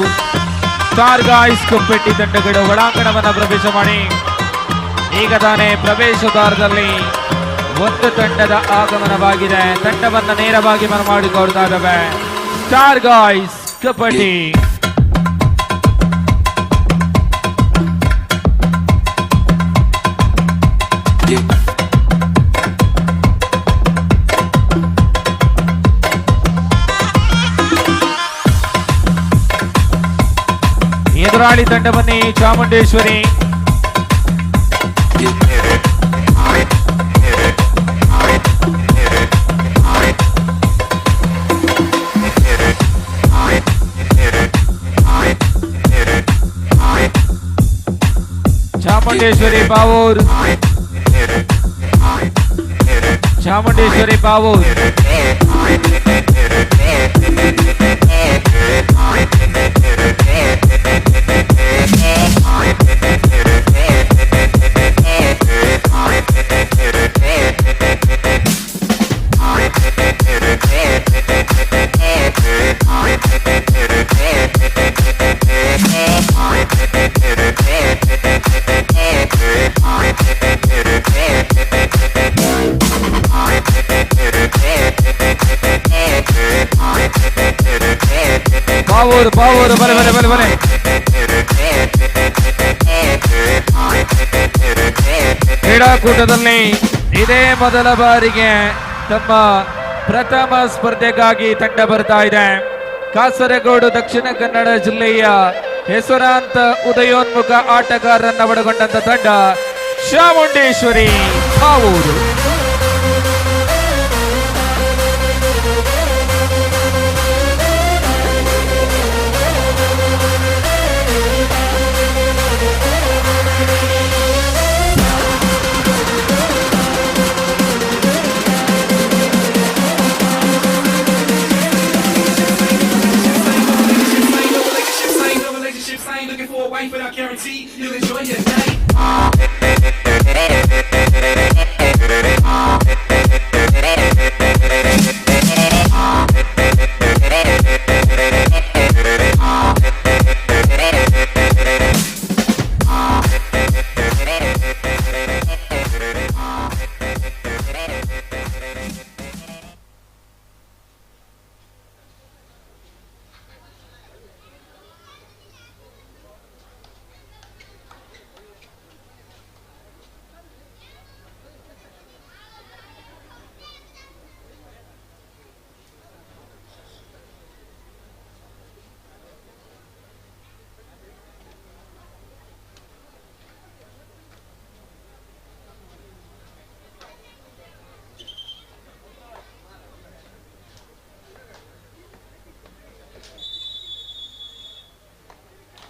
S14: ಸ್ಟಾರ್ ಗಾಯ್ಸ್ ಕುಪ್ಪೆಟ್ಟಿ ತಂಡಗಳು ಒಳಾಂಗಣವನ್ನು ಪ್ರವೇಶ ಮಾಡಿ ಈಗ ತಾನೇ ಪ್ರವೇಶದ್ವಾರದಲ್ಲಿ ಒಂದು ತಂಡದ ಆಗಮನವಾಗಿದೆ. ತಂಡವನ್ನು ನೇರವಾಗಿ ಬರಮಾಡಿಕೊಳ್ತಾ ಇದ್ದಾವೆ ಸ್ಟಾರ್ ಗಾಯ್ಸ್ ಕಬಡ್ಡಿ. ಎದುರಾಳಿ ತಂಡ ಬನ್ನಿ ಚಾಮುಂಡೇಶ್ವರಿ. ಚಾಮುಂಡೇಶ್ವರಿ ಪಾವೂರ್, ಚಾಮುಂಡೇಶ್ವರಿ ಪಾವೂರ್. ಪಾವೂರ್ ಪಾವೂರ್ ಬಲೆ ಬಲೆ ಬಲೆ ಬಲೆ. ಕ್ರೀಡಾಕೂಟದಲ್ಲಿ ಇದೇ ಮೊದಲ ಬಾರಿಗೆ ತಮ್ಮ ಪ್ರಥಮ ಸ್ಪರ್ಧೆಗಾಗಿ ತಂಡ ಬರ್ತಾ ಇದೆ. ಕಾಸರಗೋಡು ದಕ್ಷಿಣ ಕನ್ನಡ ಜಿಲ್ಲೆಯ ಹೆಸರಾಂತ ಉದಯೋನ್ಮುಖ ಆಟಗಾರರನ್ನ ಒಳಗೊಂಡಂತ ತಂಡ ಚಾಮುಂಡೇಶ್ವರಿ ಪಾವೂರು.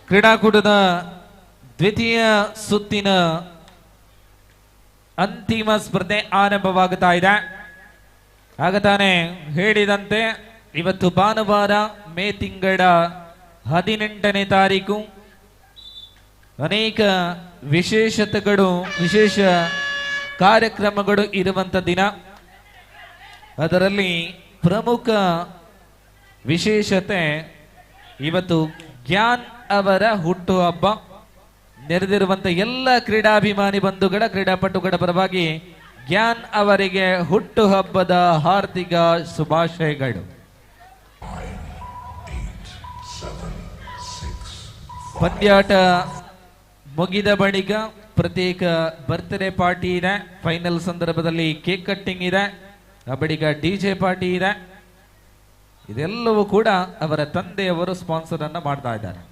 S14: ಕ್ರೀಡಾಕೂಟದ ದ್ವಿತೀಯ ಸುತ್ತಿನ ಅಂತಿಮ ಸ್ಪರ್ಧೆ ಆರಂಭವಾಗುತ್ತಾ ಇದೆ. ಆಗ ತಾನೇ ಹೇಳಿದಂತೆ ಇವತ್ತು ಭಾನುವಾರ ಮೇ ತಿಂಗಳ 18ನೇ ತಾರೀಕು ಅನೇಕ ವಿಶೇಷ ಕಾರ್ಯಕ್ರಮಗಳು ಇರುವಂತ ದಿನ. ಅದರಲ್ಲಿ ಪ್ರಮುಖ ವಿಶೇಷತೆ ಇವತ್ತು ಗ್ಯಾನ್ ಅವರ ಹುಟ್ಟುಹಬ್ಬ. ನೆರೆದಿರುವಂತ ಎಲ್ಲ ಕ್ರೀಡಾಭಿಮಾನಿ ಬಂಧುಗಳ ಕ್ರೀಡಾಪಟುಗಳ ಪರವಾಗಿ ಗ್ಯಾನ್ ಅವರಿಗೆ ಹುಟ್ಟುಹಬ್ಬದ ಹಾರ್ದಿಕ ಶುಭಾಶಯಗಳು. ಪಂದ್ಯಾಟ ಮುಗಿದ ಬಳಿಕ ಪ್ರತ್ಯೇಕ ಬರ್ತ್ಡೇ ಪಾರ್ಟಿ ಇದೆ. ಫೈನಲ್ ಸಂದರ್ಭದಲ್ಲಿ ಕೇಕ್ ಕಟ್ಟಿಂಗ್ ಇದೆ. ಆ ಬಳಿಕ DJ ಪಾರ್ಟಿ ಇದೆ. ಇದೆಲ್ಲವೂ ಕೂಡ ಅವರ ತಂದೆಯವರು ಸ್ಪಾನ್ಸರ್ ಅನ್ನ ಮಾಡ್ತಾ ಇದ್ದಾರೆ.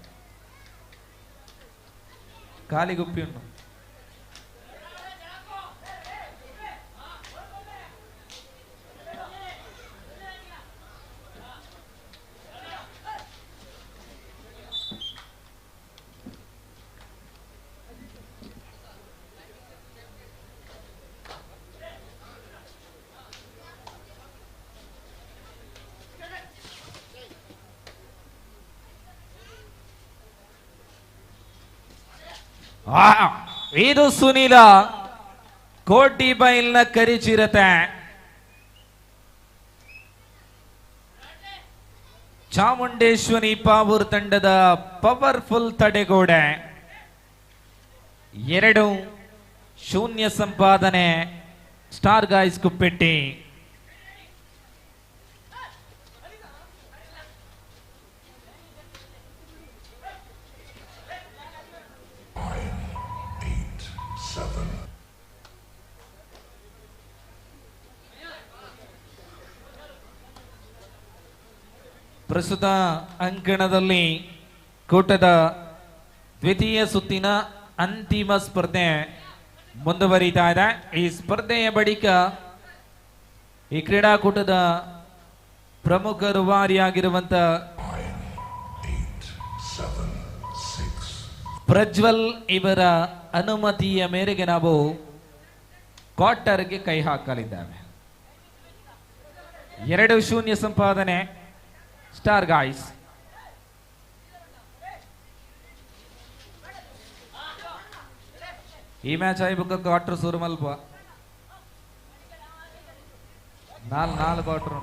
S14: ಕಾಲಿಗುಪ್ಪಿಯನ್ನು ಇದು ಸುನೀಲ ಕೋಟಿ ಬೈಲ್ನ ಕರಿಚಿರತೆ. ಚಾಮುಂಡೇಶ್ವರಿ ಪಾವೂರ್ ತಂಡದ ಪವರ್ಫುಲ್ ತಡೆಗೋಡೆ 2-0 ಸಂಪಾದನೆ ಸ್ಟಾರ್ ಗಾಯ್ಸ್ ಕುಪ್ಪೆಟ್ಟಿ. ಪ್ರಸ್ತುತ ಅಂಕಣದಲ್ಲಿ ಕೂಟದ ದ್ವಿತೀಯ ಸುತ್ತಿನ ಅಂತಿಮ ಸ್ಪರ್ಧೆ ಮುಂದುವರಿತಾ ಇದೆ. ಈ ಸ್ಪರ್ಧೆಯ ಬಳಿಕ ಈ ಕ್ರೀಡಾಕೂಟದ ಪ್ರಮುಖ ರೂವಾರಿಯಾಗಿರುವಂತ ಪ್ರಜ್ವಲ್ ಇವರ ಅನುಮತಿಯ ಮೇರೆಗೆ ನಾವು ಕ್ವಾರ್ಟರ್ಗೆ ಕೈ ಹಾಕಲಿದ್ದೇವೆ. 2-0 ಸಂಪಾದನೆ ಸ್ಟಾರ್ ಗಾಯ್ಸ್. ಈ ಮ್ಯಾಚ್ ಆಯ್ಬೇಕು ಕ್ವಾರ್ಟರ್ ಶುರು ಮಲ್ಪ 4 ಕ್ವಾರ್ಟರ್.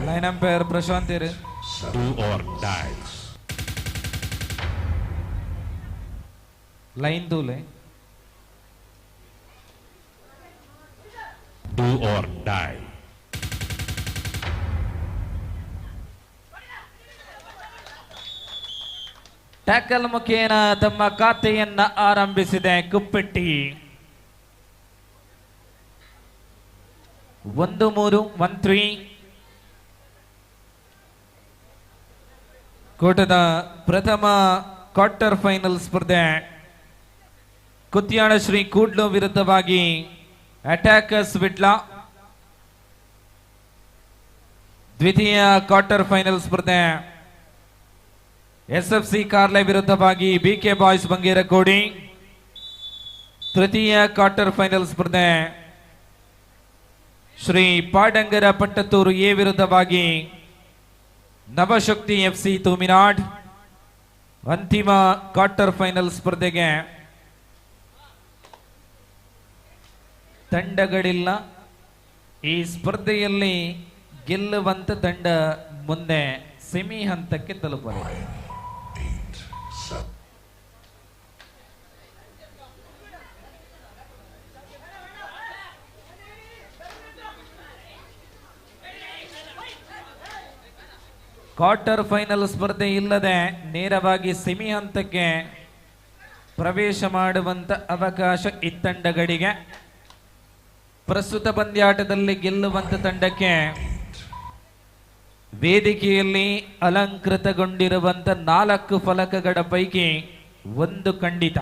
S14: ಲೈನ್ ಅಂಪೈರ್ ಪ್ರಶಾಂತ್ ಇರು.
S11: Do or die.
S14: ಲೈನ್ ದೂಲೆ
S11: Do or die.
S14: ಟ್ಯಾಕಲ್ ಮುಖೇನ ತಮ್ಮ ಖಾತೆಯನ್ನ ಆರಂಭಿಸಿದೆ ಕುಪ್ಪೆಟ್ಟಿ. 1-3 ಕೂಟದ ಪ್ರಥಮ ಕ್ವಾರ್ಟರ್ ಫೈನಲ್ ಸ್ಪರ್ಧೆ ಕುತ್ಯಾಳ ಶ್ರೀ ಕೂಡ್ಲು ವಿರುದ್ಧವಾಗಿ ಅಟ್ಯಾಕರ್ಸ್ ವಿಟ್ಲ. ದ್ವಿತೀಯ ಕ್ವಾರ್ಟರ್ ಫೈನಲ್ ಸ್ಪರ್ಧೆ SFC ಕಾರ್ಲೆ ವಿರುದ್ಧವಾಗಿ BK ಬಾಯ್ಸ್ ಬಂಗೇರಕೋಡಿ. ತೃತೀಯ ಕ್ವಾರ್ಟರ್ ಫೈನಲ್ ಸ್ಪರ್ಧೆ ಶ್ರೀ ಪಾಡಂಗರ ಪಟ್ಟತ್ತೂರು ಎ ವಿರುದ್ಧವಾಗಿ ನವಶಕ್ತಿ FC ತೂಮಿನಾಡ್. ಅಂತಿಮ ಕ್ವಾರ್ಟರ್ ಫೈನಲ್ ಸ್ಪರ್ಧೆಗೆ ತಂಡಗಳಿಲ್ಲ. ಈ ಸ್ಪರ್ಧೆಯಲ್ಲಿ ಗೆಲ್ಲುವಂತ ತಂಡ ಮುಂದೆ ಸೆಮಿ ಹಂತಕ್ಕೆ ತಲುಪಲಿದೆ. ಕ್ವಾರ್ಟರ್ ಫೈನಲ್ ಸ್ಪರ್ಧೆ ಇಲ್ಲದೆ ನೇರವಾಗಿ ಸೆಮಿ ಹಂತಕ್ಕೆ ಪ್ರವೇಶ ಮಾಡುವಂತ ಅವಕಾಶ ಈ ತಂಡಗಳಿಗೆ. ಪ್ರಸ್ತುತ ಪಂದ್ಯಾಟದಲ್ಲಿ ಗೆಲ್ಲುವಂತ ತಂಡಕ್ಕೆ ವೇದಿಕೆಯಲ್ಲಿ ಅಲಂಕೃತಗೊಂಡಿರುವಂತ 4 ಫಲಕಗಳ ಪೈಕಿ 1 ಖಂಡಿತ.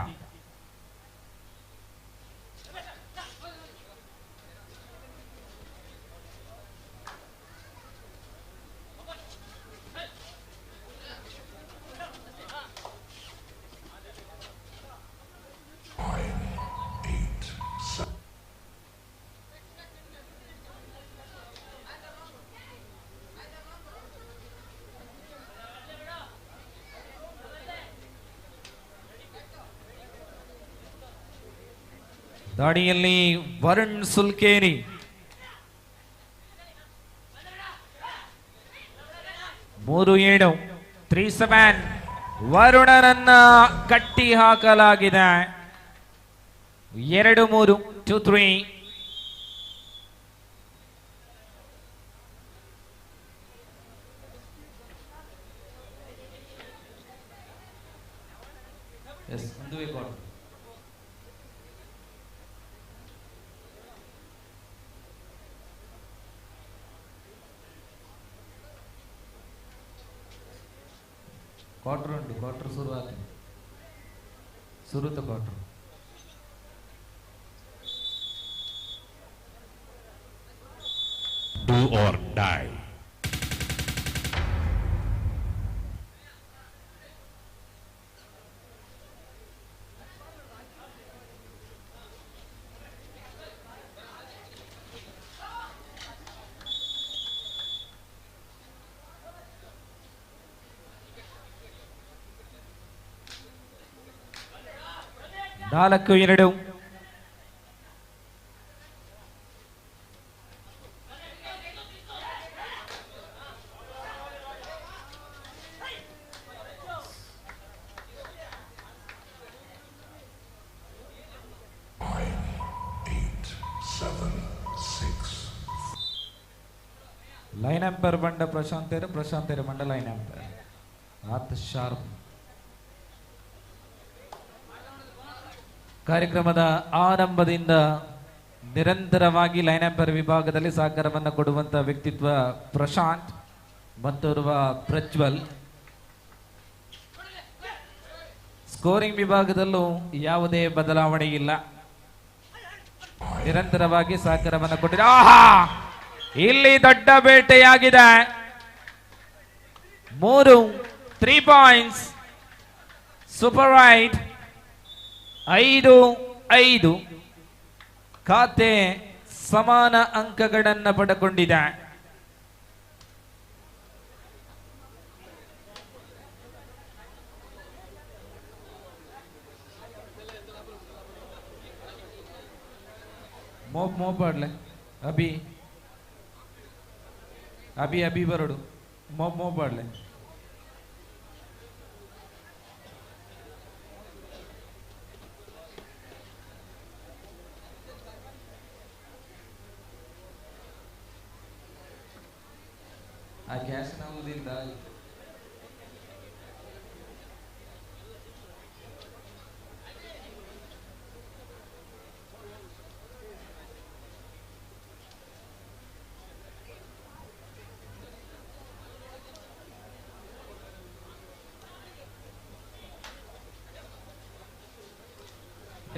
S14: ದಾಡಿಯಲ್ಲಿ ವರುಣ್ ಸುಲ್ಕೇರಿ. ಮೂರು 3-7 ವರುಣನನ್ನ ಕಟ್ಟಿ ಹಾಕಲಾಗಿದೆ. 2-3 2-3. ಕ್ವಾರ್ಟರ್ ಉಂಟು. ಕ್ವಾರ್ಟರ್ ಶುರು ಆಗ್ತದೆ. ಶುರುತ quarter.
S11: Do or die.
S14: 4-2. Line umpire ಬಂಡ ಪ್ರಶಾಂತೇರು ಬಂಡ ಲೈನ್ ಅಂಪೈರ್ ಆತ್ ಶಾರ್ಪ್. ಕಾರ್ಯಕ್ರಮದ ಆರಂಭದಿಂದ ನಿರಂತರವಾಗಿ ಲೈನ್ ಅಂಪೈರ್ ವಿಭಾಗದಲ್ಲಿ ಸಹಕಾರವನ್ನು ಕೊಡುವಂತ ವ್ಯಕ್ತಿತ್ವ ಪ್ರಶಾಂತ್ ಮತ್ತೋರ್ವ ಪ್ರಜ್ವಲ್. ಸ್ಕೋರಿಂಗ್ ವಿಭಾಗದಲ್ಲೂ ಯಾವುದೇ ಬದಲಾವಣೆ ಇಲ್ಲ, ನಿರಂತರವಾಗಿ ಸಹಕಾರವನ್ನು ಕೊಟ್ಟಿದ್ದಾರೆ. ಇಲ್ಲಿ ದೊಡ್ಡ ಬೇಟೆಯಾಗಿದೆ. 3 ಪಾಯಿಂಟ್ಸ್. Super right. 5-5 ಖಾತೆ ಸಮಾನ ಅಂಕಗಳನ್ನು ಪಡೆದುಕೊಂಡಿದೆ. ಮೋಪ್ ಆಡ್ಲೆ ಅಭಿ ಬರೋಡು ಮೋಪ್ ಆಡ್ಲೆ. ಆ ಗ್ಯಾಸ್ ನಾವುದಿಲ್ಲ.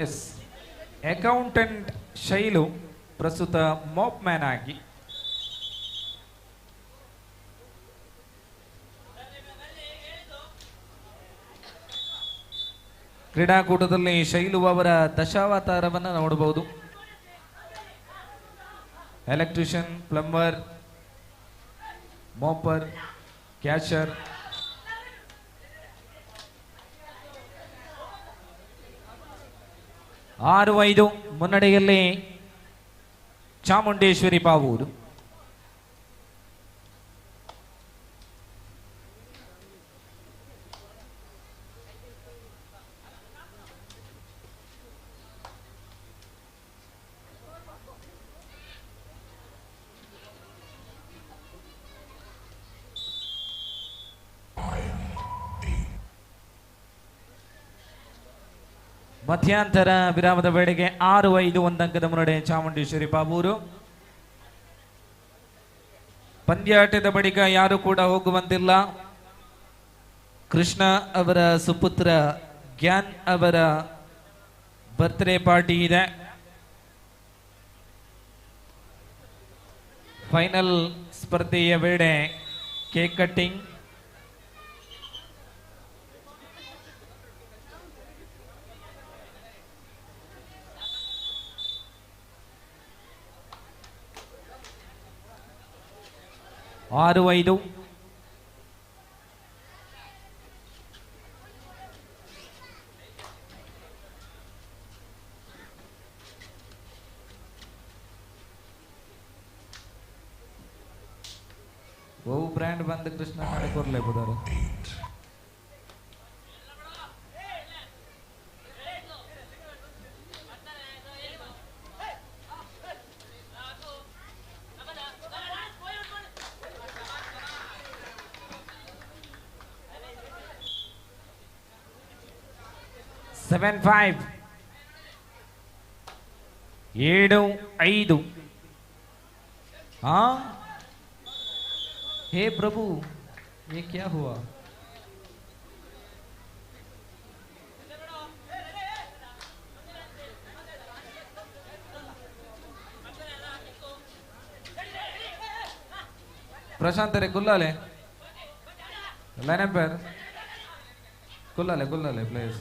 S14: ಎಸ್, ಅಕೌಂಟೆಂಟ್ ಶೈಲು ಪ್ರಸ್ತುತ ಮಾಪ್ ಮ್ಯಾನ್ ಆಗಿ ಕ್ರೀಡಾಕೂಟದಲ್ಲಿ ಶೈಲು ಅವರ ದಶಾವತಾರವನ್ನು ನೋಡಬಹುದು. Electrician, plumber, mopper, cashier. ಆರು 5 ಮುನ್ನಡೆಯಲ್ಲಿ ಚಾಮುಂಡೇಶ್ವರಿ ಪಾವೂರು. ಮಧ್ಯಂತರ ವಿರಾಮದ ವೇಳೆಗೆ 6-5 1 ಅಂಕದ ಮುನ್ನಡೆ ಚಾಮುಂಡೇಶ್ವರಿ ಪಾವೂರು. ಪಂದ್ಯಾಟದ ಬಳಿಕ ಯಾರು ಕೂಡ ಹೋಗುವಂತಿಲ್ಲ. ಕೃಷ್ಣ ಅವರ ಸುಪುತ್ರ ಗ್ಯಾನ್ ಅವರ ಬರ್ತ್ಡೇ ಪಾರ್ಟಿ ಇದೆ. ಫೈನಲ್ ಸ್ಪರ್ಧೆಯ ವೇಳೆ ಕೇಕ್ ಕಟ್ಟಿಂಗ್. ಆರು 5 वो ब्रांड बंद कृष्ण नाडे बुधार. सेवन 7-5 हाँ. हे प्रभु, ये क्या हुआ? प्रशांत रे गुल्लाले लाइन पर गुल्लाले प्लेयर्स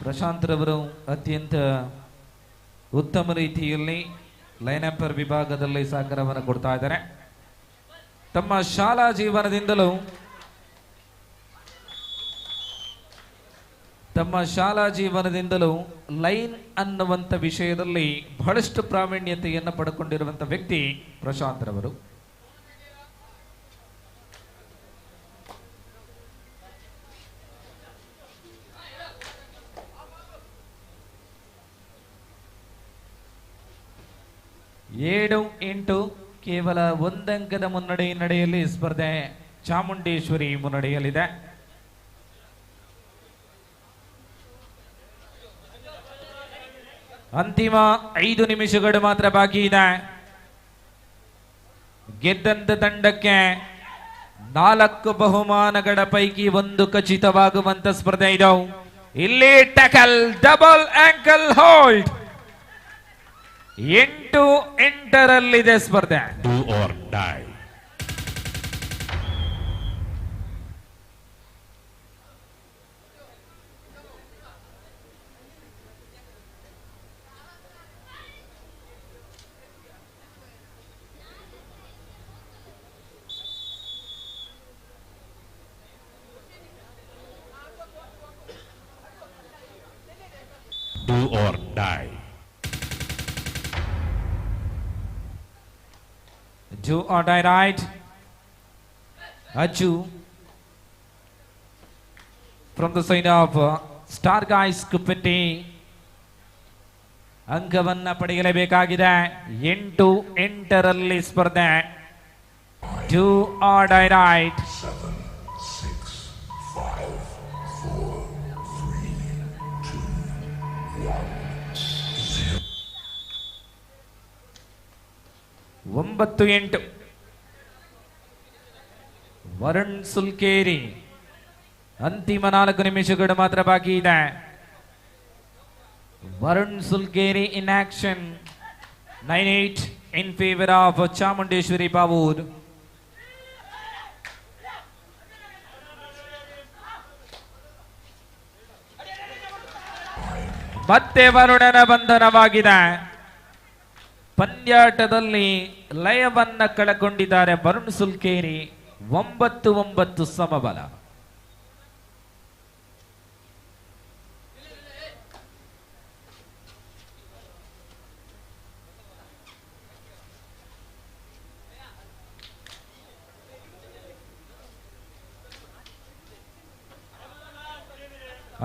S14: ಪ್ರಶಾಂತ್ ರವರು ಅತ್ಯಂತ ಉತ್ತಮ ರೀತಿಯಲ್ಲಿ ಲೈನ್ ಅಂಪೈರ್ ವಿಭಾಗದಲ್ಲಿ ಸಹಕಾರವನ್ನು ಕೊಡ್ತಾ ಇದ್ದಾರೆ. ತಮ್ಮ ಶಾಲಾ ಜೀವನದಿಂದಲೂ ಲೈನ್ ಅನ್ನುವಂಥ ವಿಷಯದಲ್ಲಿ ಬಹಳಷ್ಟು ಪ್ರಾವೀಣ್ಯತೆಯನ್ನು ಪಡ್ಕೊಂಡಿರುವಂಥ ವ್ಯಕ್ತಿ ಪ್ರಶಾಂತ್ ರವರು. ಏಳು ಎಂಟು ಕೇವಲ ಒಂದಂಕದ ಮುನ್ನಡೆಯಲ್ಲಿ ಸ್ಪರ್ಧೆ ಚಾಮುಂಡೇಶ್ವರಿ ಮುನ್ನಡೆಯಲ್ಲಿದೆ. ಅಂತಿಮ 5 ನಿಮಿಷಗಳು ಮಾತ್ರ ಬಾಕಿ ಇದೆ. ಗೆದ್ದಂತ ತಂಡಕ್ಕೆ 4 ಬಹುಮಾನಗಳ ಪೈಕಿ 1 ಖಚಿತವಾಗುವಂತ ಸ್ಪರ್ಧೆ ಇದು. ಇಲ್ಲಿ ಟ್ಯಾಕಲ್ ಡಬಲ್ ಆಂಕಲ್ ಹೋಲ್ಡ್ 8-8ರಲ್ಲಿದೆ ಸ್ಪರ್ಧೆ.
S11: Do or die. Do or die.
S14: Do or die right. Aju from the side of Star Guys Kupeti. ಅಂಕವನ್ನ ಪಡೆಯಲೇಬೇಕಾಗಿದೆ. 8-8ರಲ್ಲಿ ಸ್ಪರ್ಧೆ. Do or die right.
S15: 7, 6, 5, 4, 3, 2, 1, 0.
S14: 9-8 Varun ಸುಲ್ಕೇರಿ. ಅಂತಿಮ 4 ನಿಮಿಷಗಳು ಮಾತ್ರ ಬಾಕಿ ಇದೆ. Varun Sulkeri in action. 9-8 in favour of Chamundeshwari Pavur. ಮತ್ತೆ ವರುಣನ ಬಂಧನವಾಗಿದೆ. ಪಂದ್ಯಾಟದಲ್ಲಿ ಲಯವನ್ನ ಕಳಕೊಂಡಿದ್ದಾರೆ ವರುಣ್ ಸುಲ್ಕೇರಿ. 9-9 ಸಮಬಲ.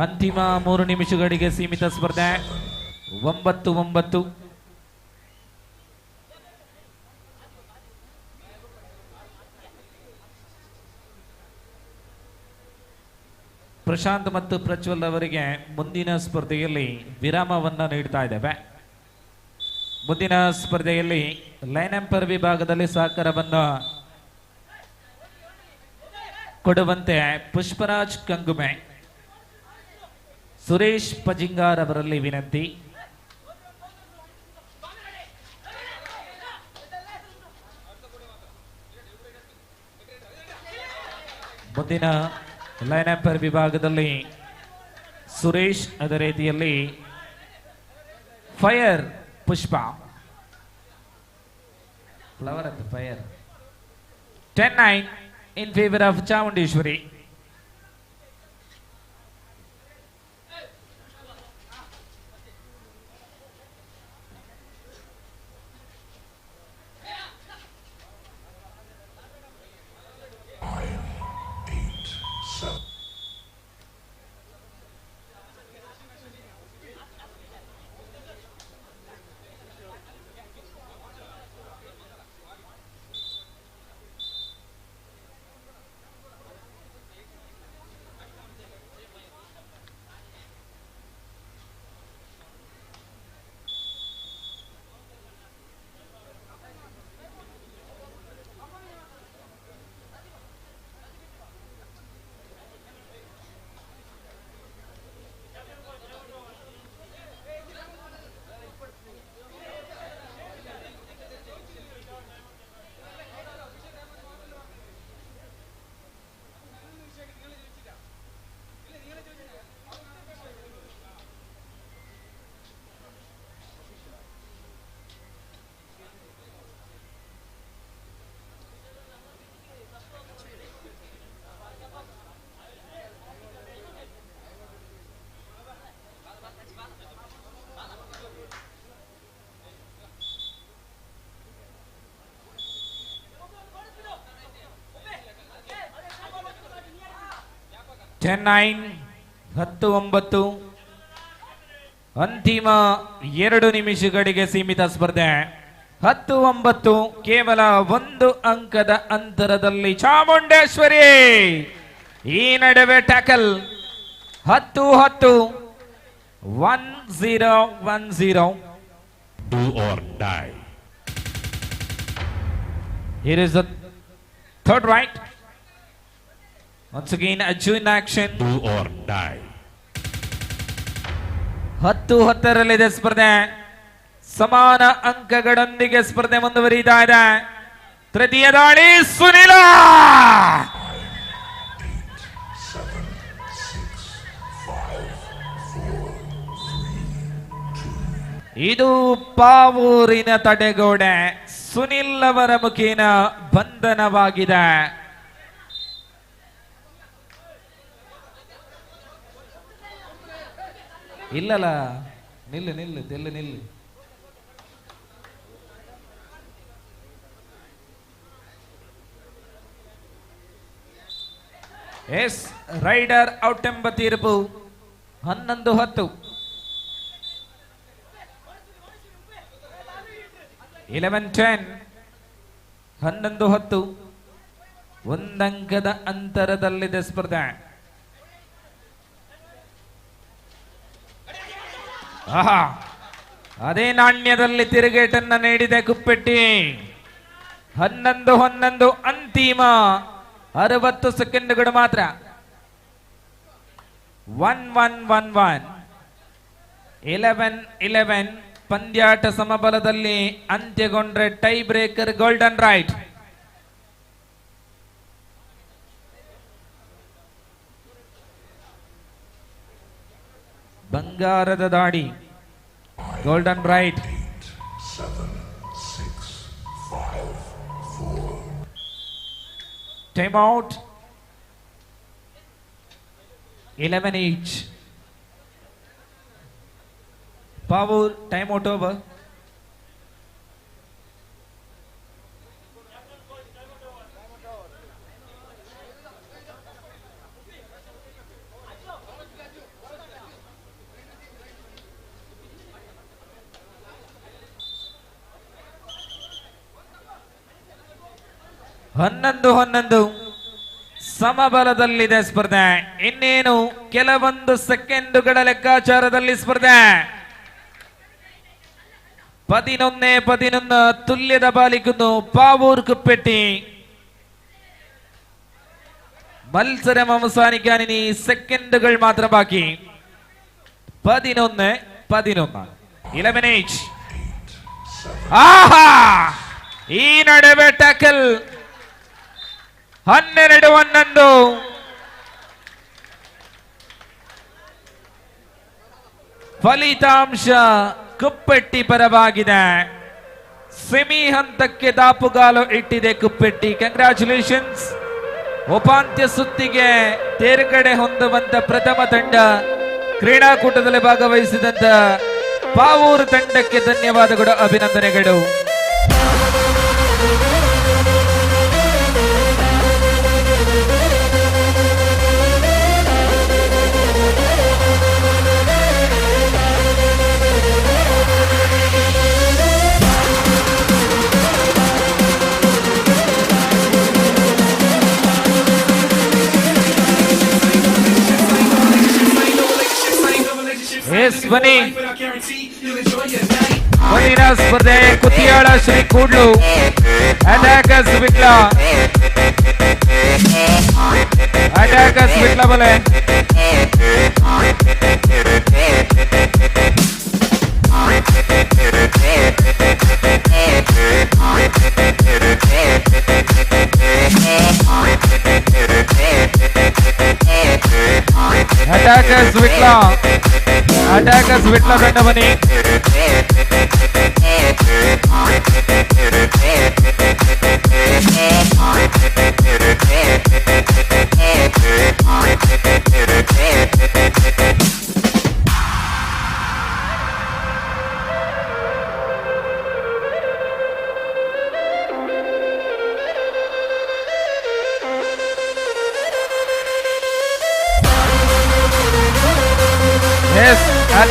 S14: ಅಂತಿಮ 3 ನಿಮಿಷಗಳಿಗೆ ಸೀಮಿತ ಸ್ಪರ್ಧೆ. 9-9. ಪ್ರಶಾಂತ್ ಮತ್ತು ಪ್ರಜ್ವಲ್ ಅವರಿಗೆ ಮುಂದಿನ ಸ್ಪರ್ಧೆಯಲ್ಲಿ ವಿರಾಮವನ್ನ ನೀಡ್ತಾ ಇದ್ದೇವೆ. ಮುಂದಿನ ಸ್ಪರ್ಧೆಯಲ್ಲಿ ಲೈನ್ ಅಂಪೈರ್ ವಿಭಾಗದಲ್ಲಿ ಸಹಕಾರವನ್ನು ಕೊಡುವಂತೆ ಪುಷ್ಪರಾಜ್ ಕಂಗುಮೆ, ಸುರೇಶ್ ಪಜಿಂಗಾರ್ ಅವರಲ್ಲಿ ವಿನಂತಿ. ಮುಂದಿನ ಲೈನ್ ಅಂಪೈರ್ ವಿಭಾಗದಲ್ಲಿ ಸುರೇಶ್, ಅದೇ ರೀತಿಯಲ್ಲಿ ಫೈರ್ ಪುಷ್ಪ, ಫ್ಲವರ್ ಅಂತ fire. 10-9 in favour of Chamundeshwari. 10-9 ಅಂತಿಮ 2 ನಿಮಿಷಗಳಿಗೆ ಸೀಮಿತ ಸ್ಪರ್ಧೆ. 10-9 ಕೇವಲ 1 ಅಂಕದ ಅಂತರದಲ್ಲಿ ಚಾಮುಂಡೇಶ್ವರಿ ಈ ನಡುವೆ tackle. 10-10 1-0.
S11: Do or die.
S14: Here is the third right. Once again, Ajju in action.
S11: Do or die.
S14: 10-10 ಸ್ಪರ್ಧೆ. ಸಮಾನ ಅಂಕಗಳೊಂದಿಗೆ ಸ್ಪರ್ಧೆ ಮುಂದುವರಿತಾ ಇದೆ. ತೃತೀಯ ದಾಳಿ ಸುನಿಲ. ಇದು ಪಾವೂರಿನ ತಡೆಗೋಡೆ. ಸುನಿಲ್ ಅವರ ಮುಖೇನ ಬಂಧನವಾಗಿದೆ. ಇಲ್ಲಲ್ಲ, ನಿಲ್ಲು ನಿಲ್ಲು. ಎಸ್ ರೈಡರ್ ಔಟ್ ಎಂಬ ತೀರ್ಪು. 11-10. 11-10. 11-10 ಒಂದಂಕದ ಅಂತರದಲ್ಲಿದೆ ಸ್ಪರ್ಧೆ. ಆಹಾ, ಅದೇ ನಾಣ್ಯದಲ್ಲಿ ತಿರುಗೇಟನ್ನ ನೀಡಿದೆ ಕುಪ್ಪೆಟ್ಟಿ. 11-11 ಅಂತಿಮ 60 ಸೆಕೆಂಡ್ಗಳು ಮಾತ್ರ. 1-1-1-1. 11-11 ಪಂದ್ಯಾಟ ಸಮಬಲದಲ್ಲಿ ಅಂತ್ಯಗೊಂಡ್ರೆ ಟೈ ಬ್ರೇಕರ್ ಗೋಲ್ಡನ್ ರೈಟ್. ಬಂಗಾರದ ದಾಡಿ golden raid. Time out. 11 each. Pavur, time out over. ಹನ್ನೊಂದು ಸಮಬಲದಲ್ಲಿದೆ ಸ್ಪರ್ಧೆ. ಇನ್ನೇನು ಕೆಲವೊಂದು ಸೆಕೆಂಡುಗಳ ಲೆಕ್ಕಾಚಾರದಲ್ಲಿ ಸ್ಪರ್ಧೆ. 11-11 തുല്യത പാലിക്കുന്നു പാവൂർ കുപ്പെട്ടി. മത്സരം അവസാനിക്കാൻ ഇനി സെക്കൻഡുകൾ മാത്രം ബാക്കി. 11-11. 11 each. ആഹാ, ഈ നടുവെ ടാക്കൽ. 12-11. ಫಲಿತಾಂಶ ಕುಪ್ಪೆಟ್ಟಿ ಪರವಾಗಿದೆ. ಸೆಮಿ ಹಂತಕ್ಕೆ ದಾಪುಗಾಲು ಇಟ್ಟಿದೆ ಕುಪ್ಪೆಟ್ಟಿ. ಕಂಗ್ರಾಚುಲೇಷನ್ಸ್. ಉಪಾಂತ್ಯ ಸುತ್ತಿಗೆ ತೇರ್ಗಡೆ ಹೊಂದುವಂತ ಪ್ರಥಮ ತಂಡ ಕ್ರೀಡಾಕೂಟದಲ್ಲಿ ಭಾಗವಹಿಸಿದಂತ ಪಾವೂರು ತಂಡಕ್ಕೆ ಧನ್ಯವಾದಗಳು, ಅಭಿನಂದನೆಗಳು. ಬನ್ನಿ, ಮುಂದಿನ ಸ್ಪರ್ಧೆ ಕುತಿಯಾಳ ಶ್ರೀ ಕೂಡ್ಲು ಅಟ್ಯಾಕರ್ಸ್ ಬಿಟ್ಲ ಬಲೆ. ಅಟ್ಯಾಕರ್ಸ್ ಬಿಟ್ಲ ತಂಡ ಬನ್ನಿ.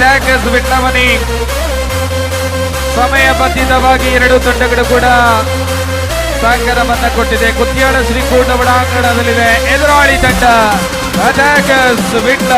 S14: ಅಟ್ಯಾಕರ್ಸ್ ವಿಟ್ಲಮನಿ ಸಮಯ ಬಂಧಿತವಾಗಿ ಎರಡು ತಂಡಗಳು ಕೂಡ ಸಹಕಾರವನ್ನ ಕೊಟ್ಟಿದೆ. ಕುತ್ಯಾಳ ಶ್ರೀಕೂಟ ಒಳಾಂಗಣದಲ್ಲಿದೆ ಎದುರಾಳಿ ತಂಡ ಅಟ್ಯಾಕರ್ಸ್ ವಿಟ್ಲ.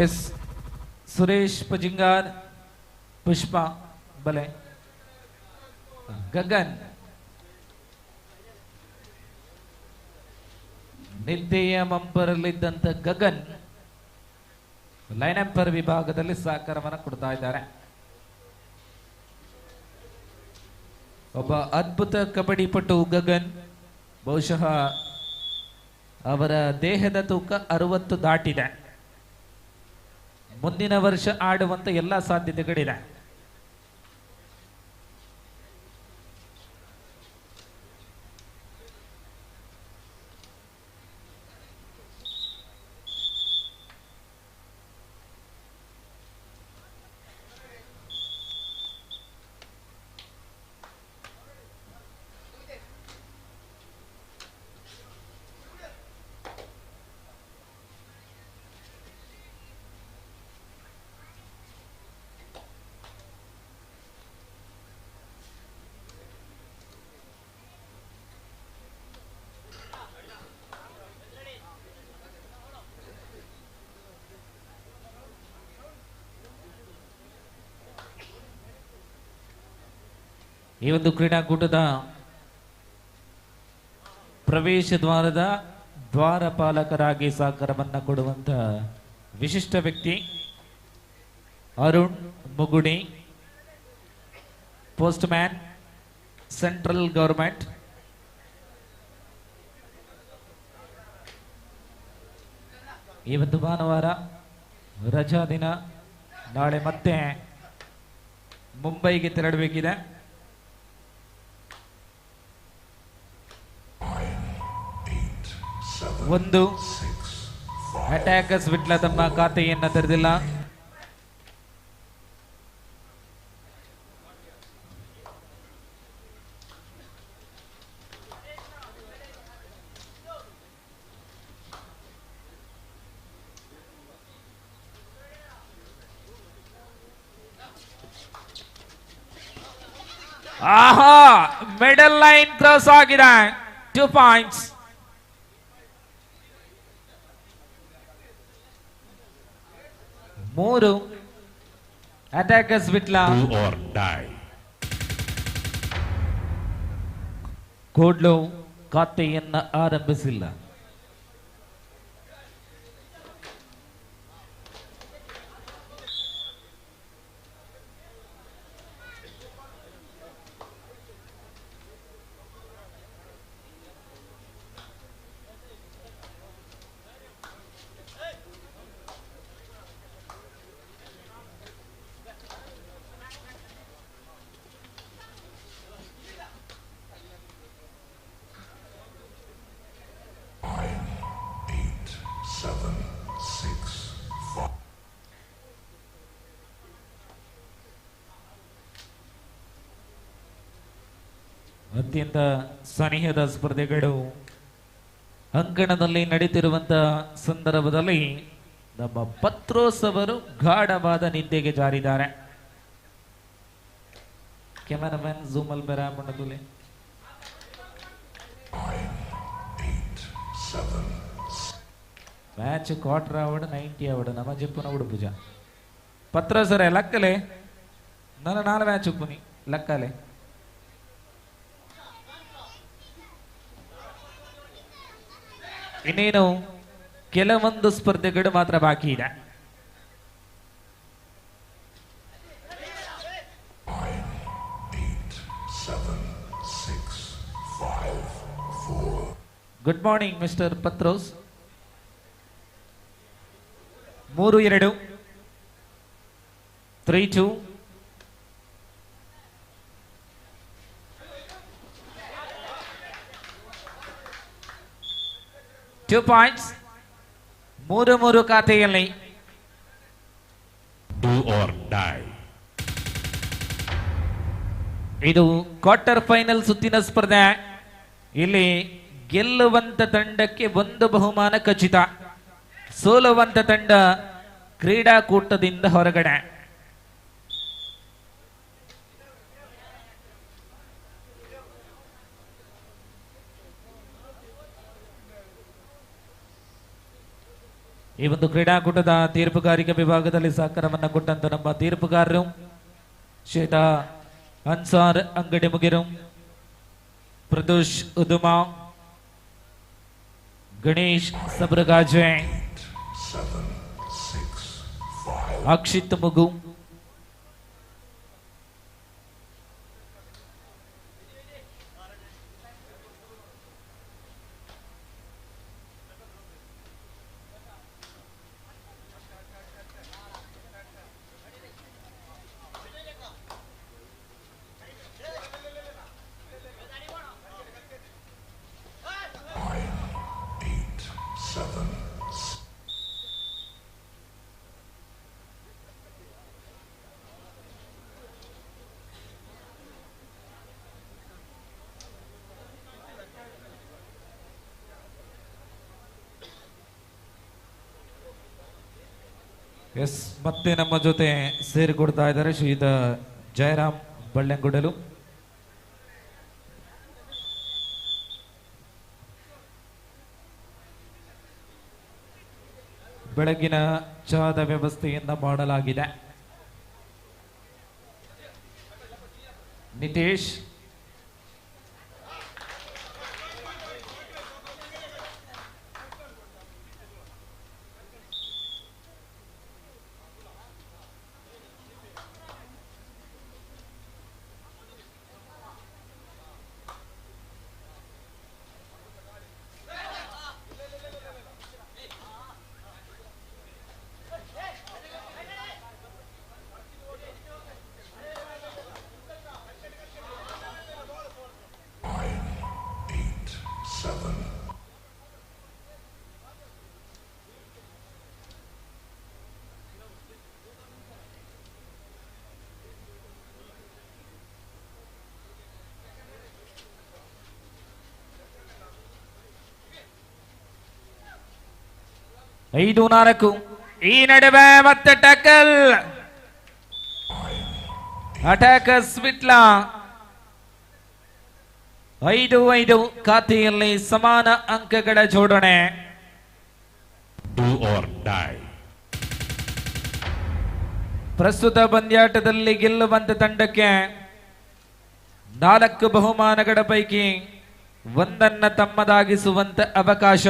S14: ಎಸ್ ಸುರೇಶ್ ಪಜಿಂಗಾರ್, ಪುಷ್ಪ ಬಲೆ, ಗಗನ್ ನಿದ್ದೆಯ ಮಂಪರಲ್ಲಿದ್ದಂತ ಗಗನ್ ಲೈನ್ ಅಂಪರ್ ವಿಭಾಗದಲ್ಲಿ ಸಹಕಾರವನ್ನು ಕೊಡ್ತಾ ಇದ್ದಾರೆ. ಒಬ್ಬ ಅದ್ಭುತ ಕಬಡ್ಡಿ ಪಟು ಗಗನ್. ಬಹುಶಃ ಅವರ ದೇಹದ ತೂಕ 60 ದಾಟಿದೆ. ಮುಂದಿನ ವರ್ಷ ಆಡುವಂತ ಎಲ್ಲ ಸಾಧ್ಯತೆಗಳಿದೆ. ಈ ಒಂದು ಕ್ರೀಡಾಕೂಟದ ಪ್ರವೇಶ ದ್ವಾರದ ದ್ವಾರಪಾಲಕರಾಗಿ ಸಹಕಾರವನ್ನು ಕೊಡುವಂತ ವಿಶಿಷ್ಟ ವ್ಯಕ್ತಿ Arun Mugudi, post man, central government. ಈ ಒಂದು ಭಾನುವಾರ ರಜಾ ದಿನ. ನಾಳೆ ಮತ್ತೆ ಮುಂಬೈಗೆ ತೆರಳಬೇಕಿದೆ. ಒಂದು ಅಟ್ಯಾಕರ್ಸ್ ವಿಟ್ಲ ತಮ್ಮ ಖಾತೆಯನ್ನು ತೆರೆದಿಲ್ಲ. ಆಹಾ, ಮಿಡಲ್ ಲೈನ್ ಕ್ರಾಸ್ ಆಗಿದೆ. 2 ಪಾಯಿಂಟ್ಸ್. ಮೂರು ಅಟ್ಯಾಕರ್ಸ್ ವಿಟ್ಲ. ಕೋಡ್ಲು ಖಾತೆಯನ್ನ ಆರಂಭಿಸಿಲ್ಲ. ಅತ್ಯಂತ ಸನಿಹದ ಸ್ಪರ್ಧೆಗಳು ಅಂಕಣದಲ್ಲಿ ನಡೀತಿರುವಂತಹ ಸಂದರ್ಭದಲ್ಲಿ ನಮ್ಮ ಪತ್ರೋಸ್ ಅವರು ಗಾಢವಾದ ನಿದ್ದೆಗೆ ಜಾರಿದ್ದಾರೆ. ಕ್ಯಾಮರಾಮನ್ ಜೂಮಲ್ ಬೇರ ಮಾಡದುಲೆ. ಮ್ಯಾಚ್ ಕ್ವಾರ್ಟರ್ ಅವಡ್ 90 ಅವಡ್ ನಮ್ಮ ಜಪ್ಪುನ ಉಡುಪುಜ ಪತ್ರೋಸರ ಲಕ್ಕಲೆ ನನ್ನ 4 ಮ್ಯಾಚ್ ಉಪ್ಪುನಿ ಲಕ್ಕಲೆ. ಇನ್ನೇನು ಕೆಲವೊಂದು ಸ್ಪರ್ಧೆಗಳು ಮಾತ್ರ ಬಾಕಿ ಇದೆ. Good morning mister Patros. 3-2 3-2 2 points 3-3 ಖಾತೆಯಲ್ಲಿ
S11: Do or die.
S14: ಇದು ಕ್ವಾರ್ಟರ್ ಫೈನಲ್ ಸುತ್ತಿನ ಸ್ಪರ್ಧೆ. ಇಲ್ಲಿ ಗೆಲ್ಲುವಂತ ತಂಡಕ್ಕೆ ಒಂದು ಬಹುಮಾನ ಖಚಿತ, ಸೋಲುವಂತ ತಂಡ ಕ್ರೀಡಾಕೂಟದಿಂದ ಹೊರಗಡೆ. ಈ ಒಂದು ಕ್ರೀಡಾಕೂಟದ ತೀರ್ಪುಗಾರಿಕೆ ವಿಭಾಗದಲ್ಲಿ ಸಹಕಾರವನ್ನು ಕೊಟ್ಟಂತ ನಮ್ಮ ತೀರ್ಪುಗಾರರು ಶೇಟ ಅನ್ಸಾರ್ ಅಂಗಡಿ ಮುಗಿರು, ಪ್ರದೋಷ್ ಉದುಮಾ, ಗಣೇಶ್ ಸಬ್ರಗಾಜೆ, ಅಕ್ಷಿತ್ ಮುಗು, ಎಸ್ ಮತ್ತೆ ನಮ್ಮ ಜೊತೆ ಸೇರಿಕೊಡ್ತಾ ಇದ್ದಾರೆ ಶ್ರೀಯುತ ಜಯರಾಮ್ ಬಳ್ಳೆಂಗುಡಲು. ಬೆಳಗಿನ ಚಹಾದ ವ್ಯವಸ್ಥೆಯಿಂದ ಮಾಡಲಾಗಿದೆ. ನಿತೇಶ್ ಐದು ನಾಲ್ಕು. ಈ ನಡುವೆ ಮತ್ತೆ ಟಕ್ಕಲ್ ಅಟ್ಯಾಕರ್ ಸ್ವಿಟ್ಲಾ 5-5 ಖಾತೆಯಲ್ಲಿ ಸಮಾನ ಅಂಕಗಳ ಜೋಡಣೆ.
S11: Do or die.
S14: ಪ್ರಸ್ತುತ ಪಂದ್ಯಾಟದಲ್ಲಿ ಗೆಲ್ಲುವಂತ ತಂಡಕ್ಕೆ 4 ಬಹುಮಾನಗಳ ಪೈಕಿ ಒಂದನ್ನ ತಮ್ಮದಾಗಿಸುವಂತ ಅವಕಾಶ.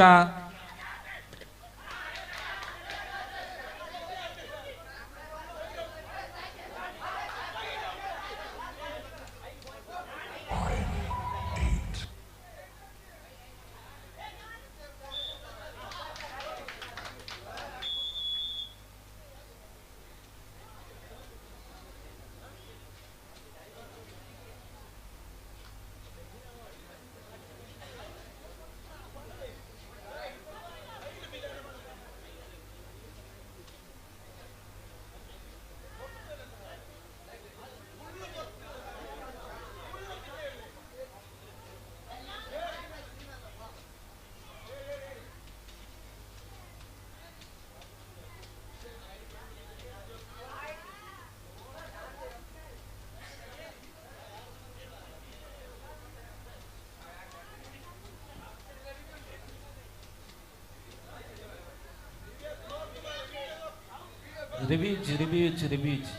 S14: Revenge.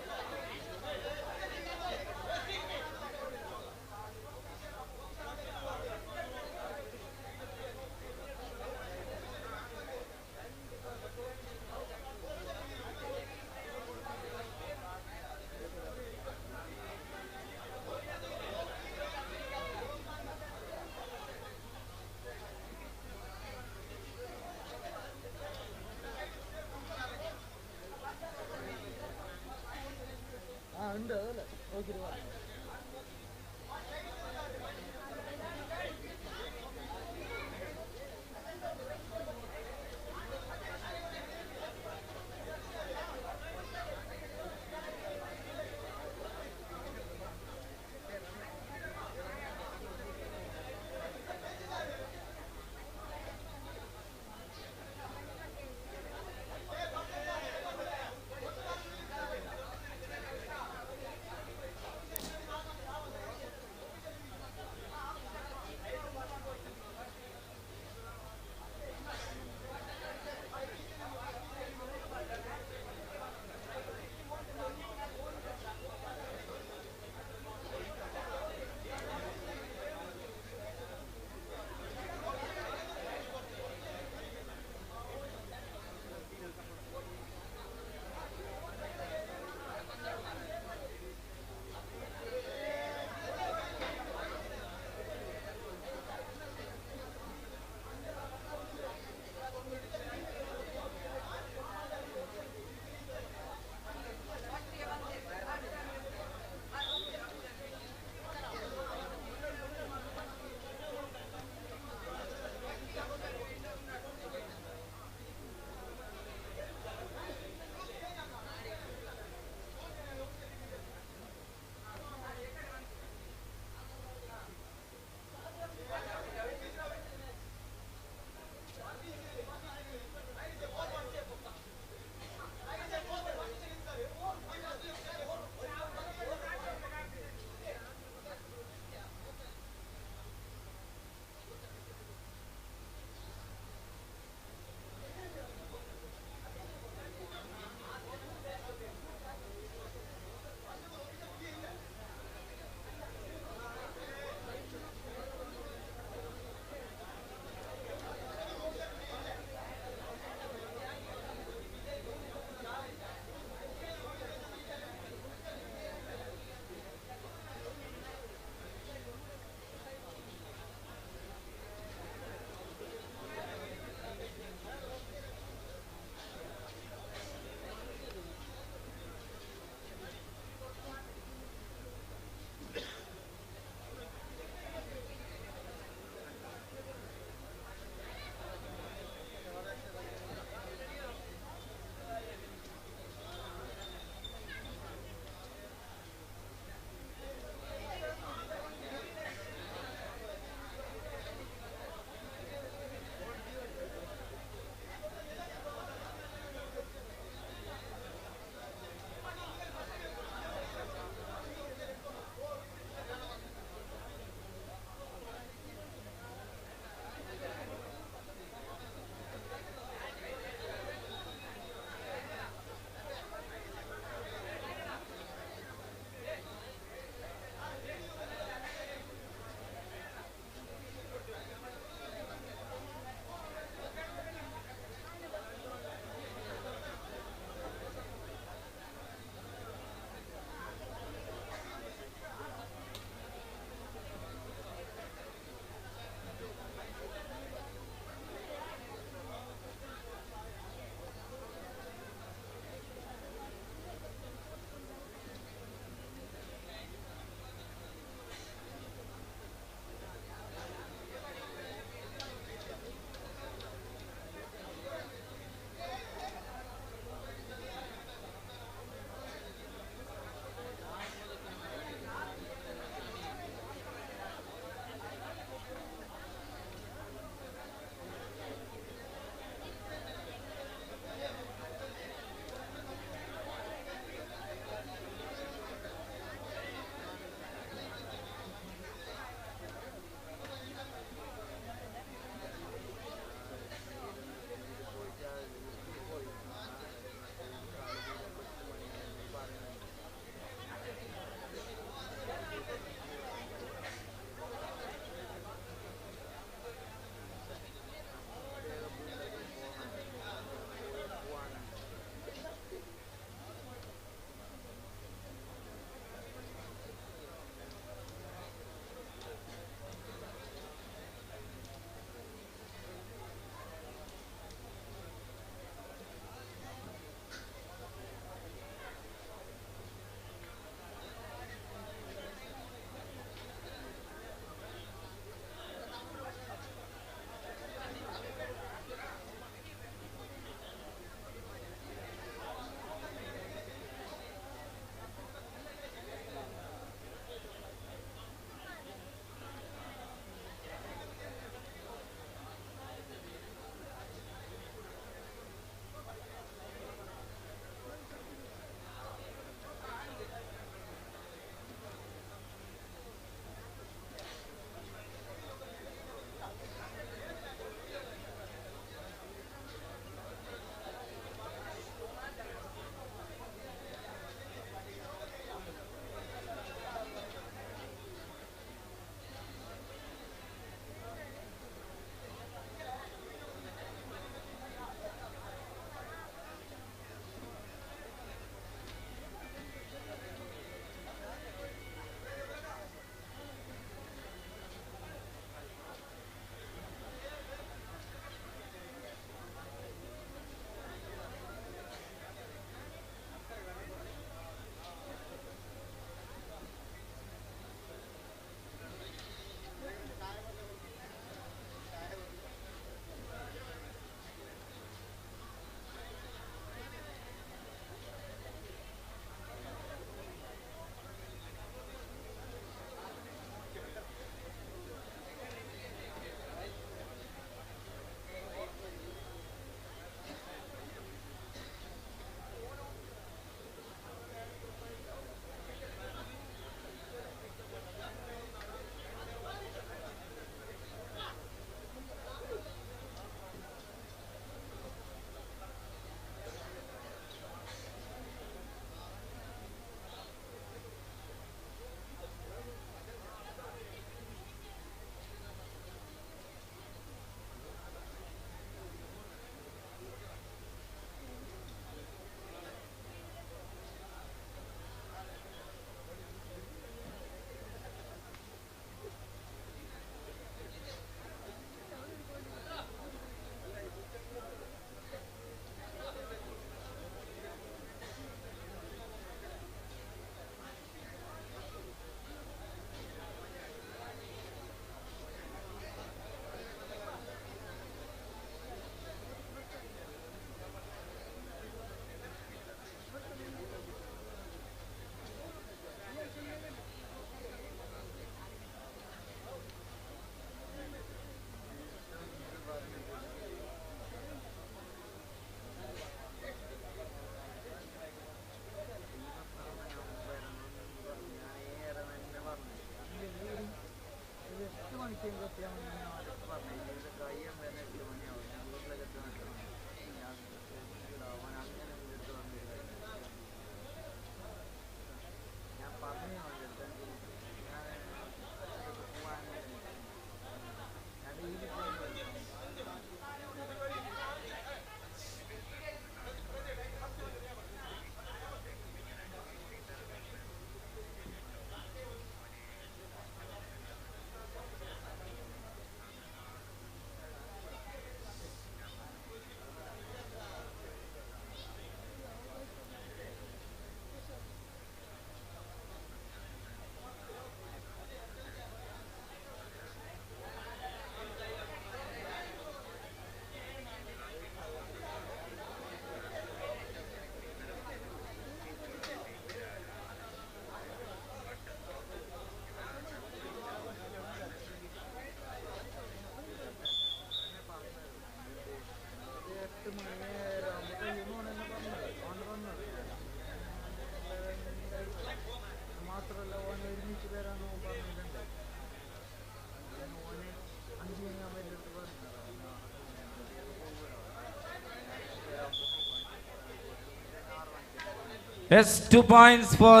S14: Yes, 2 points for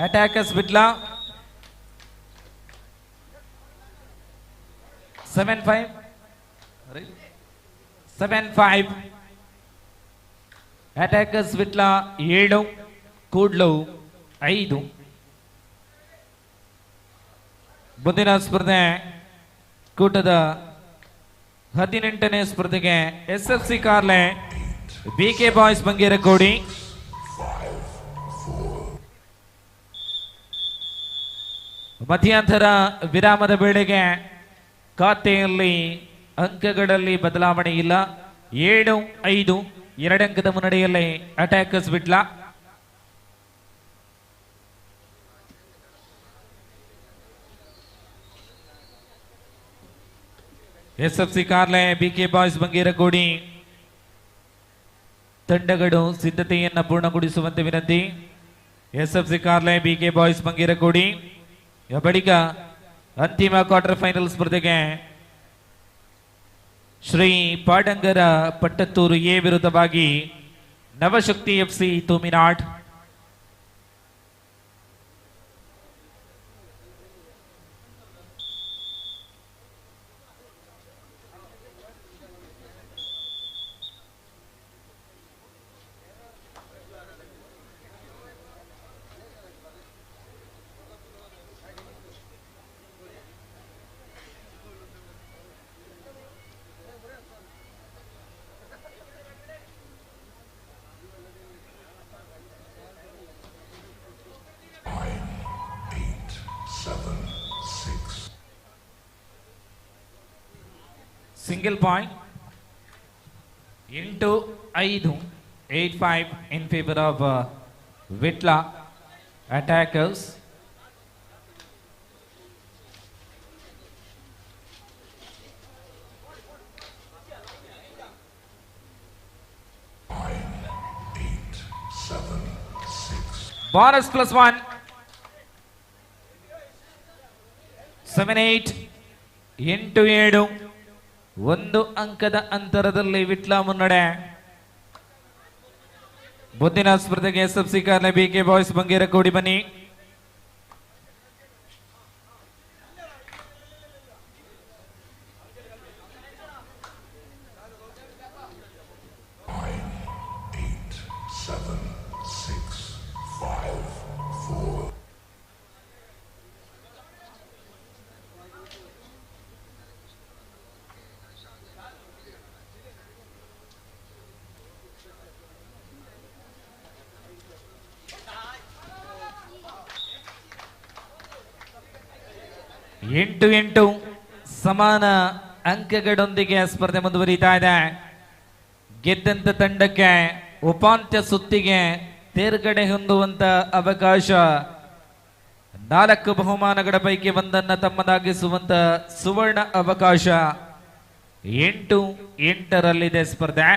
S14: attackers Vitla. 7-5. 7-5. Attackers Vitla 7, Kudlu 5. ಮುಂದಿನ ಸ್ಪರ್ಧೆ ಕೂಟದ 18ನೇ ಸ್ಪರ್ಧೆಗೆ SFC ಕಾರ್ಲೆ BK ಬಾಯ್ಸ್ ಬಂಗೇರಕೋಡಿ. ಮಧ್ಯಂತರ ವಿರಾಮದ ವೇಳೆಗೆ ಖಾತೆಯಲ್ಲಿ ಅಂಕಗಳಲ್ಲಿ ಬದಲಾವಣೆ ಇಲ್ಲ. 7-5 2 ಅಂಕದ ಮುನ್ನಡೆಯಲ್ಲಿ attackers Bitla. SFC Karle BK boys Bangerakodi ತಂಡಗಳು ಸಿದ್ಧತೆಯನ್ನು ಪೂರ್ಣಗೊಳಿಸುವಂತೆ ವಿನಂತಿ. SFC Karle BK boys Bangerakodi. ಬಳಿಕ ಅಂತಿಮ ಕ್ವಾರ್ಟರ್ ಫೈನಲ್ ಸ್ಪರ್ಧೆಗೆ ಶ್ರೀ ಪಾಡಂಗರ ಪಟ್ಟತ್ತೂರು ಎ ವಿರುದ್ಧವಾಗಿ ನವಶಕ್ತಿ FC Thuminad. Single point 8-5 8-5 in favor of Vitla attackers. Bonus +1 7-8 8-7 1 ಅಂಕದ ಅಂತರದಲ್ಲಿ ವಿಟ್ಲ ಮುನ್ನಡೆ. ಮುಂದಿನ ಸ್ಪರ್ಧೆಗೆ SFC ಕಾರ್ಲೆ BK ಬಾಯ್ಸ್ ಬಂಗೇರಕೋಡಿ ಬನ್ನಿ. ಎಂಟು ಎಂಟು ಸಮಾನ ಅಂಕಗಳೊಂದಿಗೆ ಸ್ಪರ್ಧೆ ಮುಂದುವರಿತಾ ಇದೆ. ಗೆದ್ದಂತ ತಂಡಕ್ಕೆ ಉಪಾಂತ್ಯ ಸುತ್ತಿಗೆ ತೇರ್ಗಡೆ ಹೊಂದುವಂತ ಅವಕಾಶ, 4 ಬಹುಮಾನಗಳ ಪೈಕಿ ಒಂದನ್ನ ತಮ್ಮದಾಗಿಸುವಂತ ಸುವರ್ಣ ಅವಕಾಶ. 8-8ರಲ್ಲಿದೆ ಸ್ಪರ್ಧೆ.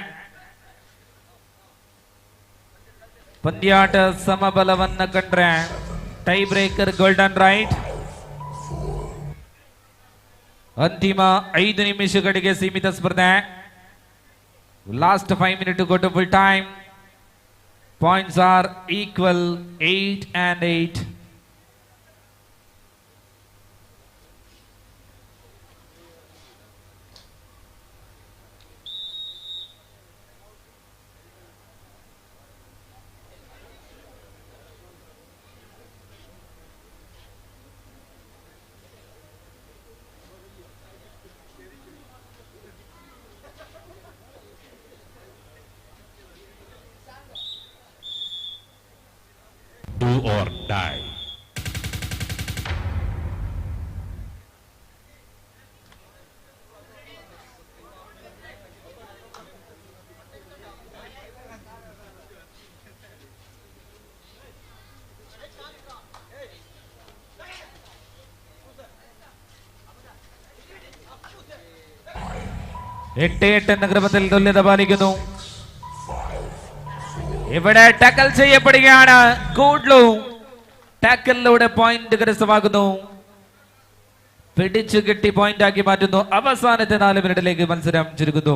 S14: ಪಂದ್ಯಾಟ ಸಮಬಲವನ್ನ ಕಂಡ್ರೆ ಟೈ ಬ್ರೇಕರ್ ಗೋಲ್ಡನ್ ರೈಟ್. ಅಂತಿಮ 5 ನಿಮಿಷಗಳಿಗೆ ಸೀಮಿತ ಸ್ಪರ್ಧೆ. Last 5 minutes to go to full time. Points are equal 8 and 8.
S17: Do or die.
S14: എട്ട് എന്ന ക്രമത്തിൽ തുല്യത പാലിക്കുന്നു. ഇവിടെ ടാക്കൽ ചെയ്യപ്പെടുകയാണ്. കൂഡ്ലു ടാക്കലിലൂടെ പോയിന്റ് കരസ്ഥമാക്കുന്നു. പിടിച്ചു കെട്ടി പോയിന്റ് ആക്കി മാറ്റുന്നു. അവസാനത്തെ 4 മിനിറ്റിലേക്ക് മത്സരം ചുരുക്കുന്നു.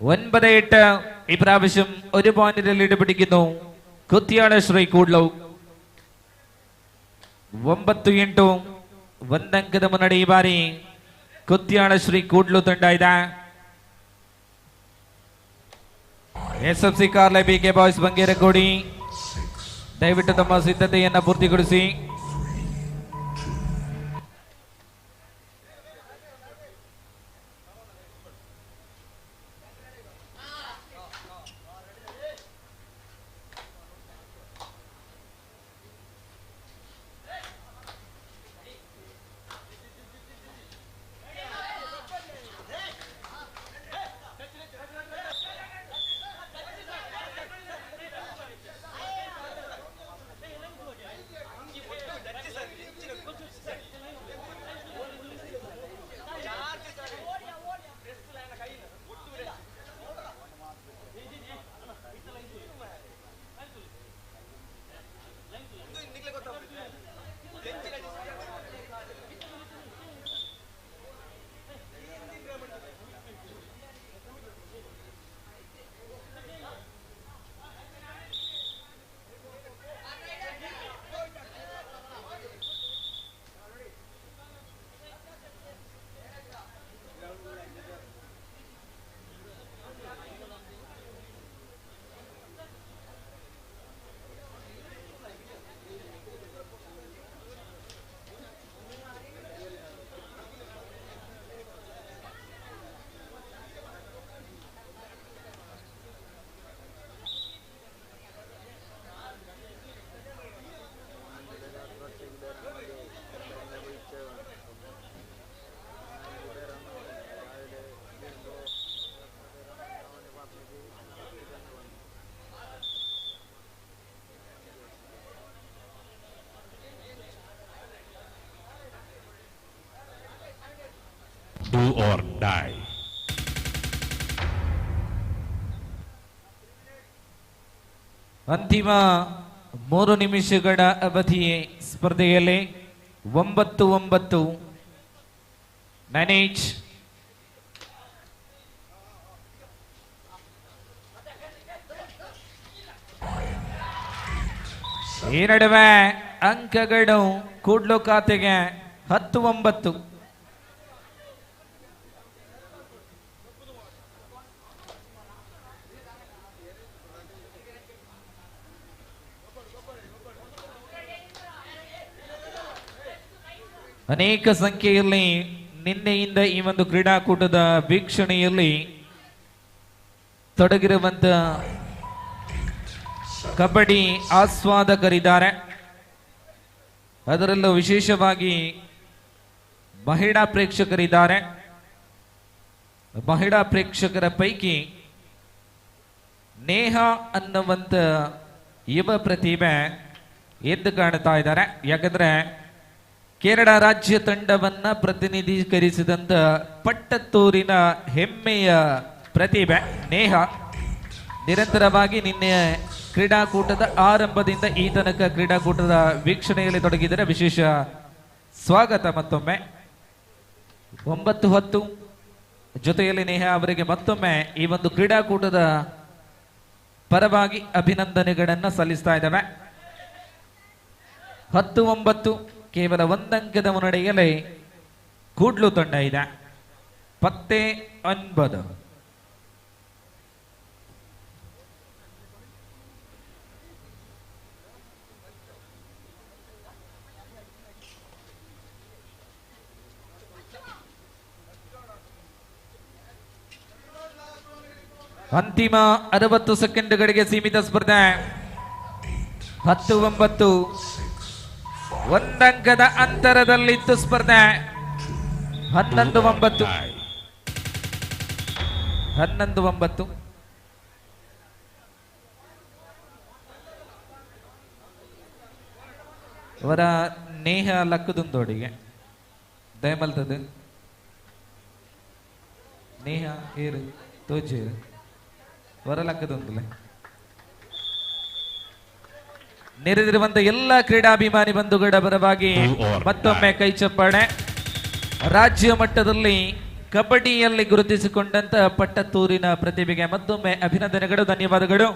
S14: 9-8 ഇപ്രാവശ്യം 1 പോയിന്റിൽ ലീഡ് പിടിക്കുന്നു കുത്തിയാട് ശ്രീ കൂഡ്ലു. 9-8 ಒಂದಂಕದ ಮುನ್ನಡೆ ಈ ಬಾರಿ ಕುತ್ತಿಯಾಡ ಶ್ರೀ ಕೂಡ್ಲು ತಂಡ ಇದೆ. SFC ಕಾರ್ಲೆ BK ಬಾಯ್ಸ್ ಬಂಗೇರಕೋಡಿ ದಯವಿಟ್ಟು ತಮ್ಮ ಸಿದ್ಧತೆಯನ್ನು ಪೂರ್ತಿಗೊಳಿಸಿ.
S17: Do or die.
S14: ಅಂತಿಮ 3 ನಿಮಿಷಗಳ ಅವಧಿ ಸ್ಪರ್ಧೆಯಲ್ಲಿ 9-9 ಮ್ಯಾನೇಜ್. ಈ ನಡುವೆ ಅಂಕಗಳು ಕೂಡ್ಲು ಖಾತೆಗೆ 10-9. ಅನೇಕ ಸಂಖ್ಯೆಯಲ್ಲಿ ನಿನ್ನೆಯಿಂದ ಈ ಒಂದು ಕ್ರೀಡಾಕೂಟದ ವೀಕ್ಷಣೆಯಲ್ಲಿ ತೊಡಗಿರುವಂತ ಕಬಡ್ಡಿ ಆಸ್ವಾದಕರಿದ್ದಾರೆ. ಅದರಲ್ಲೂ ವಿಶೇಷವಾಗಿ ಮಹಿಳಾ ಪ್ರೇಕ್ಷಕರಿದ್ದಾರೆ. ಮಹಿಳಾ ಪ್ರೇಕ್ಷಕರ ಪೈಕಿ ನೇಹ ಅನ್ನುವಂತ ಯುವ ಪ್ರತಿಭೆ ಎದ್ದು ಕಾಣ್ತಾ ಇದ್ದಾರೆ. ಯಾಕಂದ್ರೆ ಕೇರಳ ರಾಜ್ಯ ತಂಡವನ್ನ ಪ್ರತಿನಿಧೀಕರಿಸಿದಂತ ಪಟ್ಟತ್ತೂರಿನ ಹೆಮ್ಮೆಯ ಪ್ರತಿಭೆ ನೇಹ ನಿರಂತರವಾಗಿ ನಿನ್ನೆ ಕ್ರೀಡಾಕೂಟದ ಆರಂಭದಿಂದ ಈ ತನಕ ಕ್ರೀಡಾಕೂಟದ ವೀಕ್ಷಣೆಯಲ್ಲಿ ತೊಡಗಿದರೆ ವಿಶೇಷ ಸ್ವಾಗತ. ಮತ್ತೊಮ್ಮೆ 9-10 ಜೊತೆಯಲ್ಲಿ ನೇಹ ಅವರಿಗೆ ಮತ್ತೊಮ್ಮೆ ಈ ಒಂದು ಕ್ರೀಡಾಕೂಟದ ಪರವಾಗಿ ಅಭಿನಂದನೆಗಳನ್ನು ಸಲ್ಲಿಸ್ತಾ ಇದ್ದಾವೆ. 10-9 ಕೇವಲ ಒಂದಂಕದ ಮುನ್ನಡೆಯಲ್ಲಿ ಕೂಡ್ಲು ತಂಡ ಇದೆ. 10-9. ಅಂತಿಮ 60 ಸೆಕೆಂಡ್ಗಳಿಗೆ ಸೀಮಿತ ಸ್ಪರ್ಧೆ. 10-9 ಒಂದಂಕದ ಅಂತರದಲ್ಲಿತ್ತು ಸ್ಪರ್ಧೆ. 11-9 11-9 ಅವರ ನೇಹ ಲಕ್ಕದುಂದೋಡಿಗೆ ದಯಮಲ್ತದು ನೇಹ ಏರು ತೋಜೇರು ಹೊರಲಕ್ಕದೊಂದಿಲ್ಲ. ನೆರೆದಿರುವಂತ ಎಲ್ಲ ಕ್ರೀಡಾಭಿಮಾನಿ ಬಂಧುಗಳ ಪರವಾಗಿ ಮತ್ತೊಮ್ಮೆ ಕೈ ಚಪ್ಪಾಳೆ. ರಾಜ್ಯ ಮಟ್ಟದಲ್ಲಿ ಕಬಡ್ಡಿಯಲ್ಲಿ ಗುರುತಿಸಿಕೊಂಡಂತ ಪಟ್ಟತ್ತೂರಿನ ಪ್ರತಿಭೆಗೆ ಮತ್ತೊಮ್ಮೆ ಅಭಿನಂದನೆಗಳು, ಧನ್ಯವಾದಗಳು.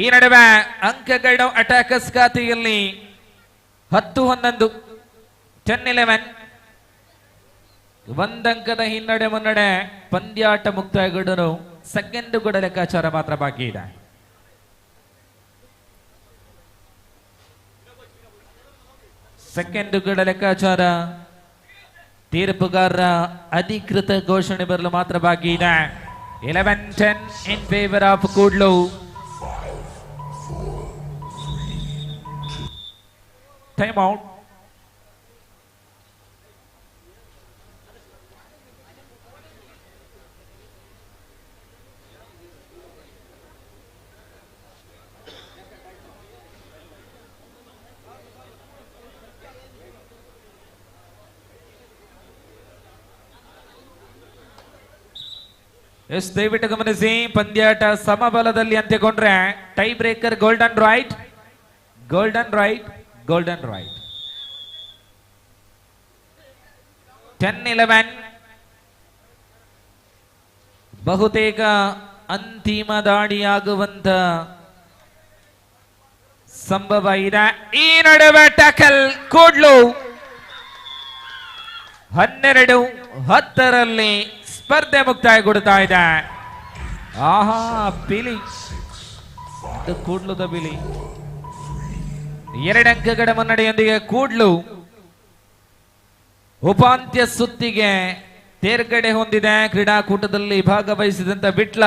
S14: ಈ ನಡುವೆ ಅಂಕಗಳು ಅಟ್ಯಾಕರ್ಸ್ ಖಾತೆಯಲ್ಲಿ 10-11 10-11 ಒಂದಂಕದ ಹಿನ್ನಡೆ ಮುನ್ನಡೆ. ಪಂದ್ಯಾಟ ಮುಕ್ತಾಯಗೊಂಡರು. ಸೆಕೆಂಡುಗಳ ಲೆಕ್ಕಾಚಾರ ಮಾತ್ರ ಬಾಕಿ ಇದೆ. ಸೆಕೆಂಡುಗಳ ಲೆಕ್ಕಾಚಾರ ತೀರ್ಪುಗಾರರ ಅಧಿಕೃತ ಘೋಷಣೆ ಬರಲು ಮಾತ್ರ ಬಾಕಿ ಇದೆ. 11-10 in favour of Kudlu. Time out. Yes ದಯವಿಟ್ಟು ಗಮನಿಸಿ, ಪಂದ್ಯಾಟ ಸಮಬಲದಲ್ಲಿ ಅಂತ್ಯಗೊಂಡ್ರೆ tie breaker golden raid golden raid golden raid. 10-11 ಬಹುತೇಕ ಅಂತಿಮ ದಾಳಿಯಾಗುವಂತ ಸಂಭವ ಇದೆ. ಈ ನಡುವೆ ಟ್ಯಾಕಲ್ ಕೂಡ್ಲು 12-10 ಸ್ಪರ್ಧೆ ಮುಕ್ತಾಯಗೊಳ್ತಾ ಇದೆ. ಆಹಾ, ಬಿಲಿ ಕೂಡ್ಲುದ ಬಿಲಿ 2 ಅಂಕಗಳ ಮುನ್ನಡೆಯೊಂದಿಗೆ ಕೂಡ್ಲು ಉಪಾಂತ್ಯ ಸುತ್ತಿಗೆ ತೇರ್ಗಡೆ ಹೊಂದಿದೆ. ಕ್ರೀಡಾಕೂಟದಲ್ಲಿ ಭಾಗವಹಿಸಿದಂತ ಬಿಟ್ಲ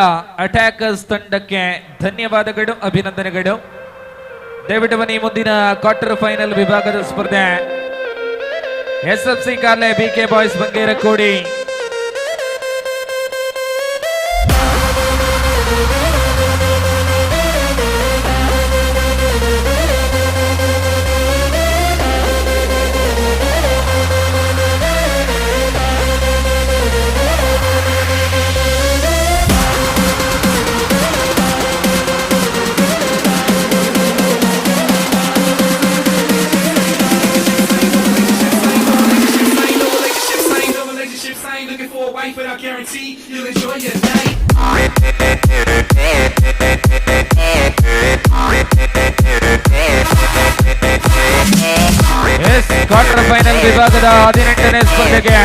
S14: ಅಟ್ಯಾಕರ್ಸ್ ತಂಡಕ್ಕೆ ಧನ್ಯವಾದಗಳು, ಅಭಿನಂದನೆಗಳು. ದಯವಿಟ್ಟು ಬನ್ನಿ, ಮುಂದಿನ ಕ್ವಾರ್ಟರ್ ಫೈನಲ್ ವಿಭಾಗದ ಸ್ಪರ್ಧೆ SFC Karle BK boys Bangerakodi. Quarter final ವಿಭಾಗದ 18ನೇ ಸ್ಪರ್ಧೆಗೆ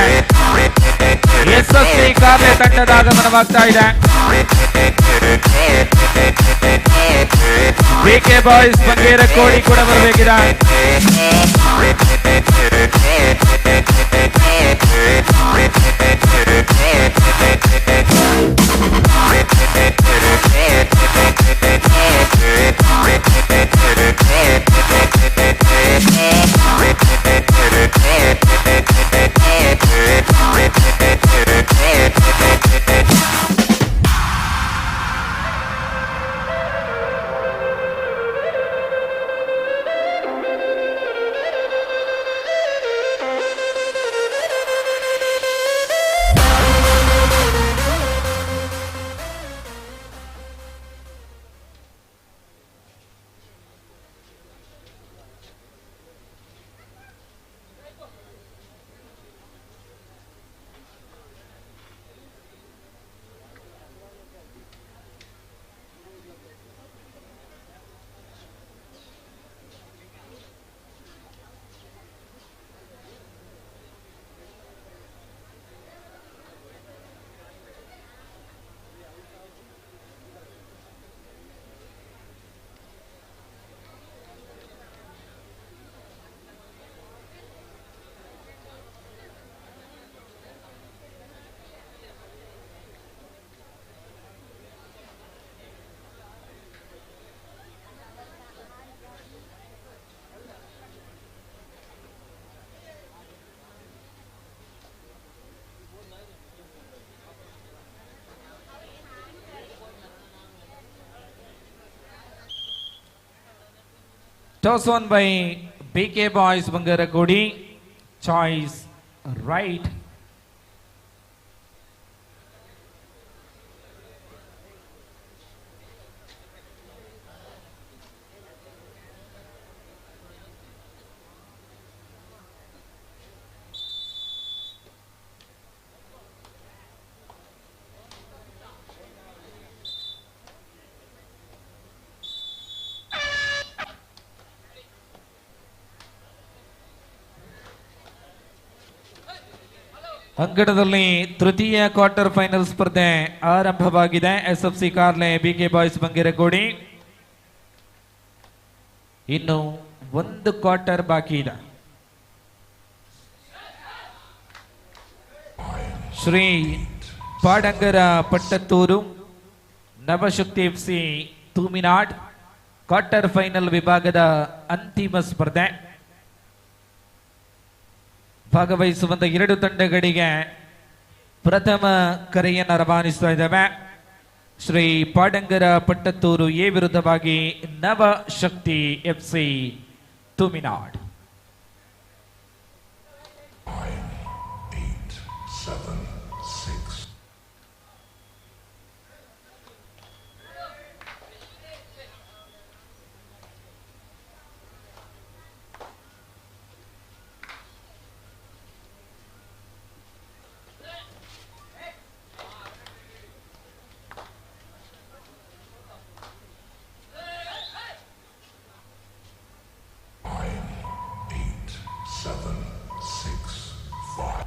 S14: SFC ಕಾರ್ಲೆ ತಂಡದ ಆಗಮನವಾಗ್ತಾ ಇದೆ. BK ಬಾಯ್ಸ್ ಬಂಗೇರಕೋಡಿ ಕೂಡ ಬರಬೇಕಿದೆ. Toss on by BK Boys Bangarakudi. Choice right. ಅಂಗಡದಲ್ಲಿ ತೃತೀಯ ಕ್ವಾರ್ಟರ್ ಫೈನಲ್ ಸ್ಪರ್ಧೆ ಆರಂಭವಾಗಿದೆ. SFC Karle BK boys Bangerakodi. ಇನ್ನು ಒಂದು ಕ್ವಾರ್ಟರ್ ಬಾಕಿ ಇದೆ. Shri ಪಾಡಂಗರ Pattathur Navashakti FC Tuminad quarter final ವಿಭಾಗದ ಅಂತಿಮ ಸ್ಪರ್ಧೆ. ಭಾಗವಹಿಸುವಂತ ಎರಡು ತಂಡಗಳಿಗೆ ಪ್ರಥಮ ಕರೆಯನ್ನು ರವಾನಿಸ್ತಾ ಇದ್ದಾವೆ. ಶ್ರೀ ಪಾಡಂಗರ ಪಟ್ಟತ್ತೂರು ಎ ವಿರುದ್ಧವಾಗಿ ನವಶಕ್ತಿ FC ತುಮಿನಾಡ್.
S15: 7-6-5.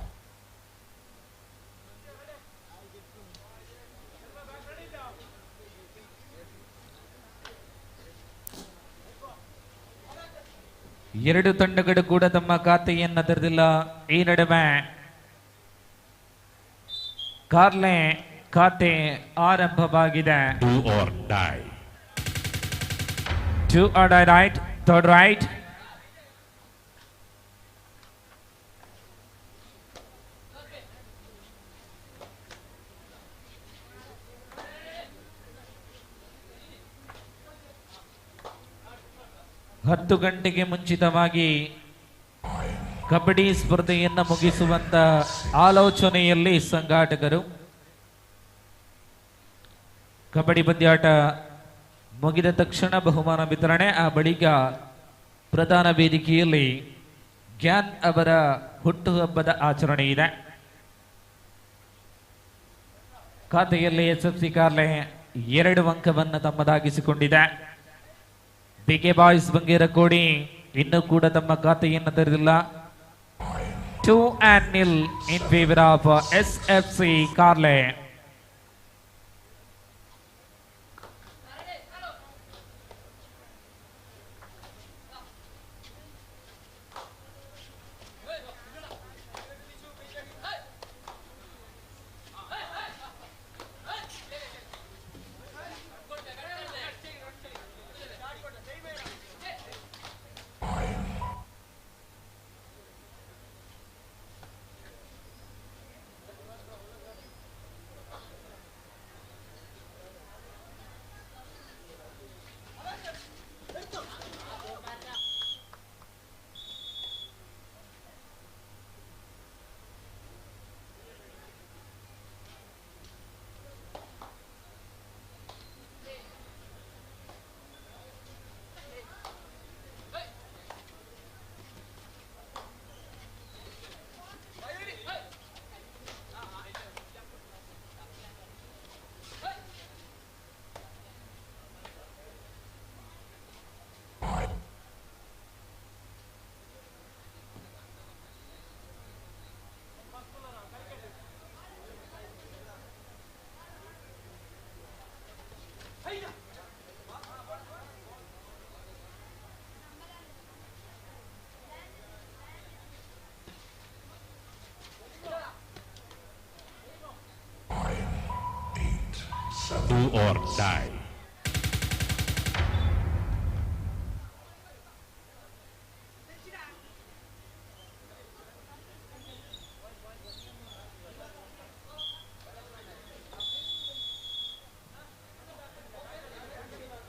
S14: ಎರಡು ತಂಡಗಳು ಕೂಡ ತಮ್ಮ ಖಾತೆಯನ್ನು ತೆರೆದಿಲ್ಲ. ಈ ನಡುವೆ ಕಾರ್ಲೆ ಖಾತೆ ಆರಂಭವಾಗಿದೆ.
S11: Do or die.
S14: Do or die right, third right. ಹತ್ತು ಗಂಟೆಗೆ ಮುಂಚಿತವಾಗಿ ಕಬಡ್ಡಿ ಸ್ಪರ್ಧೆಯನ್ನು ಮುಗಿಸುವಂತ ಆಲೋಚನೆಯಲ್ಲಿ ಸಂಘಾಟಕರು. ಕಬಡ್ಡಿ ಪಂದ್ಯಾಟ ಮುಗಿದ ತಕ್ಷಣ ಬಹುಮಾನ ವಿತರಣೆ, ಆ ಬಳಿಕ ಪ್ರಧಾನ ವೇದಿಕೆಯಲ್ಲಿ ಗ್ಯಾನ್ ಅವರ ಹುಟ್ಟುಹಬ್ಬದ ಆಚರಣೆ ಇದೆ. ಖಾತೆಯಲ್ಲಿ SFC ಕಾರ್ಲೆ 2 ಅಂಕವನ್ನು ತಮ್ಮದಾಗಿಸಿಕೊಂಡಿದೆ. BK ಬಾಯ್ಸ್ ಬಂಗೇರಕೋಡಿ ಇನ್ನೂ ಕೂಡ ತಮ್ಮ ಖಾತೆಯನ್ನು ತೆರೆದಿಲ್ಲ. 2-0 in favor of SFC Karle.
S11: Do or die.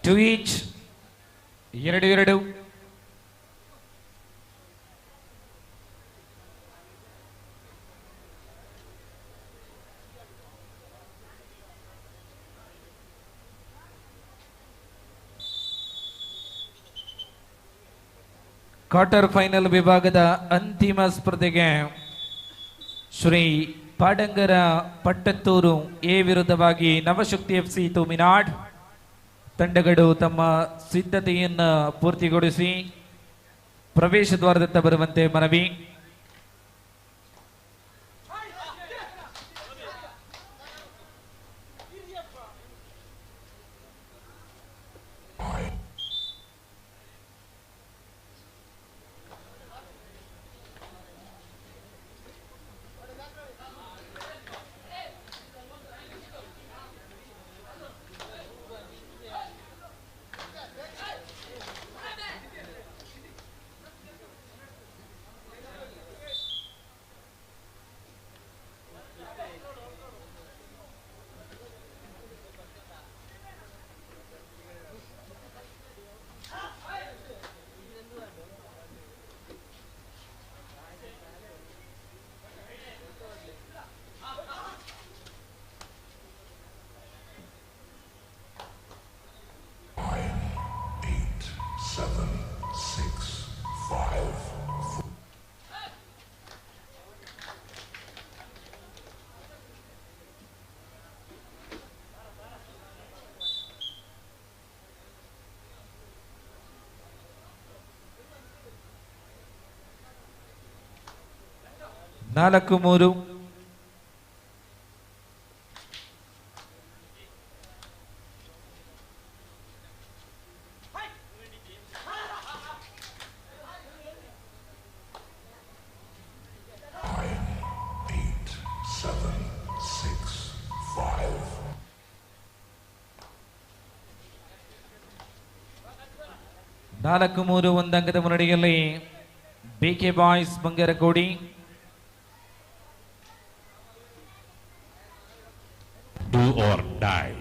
S14: To each 2-2. Quarter final ವಿಭಾಗದ ಅಂತಿಮ ಸ್ಪರ್ಧೆಗೆ ಶ್ರೀ ಪಾಡಂಗರ ಪಟ್ಟತ್ತೂರು ಎ ವಿರುದ್ಧವಾಗಿ ನವಶಕ್ತಿ FC ತುಮಿನಾಡ್ ತಂಡಗಳು ತಮ್ಮ ಸಿದ್ಧತೆಯನ್ನು ಪೂರ್ತಿಗೊಳಿಸಿ ಪ್ರವೇಶ ದ್ವಾರದತ್ತ ಬರುವಂತೆ ಮನವಿ. ನಾಲ್ಕು ಮೂರು ನಾಲ್ಕು ಮೂರು ಒಂದಂಕದ ಮುನ್ನಡೆಯಲ್ಲಿ BK boys Bangarakodi.
S11: Do or die.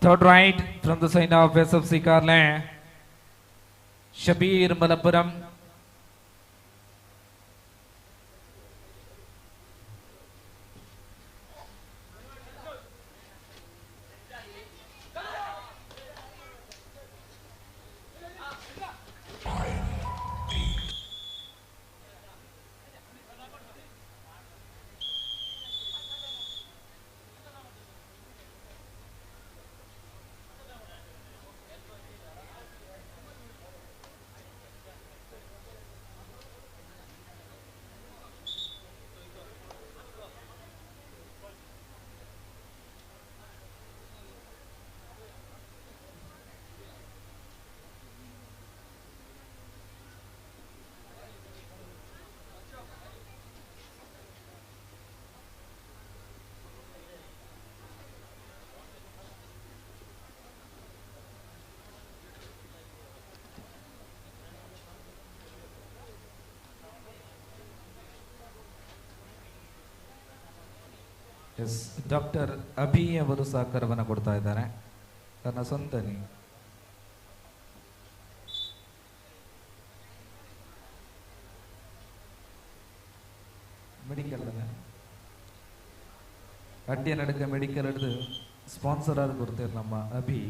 S14: Third right from the side of SFC Carle, Shabir Malappuram. Yes doctor Abhi ಅವರು ಸಹಕಾರವನ್ನು ಕೊಡ್ತಾ ಇದ್ದಾರೆ. ತನ್ನ ಸ್ವಂತ ಮೆಡಿಕಲ್ ಅಡ್ಡಿಯ ನಡಕ ಮೆಡಿಕಲ್ ಹಿಡಿದು ಸ್ಪಾನ್ಸರ್ ಆಗಿ ಕೊಡ್ತಾರೆ ನಮ್ಮ ಅಭಿ.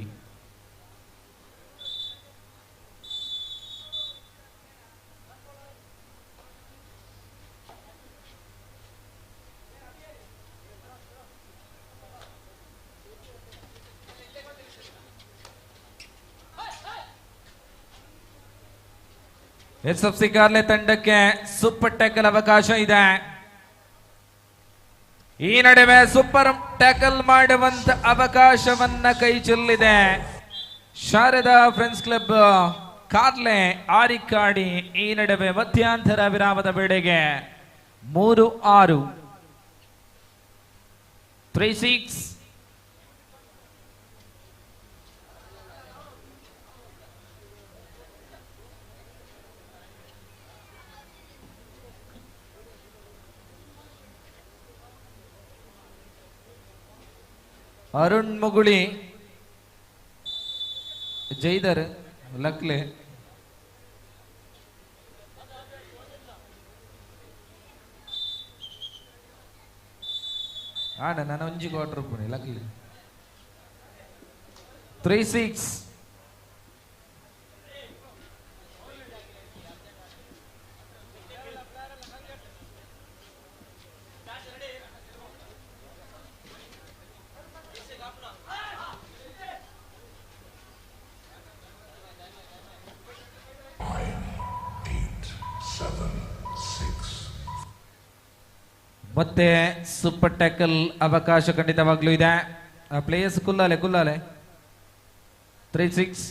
S14: SFC ಕಾರ್ಲೆ ತಂಡಕ್ಕೆ ಸೂಪರ್ ಟ್ಯಾಕಲ್ ಅವಕಾಶ ಇದೆ. ಈ ನಡುವೆ ಸೂಪರ್ ಟ್ಯಾಕಲ್ ಮಾಡುವಂತ ಅವಕಾಶವನ್ನ ಕೈ ಚೆಲ್ಲಿದೆ ಶಾರದಾ ಫ್ರೆಂಡ್ಸ್ ಕ್ಲಬ್ ಕಾರ್ಲೆ ಆರಿಕಾಡಿ. ಈ ನಡುವೆ ಮಧ್ಯಂತರ ವಿರಾಮದ ವೇಳೆಗೆ 3-6 3-6 ಅರುಣ್ ಮುಗುಳಿ, ಜೈದರ್ ಲಕ್ಲೆ, ನಾನು ಒಂಜಿ ಕ್ವಾರ್ಟರ್ ಪುಣಿ ಲಕ್ಲೆ 3-6 ಮತ್ತೆ ಸೂಪರ್ ಟ್ಯಾಕಲ್ ಅವಕಾಶ ಖಂಡಿತವಾಗ್ಲೂ ಇದೆ. ಪ್ಲೇಯರ್ಸ್ ಕುಲ್ಲಾಲೆ 3-6.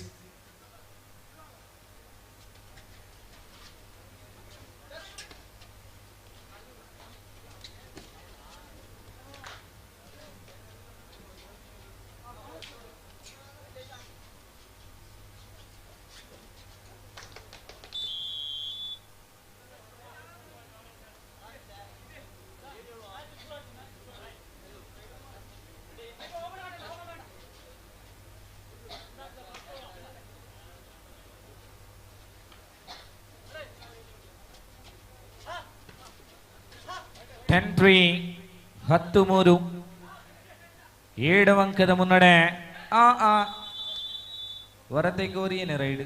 S14: ಎಂಟ್ರಿ 13 7 ಅಂಕದ ಮುನ್ನಡೆ. ಹೊರತೆ ಗೋರಿಯೇನೆ ರೈಡ್.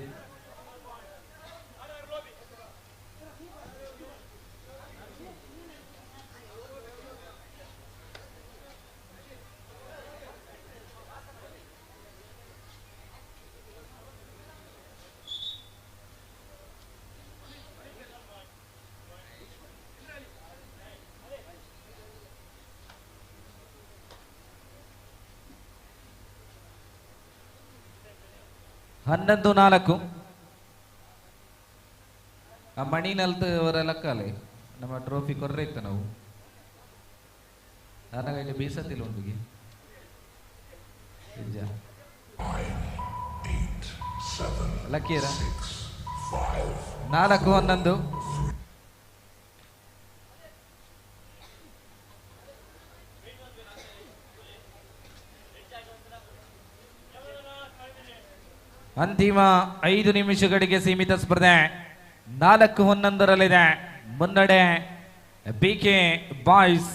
S14: ಹನ್ನೊಂದು 4. ಆ ಮಣಿನಲ್ತ ಅವರ ಲೆಕ್ಕಲೆ ನಮ್ಮ ಟ್ರೋಫಿ ಕೊರ್ರೆ ಇತ್ತ ನಾವು ನನಗೆ ಬೀಸತ್ತಿಲ್ಲ ಒಂದಿಗೆ ಲಕ್ಕೀರ 4-11. ಅಂತಿಮ 5 ನಿಮಿಷಗಳಿಗೆ ಸೀಮಿತ ಸ್ಪರ್ಧೆ. 4-11 ಮುನ್ನಡೆ ಬಿಕೆ ಬಾಯ್ಸ್.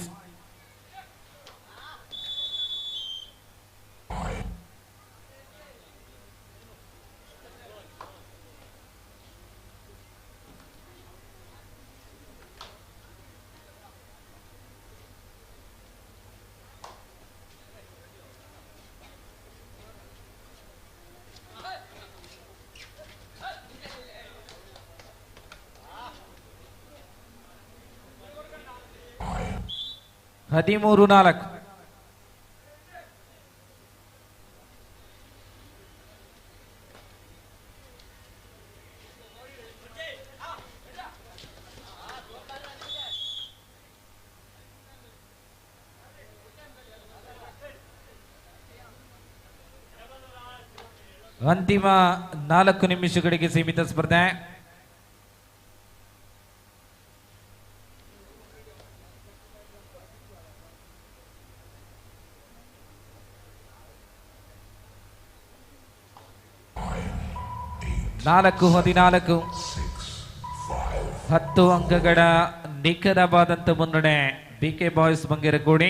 S14: ಹದಿಮೂರು 4. ಅಂತಿಮ 4 ನಿಮಿಷಗಳಿಗೆ ಸೀಮಿತ ಸ್ಪರ್ಧೆ. ನಾಲ್ಕು 14 10 ಅಂಕಗಳ ನಿಖರವಾದಂಥ ಮುನ್ನಡೆ ಬಿಕೆ ಬಾಯ್ಸ್ ಬಂಗೇರಕೋಡಿ.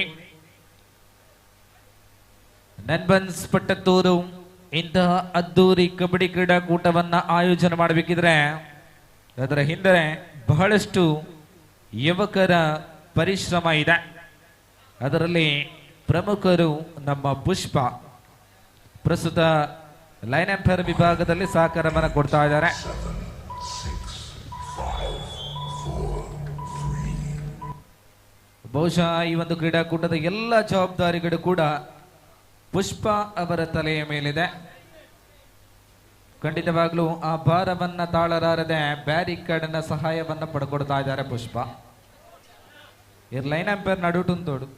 S14: ನನ್ಬನ್ಸ್ ಪಟ್ಟತ್ತೂರು ಇಂತಹ ಅದ್ದೂರಿ ಕಬಡ್ಡಿ ಕ್ರೀಡಾಕೂಟವನ್ನು ಆಯೋಜನೆ ಮಾಡಬೇಕಿದ್ರೆ ಅದರ ಹಿಂದೆ ಬಹಳಷ್ಟು ಯುವಕರ ಪರಿಶ್ರಮ ಇದೆ. ಅದರಲ್ಲಿ ಪ್ರಮುಖರು ನಮ್ಮ ಪುಷ್ಪ. ಪ್ರಸ್ತುತ ಲೈನ್ ಎಂಪೈರ್ ವಿಭಾಗದಲ್ಲಿ ಸಹಕಾರವನ್ನು ಕೊಡ್ತಾ ಇದ್ದಾರೆ. ಬಹುಶಃ ಈ ಒಂದು ಕ್ರೀಡಾಕೂಟದ ಎಲ್ಲ ಜವಾಬ್ದಾರಿಗಳು ಕೂಡ ಪುಷ್ಪ ಅವರ ತಲೆಯ ಮೇಲಿದೆ. ಖಂಡಿತವಾಗ್ಲೂ ಆ ಭಾರವನ್ನ ತಾಳಲಾರದೆ ಬ್ಯಾರಿಕೇಡ್ನ ಸಹಾಯವನ್ನ ಪಡ್ಕೊಡ್ತಾ ಇದ್ದಾರೆ ಪುಷ್ಪ. ಈ ಲೈನ್ ಎಂಪೈರ್ ನಡುಟುಂತೋಡು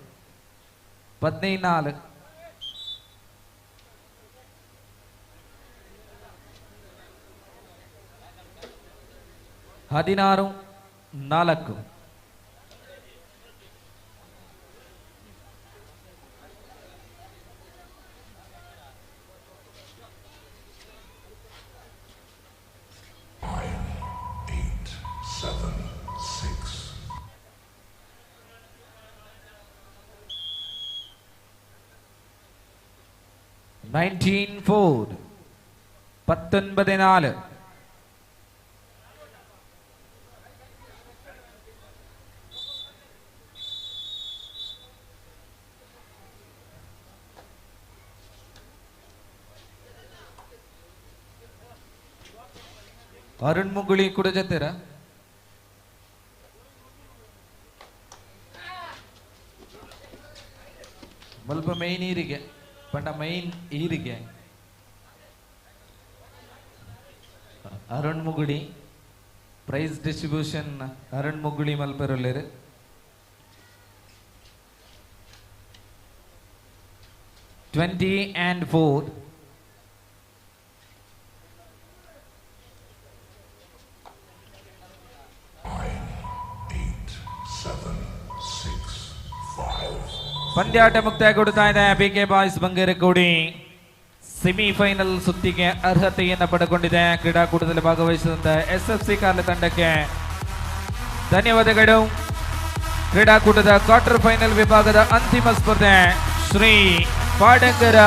S14: 14 16-4. $19-4 19-4. ಅರುಣ್ ಮುಗುಳಿ ಕೂಡ ಜೊತೆರ ಮಲ್ಪ ಮೈನ್ ಈರಿಗೆ ಪಂಡ ಮೈನ್ ಈರಿಗೆ ಅರುಣ್ ಮುಗುಳಿ ಪ್ರೈಸ್ ಡಿಸ್ಟ್ರಿಬ್ಯೂಷನ್ ಅರುಣ್ ಮುಗುಳಿ ಮಲ್ಪೆರೊಲ್ಲೆರ್ 20 and 4. ಪಂದ್ಯಾಟ ಮುಕ್ತಾಯಗೊಳ್ತಾ ಇದೆ. PK ಬಾಯ್ಸ್ ಬಂಗೇರಕೋಡಿ ಸೆಮಿಫೈನಲ್ ಸುತ್ತಿಗೆ ಅರ್ಹತೆಯನ್ನು ಪಡೆದುಕೊಂಡಿದೆ. ಕ್ರೀಡಾಕೂಟದಲ್ಲಿ ಭಾಗವಹಿಸಿದಂತ SFC ಕಾರ್ಲ ತಂಡಕ್ಕೆ ಧನ್ಯವಾದಗಳು. ಕ್ರೀಡಾಕೂಟದ ಕ್ವಾರ್ಟರ್ ಫೈನಲ್ ವಿಭಾಗದ ಅಂತಿಮ ಸ್ಪರ್ಧೆ ಶ್ರೀ ಪಾಡಂಗರ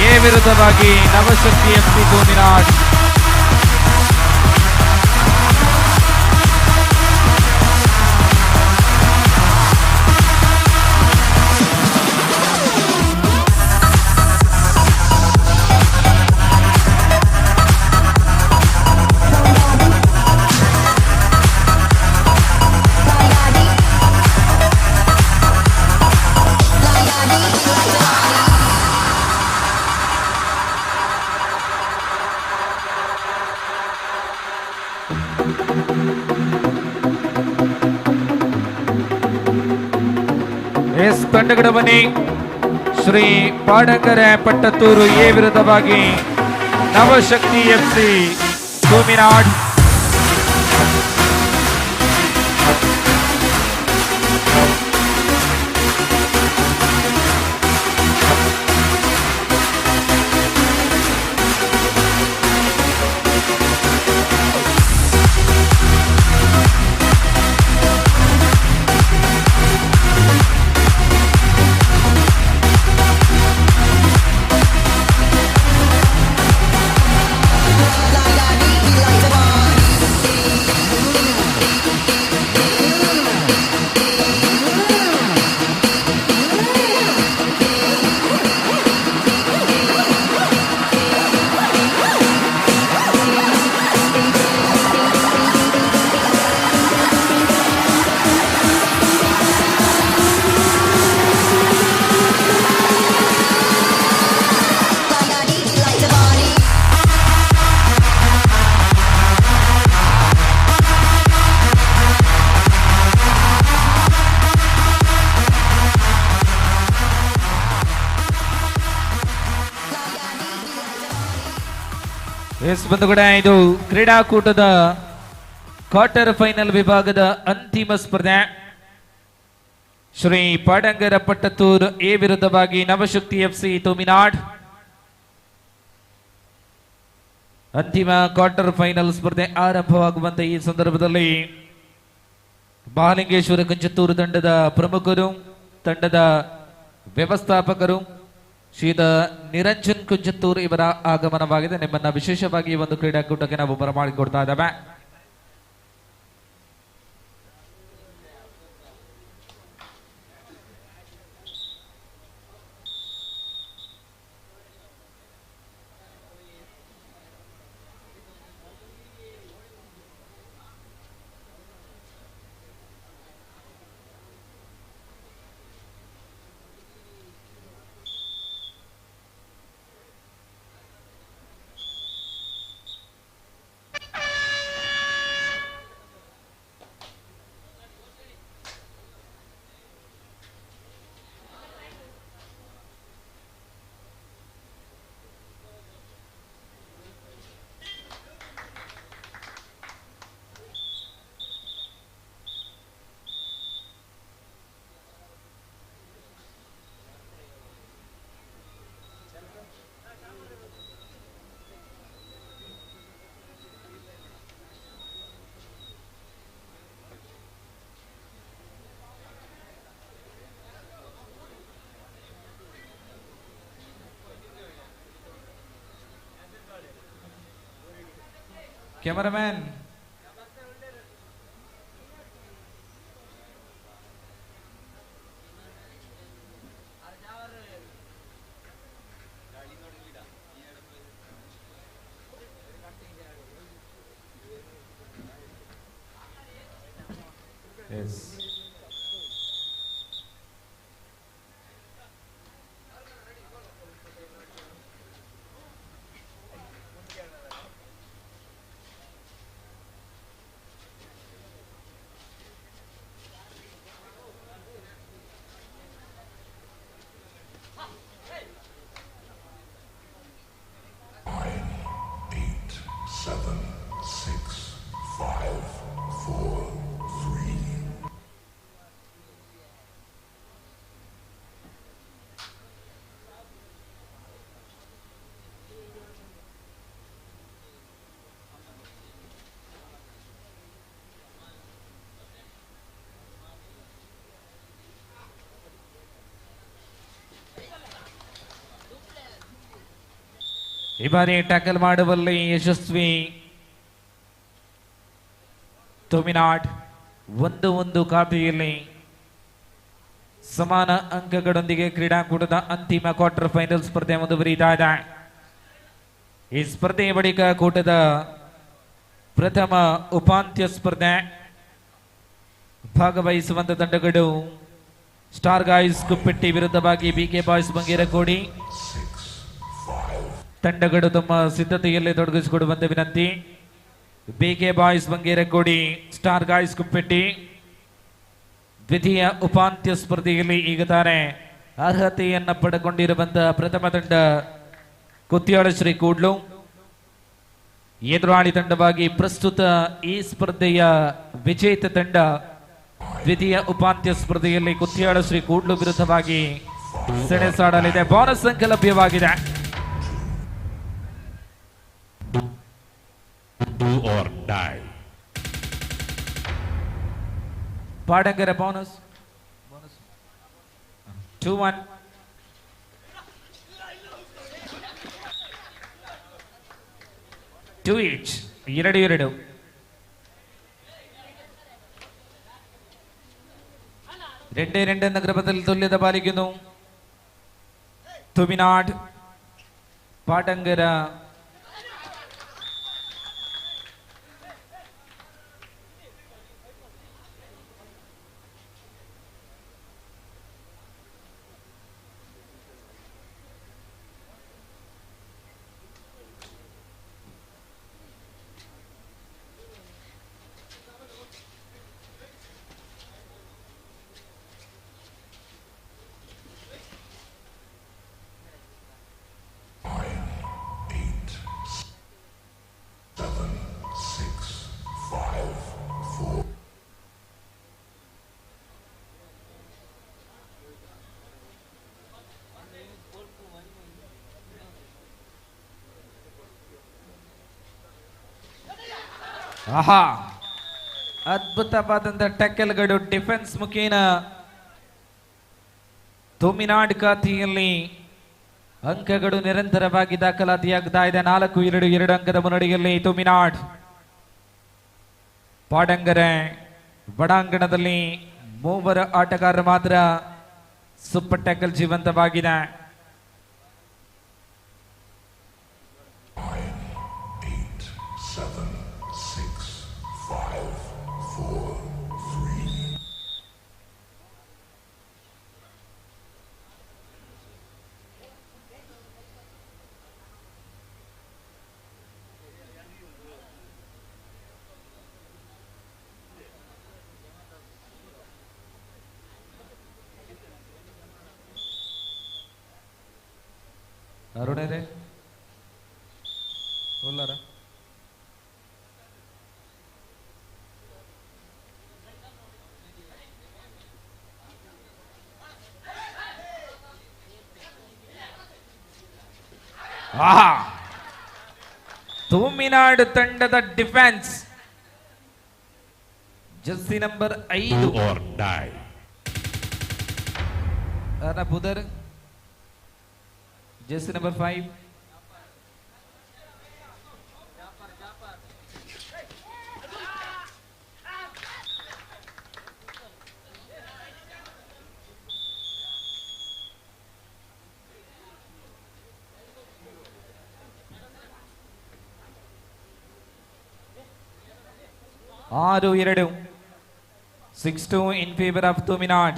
S14: ಎ ವಿರುದ್ಧವಾಗಿ ನವಶಕ್ತಿ FC ತೂಮಿನಾಡ್. ಎಸ್ ತಂಡಗಳ ಬನ್ನಿ. ಶ್ರೀ ಪಾಡಂಗರ ಪಟ್ಟತ್ತೂರು ಎ ವಿರುದ್ಧವಾಗಿ ನವಶಕ್ತಿ FC ತೂಮಿನಾಡ್. ಎಸ್ ಬಂಧುಗಳೇ, ಇದು ಕ್ರೀಡಾಕೂಟದ ಕ್ವಾರ್ಟರ್ ಫೈನಲ್ ವಿಭಾಗದ ಅಂತಿಮ ಸ್ಪರ್ಧೆ ಶ್ರೀ ಪಾಡಂಗರ ಪಟ್ಟತ್ತೂರು ಎ ವಿರುದ್ಧವಾಗಿ ನವಶಕ್ತಿ FC ತೂಮಿನಾಡ್. ಅಂತಿಮ ಕ್ವಾರ್ಟರ್ ಫೈನಲ್ ಸ್ಪರ್ಧೆ ಆರಂಭವಾಗುವಂತ ಈ ಸಂದರ್ಭದಲ್ಲಿ ಮಹಾಲಿಂಗೇಶ್ವರ ಕಂಚತ್ತೂರು ತಂಡದ ಪ್ರಮುಖರು, ತಂಡದ ವ್ಯವಸ್ಥಾಪಕರು ಶ್ರೀದ ನಿರಂಜನ್ ಕುಂಜತ್ತೂರ್ ಇವರ ಆಗಮನವಾಗಿದೆ. ನಿಮ್ಮನ್ನ ವಿಶೇಷವಾಗಿ ಈ ಒಂದು ಕ್ರೀಡಾಕೂಟಕ್ಕೆ ನಾವು ಬರಮಾಡಿಕೊಡ್ತಾ ಇದ್ದೇವೆ. ಕ್ಯಾಮರಾಮ್ಯಾನ್ ಈ ಬಾರಿ ಟ್ಯಾಕಲ್ ಮಾಡುವಲ್ಲಿ ಯಶಸ್ವಿ ತುಮಿನಾಡ್. 1-1 ಖಾತೆಯಲ್ಲಿ ಸಮಾನ ಅಂಕಗಳೊಂದಿಗೆ ಕ್ರೀಡಾಕೂಟದ ಅಂತಿಮ ಕ್ವಾರ್ಟರ್ ಫೈನಲ್ ಸ್ಪರ್ಧೆ ಮುಂದುವರಿತಾ ಇದೆ. ಈ ಸ್ಪರ್ಧೆಯ ಬಳಿಕ ಕೂಟದ ಪ್ರಥಮ ಉಪಾಂತ್ಯ ಸ್ಪರ್ಧೆ ಭಾಗವಹಿಸುವಂತ ತಂಡಗಳು ಸ್ಟಾರ್ ಗಾಯ್ಸ್ ಕುಪ್ಪೆಟ್ಟಿ ವಿರುದ್ಧವಾಗಿ ಬಿಕೆ ಬಾಯ್ಸ್ ಬಂಗೇರಕೋಡಿ. ತಂಡಗಳು ತಮ್ಮ ಸಿದ್ಧತೆಯಲ್ಲಿ ತೊಡಗಿಸಿಕೊಡುವಂತೆ ವಿನಂತಿ. BK boys Bangerakodi, star guys Kuppetti. ದ್ವಿತೀಯ ಉಪಾಂತ್ಯ ಸ್ಪರ್ಧೆಯಲ್ಲಿ ಈಗ ತಾನೇ ಅರ್ಹತೆಯನ್ನು ಪಡೆದುಕೊಂಡಿರುವಂತಹ ಪ್ರಥಮ ತಂಡ ಕುತ್ಯಾಳ ಶ್ರೀ ಕೂಡ್ಲು. ಎದುರಾಳಿ ತಂಡವಾಗಿ ಪ್ರಸ್ತುತ ಈ ಸ್ಪರ್ಧೆಯ ವಿಜೇತ ತಂಡ ದ್ವಿತೀಯ ಉಪಾಂತ್ಯ ಸ್ಪರ್ಧೆಯಲ್ಲಿ ಕುತ್ಯಾಳ ಶ್ರೀ ಕೂಡ್ಲು ವಿರುದ್ಧವಾಗಿ ಸೆಣಸಾಡಲಿದೆ. ಬೋನಸ್ ಅಂಕ ಲಭ್ಯವಾಗಿದೆ.
S11: Do or die.
S14: Padangare bonus 2-1. Two each, 2-2. എന്ന ക്രമത്തിൽ തുല്യത പാലിക്കുന്നു തുമിനാട്. പാടങ്കര ಆಹಾ, ಅದ್ಭುತವಾದಂಥ ಟ್ಯಾಕಲ್ಗಳು ಡಿಫೆನ್ಸ್ ಮುಖೇನ ತುಮಿನಾಡ್ ಖಾತೆಯಲ್ಲಿ ಅಂಕಗಳು ನಿರಂತರವಾಗಿ ದಾಖಲಾತಿಯಾಗ್ತಾ ಇದೆ. 4-2 ಅಂಕದ ಮುನ್ನಡೆಯಲ್ಲಿ ತುಮಿನಾಡ್. ಪಾಡಂಗರೆ ಬಡಾಂಗಣದಲ್ಲಿ 3 ಆಟಗಾರರು ಮಾತ್ರ ಸೂಪರ್ ಟ್ಯಾಕಲ್ ಜೀವಂತವಾಗಿದೆ. ಅರುಣರೇ ಒಲ್ಲಾರ ತುಮಿನಾಡು ತಂಡದ ಡಿಫೆನ್ಸ್ ಜರ್ಸಿ ನಂಬರ್ 5 ಬುಧರ್, jersey number 5 6-2, 6-2 in favor of Tuminad.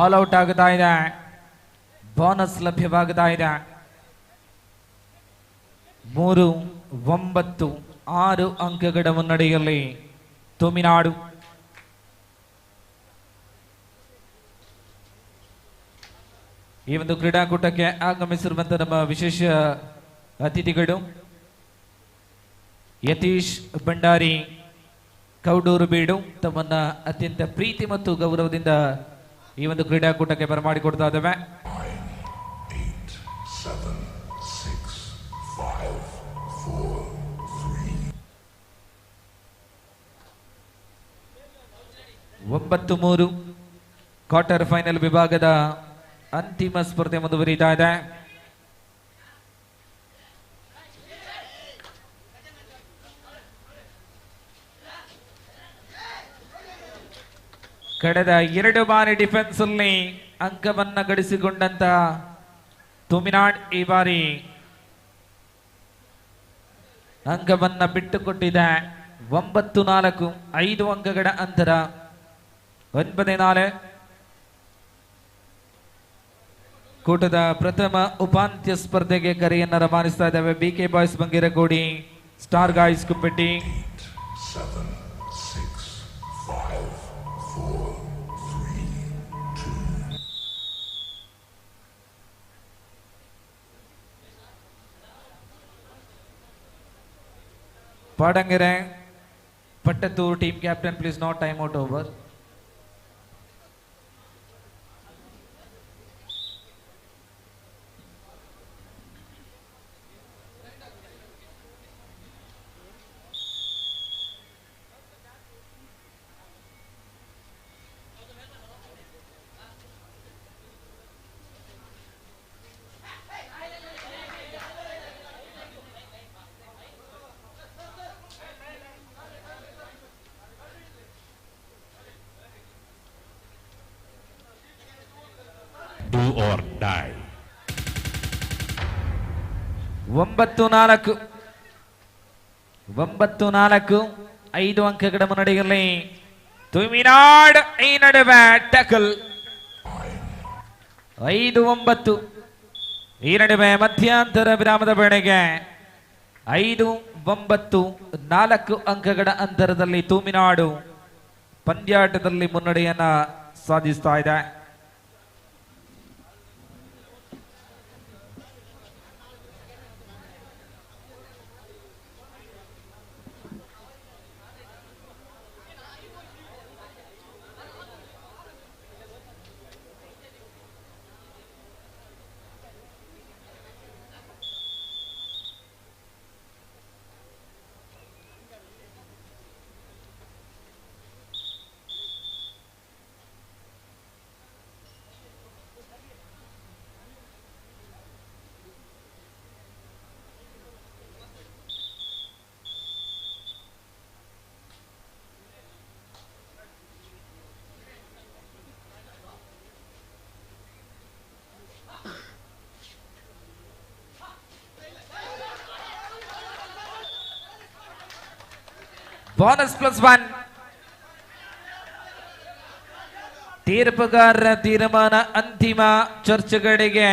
S14: All out ಆಗ್ತಾ ಇದೆ. ಬೋನಸ್ ಲಭ್ಯವಾಗ್ತಾ ಇದೆ. 3-9 ಅಂಕಗಳ ಮುನ್ನಡೆಯಲ್ಲಿ ತುಮಿನಾಡು. ಈ ಒಂದು ಕ್ರೀಡಾಕೂಟಕ್ಕೆ ಆಗಮಿಸಿರುವಂತಹ ನಮ್ಮ ವಿಶೇಷ ಅತಿಥಿಗಳು ಯತೀಶ್ ಭಂಡಾರಿ ಕೌಡೂರು ಬೀಡು ತಮ್ಮನ್ನ ಅತ್ಯಂತ ಪ್ರೀತಿ ಮತ್ತು ಗೌರವದಿಂದ ಈ ಒಂದು ಕ್ರೀಡಾಕೂಟಕ್ಕೆ ಬರಮಾಡಿಕೊಡ್ತಾ ಇದ್ದೇವೆ.
S15: 7, 6, 5, 4,
S14: 9-3 ಕ್ವಾರ್ಟರ್ ಫೈನಲ್ ವಿಭಾಗದ ಅಂತಿಮ ಸ್ಪರ್ಧೆ ಮುಂದುವರಿತಾ ಇದೆ. ಕಳೆದ 2 ಬಾರಿ ಡಿಫೆನ್ಸ್ ಅಲ್ಲಿ ಅಂಕವನ್ನ ಗಳಿಸಿಕೊಂಡಂತ ತುಮಿನಾಡ್ ಈ ಬಾರಿ ಅಂಕವನ್ನ ಬಿಟ್ಟುಕೊಟ್ಟಿದೆ. 9-4 5 ಅಂಕಗಳ ಅಂತರ. 9-4 ಕೂಟದ ಪ್ರಥಮ ಉಪಾಂತ್ಯ ಸ್ಪರ್ಧೆಗೆ ಕರೆಯನ್ನು ರವಾನಿಸ್ತಾ ಇದ್ದೇವೆ. BK boys Bangerakodi, star guys Kuppetti.
S15: 7, 6, 5, 4, 3, 2.
S14: Padangare Pattathur team captain, please note time out over.
S17: Do or die.
S14: 9-4 5 ಅಂಕಗಳ ಮುನ್ನಡೆಯಲ್ಲಿ ತುಮಿನಾಡ್ ಈ ನಡುವೆ ಟ್ಯಾಕಲ್. 5-9 ಈ ನಡುವೆ ಮಧ್ಯಂತರ ವಿರಾಮದ ವೇಳೆಗೆ 5-9 4 ಅಂಕಗಳ ಅಂತರದಲ್ಲಿ ತುಮಿನಾಡು ಪಂದ್ಯಾಟದಲ್ಲಿ ಮುನ್ನಡೆಯನ್ನ ಸಾಧಿಸ್ತಾ ಇದೆ. ಬೋನಸ್ +1. ತೀರ್ಪುಗಾರರ ತೀರ್ಮಾನ ಅಂತಿಮ ಚರ್ಚೆಗಳಿಗೆ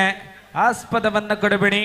S14: ಆಸ್ಪದವನ್ನು ಕೊಡಬೇಡಿ.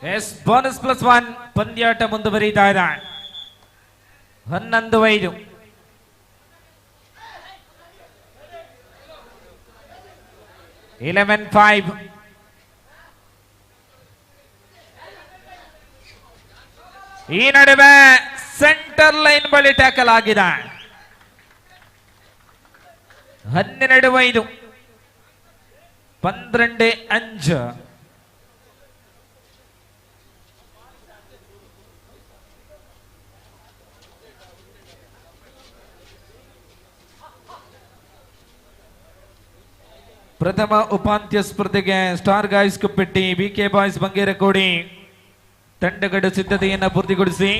S14: ಎಸ್ ಬೋನಸ್ +1 ಪಂದ್ಯಾಟ ಮುಂದುವರಿತಾ ಇದೆ. 11-5. ಈ ನಡುವೆ ಸೆಂಟರ್ ಲೈನ್ ಬಳಿ ಟ್ಯಾಕಲ್ ಆಗಿದೆ. 12-5. 12-5. ಪ್ರಥಮ ಉಪಾಂತ್ಯ ಸ್ಪರ್ಧೆಗೆ star guys Kuppetty, BK boys Bangerakodi ತಂಡಗಳು ಸಿದ್ಧತೆಯನ್ನು ಪೂರ್ತಿಗೊಳಿಸಿ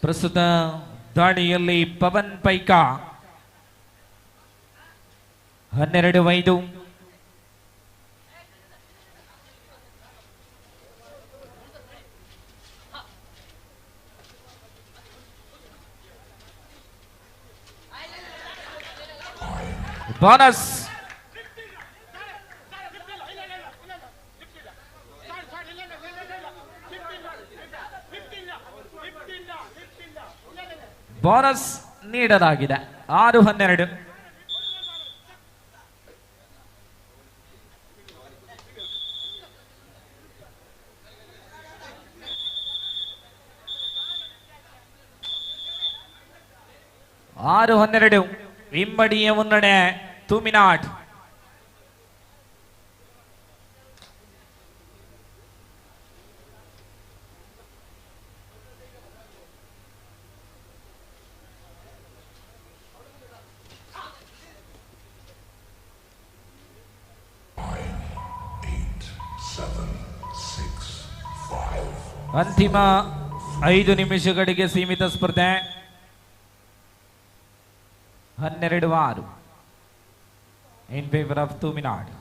S14: ಪ್ರಸ್ತುತ ದಾಳಿಯಲ್ಲಿ ಪವನ್ ಪೈಕಾ 12-5. ಬೋನಸ್ ಬೋನಸ್ ನೀಡಲಾಗಿದೆ. 6-12. ಇಮ್ಮಡಿಯ ಮುನ್ನಡೆ ತುಮಿನಾಡ್. ಅಂತಿಮ 5 ನಿಮಿಷಗಳಿಗೆ ಸೀಮಿತ ಸ್ಪರ್ಧೆ. 12-6 in favor of ತುಮಿನಾಡ್.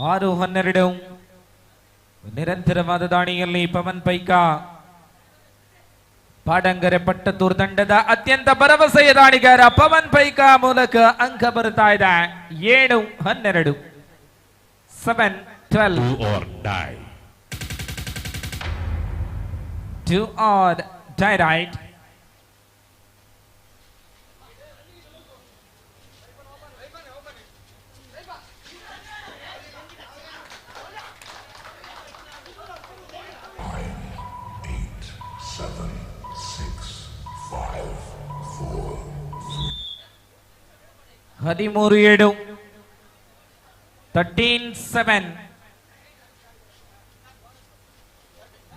S14: ಆರು 12. ನಿರಂತರವಾದ ದಾಳಿಯಲ್ಲಿ ಪವನ್ ಪೈಕಾ ಪಾಡಂಗರೆ ಪಟ್ಟತೂರ್ ತಂಡದ ಅತ್ಯಂತ ಭರವಸೆಯ ದಾಳಿಗಾರ ಪವನ್ ಪೈಕಾ ಮೂಲಕ ಅಂಕ ಬರುತ್ತಾ ಇದೆ. 7-12. 7-12. 2 or die right. ಹದಿಮೂರು 7. 13-7.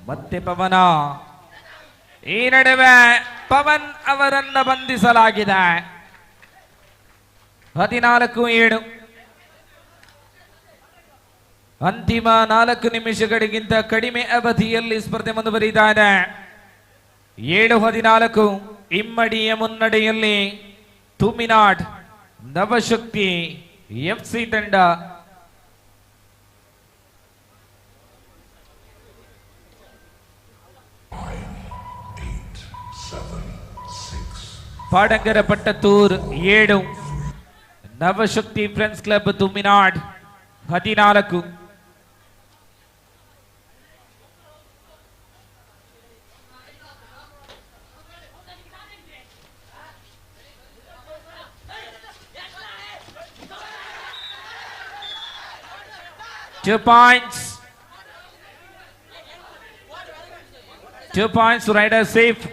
S14: ಮತ್ತೆ ಪವನ. ಈ ನಡುವೆ ಪವನ್ ಅವರನ್ನ ಬಂಧಿಸಲಾಗಿದೆ. 14-7. ಅಂತಿಮ 4 ನಿಮಿಷಗಳಿಗಿಂತ ಕಡಿಮೆ ಅವಧಿಯಲ್ಲಿ ಸ್ಪರ್ಧೆ ಮುಂದುವರಿತಾ ಇದೆ. 7-14. ಇಮ್ಮಡಿಯ ಮುನ್ನಡೆಯಲ್ಲಿ ತುಮಿನಾಡ್ ನವಶಕ್ತಿ FC ತಂಡ. Padangare Pattathur 7, Navashakti friends club Tuminad 14. Two points, rider safe.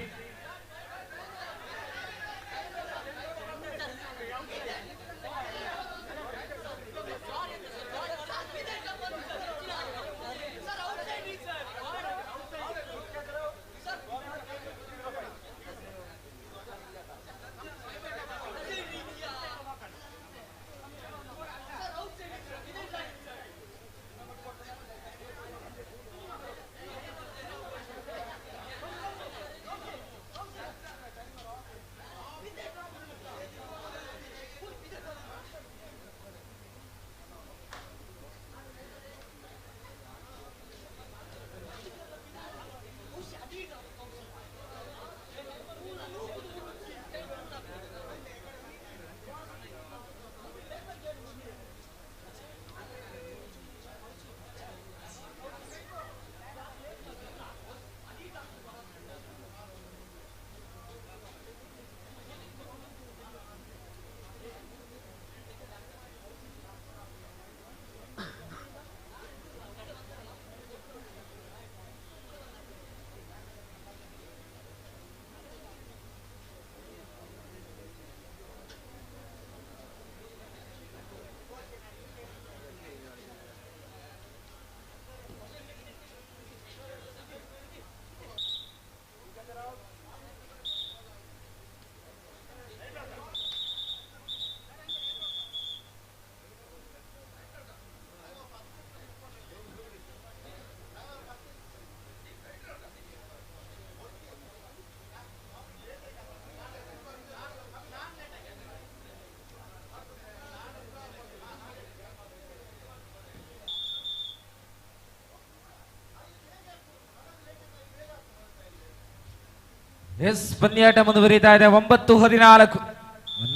S14: Yes ಪಂದ್ಯಾಟ ಮುಂದುವರಿತಾ ಇದೆ 9-14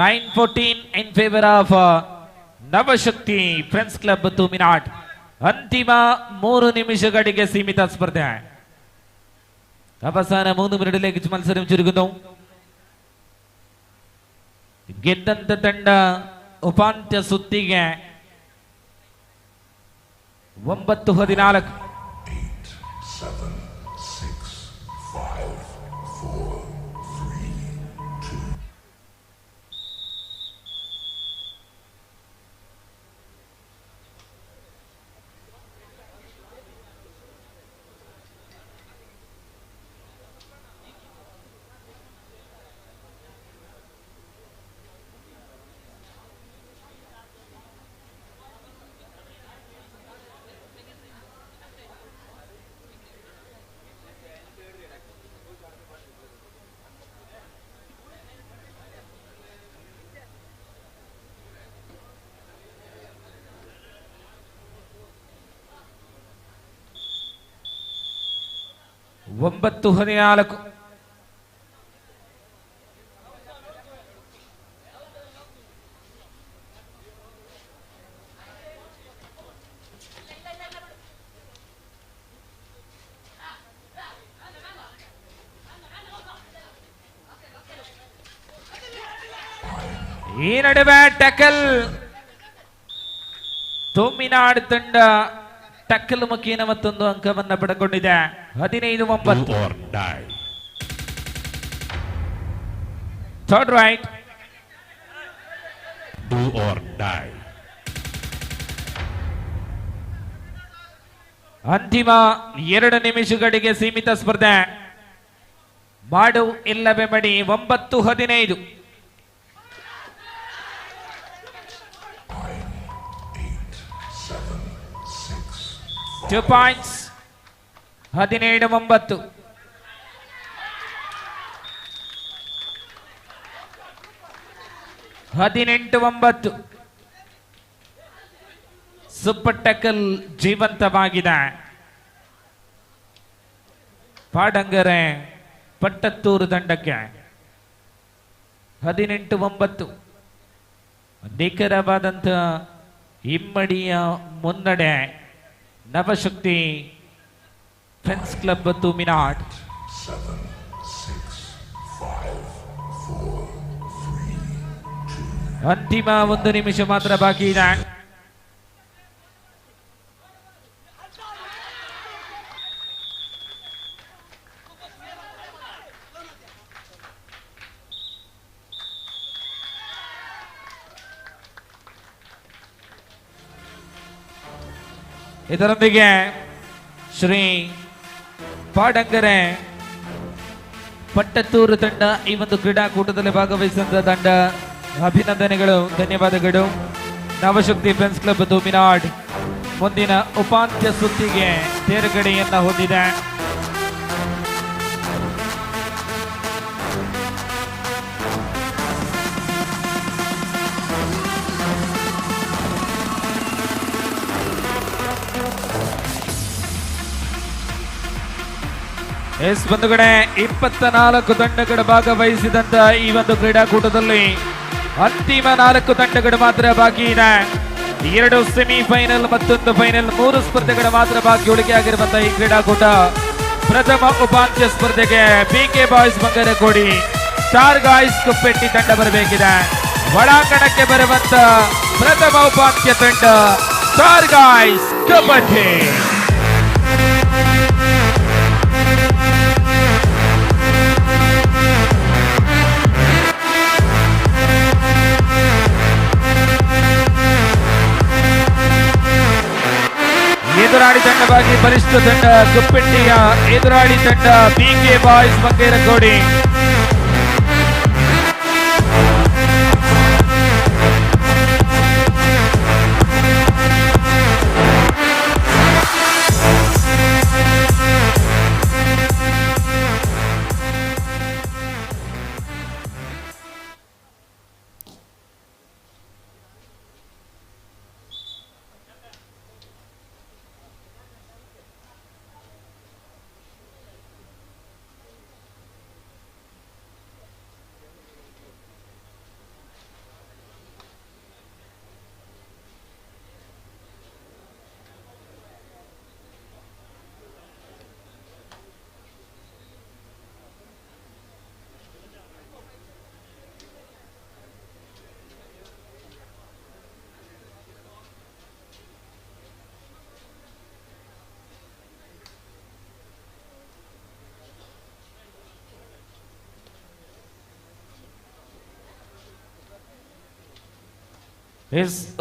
S14: 9-14 in favour of Navashakti friends club Tuminad. ಅಂತಿಮ 3 നിമിഷಗಳಿಗೆ സീമിത സ്പർദ്ധ. അവസാന 3 മിനിറ്റിലേക്ക് മത്സരം ചുരുങ്ങുന്നു. ಗೆದ್ದಂತ ತಂಡ ಉಪಾಂತ್ಯ ಸುತ್ತಿಗೆ 9-14. 9-14. ಈ ನಡುವೆ ಟಕಲ್ ತೂಮಿನಾಡ್ ತಂಡ ಟಕ್ಕಲ್ ಮುಖೇನ ಮತ್ತೊಂದು ಅಂಕವನ್ನು ಪಡೆದುಕೊಂಡಿದೆ. 15-9. Third right.
S17: Do or die.
S14: ಅಂತಿಮ 2 ನಿಮಿಷಗಳಿಗೆ ಸೀಮಿತ ಸ್ಪರ್ಧೆ. ಮಾಡು ಇಲ್ಲವೇ ಮಡಿ. 9-15. 2 points. 17-9. 18-9. ಸೂಪರ್ ಟಕ್ಕಲ್ ಜೀವಂತವಾಗಿದೆ. ಪಾಡಂಗರೆ ಪಟ್ಟತ್ತೂರು ತಂಡಕ್ಕೆ 18-9. ನಿಖರವಾದಂಥ ಇಮ್ಮಡಿಯ ಮುನ್ನಡೆ ನವಶಕ್ತಿ ಫ್ರೆಂಡ್ಸ್ ಕ್ಲಬ್ ತೂಮಿನಾಡ್.
S15: 7, 6, 5, 4, 3, 2.
S14: ಅಂತಿಮ 1 ನಿಮಿಷ ಮಾತ್ರ ಬಾಕಿ ಇದೆ. ಇದರೊಂದಿಗೆ ಶ್ರೀ ಪಾಡಂಗರೆ ಪಟ್ಟತ್ತೂರು ತಂಡ ಈ ಒಂದು ಕ್ರೀಡಾಕೂಟದಲ್ಲಿ ಭಾಗವಹಿಸಿದ ತಂಡ ಅಭಿನಂದನೆಗಳು, ಧನ್ಯವಾದಗಳು. ನವಶಕ್ತಿ ಫ್ರೆಂಡ್ಸ್ ಕ್ಲಬ್ ತೂಮಿನಾಡ್ ಮುಂದಿನ ಉಪಾಂತ್ಯ ಸುತ್ತಿಗೆ ತೇರ್ಗಡೆಯನ್ನ ಹೊಂದಿದೆ. ಎಸ್ ಬಂಧುಗಳೇ, 24 ತಂಡಗಳು ಭಾಗವಹಿಸಿದಂತ ಈ ಒಂದು ಕ್ರೀಡಾಕೂಟದಲ್ಲಿ ಅಂತಿಮ 4 ತಂಡಗಳು ಮಾತ್ರ ಬಾಕಿ ಇದೆ. 2 ಸೆಮಿಫೈನಲ್ ಮತ್ತೊಂದು ಫೈನಲ್, 3 ಸ್ಪರ್ಧೆಗಳು ಮಾತ್ರ ಬಾಕಿ ಉಳಿಕೆಯಾಗಿರುವಂತಹ ಈ ಕ್ರೀಡಾಕೂಟ ಪ್ರಥಮ ಉಪಾಂತ್ಯ ಸ್ಪರ್ಧೆಗೆ PK boys ಬಂಗರಕೋಡಿ, star guys Kuppetty ತಂಡ ಬರಬೇಕಿದೆ. ಒಳಾಂಗಣಕ್ಕೆ ಬರುವಂತ ಪ್ರಥಮ ಉಪಾಂತ್ಯ ತಂಡ ಸ್ಟಾರ್ ಗಾಯ್ಸ್ ಕಬಡ್ಡಿ. ಎದುರಾಳಿ ತಂಡವಾಗಿ ಬಲಿಷ್ಠ ತಂಡ ಕುಪ್ಪೆಟ್ಟಿಯ ಎದುರಾಳಿ ತಂಡ ಪಿಕೆ ಬಾಯ್ಸ್ ಬಂಗೇರಕೋಡಿ.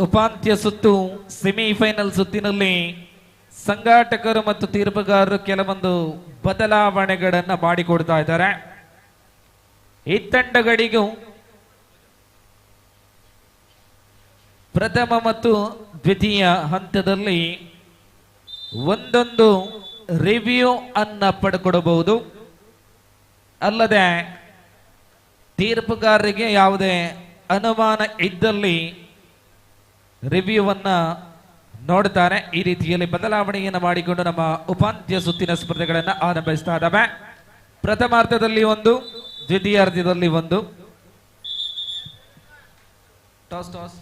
S14: ಉಪಾಂತ್ಯ ಸುತ್ತು ಸೆಮಿಫೈನಲ್ ಸುತ್ತಿನಲ್ಲಿ ಸಂಘಾಟಕರು ಮತ್ತು ತೀರ್ಪುಗಾರರು ಕೆಲವೊಂದು ಬದಲಾವಣೆಗಳನ್ನು ಮಾಡಿಕೊಡ್ತಾ ಇದ್ದಾರೆ. ಈ ತಂಡಗಳಿಗೂ ಪ್ರಥಮ ಮತ್ತು ದ್ವಿತೀಯ ಹಂತದಲ್ಲಿ ಒಂದೊಂದು ರಿವ್ಯೂ ಅನ್ನ ಪಡ್ಕೊಡಬಹುದು. ಅಲ್ಲದೆ ತೀರ್ಪುಗಾರರಿಗೆ ಯಾವುದೇ ಅನುಮಾನ ಇದ್ದಲ್ಲಿ ರಿವ್ಯೂವನ್ನ ನೋಡ್ತಾರೆ. ಈ ರೀತಿಯಲ್ಲಿ ಬದಲಾವಣೆಯನ್ನು ಮಾಡಿಕೊಂಡು ನಮ್ಮ ಉಪಾಂತ್ಯ ಸುತ್ತಿನ ಸ್ಪರ್ಧೆಗಳನ್ನು ಆರಂಭಿಸ್ತಾ ಇದ್ದಾವೆ. ಪ್ರಥಮಾರ್ಧದಲ್ಲಿ ಒಂದು, ದ್ವಿತೀಯಾರ್ಧದಲ್ಲಿ ಒಂದು. Toss toss.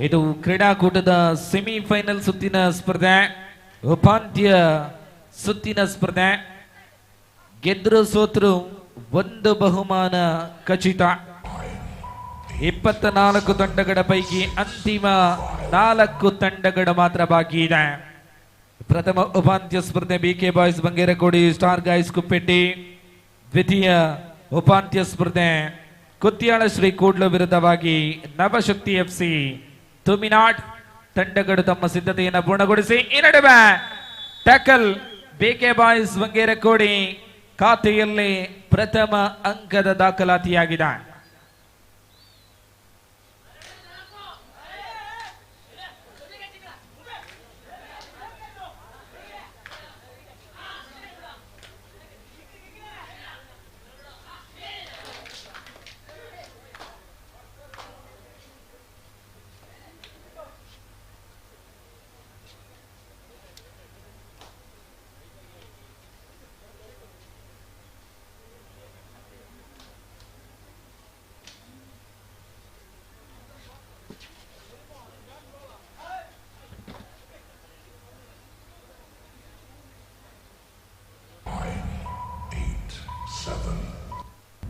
S14: ಇದು ಕ್ರೀಡಾಕೂಟದ ಸೆಮಿಫೈನಲ್ ಸುತ್ತಿನ ಸ್ಪರ್ಧೆ, ಉಪಾಂತ್ಯ ಸುತ್ತಿನ ಸ್ಪರ್ಧೆ. ಗೆದ್ರು ಸೋತರು ಒಂದು ಬಹುಮಾನ ಖಚಿತ. 24 ತಂಡಗಳ ಪೈಕಿ ಅಂತಿಮ 4 ತಂಡಗಳು ಮಾತ್ರ ಬಾಕಿ ಇದೆ. ಪ್ರಥಮ ಉಪಾಂತ್ಯ ಸ್ಪರ್ಧೆ BK boys Bangerakodi star guys Kuppetti. ದ್ವಿತೀಯ ಉಪಾಂತ್ಯ ಸ್ಪರ್ಧೆ ಕುತ್ಯಾಳ ಶ್ರೀ ಕೂಡ್ಲು ವಿರುದ್ಧವಾಗಿ ನವಶಕ್ತಿ FC ತುಮಿನಾಡ್. ತಂಡಗಳು ತಮ್ಮ ಸಿದ್ಧತೆಯನ್ನು ಪೂರ್ಣಗೊಳಿಸಿ ಈ ನಡುವೆ ಟ್ಯಾಕಲ್ ಬಿಕೆ ಬಾಯ್ಸ್ ಬಂಗೇರಕೋಡಿ ಖಾತೆಯಲ್ಲಿ ಪ್ರಥಮ ಅಂಕದ ದಾಖಲಾತಿಯಾಗಿದೆ.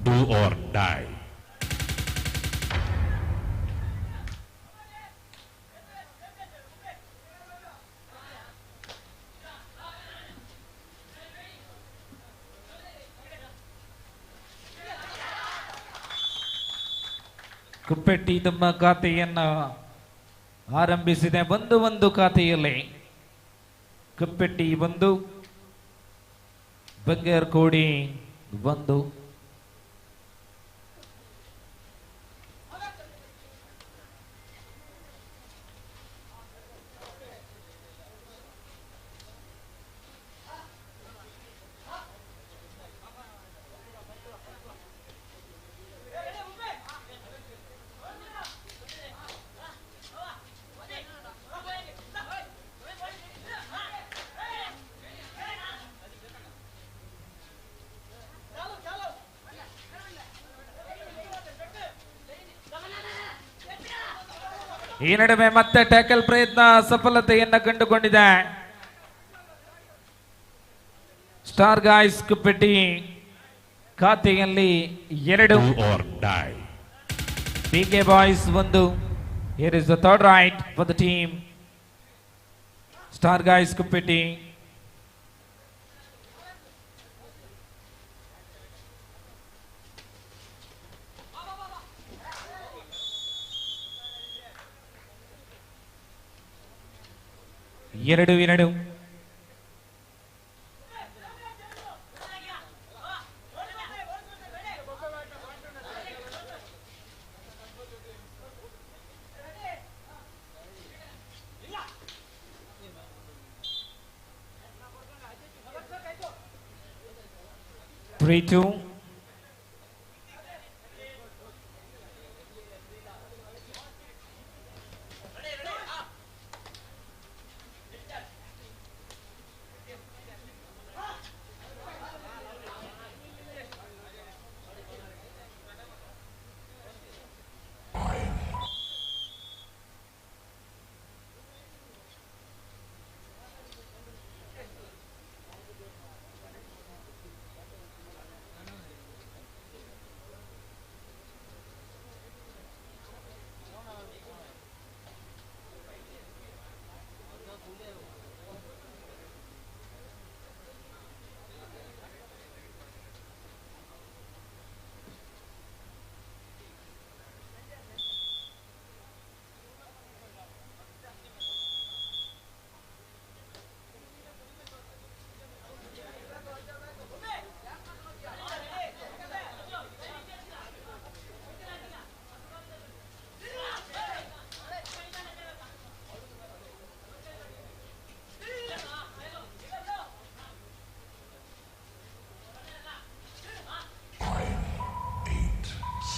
S17: Do or die.
S14: ಕುಪ್ಪೆಟ್ಟಿ ತಮ್ಮ ಖಾತೆಯನ್ನು ಆರಂಭಿಸಿದೆ. ಒಂದು ಖಾತೆಯಲ್ಲಿ ಕುಪ್ಪೆಟ್ಟಿ 1, ಬಂಗೇರಕೋಡಿ 1. ಈ ನಡುವೆ ಮತ್ತೆ ಟ್ಯಾಕಲ್ ಪ್ರಯತ್ನ ಸಫಲತೆಯನ್ನ ಕಂಡುಕೊಂಡಿದೆ. ಸ್ಟಾರ್ ಗಾಯ್ಸ್ ಕುಪ್ಪೆಟ್ಟಿ ಖಾತೆಯಲ್ಲಿ 2. BK boys 1. Here is the third right for the team. Star Guys Kuppeti. ಎರಡು 3-2.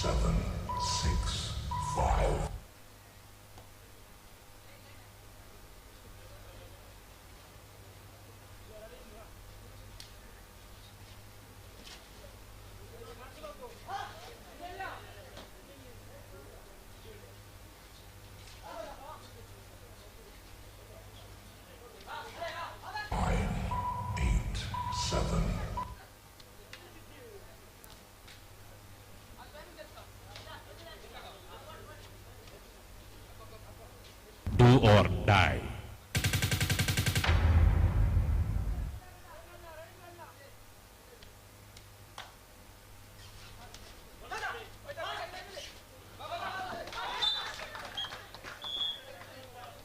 S15: 7, 6, 5.
S17: Do or die.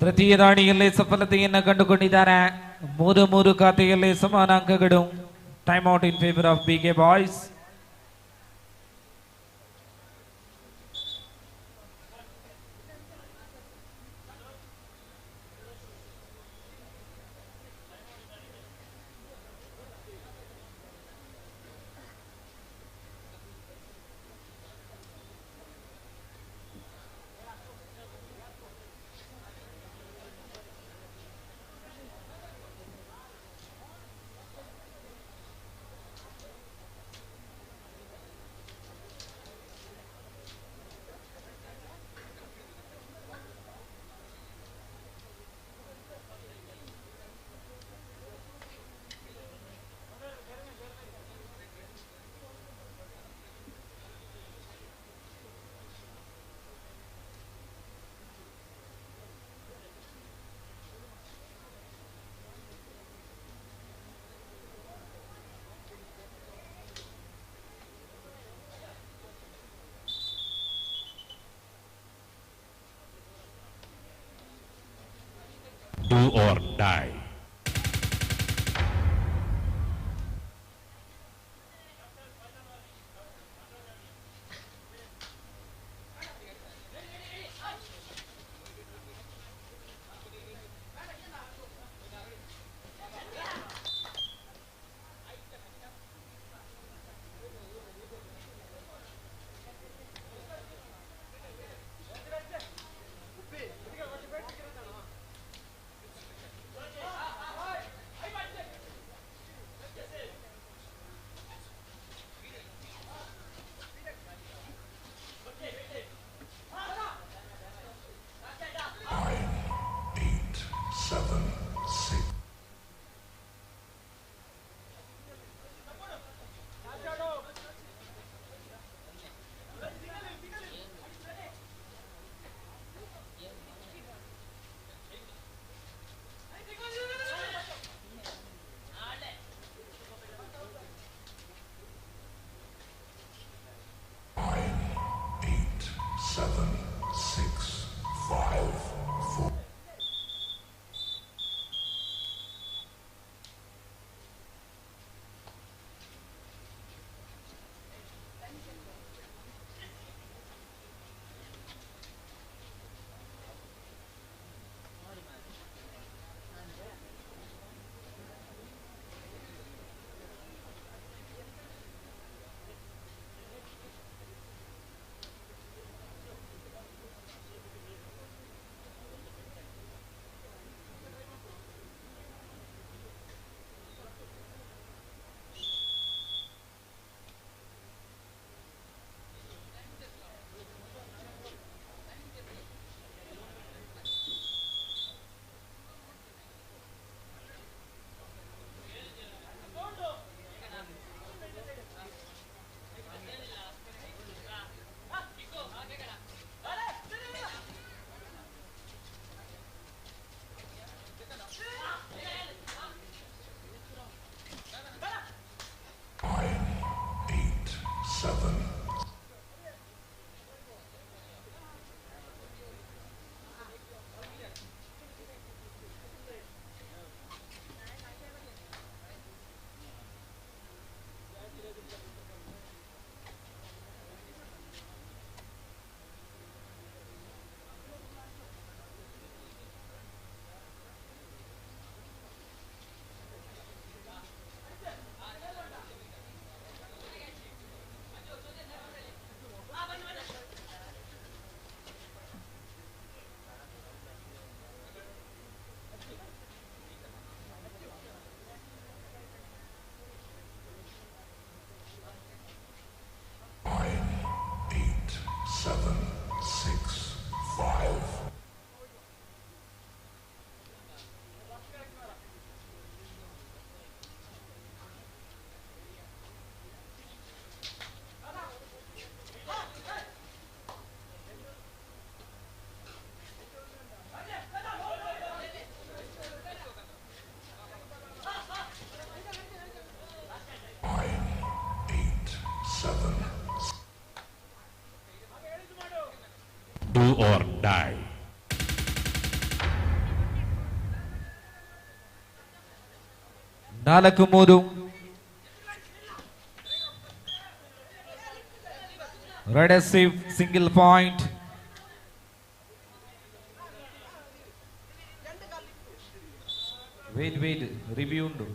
S14: ತೃತೀಯ ದಾಳಿಯಲ್ಲಿ ಸಫಲತೆಯನ್ನು ಕಂಡುಕೊಂಡಿದ್ದಾರೆ. 3-3 ಖಾತೆಯಲ್ಲಿ ಸಮಾನ ಅಂಕಗಳು. Time out in favour of BK boys.
S17: Do or die.
S11: Do or die.
S14: ನಾಲ್ಕು ಮೂರು. ರೆಡ್ ಎಸ್ಸಿವ್ ಸಿಂಗಲ್ ಪಾಯಿಂಟ್. ವೇಟ್ ರಿವ್ಯೂ ಉಂಟು.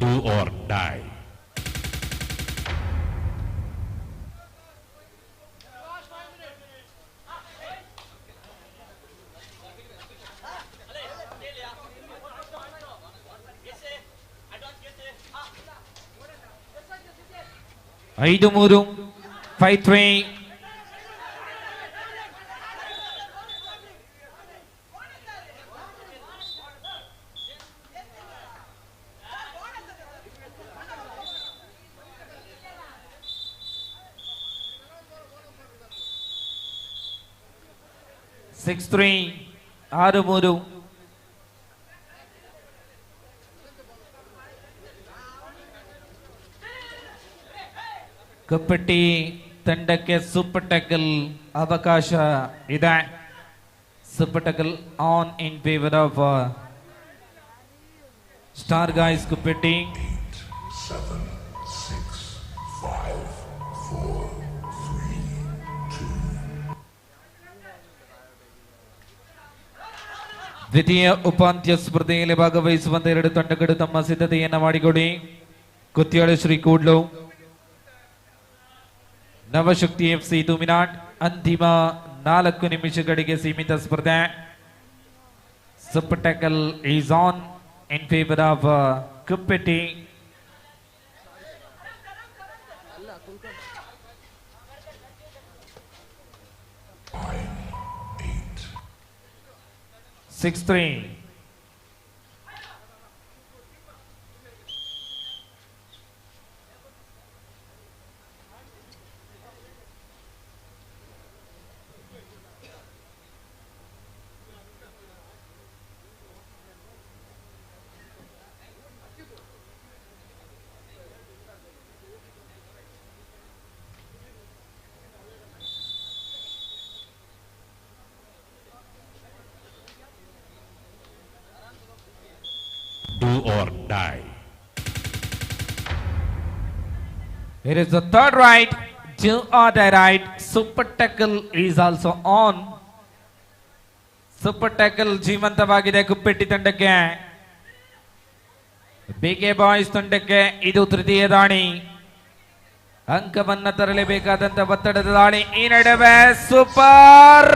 S11: Do or die.
S14: ಐದು ಮೂರು. 5-3. ಆರು ಮೂರು. ಕಪ್ಪಟ್ಟಿ ತಂಡಕ್ಕೆ ಸೂಪರ್ ಟ್ಯಾಕಲ್ ಅವಕಾಶ ಇದೆ. Super tackle on in favour of star guys Kuppetti.
S15: 7, 6, 5, 4, 3, 2.
S14: ದ್ವಿತೀಯ ಉಪಾಂತ್ಯ ಸ್ಪರ್ಧೆಯಲ್ಲಿ ಭಾಗವಹಿಸುವಂತ ಎರಡು ತಂಡಗಳು ತಮ್ಮ ಸಿದ್ಧತೆಯನ್ನ ಮಾಡಿಕೊಡಿ. ಕುತ್ಯಾಳ ಶ್ರೀ ಕೂಡ್ಲು, ನವಶಕ್ತಿ FC ತುಮಿನಾಟ್. ಅಂತಿಮ 4 ನಿಮಿಷಗಳಿಗೆ ಸೀಮಿತ ಸ್ಪರ್ಧೆ. Super tackle is on in favour of Kuppetti. Six three.
S11: Do or die.
S14: It is the third right. Do or die right. Super tackle is also on. Super tackle ಜೀವಂತವಾಗಿದೆ ಕುಪ್ಪೆಟ್ಟಿ ತಂಡಕ್ಕೆ. BK ಬಾಯ್ಸ್ ತಂಡಕ್ಕೆ ಇದು ತೃತೀಯ ದಾಳಿ. ಅಂಕವನ್ನ ತರಲೇಬೇಕಾದಂತ ಒತ್ತಡದ ದಾಳಿ. ಈ ನಡುವೆ super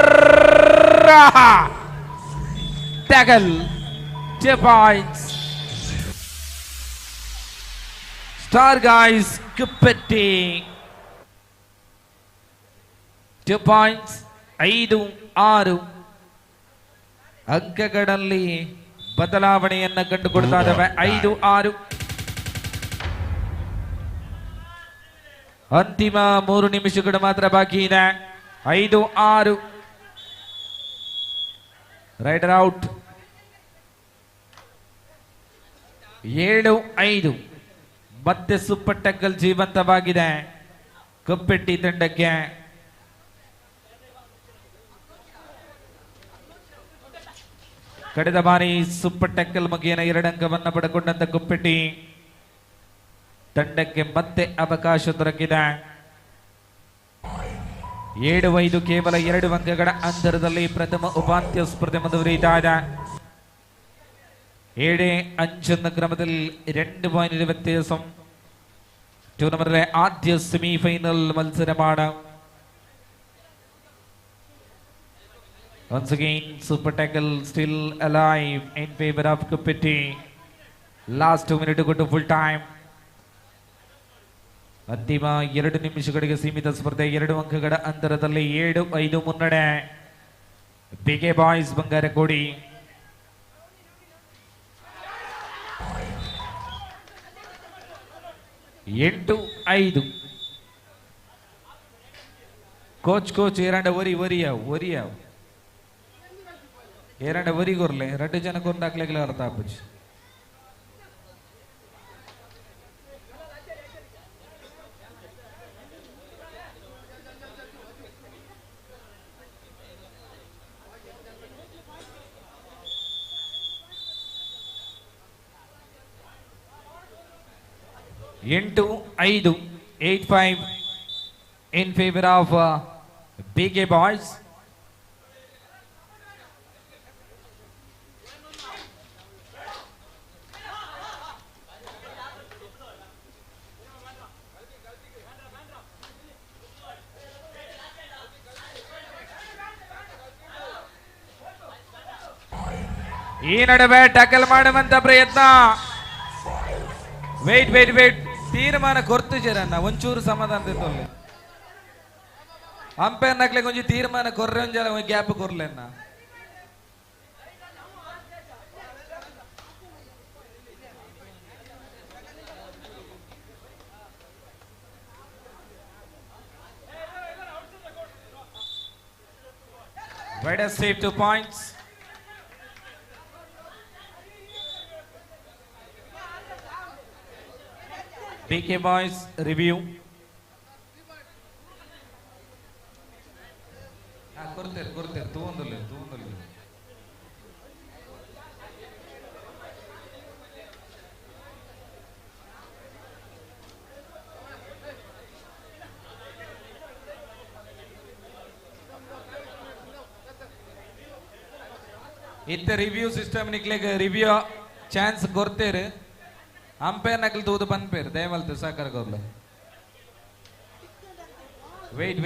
S14: tackle. 2 points. Star guys Kuppetty 2 points. 5-6 ಅಂಕಗಳಲ್ಲಿ ಬದಲಾವಣೆಯನ್ನ ಕಂಡುಕೊಡ್ತಾ ಇದ್ದಾವೆ. 5-6. ಅಂತಿಮ 3 ನಿಮಿಷಗಳು ಮಾತ್ರ ಬಾಕಿ ಇದೆ. 5-6. Rider out. 7-5. ಮತ್ತೆ ಸೂಪರ್ ಟ್ಯಾಕಲ್ ಜೀವಂತವಾಗಿದೆ ಕುಪ್ಪೆಟ್ಟಿ ತಂಡಕ್ಕೆ. ಕಳೆದ ಬಾರಿ ಸೂಪರ್ ಟ್ಯಾಕಲ್ ಮುಗಿಯನ 2 ಅಂಕವನ್ನ ಪಡೆಕೊಂಡಂತ ಕುಪ್ಪೆಟ್ಟಿ ತಂಡಕ್ಕೆ ಮತ್ತೆ ಅವಕಾಶ ದೊರಕಿದೆ. 7-5 ಕೇವಲ 2 ಅಂಕಗಳ ಅಂತರದಲ್ಲಿ ಪ್ರಥಮ ಉಪಾಂತ್ಯ ಸ್ಪರ್ಧೆ ಮುಂದುವರಿಯುತ್ತಾ ಇದೆ. 7-5 എന്ന ക്രമത്തിൽ 2 പോയിന്റ് വ്യത്യാസം. ടൂർണമെന്റിലെ ആദ്യ സെമി ഫൈനൽ മത്സരമാണ്. Once again, super tackle still alive in favor of Kupeti. Last 2 minutes to go to full time. ಅಂತಿಮ 2 ನಿಮಿಷಗಳಿಗೆ ಸೀಮಿತ ಸ್ಪರ್ಧೆ 2 ಅಂಕಗಳ ಅಂತರದಲ್ಲಿ 7-5 ಮುನ್ನಡೆ. BK boys Bangarakodi. ಎಂಟು 5. ಕೋಚ್ ಏರಂಡ ಒರಿಯಾವ್ ಏರಂಡ ಒರಿ ಕೊರ್ಲೆ 2 ಜನ ಕೊಂಡಾಕ್ಲಿಕ್ಕೆ ಅರ್ಥ ಆಪುಜಿ. ಎಂಟು 5 8-5 in favor of BK Boys. ಈ ನಡುವೆ ಟ್ಯಾಕಲ್ ಮಾಡುವಂತ ಪ್ರಯತ್ನ. ವೇಟ್ ತೀರ್ಮಾನ ಕೊರ್ತು ಜರನ್ನ ಒಂಚೂರು ಸಮಾಧಾನ ಅಂಪೈರ್ ನಕ್ಲೆ ಕೊಂಚ ತೀರ್ಮಾನ ಕೊರ್ರೆ ಒಂಜಲ gap ಕೊರ್ಲೆನ್ನ. Wide save 2 points. BK Boys review. ಕೊಡ್ತೇನೆ ತಗೊಂಡಲ್ಲ ಇತ್ತ ರಿವ್ಯೂ ಸಿಸ್ಟಮ್ ನಿಕ್ಲೆಗೆ ರಿವ್ಯೂ ಚಾನ್ಸ್ ಕೊಡ್ತೇರು. ಅಂಪೈರ್ ನಕಲ್ ತೂದು ಪನ್ಪೇರು ದಯಮಲ್ತು ಸಾಕಾರ ಕೊರ್ಲ. Wait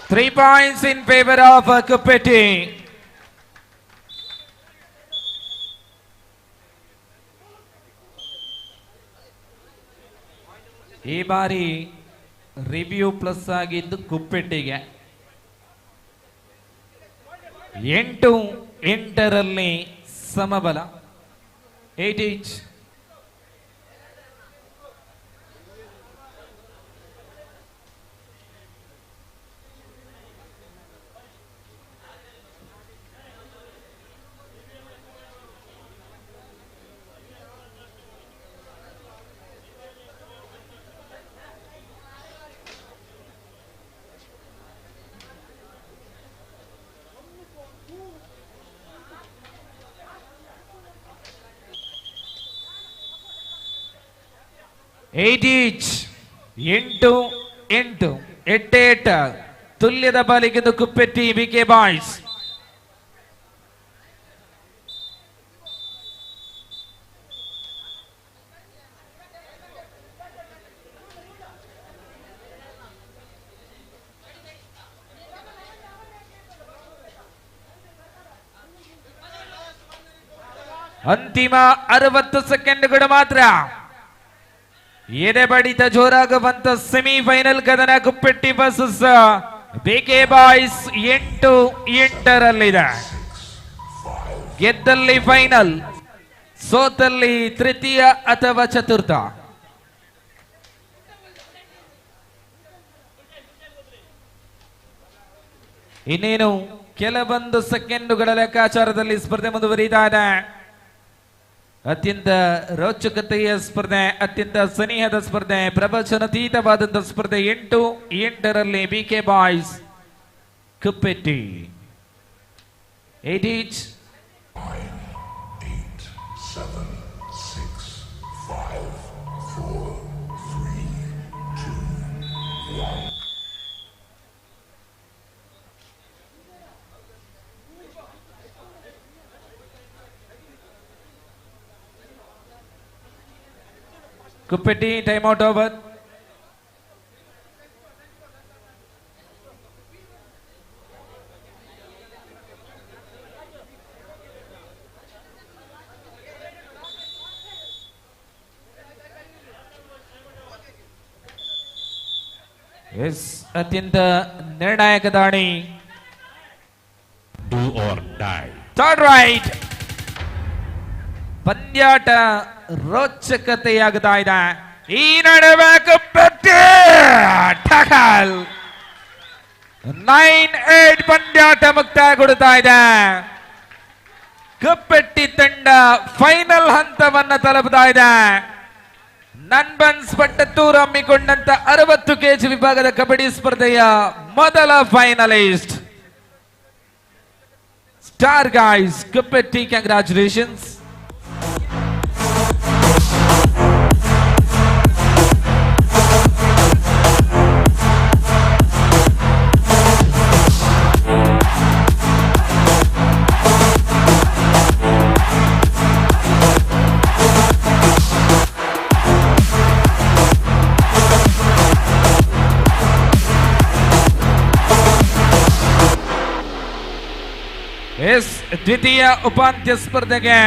S14: Three points in favor of Kupeti. ಈ ಬಾರಿ ರಿವ್ಯೂ ಪ್ಲಸ್ ಆಗಿದ್ದು ಕುಪ್ಪೆಟ್ಟಿಗೆ. 8-8 ಸಮಬಲ 8 each. ಎಂಟು 8 ತುಲ್ಯದ ಬಾಲಿಗೆಂದು ಕುಪ್ಪೆಟ್ಟಿ ಬಿಕೆ ಬಾಯ್ಸ್. ಅಂತಿಮ 60 ಸೆಕೆಂಡ್ಗಳು ಮಾತ್ರ. ಎದೆ ಬಡಿತ ಜೋರಾಗುವಂತ ಸೆಮಿಫೈನಲ್ ಕದನ Kuppetty versus BK boys 8-8 ಗೆದ್ದಲ್ಲಿ final, ಸೋತಲ್ಲಿ ತೃತೀಯ ಅಥವಾ ಚತುರ್ಥ. ಇನ್ನೇನು ಕೆಲವೊಂದು ಸೆಕೆಂಡುಗಳ ಲೆಕ್ಕಾಚಾರದಲ್ಲಿ ಸ್ಪರ್ಧೆ ಮುಂದುವರಿತಾ ಇದೆ. ಅತ್ಯಂತ ರೋಚಕತೆಯ ಸ್ಪರ್ಧೆ, ಅತ್ಯಂತ ಸನಿಹದ ಸ್ಪರ್ಧೆ, ಪ್ರವಚನಾತೀತವಾದಂತಹ ಸ್ಪರ್ಧೆ. 8-8ರಲ್ಲಿ BK boys Kuppetty 8 each.
S15: 9, 8, 7, 6, 5, 4, 3, 2, 1.
S14: Kuppetti time out over. ಅತ್ಯಂತ ನಿರ್ಣಾಯಕ ದಾಳಿ.
S17: Do or die.
S14: Third raid. ಪಂದ್ಯಾಟ ರೋಚಕತೆಯಾಗ್ತಾ ಇದೆ. ಈ ನಡುವೆ ಕುಪ್ಪೆಟ್ಟಿ ಟಕಲ್ 9-8 ಪಂದ್ಯಾಟ ಮುಕ್ತಾಯಗೊಳ್ತಾ ಇದೆ. ಕುಪ್ಪೆಟ್ಟಿ ತಂಡ ಫೈನಲ್ ಹಂತವನ್ನ ತಲುಪ್ತಾ ಇದೆ. ನನ್ಬನ್ಸ್ ಪಟ್ಟತ್ತೂರು ಹಮ್ಮಿಕೊಂಡಂತ 60 kg ವಿಭಾಗದ ಕಬಡ್ಡಿ ಸ್ಪರ್ಧೆಯ ಮೊದಲ finalist star guys Kuppetty. Congratulations. ದ್ವಿತೀಯ ಉಪಾಂತ್ಯ ಸ್ಪರ್ಧೆಗೆ